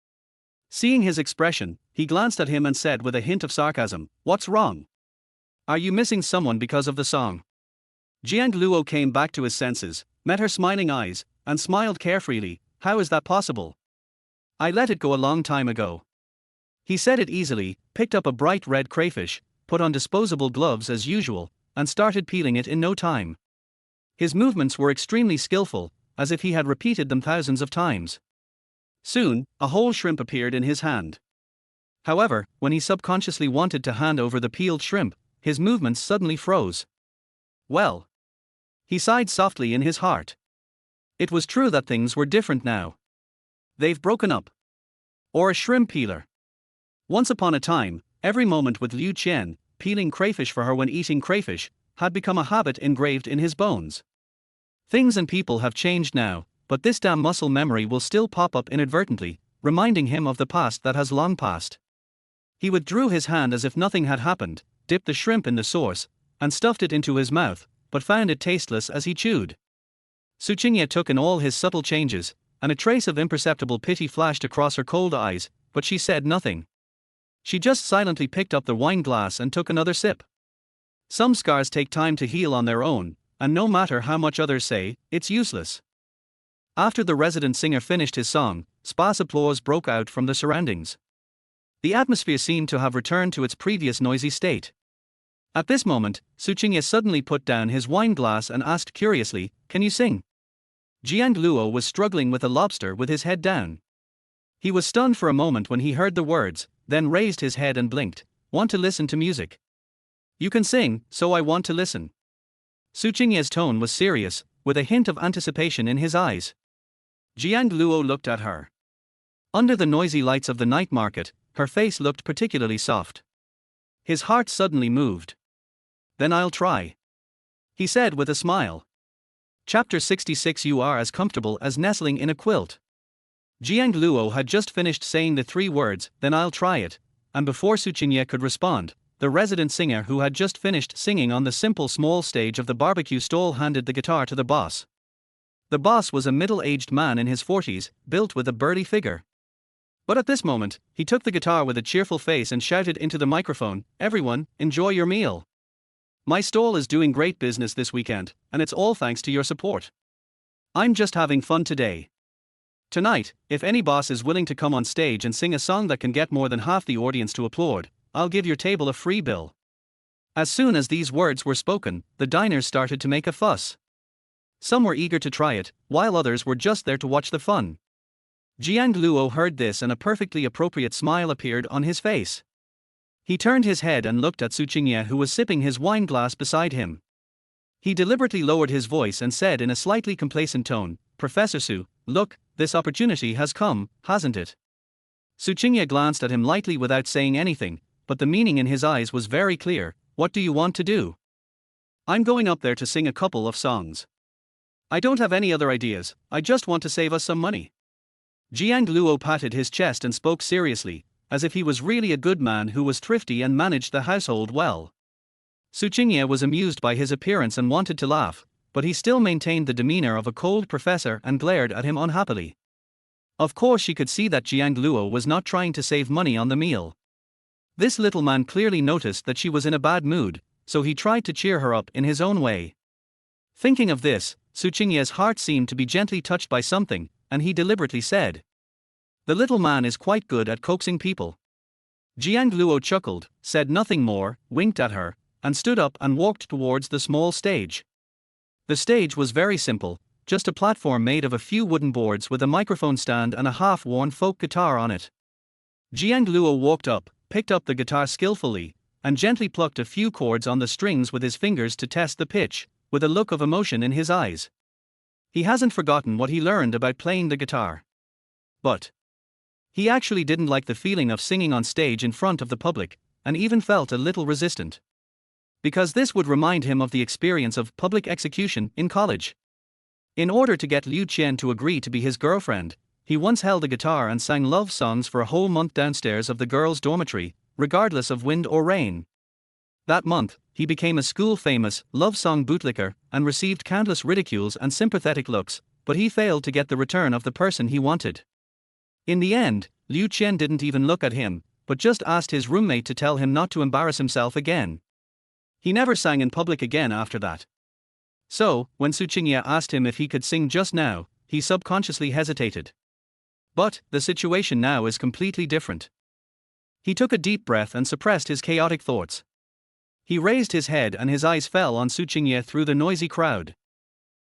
Seeing his expression, he glanced at him and said with a hint of sarcasm, "What's wrong? Are you missing someone because of the song?" Jiang Luo came back to his senses, met her smiling eyes, and smiled carefreely. "How is that possible? I let it go a long time ago." He said it easily, picked up a bright red crayfish, put on disposable gloves as usual, and started peeling it in no time. His movements were extremely skillful, as if he had repeated them thousands of times. Soon, a whole shrimp appeared in his hand. However, when he subconsciously wanted to hand over the peeled shrimp, his movements suddenly froze. Well. He sighed softly in his heart. It was true that things were different now. They've broken up. Or a shrimp peeler. Once upon a time, every moment with Liu Qian, peeling crayfish for her when eating crayfish, had become a habit engraved in his bones. Things and people have changed now, but this damn muscle memory will still pop up inadvertently, reminding him of the past that has long passed. He withdrew his hand as if nothing had happened, dipped the shrimp in the sauce, and stuffed it into his mouth, but found it tasteless as he chewed. Suqinya took in all his subtle changes, and a trace of imperceptible pity flashed across her cold eyes, but she said nothing. She just silently picked up the wine glass and took another sip. Some scars take time to heal on their own, and no matter how much others say, it's useless. After the resident singer finished his song, sparse applause broke out from the surroundings. The atmosphere seemed to have returned to its previous noisy state. At this moment, Suqinya suddenly put down his wine glass and asked curiously, "Can you sing?" Jiang Luo was struggling with a lobster with his head down. He was stunned for a moment when he heard the words, then raised his head and blinked. "Want to listen to music?" "You can sing, so I want to listen." Suqinya's tone was serious, with a hint of anticipation in his eyes. Jiang Luo looked at her. Under the noisy lights of the night market, her face looked particularly soft. His heart suddenly moved. "Then I'll try," he said with a smile. Chapter 66. You are as comfortable as nestling in a quilt. Jiang Luo had just finished saying the three words, "Then I'll try it," and before Suqinya could respond, the resident singer who had just finished singing on the simple small stage of the barbecue stall handed the guitar to the boss. The boss was a middle-aged man in his 40s, built with a burly figure. But at this moment, he took the guitar with a cheerful face and shouted into the microphone, "Everyone, enjoy your meal. My stall is doing great business this weekend, and it's all thanks to your support. I'm just having fun today. Tonight, if any boss is willing to come on stage and sing a song that can get more than half the audience to applaud, I'll give your table a free bill." As soon as these words were spoken, the diners started to make a fuss. Some were eager to try it, while others were just there to watch the fun. Jiang Luo heard this and a perfectly appropriate smile appeared on his face. He turned his head and looked at Suqinya, who was sipping his wine glass beside him. He deliberately lowered his voice and said in a slightly complacent tone, "Professor Su, look, this opportunity has come, hasn't it?" Suqinya glanced at him lightly without saying anything, but the meaning in his eyes was very clear. "What do you want to do?" "I'm going up there to sing a couple of songs. I don't have any other ideas, I just want to save us some money." Jiang Luo patted his chest and spoke seriously, as if he was really a good man who was thrifty and managed the household well. Suqinya was amused by his appearance and wanted to laugh, but he still maintained the demeanor of a cold professor and glared at him unhappily. Of course she could see that Jiang Luo was not trying to save money on the meal. This little man clearly noticed that she was in a bad mood, so he tried to cheer her up in his own way. Thinking of this, Suqinya's heart seemed to be gently touched by something, and he deliberately said, The little man is quite good at coaxing people. Jiang Luo chuckled, said nothing more, winked at her, and stood up and walked towards the small stage. The stage was very simple, just a platform made of a few wooden boards with a microphone stand and a half-worn folk guitar on it. Jiang Luo walked up, picked up the guitar skillfully, and gently plucked a few chords on the strings with his fingers to test the pitch, with a look of emotion in his eyes. He hasn't forgotten what he learned about playing the guitar. But he actually didn't like the feeling of singing on stage in front of the public, and even felt a little resistant. Because this would remind him of the experience of public execution in college. In order to get Liu Qian to agree to be his girlfriend, he once held a guitar and sang love songs for a whole month downstairs of the girls' dormitory, regardless of wind or rain. That month, he became a school-famous love song bootlicker and received countless ridicules and sympathetic looks, but he failed to get the return of the person he wanted. In the end, Liu Qian didn't even look at him, but just asked his roommate to tell him not to embarrass himself again. He never sang in public again after that. So, when Su Qingye asked him if he could sing just now, he subconsciously hesitated. But the situation now is completely different. He took a deep breath and suppressed his chaotic thoughts. He raised his head and his eyes fell on Su Qingye through the noisy crowd.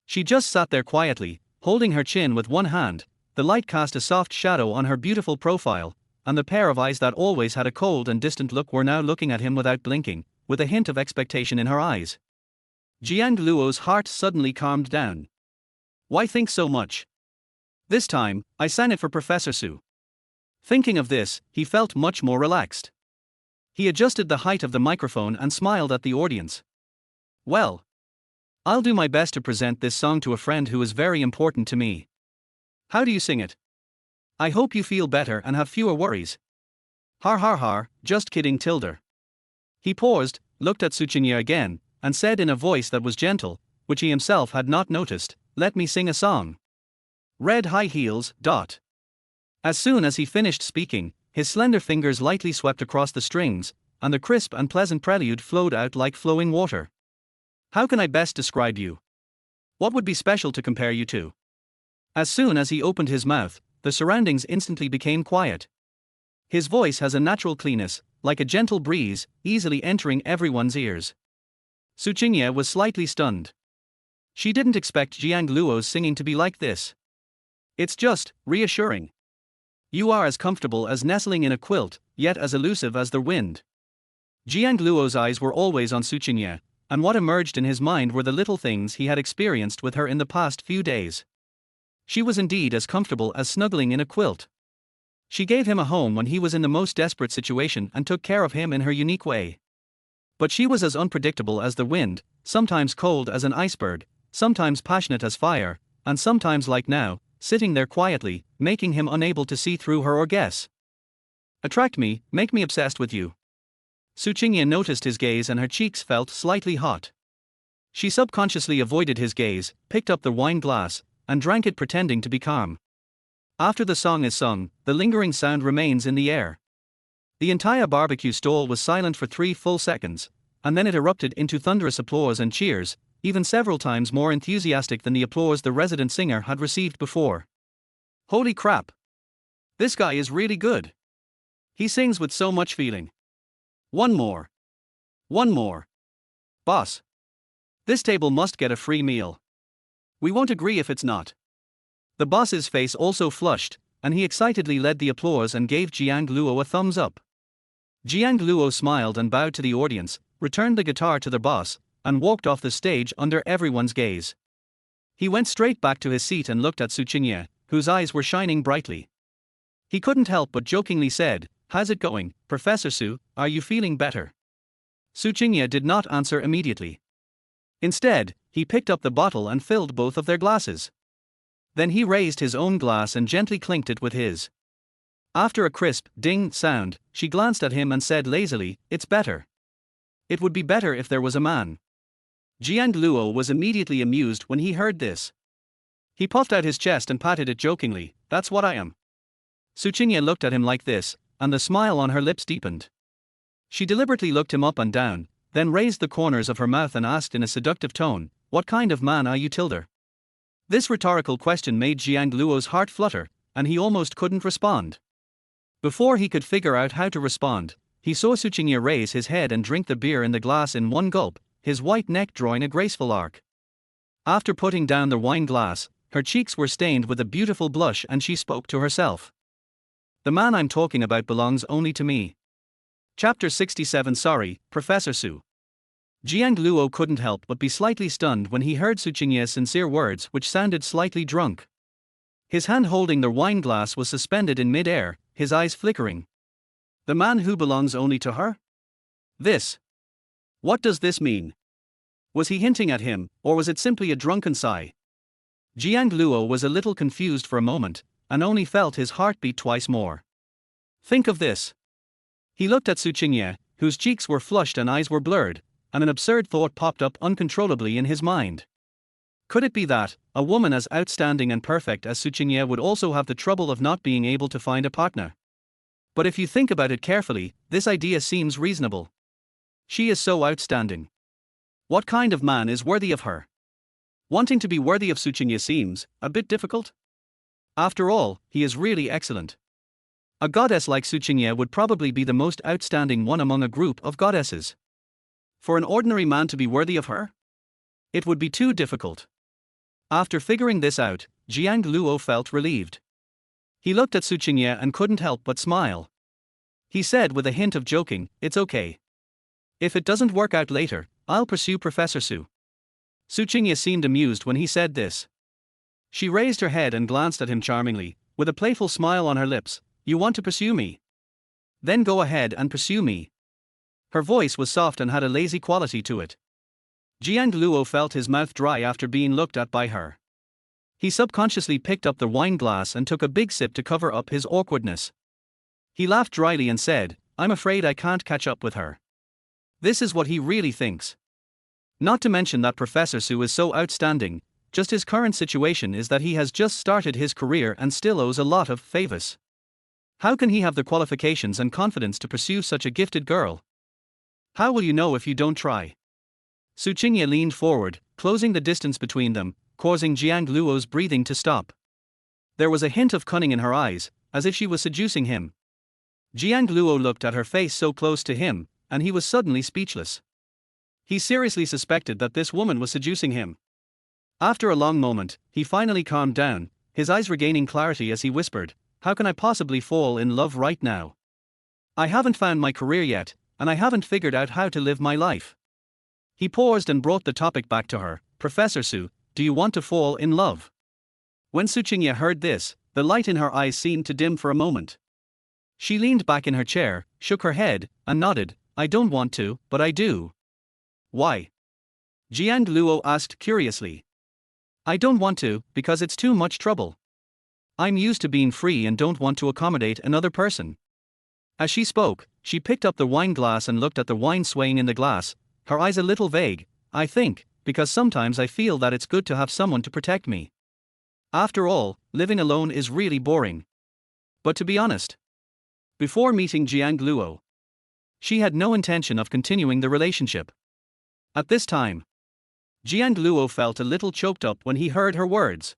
She just sat there quietly, holding her chin with one hand. The light cast a soft shadow on her beautiful profile, and the pair of eyes that always had a cold and distant look were now looking at him without blinking, with a hint of expectation in her eyes. Jiang Luo's heart suddenly calmed down. Why think so much? This time, I sang it for Professor Su. Thinking of this, he felt much more relaxed. He adjusted the height of the microphone and smiled at the audience. Well, I'll do my best to present this song to a friend who is very important to me. How do you sing it? I hope you feel better and have fewer worries. Har har har, just kidding tilde. He paused, looked at Su Qingye again, and said in a voice that was gentle, which he himself had not noticed, let me sing a song. Red high heels. As soon as he finished speaking, his slender fingers lightly swept across the strings, and the crisp and pleasant prelude flowed out like flowing water. How can I best describe you? What would be special to compare you to? As soon as he opened his mouth, the surroundings instantly became quiet. His voice has a natural cleanness, like a gentle breeze, easily entering everyone's ears. Su Qingye was slightly stunned. She didn't expect Jiang Luo's singing to be like this. It's just reassuring. You are as comfortable as nestling in a quilt, yet as elusive as the wind. Jiang Luo's eyes were always on Su Qingye, and what emerged in his mind were the little things he had experienced with her in the past few days. She was indeed as comfortable as snuggling in a quilt. She gave him a home when he was in the most desperate situation and took care of him in her unique way. But she was as unpredictable as the wind, sometimes cold as an iceberg, sometimes passionate as fire, and sometimes like now, sitting there quietly, making him unable to see through her or guess. Attract me, make me obsessed with you. Su Qingye noticed his gaze and her cheeks felt slightly hot. She subconsciously avoided his gaze, picked up the wine glass, and drank it pretending to be calm. After the song is sung, the lingering sound remains in the air. The entire barbecue stall was silent for 3 full seconds, and then it erupted into thunderous applause and cheers, even several times more enthusiastic than the applause the resident singer had received before. Holy crap! This guy is really good. He sings with so much feeling. One more. One more. Boss. This table must get a free meal. We won't agree if it's not. The boss's face also flushed, and he excitedly led the applause and gave Jiang Luo a thumbs up. Jiang Luo smiled and bowed to the audience, returned the guitar to the boss, and walked off the stage under everyone's gaze. He went straight back to his seat and looked at Su Qingye, whose eyes were shining brightly. He couldn't help but jokingly said, "How's it going, Professor Su, are you feeling better?" Su Qingye did not answer immediately. Instead, he picked up the bottle and filled both of their glasses. Then he raised his own glass and gently clinked it with his. After a crisp, ding sound, she glanced at him and said lazily, "It's better. It would be better if there was a man." Jiang Luo was immediately amused when he heard this. He puffed out his chest and patted it jokingly, "That's what I am." Su Qingye looked at him like this, and the smile on her lips deepened. She deliberately looked him up and down, then raised the corners of her mouth and asked in a seductive tone, "What kind of man are you tilde?" This rhetorical question made Jiang Luo's heart flutter, and he almost couldn't respond. Before he could figure out how to respond, he saw Tsinghua raise his head and drink the beer in the glass in one gulp, his white neck drawing a graceful arc. After putting down the wine glass, her cheeks were stained with a beautiful blush and she spoke to herself. The man I'm talking about belongs only to me. Chapter 67. Sorry, Professor Su. Jiang Luo couldn't help but be slightly stunned when he heard Tsinghua sincere words which sounded slightly drunk. His hand holding the wine glass was suspended in mid-air, his eyes flickering. The man who belongs only to her? This. What does this mean? Was he hinting at him, or was it simply a drunken sigh? Jiang Luo was a little confused for a moment, and only felt his heart beat twice more. Think of this. He looked at Tsinghua, whose cheeks were flushed and eyes were blurred, and an absurd thought popped up uncontrollably in his mind. Could it be that a woman as outstanding and perfect as Tsinghua would also have the trouble of not being able to find a partner? But if you think about it carefully, this idea seems reasonable. She is so outstanding. What kind of man is worthy of her? Wanting to be worthy of Tsinghua seems a bit difficult. After all, he is really excellent. A goddess like Tsinghua would probably be the most outstanding one among a group of goddesses. For an ordinary man to be worthy of her? It would be too difficult. After figuring this out, Jiang Luo felt relieved. He looked at Tsinghua and couldn't help but smile. He said with a hint of joking, "It's okay. If it doesn't work out later, I'll pursue Professor Su." Tsinghua seemed amused when he said this. She raised her head and glanced at him charmingly, with a playful smile on her lips. "You want to pursue me? Then go ahead and pursue me." Her voice was soft and had a lazy quality to it. Jiang Luo felt his mouth dry after being looked at by her. He subconsciously picked up the wine glass and took a big sip to cover up his awkwardness. He laughed dryly and said, "I'm afraid I can't catch up with her." This is what he really thinks. Not to mention that Professor Su is so outstanding, just his current situation is that he has just started his career and still owes a lot of favors. How can he have the qualifications and confidence to pursue such a gifted girl? How will you know if you don't try? Tsinghua leaned forward, closing the distance between them, causing Jiang Luo's breathing to stop. There was a hint of cunning in her eyes, as if she was seducing him. Jiang Luo looked at her face so close to him, and he was suddenly speechless. He seriously suspected that this woman was seducing him. After a long moment, he finally calmed down, his eyes regaining clarity as he whispered, "How can I possibly fall in love right now? I haven't found my career yet, and I haven't figured out how to live my life." He paused and brought the topic back to her. "Professor Su, do you want to fall in love?" When Tsinghua heard this, the light in her eyes seemed to dim for a moment. She leaned back in her chair, shook her head, and nodded. "I don't want to, but I do." "Why?" Jiang Luo asked curiously. "I don't want to, because it's too much trouble. I'm used to being free and don't want to accommodate another person." As she spoke, she picked up the wine glass and looked at the wine swaying in the glass, her eyes a little vague. "I think, because sometimes I feel that it's good to have someone to protect me. After all, living alone is really boring." But to be honest, before meeting Jiang Luo, she had no intention of continuing the relationship. At this time, Jiang Luo felt a little choked up when he heard her words.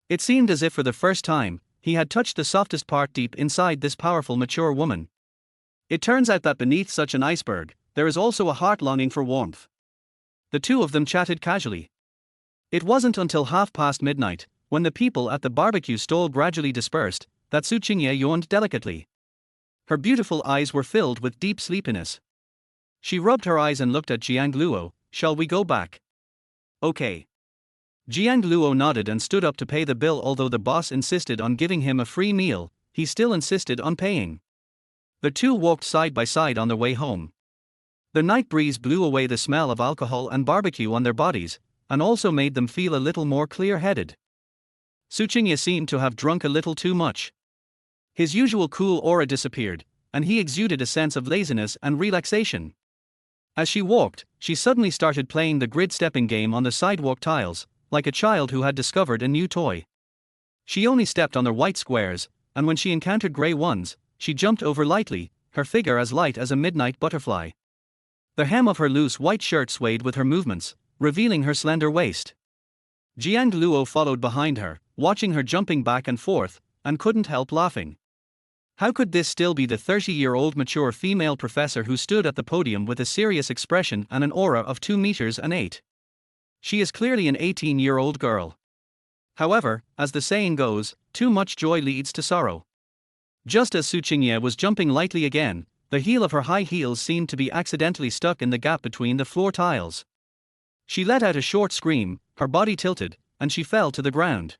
It seemed as if for the first time, he had touched the softest part deep inside this powerful mature woman. It turns out that beneath such an iceberg, there is also a heart longing for warmth. The two of them chatted casually. It wasn't until midnight, when the people at the barbecue stall gradually dispersed, that Tsinghua yawned delicately. Her beautiful eyes were filled with deep sleepiness. She rubbed her eyes and looked at Jiang Luo. "Shall we go back?" "Okay." Jiang Luo nodded and stood up to pay the bill. Although the boss insisted on giving him a free meal, he still insisted on paying. The two walked side by side on their way home. The night breeze blew away the smell of alcohol and barbecue on their bodies, and also made them feel a little more clear-headed. Tsinghua seemed to have drunk a little too much. His usual cool aura disappeared, and he exuded a sense of laziness and relaxation. As she walked, she suddenly started playing the grid-stepping game on the sidewalk tiles, like a child who had discovered a new toy. She only stepped on the white squares, and when she encountered gray ones, she jumped over lightly, her figure as light as a midnight butterfly. The hem of her loose white shirt swayed with her movements, revealing her slender waist. Jiang Luo followed behind her, watching her jumping back and forth, and couldn't help laughing. How could this still be the 30-year-old mature female professor who stood at the podium with a serious expression and an aura of 2 meters and 8? She is clearly an 18-year-old girl. However, as the saying goes, too much joy leads to sorrow. Just as Su Qingye was jumping lightly again, the heel of her high heels seemed to be accidentally stuck in the gap between the floor tiles. She let out a short scream, her body tilted, and she fell to the ground.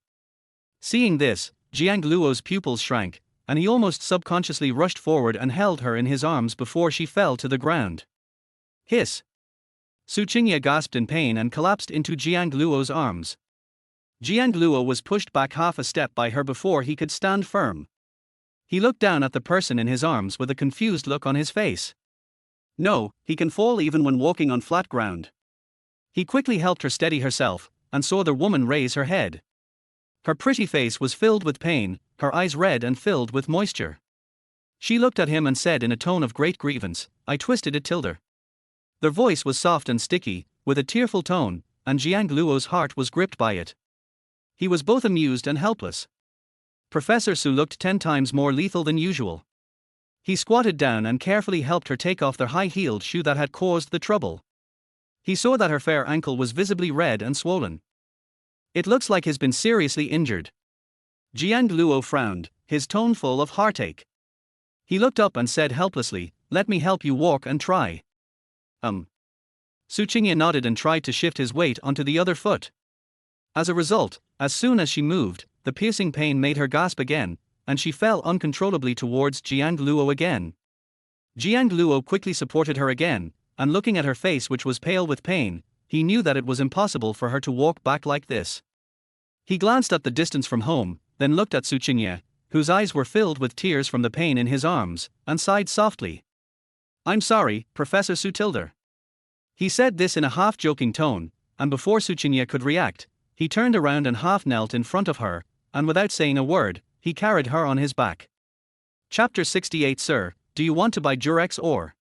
Seeing this, Jiang Luo's pupils shrank, and he almost subconsciously rushed forward and held her in his arms before she fell to the ground. Hiss! Su Qingye gasped in pain and collapsed into Jiang Luo's arms. Jiang Luo was pushed back half a step by her before he could stand firm. He looked down at the person in his arms with a confused look on his face. No, he can fall even when walking on flat ground. He quickly helped her steady herself, and saw the woman raise her head. Her pretty face was filled with pain, her eyes red and filled with moisture. She looked at him and said in a tone of great grievance, "I twisted it tilde." Their voice was soft and sticky, with a tearful tone, and Jiang Luo's heart was gripped by it. He was both amused and helpless. Professor Su looked 10 times more lethal than usual. He squatted down and carefully helped her take off the high-heeled shoe that had caused the trouble. He saw that her fair ankle was visibly red and swollen. "It looks like he's been seriously injured." Jiang Luo frowned, his tone full of heartache. He looked up and said helplessly, "Let me help you walk and try." Su Qingye nodded and tried to shift his weight onto the other foot. As a result, as soon as she moved, the piercing pain made her gasp again, and she fell uncontrollably towards Jiang Luo again. Jiang Luo quickly supported her again, and looking at her face which was pale with pain, he knew that it was impossible for her to walk back like this. He glanced at the distance from home, then looked at Su Qingye, whose eyes were filled with tears from the pain in his arms, and sighed softly. "I'm sorry, Professor Su tilde." He said this in a half-joking tone, and before Su Qingye could react, he turned around and half-knelt in front of her, and without saying a word, he carried her on his back. Chapter 68. Sir, do you want to buy Durex or?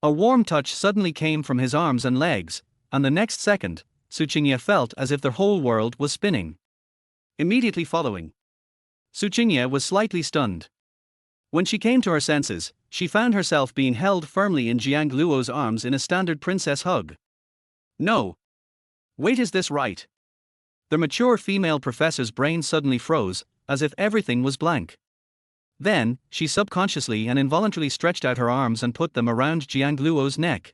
A warm touch suddenly came from his arms and legs, and the next second, Su Qingye felt as if their whole world was spinning. Immediately following, Su Qingye was slightly stunned. When she came to her senses, she found herself being held firmly in Jiang Luo's arms in a standard princess hug. No. Wait, is this right? The mature female professor's brain suddenly froze, as if everything was blank. Then, she subconsciously and involuntarily stretched out her arms and put them around Jiang Luo's neck.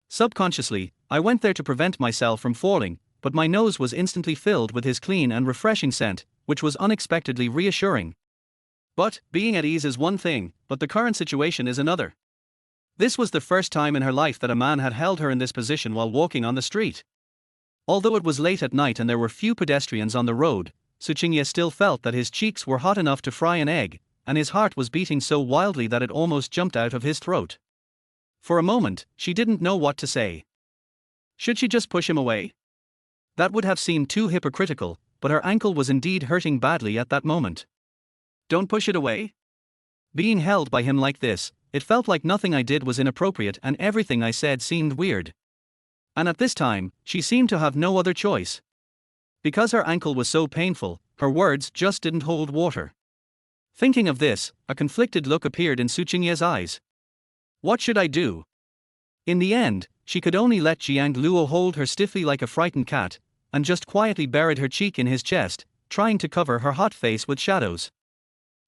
Subconsciously, I went there to prevent myself from falling, but my nose was instantly filled with his clean and refreshing scent, which was unexpectedly reassuring. But, being at ease is one thing, but the current situation is another. This was the first time in her life that a man had held her in this position while walking on the street. Although it was late at night and there were few pedestrians on the road, Su Qingye still felt that his cheeks were hot enough to fry an egg, and his heart was beating so wildly that it almost jumped out of his throat. For a moment, she didn't know what to say. Should she just push him away? That would have seemed too hypocritical, but her ankle was indeed hurting badly at that moment. Don't push it away? Being held by him like this, it felt like nothing I did was inappropriate and everything I said seemed weird. And at this time, she seemed to have no other choice. Because her ankle was so painful, her words just didn't hold water. Thinking of this, a conflicted look appeared in Su Qingye's eyes. What should I do? In the end, she could only let Jiang Luo hold her stiffly like a frightened cat, and just quietly buried her cheek in his chest, trying to cover her hot face with shadows.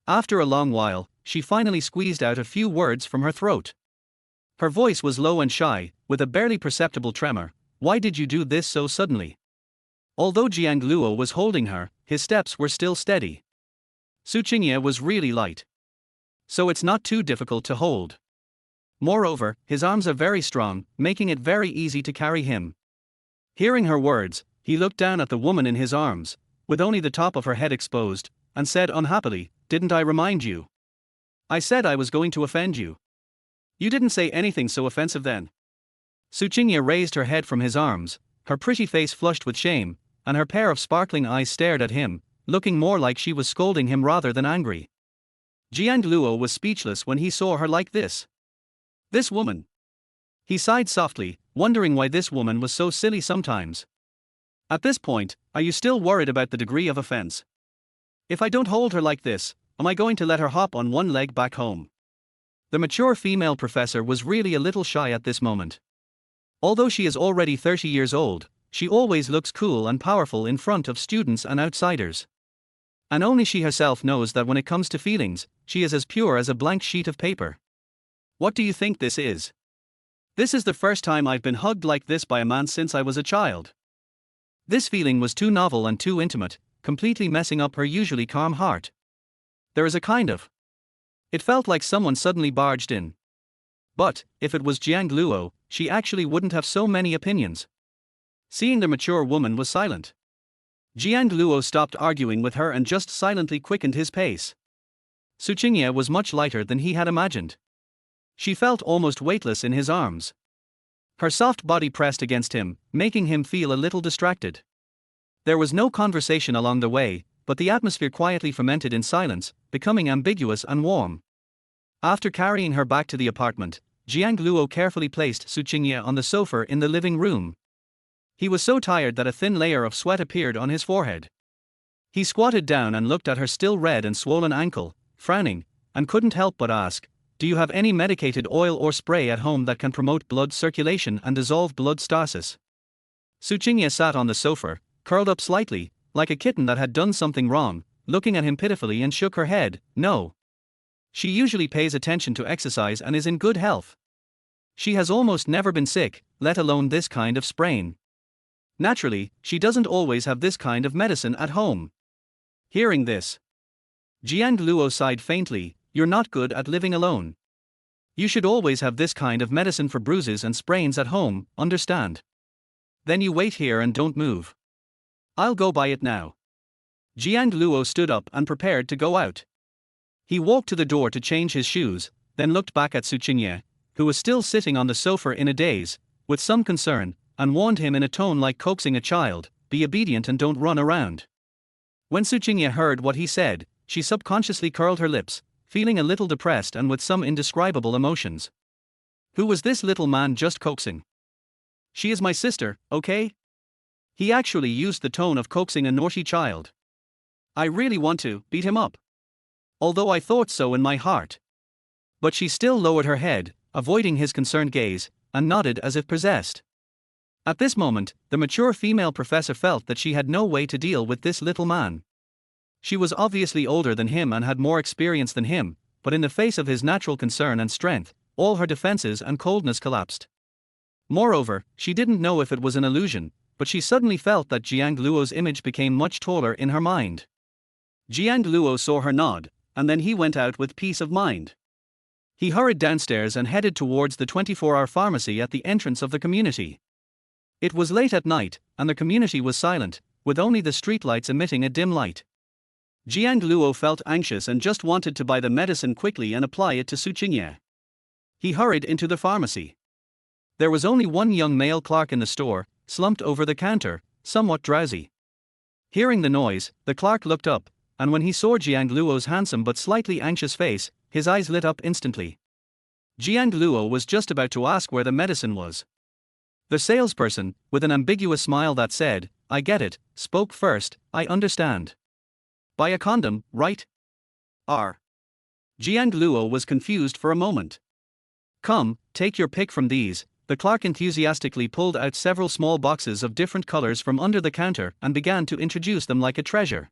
After a long while, she finally squeezed out a few words from her throat. Her voice was low and shy, with a barely perceptible tremor. "Why did you do this so suddenly?" Although Jiang Luo was holding her, his steps were still steady. Su Qingye was really light. So it's not too difficult to hold. Moreover, his arms are very strong, making it very easy to carry him. Hearing her words, he looked down at the woman in his arms, with only the top of her head exposed, and said unhappily, "Didn't I remind you? I said I was going to offend you. You didn't say anything so offensive then." Su Qingye raised her head from his arms, her pretty face flushed with shame, and her pair of sparkling eyes stared at him, looking more like she was scolding him rather than angry. Jiang Luo was speechless when he saw her like this. This woman. He sighed softly, wondering why this woman was so silly sometimes. At this point, are you still worried about the degree of offense? If I don't hold her like this, am I going to let her hop on one leg back home? The mature female professor was really a little shy at this moment. Although she is already 30 years old, she always looks cool and powerful in front of students and outsiders. And only she herself knows that when it comes to feelings, she is as pure as a blank sheet of paper. What do you think this is? This is the first time I've been hugged like this by a man since I was a child. This feeling was too novel and too intimate, completely messing up her usually calm heart. There is a kind of. It felt like someone suddenly barged in. But, if it was Jiang Luo, she actually wouldn't have so many opinions. Seeing the mature woman was silent. Jiang Luo stopped arguing with her and just silently quickened his pace. Tsinghua was much lighter than he had imagined. She felt almost weightless in his arms. Her soft body pressed against him, making him feel a little distracted. There was no conversation along the way, but the atmosphere quietly fermented in silence, becoming ambiguous and warm. After carrying her back to the apartment, Jiang Luo carefully placed Tsinghua on the sofa in the living room. He was so tired that a thin layer of sweat appeared on his forehead. He squatted down and looked at her still red and swollen ankle, frowning, and couldn't help but ask, "Do you have any medicated oil or spray at home that can promote blood circulation and dissolve blood stasis?" Tsinghua sat on the sofa, curled up slightly, like a kitten that had done something wrong, looking at him pitifully, and shook her head. No. She usually pays attention to exercise and is in good health. She has almost never been sick, let alone this kind of sprain. Naturally, she doesn't always have this kind of medicine at home. Hearing this, Jiang Luo sighed faintly. "You're not good at living alone. You should always have this kind of medicine for bruises and sprains at home, understand? Then you wait here and don't move. I'll go buy it now." Jiang Luo stood up and prepared to go out. He walked to the door to change his shoes, then looked back at Tsinghua, who was still sitting on the sofa in a daze, with some concern, and warned him in a tone like coaxing a child, "Be obedient and don't run around." When Tsinghua heard what he said, she subconsciously curled her lips, feeling a little depressed and with some indescribable emotions. Who was this little man just coaxing? "She is my sister, okay?" He actually used the tone of coaxing a naughty child. I really want to beat him up. Although I thought so in my heart. But she still lowered her head, avoiding his concerned gaze, and nodded as if possessed. At this moment, the mature female professor felt that she had no way to deal with this little man. She was obviously older than him and had more experience than him, but in the face of his natural concern and strength, all her defenses and coldness collapsed. Moreover, she didn't know if it was an illusion, but she suddenly felt that Jiang Luo's image became much taller in her mind. Jiang Luo saw her nod, and then he went out with peace of mind. He hurried downstairs and headed towards the 24-hour pharmacy at the entrance of the community. It was late at night, and the community was silent, with only the streetlights emitting a dim light. Jiang Luo felt anxious and just wanted to buy the medicine quickly and apply it to Tsinghua. He hurried into the pharmacy. There was only one young male clerk in the store, slumped over the counter, somewhat drowsy. Hearing the noise, the clerk looked up, and when he saw Jiang Luo's handsome but slightly anxious face, his eyes lit up instantly. Jiang Luo was just about to ask where the medicine was. The salesperson, with an ambiguous smile that said, "I get it," spoke first. "I understand. Buy a condom, right?" Jiang Luo was confused for a moment. "Come, take your pick from these." The clerk enthusiastically pulled out several small boxes of different colors from under the counter and began to introduce them like a treasure.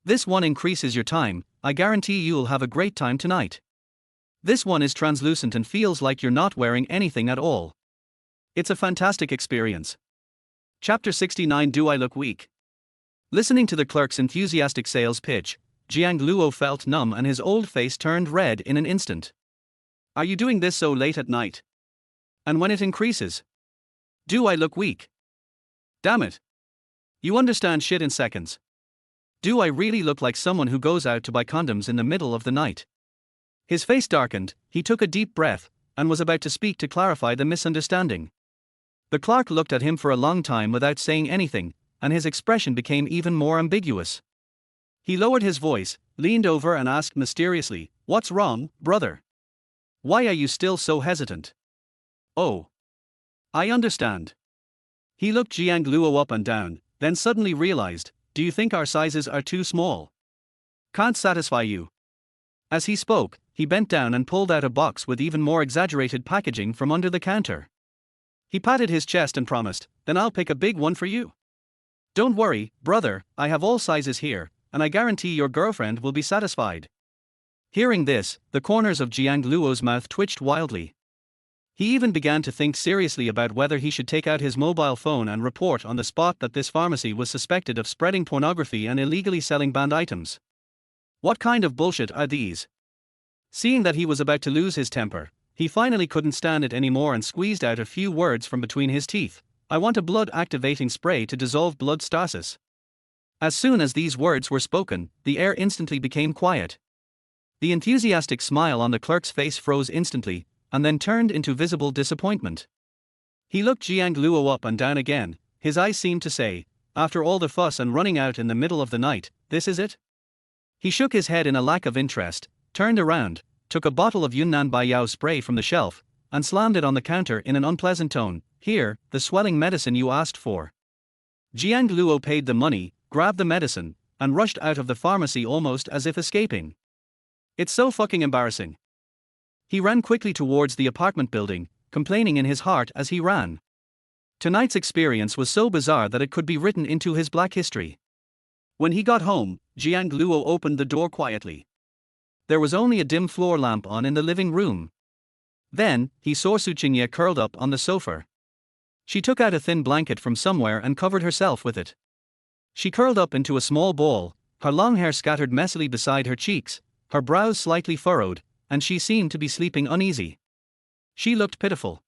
"This one increases your time. I guarantee you'll have a great time tonight. This one is translucent and feels like you're not wearing anything at all. It's a fantastic experience." Chapter 69. Do I look weak? Listening to the clerk's enthusiastic sales pitch, Jiang Luo felt numb and his old face turned red in an instant. "Are you doing this so late at night? And when it increases? Do I look weak? Damn it. You understand shit in seconds. Do I really look like someone who goes out to buy condoms in the middle of the night?" His face darkened, he took a deep breath, and was about to speak to clarify the misunderstanding. The clerk looked at him for a long time without saying anything, and his expression became even more ambiguous. He lowered his voice, leaned over and asked mysteriously, "What's wrong, brother? Why are you still so hesitant?" "Oh. I understand." He looked Jiang Luo up and down, then suddenly realized, "Do you think our sizes are too small?" Can't satisfy you. As he spoke, he bent down and pulled out a box with even more exaggerated packaging from under the counter. He patted his chest and promised, "Then I'll pick a big one for you. Don't worry, brother, I have all sizes here, and I guarantee your girlfriend will be satisfied." Hearing this, the corners of Jiang Luo's mouth twitched wildly. He even began to think seriously about whether he should take out his mobile phone and report on the spot that this pharmacy was suspected of spreading pornography and illegally selling banned items. What kind of bullshit are these? Seeing that he was about to lose his temper, he finally couldn't stand it anymore and squeezed out a few words from between his teeth. "I want a blood-activating spray to dissolve blood stasis." As soon as these words were spoken, the air instantly became quiet. The enthusiastic smile on the clerk's face froze instantly, and then turned into visible disappointment. He looked Jiang Luo up and down again. His eyes seemed to say, "After all the fuss and running out in the middle of the night, this is it?" He shook his head in a lack of interest, turned around, took a bottle of Yunnan Baiyao spray from the shelf, and slammed it on the counter in an unpleasant tone. "Here, the swelling medicine you asked for." Jiang Luo paid the money, grabbed the medicine, and rushed out of the pharmacy almost as if escaping. "It's so fucking embarrassing." He ran quickly towards the apartment building, complaining in his heart as he ran. Tonight's experience was so bizarre that it could be written into his black history. When he got home, Jiang Luo opened the door quietly. There was only a dim floor lamp on in the living room. Then, he saw Tsinghua curled up on the sofa. She took out a thin blanket from somewhere and covered herself with it. She curled up into a small ball, her long hair scattered messily beside her cheeks, her brows slightly furrowed, and she seemed to be sleeping uneasy. She looked pitiful.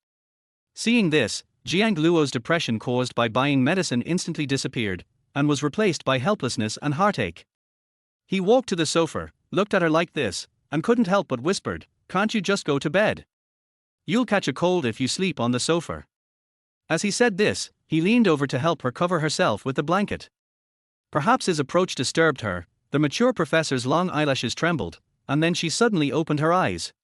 Seeing this, Jiang Luo's depression caused by buying medicine instantly disappeared, and was replaced by helplessness and heartache. He walked to the sofa, looked at her like this, and couldn't help but whispered, "Can't you just go to bed? You'll catch a cold if you sleep on the sofa." As he said this, he leaned over to help her cover herself with the blanket. Perhaps his approach disturbed her. The mature professor's long eyelashes trembled, and then she suddenly opened her eyes.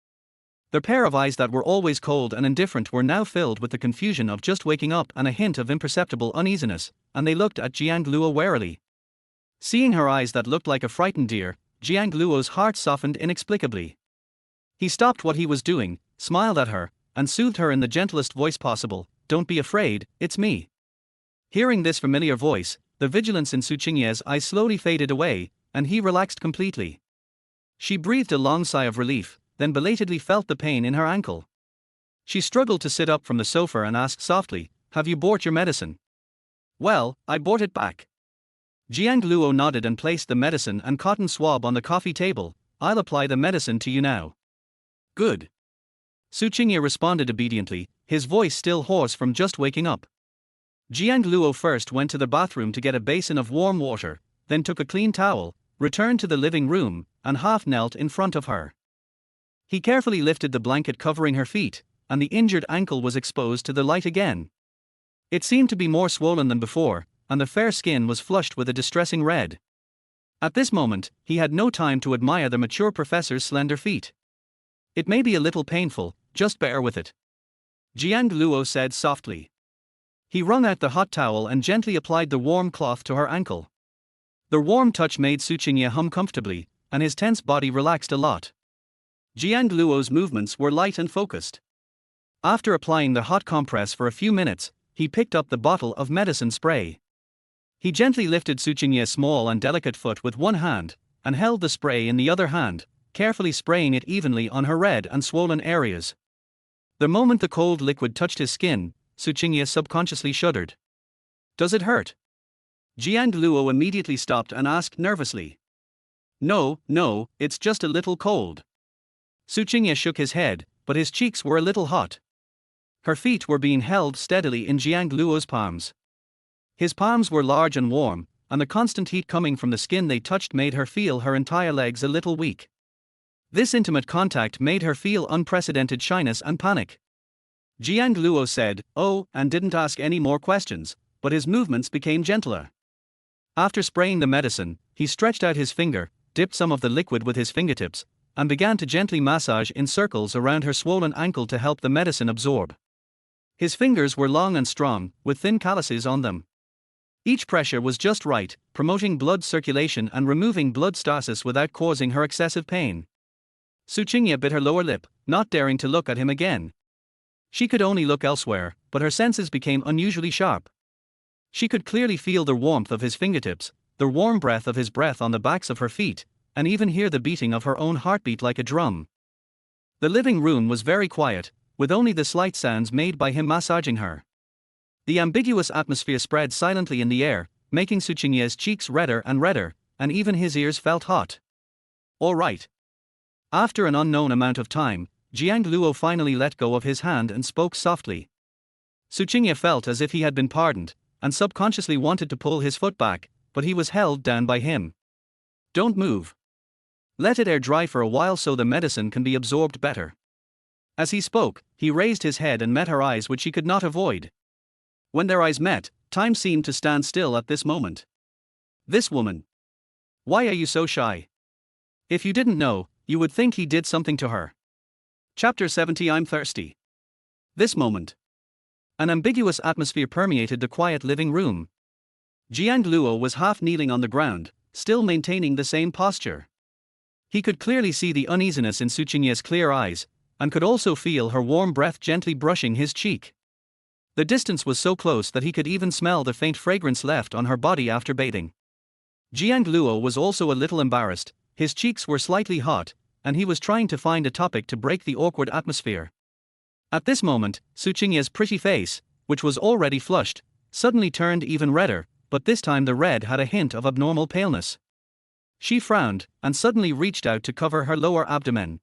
The pair of eyes that were always cold and indifferent were now filled with the confusion of just waking up and a hint of imperceptible uneasiness, and they looked at Jiang Luo warily. Seeing her eyes that looked like a frightened deer, Jiang Luo's heart softened inexplicably. He stopped what he was doing, smiled at her, and soothed her in the gentlest voice possible, "Don't be afraid, it's me." Hearing this familiar voice, the vigilance in Tsinhua's eyes slowly faded away, and he relaxed completely. She breathed a long sigh of relief, then belatedly felt the pain in her ankle. She struggled to sit up from the sofa and asked softly, "Have you bought your medicine?" "Well, I bought it back." Jiang Luo nodded and placed the medicine and cotton swab on the coffee table. "I'll apply the medicine to you now." "Good." Tsinghua responded obediently, his voice still hoarse from just waking up. Jiang Luo first went to the bathroom to get a basin of warm water, then took a clean towel, returned to the living room, and half knelt in front of her. He carefully lifted the blanket covering her feet, and the injured ankle was exposed to the light again. It seemed to be more swollen than before, and the fair skin was flushed with a distressing red. At this moment, he had no time to admire the mature professor's slender feet. "It may be a little painful, just bear with it," Jiang Luo said softly. He wrung out the hot towel and gently applied the warm cloth to her ankle. The warm touch made Tsinghua hum comfortably, and his tense body relaxed a lot. Jiang Luo's movements were light and focused. After applying the hot compress for a few minutes, he picked up the bottle of medicine spray. He gently lifted Tsinhua's small and delicate foot with one hand, and held the spray in the other hand, carefully spraying it evenly on her red and swollen areas. The moment the cold liquid touched his skin, Tsinghua subconsciously shuddered. "Does it hurt?" Jiang Luo immediately stopped and asked nervously. No, it's just a little cold." Tsinghua shook his head, but his cheeks were a little hot. Her feet were being held steadily in Jiang Luo's palms. His palms were large and warm, and the constant heat coming from the skin they touched made her feel her entire legs a little weak. This intimate contact made her feel unprecedented shyness and panic. Jiang Luo said, "Oh," and didn't ask any more questions, but his movements became gentler. After spraying the medicine, he stretched out his finger, dipped some of the liquid with his fingertips, and began to gently massage in circles around her swollen ankle to help the medicine absorb. His fingers were long and strong, with thin calluses on them. Each pressure was just right, promoting blood circulation and removing blood stasis without causing her excessive pain. Tsinghua bit her lower lip, not daring to look at him again. She could only look elsewhere, but her senses became unusually sharp. She could clearly feel the warmth of his fingertips, the warm breath of his breath on the backs of her feet, and even hear the beating of her own heartbeat like a drum. The living room was very quiet, with only the slight sounds made by him massaging her. The ambiguous atmosphere spread silently in the air, making Tsinghua's cheeks redder, and even his ears felt hot. All right. After an unknown amount of time, Jiang Luo finally let go of his hand and spoke softly. Tsinghua felt as if he had been pardoned, and subconsciously wanted to pull his foot back, but he was held down by him. Don't move. Let it air dry for a while so the medicine can be absorbed better. As he spoke, he raised his head and met her eyes, which he could not avoid. When their eyes met, time seemed to stand still at this moment. This woman. Why are you so shy? If you didn't know, you would think he did something to her. Chapter 70. I'm thirsty. This moment. An ambiguous atmosphere permeated the quiet living room. Jiang Luo was half kneeling on the ground, still maintaining the same posture. He could clearly see the uneasiness in Tsinhua's clear eyes, and could also feel her warm breath gently brushing his cheek. The distance was so close that he could even smell the faint fragrance left on her body after bathing. Jiang Luo was also a little embarrassed, his cheeks were slightly hot, and he was trying to find a topic to break the awkward atmosphere. At this moment, Tsinhua's pretty face, which was already flushed, suddenly turned even redder, but this time the red had a hint of abnormal paleness. She frowned, and suddenly reached out to cover her lower abdomen.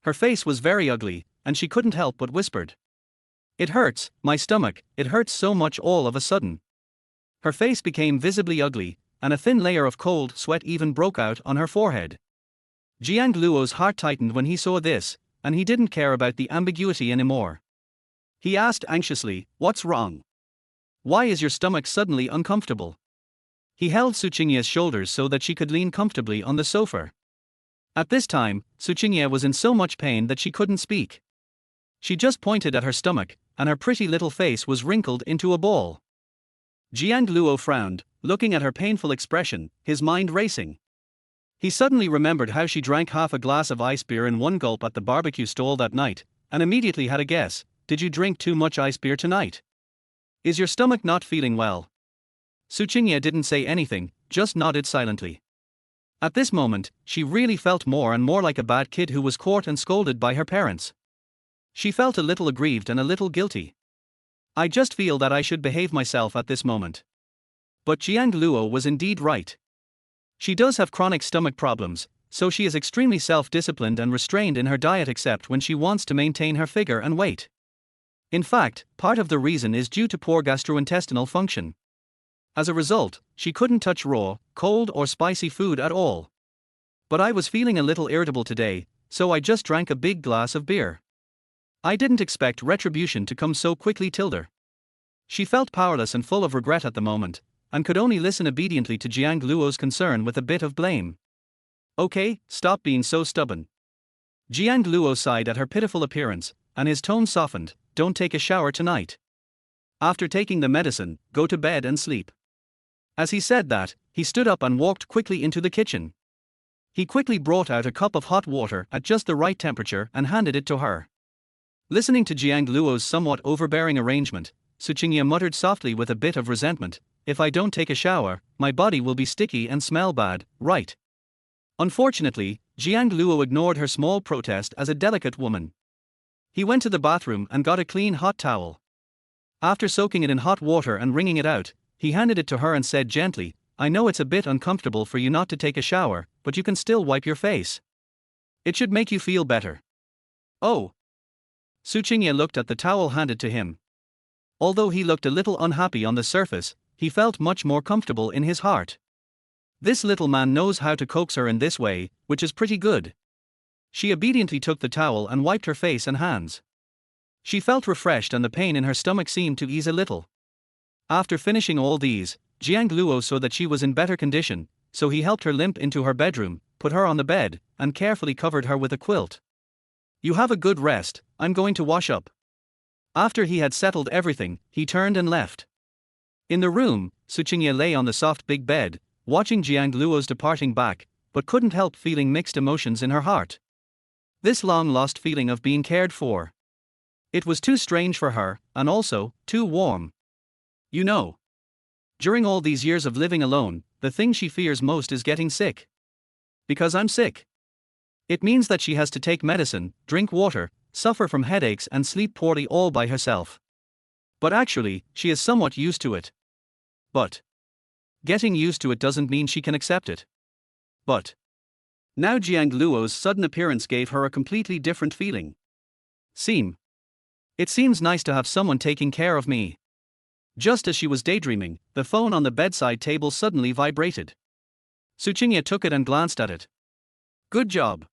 Her face was very ugly, and she couldn't help but whispered. It hurts, my stomach, it hurts so much all of a sudden. Her face became visibly ugly, and a thin layer of cold sweat even broke out on her forehead. Jiang Luo's heart tightened when he saw this, and he didn't care about the ambiguity anymore. He asked anxiously, "What's wrong? Why is your stomach suddenly uncomfortable?" He held Tsinhua's shoulders so that she could lean comfortably on the sofa. At this time, Tsinghua was in so much pain that she couldn't speak. She just pointed at her stomach, and her pretty little face was wrinkled into a ball. Jiang Luo frowned, looking at her painful expression, his mind racing. He suddenly remembered how she drank half a glass of ice beer in one gulp at the barbecue stall that night, and immediately had a guess. Did you drink too much ice beer tonight? Is your stomach not feeling well? Tsinghua didn't say anything, just nodded silently. At this moment, she really felt more and more like a bad kid who was caught and scolded by her parents. She felt a little aggrieved and a little guilty. I just feel that I should behave myself at this moment. But Jiang Luo was indeed right. She does have chronic stomach problems, so she is extremely self-disciplined and restrained in her diet except when she wants to maintain her figure and weight. In fact, part of the reason is due to poor gastrointestinal function. As a result, she couldn't touch raw, cold or spicy food at all. But I was feeling a little irritable today, so I just drank a big glass of beer. I didn't expect retribution to come so quickly. She felt powerless and full of regret at the moment, and could only listen obediently to Jiang Luo's concern with a bit of blame. Okay, stop being so stubborn. Jiang Luo sighed at her pitiful appearance, and his tone softened. Don't take a shower tonight. After taking the medicine, go to bed and sleep. As he said that, he stood up and walked quickly into the kitchen. He quickly brought out a cup of hot water at just the right temperature and handed it to her. Listening to Jiang Luo's somewhat overbearing arrangement, Tsinghua muttered softly with a bit of resentment, if I don't take a shower, my body will be sticky and smell bad, right? Unfortunately, Jiang Luo ignored her small protest as a delicate woman. He went to the bathroom and got a clean hot towel. After soaking it in hot water and wringing it out, he handed it to her and said gently, I know it's a bit uncomfortable for you not to take a shower, but you can still wipe your face. It should make you feel better. Oh. Tsinghua looked at the towel handed to him. Although he looked a little unhappy on the surface, he felt much more comfortable in his heart. This little man knows how to coax her in this way, which is pretty good. She obediently took the towel and wiped her face and hands. She felt refreshed and the pain in her stomach seemed to ease a little. After finishing all these, Jiang Luo saw that she was in better condition, so he helped her limp into her bedroom, put her on the bed, and carefully covered her with a quilt. You have a good rest, I'm going to wash up. After he had settled everything, he turned and left. In the room, Su Qingye lay on the soft big bed, watching Jiang Luo's departing back, but couldn't help feeling mixed emotions in her heart. This long-lost feeling of being cared for. It was too strange for her, and also, too warm. You know. During all these years of living alone, the thing she fears most is getting sick. Because I'm sick. It means that she has to take medicine, drink water, suffer from headaches and sleep poorly all by herself. But actually, she is somewhat used to it. But getting used to it doesn't mean she can accept it. But now Jiang Luo's sudden appearance gave her a completely different feeling. It seems nice to have someone taking care of me. Just as she was daydreaming, the phone on the bedside table suddenly vibrated. Su Qingye took it and glanced at it. Good job.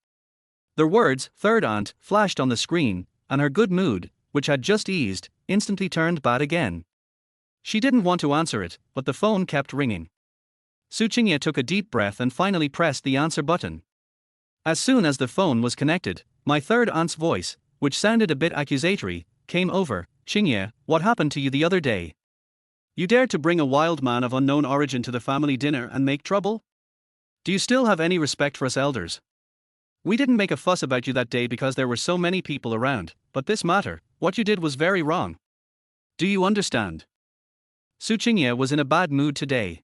The words, third aunt, flashed on the screen, and her good mood, which had just eased, instantly turned bad again. She didn't want to answer it, but the phone kept ringing. Su Qingye took a deep breath and finally pressed the answer button. As soon as the phone was connected, my third aunt's voice, which sounded a bit accusatory, came over. Qingye, what happened to you the other day? You dared to bring a wild man of unknown origin to the family dinner and make trouble? Do you still have any respect for us elders? We didn't make a fuss about you that day because there were so many people around, but this matter, what you did was very wrong. Do you understand? Su Qingye was in a bad mood today.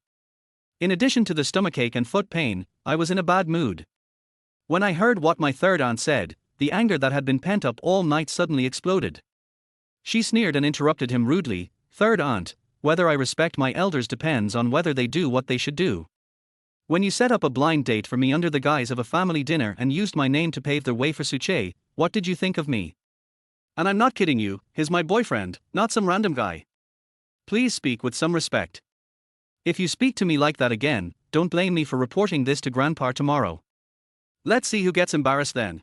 In addition to the stomachache and foot pain, I was in a bad mood. When I heard what my third aunt said, the anger that had been pent up all night suddenly exploded. She sneered and interrupted him rudely. Third aunt, whether I respect my elders depends on whether they do what they should do. When you set up a blind date for me under the guise of a family dinner and used my name to pave the way for Suche, what did you think of me? And I'm not kidding you, he's my boyfriend, not some random guy. Please speak with some respect. If you speak to me like that again, don't blame me for reporting this to Grandpa tomorrow. Let's see who gets embarrassed then.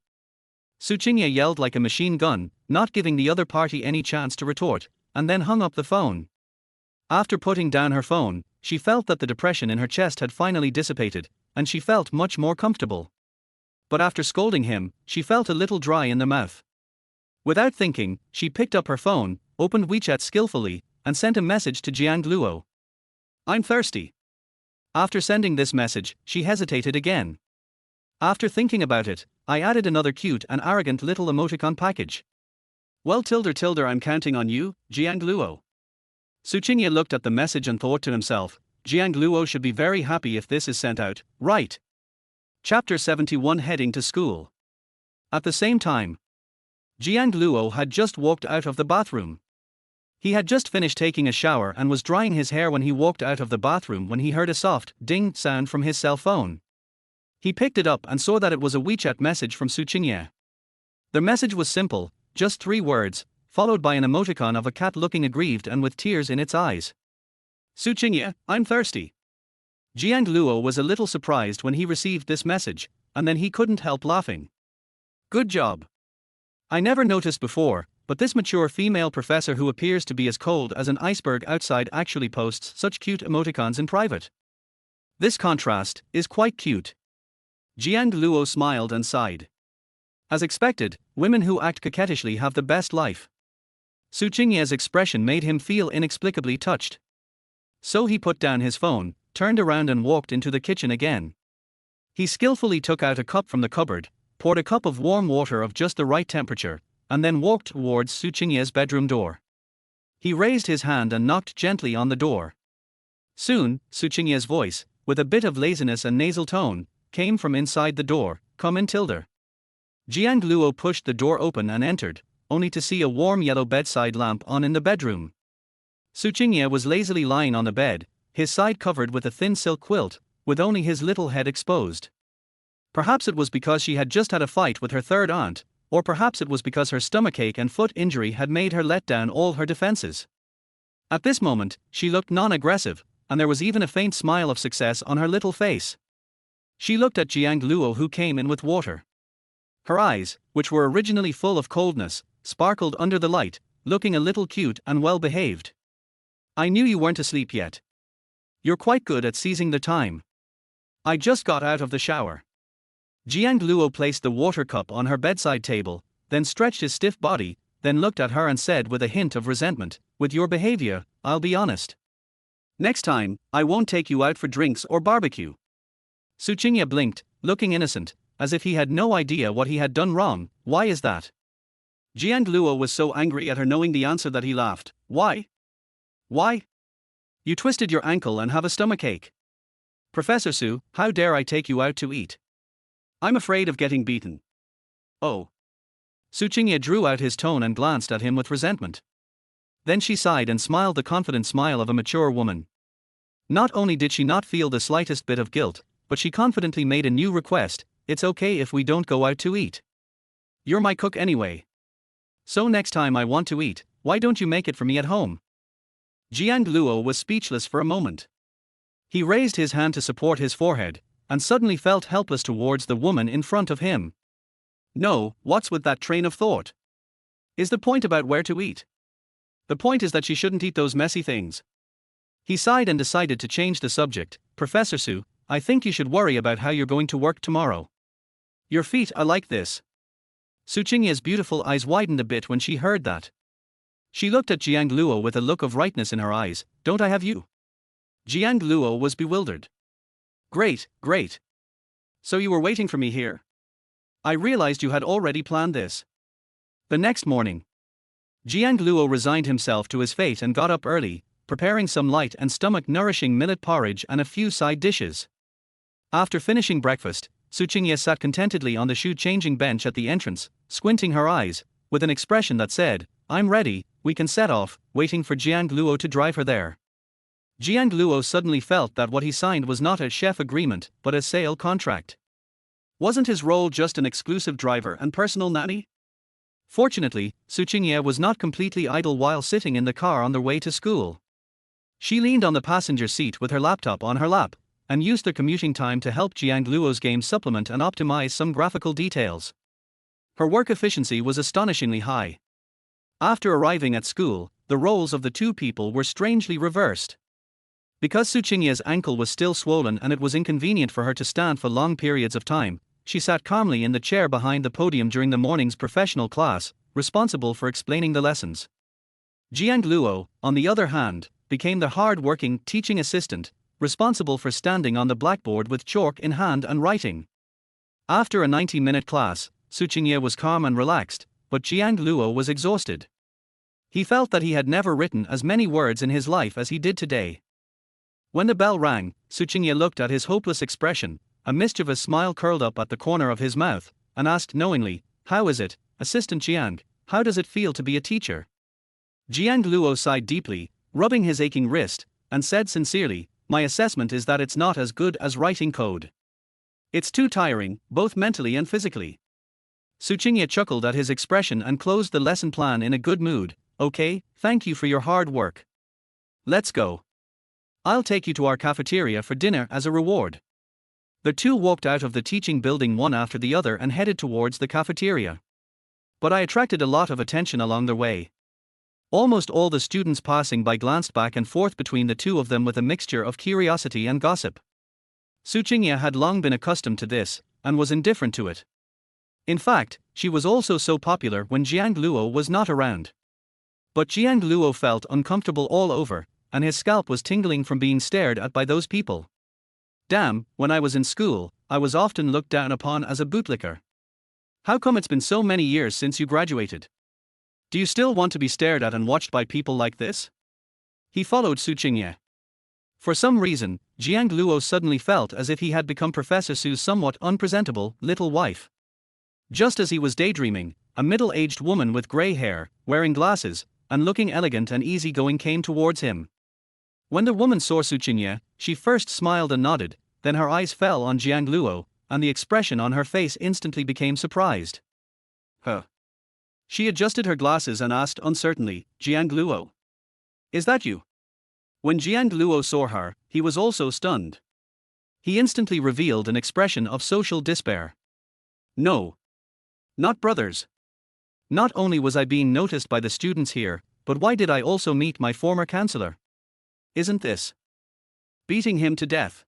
Su Qingye yelled like a machine gun, not giving the other party any chance to retort, and then hung up the phone. After putting down her phone, she felt that the depression in her chest had finally dissipated, and she felt much more comfortable. But after scolding him, she felt a little dry in the mouth. Without thinking, she picked up her phone, opened WeChat skillfully, and sent a message to Jiang Luo. I'm thirsty. After sending this message, she hesitated again. After thinking about it, I added another cute and arrogant little emoticon package. Well, I'm counting on you, Jiang Luo. Su Qingye looked at the message and thought to himself, Jiang Luo should be very happy if this is sent out, right? Chapter 71 Heading to School. At the same time, Jiang Luo had just walked out of the bathroom. He had just finished taking a shower and was drying his hair when he walked out of the bathroom when he heard a soft ding sound from his cell phone. He picked it up and saw that it was a WeChat message from Su Qingye. The message was simple, just 3 words, followed by an emoticon of a cat looking aggrieved and with tears in its eyes. Su Qingye, I'm thirsty. Jiang Luo was a little surprised when he received this message, and then he couldn't help laughing. Good job. I never noticed before, but this mature female professor who appears to be as cold as an iceberg outside actually posts such cute emoticons in private. This contrast is quite cute. Jiang Luo smiled and sighed. As expected, women who act coquettishly have the best life. Su Qingye's expression made him feel inexplicably touched. So he put down his phone, turned around and walked into the kitchen again. He skillfully took out a cup from the cupboard, poured a cup of warm water of just the right temperature, and then walked towards Su Qingye's bedroom door. He raised his hand and knocked gently on the door. Soon, Su Qingye's voice, with a bit of laziness and nasal tone, came from inside the door, Come in, Tilda. Jiang Luo pushed the door open and entered, only to see a warm yellow bedside lamp on in the bedroom. Su Qingye was lazily lying on the bed, his side covered with a thin silk quilt, with only his little head exposed. Perhaps it was because she had just had a fight with her third aunt, or perhaps it was because her stomachache and foot injury had made her let down all her defenses. At this moment, she looked non-aggressive, and there was even a faint smile of success on her little face. She looked at Jiang Luo, who came in with water. Her eyes, which were originally full of coldness, sparkled under the light, looking a little cute and well-behaved. I knew you weren't asleep yet. You're quite good at seizing the time. I just got out of the shower. Jiang Luo placed the water cup on her bedside table, then stretched his stiff body, then looked at her and said with a hint of resentment, With your behavior, I'll be honest. Next time, I won't take you out for drinks or barbecue. Su Qingye blinked, looking innocent, as if he had no idea what he had done wrong. Why is that? Jiang Luo was so angry at her knowing the answer that he laughed. Why? Why? You twisted your ankle and have a stomachache. Professor Su, how dare I take you out to eat? I'm afraid of getting beaten. Oh. Su Qingye drew out his tone and glanced at him with resentment. Then she sighed and smiled the confident smile of a mature woman. Not only did she not feel the slightest bit of guilt, but she confidently made a new request. It's okay if we don't go out to eat. You're my cook anyway. So next time I want to eat, why don't you make it for me at home? Jiang Luo was speechless for a moment. He raised his hand to support his forehead, and suddenly felt helpless towards the woman in front of him. No, what's with that train of thought? Is the point about where to eat? The point is that she shouldn't eat those messy things. He sighed and decided to change the subject. Professor Su, I think you should worry about how you're going to work tomorrow. Your feet are like this. Su Qingye's beautiful eyes widened a bit when she heard that. She looked at Jiang Luo with a look of rightness in her eyes. Don't I have you? Jiang Luo was bewildered. Great, great. So you were waiting for me here? I realized you had already planned this. The next morning, Jiang Luo resigned himself to his fate and got up early, preparing some light and stomach-nourishing millet porridge and a few side dishes. After finishing breakfast, Su Qingye sat contentedly on the shoe-changing bench at the entrance, squinting her eyes, with an expression that said, I'm ready, we can set off, waiting for Jiang Luo to drive her there. Jiang Luo suddenly felt that what he signed was not a chef agreement, but a sale contract. Wasn't his role just an exclusive driver and personal nanny? Fortunately, Su Qingye was not completely idle while sitting in the car on their way to school. She leaned on the passenger seat with her laptop on her lap, and used their commuting time to help Jiang Luo's game supplement and optimize some graphical details. Her work efficiency was astonishingly high. After arriving at school, the roles of the two people were strangely reversed. Because Su Qingye's ankle was still swollen and it was inconvenient for her to stand for long periods of time, she sat calmly in the chair behind the podium during the morning's professional class, responsible for explaining the lessons. Jiang Luo, on the other hand, became the hard-working teaching assistant, responsible for standing on the blackboard with chalk in hand and writing. After a 90-minute class, Su Qingye was calm and relaxed, but Jiang Luo was exhausted. He felt that he had never written as many words in his life as he did today. When the bell rang, Su Qingye looked at his hopeless expression, a mischievous smile curled up at the corner of his mouth, and asked knowingly, How is it, Assistant Jiang, how does it feel to be a teacher? Jiang Luo sighed deeply, rubbing his aching wrist, and said sincerely, My assessment is that it's not as good as writing code. It's too tiring, both mentally and physically. Su Qingye chuckled at his expression and closed the lesson plan in a good mood. Okay, thank you for your hard work. Let's go. I'll take you to our cafeteria for dinner as a reward. The two walked out of the teaching building one after the other and headed towards the cafeteria. But I attracted a lot of attention along their way. Almost all the students passing by glanced back and forth between the two of them with a mixture of curiosity and gossip. Su Qingye had long been accustomed to this, and was indifferent to it. In fact, she was also so popular when Jiang Luo was not around. But Jiang Luo felt uncomfortable all over, and his scalp was tingling from being stared at by those people. Damn, when I was in school, I was often looked down upon as a bootlicker. How come it's been so many years since you graduated? Do you still want to be stared at and watched by people like this? He followed Su Qingye. For some reason, Jiang Luo suddenly felt as if he had become Professor Su's somewhat unpresentable little wife. Just as he was daydreaming, a middle-aged woman with grey hair, wearing glasses, and looking elegant and easygoing came towards him. When the woman saw Su Qingye, she first smiled and nodded, then her eyes fell on Jiang Luo, and the expression on her face instantly became surprised. Huh. She adjusted her glasses and asked uncertainly, Jiang Luo? Is that you? When Jiang Luo saw her, he was also stunned. He instantly revealed an expression of social despair. No. Not brothers. Not only was I being noticed by the students here, but why did I also meet my former counselor? Isn't this beating him to death?